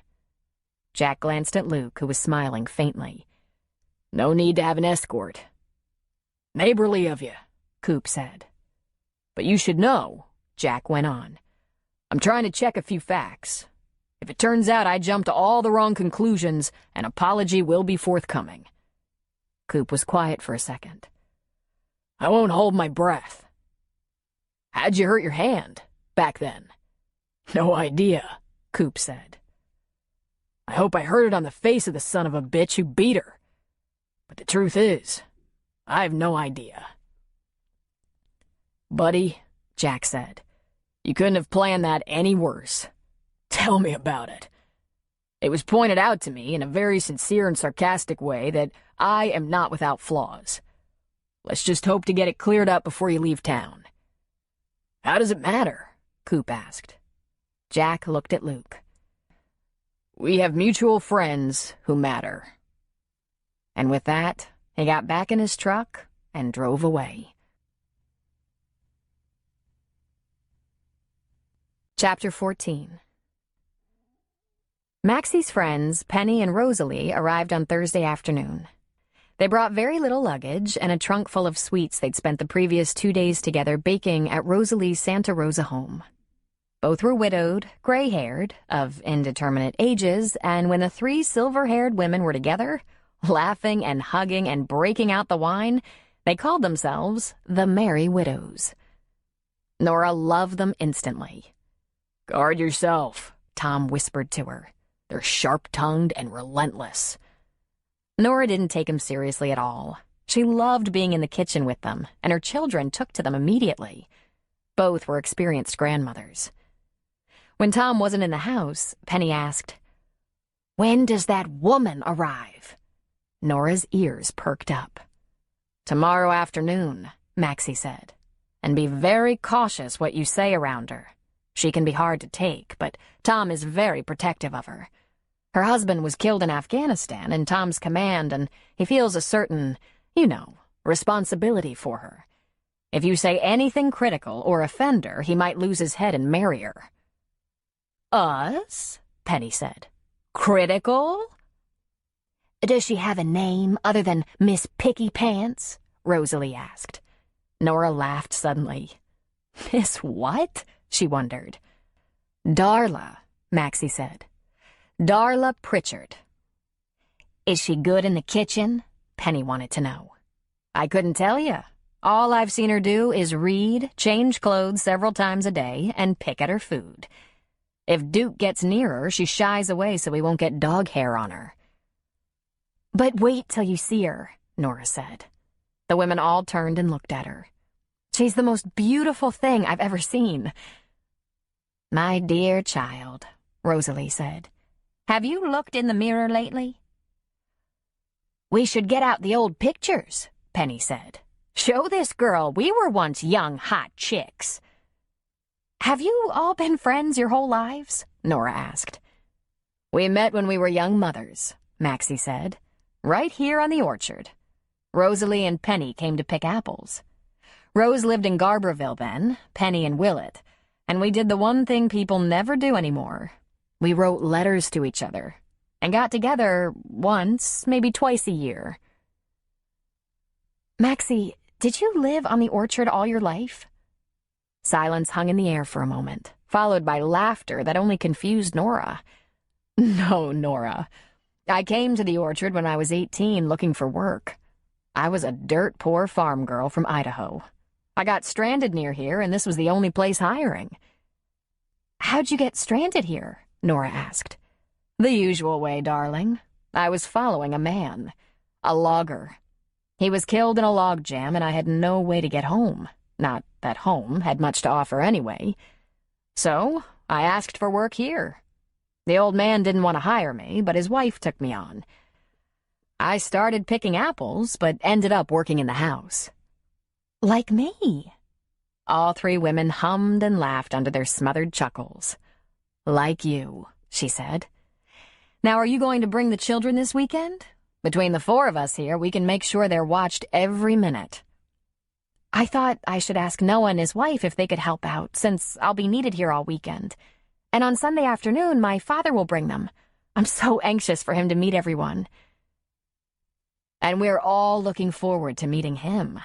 Jack glanced at Luke, who was smiling faintly. No need to have an escort. Neighborly of you, Coop said. But you should know, Jack went on. I'm trying to check a few facts. If it turns out I jumped to all the wrong conclusions, an apology will be forthcoming. Coop was quiet for a second. I won't hold my breath. How'd you hurt your hand back then? No idea, Coop said. I hope I hurt it on the face of the son of a bitch who beat her. But the truth is, I have no idea. Buddy, Jack said, you couldn't have planned that any worse. Tell me about it. It was pointed out to me in a very sincere and sarcastic way that I am not without flaws. Let's just hope to get it cleared up before you leave town. How does it matter? Coop asked. Jack looked at Luke. We have mutual friends who matter. And with that, he got back in his truck and drove away. Chapter 14. Maxie's friends, Penny and Rosalie, arrived on Thursday afternoon. They brought very little luggage and a trunk full of sweets they'd spent the previous 2 days together baking at Rosalie's Santa Rosa home. Both were widowed, gray-haired, of indeterminate ages, and when the 3 silver-haired women were together, laughing and hugging and breaking out the wine, they called themselves the Merry Widows. Nora loved them instantly. Guard yourself, Tom whispered to her. They're sharp-tongued and relentless. Nora didn't take him seriously at all. She loved being in the kitchen with them, and her children took to them immediately. Both were experienced grandmothers. When Tom wasn't in the house, Penny asked, "When does that woman arrive?" Nora's ears perked up. "Tomorrow afternoon," Maxie said. "And be very cautious what you say around her. She can be hard to take, but Tom is very protective of her. Her husband was killed in Afghanistan in Tom's command, and he feels a certain, responsibility for her. If you say anything critical or offend her, he might lose his head and marry her." "Us?" Penny said. Critical? Does she have a name other than Miss Picky Pants? Rosalie asked. Nora laughed suddenly. Miss what? She wondered. Darla, Maxie said. Darla Pritchard. Is she good in the kitchen? Penny wanted to know. I couldn't tell you. All I've seen her do is read, change clothes several times a day, and pick at her food. If Duke gets near her, she shies away so he won't get dog hair on her. But wait till you see her, Nora said. The women all turned and looked at her. She's the most beautiful thing I've ever seen. My dear child, Rosalie said. Have you looked in the mirror lately? We should get out the old pictures, Penny said. Show this girl we were once young, hot chicks. Have you all been friends your whole lives? Nora asked. We met when we were young mothers, Maxie said. Right here on the orchard. Rosalie and Penny came to pick apples. Rose lived in Garberville then, Penny in Willett, and we did the one thing people never do anymore. We wrote letters to each other, and got together once, maybe twice a year. Maxie, did you live on the orchard all your life? Silence hung in the air for a moment, followed by laughter that only confused Nora. No, Nora. I came to the orchard when I was 18 looking for work. I was a dirt-poor farm girl from Idaho. I got stranded near here, and this was the only place hiring. How'd you get stranded here? Nora asked. The usual way, darling. I was following a man, a logger. He was killed in a log jam, and I had no way to get home. Not that home had much to offer anyway. So I asked for work here. The old man didn't want to hire me, but his wife took me on. I started picking apples, but ended up working in the house. Like me. All three women hummed and laughed under their smothered chuckles. Like you, she said. Now, are you going to bring the children this weekend? Between the four of us here, we can make sure they're watched every minute. I thought I should ask Noah and his wife if they could help out, since I'll be needed here all weekend. And on Sunday afternoon, my father will bring them. I'm so anxious for him to meet everyone. And we're all looking forward to meeting him.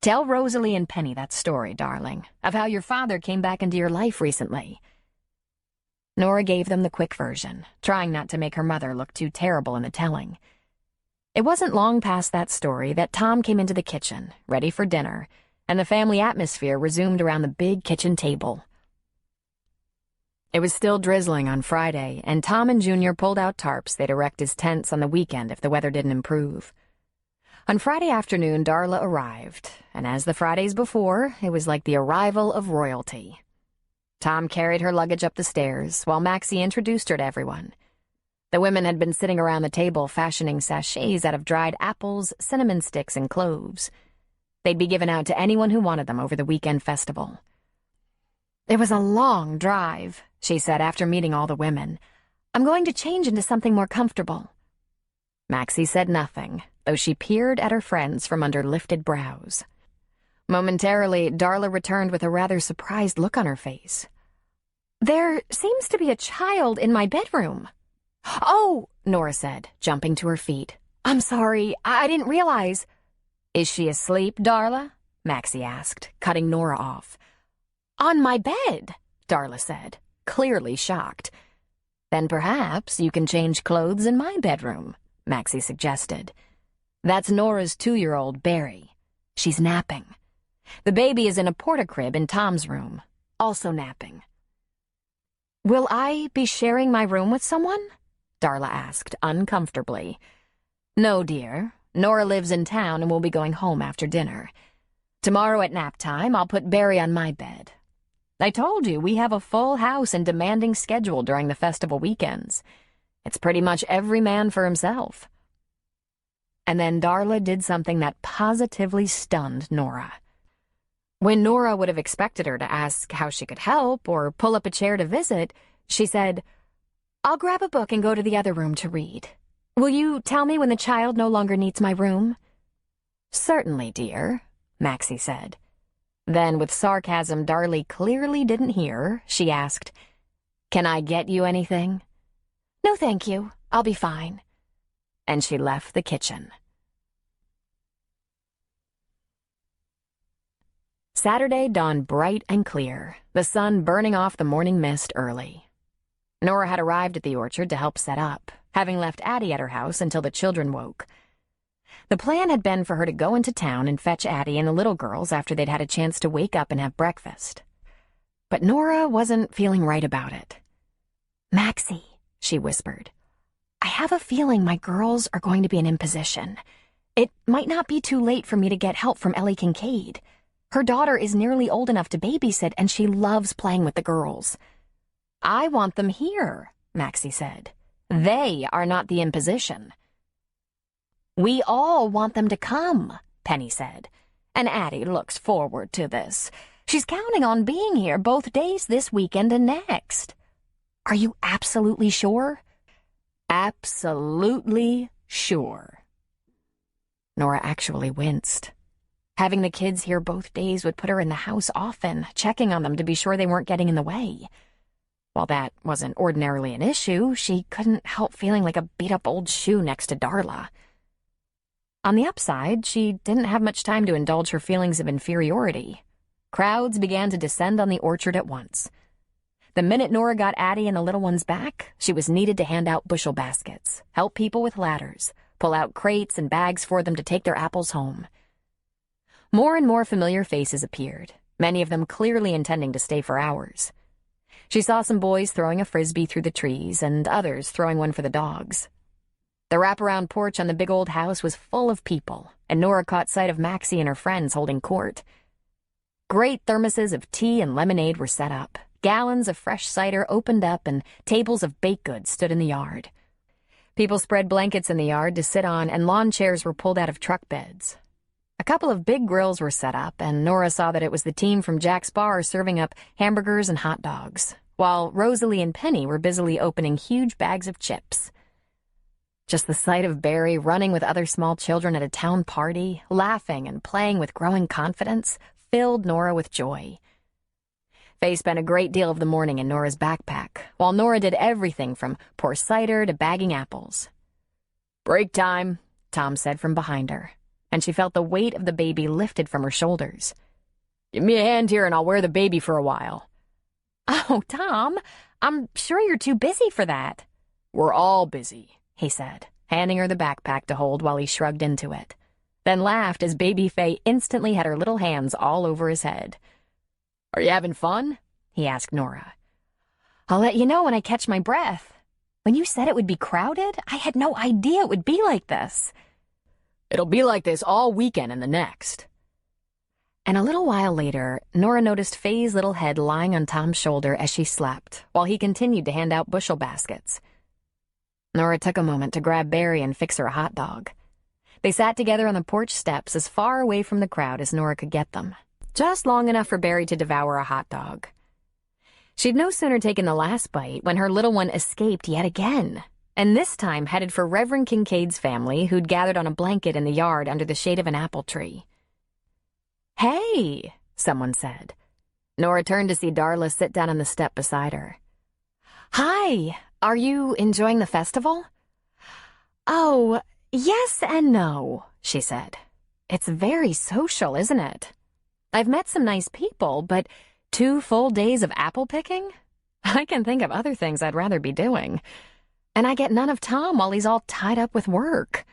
Tell Rosalie and Penny that story, darling, of how your father came back into your life recently. Nora gave them the quick version, trying not to make her mother look too terrible in the telling. It wasn't long past that story that Tom came into the kitchen, ready for dinner, and the family atmosphere resumed around the big kitchen table. It was still drizzling on Friday, and Tom and Junior pulled out tarps they'd erect as tents on the weekend if the weather didn't improve. On Friday afternoon, Darla arrived, and as the Fridays before, it was like the arrival of royalty. Tom carried her luggage up the stairs, while Maxie introduced her to everyone. The women had been sitting around the table fashioning sachets out of dried apples, cinnamon sticks, and cloves. They'd be given out to anyone who wanted them over the weekend festival. It was a long drive, she said after meeting all the women. I'm going to change into something more comfortable. Maxie said nothing, though she peered at her friends from under lifted brows. Momentarily, Darla returned with a rather surprised look on her face. There seems to be a child in my bedroom. Oh, Nora said, jumping to her feet. I'm sorry, I didn't realize. Is she asleep, Darla? Maxie asked, cutting Nora off. On my bed, Darla said, clearly shocked. Then perhaps you can change clothes in my bedroom, Maxie suggested. That's Nora's 2-year-old, Barry. She's napping. The baby is in a porta-crib in Tom's room, also napping. Will I be sharing my room with someone? Darla asked, uncomfortably. No, dear. Nora lives in town and will be going home after dinner. Tomorrow at nap time, I'll put Barry on my bed. I told you, we have a full house and demanding schedule during the festival weekends. It's pretty much every man for himself. And then Darla did something that positively stunned Nora. When Nora would have expected her to ask how she could help or pull up a chair to visit, she said, I'll grab a book and go to the other room to read. Will you tell me when the child no longer needs my room? Certainly, dear, Maxie said. Then, with sarcasm Darla clearly didn't hear, she asked, Can I get you anything? "No, thank you. I'll be fine." And she left the kitchen. Saturday dawned bright and clear, the sun burning off the morning mist early. Nora had arrived at the orchard to help set up, having left Addie at her house until the children woke. The plan had been for her to go into town and fetch Addie and the little girls after they'd had a chance to wake up and have breakfast. But Nora wasn't feeling right about it. "Maxie," she whispered, "I have a feeling my girls are going to be an imposition. It might not be too late for me to get help from Ellie Kincaid. Her daughter is nearly old enough to babysit, and she loves playing with the girls." "I want them here," Maxie said. "They are not the imposition." "We all want them to come," Penny said. "And Addie looks forward to this. She's counting on being here both days this weekend and next." "Are you absolutely sure?" "Absolutely sure." Nora actually winced. Having the kids here both days would put her in the house often, checking on them to be sure they weren't getting in the way. While that wasn't ordinarily an issue, she couldn't help feeling like a beat-up old shoe next to Darla. On the upside, she didn't have much time to indulge her feelings of inferiority. Crowds began to descend on the orchard at once. The minute Nora got Addie and the little ones back, she was needed to hand out bushel baskets, help people with ladders, pull out crates and bags for them to take their apples home. More and more familiar faces appeared, many of them clearly intending to stay for hours. She saw some boys throwing a frisbee through the trees and others throwing one for the dogs. The wraparound porch on the big old house was full of people, and Nora caught sight of Maxie and her friends holding court. Great thermoses of tea and lemonade were set up, gallons of fresh cider opened up, and tables of baked goods stood in the yard. People spread blankets in the yard to sit on, and lawn chairs were pulled out of truck beds. A couple of big grills were set up, and Nora saw that it was the team from Jack's Bar serving up hamburgers and hot dogs, while Rosalie and Penny were busily opening huge bags of chips. Just the sight of Barry running with other small children at a town party, laughing and playing with growing confidence, filled Nora with joy. Faye spent a great deal of the morning in Nora's backpack, while Nora did everything from pour cider to bagging apples. "Break time," Tom said from behind her, and she felt the weight of the baby lifted from her shoulders. "Give me a hand here and I'll wear the baby for a while." "Oh, Tom, I'm sure you're too busy for that." "We're all busy," he said, handing her the backpack to hold while he shrugged into it, then laughed as baby Faye instantly had her little hands all over his head. "Are you having fun?" he asked Nora. "I'll let you know when I catch my breath. When you said it would be crowded, I had no idea it would be like this." "It'll be like this all weekend and the next." And a little while later, Nora noticed Faye's little head lying on Tom's shoulder as she slept, while he continued to hand out bushel baskets. Nora took a moment to grab Barry and fix her a hot dog. They sat together on the porch steps as far away from the crowd as Nora could get them, just long enough for Barry to devour a hot dog. She'd no sooner taken the last bite when her little one escaped yet again, and this time headed for Reverend Kincaid's family, who'd gathered on a blanket in the yard under the shade of an apple tree. "Hey," someone said. Nora turned to see Darla sit down on the step beside her. "Hi, are you enjoying the festival?" "Oh, yes and no," she said. "It's very social, isn't it? I've met some nice people, but 2 full days of apple picking? I can think of other things I'd rather be doing. And I get none of Tom while he's all tied up with work."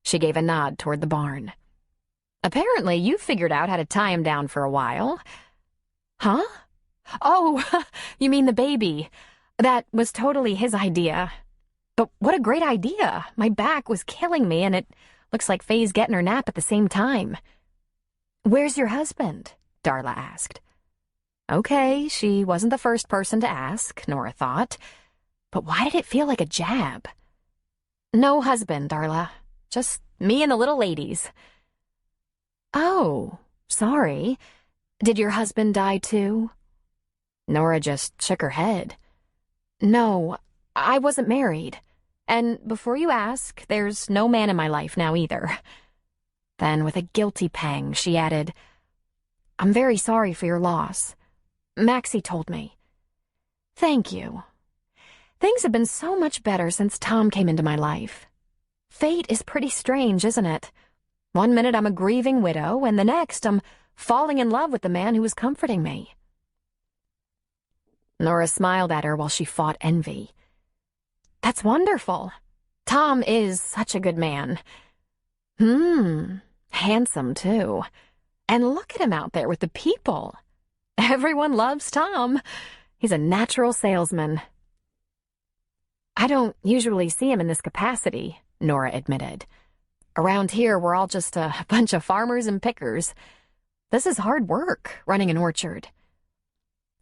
She gave a nod toward the barn. "Apparently you figured out how to tie him down for a while." "Huh? Oh, you mean the baby. That was totally his idea. But what a great idea. My back was killing me, and it looks like Faye's getting her nap at the same time." "Where's your husband?" Darla asked. Okay, she wasn't the first person to ask, Nora thought. But why did it feel like a jab? "No husband, Darla. Just me and the little ladies." "Oh, sorry. Did your husband die too?" Nora just shook her head. "No, I wasn't married. And before you ask, there's no man in my life now either." Then, with a guilty pang, she added, "I'm very sorry for your loss. Maxie told me." "Thank you. Things have been so much better since Tom came into my life. Fate is pretty strange, isn't it? One minute I'm a grieving widow, and the next I'm falling in love with the man who was comforting me. Nora smiled at her while she fought envy. That's wonderful. Tom is such a good man. Handsome, too. And look at him out there with the people. Everyone loves Tom. He's a natural salesman. I don't usually see him in this capacity, Nora admitted. Around here, we're all just a bunch of farmers and pickers. This is hard work, running an orchard.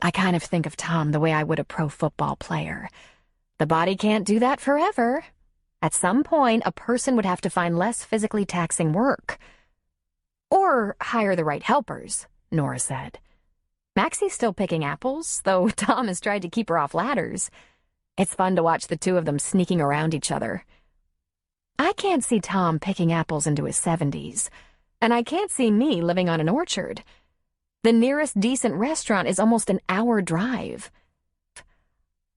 I kind of think of Tom the way I would a pro football player. The body can't do that forever. At some point, a person would have to find less physically taxing work. Or hire the right helpers, Nora said. Maxie's still picking apples, though Tom has tried to keep her off ladders. It's fun to watch the two of them sneaking around each other. I can't see Tom picking apples into his 70s, and I can't see me living on an orchard. The nearest decent restaurant is almost an hour drive.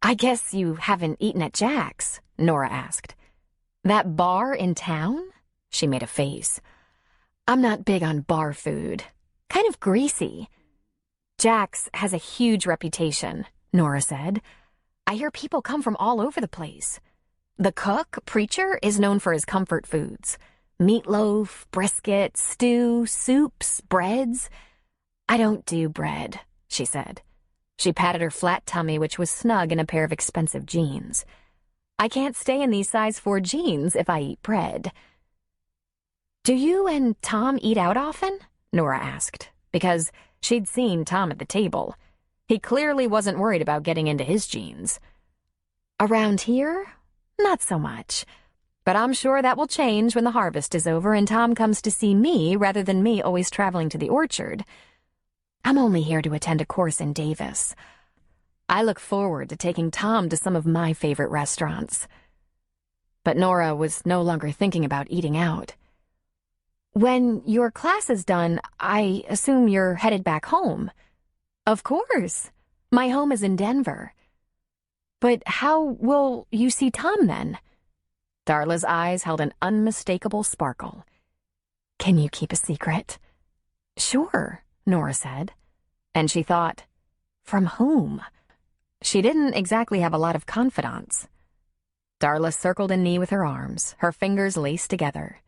I guess you haven't eaten at Jack's, Nora asked. That bar in town? She made a face. I'm not big on bar food. Kind of greasy. Jack's has a huge reputation, Nora said. I hear people come from all over the place. The cook, Preacher, is known for his comfort foods. Meatloaf, brisket, stew, soups, breads. I don't do bread, she said. She patted her flat tummy, which was snug in a pair of expensive jeans. I can't stay in these size 4 jeans if I eat bread. Do you and Tom eat out often? Nora asked, because she'd seen Tom at the table. He clearly wasn't worried about getting into his jeans. Around here? Not so much. But I'm sure that will change when the harvest is over and Tom comes to see me rather than me always traveling to the orchard. I'm only here to attend a course in Davis. I look forward to taking Tom to some of my favorite restaurants. But Nora was no longer thinking about eating out. When your class is done, I assume you're headed back home. Of course. My home is in Denver. But how will you see Tom then? Darla's eyes held an unmistakable sparkle. Can you keep a secret? Sure, Nora said. And she thought, from whom? She didn't exactly have a lot of confidants. Darla circled a knee with her arms, her fingers laced together.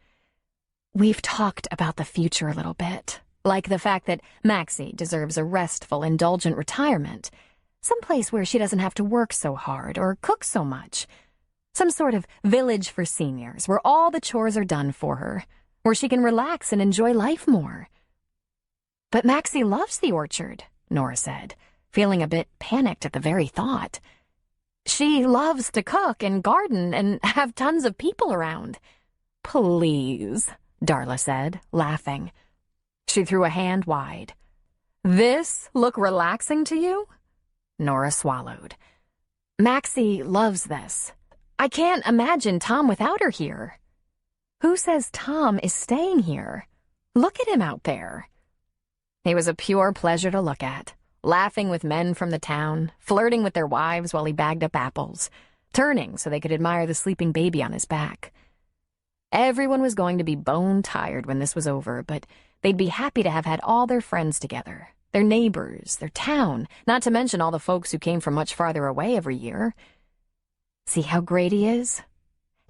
We've talked about the future a little bit, like the fact that Maxie deserves a restful, indulgent retirement, someplace where she doesn't have to work so hard or cook so much. Some sort of village for seniors where all the chores are done for her, where she can relax and enjoy life more. But Maxie loves the orchard, Nora said, feeling a bit panicked at the very thought. She loves to cook and garden and have tons of people around. Please, Darla said, laughing. She threw a hand wide. This look relaxing to you? Nora swallowed. Maxie loves this. I can't imagine Tom without her here. Who says Tom is staying here? Look at him out there. He was a pure pleasure to look at, laughing with men from the town, flirting with their wives while he bagged up apples, turning so they could admire the sleeping baby on his back. Everyone was going to be bone-tired when this was over, but they'd be happy to have had all their friends together, their neighbors, their town, not to mention all the folks who came from much farther away every year. See how great he is?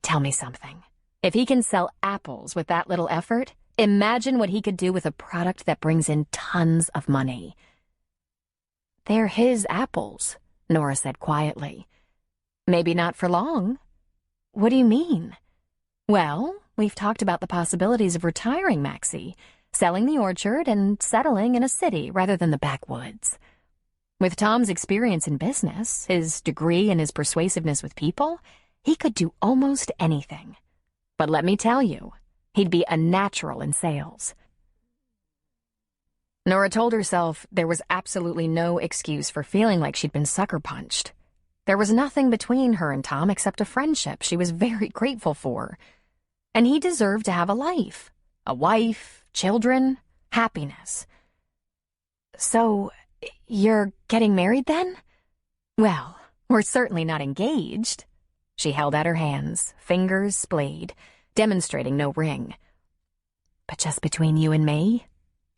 Tell me something. If he can sell apples with that little effort, imagine what he could do with a product that brings in tons of money. They're his apples, Nora said quietly. Maybe not for long. What do you mean? Well, we've talked about the possibilities of retiring Maxie, selling the orchard and settling in a city rather than the backwoods. With Tom's experience in business, his degree and his persuasiveness with people, he could do almost anything. But let me tell you, he'd be a natural in sales. Nora told herself there was absolutely no excuse for feeling like she'd been sucker punched. There was nothing between her and Tom except a friendship she was very grateful for. And he deserved to have a life. A wife, children, happiness. So, you're getting married then? Well, We're certainly not engaged." She held out her hands, fingers splayed, demonstrating no ring. "But just between you and me,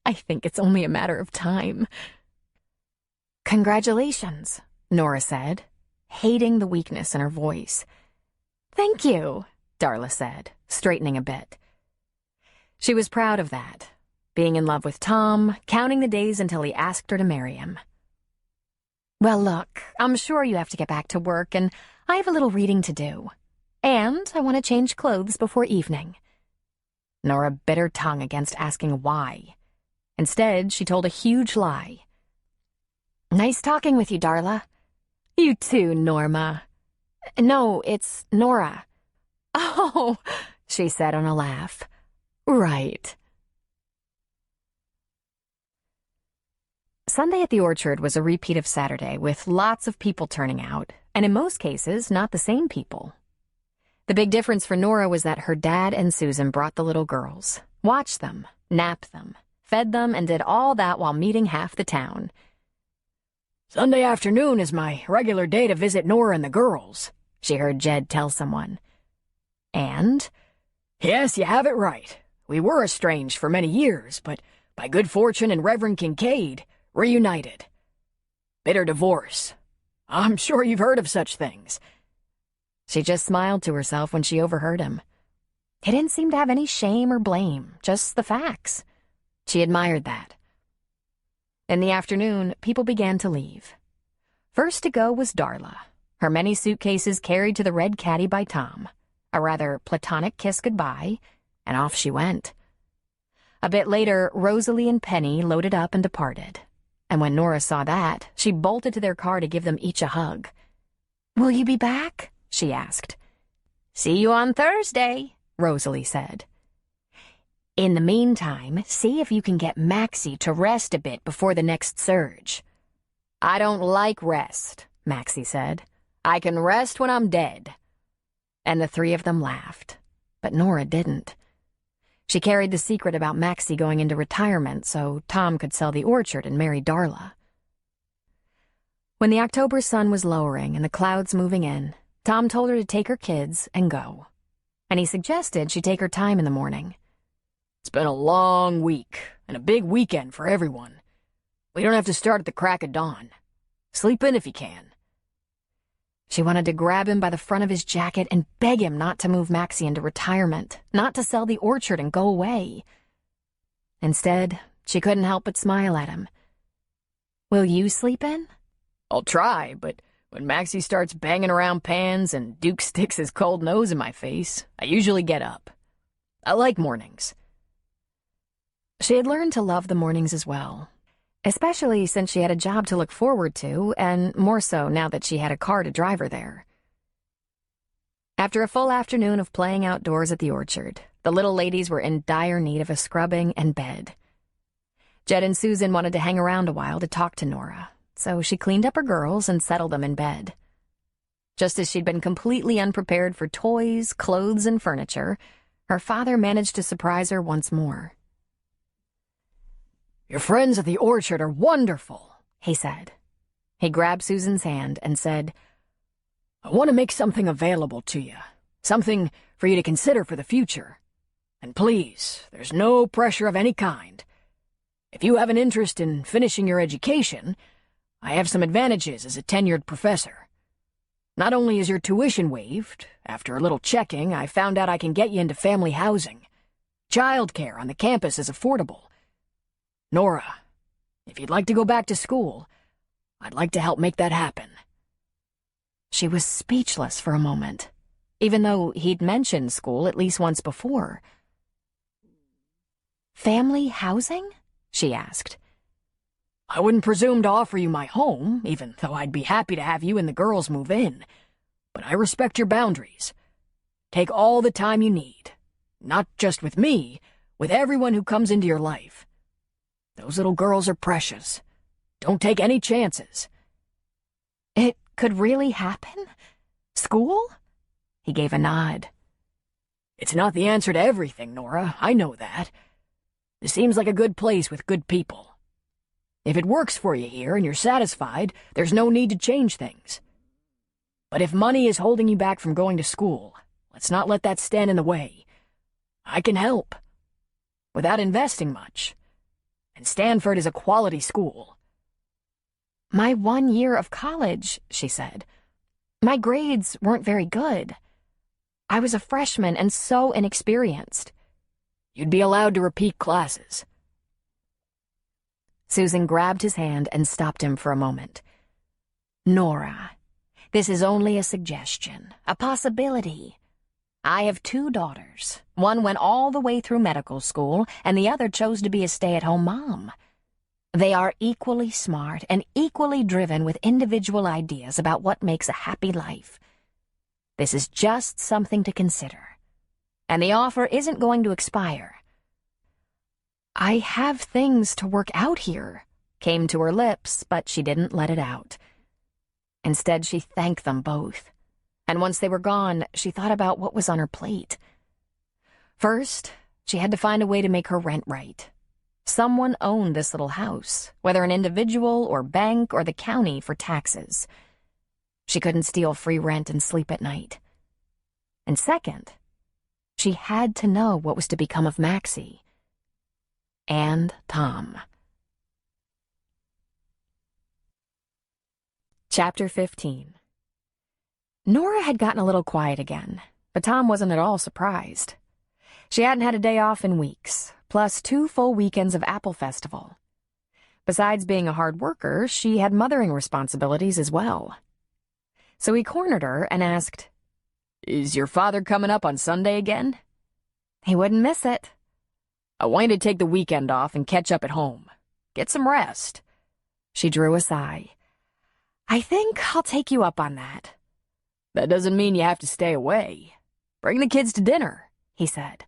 I think it's only a matter of time." "Congratulations," Nora said, hating the weakness in her voice. "Thank you," Darla said, straightening a bit. She was proud of that, being in love with Tom, counting the days until he asked her to marry him. "Well, look, I'm sure you have to get back to work, and I have a little reading to do. And I want to change clothes before evening." Nora bit her tongue against asking why. Instead, she told a huge lie. "Nice talking with you, Darla." "You too, Norma." "No, it's Nora." "Oh," she said on a laugh. "Right." Sunday at the orchard was a repeat of Saturday, with lots of people turning out, and in most cases, not the same people. The big difference for Nora was that her dad and Susan brought the little girls, watched them, napped them, fed them, and did all that while meeting half the town. "Sunday afternoon is my regular day to visit Nora and the girls," she heard Jed tell someone. And? "Yes, you have it right. We were estranged for many years, but by good fortune and Reverend Kincaid, reunited. Bitter divorce. I'm sure you've heard of such things." She just smiled to herself when she overheard him. He didn't seem to have any shame or blame, just the facts. She admired that. In the afternoon, people began to leave. First to go was Darla, her many suitcases carried to the Red Caddy by Tom, a rather platonic kiss goodbye, and off she went. A bit later, Rosalie and Penny loaded up and departed, and when Nora saw that, she bolted to their car to give them each a hug. "Will you be back?" she asked. "See you on Thursday," Rosalie said. "In the meantime, see if you can get Maxie to rest a bit before the next surge." "I don't like rest," Maxie said. "I can rest when I'm dead." And the three of them laughed, but Nora didn't. She carried the secret about Maxie going into retirement so Tom could sell the orchard and marry Darla. When the October sun was lowering and the clouds moving in, Tom told her to take her kids and go. And he suggested she take her time in the morning. "It's been a long week and a big weekend for everyone. We don't have to start at the crack of dawn. Sleep in if you can." She wanted to grab him by the front of his jacket and beg him not to move Maxie into retirement, not to sell the orchard and go away. Instead, she couldn't help but smile at him. "Will you sleep in?" "I'll try, but when Maxie starts banging around pans and Duke sticks his cold nose in my face, I usually get up. I like mornings." She had learned to love the mornings as well, especially since she had a job to look forward to, and more so now that she had a car to drive her there. After a full afternoon of playing outdoors at the orchard, the little ladies were in dire need of a scrubbing and bed. Jed and Susan wanted to hang around a while to talk to Nora, so she cleaned up her girls and settled them in bed. Just as she'd been completely unprepared for toys, clothes, and furniture, her father managed to surprise her once more. "Your friends at the orchard are wonderful," he said. He grabbed Susan's hand and said, "I want to make something available to you, something for you to consider for the future. And please, there's no pressure of any kind. If you have an interest in finishing your education, I have some advantages as a tenured professor. Not only is your tuition waived, after a little checking, I found out I can get you into family housing. Childcare on the campus is affordable. Nora, if you'd like to go back to school, I'd like to help make that happen." She was speechless for a moment, even though he'd mentioned school at least once before. "Family housing?" she asked. "I wouldn't presume to offer you my home, even though I'd be happy to have you and the girls move in. But I respect your boundaries. Take all the time you need, not just with me, with everyone who comes into your life. Those little girls are precious. Don't take any chances." "It could really happen? School?" He gave a nod. "It's not the answer to everything, Nora, I know that. This seems like a good place with good people. If it works for you here and you're satisfied, there's no need to change things. But if money is holding you back from going to school, let's not let that stand in the way. I can help. Without investing much. And Stanford is a quality school. My 1 year of college, she said. My grades weren't very good. I was a freshman and so inexperienced. You'd be allowed to repeat classes. Susan grabbed his hand and stopped him for a moment. Nora, this is only a suggestion, a possibility. I have 2 daughters. One went all the way through medical school, and the other chose to be a stay-at-home mom. They are equally smart and equally driven with individual ideas about what makes a happy life. This is just something to consider. And the offer isn't going to expire. I have things to work out here, came to her lips, but she didn't let it out. Instead, she thanked them both. And once they were gone, she thought about what was on her plate. First, she had to find a way to make her rent right. Someone owned this little house, whether an individual or bank or the county, for taxes. She couldn't steal free rent and sleep at night. And second, she had to know what was to become of Maxie. And Tom. Chapter 15. Nora had gotten a little quiet again, but Tom wasn't at all surprised. She hadn't had a day off in weeks, plus 2 full weekends of Apple Festival. Besides being a hard worker, she had mothering responsibilities as well. So he cornered her and asked, Is your father coming up on Sunday again? He wouldn't miss it. I want you to take the weekend off and catch up at home. Get some rest. She drew a sigh. I think I'll take you up on that. That doesn't mean you have to stay away. Bring the kids to dinner, he said.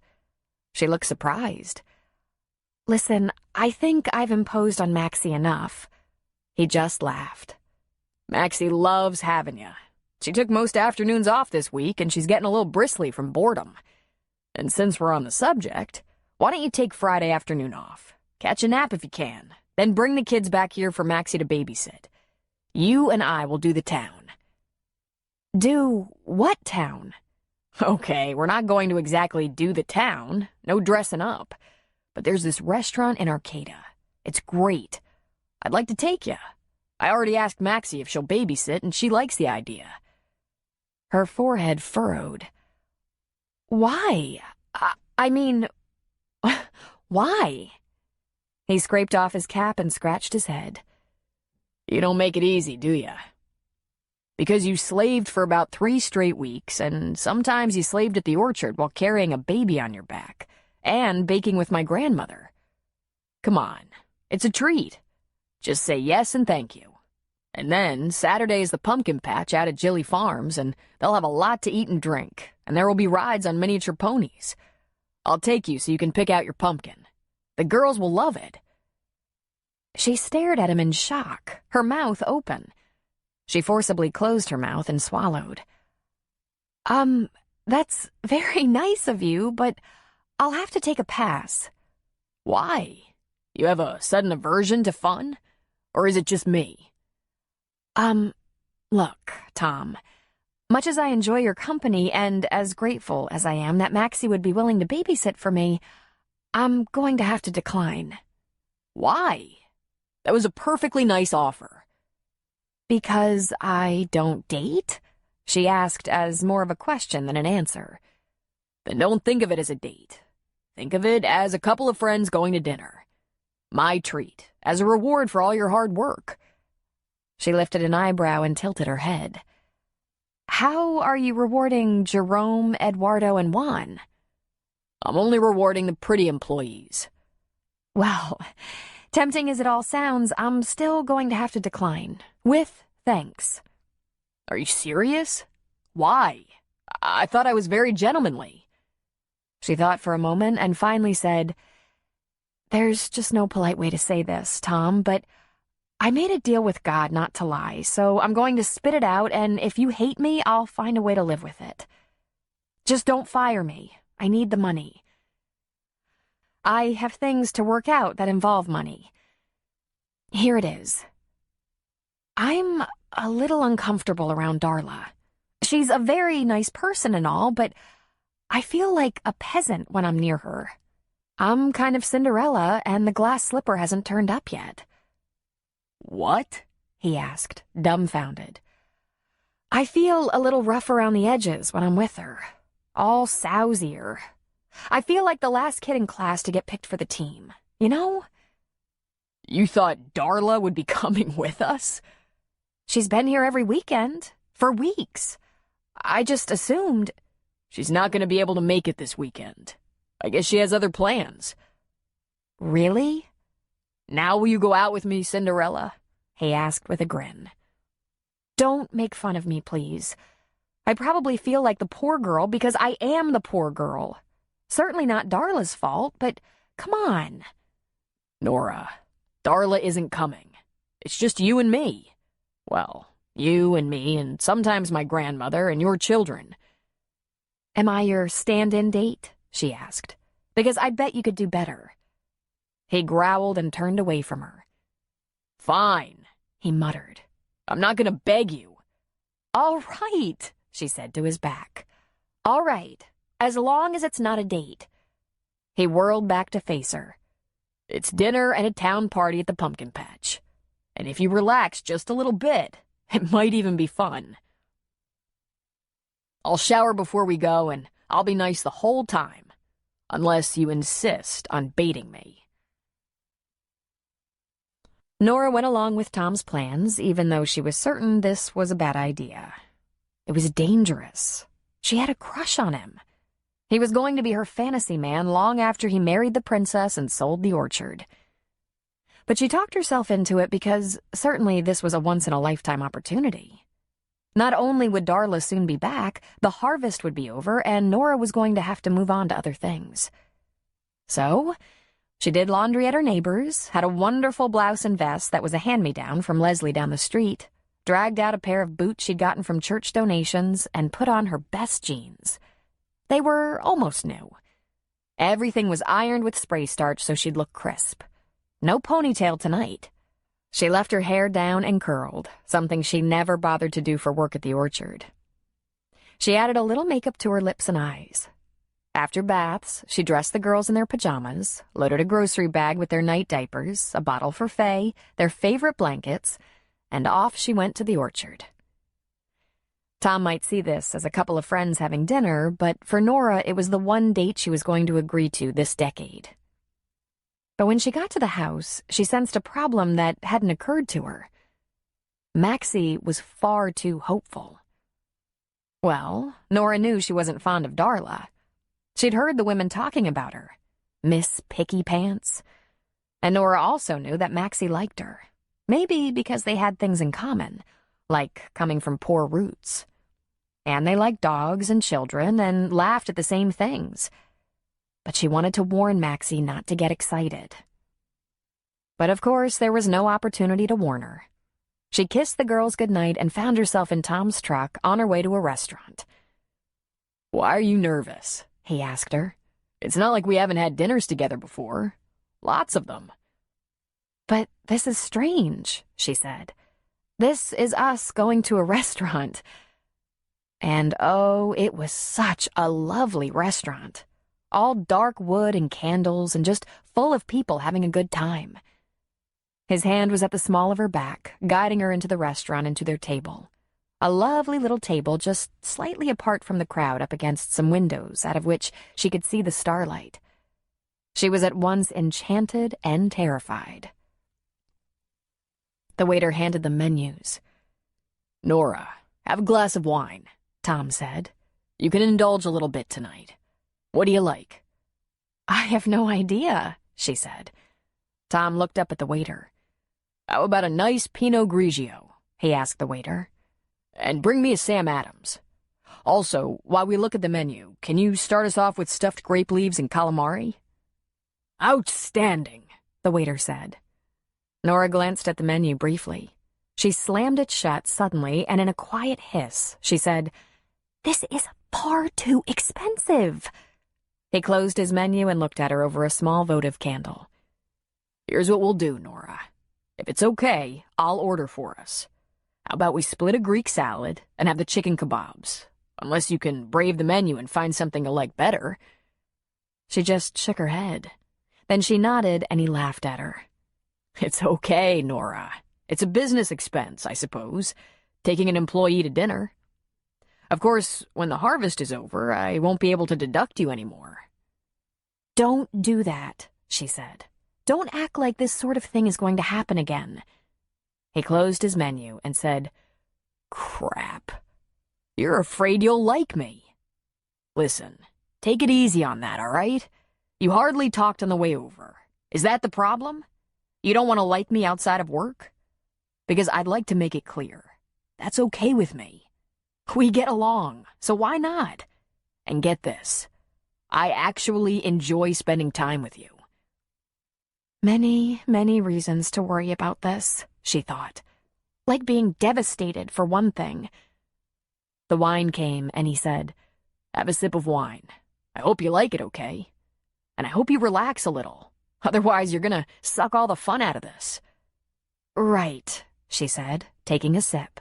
She looked surprised. Listen, I think I've imposed on Maxie enough. He just laughed. Maxie loves having you. She took most afternoons off this week, and she's getting a little bristly from boredom. And since we're on the subject, why don't you take Friday afternoon off? Catch a nap if you can, then bring the kids back here for Maxie to babysit. You and I will do the town. Do what town? Okay, we're not going to exactly do the town. No dressing up. But there's this restaurant in Arcata. It's great. I'd like to take you. I already asked Maxie if she'll babysit, and she likes the idea. Her forehead furrowed. Why? I mean, why? He scraped off his cap and scratched his head. You don't make it easy, do ya? Because you slaved for about 3 straight weeks, and sometimes you slaved at the orchard while carrying a baby on your back, and baking with my grandmother. Come on, it's a treat. Just say yes and thank you. And then Saturday is the pumpkin patch out at Gilly Farms, and they'll have a lot to eat and drink, and there will be rides on miniature ponies. I'll take you so you can pick out your pumpkin. The girls will love it. She stared at him in shock, her mouth open. She forcibly closed her mouth and swallowed. That's very nice of you, but I'll have to take a pass. Why? You have a sudden aversion to fun? Or is it just me? Look, Tom, much as I enjoy your company and as grateful as I am that Maxie would be willing to babysit for me, I'm going to have to decline. Why? That was a perfectly nice offer. Because I don't date? She asked as more of a question than an answer. Then don't think of it as a date. Think of it as a couple of friends going to dinner. My treat, as a reward for all your hard work. She lifted an eyebrow and tilted her head. How are you rewarding Jerome, Eduardo, and Juan? I'm only rewarding the pretty employees. Well, tempting as it all sounds, I'm still going to have to decline. With thanks. Are you serious? Why? I thought I was very gentlemanly. She thought for a moment and finally said, There's just no polite way to say this, Tom, but I made a deal with God not to lie, so I'm going to spit it out, and if you hate me, I'll find a way to live with it. Just don't fire me. I need the money. I have things to work out that involve money. Here it is. I'm a little uncomfortable around Darla. She's a very nice person and all, but I feel like a peasant when I'm near her. I'm kind of Cinderella, and the glass slipper hasn't turned up yet." "What?" he asked, dumbfounded. "I feel a little rough around the edges when I'm with her. All sousier. I feel like the last kid in class to get picked for the team, you know?" "You thought Darla would be coming with us?" "She's been here every weekend, for weeks. I just assumed—" "She's not going to be able to make it this weekend. I guess she has other plans." "Really?" "Now will you go out with me, Cinderella?" he asked with a grin. "Don't make fun of me, please. I probably feel like the poor girl because I am the poor girl. Certainly not Darla's fault, but come on." "Nora, Darla isn't coming. It's just you and me. Well, you and me and sometimes my grandmother and your children." "Am I your stand-in date?" she asked. "Because I bet you could do better." He growled and turned away from her. "Fine," he muttered. "I'm not going to beg you." "All right," she said to his back. "All right, as long as it's not a date." He whirled back to face her. "It's dinner and a town party at the pumpkin patch. And if you relax just a little bit, it might even be fun. I'll shower before we go, and I'll be nice the whole time, unless you insist on baiting me." Nora went along with Tom's plans, even though she was certain this was a bad idea. It was dangerous. She had a crush on him. He was going to be her fantasy man long after he married the princess and sold the orchard. But she talked herself into it because certainly this was a once-in-a-lifetime opportunity. Not only would Darla soon be back, the harvest would be over, and Nora was going to have to move on to other things. So she did laundry at her neighbor's, had a wonderful blouse and vest that was a hand-me-down from Leslie down the street, dragged out a pair of boots she'd gotten from church donations, and put on her best jeans. They were almost new. Everything was ironed with spray starch so she'd look crisp. No ponytail tonight. She left her hair down and curled, something she never bothered to do for work at the orchard. She added a little makeup to her lips and eyes. After baths, she dressed the girls in their pajamas, loaded a grocery bag with their night diapers, a bottle for Faye, their favorite blankets, and off she went to the orchard. Tom might see this as a couple of friends having dinner, but for Nora it was the one date she was going to agree to this decade. But when she got to the house, she sensed a problem that hadn't occurred to her. Maxie was far too hopeful. Well, Nora knew she wasn't fond of Darla. She'd heard the women talking about her. Miss Picky Pants. And Nora also knew that Maxie liked her. Maybe because they had things in common, like coming from poor roots. And they liked dogs and children and laughed at the same things. But she wanted to warn Maxie not to get excited. But of course, there was no opportunity to warn her. She kissed the girls goodnight and found herself in Tom's truck on her way to a restaurant. "Why are you nervous?" he asked her. "It's not like we haven't had dinners together before. Lots of them." "But this is strange," she said. "This is us going to a restaurant." And oh, it was such a lovely restaurant. All dark wood and candles and just full of people having a good time. His hand was at the small of her back, guiding her into the restaurant and to their table. A lovely little table just slightly apart from the crowd up against some windows out of which she could see the starlight. She was at once enchanted and terrified. The waiter handed them menus. "Nora, have a glass of wine," Tom said. "You can indulge a little bit tonight. What do you like?" "I have no idea," she said. Tom looked up at the waiter. "How about a nice Pinot Grigio?" he asked the waiter. "And bring me a Sam Adams. Also, while we look at the menu, can you start us off with stuffed grape leaves and calamari?" "Outstanding," the waiter said. Nora glanced at the menu briefly. She slammed it shut suddenly, and in a quiet hiss, she said, "This is far too expensive." He closed his menu and looked at her over a small votive candle. "Here's what we'll do, Nora. If it's okay, I'll order for us. How about we split a Greek salad and have the chicken kebabs? Unless you can brave the menu and find something you like better. She just shook her head. Then she nodded and he laughed at her. It's okay, Nora. It's a business expense, I suppose, taking an employee to dinner. Of course, when the harvest is over, I won't be able to deduct you anymore. Don't do that, she said. Don't act like this sort of thing is going to happen again. He closed his menu and said, Crap. You're afraid you'll like me. Listen, take it easy on that, all right? You hardly talked on the way over. Is that the problem? You don't want to like me outside of work? Because I'd like to make it clear. That's okay with me. We get along, so why not? And get this. I actually enjoy spending time with you. Many, many reasons to worry about this, she thought. Like being devastated, for one thing. The wine came, and he said, Have a sip of wine. I hope you like it, okay? And I hope you relax a little. Otherwise, you're gonna suck all the fun out of this. Right, she said, taking a sip.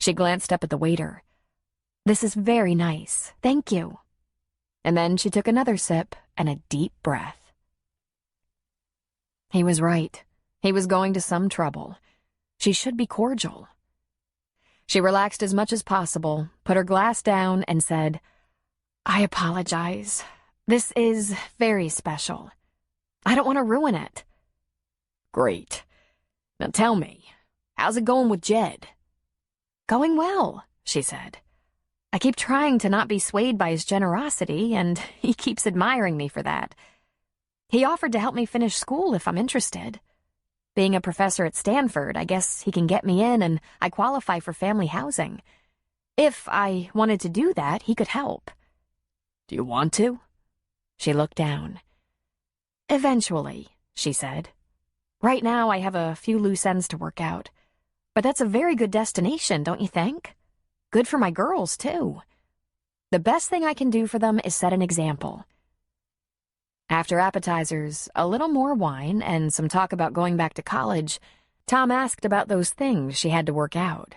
She glanced up at the waiter. This is very nice, thank you. And then she took another sip and a deep breath. He was right. He was going to some trouble. She should be cordial. She relaxed as much as possible, put her glass down, and said, I apologize. This is very special. I don't want to ruin it. Great. Now tell me, how's it going with Jed? Going well, she said. I keep trying to not be swayed by his generosity, and he keeps admiring me for that. He offered to help me finish school if I'm interested. Being a professor at Stanford, I guess he can get me in and I qualify for family housing. If I wanted to do that, he could help. Do you want to? She looked down. Eventually, she said. Right now I have a few loose ends to work out. But that's a very good destination, don't you think? Good for my girls, too. The best thing I can do for them is set an example. After appetizers, a little more wine, and some talk about going back to college, Tom asked about those things she had to work out.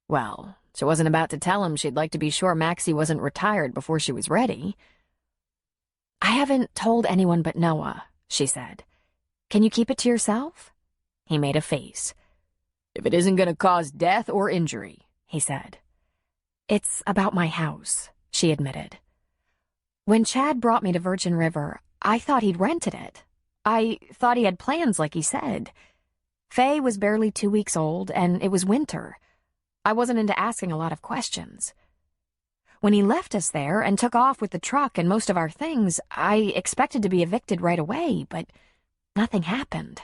Well, she wasn't about to tell him she'd like to be sure Maxie wasn't retired before she was ready. I haven't told anyone but Noah, she said. Can you keep it to yourself? He made a face. If it isn't going to cause death or injury, he said. It's about my house, she admitted. When Chad brought me to Virgin River, I thought he'd rented it. I thought he had plans like he said. Faye was barely 2 weeks old, and it was winter. I wasn't into asking a lot of questions. When he left us there and took off with the truck and most of our things, I expected to be evicted right away, but nothing happened.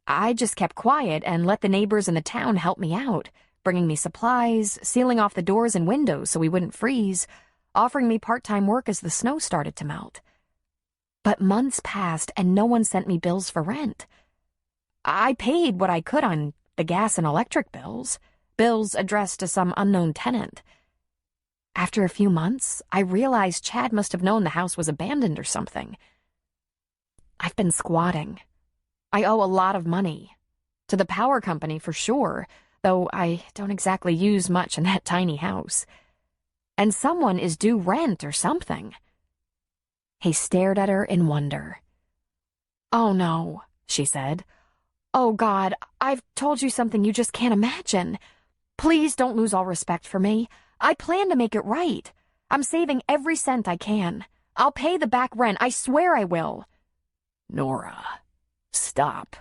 I just kept quiet and let the neighbors in the town help me out, bringing me supplies, sealing off the doors and windows so we wouldn't freeze, offering me part-time work as the snow started to melt. But months passed and no one sent me bills for rent. I paid what I could on the gas and electric bills addressed to some unknown tenant. After a few months, I realized Chad must have known the house was abandoned or something. I've been squatting. I owe a lot of money. To the power company for sure, though I don't exactly use much in that tiny house. And someone is due rent or something. He stared at her in wonder. Oh no, she said. Oh God, I've told you something you just can't imagine. Please don't lose all respect for me. I plan to make it right. I'm saving every cent I can. I'll pay the back rent, I swear I will. Nora, stop.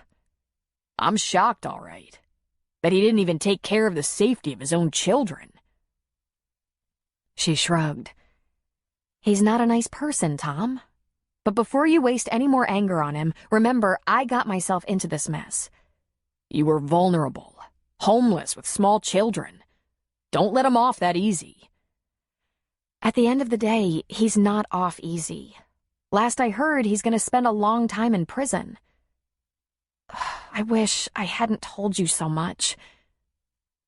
I'm shocked, all right. That he didn't even take care of the safety of his own children. She shrugged. He's not a nice person, Tom. But before you waste any more anger on him, remember I got myself into this mess. You were vulnerable, homeless with small children. Don't let him off that easy. At the end of the day, he's not off easy. Last I heard, he's going to spend a long time in prison. I wish I hadn't told you so much.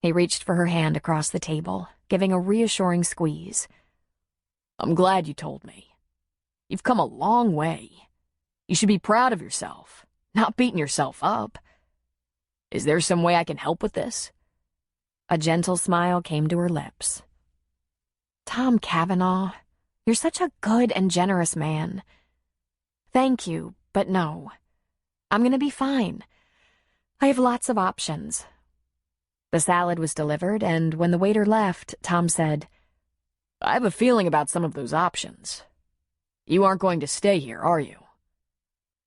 He reached for her hand across the table, giving a reassuring squeeze. I'm glad you told me. You've come a long way. You should be proud of yourself, not beating yourself up. Is there some way I can help with this? A gentle smile came to her lips. Tom Cavanaugh, you're such a good and generous man. Thank you, but no. I'm gonna be fine. I have lots of options. The salad was delivered, and when the waiter left, Tom said, I have a feeling about some of those options. You aren't going to stay here, are you?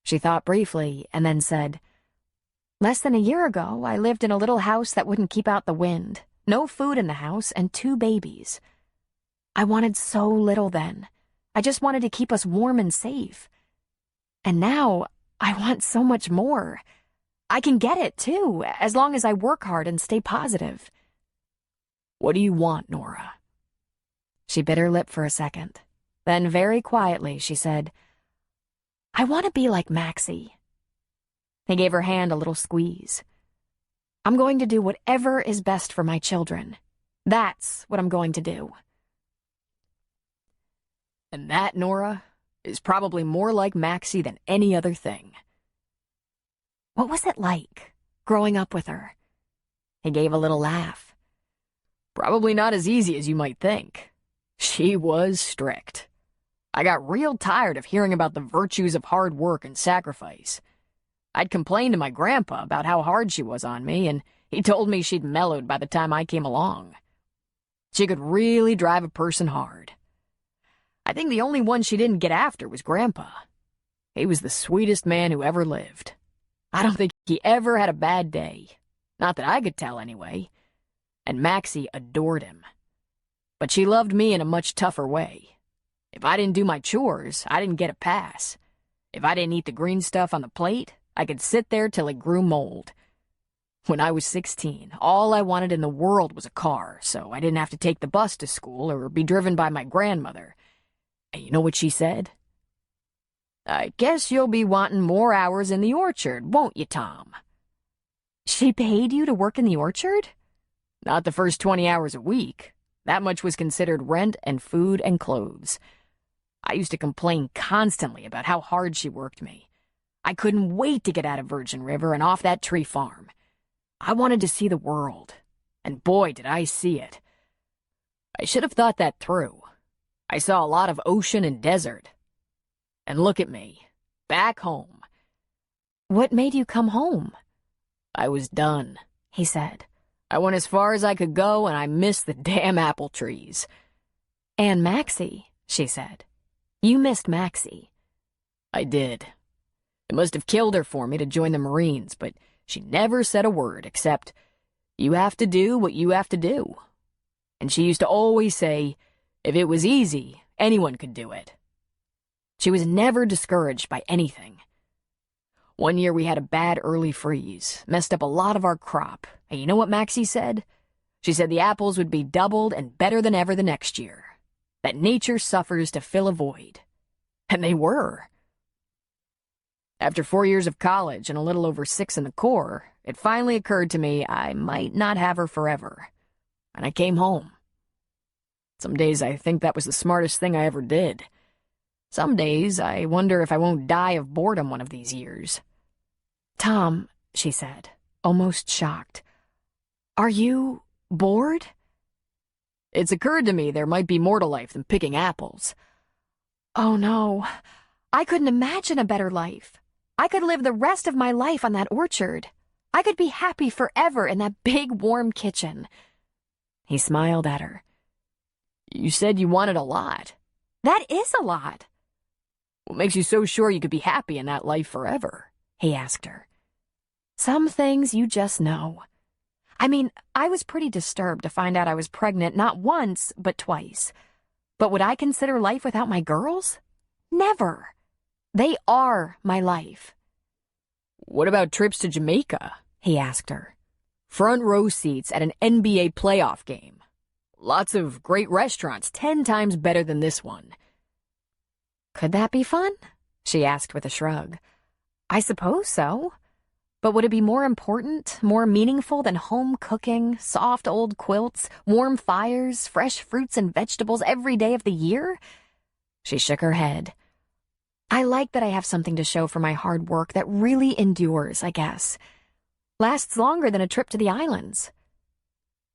She thought briefly and then said, Less than a year ago, I lived in a little house that wouldn't keep out the wind, no food in the house, and 2 babies. I wanted so little then. I just wanted to keep us warm and safe. And now, I want so much more. I can get it, too, as long as I work hard and stay positive. What do you want, Nora? She bit her lip for a second. Then very quietly she said, I want to be like Maxie. He gave her hand a little squeeze. I'm going to do whatever is best for my children. That's what I'm going to do. And that, Nora, is probably more like Maxie than any other thing. What was it like, growing up with her? He gave a little laugh. Probably not as easy as you might think. She was strict. I got real tired of hearing about the virtues of hard work and sacrifice. I'd complained to my grandpa about how hard she was on me, and he told me she'd mellowed by the time I came along. She could really drive a person hard. I think the only one she didn't get after was Grandpa. He was the sweetest man who ever lived. I don't think he ever had a bad day. Not that I could tell, anyway. And Maxie adored him. But she loved me in a much tougher way. If I didn't do my chores, I didn't get a pass. If I didn't eat the green stuff on the plate, I could sit there till it grew mold. When I was 16, all I wanted in the world was a car, so I didn't have to take the bus to school or be driven by my grandmother. And you know what she said? I guess you'll be wanting more hours in the orchard, won't you, Tom? She paid you to work in the orchard? Not the first 20 hours a week. That much was considered rent and food and clothes. I used to complain constantly about how hard she worked me. I couldn't wait to get out of Virgin River and off that tree farm. I wanted to see the world, and boy, did I see it. I should have thought that through. I saw a lot of ocean and desert. And look at me, back home. What made you come home? I was done, he said. I went as far as I could go, and I missed the damn apple trees. And Maxie, she said. You missed Maxie. I did. It must have killed her for me to join the Marines, but she never said a word except, you have to do what you have to do. And she used to always say, if it was easy, anyone could do it. She was never discouraged by anything. One year we had a bad early freeze, messed up a lot of our crop, and you know what Maxie said? She said the apples would be doubled and better than ever the next year. That nature suffers to fill a void. And they were. After 4 years of college and a little over 6 in the Corps, it finally occurred to me I might not have her forever. And I came home. Some days I think that was the smartest thing I ever did. Some days I wonder if I won't die of boredom one of these years. Tom, she said, almost shocked. Are you bored? It's occurred to me there might be more to life than picking apples. Oh no, I couldn't imagine a better life. I could live the rest of my life on that orchard. I could be happy forever in that big warm kitchen. He smiled at her. You said you wanted a lot. That is a lot. What makes you so sure you could be happy in that life forever? He asked her. Some things you just know. I mean, I was pretty disturbed to find out I was pregnant not once, but twice. But would I consider life without my girls? Never. They are my life. What about trips to Jamaica? He asked her. Front row seats at an NBA playoff game. Lots of great restaurants, 10 times better than this one. Could that be fun? She asked with a shrug. I suppose so. But would it be more important, more meaningful than home cooking, soft old quilts, warm fires, fresh fruits and vegetables every day of the year? She shook her head. I like that I have something to show for my hard work that really endures, I guess. Lasts longer than a trip to the islands.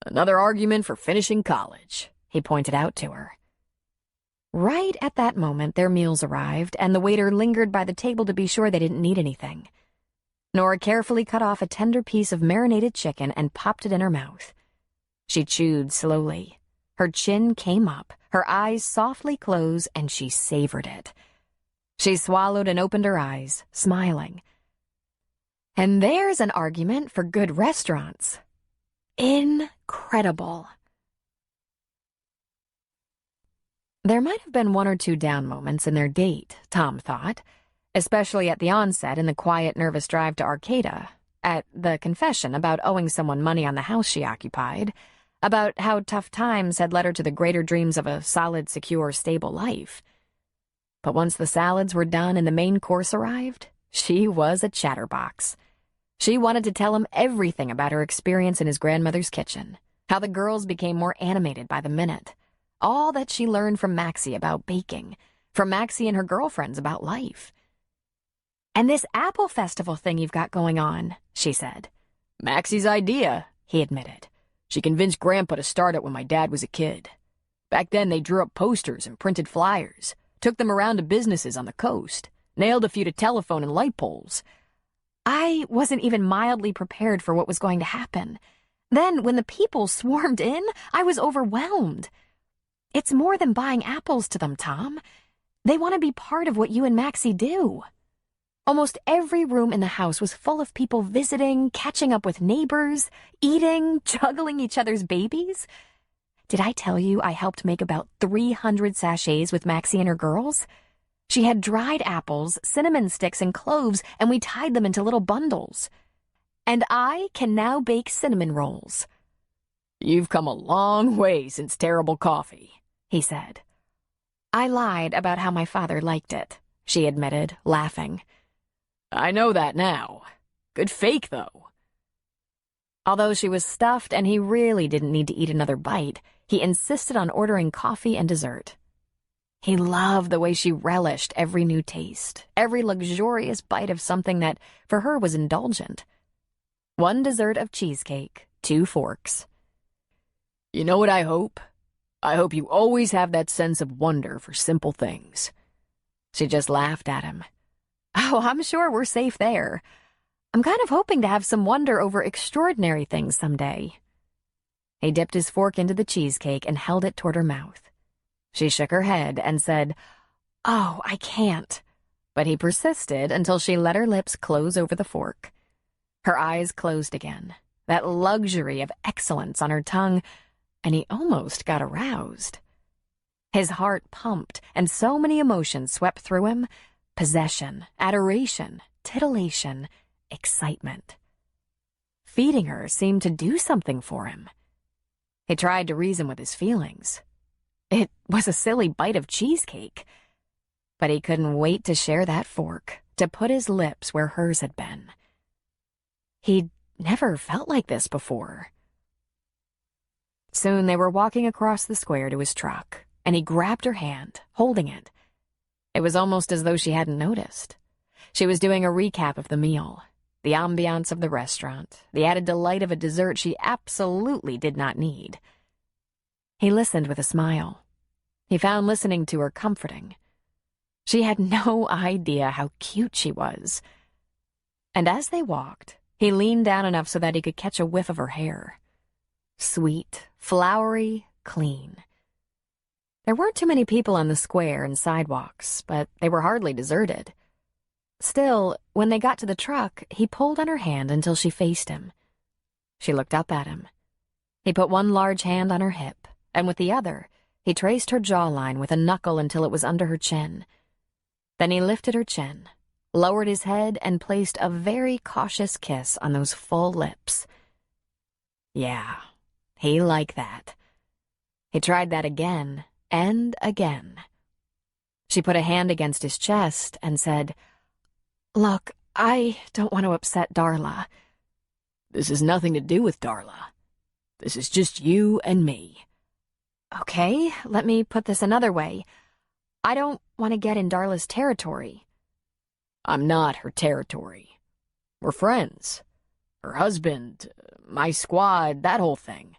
Another argument for finishing college, he pointed out to her. Right at that moment, their meals arrived, and the waiter lingered by the table to be sure they didn't need anything. Nora carefully cut off a tender piece of marinated chicken and popped it in her mouth. She chewed slowly. Her chin came up, her eyes softly closed, and she savored it. She swallowed and opened her eyes, smiling. And there's an argument for good restaurants. Incredible. There might have been one or two down moments in their date, Tom thought, especially at the onset in the quiet, nervous drive to Arcata, at the confession about owing someone money on the house she occupied, about how tough times had led her to the greater dreams of a solid, secure, stable life. But once the salads were done and the main course arrived, she was a chatterbox. She wanted to tell him everything about her experience in his grandmother's kitchen, how the girls became more animated by the minute, all that she learned from Maxie about baking, from Maxie and her girlfriends about life. And this apple festival thing you've got going on, she said. Maxie's idea, he admitted. She convinced Grandpa to start it when my dad was a kid. Back then they drew up posters and printed flyers, took them around to businesses on the coast, nailed a few to telephone and light poles. I wasn't even mildly prepared for what was going to happen. Then, when the people swarmed in, I was overwhelmed. It's more than buying apples to them, Tom. They want to be part of what you and Maxie do. Almost every room in the house was full of people visiting, catching up with neighbors, eating, juggling each other's babies. Did I tell you I helped make about 300 sachets with Maxie and her girls? She had dried apples, cinnamon sticks, and cloves, and we tied them into little bundles. And I can now bake cinnamon rolls. You've come a long way since terrible coffee, he said. I lied about how my father liked it, she admitted, laughing. I know that now. Good fake, though. Although she was stuffed and he really didn't need to eat another bite, he insisted on ordering coffee and dessert. He loved the way she relished every new taste, every luxurious bite of something that, for her, was indulgent. 1 dessert of cheesecake, 2 forks. You know what I hope? I hope you always have that sense of wonder for simple things. She just laughed at him. Oh, I'm sure we're safe there. I'm kind of hoping to have some wonder over extraordinary things someday. He dipped his fork into the cheesecake and held it toward her mouth. She shook her head and said, "Oh, I can't." But he persisted until she let her lips close over the fork. Her eyes closed again, that luxury of excellence on her tongue, and he almost got aroused. His heart pumped, and so many emotions swept through him: possession, adoration, titillation, excitement. Feeding her seemed to do something for him. He tried to reason with his feelings. It was a silly bite of cheesecake, but he couldn't wait to share that fork, to put his lips where hers had been. He'd never felt like this before. Soon they were walking across the square to his truck, and he grabbed her hand, holding it. It was almost as though she hadn't noticed. She was doing a recap of the meal, the ambiance of the restaurant, the added delight of a dessert she absolutely did not need. He listened with a smile. He found listening to her comforting. She had no idea how cute she was. And as they walked, he leaned down enough so that he could catch a whiff of her hair. Sweet, flowery, clean. There weren't too many people on the square and sidewalks, but they were hardly deserted. Still, when they got to the truck, he pulled on her hand until she faced him. She looked up at him. He put one large hand on her hip, and with the other, he traced her jawline with a knuckle until it was under her chin. Then he lifted her chin, lowered his head, and placed a very cautious kiss on those full lips. Yeah, he liked that. He tried that again and again. She put a hand against his chest and said, "Look, I don't want to upset Darla." This has nothing to do with Darla. This is just you and me. Okay, let me put this another way. I don't want to get in Darla's territory. I'm not her territory. We're friends. Her husband, my squad, that whole thing.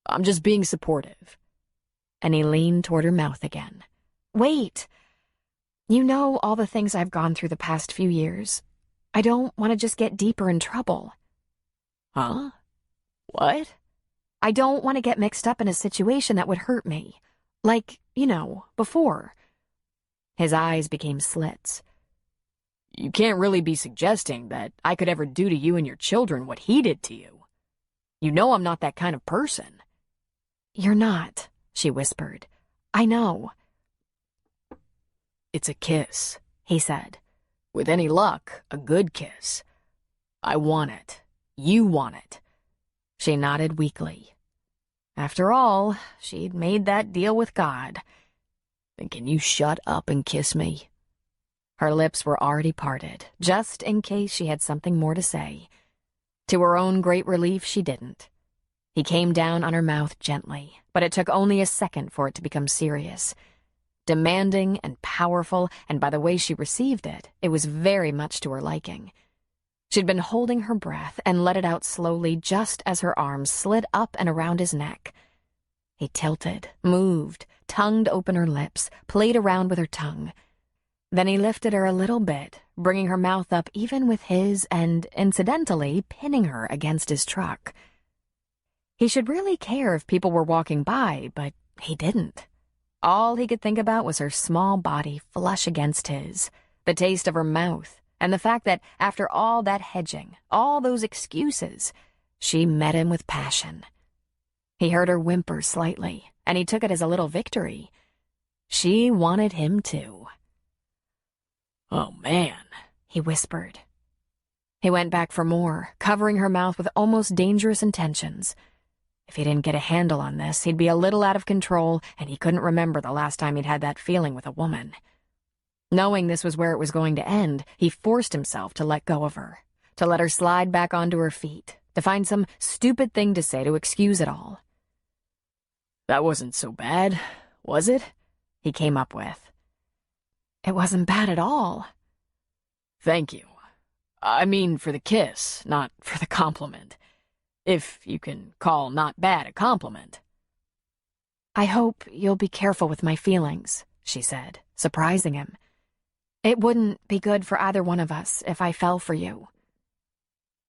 I'm just being supportive. And he leaned toward her mouth again. Wait. You know all the things I've gone through the past few years. I don't want to just get deeper in trouble. Huh? What? I don't want to get mixed up in a situation that would hurt me. Like, before. His eyes became slits. You can't really be suggesting that I could ever do to you and your children what he did to you. You know I'm not that kind of person. You're not, she whispered. I know. It's a kiss, he said. With any luck, a good kiss. I want it. You want it. She nodded weakly. After all, she'd made that deal with God. Then can you shut up and kiss me? Her lips were already parted, just in case she had something more to say. To her own great relief, she didn't. He came down on her mouth gently, but it took only a second for it to become serious. Demanding and powerful, and by the way she received it, it was very much to her liking. She'd been holding her breath and let it out slowly just as her arms slid up and around his neck. He tilted, moved, tongued open her lips, played around with her tongue. Then he lifted her a little bit, bringing her mouth up even with his and, incidentally, pinning her against his truck. He should really care if people were walking by, but he didn't. All he could think about was her small body flush against his, the taste of her mouth, and the fact that after all that hedging, all those excuses, she met him with passion. He heard her whimper slightly, and he took it as a little victory. She wanted him too. Oh, man, he whispered. He went back for more, covering her mouth with almost dangerous intentions. If he didn't get a handle on this, he'd be a little out of control, and he couldn't remember the last time he'd had that feeling with a woman. Knowing this was where it was going to end, he forced himself to let go of her, to let her slide back onto her feet, to find some stupid thing to say to excuse it all. That wasn't so bad, was it? He came up with. It wasn't bad at all. Thank you. I mean for the kiss, not for the compliment. If you can call not bad a compliment. I hope you'll be careful with my feelings, she said, surprising him. It wouldn't be good for either one of us if I fell for you.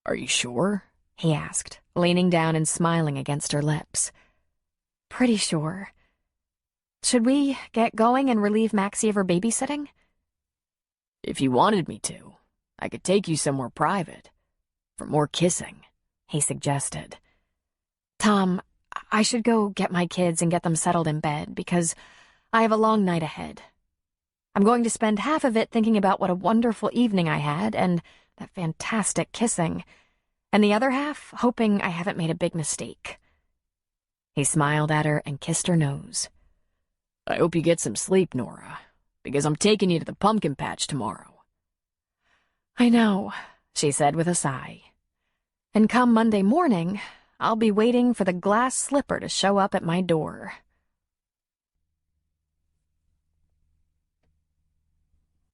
Are you sure? He asked, leaning down and smiling against her lips. Pretty sure. Should we get going and relieve Maxie of her babysitting? If you wanted me to, I could take you somewhere private. For more kissing, he suggested. Tom, I should go get my kids and get them settled in bed because I have a long night ahead. I'm going to spend half of it thinking about what a wonderful evening I had and that fantastic kissing, and the other half hoping I haven't made a big mistake. He smiled at her and kissed her nose. I hope you get some sleep, Nora, because I'm taking you to the pumpkin patch tomorrow. I know, she said with a sigh. And come Monday morning, I'll be waiting for the glass slipper to show up at my door.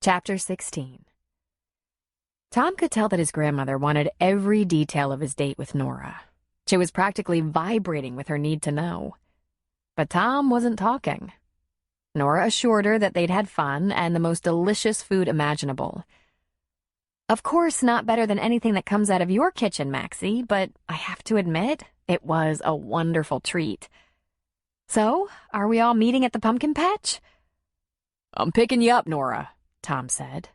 Chapter 16. Tom could tell that his grandmother wanted every detail of his date with Nora. She was practically vibrating with her need to know. But Tom wasn't talking. Nora assured her that they'd had fun and the most delicious food imaginable. Of course, not better than anything that comes out of your kitchen, Maxie, but I have to admit, it was a wonderful treat. So, are we all meeting at the pumpkin patch? I'm picking you up, Nora, Tom said.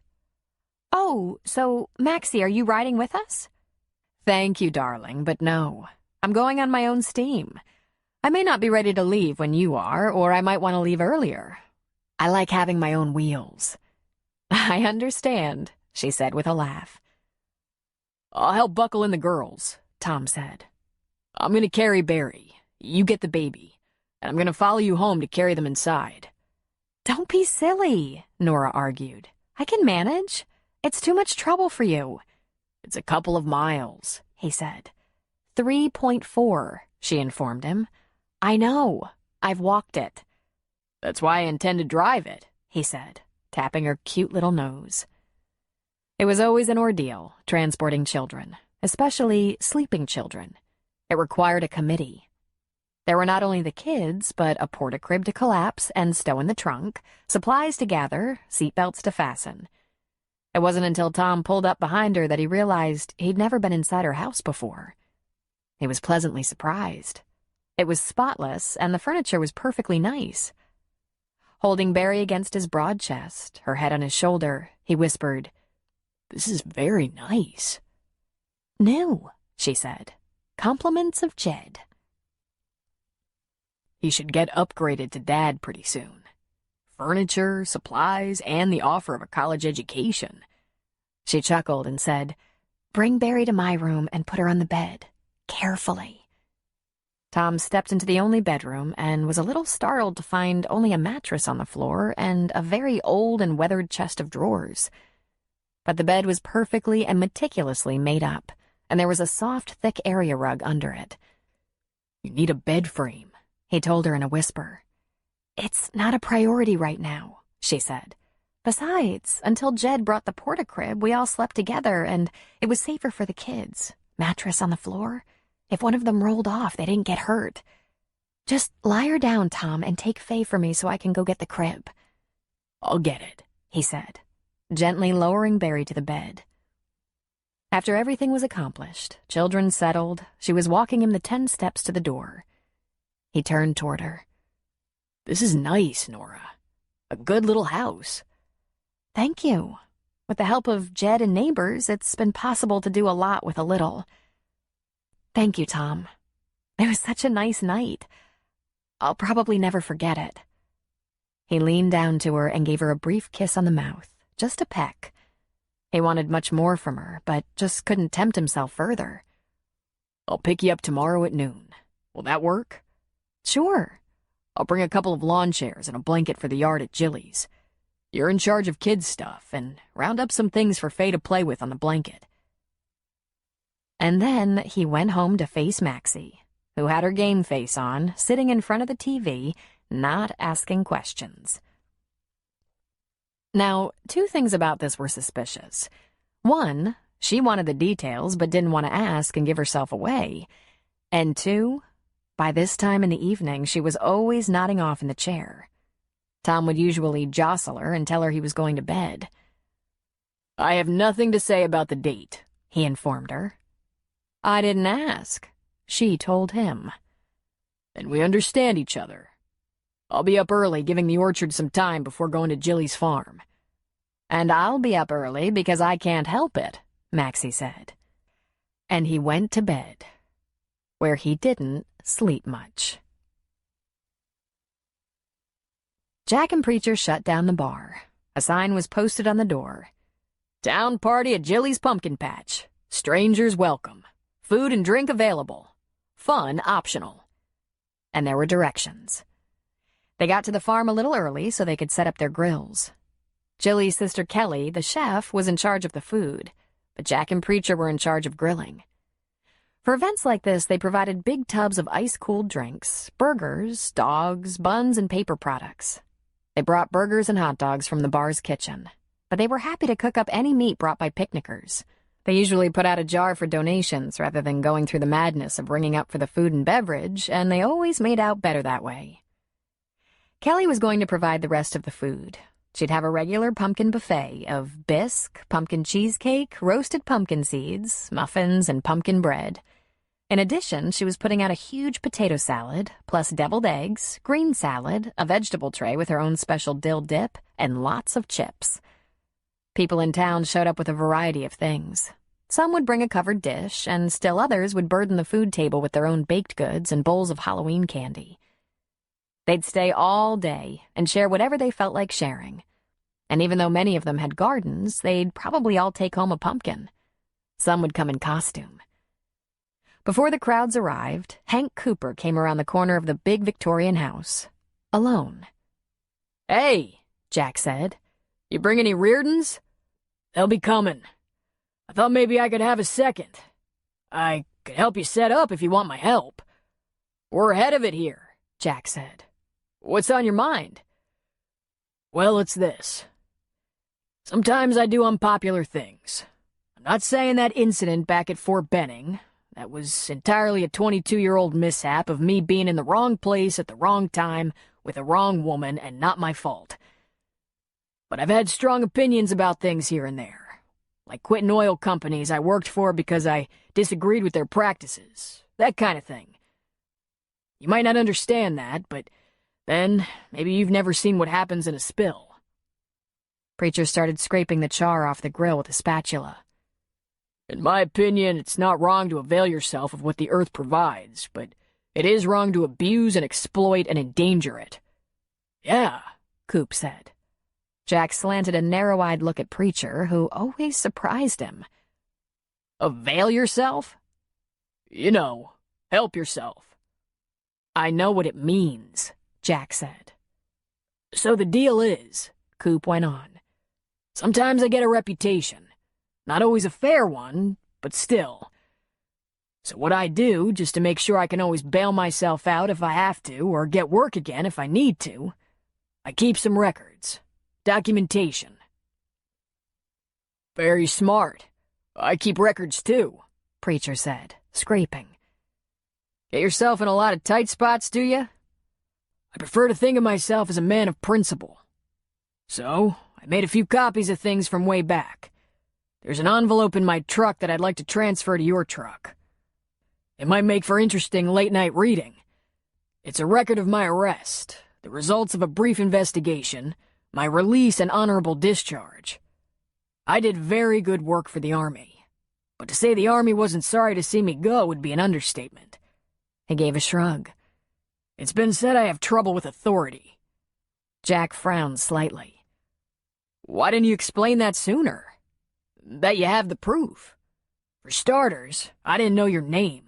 Oh, so, Maxie, are you riding with us? Thank you, darling, but no. I'm going on my own steam. I may not be ready to leave when you are, or I might want to leave earlier. I like having my own wheels. I understand, she said with a laugh. I'll help buckle in the girls, Tom said. I'm going to carry Barry. You get the baby. And I'm going to follow you home to carry them inside. Don't be silly, Nora argued. I can manage. It's too much trouble for you. It's a couple of miles, he said. 3.4, she informed him. I know. I've walked it. That's why I intend to drive it, he said, tapping her cute little nose. It was always an ordeal, transporting children, especially sleeping children. It required a committee. There were not only the kids, but a porta-crib to collapse and stow in the trunk, supplies to gather, seatbelts to fasten. It wasn't until Tom pulled up behind her that he realized he'd never been inside her house before. He was pleasantly surprised. It was spotless, and the furniture was perfectly nice. Holding Barry against his broad chest, her head on his shoulder, he whispered, "This is very nice." "New," she said. "Compliments of Jed." He should get upgraded to Dad pretty soon. Furniture, supplies, and the offer of a college education. She chuckled and said, "Bring Barry to my room and put her on the bed. Carefully." Tom stepped into the only bedroom and was a little startled to find only a mattress on the floor and a very old and weathered chest of drawers. But the bed was perfectly and meticulously made up, and there was a soft, thick area rug under it. "You need a bed frame," he told her in a whisper. "It's not a priority right now," she said. "Besides, until Jed brought the porta-crib, we all slept together, and it was safer for the kids. Mattress on the floor. If one of them rolled off, they didn't get hurt. Just lie her down, Tom, and take Faye for me so I can go get the crib." "I'll get it," he said, gently lowering Barry to the bed. After everything was accomplished, children settled, she was walking him the 10 steps to the door. He turned toward her. "This is nice, Nora. A good little house." "Thank you. With the help of Jed and neighbors, it's been possible to do a lot with a little." "Thank you, Tom. It was such a nice night. I'll probably never forget it." He leaned down to her and gave her a brief kiss on the mouth, just a peck. He wanted much more from her, but just couldn't tempt himself further. "I'll pick you up tomorrow at noon. Will that work?" "Sure." "I'll bring a couple of lawn chairs and a blanket for the yard at Jilly's. You're in charge of kids' stuff, and round up some things for Faye to play with on the blanket." And then he went home to face Maxie, who had her game face on, sitting in front of the TV, not asking questions. Now, 2 things about this were suspicious. 1, she wanted the details but didn't want to ask and give herself away. And 2, by this time in the evening, she was always nodding off in the chair. Tom would usually jostle her and tell her he was going to bed. "I have nothing to say about the date," he informed her. "I didn't ask," she told him. "Then we understand each other. I'll be up early giving the orchard some time before going to Jilly's farm." "And I'll be up early because I can't help it," Maxie said. And he went to bed, where he didn't sleep much. Jack and Preacher shut down the bar. A sign was posted on the door. "Town party at Jilly's Pumpkin Patch. Strangers welcome. Food and drink available. Fun optional." And there were directions. They got to the farm a little early so they could set up their grills. Jilly's sister Kelly, the chef, was in charge of the food, but Jack and Preacher were in charge of grilling. For events like this, they provided big tubs of ice-cooled drinks, burgers, dogs, buns, and paper products. They brought burgers and hot dogs from the bar's kitchen, but they were happy to cook up any meat brought by picnickers. They usually put out a jar for donations rather than going through the madness of ringing up for the food and beverage, and they always made out better that way. Kelly was going to provide the rest of the food. She'd have a regular pumpkin buffet of bisque, pumpkin cheesecake, roasted pumpkin seeds, muffins, and pumpkin bread. In addition, she was putting out a huge potato salad, plus deviled eggs, green salad, a vegetable tray with her own special dill dip, and lots of chips. People in town showed up with a variety of things. Some would bring a covered dish, and still others would burden the food table with their own baked goods and bowls of Halloween candy. They'd stay all day and share whatever they felt like sharing. And even though many of them had gardens, they'd probably all take home a pumpkin. Some would come in costume. Before the crowds arrived, Hank Cooper came around the corner of the big Victorian house, alone. "Hey," Jack said. "You bring any Reardons?" "They'll be coming. I thought maybe I could have a second. I could help you set up if you want my help." "We're ahead of it here," Jack said. "What's on your mind?" "Well, it's this. Sometimes I do unpopular things. I'm not saying that incident back at Fort Benning. That was entirely a 22-year-old mishap of me being in the wrong place at the wrong time with the wrong woman and not my fault. But I've had strong opinions about things here and there, like quitting oil companies I worked for because I disagreed with their practices, that kind of thing. You might not understand that, but then maybe you've never seen what happens in a spill. Preacher started scraping the char off the grill with a spatula. In my opinion, it's not wrong to avail yourself of what the earth provides, but it is wrong to abuse and exploit and endanger it. Yeah, Coop said. Jack slanted a narrow-eyed look at Preacher, who always surprised him. Avail yourself? You know, help yourself. I know what it means, Jack said. So the deal is, Coop went on, sometimes I get a reputation. Not always a fair one, but still. So what I do, just to make sure I can always bail myself out if I have to, or get work again if I need to, I keep some records. Documentation. Very smart. I keep records too, Preacher said, scraping. Get yourself in a lot of tight spots, do you? I prefer to think of myself as a man of principle. So, I made a few copies of things from way back. There's an envelope in my truck that I'd like to transfer to your truck. It might make for interesting late-night reading. It's a record of my arrest, the results of a brief investigation, my release and honorable discharge. I did very good work for the Army, but to say the Army wasn't sorry to see me go would be an understatement. He gave a shrug. It's been said I have trouble with authority. Jack frowned slightly. Why didn't you explain that sooner? That you have the proof. For starters, I didn't know your name.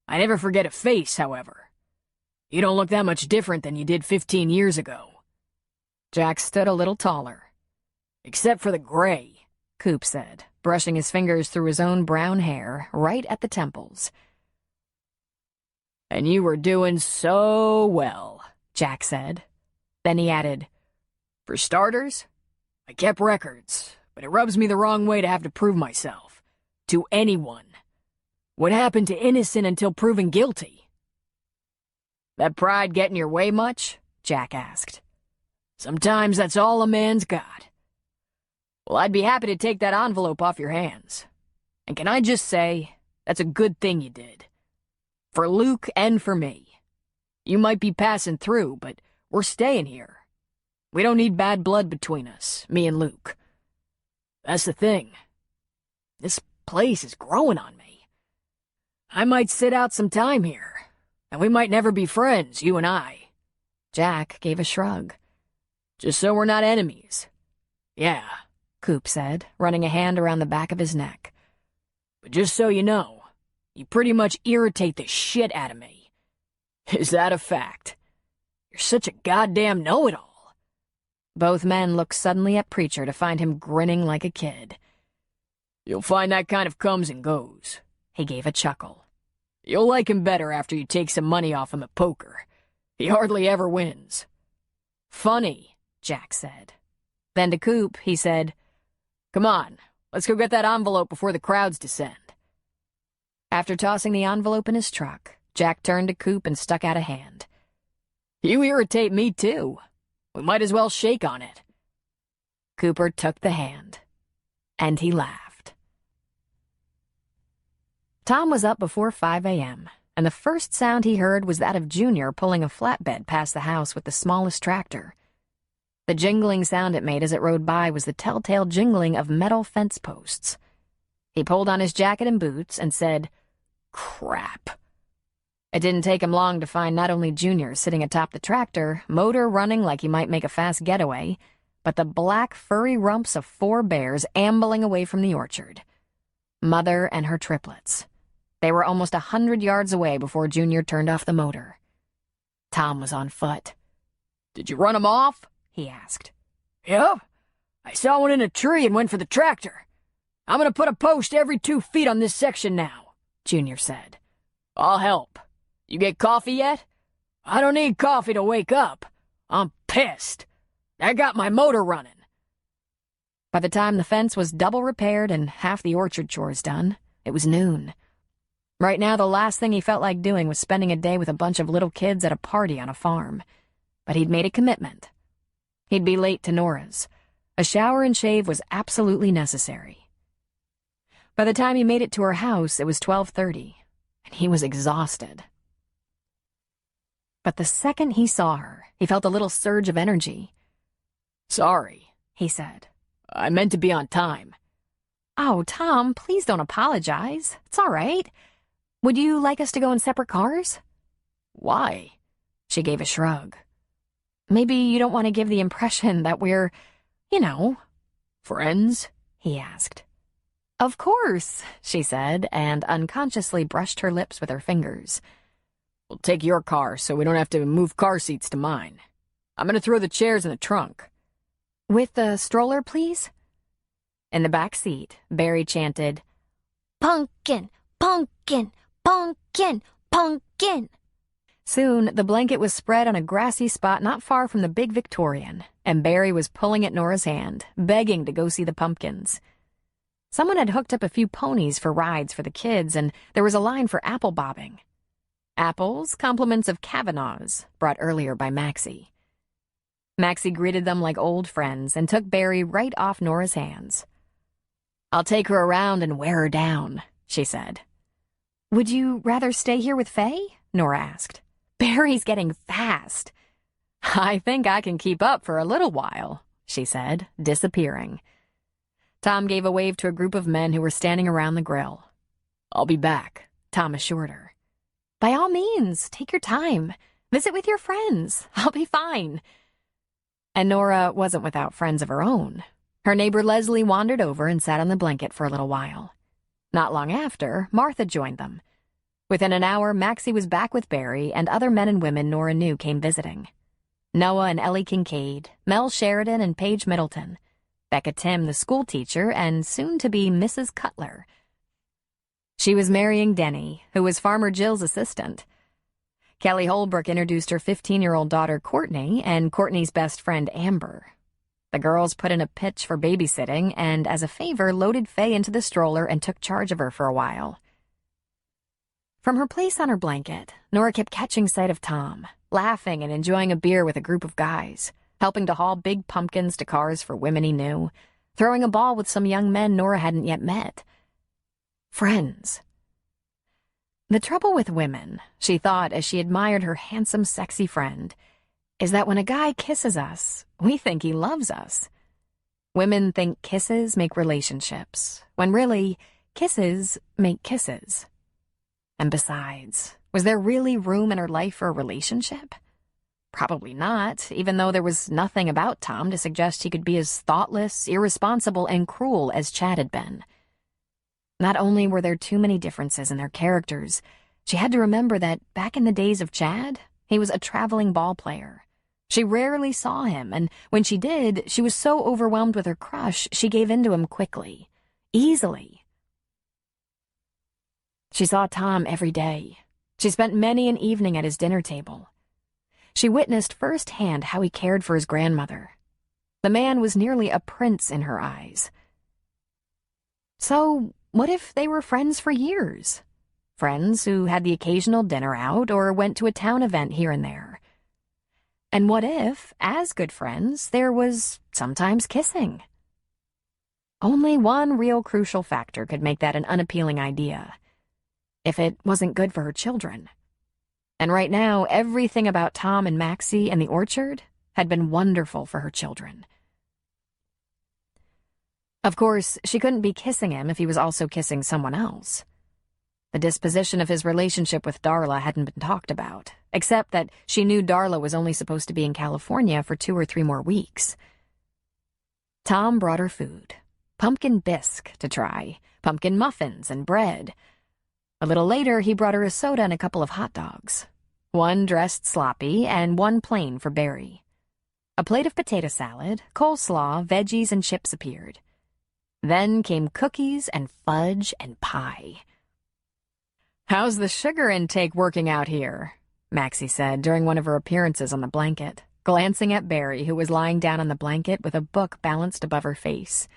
I never forget a face, however. You don't look that much different than you did 15 years ago. Jack stood a little taller. Except for the gray, Coop said, brushing his fingers through his own brown hair, right at the temples. And you were doing so well, Jack said. Then he added, For starters, I kept records, but it rubs me the wrong way to have to prove myself. To anyone. What happened to innocent until proven guilty? That pride get in your way much? Jack asked. Sometimes that's all a man's got. Well, I'd be happy to take that envelope off your hands. And can I just say, that's a good thing you did. For Luke and for me. You might be passing through, but we're staying here. We don't need bad blood between us, me and Luke. That's the thing. This place is growing on me. I might sit out some time here, and we might never be friends, you and I. Jack gave a shrug. Just so we're not enemies. Yeah, Coop said, running a hand around the back of his neck. But just so you know, you pretty much irritate the shit out of me. Is that a fact? You're such a goddamn know-it-all. Both men looked suddenly at Preacher to find him grinning like a kid. You'll find that kind of comes and goes. He gave a chuckle. You'll like him better after you take some money off him at poker. He hardly ever wins. Funny, Jack said. Then to Coop, he said, Come on, let's go get that envelope before the crowds descend. After tossing the envelope in his truck, Jack turned to Coop and stuck out a hand. You irritate me too. We might as well shake on it. Cooper took the hand, and he laughed. Tom was up before 5 a.m., and the first sound he heard was that of Junior pulling a flatbed past the house with the smallest tractor. The jingling sound it made as it rode by was the telltale jingling of metal fence posts. He pulled on his jacket and boots and said, Crap. It didn't take him long to find not only Junior sitting atop the tractor, motor running like he might make a fast getaway, but the black, furry rumps of 4 bears ambling away from the orchard. Mother and her triplets. They were almost 100 yards away before Junior turned off the motor. Tom was on foot. Did you run 'em off? He asked. Yep. I saw one in a tree and went for the tractor. I'm gonna put a post every 2 feet on this section now, Junior said. I'll help. You get coffee yet? I don't need coffee to wake up. I'm pissed. I got my motor running. By the time the fence was double repaired and half the orchard chores done, it was noon. Right now, the last thing he felt like doing was spending a day with a bunch of little kids at a party on a farm. But he'd made a commitment. He'd be late to Nora's. A shower and shave was absolutely necessary. By the time he made it to her house, it was 12:30, and he was exhausted. But the second he saw her, he felt a little surge of energy. "Sorry," he said. "I meant to be on time." "Oh, Tom, please don't apologize. It's all right. Would you like us to go in separate cars?" "Why?" She gave a shrug. "Maybe you don't want to give the impression that we're, "Friends?" he asked. "Of course," she said, and unconsciously brushed her lips with her fingers. "We'll take your car so we don't have to move car seats to mine. I'm gonna throw the chairs in the trunk." "With the stroller, please?" In the back seat, Barry chanted, "Pumpkin, pumpkin, pumpkin, pumpkin." Soon, the blanket was spread on a grassy spot not far from the big Victorian, and Barry was pulling at Nora's hand, begging to go see the pumpkins. Someone had hooked up a few ponies for rides for the kids, and there was a line for apple bobbing. Apples, compliments of Cavanaugh's, brought earlier by Maxie. Maxie greeted them like old friends and took Barry right off Nora's hands. "I'll take her around and wear her down," she said. "Would you rather stay here with Faye?" Nora asked. "Barry's getting fast." "I think I can keep up for a little while," she said, disappearing. Tom gave a wave to a group of men who were standing around the grill. "I'll be back," Tom assured her. "By all means, take your time. Visit with your friends. I'll be fine." And Nora wasn't without friends of her own. Her neighbor Leslie wandered over and sat on the blanket for a little while. Not long after, Martha joined them. Within an hour, Maxie was back with Barry, and other men and women Nora knew came visiting. Noah and Ellie Kincaid, Mel Sheridan and Paige Middleton, Becca Tim, the school teacher, and soon-to-be Mrs. Cutler. She was marrying Denny, who was Farmer Jill's assistant. Kelly Holbrook introduced her 15-year-old daughter Courtney and Courtney's best friend Amber. The girls put in a pitch for babysitting and, as a favor, loaded Faye into the stroller and took charge of her for a while. From her place on her blanket, Nora kept catching sight of Tom, laughing and enjoying a beer with a group of guys, helping to haul big pumpkins to cars for women he knew, throwing a ball with some young men Nora hadn't yet met. Friends. The trouble with women, she thought as she admired her handsome, sexy friend, is that when a guy kisses us, we think he loves us. Women think kisses make relationships, when really, kisses make kisses. And besides, was there really room in her life for a relationship? Probably not, even though there was nothing about Tom to suggest he could be as thoughtless, irresponsible, and cruel as Chad had been. Not only were there too many differences in their characters, she had to remember that back in the days of Chad, he was a traveling ball player. She rarely saw him, and when she did, she was so overwhelmed with her crush, she gave in to him quickly, easily. She saw Tom every day. She spent many an evening at his dinner table. She witnessed firsthand how he cared for his grandmother. The man was nearly a prince in her eyes. So, what if they were friends for years? Friends who had the occasional dinner out or went to a town event here and there. And what if, as good friends, there was sometimes kissing? Only one real crucial factor could make that an unappealing idea. If it wasn't good for her children. And right now, everything about Tom and Maxie and the orchard had been wonderful for her children. Of course, she couldn't be kissing him if he was also kissing someone else. The disposition of his relationship with Darla hadn't been talked about, except that she knew Darla was only supposed to be in California for 2 or 3 more weeks. Tom brought her food. Pumpkin bisque to try, pumpkin muffins and bread. A little later, he brought her a soda and a couple of hot dogs. One dressed sloppy and one plain for Barry. A plate of potato salad, coleslaw, veggies, and chips appeared. Then came cookies and fudge and pie. "How's the sugar intake working out here?" Maxie said during one of her appearances on the blanket, glancing at Barry, who was lying down on the blanket with a book balanced above her face.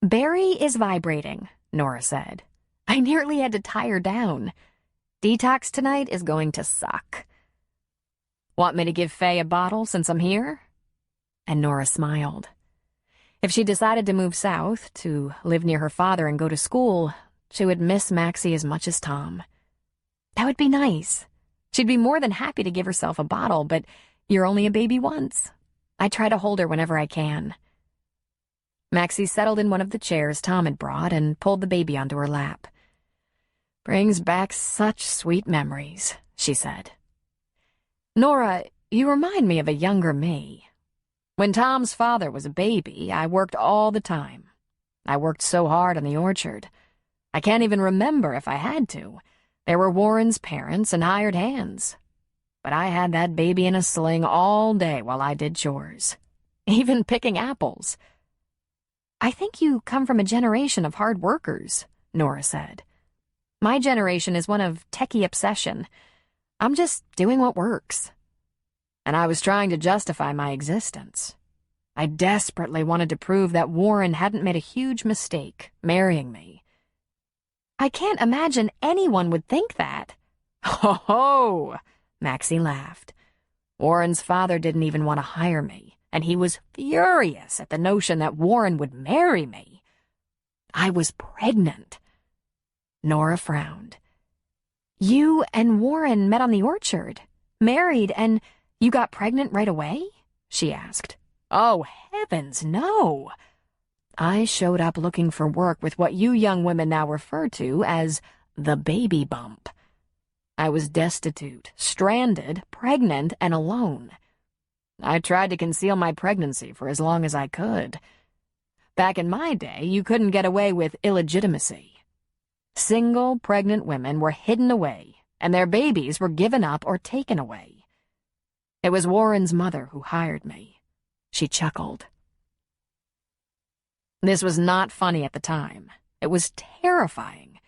"Barry is vibrating," Nora said. I nearly had to tie her down. Detox tonight is going to suck. Want me to give Faye a bottle since I'm here? And Nora smiled. If she decided to move south, to live near her father and go to school, she would miss Maxie as much as Tom. That would be nice. She'd be more than happy to give herself a bottle, but you're only a baby once. I try to hold her whenever I can. Maxie settled in one of the chairs Tom had brought and pulled the baby onto her lap. Brings back such sweet memories, she said. Nora, you remind me of a younger me. When Tom's father was a baby, I worked all the time. I worked so hard on the orchard. I can't even remember if I had to. There were Warren's parents and hired hands. But I had that baby in a sling all day while I did chores. Even picking apples. I think you come from a generation of hard workers, Nora said. My generation is one of techie obsession. I'm just doing what works. And I was trying to justify my existence. I desperately wanted to prove that Warren hadn't made a huge mistake marrying me. I can't imagine anyone would think that. Ho ho! Maxie laughed. Warren's father didn't even want to hire me, and he was furious at the notion that Warren would marry me. I was pregnant. Nora frowned. You and Warren met on the orchard, married, and you got pregnant right away? She asked. Oh, heavens, no. I showed up looking for work with what you young women now refer to as the baby bump. I was destitute, stranded, pregnant, and alone. I tried to conceal my pregnancy for as long as I could. Back in my day, you couldn't get away with illegitimacy. Single, pregnant women were hidden away, and their babies were given up or taken away. It was Warren's mother who hired me. She chuckled. This was not funny at the time. It was terrifying.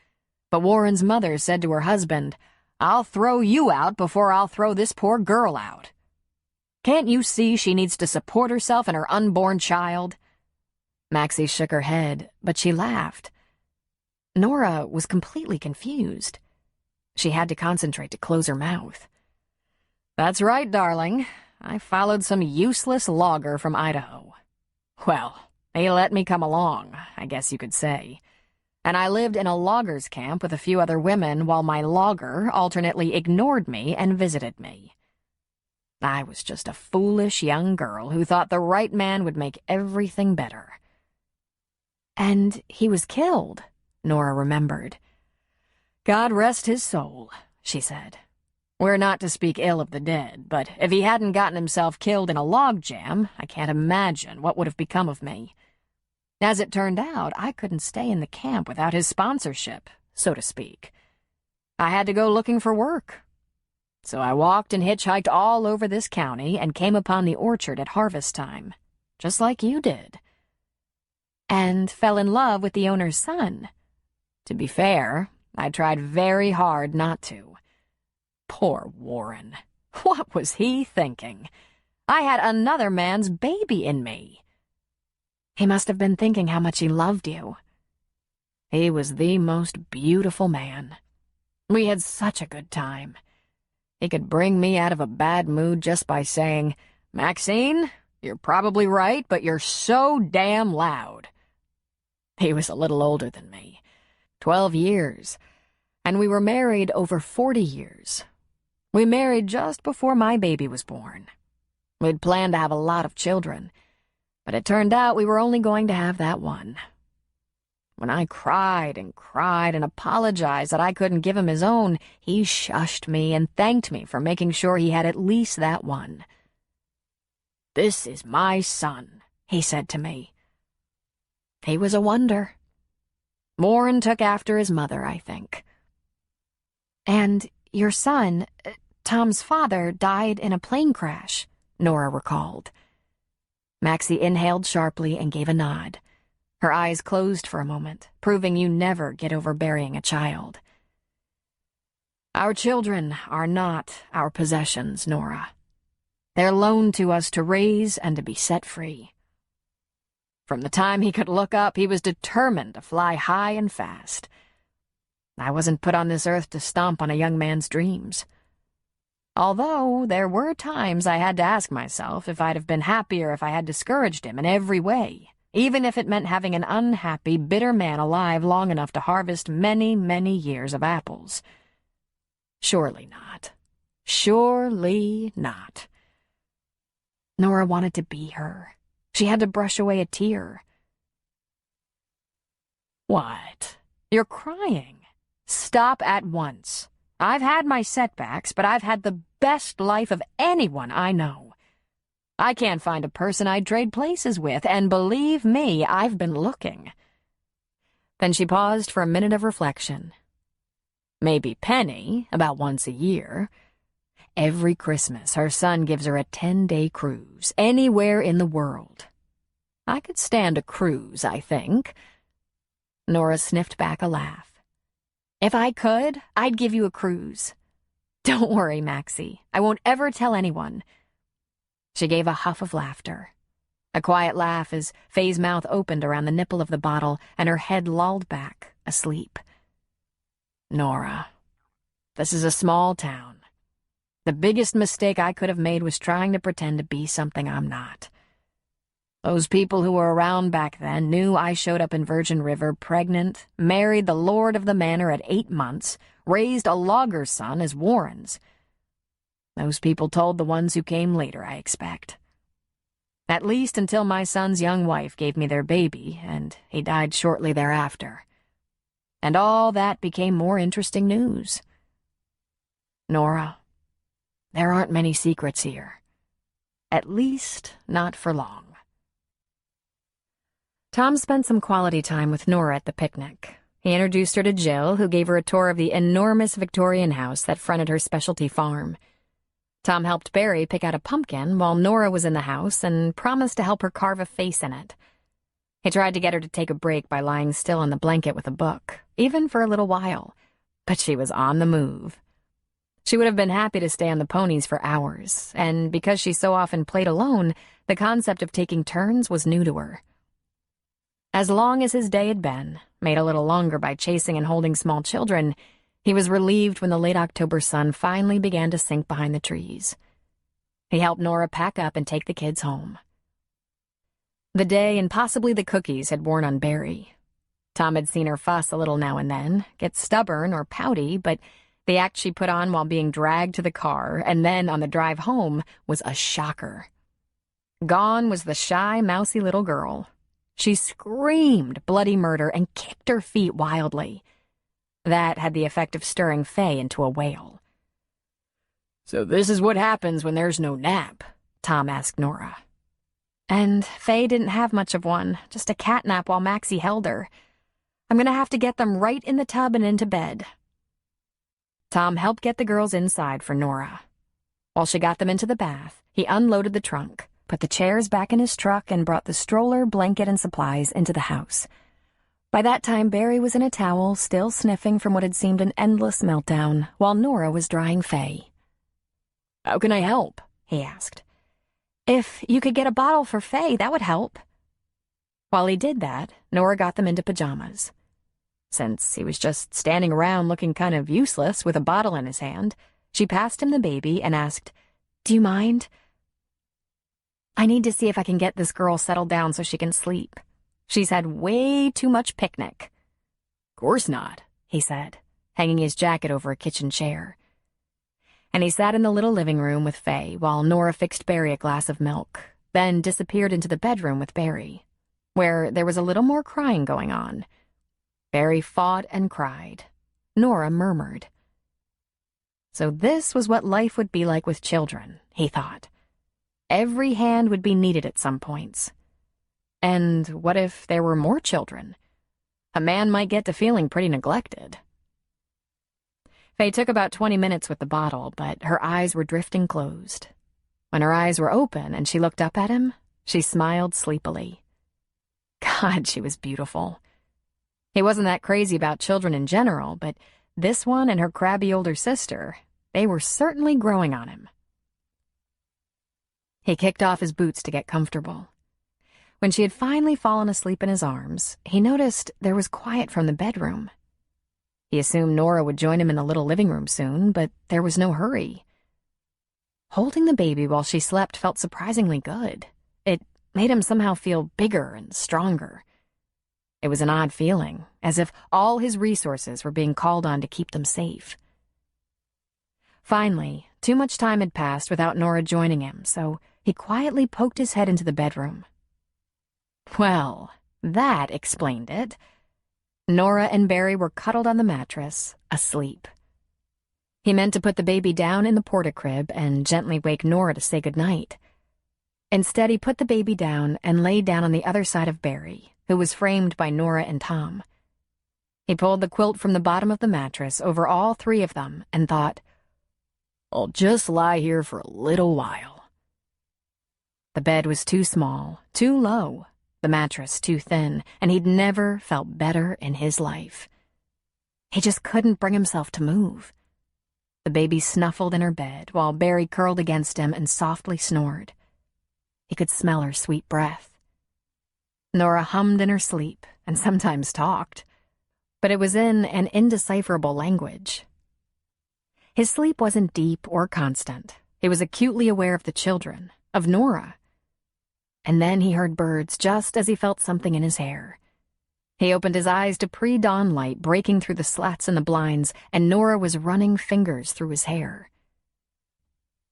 But Warren's mother said to her husband, I'll throw you out before I'll throw this poor girl out. Can't you see she needs to support herself and her unborn child? Maxie shook her head, but she laughed. Nora was completely confused. She had to concentrate to close her mouth. That's right, darling. I followed some useless logger from Idaho. Well, he let me come along, I guess you could say. And I lived in a loggers' camp with a few other women while my logger alternately ignored me and visited me. I was just a foolish young girl who thought the right man would make everything better. And he was killed, Nora remembered. God rest his soul, she said. We're not to speak ill of the dead, but if he hadn't gotten himself killed in a log jam, I can't imagine what would have become of me. As it turned out, I couldn't stay in the camp without his sponsorship, so to speak. I had to go looking for work. So I walked and hitchhiked all over this county and came upon the orchard at harvest time, just like you did. And fell in love with the owner's son. To be fair, I tried very hard not to. Poor Warren. What was he thinking? I had another man's baby in me. He must have been thinking how much he loved you. He was the most beautiful man. We had such a good time. He could bring me out of a bad mood just by saying, Maxine, you're probably right, but you're so damn loud. He was a little older than me, 12 years, and we were married over 40 years. We married just before my baby was born. We'd planned to have a lot of children, but it turned out we were only going to have that one. When I cried and apologized that I couldn't give him his own, he shushed me and thanked me for making sure he had at least that one. This is my son, he said to me. He was a wonder. Warren took after his mother, I think. And your son, Tom's father, died in a plane crash, Nora recalled. Maxie inhaled sharply and gave a nod. Her eyes closed for a moment, proving you never get over burying a child. Our children are not our possessions, Nora. They're loaned to us to raise and to be set free. From the time he could look up, he was determined to fly high and fast. I wasn't put on this earth to stomp on a young man's dreams. Although there were times I had to ask myself if I'd have been happier if I had discouraged him in every way, even if it meant having an unhappy, bitter man alive long enough to harvest many, many years of apples. Surely not. Surely not. Nora wanted to be her. She had to brush away a tear. What? You're crying. Stop at once. I've had my setbacks, but I've had the best life of anyone I know. I can't find a person I'd trade places with, and believe me, I've been looking. Then she paused for a minute of reflection. Maybe Penny, about once a year. Every Christmas, her son gives her a 10-day cruise, anywhere in the world. I could stand a cruise, I think. Nora sniffed back a laugh. If I could, I'd give you a cruise. Don't worry, Maxie. I won't ever tell anyone. She gave a huff of laughter. A quiet laugh as Faye's mouth opened around the nipple of the bottle and her head lolled back, asleep. Nora, this is a small town. The biggest mistake I could have made was trying to pretend to be something I'm not. Those people who were around back then knew I showed up in Virgin River pregnant, married the lord of the manor at 8 months, raised a logger's son as Warrens. Those people told the ones who came later, I expect. At least until my son's young wife gave me their baby, and he died shortly thereafter. And all that became more interesting news. Nora, there aren't many secrets here. At least not for long. Tom spent some quality time with Nora at the picnic. He introduced her to Jill, who gave her a tour of the enormous Victorian house that fronted her specialty farm. Tom helped Barry pick out a pumpkin while Nora was in the house and promised to help her carve a face in it. He tried to get her to take a break by lying still on the blanket with a book, even for a little while, but she was on the move. She would have been happy to stay on the ponies for hours, and because she so often played alone, the concept of taking turns was new to her. As long as his day had been, made a little longer by chasing and holding small children, he was relieved when the late October sun finally began to sink behind the trees. He helped Nora pack up and take the kids home. The day and possibly the cookies had worn on Barry. Tom had seen her fuss a little now and then, get stubborn or pouty, but the act she put on while being dragged to the car and then on the drive home was a shocker. Gone was the shy, mousy little girl. She screamed bloody murder and kicked her feet wildly. That had the effect of stirring Faye into a wail. So this is what happens when there's no nap, Tom asked Nora. And Faye didn't have much of one, just a cat nap while Maxie held her. I'm gonna have to get them right in the tub and into bed. Tom helped get the girls inside for Nora. While she got them into the bath, he unloaded the trunk, put the chairs back in his truck, and brought the stroller, blanket, and supplies into the house. By that time, Barry was in a towel, still sniffing from what had seemed an endless meltdown, while Nora was drying Faye. How can I help? He asked. If you could get a bottle for Faye, that would help. While he did that, Nora got them into pajamas. Since he was just standing around looking kind of useless with a bottle in his hand, she passed him the baby and asked, "Do you mind? I need to see if I can get this girl settled down so she can sleep. She's had way too much picnic." "Course not," he said, hanging his jacket over a kitchen chair. And he sat in the little living room with Faye while Nora fixed Barry a glass of milk, then disappeared into the bedroom with Barry, where there was a little more crying going on. Barry fought and cried. Nora murmured. So this was what life would be like with children, he thought. Every hand would be needed at some points. And what if there were more children? A man might get to feeling pretty neglected. Faye took about 20 minutes with the bottle, but her eyes were drifting closed. When her eyes were open and she looked up at him, she smiled sleepily. God, she was beautiful. He wasn't that crazy about children in general, but this one and her crabby older sister, they were certainly growing on him. He kicked off his boots to get comfortable. When she had finally fallen asleep in his arms, he noticed there was quiet from the bedroom. He assumed Nora would join him in the little living room soon, but there was no hurry. Holding the baby while she slept felt surprisingly good. It made him somehow feel bigger and stronger. It was an odd feeling, as if all his resources were being called on to keep them safe. Finally, too much time had passed without Nora joining him, so he quietly poked his head into the bedroom. Well, that explained it. Nora and Barry were cuddled on the mattress, asleep. He meant to put the baby down in the porta-crib and gently wake Nora to say goodnight. Instead, he put the baby down and lay down on the other side of Barry, who was framed by Nora and Tom. He pulled the quilt from the bottom of the mattress over all three of them and thought, "I'll just lie here for a little while." The bed was too small, too low, the mattress too thin, and he'd never felt better in his life. He just couldn't bring himself to move. The baby snuffled in her bed while Barry curled against him and softly snored. He could smell her sweet breath. Nora hummed in her sleep and sometimes talked, but it was in an indecipherable language. His sleep wasn't deep or constant. He was acutely aware of the children, of Nora. And then he heard birds just as he felt something in his hair. He opened his eyes to pre-dawn light breaking through the slats in the blinds, and Nora was running fingers through his hair.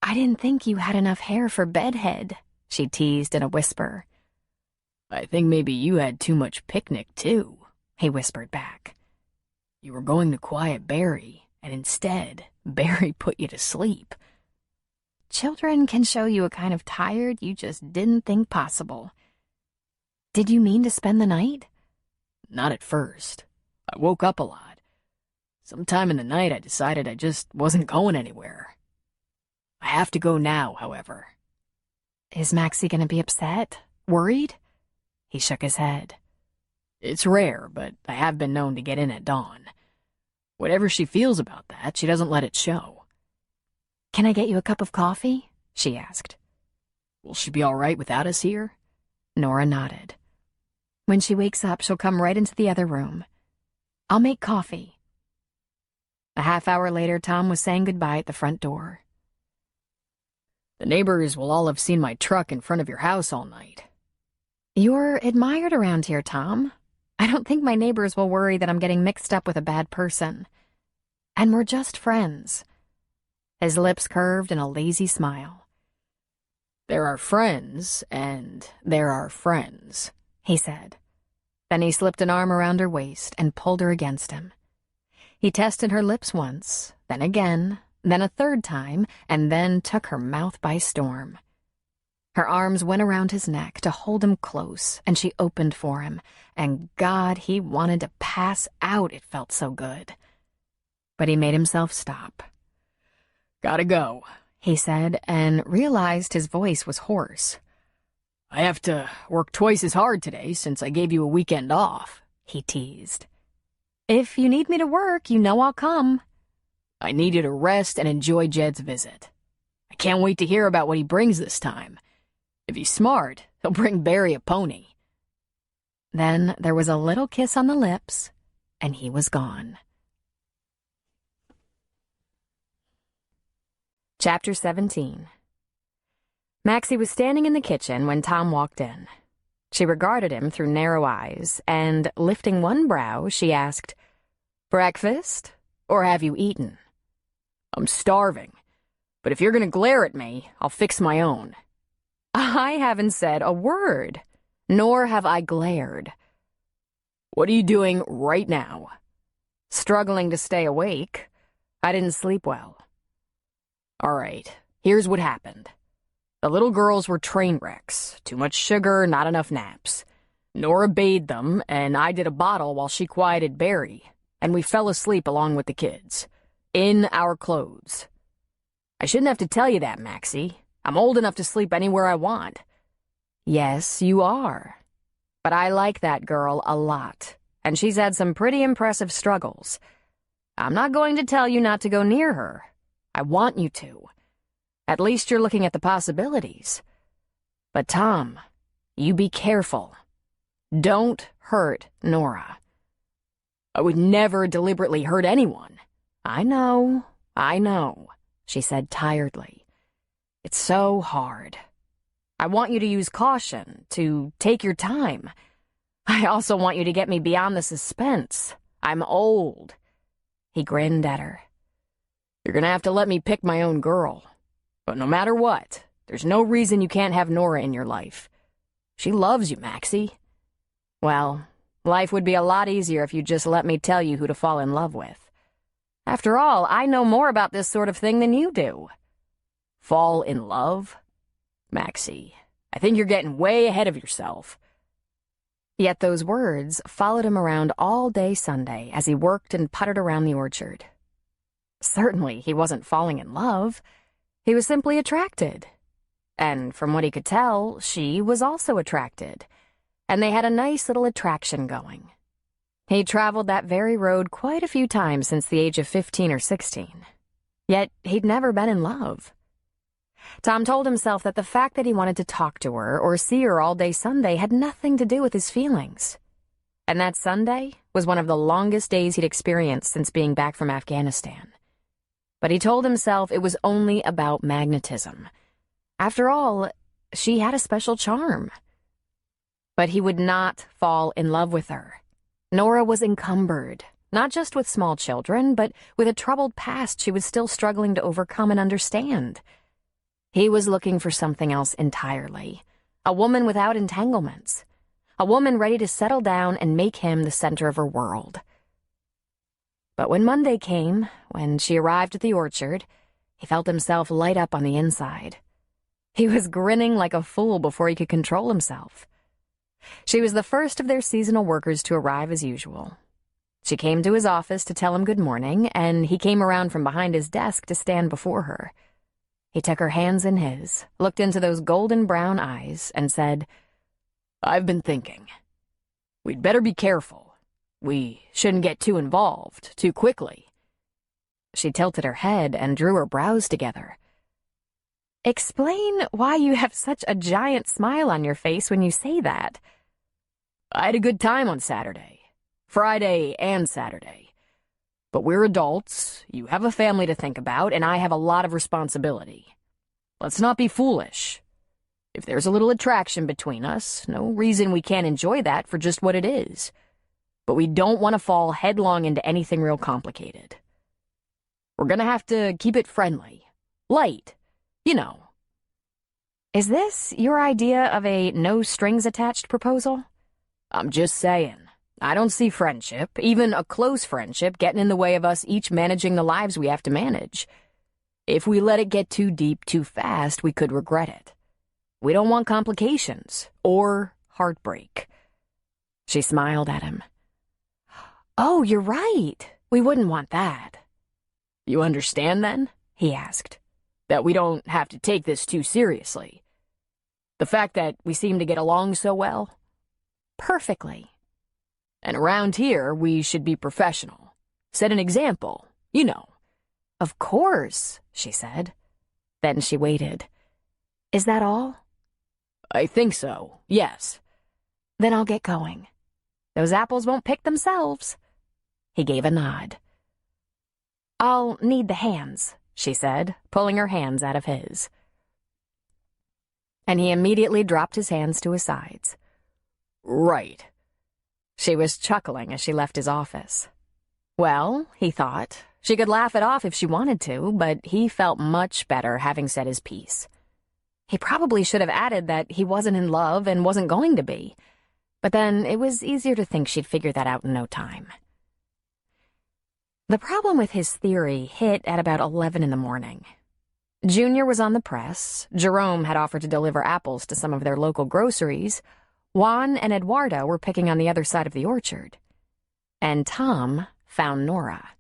"I didn't think you had enough hair for bedhead," she teased in a whisper. "I think maybe you had too much picnic, too," he whispered back. "You were going to quiet Barry, and instead, Barry put you to sleep." Children can show you a kind of tired you just didn't think possible. Did you mean to spend the night? Not at first. I woke up a lot. Sometime in the night I decided I just wasn't going anywhere. I have to go now, however. Is Maxie gonna be upset? Worried? He shook his head. It's rare, but I have been known to get in at dawn. Whatever she feels about that, she doesn't let it show. "Can I get you a cup of coffee?" she asked. Will she be all right without us here? Nora nodded. "When she wakes up, she'll come right into the other room. I'll make coffee." A half-hour later, Tom was saying goodbye at the front door. The neighbors will all have seen my truck in front of your house all night. You're admired around here, Tom. I don't think my neighbors will worry that I'm getting mixed up with a bad person. And we're just friends. His lips curved in a lazy smile. There are friends, and there are friends, he said. Then he slipped an arm around her waist and pulled her against him. He tested her lips once, then again, then a third time, and then took her mouth by storm. Her arms went around his neck to hold him close, and she opened for him, and God, he wanted to pass out, it felt so good. But he made himself stop. "Gotta go," he said, and realized his voice was hoarse. "I have to work twice as hard today since I gave you a weekend off," he teased. "If you need me to work, you know I'll come." "I need you to rest and enjoy Jed's visit. I can't wait to hear about what he brings this time. If he's smart, he'll bring Barry a pony." Then there was a little kiss on the lips, and he was gone. Chapter 17. Maxie was standing in the kitchen when Tom walked in. She regarded him through narrow eyes, and, lifting one brow, she asked, "Breakfast? Or have you eaten?" "I'm starving, but if you're gonna glare at me, I'll fix my own." "I haven't said a word, nor have I glared." "What are you doing right now?" "Struggling to stay awake. I didn't sleep well." "All right, here's what happened. The little girls were train wrecks. Too much sugar, not enough naps. Nora bathed them, and I did a bottle while she quieted Barry, and we fell asleep along with the kids. In our clothes. I shouldn't have to tell you that, Maxie. I'm old enough to sleep anywhere I want." "Yes, you are. But I like that girl a lot, and she's had some pretty impressive struggles. I'm not going to tell you not to go near her. I want you to. At least you're looking at the possibilities. But Tom, you be careful. Don't hurt Nora." I would never deliberately hurt anyone. I know, she said tiredly. It's so hard. I want you to use caution, to take your time. I also want you to get me beyond the suspense. I'm old. He grinned at her. You're gonna have to let me pick my own girl. But no matter what, there's no reason you can't have Nora in your life. She loves you, Maxie. Well, life would be a lot easier if you'd just let me tell you who to fall in love with. After all, I know more about this sort of thing than you do. Fall in love? Maxie, I think you're getting way ahead of yourself. Yet those words followed him around all day Sunday as he worked and puttered around the orchard. Certainly, he wasn't falling in love. He was simply attracted. And from what he could tell, she was also attracted. And they had a nice little attraction going. He traveled that very road quite a few times since the age of 15 or 16. Yet he'd never been in love. Tom told himself that the fact that he wanted to talk to her or see her all day Sunday had nothing to do with his feelings. And that Sunday was one of the longest days he'd experienced since being back from Afghanistan. But he told himself it was only about magnetism. After all, she had a special charm. But he would not fall in love with her. Nora was encumbered, not just with small children, but with a troubled past she was still struggling to overcome and understand. He was looking for something else entirely. A woman without entanglements. A woman ready to settle down and make him the center of her world. But when Monday came, when she arrived at the orchard, he felt himself light up on the inside. He was grinning like a fool before he could control himself. She was the first of their seasonal workers to arrive as usual. She came to his office to tell him good morning, and he came around from behind his desk to stand before her. He took her hands in his, looked into those golden brown eyes, and said, I've been thinking. We'd better be careful. We shouldn't get too involved too quickly. She tilted her head and drew her brows together. Explain why you have such a giant smile on your face when you say that. I had a good time on Saturday. Friday and Saturday. But we're adults, you have a family to think about, and I have a lot of responsibility. Let's not be foolish. If there's a little attraction between us, no reason we can't enjoy that for just what it is. But we don't want to fall headlong into anything real complicated. We're gonna have to keep it friendly. Light. You know. Is this your idea of a no-strings-attached proposal? I'm just saying. I don't see friendship, even a close friendship, getting in the way of us each managing the lives we have to manage. If we let it get too deep too fast, we could regret it. We don't want complications or heartbreak. She smiled at him. Oh, you're right. We wouldn't want that. You understand, then? He asked. That we don't have to take this too seriously. The fact that we seem to get along so well? Perfectly. And around here, we should be professional. Set an example, you know. Of course, she said. Then she waited. Is that all? I think so, yes. Then I'll get going. Those apples won't pick themselves. He gave a nod. I'll need the hands, she said, pulling her hands out of his. And he immediately dropped his hands to his sides. Right. She was chuckling as she left his office. Well, he thought, she could laugh it off if she wanted to, but he felt much better having said his piece. He probably should have added that he wasn't in love and wasn't going to be, but then it was easier to think she'd figure that out in no time. The problem with his theory hit at about 11 in the morning. Junior was on the press, Jerome had offered to deliver apples to some of their local groceries, Juan and Eduardo were picking on the other side of the orchard. And Tom found Nora.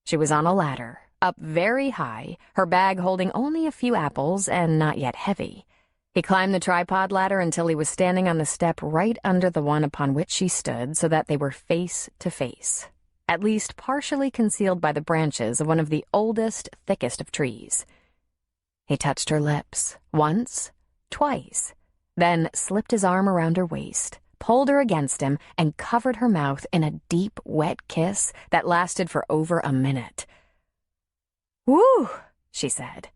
She was on a ladder, up very high, her bag holding only a few apples and not yet heavy. He climbed the tripod ladder until he was standing on the step right under the one upon which she stood so that they were face to face, at least partially concealed by the branches of one of the oldest, thickest of trees. He touched her lips, once, twice, then slipped his arm around her waist, pulled her against him, and covered her mouth in a deep, wet kiss that lasted for over a minute. "Whew," she said.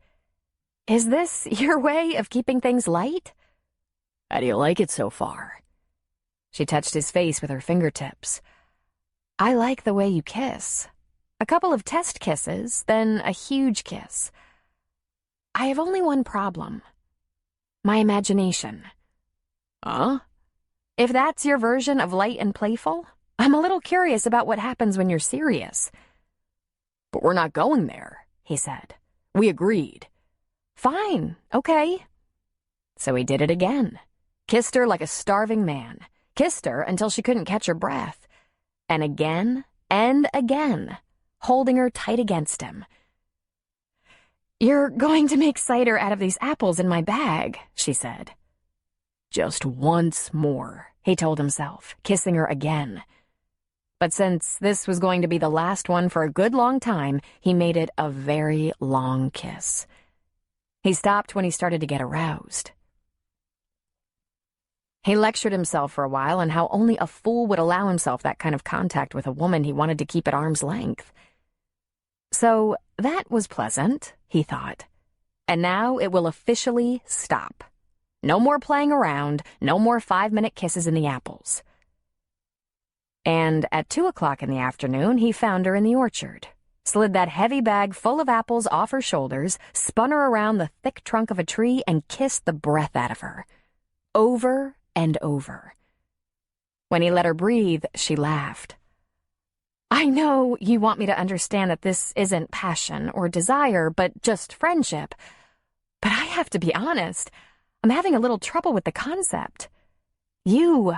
"Is this your way of keeping things light?" How do you like it so far? She touched his face with her fingertips. "I like the way you kiss. A couple of test kisses, then a huge kiss. I have only one problem. My imagination." Huh? "If that's your version of light and playful, I'm a little curious about what happens when you're serious." But we're not going there, he said. We agreed. "Fine, okay." So he did it again. Kissed her like a starving man. Kissed her until she couldn't catch her breath. And again, holding her tight against him. "You're going to make cider out of these apples in my bag," she said. Just once more, he told himself, kissing her again. But since this was going to be the last one for a good long time, he made it a very long kiss. He stopped when he started to get aroused. He lectured himself for a while on how only a fool would allow himself that kind of contact with a woman he wanted to keep at arm's length. So that was pleasant, he thought. And now it will officially stop. No more playing around, no more 5-minute kisses in the apples. And at 2 o'clock in the afternoon, he found her in the orchard, slid that heavy bag full of apples off her shoulders, spun her around the thick trunk of a tree, and kissed the breath out of her. Over and over. When he let her breathe, she laughed. "I know you want me to understand that this isn't passion or desire, but just friendship. But I have to be honest. I'm having a little trouble with the concept. You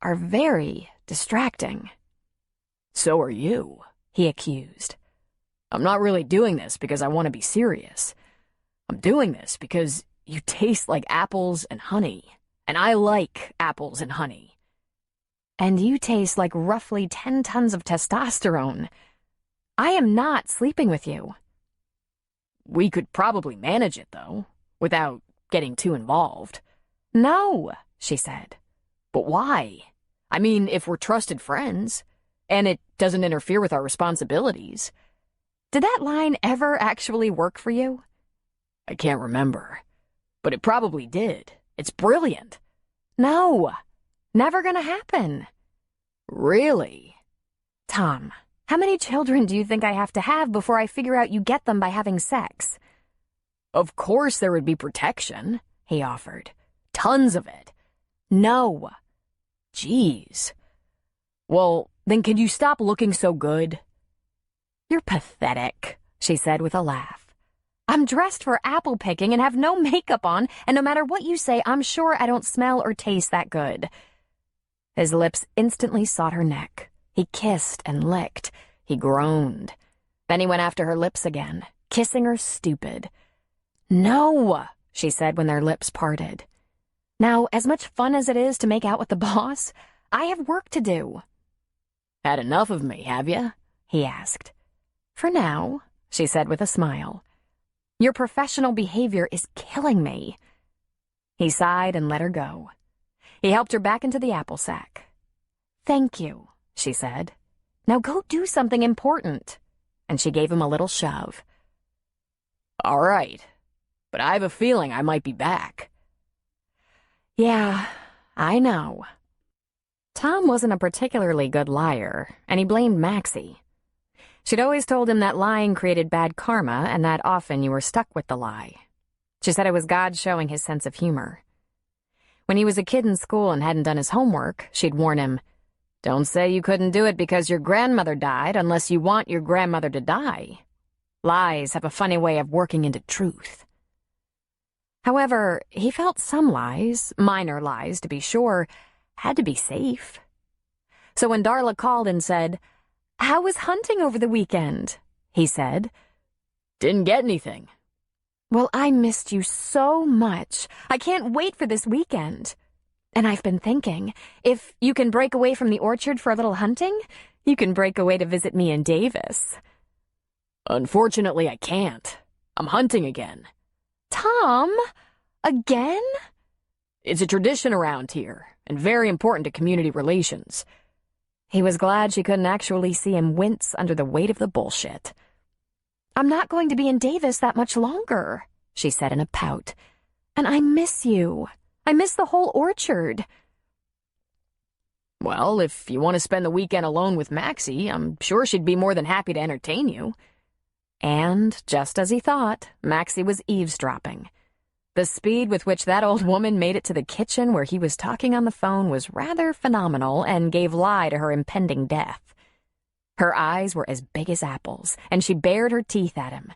are very distracting." So are you, he accused. I'm not really doing this because I want to be serious. I'm doing this because you taste like apples and honey, and I like apples and honey. And you taste like roughly 10 tons of testosterone. I am not sleeping with you. We could probably manage it, though, without getting too involved. No, she said. But why? I mean, if we're trusted friends, and it doesn't interfere with our responsibilities. Did that line ever actually work for you? I can't remember, but it probably did. It's brilliant. No, never gonna happen. Really? Tom, how many children do you think I have to have before I figure out you get them by having sex? Of course there would be protection, he offered. Tons of it. No. Jeez. Well, then could you stop looking so good? You're pathetic, she said with a laugh. I'm dressed for apple picking and have no makeup on, and no matter what you say, I'm sure I don't smell or taste that good. His lips instantly sought her neck. He kissed and licked. He groaned. Then he went after her lips again, kissing her stupid. No, she said when their lips parted. Now, as much fun as it is to make out with the boss, I have work to do. Had enough of me, have you? He asked. For now, she said with a smile. Your professional behavior is killing me. He sighed and let her go. He helped her back into the apple sack. Thank you, she said. Now go do something important. And she gave him a little shove. All right, but I have a feeling I might be back. Yeah, I know. Tom wasn't a particularly good liar, and he blamed Maxie. She'd always told him that lying created bad karma and that often you were stuck with the lie. She said it was God showing his sense of humor. When he was a kid in school and hadn't done his homework, she'd warn him, "Don't say you couldn't do it because your grandmother died unless you want your grandmother to die." Lies have a funny way of working into truth. However, he felt some lies, minor lies to be sure, had to be safe. So when Darla called and said, "How was hunting over the weekend?" he said, "Didn't get anything." "Well, I missed you so much. I can't wait for this weekend. And I've been thinking, if you can break away from the orchard for a little hunting, you can break away to visit me in Davis." Unfortunately, I can't. I'm hunting again. Tom, again? It's a tradition around here, and very important to community relations. He was glad she couldn't actually see him wince under the weight of the bullshit. "I'm not going to be in Davis that much longer," she said in a pout. "And I miss you. I miss the whole orchard." Well, if you want to spend the weekend alone with Maxie, I'm sure she'd be more than happy to entertain you. And, just as he thought, Maxie was eavesdropping. The speed with which that old woman made it to the kitchen where he was talking on the phone was rather phenomenal and gave lie to her impending death. Her eyes were as big as apples, and she bared her teeth at him.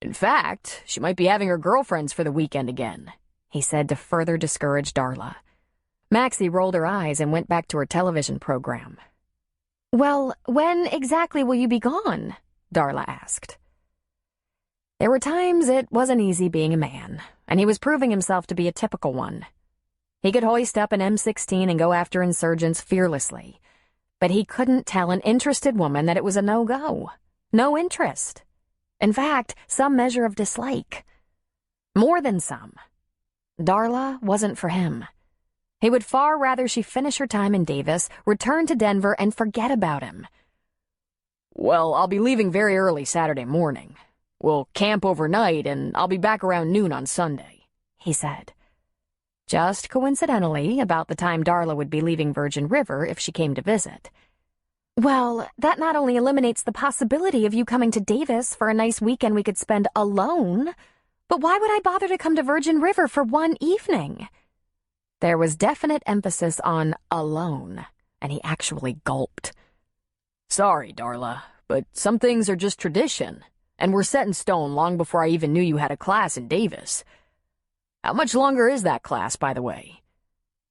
In fact, she might be having her girlfriends for the weekend again, he said to further discourage Darla. Maxie rolled her eyes and went back to her television program. "Well, when exactly will you be gone?" Darla asked. There were times it wasn't easy being a man, and he was proving himself to be a typical one. He could hoist up an M16 and go after insurgents fearlessly, but he couldn't tell an interested woman that it was a no-go. No interest. In fact, some measure of dislike. More than some. Darla wasn't for him. He would far rather she finish her time in Davis, return to Denver, and forget about him. "Well, I'll be leaving very early Saturday morning. We'll camp overnight, and I'll be back around noon on Sunday," he said. Just coincidentally, about the time Darla would be leaving Virgin River if she came to visit. "Well, that not only eliminates the possibility of you coming to Davis for a nice weekend we could spend alone, but why would I bother to come to Virgin River for one evening?" There was definite emphasis on alone, and he actually gulped. "Sorry, Darla, but some things are just tradition, and were set in stone long before I even knew you had a class in Davis. How much longer is that class, by the way?"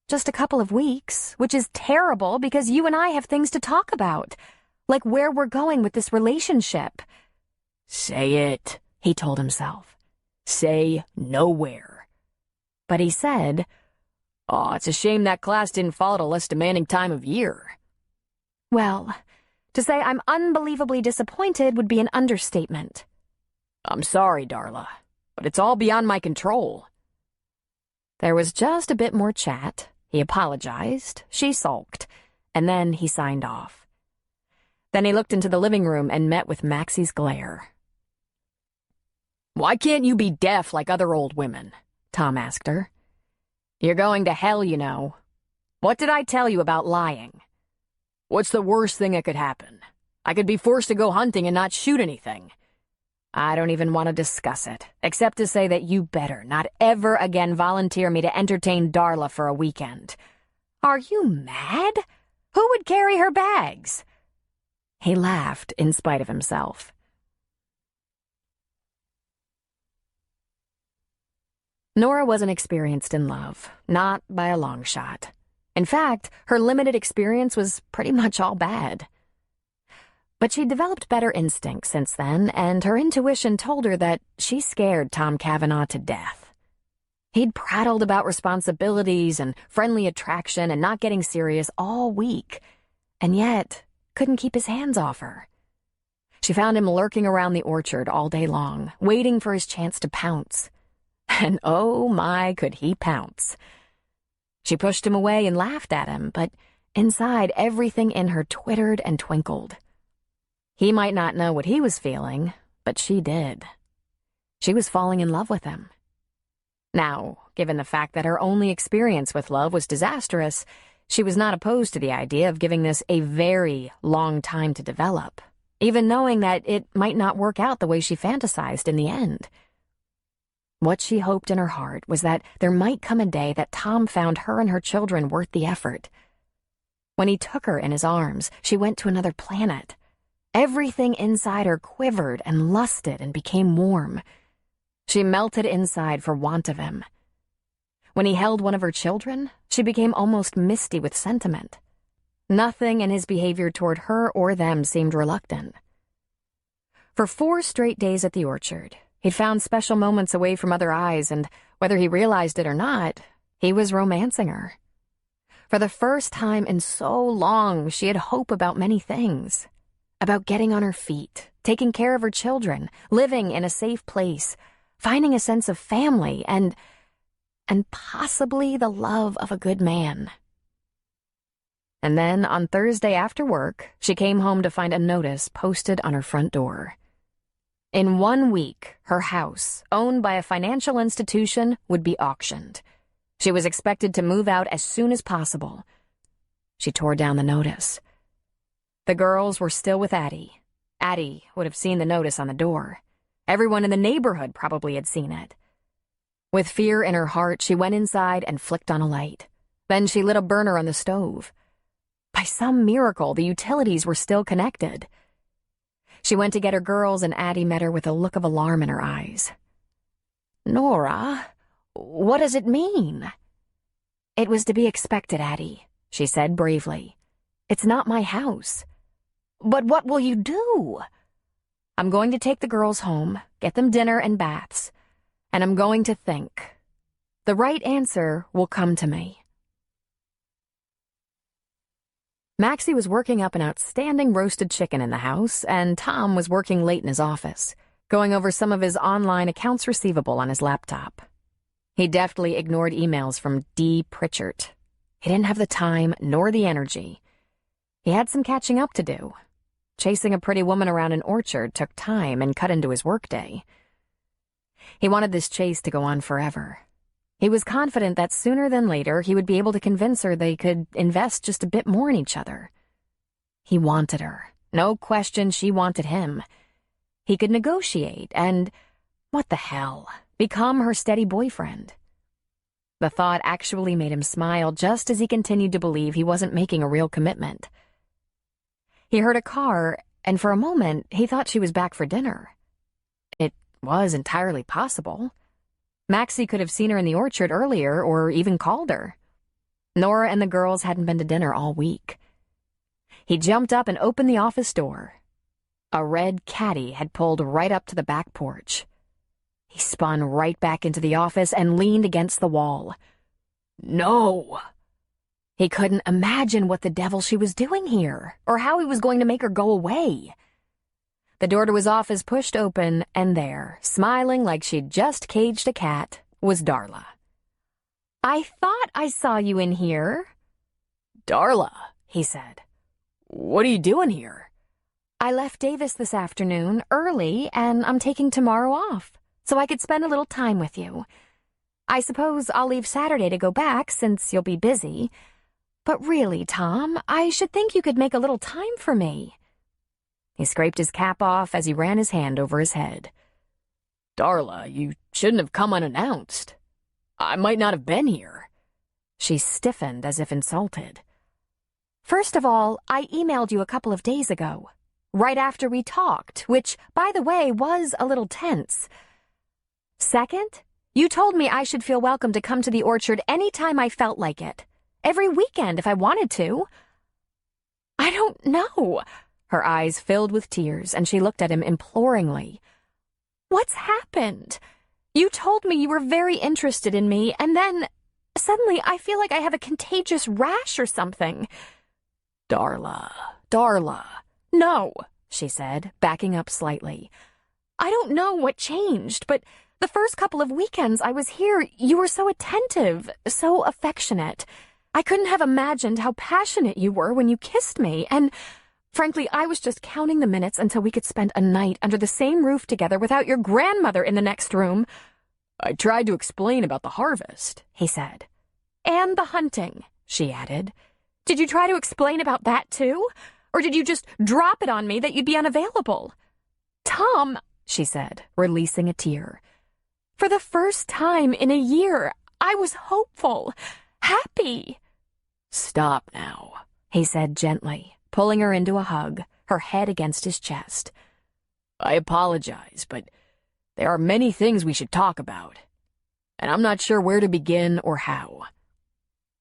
"Just a couple of weeks, which is terrible because you and I have things to talk about, like where we're going with this relationship." "Say it," he told himself. "Say nowhere." But he said, "Oh, it's a shame that class didn't fall at a less demanding time of year." Well, to say I'm unbelievably disappointed would be an understatement. "I'm sorry, Darla, but it's all beyond my control." There was just a bit more chat. He apologized, she sulked, and then he signed off. Then he looked into the living room and met with Maxie's glare. "Why can't you be deaf like other old women?" Tom asked her. "You're going to hell, you know. What did I tell you about lying? What's the worst thing that could happen? I could be forced to go hunting and not shoot anything." "I don't even want to discuss it, except to say that you better not ever again volunteer me to entertain Darla for a weekend." "Are you mad? Who would carry her bags?" He laughed in spite of himself. Nora wasn't experienced in love, not by a long shot. In fact, her limited experience was pretty much all bad. But she'd developed better instincts since then, and her intuition told her that she scared Tom Cavanaugh to death. He'd prattled about responsibilities and friendly attraction and not getting serious all week, and yet couldn't keep his hands off her. She found him lurking around the orchard all day long, waiting for his chance to pounce. And oh my, could he pounce. She pushed him away and laughed at him, but inside everything in her twittered and twinkled. He might not know what he was feeling, but she did. She was falling in love with him. Now, given the fact that her only experience with love was disastrous, she was not opposed to the idea of giving this a very long time to develop, even knowing that it might not work out the way she fantasized in the end. What she hoped in her heart was that there might come a day that Tom found her and her children worth the effort. When he took her in his arms, she went to another planet. Everything inside her quivered and lusted and became warm. She melted inside for want of him. When he held one of her children, she became almost misty with sentiment. Nothing in his behavior toward her or them seemed reluctant. For 4 straight days at the orchard, he'd found special moments away from other eyes, and whether he realized it or not, he was romancing her. For the first time in so long, she had hope about many things. About getting on her feet, taking care of her children, living in a safe place, finding a sense of family, and and possibly the love of a good man. And then, on Thursday after work, she came home to find a notice posted on her front door. In 1 week, her house, owned by a financial institution, would be auctioned. She was expected to move out as soon as possible. She tore down the notice. The girls were still with Addie. Addie would have seen the notice on the door. Everyone in the neighborhood probably had seen it. With fear in her heart, she went inside and flicked on a light. Then she lit a burner on the stove. By some miracle, the utilities were still connected. She went to get her girls, and Addie met her with a look of alarm in her eyes. "Nora, what does it mean?" "It was to be expected, Addie," she said bravely. "It's not my house." "But what will you do?" "I'm going to take the girls home, get them dinner and baths, and I'm going to think. The right answer will come to me." Maxie was working up an outstanding roasted chicken in the house, and Tom was working late in his office, going over some of his online accounts receivable on his laptop. He deftly ignored emails from D. Pritchard. He didn't have the time nor the energy. He had some catching up to do. Chasing a pretty woman around an orchard took time and cut into his workday. He wanted this chase to go on forever. He was confident that sooner than later he would be able to convince her they could invest just a bit more in each other. He wanted her. No question she wanted him. He could negotiate and, what the hell, become her steady boyfriend. The thought actually made him smile just as he continued to believe he wasn't making a real commitment. He heard a car, and for a moment he thought she was back for dinner. It was entirely possible. Maxie could have seen her in the orchard earlier or even called her. Nora and the girls hadn't been to dinner all week. He jumped up and opened the office door. A red caddy had pulled right up to the back porch. He spun right back into the office and leaned against the wall. No! He couldn't imagine what the devil she was doing here, or how he was going to make her go away. The door to his office pushed open, and there, smiling like she'd just caged a cat, was Darla. "I thought I saw you in here." "Darla," he said. "What are you doing here?" "I left Davis this afternoon, early, and I'm taking tomorrow off, so I could spend a little time with you. I suppose I'll leave Saturday to go back, since you'll be busy. But really, Tom, I should think you could make a little time for me." He scraped his cap off as he ran his hand over his head. "Darla, you shouldn't have come unannounced. I might not have been here." She stiffened as if insulted. "First of all, I emailed you a couple of days ago, right after we talked, which, by the way, was a little tense. Second, you told me I should feel welcome to come to the orchard any time I felt like it. Every weekend if I wanted to." "I don't know." Her eyes filled with tears, and she looked at him imploringly. "What's happened? You told me you were very interested in me, and then, suddenly, I feel like I have a contagious rash or something." Darla. "No," she said, backing up slightly. "I don't know what changed, but the first couple of weekends I was here, you were so attentive, so affectionate. I couldn't have imagined how passionate you were when you kissed me, and frankly, I was just counting the minutes until we could spend a night under the same roof together without your grandmother in the next room." "I tried to explain about the harvest," he said. "And the hunting," she added. "Did you try to explain about that too? Or did you just drop it on me that you'd be unavailable?" "Tom," she said, releasing a tear. "For the first time in a year, I was hopeful, happy." "Stop now," he said gently, pulling her into a hug, her head against his chest. "I apologize, but there are many things we should talk about, and I'm not sure where to begin or how."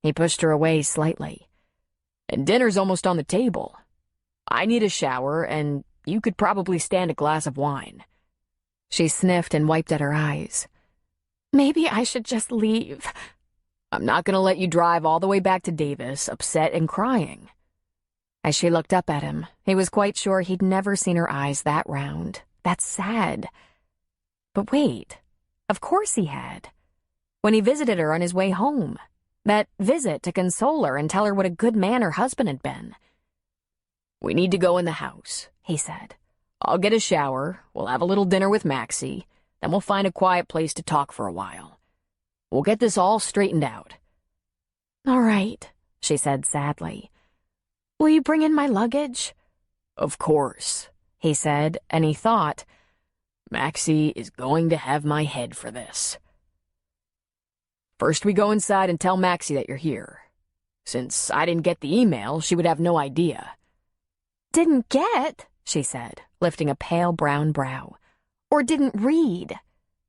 He pushed her away slightly. "And dinner's almost on the table. I need a shower, and you could probably stand a glass of wine." She sniffed and wiped at her eyes. "Maybe I should just leave." "I'm not going to let you drive all the way back to Davis, upset and crying." As she looked up at him, he was quite sure he'd never seen her eyes that round, that sad. But wait, of course he had. when he visited her on his way home. That visit to console her and tell her what a good man her husband had been. "We need to go in the house," he said. "I'll get a shower, we'll have a little dinner with Maxie, then we'll find a quiet place to talk for a while. We'll get this all straightened out." "All right," she said sadly. "Will you bring in my luggage?" "Of course," he said, and he thought, "Maxie is going to have my head for this." "First we go inside and tell Maxie that you're here. Since I didn't get the email, she would have no idea." "Didn't get," she said, lifting a pale brown brow. "Or didn't read.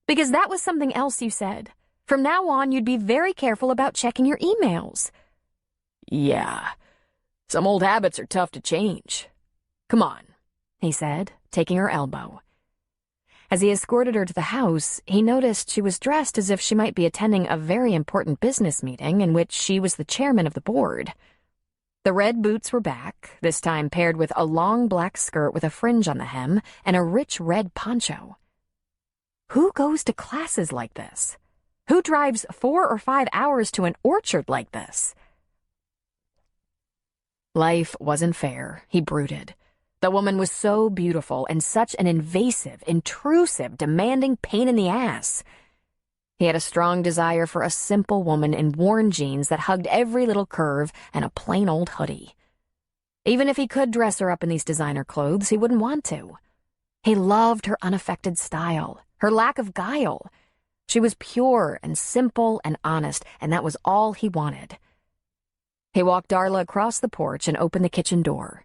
Because that was something else you said. From now on, you'd be very careful about checking your emails." "Yeah, some old habits are tough to change. Come on," he said, taking her elbow. As he escorted her to the house, he noticed she was dressed as if she might be attending a very important business meeting in which she was the chairman of the board. The red boots were back, this time paired with a long black skirt with a fringe on the hem and a rich red poncho. Who goes to classes like this? Who drives 4 or 5 hours to an orchard like this? Life wasn't fair, he brooded. The woman was so beautiful and such an invasive, intrusive, demanding pain in the ass. He had a strong desire for a simple woman in worn jeans that hugged every little curve and a plain old hoodie. Even if he could dress her up in these designer clothes, he wouldn't want to. He loved her unaffected style, her lack of guile. She was pure and simple and honest, and that was all he wanted. He walked Darla across the porch and opened the kitchen door.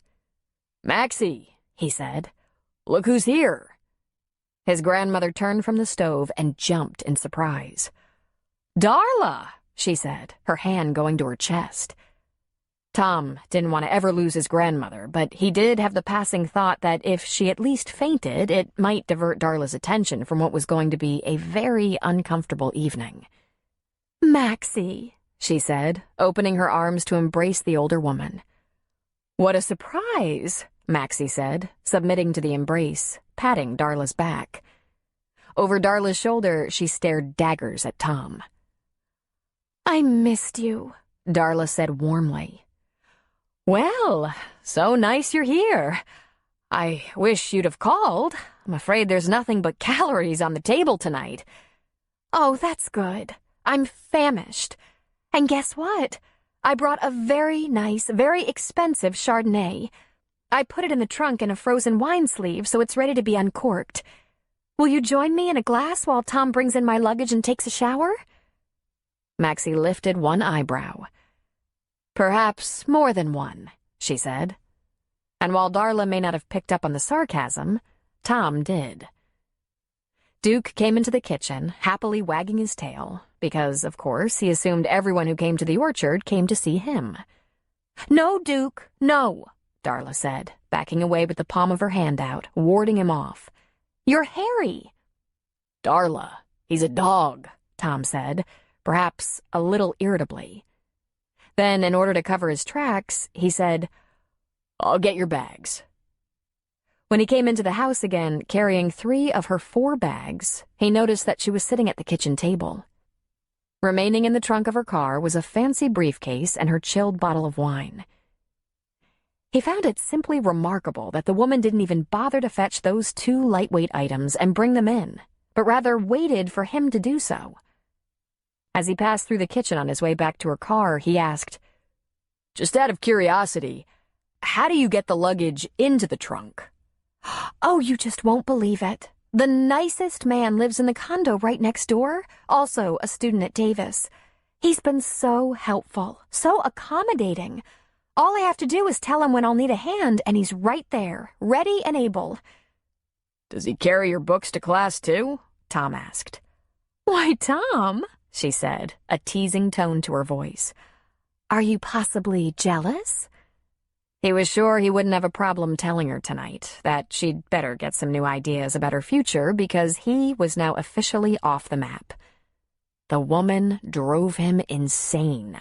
"Maxie," he said, "look who's here." His grandmother turned from the stove and jumped in surprise. "Darla," she said, her hand going to her chest. Tom didn't want to ever lose his grandmother, but he did have the passing thought that if she at least fainted, it might divert Darla's attention from what was going to be a very uncomfortable evening. "Maxie," she said, opening her arms to embrace the older woman. "What a surprise," Maxie said, submitting to the embrace, patting Darla's back. Over Darla's shoulder, she stared daggers at Tom. "I missed you," Darla said warmly. "Well, so nice you're here. I wish you'd have called. I'm afraid there's nothing but calories on the table tonight." "Oh, that's good. I'm famished. And guess what? I brought a very nice, very expensive Chardonnay. I put it in the trunk in a frozen wine sleeve so it's ready to be uncorked. Will you join me in a glass while Tom brings in my luggage and takes a shower?" Maxie lifted one eyebrow. "Perhaps more than one," she said. And while Darla may not have picked up on the sarcasm, Tom did. Duke came into the kitchen, happily wagging his tail, because, of course, he assumed everyone who came to the orchard came to see him. "No, Duke, no," Darla said, backing away with the palm of her hand out, warding him off. "You're Harry." "Darla, he's a dog," Tom said, perhaps a little irritably. Then, in order to cover his tracks, he said, "I'll get your bags." When he came into the house again, carrying 3 of her 4 bags, he noticed that she was sitting at the kitchen table. Remaining in the trunk of her car was a fancy briefcase and her chilled bottle of wine. He found it simply remarkable that the woman didn't even bother to fetch those 2 lightweight items and bring them in, but rather waited for him to do so. As he passed through the kitchen on his way back to her car, he asked, "Just out of curiosity, how do you get the luggage into the trunk?" "Oh, you just won't believe it. The nicest man lives in the condo right next door, also a student at Davis. He's been so helpful, so accommodating. All I have to do is tell him when I'll need a hand, and he's right there, ready and able." "Does he carry your books to class, too?" Tom asked. "Why, Tom," she said, a teasing tone to her voice. "Are you possibly jealous?" He was sure he wouldn't have a problem telling her tonight that she'd better get some new ideas about her future because he was now officially off the map. The woman drove him insane.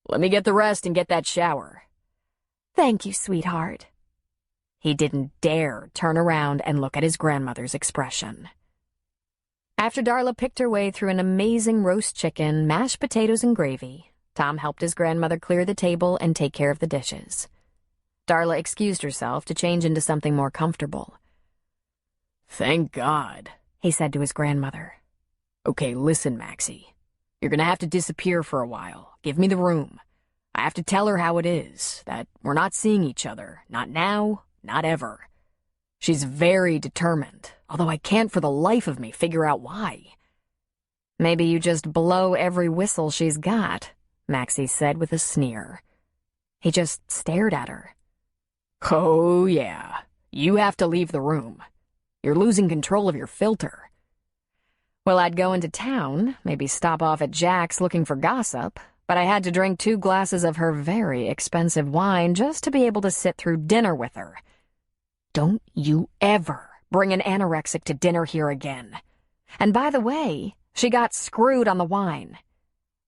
"Let me get the rest and get that shower." "Thank you, sweetheart." He didn't dare turn around and look at his grandmother's expression. After Darla picked her way through an amazing roast chicken, mashed potatoes, and gravy, Tom helped his grandmother clear the table and take care of the dishes. Darla excused herself to change into something more comfortable. "Thank God," he said to his grandmother. "Okay, listen, Maxie. You're gonna have to disappear for a while. Give me the room. I have to tell her how it is, that we're not seeing each other. Not now, not ever. She's very determined, although I can't for the life of me figure out why." "Maybe you just blow every whistle she's got," Maxie said with a sneer. He just stared at her. "Oh, yeah. You have to leave the room. You're losing control of your filter." Well, I'd go into town, maybe stop off at Jack's looking for gossip, but I had to drink 2 glasses of her very expensive wine just to be able to sit through dinner with her. Don't you ever bring an anorexic to dinner here again. And by the way, she got screwed on the wine.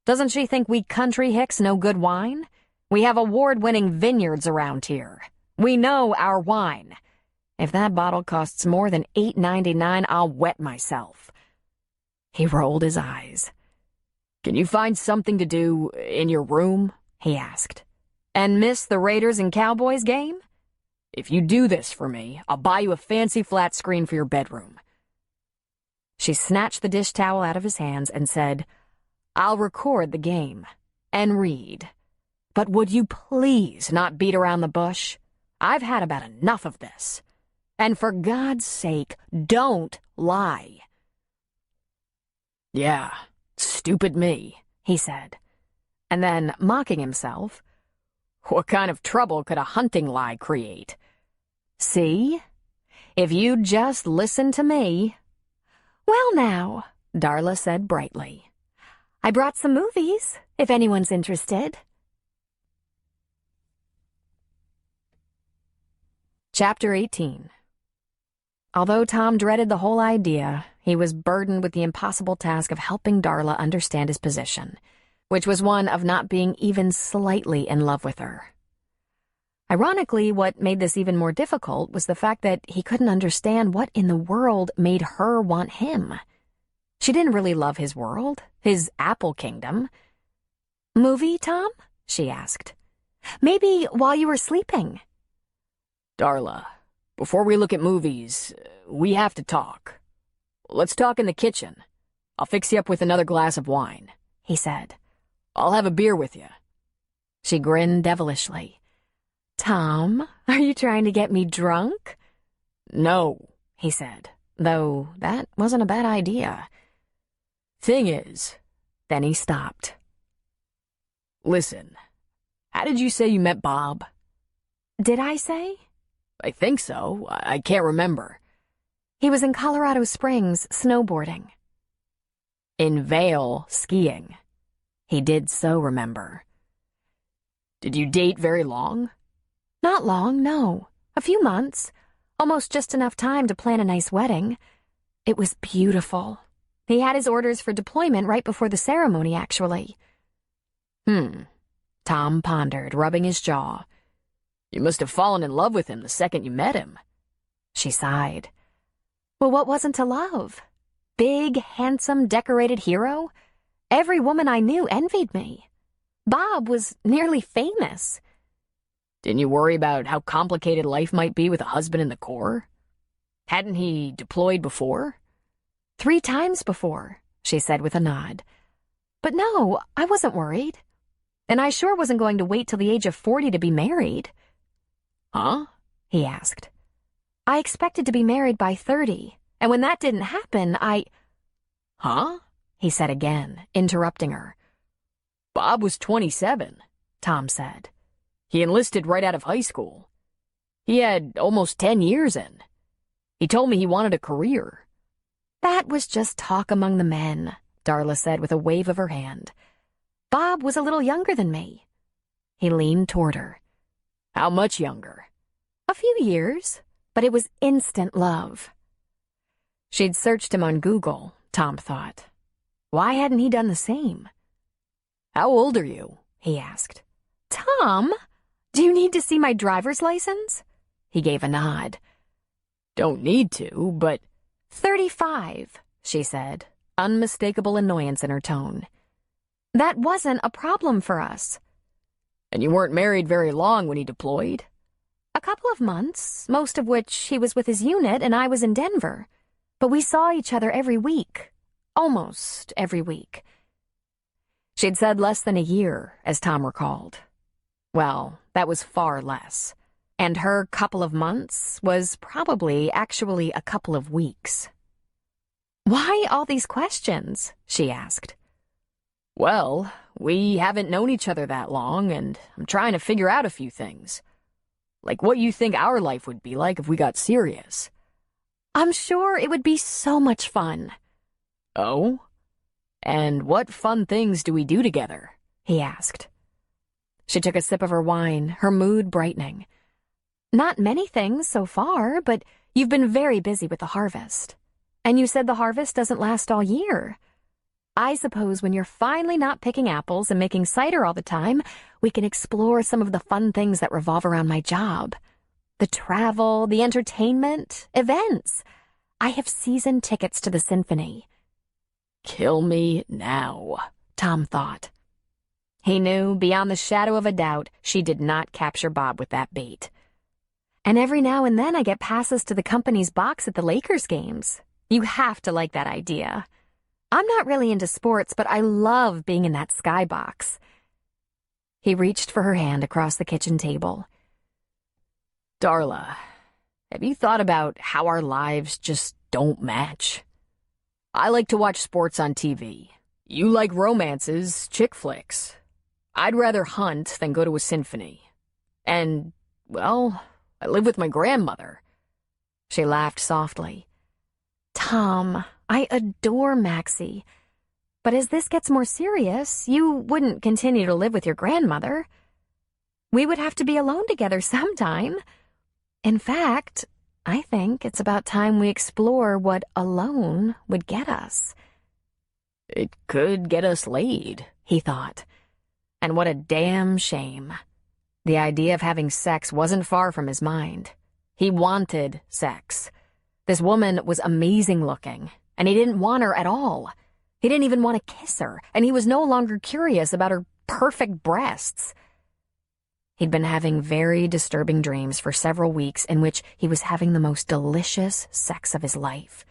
Doesn't she think we country hicks know good wine? We have award-winning vineyards around here. We know our wine. If that bottle costs more than $8.99, I'll wet myself." He rolled his eyes. "Can you find something to do in your room?" he asked. "And miss the Raiders and Cowboys game? If you do this for me, I'll buy you a fancy flat screen for your bedroom." She snatched the dish towel out of his hands and said, "I'll record the game and read. But would you please not beat around the bush? I've had about enough of this. And for God's sake, don't lie." "Yeah, stupid me," he said. And then, mocking himself, "What kind of trouble could a hunting lie create?" "See? If you'd just listen to me." "Well now," Darla said brightly, "I brought some movies, if anyone's interested." Chapter 18. Although Tom dreaded the whole idea, he was burdened with the impossible task of helping Darla understand his position, which was one of not being even slightly in love with her. Ironically, what made this even more difficult was the fact that he couldn't understand what in the world made her want him. She didn't really love his world, his apple kingdom. "Movie, Tom?" she asked. "Maybe while you were sleeping." "Darla, before we look at movies, we have to talk. Let's talk in the kitchen. I'll fix you up with another glass of wine," he said. "I'll have a beer with you." She grinned devilishly. "Tom, are you trying to get me drunk?" "No," he said, though that wasn't a bad idea. "Thing is..." Then he stopped. "Listen, how did you say you met Bob?" "Did I say?" "I think so. I can't remember." "He was in Colorado Springs snowboarding." "In Vail skiing." He did so remember. "Did you date very long?" "Not long, no. A few months. Almost just enough time to plan a nice wedding. It was beautiful. He had his orders for deployment right before the ceremony, actually." Tom pondered, rubbing his jaw. "You must have fallen in love with him the second you met him." She sighed. "Well, what wasn't to love? Big, handsome, decorated hero? Every woman I knew envied me. Bob was nearly famous." "Didn't you worry about how complicated life might be with a husband in the Corps? Hadn't he deployed before?" 3 times before, she said with a nod. "But no, I wasn't worried. And I sure wasn't going to wait till the age of 40 to be married." "Huh?" he asked. "I expected to be married by 30, and when that didn't happen, "Huh?" he said again, interrupting her. "Bob was 27, Tom said. He enlisted right out of high school. He had almost 10 years in. He told me he wanted a career." "That was just talk among the men," Darla said with a wave of her hand. "Bob was a little younger than me." He leaned toward her. "How much younger?" "A few years, but it was instant love." She'd searched him on Google, Tom thought. Why hadn't he done the same? "How old are you?" he asked. "Tom, do you need to see my driver's license?" He gave a nod. "Don't need to, but..." 35, she said, unmistakable annoyance in her tone. That wasn't a problem for us. And you weren't married very long when he deployed? A couple of months, most of which he was with his unit and I was in Denver. But we saw each other every week. Almost every week. She'd said less than a year, as Tom recalled. Well, that was far less. And her couple of months was probably actually a couple of weeks. Why all these questions? She asked. Well, we haven't known each other that long, and I'm trying to figure out a few things. Like what you think our life would be like if we got serious. I'm sure it would be so much fun. Oh? And what fun things do we do together? He asked. She took a sip of her wine, her mood brightening. Not many things so far, but you've been very busy with the harvest. And you said the harvest doesn't last all year. I suppose when you're finally not picking apples and making cider all the time, we can explore some of the fun things that revolve around my job. The travel, the entertainment, events. I have season tickets to the symphony. Kill me now, Tom thought. He knew, beyond the shadow of a doubt, she did not capture Bob with that bait. And every now and then I get passes to the company's box at the Lakers games. You have to like that idea. I'm not really into sports, but I love being in that skybox. He reached for her hand across the kitchen table. Darla, have you thought about how our lives just don't match? I like to watch sports on TV. You like romances, chick flicks. I'd rather hunt than go to a symphony. And, well, I live with my grandmother. She laughed softly. Tom, I adore Maxie. But as this gets more serious, you wouldn't continue to live with your grandmother. We would have to be alone together sometime. In fact, I think it's about time we explore what alone would get us. It could get us laid, he thought. And what a damn shame. The idea of having sex wasn't far from his mind. He wanted sex. This woman was amazing looking, and he didn't want her at all. He didn't even want to kiss her, and he was no longer curious about her perfect breasts. He'd been having very disturbing dreams for several weeks in which he was having the most delicious sex of his life.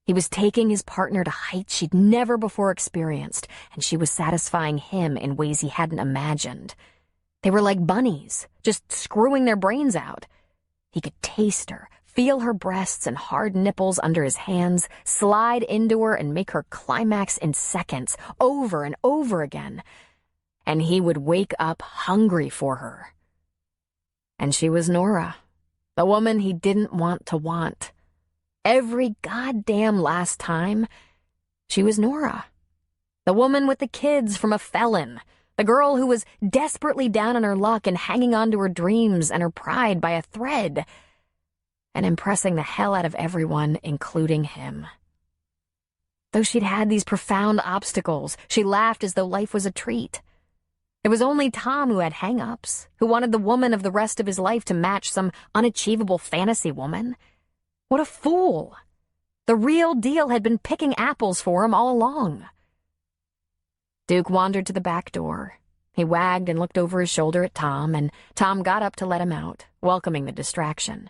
He was taking his partner to heights she'd never before experienced, and she was satisfying him in ways he hadn't imagined. They were like bunnies, just screwing their brains out. He could taste her, feel her breasts and hard nipples under his hands, slide into her and make her climax in seconds, over and over again. And he would wake up hungry for her. And she was Nora, the woman he didn't want to want. Every goddamn last time, she was Nora. The woman with the kids from a felon. The girl who was desperately down on her luck and hanging on to her dreams and her pride by a thread. And impressing the hell out of everyone, including him. Though she'd had these profound obstacles, she laughed as though life was a treat. It was only Tom who had hang-ups, who wanted the woman of the rest of his life to match some unachievable fantasy woman. What a fool! The real deal had been picking apples for him all along. Duke wandered to the back door. He wagged and looked over his shoulder at Tom, and Tom got up to let him out, welcoming the distraction.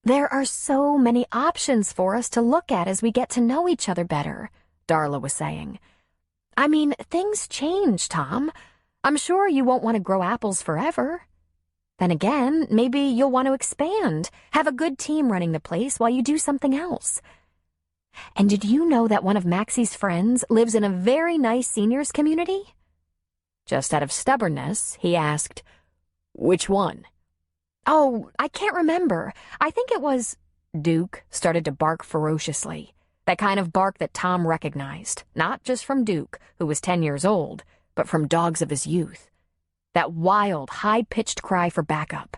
There are so many options for us to look at as we get to know each other better, Darla was saying. I mean, things change, Tom. I'm sure you won't want to grow apples forever. Then again, maybe you'll want to expand, have a good team running the place while you do something else. And did you know that one of Maxie's friends lives in a very nice seniors community? Just out of stubbornness, he asked, Which one? Oh, I can't remember. I think it was... Duke started to bark ferociously. That kind of bark that Tom recognized, not just from Duke, who was 10 years old, but from dogs of his youth. That wild, high-pitched cry for backup.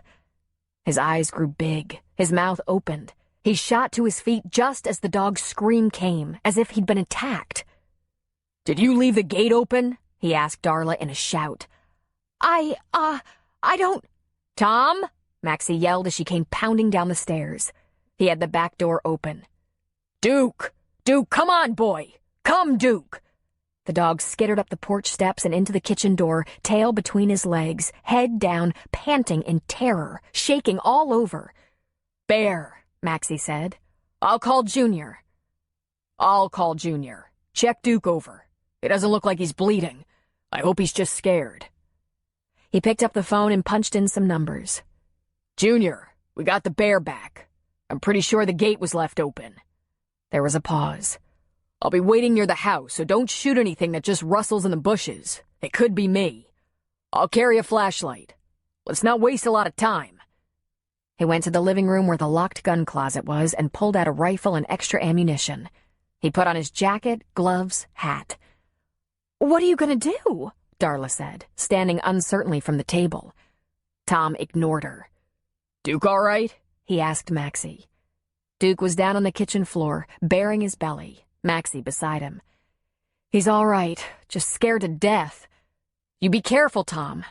His eyes grew big, his mouth opened. He shot to his feet just as the dog's scream came, as if he'd been attacked. Did you leave the gate open? He asked Darla in a shout. I don't... Tom? Maxie yelled as she came pounding down the stairs. He had the back door open. Duke! Duke, come on, boy! Come, Duke! The dog skittered up the porch steps and into the kitchen door, tail between his legs, head down, panting in terror, shaking all over. Bear, Maxie said. I'll call Junior. I'll call Junior. Check Duke over. It doesn't look like he's bleeding. I hope he's just scared. He picked up the phone and punched in some numbers. Junior, we got the bear back. I'm pretty sure the gate was left open. There was a pause. I'll be waiting near the house, so don't shoot anything that just rustles in the bushes. It could be me. I'll carry a flashlight. Let's not waste a lot of time. He went to the living room where the locked gun closet was and pulled out a rifle and extra ammunition. He put on his jacket, gloves, hat. "What are you going to do?" Darla said, standing uncertainly from the table. Tom ignored her. Duke all right? He asked Maxie. Duke was down on the kitchen floor, baring his belly, Maxie beside him. He's all right, just scared to death. You be careful, Tom.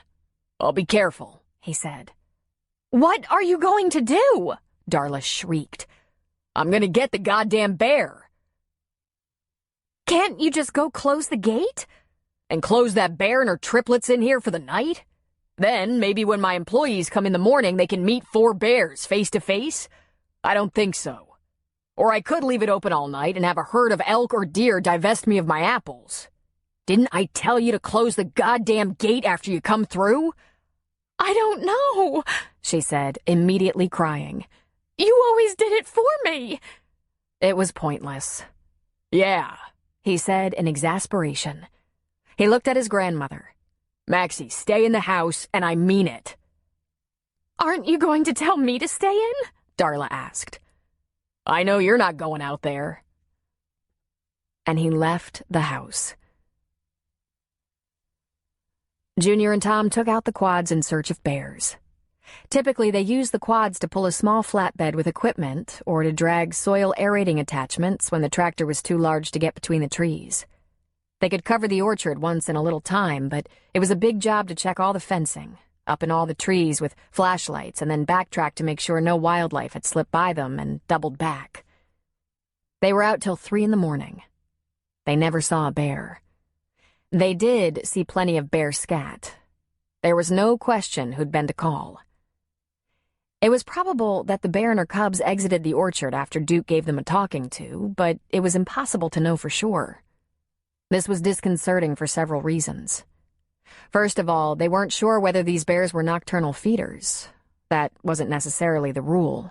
I'll be careful, he said. "What are you going to do?" Darla shrieked. I'm gonna get the goddamn bear. "Can't you just go close the gate?" And close that bear and her triplets in here for the night? Then, maybe when my employees come in the morning, they can meet 4 bears face to face? I don't think so. Or I could leave it open all night and have a herd of elk or deer divest me of my apples. Didn't I tell you to close the goddamn gate after you come through? "I don't know," she said, immediately crying. "You always did it for me." It was pointless. Yeah, he said in exasperation. He looked at his grandmother. Maxie, stay in the house, and I mean it. "Aren't you going to tell me to stay in?" Darla asked. I know you're not going out there. And he left the house. Junior and Tom took out the quads in search of bears. Typically, they used the quads to pull a small flatbed with equipment or to drag soil aerating attachments when the tractor was too large to get between the trees. They could cover the orchard once in a little time, but it was a big job to check all the fencing, up in all the trees with flashlights, and then backtrack to make sure no wildlife had slipped by them and doubled back. They were out till 3 in the morning. They never saw a bear. They did see plenty of bear scat. There was no question who'd been to call. It was probable that the bear and her cubs exited the orchard after Duke gave them a talking to, but it was impossible to know for sure. This was disconcerting for several reasons. First of all, they weren't sure whether these bears were nocturnal feeders. That wasn't necessarily the rule.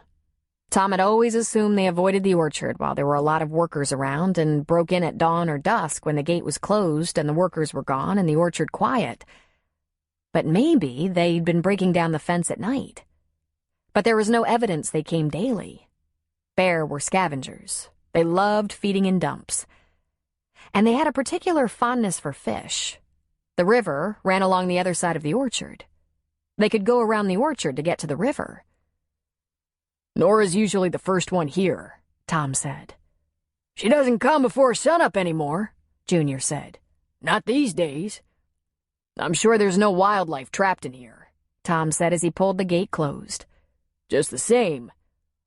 Tom had always assumed they avoided the orchard while there were a lot of workers around and broke in at dawn or dusk when the gate was closed and the workers were gone and the orchard quiet. But maybe they'd been breaking down the fence at night. But there was no evidence they came daily. Bear were scavengers. They loved feeding in dumps. And they had a particular fondness for fish. The river ran along the other side of the orchard. They could go around the orchard to get to the river. Nora's usually the first one here, Tom said. She doesn't come before sunup anymore, Junior said. Not these days. I'm sure there's no wildlife trapped in here, Tom said as he pulled the gate closed. Just the same,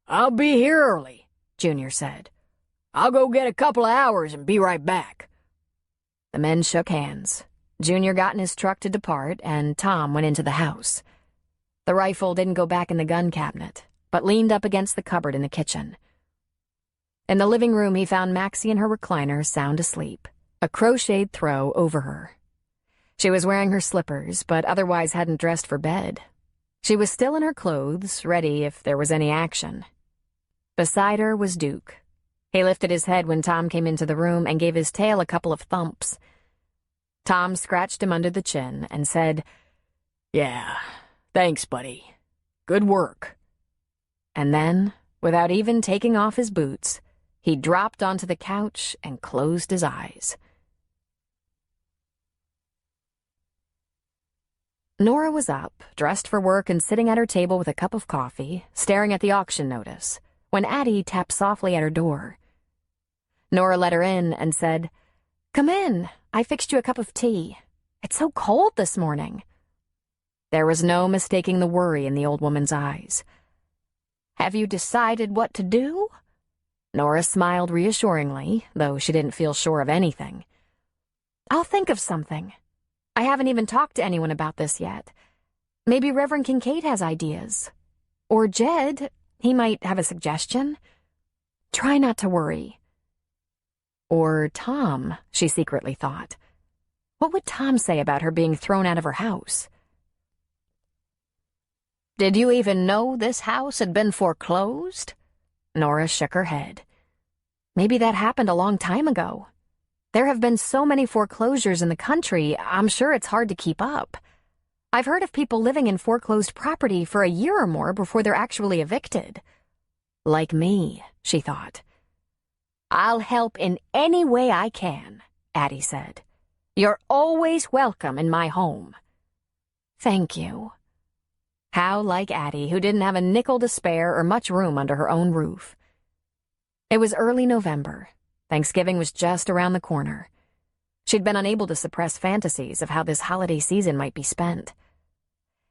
I'll be here early, Junior said. I'll go get a couple of hours and be right back. The men shook hands. Junior got in his truck to depart, and Tom went into the house. The rifle didn't go back in the gun cabinet, but leaned up against the cupboard in the kitchen. In the living room, he found Maxie in her recliner, sound asleep, a crocheted throw over her. She was wearing her slippers, but otherwise hadn't dressed for bed. She was still in her clothes, ready if there was any action. Beside her was Duke. He lifted his head when Tom came into the room and gave his tail a couple of thumps. Tom scratched him under the chin and said, Yeah, thanks, buddy. Good work. And then, without even taking off his boots, he dropped onto the couch and closed his eyes. Nora was up, dressed for work and sitting at her table with a cup of coffee, staring at the auction notice, when Addie tapped softly at her door. Nora let her in and said, "Come in. I fixed you a cup of tea. It's so cold this morning." There was no mistaking the worry in the old woman's eyes. "Have you decided what to do?" Nora smiled reassuringly, though she didn't feel sure of anything. I'll think of something. I haven't even talked to anyone about this yet. Maybe Reverend Kincaid has ideas. Or Jed, he might have a suggestion. Try not to worry. Or Tom, she secretly thought. What would Tom say about her being thrown out of her house? Did you even know this house had been foreclosed? Nora shook her head. Maybe that happened a long time ago. There have been so many foreclosures in the country, I'm sure it's hard to keep up. I've heard of people living in foreclosed property for a year or more before they're actually evicted. Like me, she thought. I'll help in any way I can, Addie said. You're always welcome in my home. Thank you. How like Addie, who didn't have a nickel to spare or much room under her own roof. It was early November. Thanksgiving was just around the corner. She'd been unable to suppress fantasies of how this holiday season might be spent.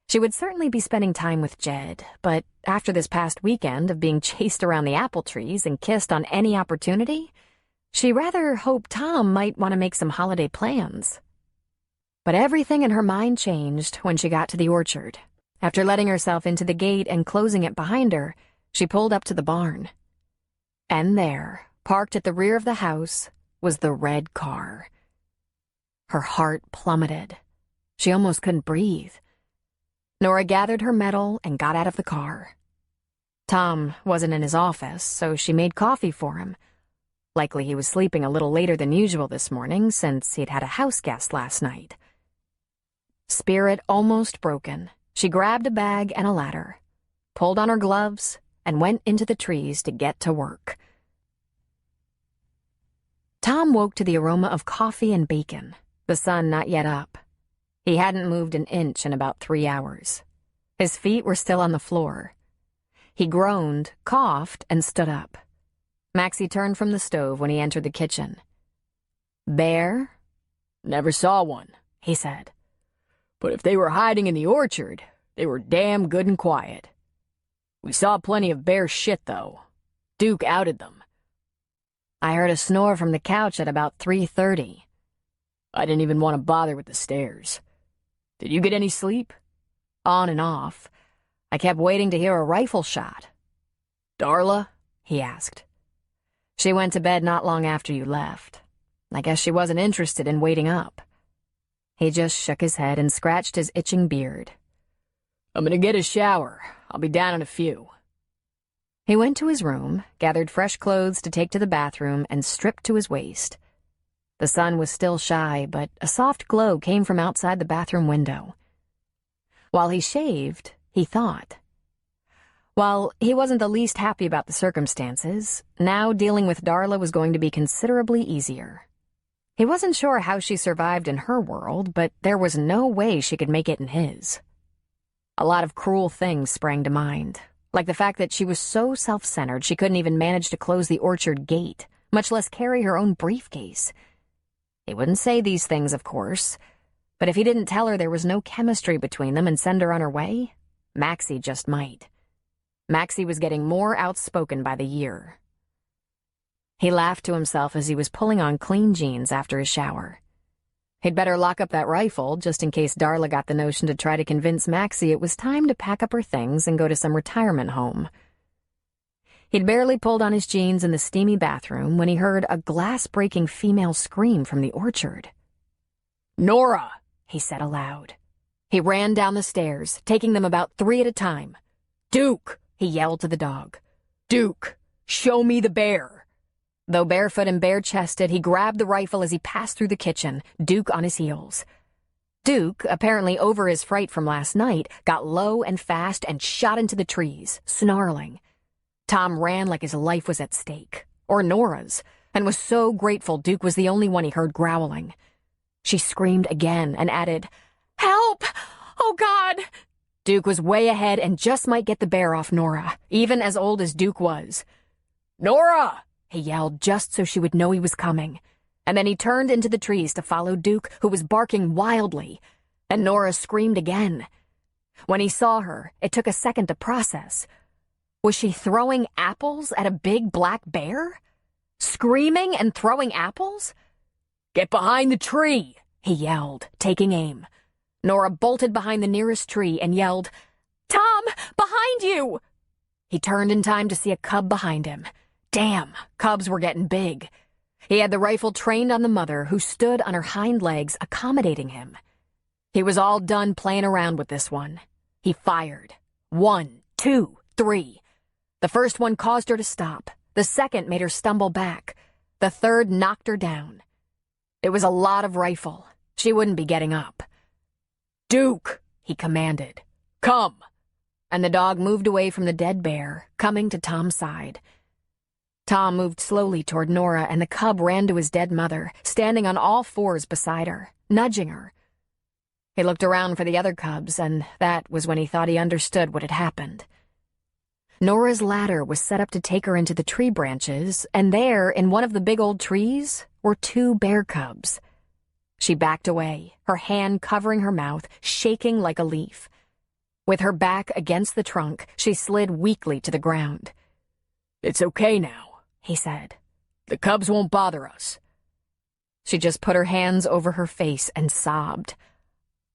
She would certainly be spending time with Jed, but after this past weekend of being chased around the apple trees and kissed on any opportunity, she rather hoped Tom might want to make some holiday plans. But everything in her mind changed when she got to the orchard. After letting herself into the gate and closing it behind her, she pulled up to the barn. And there, parked at the rear of the house, was the red car. Her heart plummeted. She almost couldn't breathe. Nora gathered her mettle and got out of the car. Tom wasn't in his office, so she made coffee for him. Likely he was sleeping a little later than usual this morning since he'd had a house guest last night. Spirit almost broken, she grabbed a bag and a ladder, pulled on her gloves, and went into the trees to get to work. Tom woke to the aroma of coffee and bacon, the sun not yet up. He hadn't moved an inch in about 3 hours. His feet were still on the floor. He groaned, coughed, and stood up. Maxie turned from the stove when he entered the kitchen. Bear? Never saw one, he said. But if they were hiding in the orchard, they were damn good and quiet. We saw plenty of bear shit, though. Duke outed them. I heard a snore from the couch at about 3:30. I didn't even want to bother with the stairs. Did you get any sleep? On and off. I kept waiting to hear a rifle shot. Darla? He asked. She went to bed not long after you left. I guess she wasn't interested in waiting up. He just shook his head and scratched his itching beard. I'm gonna get a shower. I'll be down in a few. He went to his room, gathered fresh clothes to take to the bathroom, and stripped to his waist. The sun was still shy, but a soft glow came from outside the bathroom window. While he shaved, he thought. While he wasn't the least happy about the circumstances, now dealing with Darla was going to be considerably easier. He wasn't sure how she survived in her world, but there was no way she could make it in his. A lot of cruel things sprang to mind, like the fact that she was so self-centered she couldn't even manage to close the orchard gate, much less carry her own briefcase. He wouldn't say these things, of course, but if he didn't tell her there was no chemistry between them and send her on her way, Maxie just might. Maxie was getting more outspoken by the year. He laughed to himself as he was pulling on clean jeans after his shower. He'd better lock up that rifle just in case Darla got the notion to try to convince Maxie it was time to pack up her things and go to some retirement home. He'd barely pulled on his jeans in the steamy bathroom when he heard a glass-breaking female scream from the orchard. "Nora!" he said aloud. He ran down the stairs, taking them about 3 at a time. "Duke!" he yelled to the dog. "Duke, show me the bear!" Though barefoot and bare-chested, he grabbed the rifle as he passed through the kitchen, Duke on his heels. Duke, apparently over his fright from last night, got low and fast and shot into the trees, snarling. Tom ran like his life was at stake, or Nora's, and was so grateful Duke was the only one he heard growling. She screamed again and added, "Help! Oh, God!" Duke was way ahead and just might get the bear off Nora, even as old as Duke was. "Nora!" he yelled just so she would know he was coming. And then he turned into the trees to follow Duke, who was barking wildly, and Nora screamed again. When he saw her, it took a second to process. Was she throwing apples at a big black bear? Screaming and throwing apples? "Get behind the tree," he yelled, taking aim. Nora bolted behind the nearest tree and yelled, "Tom, behind you!" He turned in time to see a cub behind him. Damn, cubs were getting big. He had the rifle trained on the mother, who stood on her hind legs, accommodating him. He was all done playing around with this one. He fired. 1, 2, 3. The first one caused her to stop. The second made her stumble back. The third knocked her down. It was a lot of rifle. She wouldn't be getting up. "Duke," he commanded. "Come." And the dog moved away from the dead bear, coming to Tom's side. Tom moved slowly toward Nora, and the cub ran to his dead mother, standing on all fours beside her, nudging her. He looked around for the other cubs, and that was when he thought he understood what had happened. Nora's ladder was set up to take her into the tree branches, and there, in one of the big old trees, were 2 bear cubs. She backed away, her hand covering her mouth, shaking like a leaf. With her back against the trunk, she slid weakly to the ground. "It's okay now," he said. "The cubs won't bother us." She just put her hands over her face and sobbed.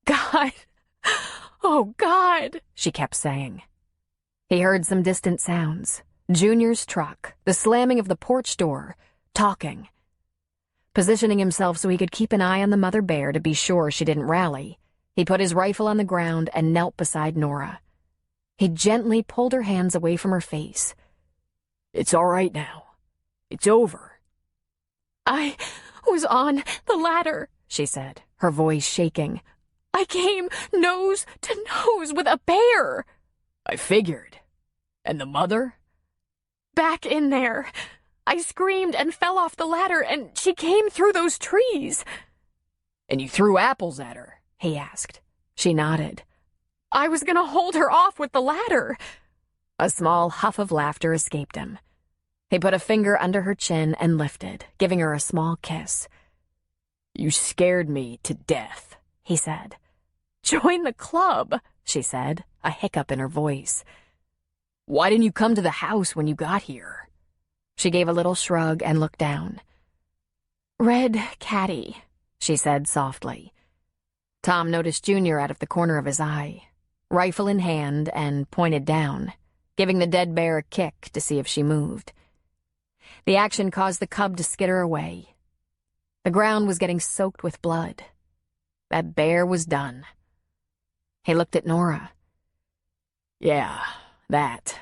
"God! Oh, God!" she kept saying. He heard some distant sounds. Junior's truck, the slamming of the porch door, talking. Positioning himself so he could keep an eye on the mother bear to be sure she didn't rally, he put his rifle on the ground and knelt beside Nora. He gently pulled her hands away from her face. "It's all right now. It's over." "I was on the ladder," she said, her voice shaking. "I came nose to nose with a bear." "I figured. And the mother?" "Back in there. I screamed and fell off the ladder, and she came through those trees." "And you threw apples at her?" he asked. She nodded. "I was gonna hold her off with the ladder." A small huff of laughter escaped him. He put a finger under her chin and lifted, giving her a small kiss. "You scared me to death," he said. "Join the club," she said, a hiccup in her voice. "Why didn't you come to the house when you got here?" She gave a little shrug and looked down. "Red Caddy," she said softly. Tom noticed Junior out of the corner of his eye, rifle in hand and pointed down, giving the dead bear a kick to see if she moved. The action caused the cub to skitter away. The ground was getting soaked with blood. That bear was done. He looked at Nora. "Yeah, that.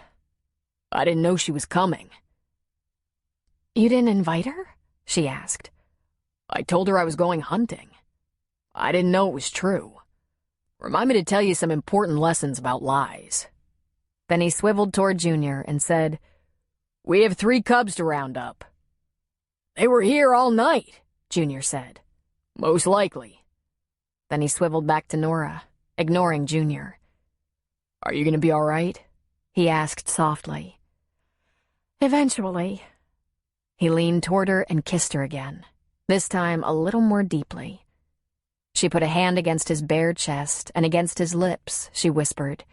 I didn't know she was coming." "You didn't invite her?" she asked. "I told her I was going hunting. I didn't know it was true. Remind me to tell you some important lessons about lies." Then he swiveled toward Junior and said, "We have 3 cubs to round up." "They were here all night," Junior said. "Most likely." Then he swiveled back to Nora, ignoring Junior. "Are you going to be all right?" he asked softly. "Eventually." He leaned toward her and kissed her again, this time a little more deeply. She put a hand against his bare chest, and against his lips, she whispered,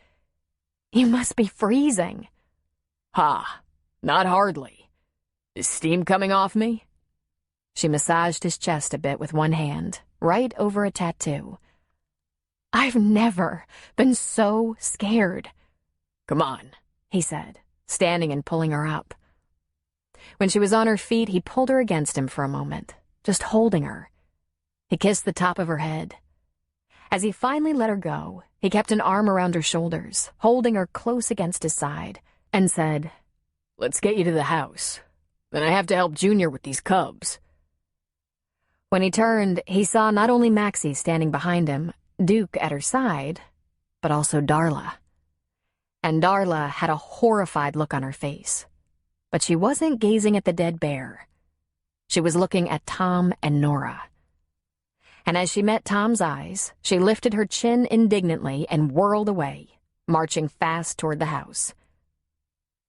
"You must be freezing." "Ha, not hardly. Is steam coming off me?" She massaged his chest a bit with one hand, right over a tattoo. "I've never been so scared." "Come on," he said, standing and pulling her up. When she was on her feet, he pulled her against him for a moment, just holding her. He kissed the top of her head. As he finally let her go, he kept an arm around her shoulders, holding her close against his side, and said, "Let's get you to the house. Then I have to help Junior with these cubs." When he turned, he saw not only Maxie standing behind him, Duke at her side, but also Darla. And Darla had a horrified look on her face. But she wasn't gazing at the dead bear. She was looking at Tom and Nora. And as she met Tom's eyes, she lifted her chin indignantly and whirled away, marching fast toward the house.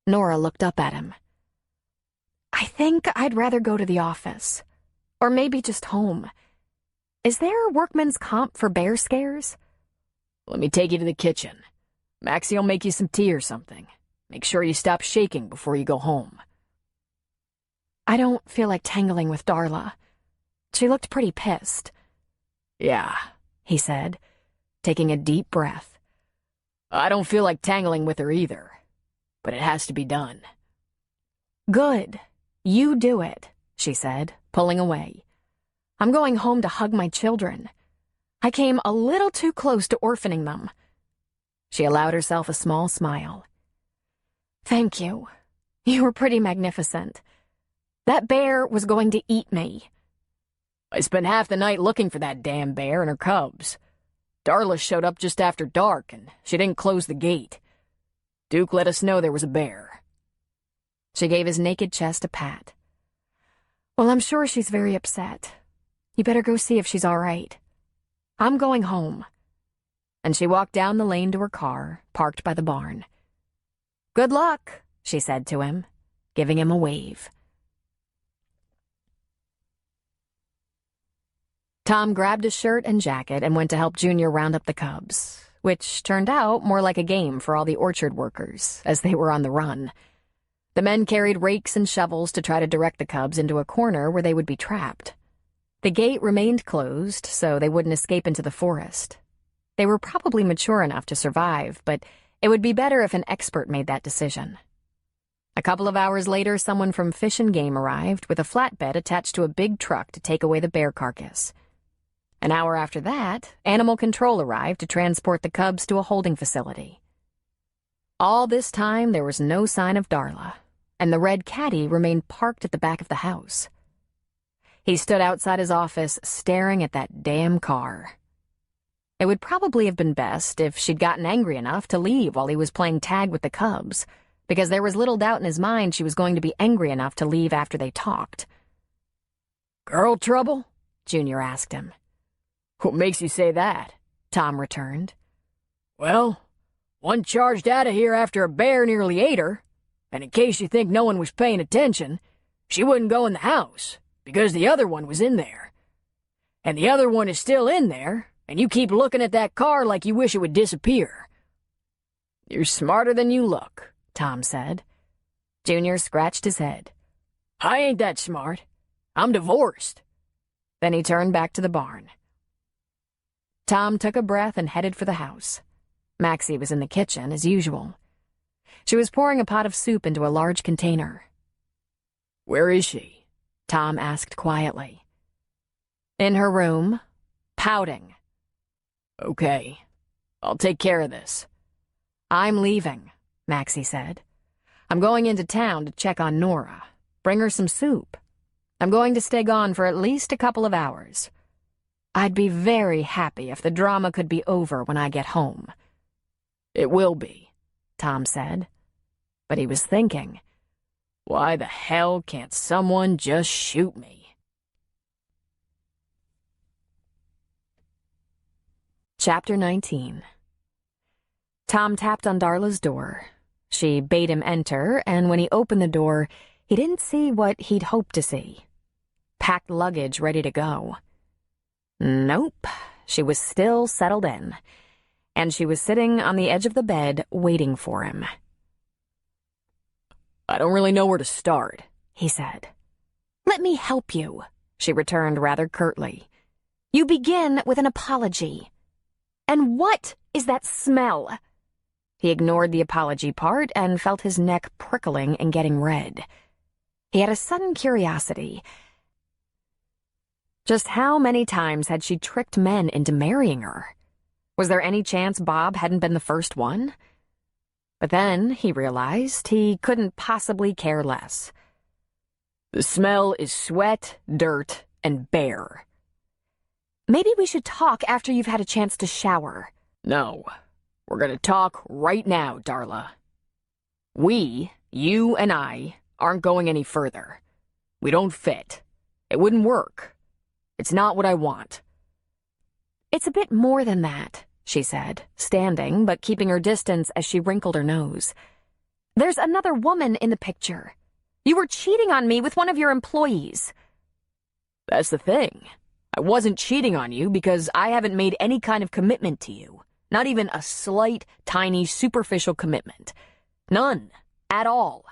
Nora looked up at him. "I think I'd rather go to the office. Or maybe just home. Is there a workman's comp for bear scares?" "Let me take you to the kitchen. Maxie'll make you some tea or something. Make sure you stop shaking before you go home. I don't feel like tangling with Darla. She looked pretty pissed. Yeah, he said, taking a deep breath. I don't feel like tangling with her either, but it has to be done. Good. You do it, she said, pulling away. I'm going home to hug my children. I came a little too close to orphaning them. She allowed herself a small smile. Thank you. You were pretty magnificent. That bear was going to eat me. I spent half the night looking for that damn bear and her cubs. Darla showed up just after dark, and she didn't close the gate. Duke let us know there was a bear. She gave his naked chest a pat. Well, I'm sure she's very upset. You better go see if she's all right. I'm going home. And she walked down the lane to her car, parked by the barn. Good luck, she said to him, giving him a wave. Tom grabbed his shirt and jacket and went to help Junior round up the cubs, which turned out more like a game for all the orchard workers, as they were on the run. The men carried rakes and shovels to try to direct the cubs into a corner where they would be trapped. The gate remained closed, so they wouldn't escape into the forest. They were probably mature enough to survive, but it would be better if an expert made that decision. A couple of hours later, someone from Fish and Game arrived with a flatbed attached to a big truck to take away the bear carcass. An hour after that, Animal Control arrived to transport the cubs to a holding facility. All this time, there was no sign of Darla, and the red caddy remained parked at the back of the house. He stood outside his office, staring at that damn car. It would probably have been best if she'd gotten angry enough to leave while he was playing tag with the cubs, because there was little doubt in his mind she was going to be angry enough to leave after they talked. Girl trouble? Junior asked him. What makes you say that? Tom returned. Well, one charged out of here after a bear nearly ate her, and in case you think no one was paying attention, she wouldn't go in the house, because the other one was in there. And the other one is still in there, and you keep looking at that car like you wish it would disappear. You're smarter than you look, Tom said. Junior scratched his head. I ain't that smart. I'm divorced. Then he turned back to the barn. Tom took a breath and headed for the house. Maxie was in the kitchen, as usual. She was pouring a pot of soup into a large container. Where is she? Tom asked quietly. In her room, pouting. Okay, I'll take care of this. I'm leaving, Maxie said. I'm going into town to check on Nora. Bring her some soup. I'm going to stay gone for at least a couple of hours. I'd be very happy if the drama could be over when I get home. It will be, Tom said. But he was thinking, why the hell can't someone just shoot me? Chapter 19. Tom tapped on Darla's door. She bade him enter, and when he opened the door, he didn't see what he'd hoped to see. Packed luggage ready to go. Nope, she was still settled in, and she was sitting on the edge of the bed waiting for him. I don't really know where to start, he said. Let me help you, she returned rather curtly. You begin with an apology. And what is that smell? He ignored the apology part and felt his neck prickling and getting red. He had a sudden curiosity. Just how many times had she tricked men into marrying her? Was there any chance Bob hadn't been the first one? But then he realized he couldn't possibly care less. The smell is sweat, dirt, and bear. Maybe we should talk after you've had a chance to shower. No, we're gonna talk right now, Darla. We, you and I, aren't going any further. We don't fit. It wouldn't work. It's not what I want. It's a bit more than that, she said, standing but keeping her distance as she wrinkled her nose. There's another woman in the picture. You were cheating on me with one of your employees. That's the thing. I wasn't cheating on you because I haven't made any kind of commitment to you. Not even a slight, tiny, superficial commitment. None. At all.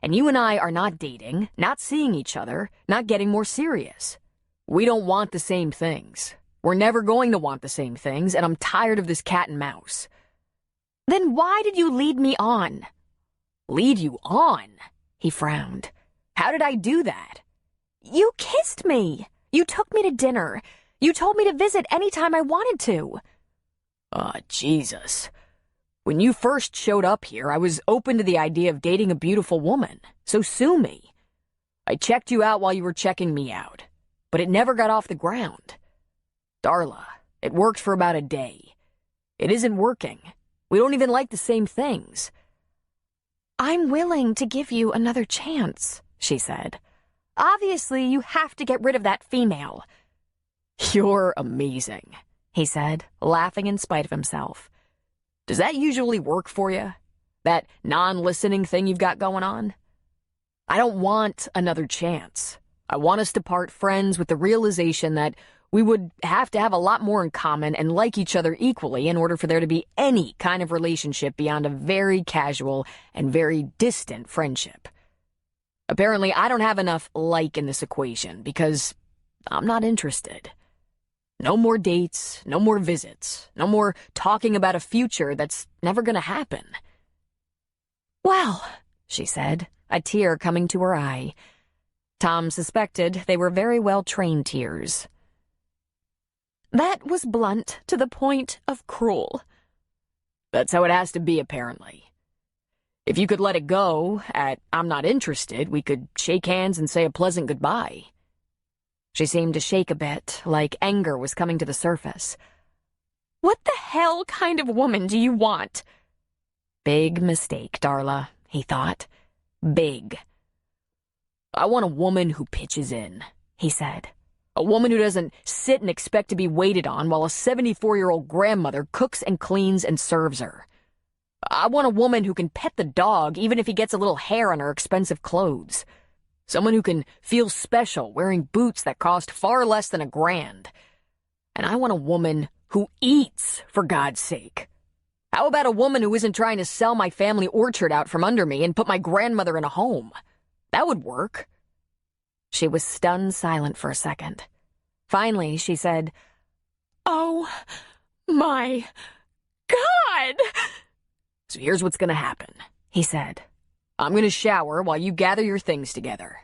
And you and I are not dating, not seeing each other, not getting more serious. We don't want the same things. We're never going to want the same things, and I'm tired of this cat and mouse. Then why did you lead me on? Lead you on? He frowned. How did I do that? You kissed me. You took me to dinner. You told me to visit any time I wanted to. Jesus. When you first showed up here, I was open to the idea of dating a beautiful woman, so sue me. I checked you out while you were checking me out, but it never got off the ground. Darla, it worked for about a day. It isn't working. We don't even like the same things. I'm willing to give you another chance, she said. Obviously, you have to get rid of that female. You're amazing, he said, laughing in spite of himself. Does that usually work for you? That non-listening thing you've got going on? I don't want another chance. I want us to part friends with the realization that we would have to have a lot more in common and like each other equally in order for there to be any kind of relationship beyond a very casual and very distant friendship. Apparently, I don't have enough like in this equation because I'm not interested. No more dates, no more visits, no more talking about a future that's never gonna happen. Well, she said, a tear coming to her eye. Tom suspected they were very well-trained tears. That was blunt to the point of cruel. That's how it has to be, apparently. If you could let it go at I'm not interested, we could shake hands and say a pleasant goodbye. She seemed to shake a bit, like anger was coming to the surface. What the hell kind of woman do you want? Big mistake, Darla, he thought. Big. I want a woman who pitches in, he said. A woman who doesn't sit and expect to be waited on while a 74-year-old grandmother cooks and cleans and serves her. I want a woman who can pet the dog even if he gets a little hair on her expensive clothes. Someone who can feel special wearing boots that cost far less than $1,000. And I want a woman who eats, for God's sake. How about a woman who isn't trying to sell my family orchard out from under me and put my grandmother in a home? That would work. She was stunned silent for a second. Finally, she said, "Oh, my God!" So here's what's gonna happen, he said. I'm gonna shower while you gather your things together.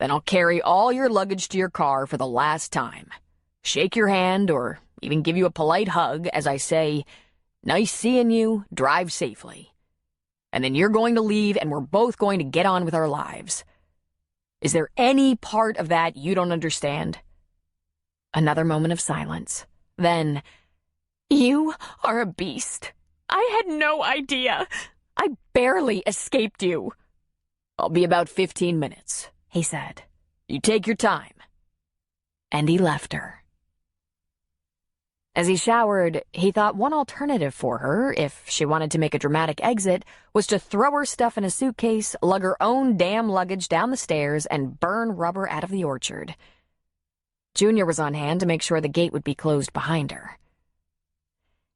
Then I'll carry all your luggage to your car for the last time. Shake your hand or even give you a polite hug as I say, "Nice seeing you, drive safely." And then you're going to leave and we're both going to get on with our lives. Is there any part of that you don't understand? Another moment of silence. Then, "You are a beast. I had no idea. I barely escaped you." I'll be about 15 minutes, he said. You take your time. And he left her. As he showered, he thought one alternative for her, if she wanted to make a dramatic exit, was to throw her stuff in a suitcase, lug her own damn luggage down the stairs, and burn rubber out of the orchard. Junior was on hand to make sure the gate would be closed behind her.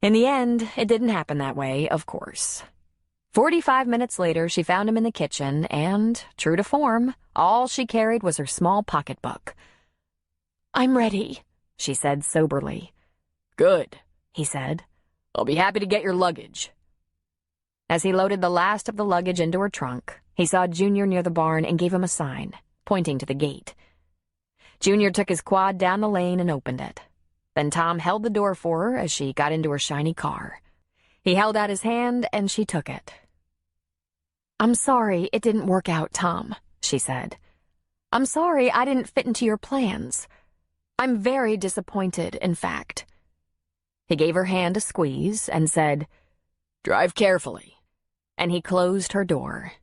In the end, it didn't happen that way, of course. 45 minutes later, she found him in the kitchen, and, true to form, all she carried was her small pocketbook. "I'm ready," she said soberly. Good, he said. I'll be happy to get your luggage. As he loaded the last of the luggage into her trunk, he saw Junior near the barn and gave him a sign, pointing to the gate. Junior took his quad down the lane and opened it. Then Tom held the door for her as she got into her shiny car. He held out his hand and she took it. "I'm sorry it didn't work out, Tom," she said. "I'm sorry I didn't fit into your plans. I'm very disappointed, in fact." He gave her hand a squeeze and said, "Drive carefully," and he closed her door.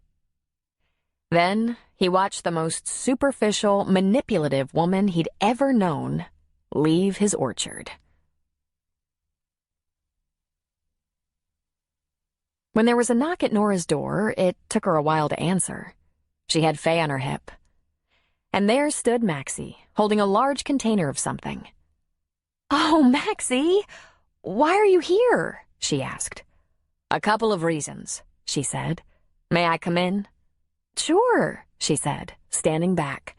Then he watched the most superficial, manipulative woman he'd ever known leave his orchard. When there was a knock at Nora's door, it took her a while to answer. She had Faye on her hip. And there stood Maxie, holding a large container of something. "Oh, Maxie! Why are you here?" she asked. "A couple of reasons," she said. "May I come in?" "Sure," she said, standing back.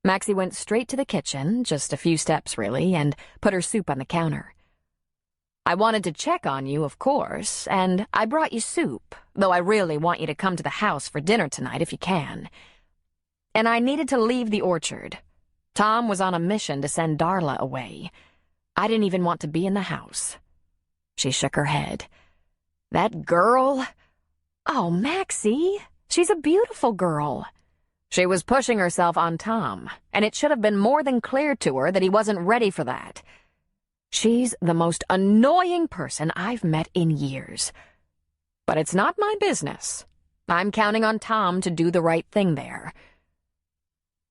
Maxie went straight to the kitchen, just a few steps really, and put her soup on the counter. "I wanted to check on you, of course, and I brought you soup, though I really want you to come to the house for dinner tonight if you can. And I needed to leave the orchard. Tom was on a mission to send Darla away. I didn't even want to be in the house." She shook her head. "That girl?" "Oh, Maxie, she's a beautiful girl." "She was pushing herself on Tom, and it should have been more than clear to her that he wasn't ready for that. She's the most annoying person I've met in years. But it's not my business. I'm counting on Tom to do the right thing there."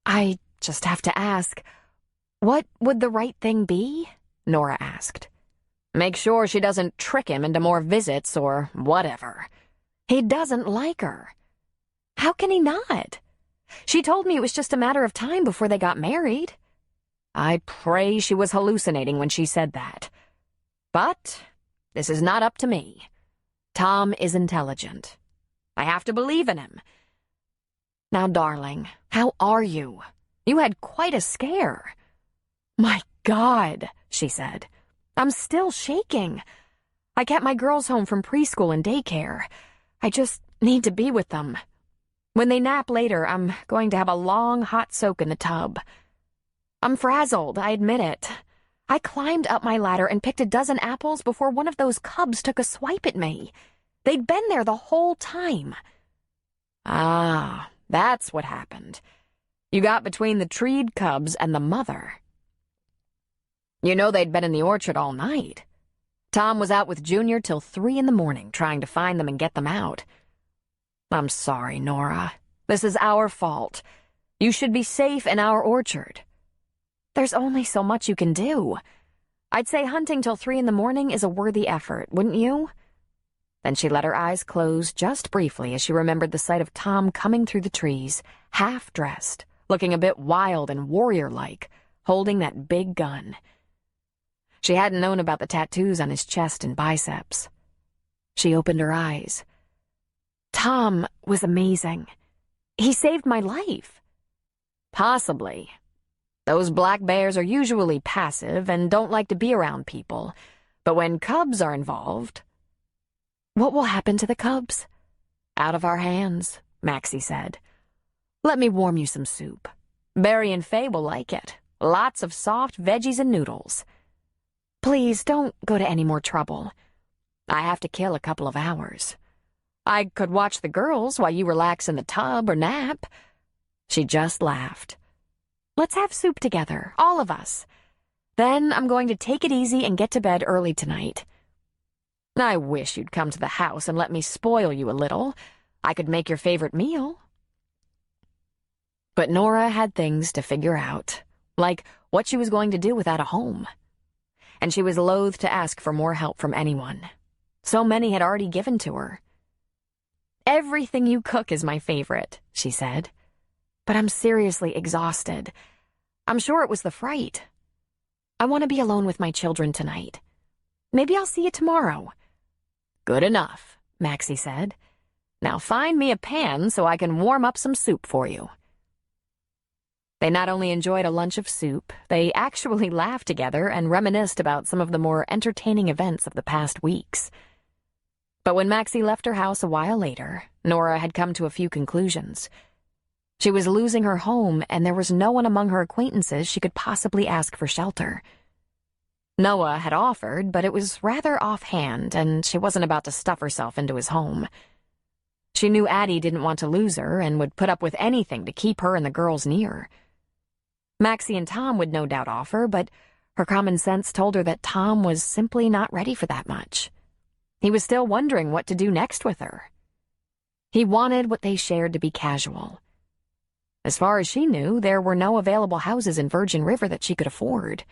"I just have to ask, what would the right thing be?" Nora asked. "Make sure she doesn't trick him into more visits or whatever." "He doesn't like her." "How can he not? She told me it was just a matter of time before they got married." I pray she was hallucinating when she said that. But this is not up to me. Tom is intelligent. I have to believe in him. Now, darling, how are you? You had quite a scare." "My God," she said. "I'm still shaking. I kept my girls home from preschool and daycare. I just need to be with them. When they nap later, I'm going to have a long, hot soak in the tub. I'm frazzled, I admit it. I climbed up my ladder and picked a dozen apples before one of those cubs took a swipe at me. They'd been there the whole time." "Ah, that's what happened. You got between the treed cubs and the mother. You know they'd been in the orchard all night. Tom was out with Junior till 3 in the morning trying to find them and get them out. I'm sorry, Nora. This is our fault. You should be safe in our orchard." "There's only so much you can do. I'd say hunting till 3 in the morning is a worthy effort, wouldn't you?" Then she let her eyes close just briefly as she remembered the sight of Tom coming through the trees, half-dressed, looking a bit wild and warrior-like, holding that big gun. She hadn't known about the tattoos on his chest and biceps. She opened her eyes. "Tom was amazing. He saved my life." "Possibly. Those black bears are usually passive and don't like to be around people, but when cubs are involved—" "What will happen to the cubs?" "Out of our hands," Maxie said. "Let me warm you some soup. Barry and Faye will like it. Lots of soft veggies and noodles." "Please don't go to any more trouble." "I have to kill a couple of hours. I could watch the girls while you relax in the tub or nap." She just laughed. "Let's have soup together, all of us. Then I'm going to take it easy and get to bed early tonight." "I wish you'd come to the house and let me spoil you a little. I could make your favorite meal." But Nora had things to figure out, like what she was going to do without a home. And she was loath to ask for more help from anyone. So many had already given to her. "Everything you cook is my favorite," she said. "But I'm seriously exhausted. I'm sure it was the fright. I want to be alone with my children tonight. Maybe I'll see you tomorrow." "Good enough," Maxie said. "Now find me a pan so I can warm up some soup for you." They not only enjoyed a lunch of soup, they actually laughed together and reminisced about some of the more entertaining events of the past weeks. But when Maxie left her house a while later, Nora had come to a few conclusions. She was losing her home, and there was no one among her acquaintances she could possibly ask for shelter. Noah had offered, but it was rather offhand, and she wasn't about to stuff herself into his home. She knew Addie didn't want to lose her and would put up with anything to keep her and the girls near. Maxie and Tom would no doubt offer, but her common sense told her that Tom was simply not ready for that much. He was still wondering what to do next with her. He wanted what they shared to be casual. As far as she knew, there were no available houses in Virgin River that she could afford.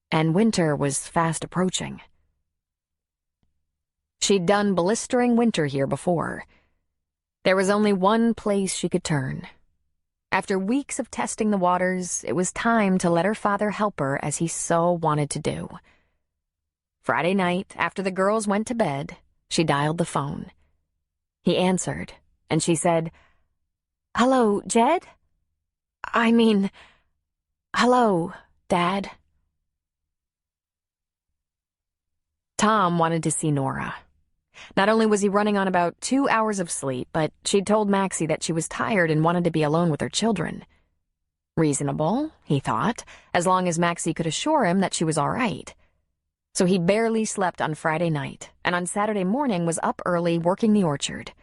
And winter was fast approaching. She'd done blistering winter here before. There was only one place she could turn. After weeks of testing the waters, it was time to let her father help her as he so wanted to do. Friday night, after the girls went to bed, she dialed the phone. He answered, and she said, "Hello, Jed? I mean, hello, Dad." Tom wanted to see Nora. Not only was he running on about 2 hours of sleep, but she'd told Maxie that she was tired and wanted to be alone with her children. Reasonable, he thought, as long as Maxie could assure him that she was all right. So he barely slept on Friday night, and on Saturday morning was up early working the orchard.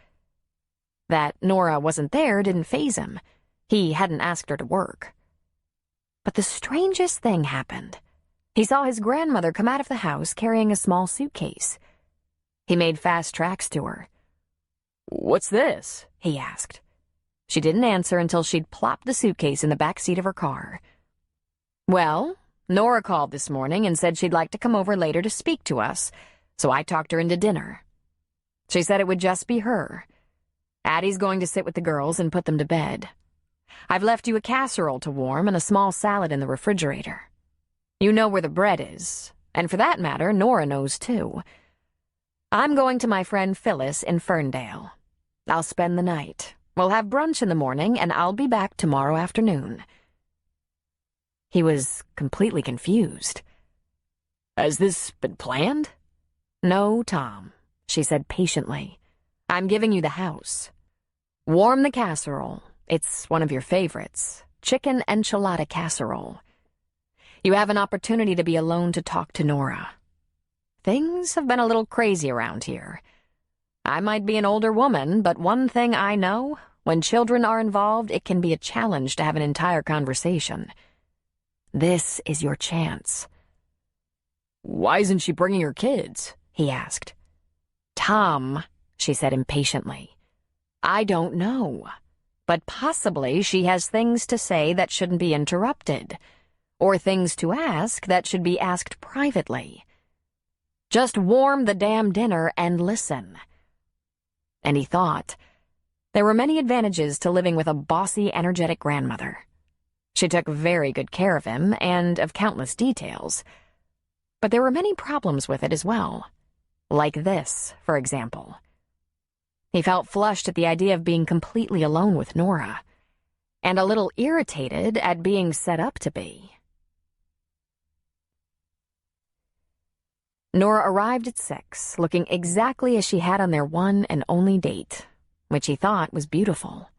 That Nora wasn't there didn't faze him. He hadn't asked her to work. But the strangest thing happened. He saw his grandmother come out of the house carrying a small suitcase. He made fast tracks to her. "What's this?" he asked. She didn't answer until she'd plopped the suitcase in the back seat of her car. "Well, Nora called this morning and said she'd like to come over later to speak to us, so I talked her into dinner. She said it would just be her. Addie's going to sit with the girls and put them to bed. I've left you a casserole to warm and a small salad in the refrigerator. You know where the bread is, and for that matter, Nora knows too. I'm going to my friend Phyllis in Ferndale. I'll spend the night. We'll have brunch in the morning, and I'll be back tomorrow afternoon." He was completely confused. "Has this been planned?" "No, Tom," she said patiently. "I'm giving you the house. Warm the casserole. It's one of your favorites. Chicken enchilada casserole. You have an opportunity to be alone to talk to Nora. Things have been a little crazy around here. I might be an older woman, but one thing I know, when children are involved, it can be a challenge to have an entire conversation. This is your chance." "Why isn't she bringing her kids?" he asked. "Tom," she said impatiently, "I don't know. But possibly she has things to say that shouldn't be interrupted, or things to ask that should be asked privately. Just warm the damn dinner and listen." And he thought, there were many advantages to living with a bossy, energetic grandmother. She took very good care of him and of countless details. But there were many problems with it as well. Like this, for example. He felt flushed at the idea of being completely alone with Nora, and a little irritated at being set up to be. Nora arrived at 6, looking exactly as she had on their one and only date, which he thought was beautiful.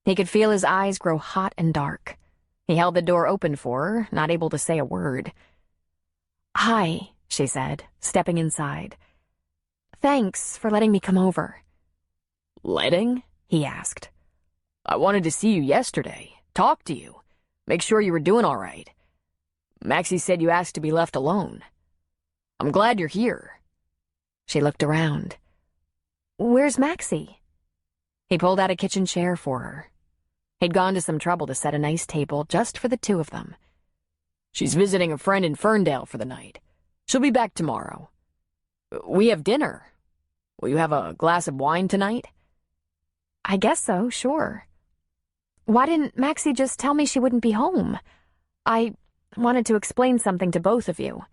He could feel his eyes grow hot and dark. He held the door open for her, not able to say a word. "Hi," she said, stepping inside. "Thanks for letting me come over." "Letting?" he asked. "I wanted to see you yesterday, talk to you, make sure you were doing all right. Maxie said you asked to be left alone. I'm glad you're here." She looked around. "Where's Maxie?" He pulled out a kitchen chair for her. He'd gone to some trouble to set a nice table just for the two of them. "She's visiting a friend in Ferndale for the night. She'll be back tomorrow. We have dinner. Will you have a glass of wine tonight?" "I guess so, sure. Why didn't Maxie just tell me she wouldn't be home? I wanted to explain something to both of you."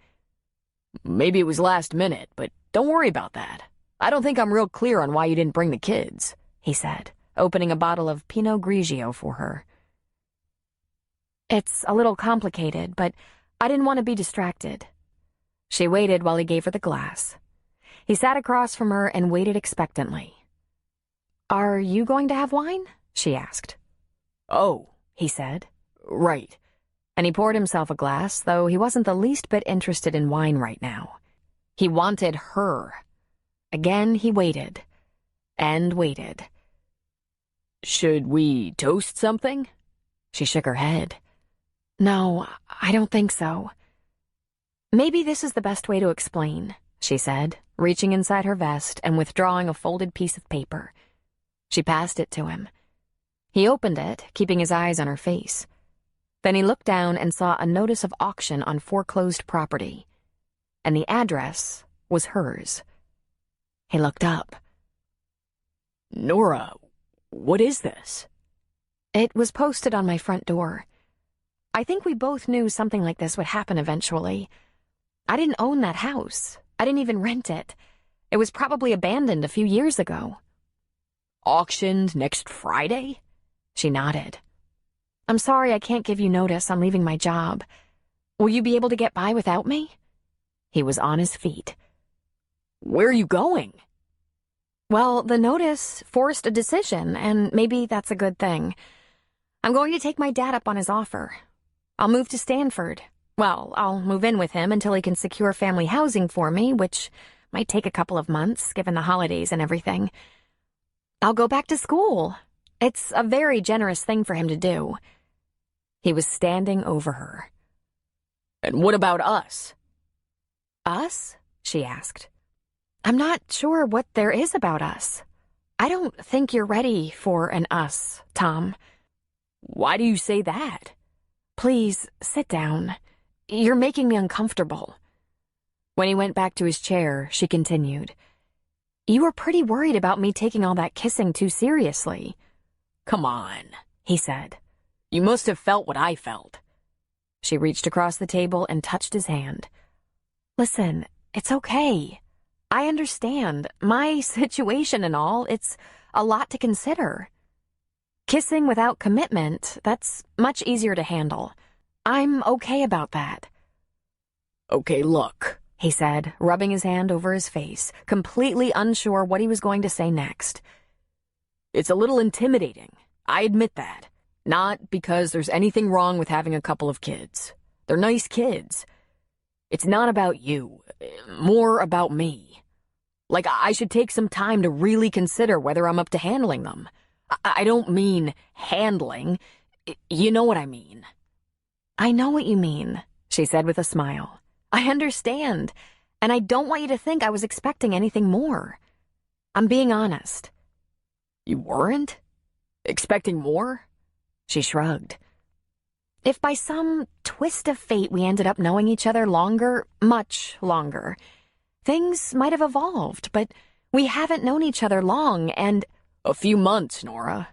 "Maybe it was last minute, but don't worry about that. I don't think I'm real clear on why you didn't bring the kids," he said, opening a bottle of Pinot Grigio for her. "It's a little complicated, but I didn't want to be distracted." She waited while he gave her the glass. He sat across from her and waited expectantly. "Are you going to have wine?" she asked. "Oh," he said. "Right." And he poured himself a glass, though he wasn't the least bit interested in wine right now. He wanted her. Again he waited. And waited. "Should we toast something?" She shook her head. "No, I don't think so." "Maybe this is the best way to explain," she said, reaching inside her vest and withdrawing a folded piece of paper. She passed it to him. He opened it, keeping his eyes on her face. Then he looked down and saw a notice of auction on foreclosed property. And the address was hers. He looked up. "Nora, what is this?" "It was posted on my front door. I think we both knew something like this would happen eventually. I didn't own that house. I didn't even rent it. It was probably abandoned a few years ago. Auctioned next Friday? She nodded. I'm sorry I can't give you notice. I'm leaving my job. Will you be able to get by without me? He was on his feet. Where are you going? Well, the notice forced a decision, and maybe that's a good thing. I'm going to take my dad up on his offer. I'll move to Stanford. Well, I'll move in with him until he can secure family housing for me, which might take a couple of months, given the holidays and everything. I'll go back to school. It's a very generous thing for him to do. He was standing over her. And what about us? Us? She asked. I'm not sure what there is about us. I don't think you're ready for an us, Tom. Why do you say that? Please, sit down. You're making me uncomfortable. When he went back to his chair, she continued. You were pretty worried about me taking all that kissing too seriously. Come on, he said. You must have felt what I felt. She reached across the table and touched his hand. Listen, it's okay. I understand. My situation and all, it's a lot to consider. Kissing without commitment, that's much easier to handle. I'm okay about that. Okay, look, he said, rubbing his hand over his face, completely unsure what he was going to say next. It's a little intimidating, I admit that. Not because there's anything wrong with having a couple of kids. They're nice kids. It's not about you, more about me. Like, I should take some time to really consider whether I'm up to handling them. I don't mean handling. You know what I mean. I know what you mean, she said with a smile. I understand, and I don't want you to think I was expecting anything more. I'm being honest. You weren't? Expecting more? She shrugged. If by some twist of fate we ended up knowing each other longer, much longer, things might have evolved, but we haven't known each other long, and... A few months, Nora.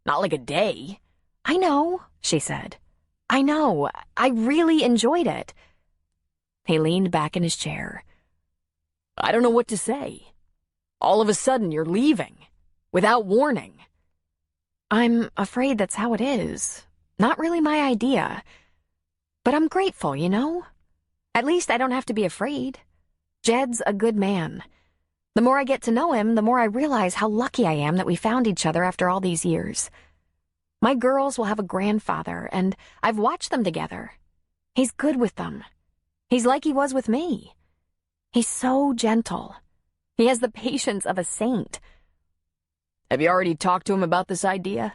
Not like a day. I know, she said. I know. I really enjoyed it. He leaned back in his chair. I don't know what to say. All of a sudden, you're leaving. Without warning. I'm afraid that's how it is. Not really my idea. But I'm grateful, you know? At least I don't have to be afraid. Jed's a good man. The more I get to know him, the more I realize how lucky I am that we found each other after all these years. My girls will have a grandfather, and I've watched them together. He's good with them. He's like he was with me. He's so gentle. He has the patience of a saint. Have you already talked to him about this idea?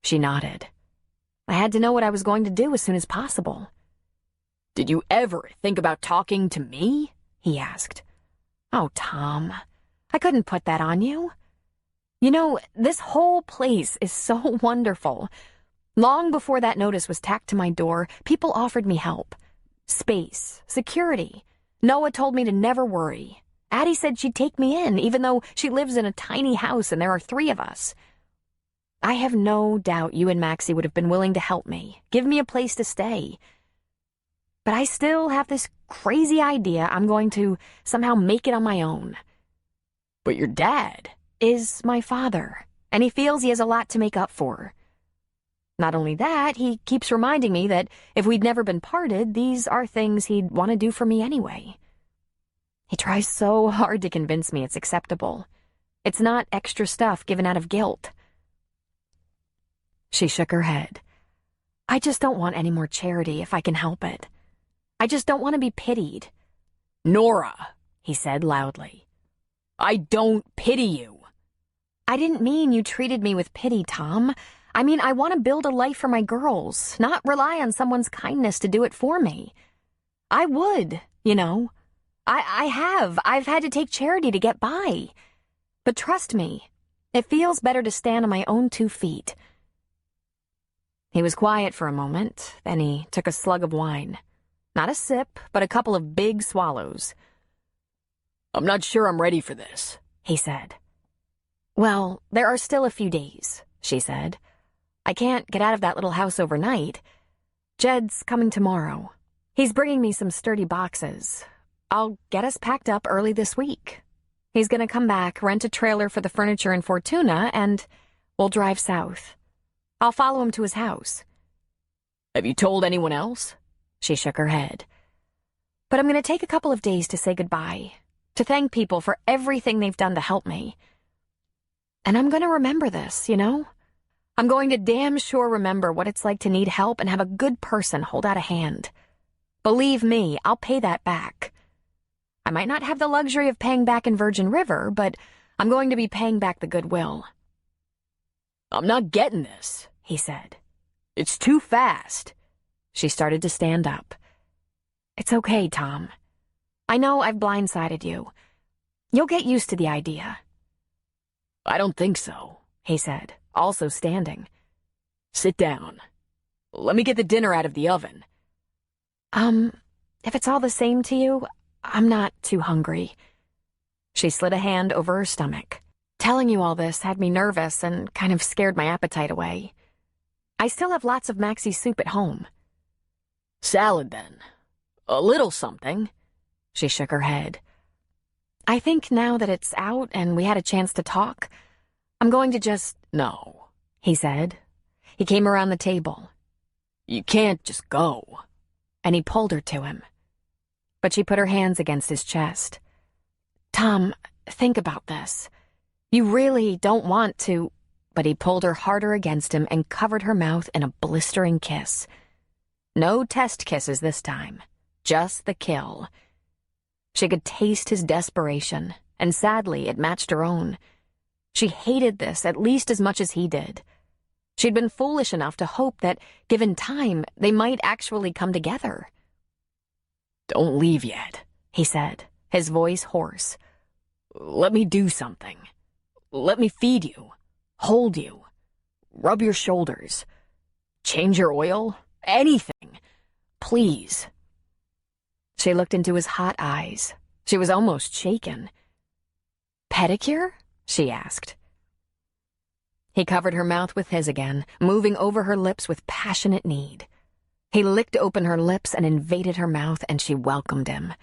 She nodded. I had to know what I was going to do as soon as possible. Did you ever think about talking to me? He asked. Oh, Tom, I couldn't put that on you. You know, this whole place is so wonderful. Long before that notice was tacked to my door, people offered me help. Space, security. Noah told me to never worry. Addie said she'd take me in, even though she lives in a tiny house and there are 3 of us. I have no doubt you and Maxie would have been willing to help me, give me a place to stay. But I still have this crazy idea I'm going to somehow make it on my own. But your dad is my father, and he feels he has a lot to make up for. Not only that, he keeps reminding me that if we'd never been parted, these are things he'd want to do for me anyway. He tries so hard to convince me it's acceptable. It's not extra stuff given out of guilt. She shook her head. I just don't want any more charity if I can help it. I just don't want to be pitied. Nora, he said loudly. I don't pity you. I didn't mean you treated me with pity, Tom. I mean, I want to build a life for my girls, not rely on someone's kindness to do it for me. I would, you know. I've had to take charity to get by. But trust me, it feels better to stand on my own 2 feet. He was quiet for a moment, then he took a slug of wine. Not a sip, but a couple of big swallows. I'm not sure I'm ready for this, he said. Well, there are still a few days, she said. I can't get out of that little house overnight. Jed's coming tomorrow. He's bringing me some sturdy boxes. I'll get us packed up early this week. He's gonna come back, rent a trailer for the furniture in Fortuna, and we'll drive south. I'll follow him to his house. Have you told anyone else? She shook her head. But I'm gonna take a couple of days to say goodbye, to thank people for everything they've done to help me. And I'm gonna remember this, you know? I'm going to damn sure remember what it's like to need help and have a good person hold out a hand. Believe me, I'll pay that back. I might not have the luxury of paying back in Virgin River, but I'm going to be paying back the goodwill. I'm not getting this, he said. It's too fast. She started to stand up. It's okay, Tom. I know I've blindsided you. You'll get used to the idea. I don't think so, he said, also standing. Sit down. Let me get the dinner out of the oven. If it's all the same to you, I'm not too hungry. She slid a hand over her stomach. Telling you all this had me nervous and kind of scared my appetite away. I still have lots of Maxie's soup at home. Salad, then. A little something. She shook her head. I think now that it's out and we had a chance to talk, I'm going to just... No, he said. He came around the table. You can't just go. And he pulled her to him. But she put her hands against his chest. Tom, think about this. You really don't want to... But he pulled her harder against him and covered her mouth in a blistering kiss. No test kisses this time. Just the kill. She could taste his desperation, and sadly, it matched her own. She hated this at least as much as he did. She'd been foolish enough to hope that, given time, they might actually come together. Don't leave yet, he said, his voice hoarse. Let me do something. Let me feed you, hold you, rub your shoulders, change your oil, anything. Please. She looked into his hot eyes. She was almost shaken. Pedicure? She asked. He covered her mouth with his again, moving over her lips with passionate need. He licked open her lips and invaded her mouth, and she welcomed him.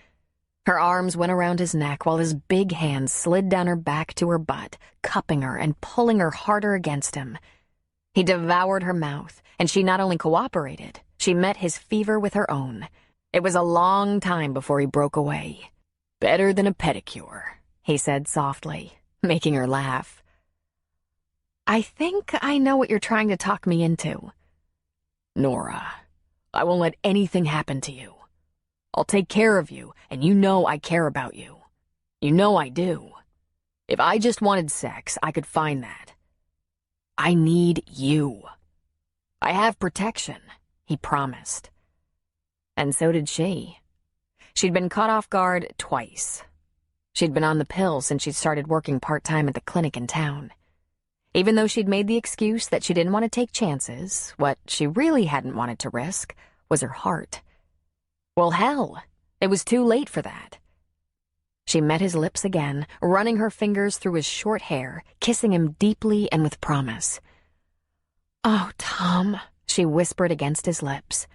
Her arms went around his neck while his big hands slid down her back to her butt, cupping her and pulling her harder against him. He devoured her mouth, and she not only cooperated, she met his fever with her own. It was a long time before he broke away. Better than a pedicure, he said softly, making her laugh. I think I know what you're trying to talk me into. Nora, I won't let anything happen to you. I'll take care of you, and you know I care about you. You know I do. If I just wanted sex, I could find that. I need you. I have protection, he promised. And so did she. She'd been caught off guard twice. She'd been on the pill since she'd started working part-time at the clinic in town. Even though she'd made the excuse that she didn't want to take chances, what she really hadn't wanted to risk was her heart. Well, hell, it was too late for that. She met his lips again, running her fingers through his short hair, kissing him deeply and with promise. Oh, Tom, she whispered against his lips.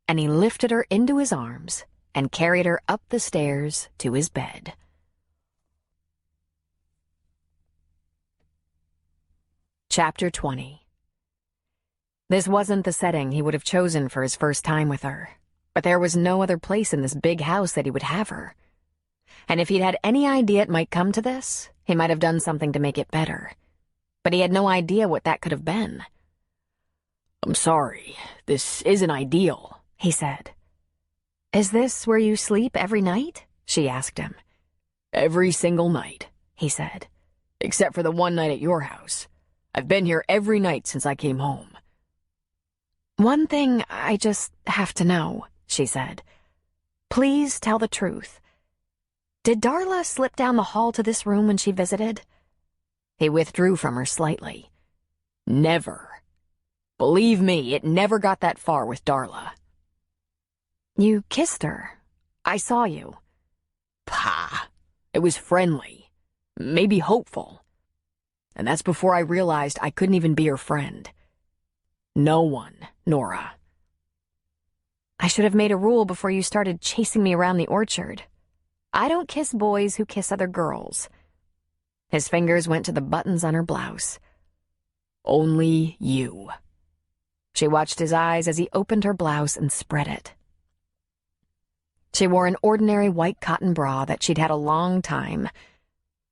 And he lifted her into his arms and carried her up the stairs to his bed. Chapter 20. This wasn't the setting he would have chosen for his first time with her, but there was no other place in this big house that he would have her. And if he'd had any idea it might come to this, he might have done something to make it better. But he had no idea what that could have been. I'm sorry, this isn't ideal, he said. Is this where you sleep every night? She asked him. Every single night, he said. Except for the one night at your house. I've been here every night since I came home. One thing I just have to know, she said. Please tell the truth. Did Darla slip down the hall to this room when she visited? He withdrew from her slightly. Never. Believe me, it never got that far with Darla. You kissed her. I saw you. Pah. It was friendly. Maybe hopeful. And that's before I realized I couldn't even be her friend. No one, Nora. I should have made a rule before you started chasing me around the orchard. I don't kiss boys who kiss other girls. His fingers went to the buttons on her blouse. "Only you." She watched his eyes as he opened her blouse and spread it. She wore an ordinary white cotton bra that she'd had a long time,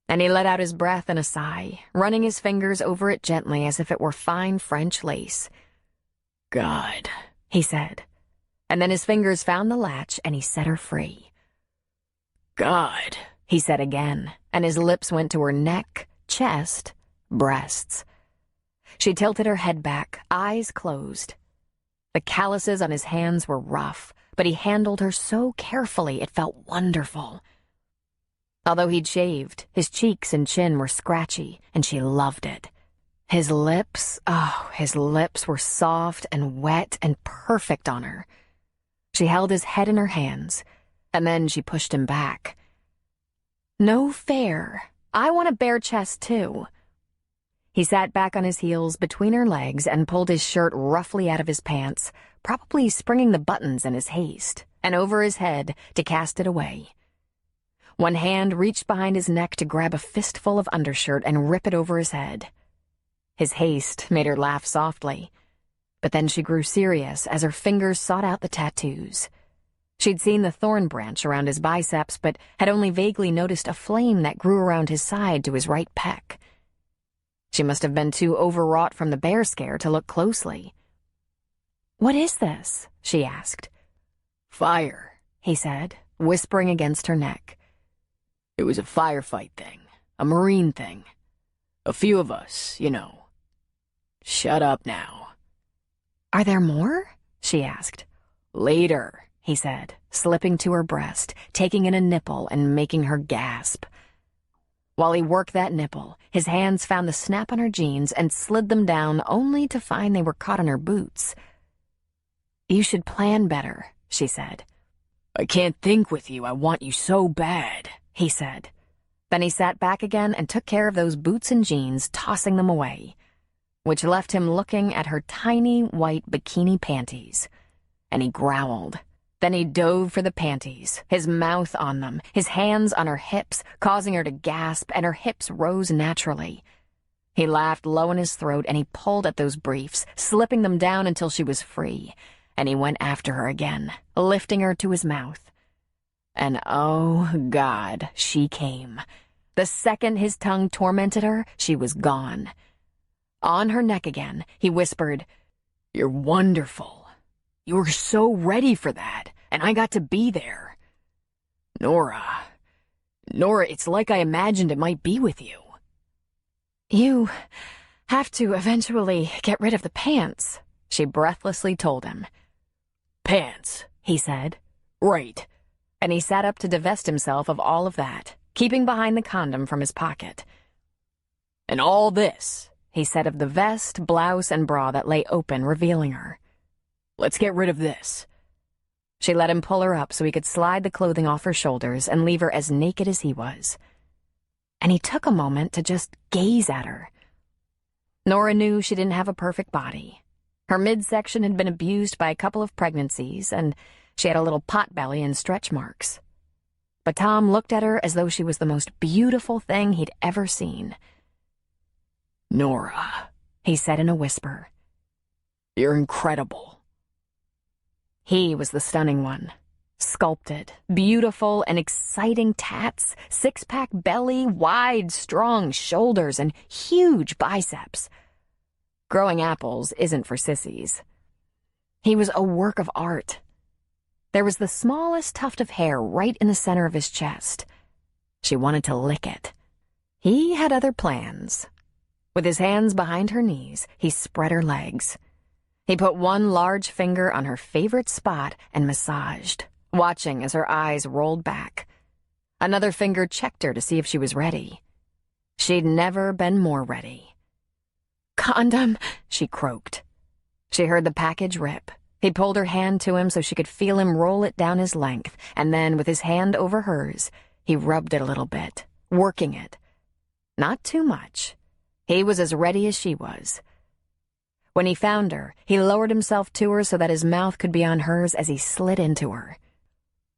and he let out his breath in a sigh, running his fingers over it gently as if it were fine French lace. "God," he said, and then his fingers found the latch and he set her free. "God," he said again, and his lips went to her neck, chest, breasts. She tilted her head back, eyes closed. The calluses on his hands were rough, but he handled her so carefully it felt wonderful. Although he'd shaved, his cheeks and chin were scratchy, and she loved it. His lips were soft and wet and perfect on her. She held his head in her hands, and then she pushed him back. "No fair. I want a bare chest, too." He sat back on his heels between her legs and pulled his shirt roughly out of his pants, probably springing the buttons in his haste, and over his head to cast it away. One hand reached behind his neck to grab a fistful of undershirt and rip it over his head. His haste made her laugh softly, but then she grew serious as her fingers sought out the tattoos. She'd seen the thorn branch around his biceps, but had only vaguely noticed a flame that grew around his side to his right pec. She must have been too overwrought from the bear scare to look closely. "What is this?" she asked. "Fire," he said, whispering against her neck. "It was a firefight thing, a Marine thing. A few of us, you know." "Shut up now." "Are there more?" she asked. "Later," he said, slipping to her breast, taking in a nipple and making her gasp. While he worked that nipple, his hands found the snap on her jeans and slid them down only to find they were caught on her boots. "You should plan better," she said. "I can't think with you. I want you so bad," he said. Then he sat back again and took care of those boots and jeans, tossing them away, which left him looking at her tiny white bikini panties. And he growled. Then he dove for the panties, his mouth on them, his hands on her hips, causing her to gasp, and her hips rose naturally. He laughed low in his throat, and he pulled at those briefs, slipping them down until she was free, and he went after her again, lifting her to his mouth. And oh, God, she came. The second his tongue tormented her, she was gone. On her neck again, he whispered, "You're wonderful. You were so ready for that, and I got to be there. Nora, it's like I imagined it might be with you." "You have to eventually get rid of the pants," she breathlessly told him. "Pants," he said. "Right." And he sat up to divest himself of all of that, keeping behind the condom from his pocket. "And all this," he said of the vest, blouse, and bra that lay open, revealing her. "Let's get rid of this." She let him pull her up so he could slide the clothing off her shoulders and leave her as naked as he was. And he took a moment to just gaze at her. Nora knew she didn't have a perfect body. Her midsection had been abused by a couple of pregnancies, and she had a little pot belly and stretch marks. But Tom looked at her as though she was the most beautiful thing he'd ever seen. "Nora," he said in a whisper, "you're incredible." He was the stunning one. Sculpted, beautiful, and exciting tats, six-pack belly, wide, strong shoulders, and huge biceps. Growing apples isn't for sissies. He was a work of art. There was the smallest tuft of hair right in the center of his chest. She wanted to lick it. He had other plans. With his hands behind her knees, he spread her legs. He put one large finger on her favorite spot and massaged, watching as her eyes rolled back. Another finger checked her to see if she was ready. She'd never been more ready. "Condom," she croaked. She heard the package rip. He pulled her hand to him so she could feel him roll it down his length, and then, with his hand over hers, he rubbed it a little bit, working it. Not too much. He was as ready as she was. When he found her, he lowered himself to her so that his mouth could be on hers as he slid into her.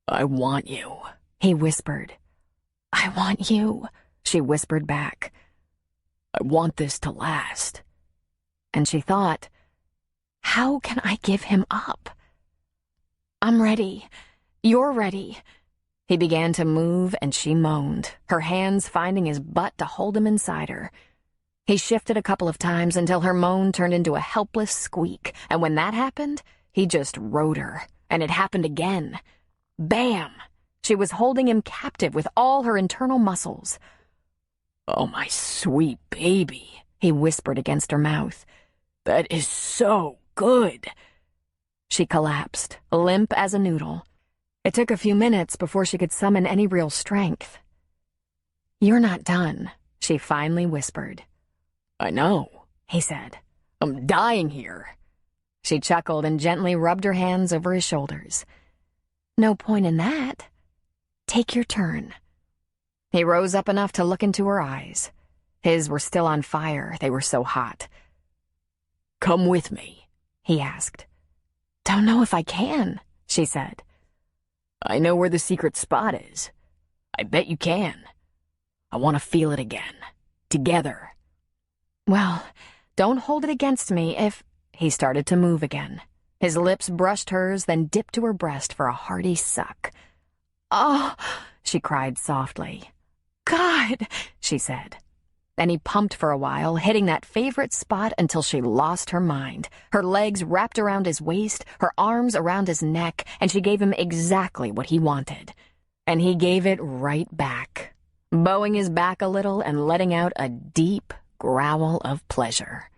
"I want you," he whispered. "I want you," she whispered back. I want this to last. And she thought, how can I give him up? I'm ready. You're ready. He began to move and she moaned, her hands finding his butt to hold him inside her. He shifted a couple of times until her moan turned into a helpless squeak, and when that happened, he just rode her, and it happened again. Bam! She was holding him captive with all her internal muscles. Oh, my sweet baby, he whispered against her mouth. That is so good. She collapsed, limp as a noodle. It took a few minutes before she could summon any real strength. You're not done, she finally whispered. I know, he said. I'm dying here. She chuckled and gently rubbed her hands over his shoulders. No point in that. Take your turn. He rose up enough to look into her eyes. His were still on fire, they were so hot. Come with me, he asked. Don't know if I can, she said. I know where the secret spot is. I bet you can. I want to feel it again. Together. Well, don't hold it against me if... He started to move again. His lips brushed hers, then dipped to her breast for a hearty suck. Oh, she cried softly. God, she said. Then he pumped for a while, hitting that favorite spot until she lost her mind. Her legs wrapped around his waist, her arms around his neck, and she gave him exactly what he wanted. And he gave it right back, bowing his back a little and letting out a deep growl of pleasure.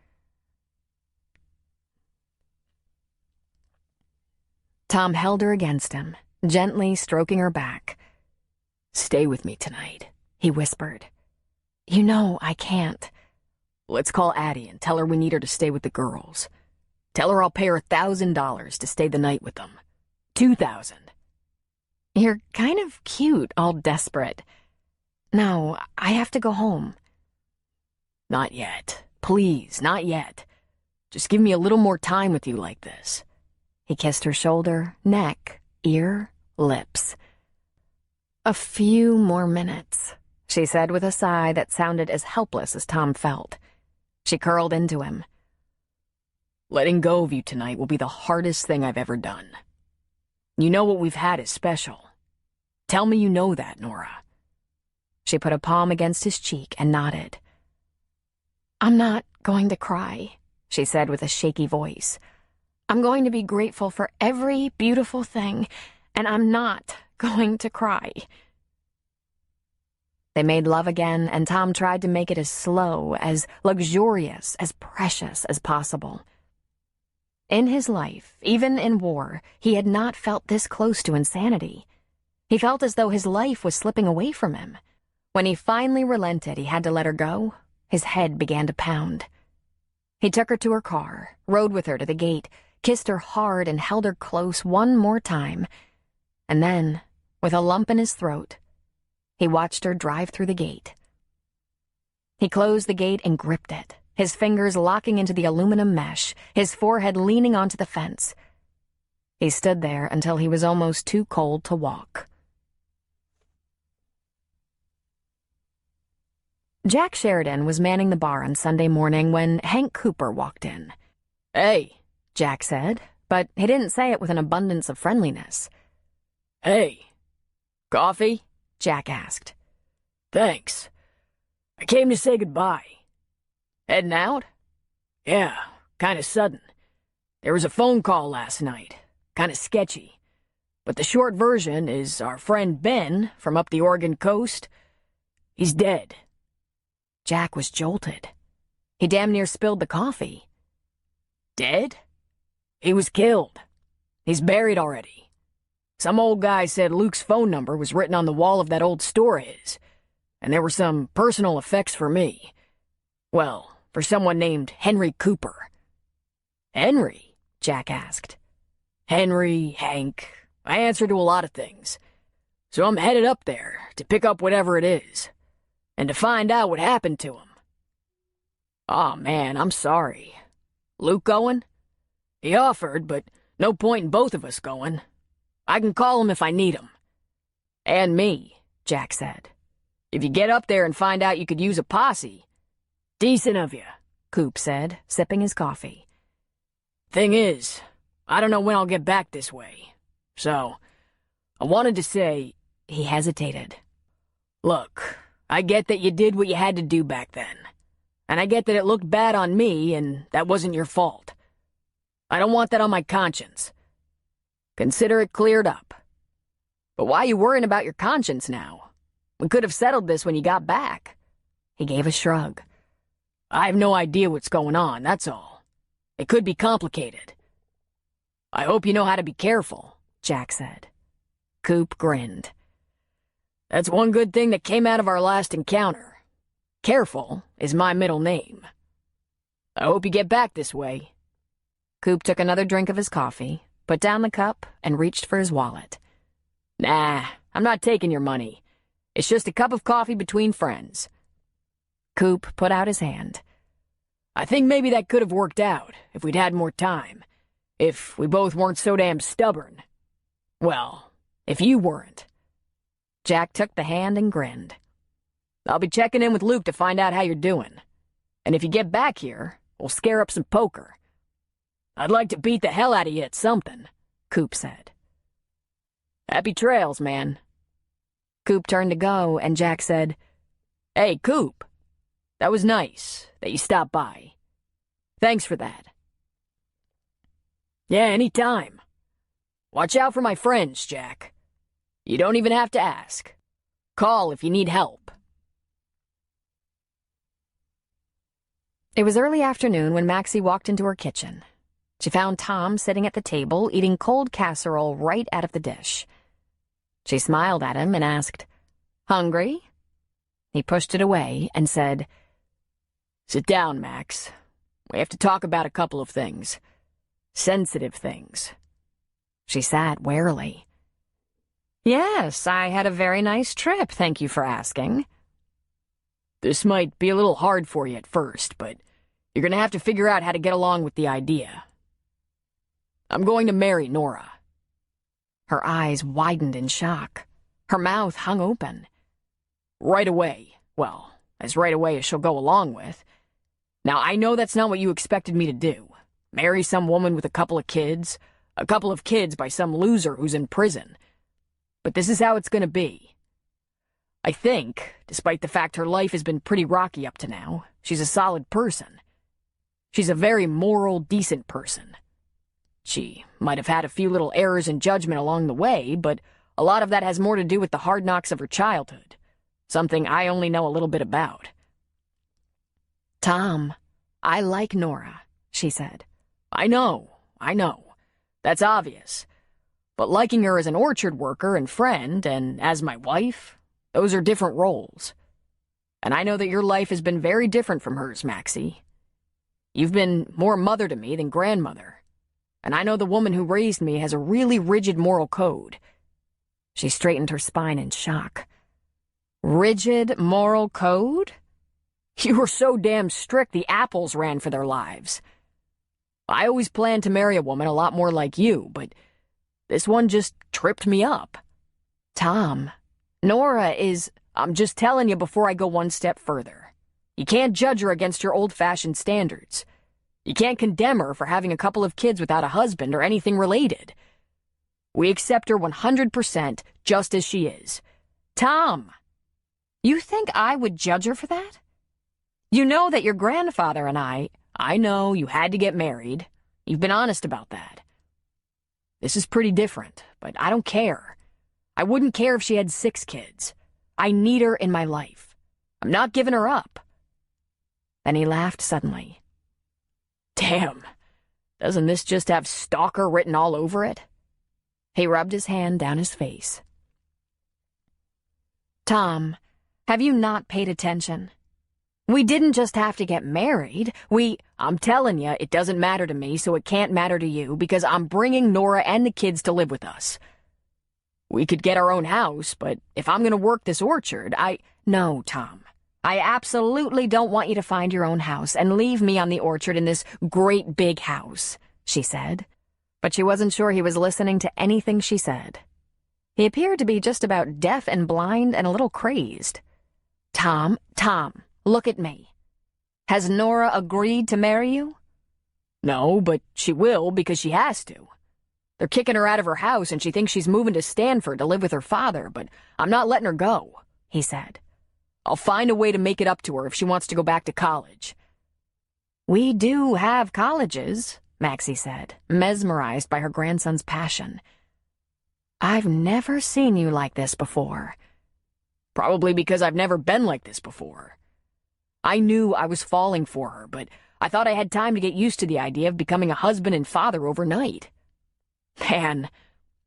Tom held her against him, gently stroking her back. Stay with me tonight, he whispered. You know I can't. Let's call Addie and tell her we need her to stay with the girls. Tell her I'll pay her $1,000 to stay the night with them. $2,000. You're kind of cute, all desperate. No, I have to go home. Not yet. Please, not yet. Just give me a little more time with you like this. He kissed her shoulder, neck, ear, lips. A few more minutes, she said with a sigh that sounded as helpless as Tom felt. She curled into him. Letting go of you tonight will be the hardest thing I've ever done. You know what we've had is special. Tell me you know that, Nora. She put a palm against his cheek and nodded. I'm not going to cry, she said with a shaky voice. I'm going to be grateful for every beautiful thing, and I'm not going to cry. They made love again, and Tom tried to make it as slow, as luxurious, as precious as possible. In his life, even in war, he had not felt this close to insanity. He felt as though his life was slipping away from him. When he finally relented he had to let her go, his head began to pound. He took her to her car, rode with her to the gate, kissed her hard and held her close one more time. And then, with a lump in his throat, he watched her drive through the gate. He closed the gate and gripped it, his fingers locking into the aluminum mesh, his forehead leaning onto the fence. He stood there until he was almost too cold to walk. Jack Sheridan was manning the bar on Sunday morning when Hank Cooper walked in. Hey, Jack said, but he didn't say it with an abundance of friendliness. Hey, coffee? Jack asked. Thanks. I came to say goodbye. Heading out? Yeah, kinda sudden. There was a phone call last night, kinda sketchy. But the short version is our friend Ben from up the Oregon coast, he's dead. Jack was jolted. He damn near spilled the coffee. Dead? He was killed. He's buried already. Some old guy said Luke's phone number was written on the wall of that old store of his, and there were some personal effects for me. Well, for someone named Henry Cooper. Henry? Jack asked. Henry, Hank, I answer to a lot of things. So I'm headed up there to pick up whatever it is, and to find out what happened to him. Aw, man, I'm sorry. Luke going? He offered, but no point in both of us going. I can call him if I need him. And me, Jack said. If you get up there and find out you could use a posse. Decent of you, Coop said, sipping his coffee. Thing is, I don't know when I'll get back this way. So, I wanted to say... He hesitated. Look, I get that you did what you had to do back then. And I get that it looked bad on me, and that wasn't your fault. I don't want that on my conscience. Consider it cleared up. But why are you worrying about your conscience now? We could have settled this when you got back. He gave a shrug. I have no idea what's going on, that's all. It could be complicated. I hope you know how to be careful, Jack said. Coop grinned. That's one good thing that came out of our last encounter. Careful is my middle name. I hope you get back this way. Coop took another drink of his coffee, put down the cup, and reached for his wallet. Nah, I'm not taking your money. It's just a cup of coffee between friends. Coop put out his hand. I think maybe that could have worked out if we'd had more time. If we both weren't so damn stubborn. Well, if you weren't. Jack took the hand and grinned. I'll be checking in with Luke to find out how you're doing. And if you get back here, we'll scare up some poker. I'd like to beat the hell out of you at something, Coop said. Happy trails, man. Coop turned to go, and Jack said, Hey, Coop. That was nice that you stopped by. Thanks for that. Yeah, anytime. Watch out for my friends, Jack. You don't even have to ask. Call if you need help. It was early afternoon when Maxie walked into her kitchen. She found Tom sitting at the table eating cold casserole right out of the dish. She smiled at him and asked, Hungry? He pushed it away and said, Sit down, Max. We have to talk about a couple of things. Sensitive things. She sat warily. Yes, I had a very nice trip, thank you for asking. This might be a little hard for you at first, but you're gonna have to figure out how to get along with the idea. I'm going to marry Nora. Her eyes widened in shock. Her mouth hung open. Right away. Well, as right away as she'll go along with. Now, I know that's not what you expected me to do. Marry some woman with a couple of kids by some loser who's in prison. But this is how it's gonna be. I think, despite the fact her life has been pretty rocky up to now, she's a solid person. She's a very moral, decent person. She might have had a few little errors in judgment along the way, but a lot of that has more to do with the hard knocks of her childhood. Something I only know a little bit about. Tom, I like Nora, she said. I know. That's obvious. But liking her as an orchard worker and friend, and as my wife, those are different roles. And I know that your life has been very different from hers, Maxie. You've been more mother to me than grandmother. And I know the woman who raised me has a really rigid moral code. She straightened her spine in shock. Rigid moral code? You were so damn strict the apples ran for their lives. I always planned to marry a woman a lot more like you, but this one just tripped me up. Tom, Nora is... I'm just telling you before I go one step further. You can't judge her against your old-fashioned standards. You can't condemn her for having a couple of kids without a husband or anything related. We accept her 100% just as she is. Tom, you think I would judge her for that? You know that your grandfather and I know you had to get married. You've been honest about that. This is pretty different, but I don't care. I wouldn't care if she had 6 kids. I need her in my life. I'm not giving her up. Then he laughed suddenly. Damn, doesn't this just have stalker written all over it? He rubbed his hand down his face. Tom, have you not paid attention? We didn't just have to get married, I'm telling you, it doesn't matter to me, so it can't matter to you, because I'm bringing Nora and the kids to live with us. We could get our own house, but if I'm gonna work this orchard, No, Tom. I absolutely don't want you to find your own house and leave me on the orchard in this great big house, she said. But she wasn't sure he was listening to anything she said. He appeared to be just about deaf and blind and a little crazed. Tom, look at me. Has Nora agreed to marry you? No, but she will because she has to. They're kicking her out of her house and she thinks she's moving to Stanford to live with her father, but I'm not letting her go, he said. I'll find a way to make it up to her if she wants to go back to college. We do have colleges, Maxie said, mesmerized by her grandson's passion. I've never seen you like this before. Probably because I've never been like this before. I knew I was falling for her, but I thought I had time to get used to the idea of becoming a husband and father overnight. Man,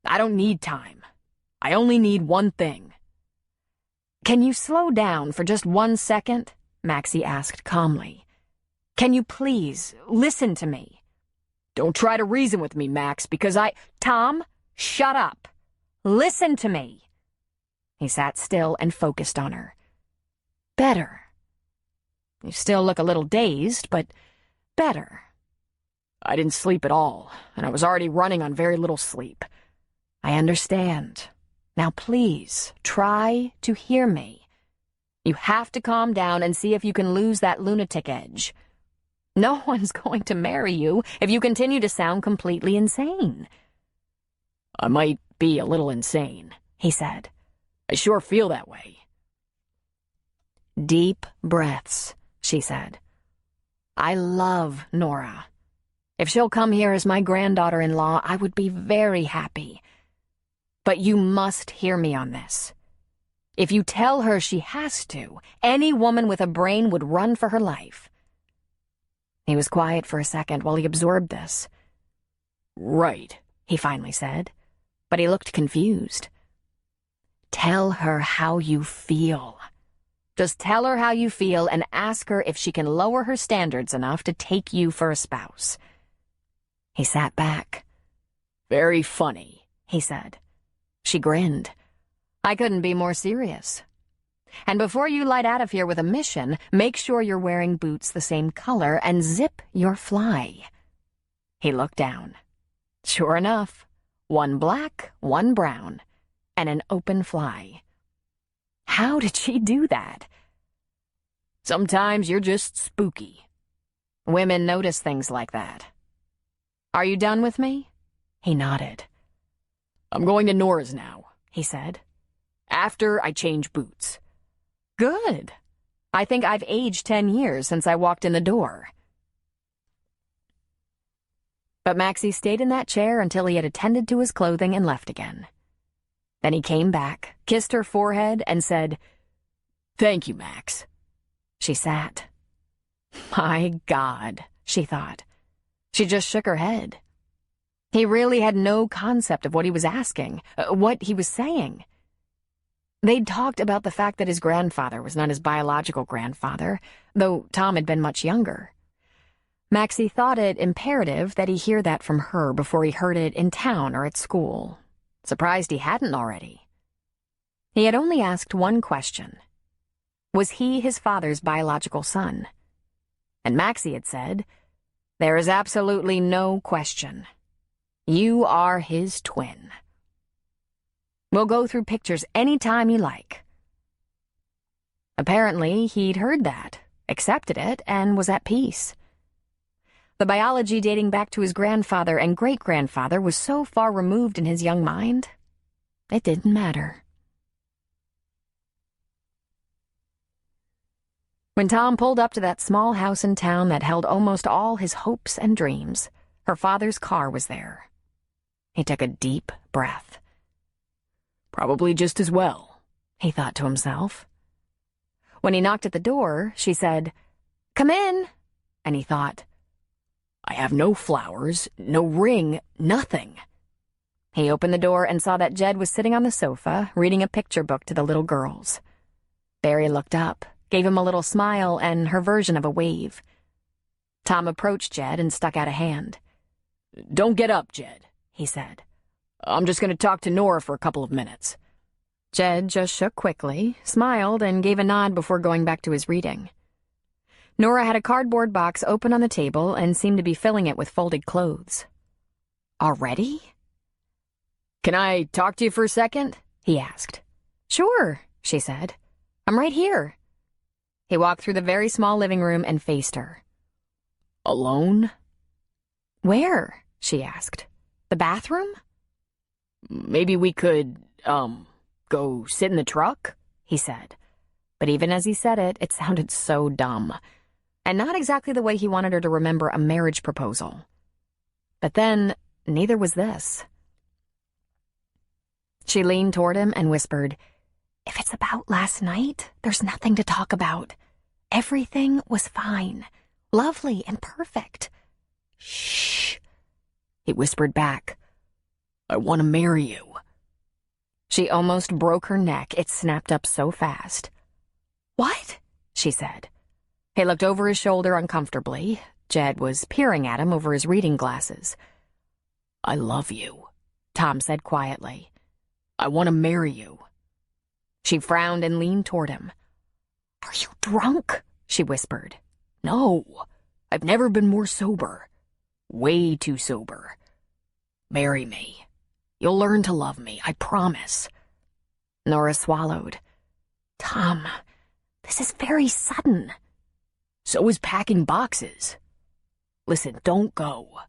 I don't need time. I only need one thing. Can you slow down for just 1 second? Maxie asked calmly. Can you please listen to me? Don't try to reason with me, Max, because Tom, shut up. Listen to me. He sat still and focused on her. Better. You still look a little dazed, but better. I didn't sleep at all, and I was already running on very little sleep. I understand. Now please, try to hear me. You have to calm down and see if you can lose that lunatic edge. No one's going to marry you if you continue to sound completely insane. I might be a little insane, he said. I sure feel that way. Deep breaths, she said. I love Nora. If she'll come here as my granddaughter-in-law, I would be very happy. But you must hear me on this. If you tell her she has to, any woman with a brain would run for her life. He was quiet for a second while he absorbed this. Right, he finally said, but he looked confused. Tell her how you feel. Just tell her how you feel and ask her if she can lower her standards enough to take you for a spouse. He sat back. Very funny, he said. She grinned. I couldn't be more serious. And before you light out of here with a mission, make sure you're wearing boots the same color and zip your fly. He looked down. Sure enough, 1 black, 1 brown, and an open fly. How did she do that? Sometimes you're just spooky. Women notice things like that. Are you done with me? He nodded. I'm going to Nora's now, he said. After I change boots. Good. I think I've aged 10 years since I walked in the door. But Maxie stayed in that chair until he had attended to his clothing and left again. Then he came back, kissed her forehead, and said, Thank you, Max. She sat. My God, she thought. She just shook her head. He really had no concept of what he was asking, what he was saying. They'd talked about the fact that his grandfather was not his biological grandfather, though Tom had been much younger. Maxie thought it imperative that he hear that from her before he heard it in town or at school. Surprised he hadn't already. He had only asked one question. Was he his father's biological son? And Maxie had said, There is absolutely no question. You are his twin. We'll go through pictures any time you like. Apparently, he'd heard that, accepted it, and was at peace. The biology dating back to his grandfather and great-grandfather was so far removed in his young mind, it didn't matter. When Tom pulled up to that small house in town that held almost all his hopes and dreams, her father's car was there. He took a deep breath. Probably just as well, he thought to himself. When he knocked at the door, she said, Come in, and he thought, I have no flowers, no ring, nothing. He opened the door and saw that Jed was sitting on the sofa, reading a picture book to the little girls. Barry looked up, gave him a little smile and her version of a wave. Tom approached Jed and stuck out a hand. Don't get up, Jed, he said. I'm just going to talk to Nora for a couple of minutes. Jed just shook quickly, smiled, and gave a nod before going back to his reading. Nora had a cardboard box open on the table and seemed to be filling it with folded clothes. Already? Can I talk to you for a second? He asked. Sure, she said. I'm right here. He walked through the very small living room and faced her. Alone? Where? She asked. The bathroom? Maybe we could, go sit in the truck? He said. But even as he said it, it sounded so dumb. And not exactly the way he wanted her to remember a marriage proposal. But then, neither was this. She leaned toward him and whispered, "If it's about last night, there's nothing to talk about. Everything was fine, lovely and perfect." "Shh," he whispered back. "I want to marry you." She almost broke her neck. It snapped up so fast. "What?" she said. He looked over his shoulder uncomfortably. Jed was peering at him over his reading glasses. "I love you," Tom said quietly. "I want to marry you." She frowned and leaned toward him. "Are you drunk?" she whispered. "No, I've never been more sober. Way too sober. Marry me. You'll learn to love me, I promise." Nora swallowed. "Tom, this is very sudden." "So is packing boxes. Listen, don't go.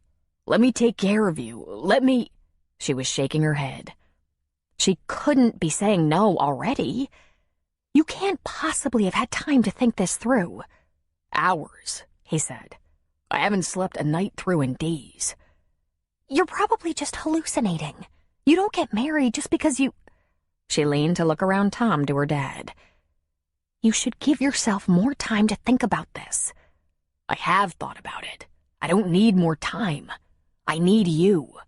Let me take care of you. Let me—" She was shaking her head. She couldn't be saying no already. "You can't possibly have had time to think this through." "Hours," he said. "I haven't slept a night through in days." "You're probably just hallucinating. You don't get married just because you—" She leaned to look around Tom to her dad. "You should give yourself more time to think about this." "I have thought about it. I don't need more time. I need you."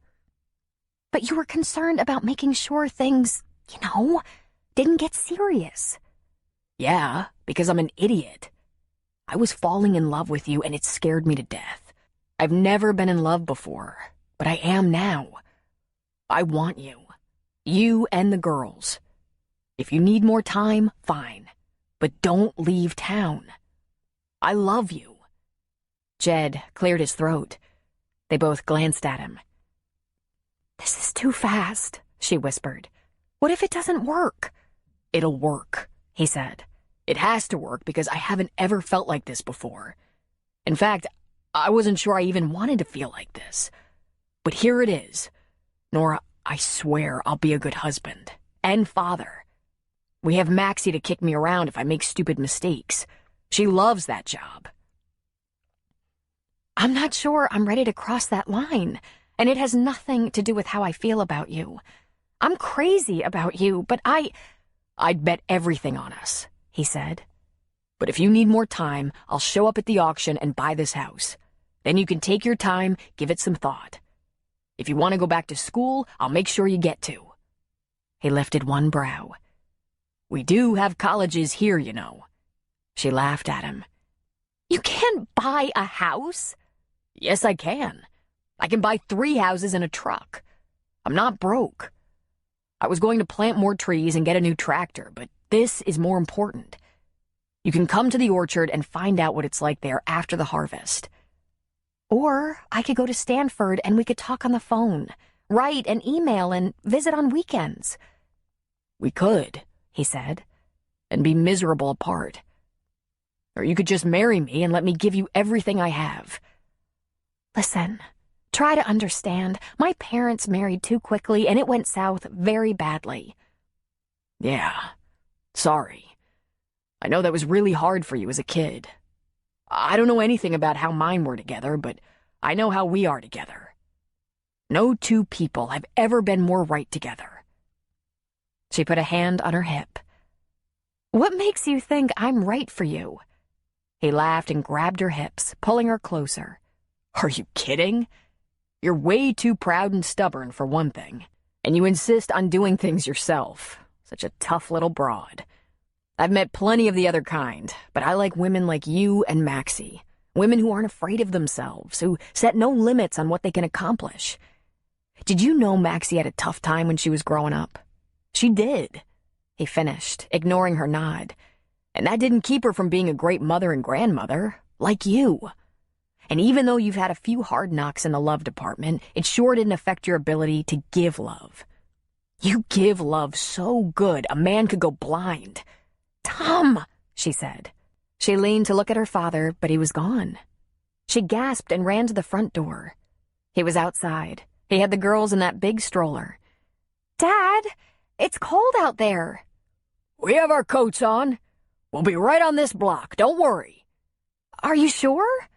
"But you were concerned about making sure things, didn't get serious." "Yeah, because I'm an idiot. I was falling in love with you and it scared me to death. I've never been in love before, but I am now. I want you. You and the girls. If you need more time, fine. But don't leave town. I love you." Jed cleared his throat. They both glanced at him. "This is too fast," she whispered. "What if it doesn't work?" "It'll work," he said. "It has to work because I haven't ever felt like this before. In fact, I wasn't sure I even wanted to feel like this. But here it is. Nora, I swear I'll be a good husband. And father. We have Maxie to kick me around if I make stupid mistakes. She loves that job." "I'm not sure I'm ready to cross that line, and it has nothing to do with how I feel about you. I'm crazy about you, but I'd bet everything on us," he said. "But if you need more time, I'll show up at the auction and buy this house. Then you can take your time, give it some thought. If you want to go back to school, I'll make sure you get to." He lifted one brow. "We do have colleges here, you know." She laughed at him. "You can't buy a house?" "Yes, I can. I can buy 3 houses and a truck. I'm not broke. I was going to plant more trees and get a new tractor, but this is more important. You can come to the orchard and find out what it's like there after the harvest." "Or I could go to Stanford and we could talk on the phone, write and email and visit on weekends." "We could," he said, "and be miserable apart. Or you could just marry me and let me give you everything I have." "Listen, try to understand. My parents married too quickly and it went south very badly." "Yeah, sorry. I know that was really hard for you as a kid. I don't know anything about how mine were together, but I know how we are together. No two people have ever been more right together." She put a hand on her hip. "What makes you think I'm right for you?" He laughed and grabbed her hips, pulling her closer. "Are you kidding? You're way too proud and stubborn, for one thing, and you insist on doing things yourself. Such a tough little broad. I've met plenty of the other kind, but I like women like you and Maxie. Women who aren't afraid of themselves, who set no limits on what they can accomplish. Did you know Maxie had a tough time when she was growing up? She did," he finished, ignoring her nod. "And that didn't keep her from being a great mother and grandmother, like you. And even though you've had a few hard knocks in the love department, it sure didn't affect your ability to give love. You give love so good a man could go blind." "Tom," she said. She leaned to look at her father, but he was gone. She gasped and ran to the front door. He was outside. He had the girls in that big stroller. "Dad, it's cold out there." We have our coats on. We'll be right on this block, don't worry. "Are you sure?"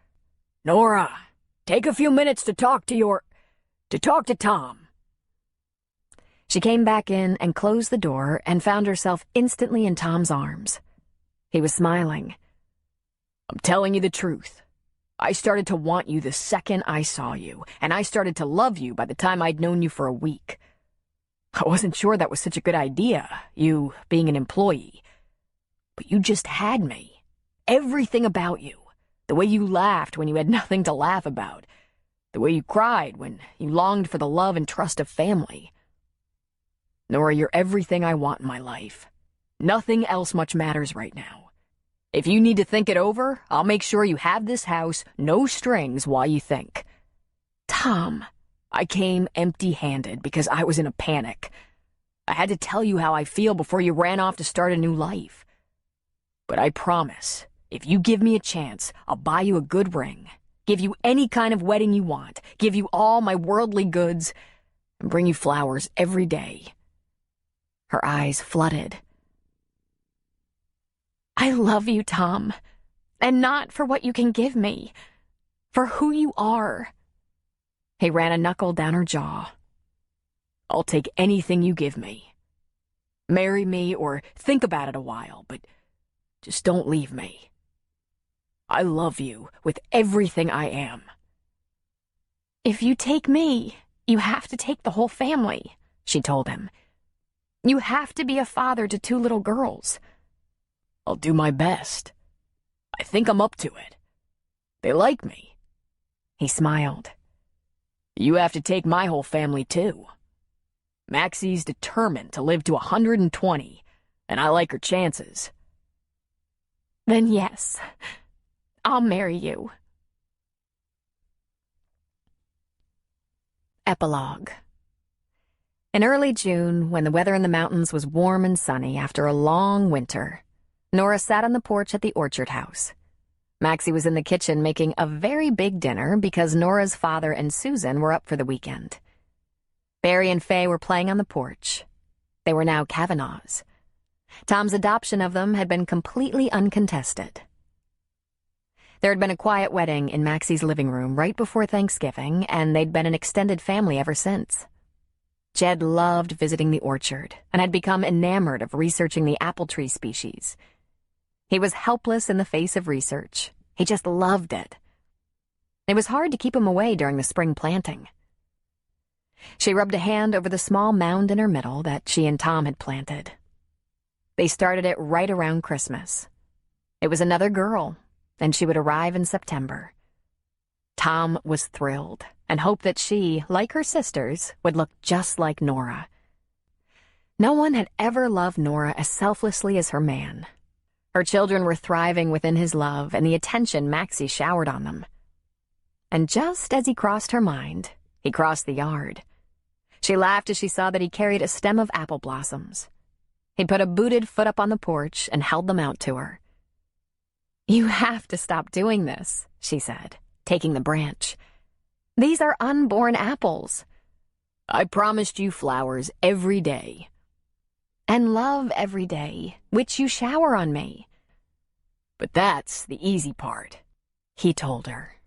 Nora, take a few minutes to talk to Tom. She came back in and closed the door and found herself instantly in Tom's arms. He was smiling. I'm telling you the truth. I started to want you the second I saw you, and I started to love you by the time I'd known you for a week. I wasn't sure that was such a good idea, you being an employee. But you just had me. Everything about you. The way you laughed when you had nothing to laugh about. The way you cried when you longed for the love and trust of family. Nora, you're everything I want in my life. Nothing else much matters right now. If you need to think it over, I'll make sure you have this house, no strings, while you think. Tom. I came empty-handed because I was in a panic. I had to tell you how I feel before you ran off to start a new life. But I promise, if you give me a chance, I'll buy you a good ring, give you any kind of wedding you want, give you all my worldly goods, and bring you flowers every day. Her eyes flooded. "I love you, Tom, and not for what you can give me, for who you are." He ran a knuckle down her jaw. "I'll take anything you give me. Marry me or think about it a while, but just don't leave me. I love you with everything I am." "If you take me, you have to take the whole family," she told him. "You have to be a father to 2 little girls." I'll do my best. I think I'm up to it. They like me." He smiled. "You have to take my whole family, too. Maxie's determined to live to 120, and I like her chances." "Then yes, I'll marry you." Epilogue. In early June, when the weather in the mountains was warm and sunny after a long winter, Nora sat on the porch at the orchard house. Maxie was in the kitchen making a very big dinner because Nora's father and Susan were up for the weekend. Barry and Faye were playing on the porch. They were now Cavanaughs. Tom's adoption of them had been completely uncontested. There had been a quiet wedding in Maxie's living room right before Thanksgiving, and they'd been an extended family ever since. Jed loved visiting the orchard and had become enamored of researching the apple tree species. He was helpless in the face of research. He just loved it. It was hard to keep him away during the spring planting. She rubbed a hand over the small mound in her middle that she and Tom had planted. They started it right around Christmas. It was another girl, and she would arrive in September. Tom was thrilled and hoped that she, like her sisters, would look just like Nora. No one had ever loved Nora as selflessly as her man. Her children were thriving within his love and the attention Maxie showered on them. And just as he crossed her mind, he crossed the yard. She laughed as she saw that he carried a stem of apple blossoms. He put a booted foot up on the porch and held them out to her. "You have to stop doing this," she said, taking the branch. "These are unborn apples." "I promised you flowers every day." "And love every day, which you shower on me." "But that's the easy part," he told her.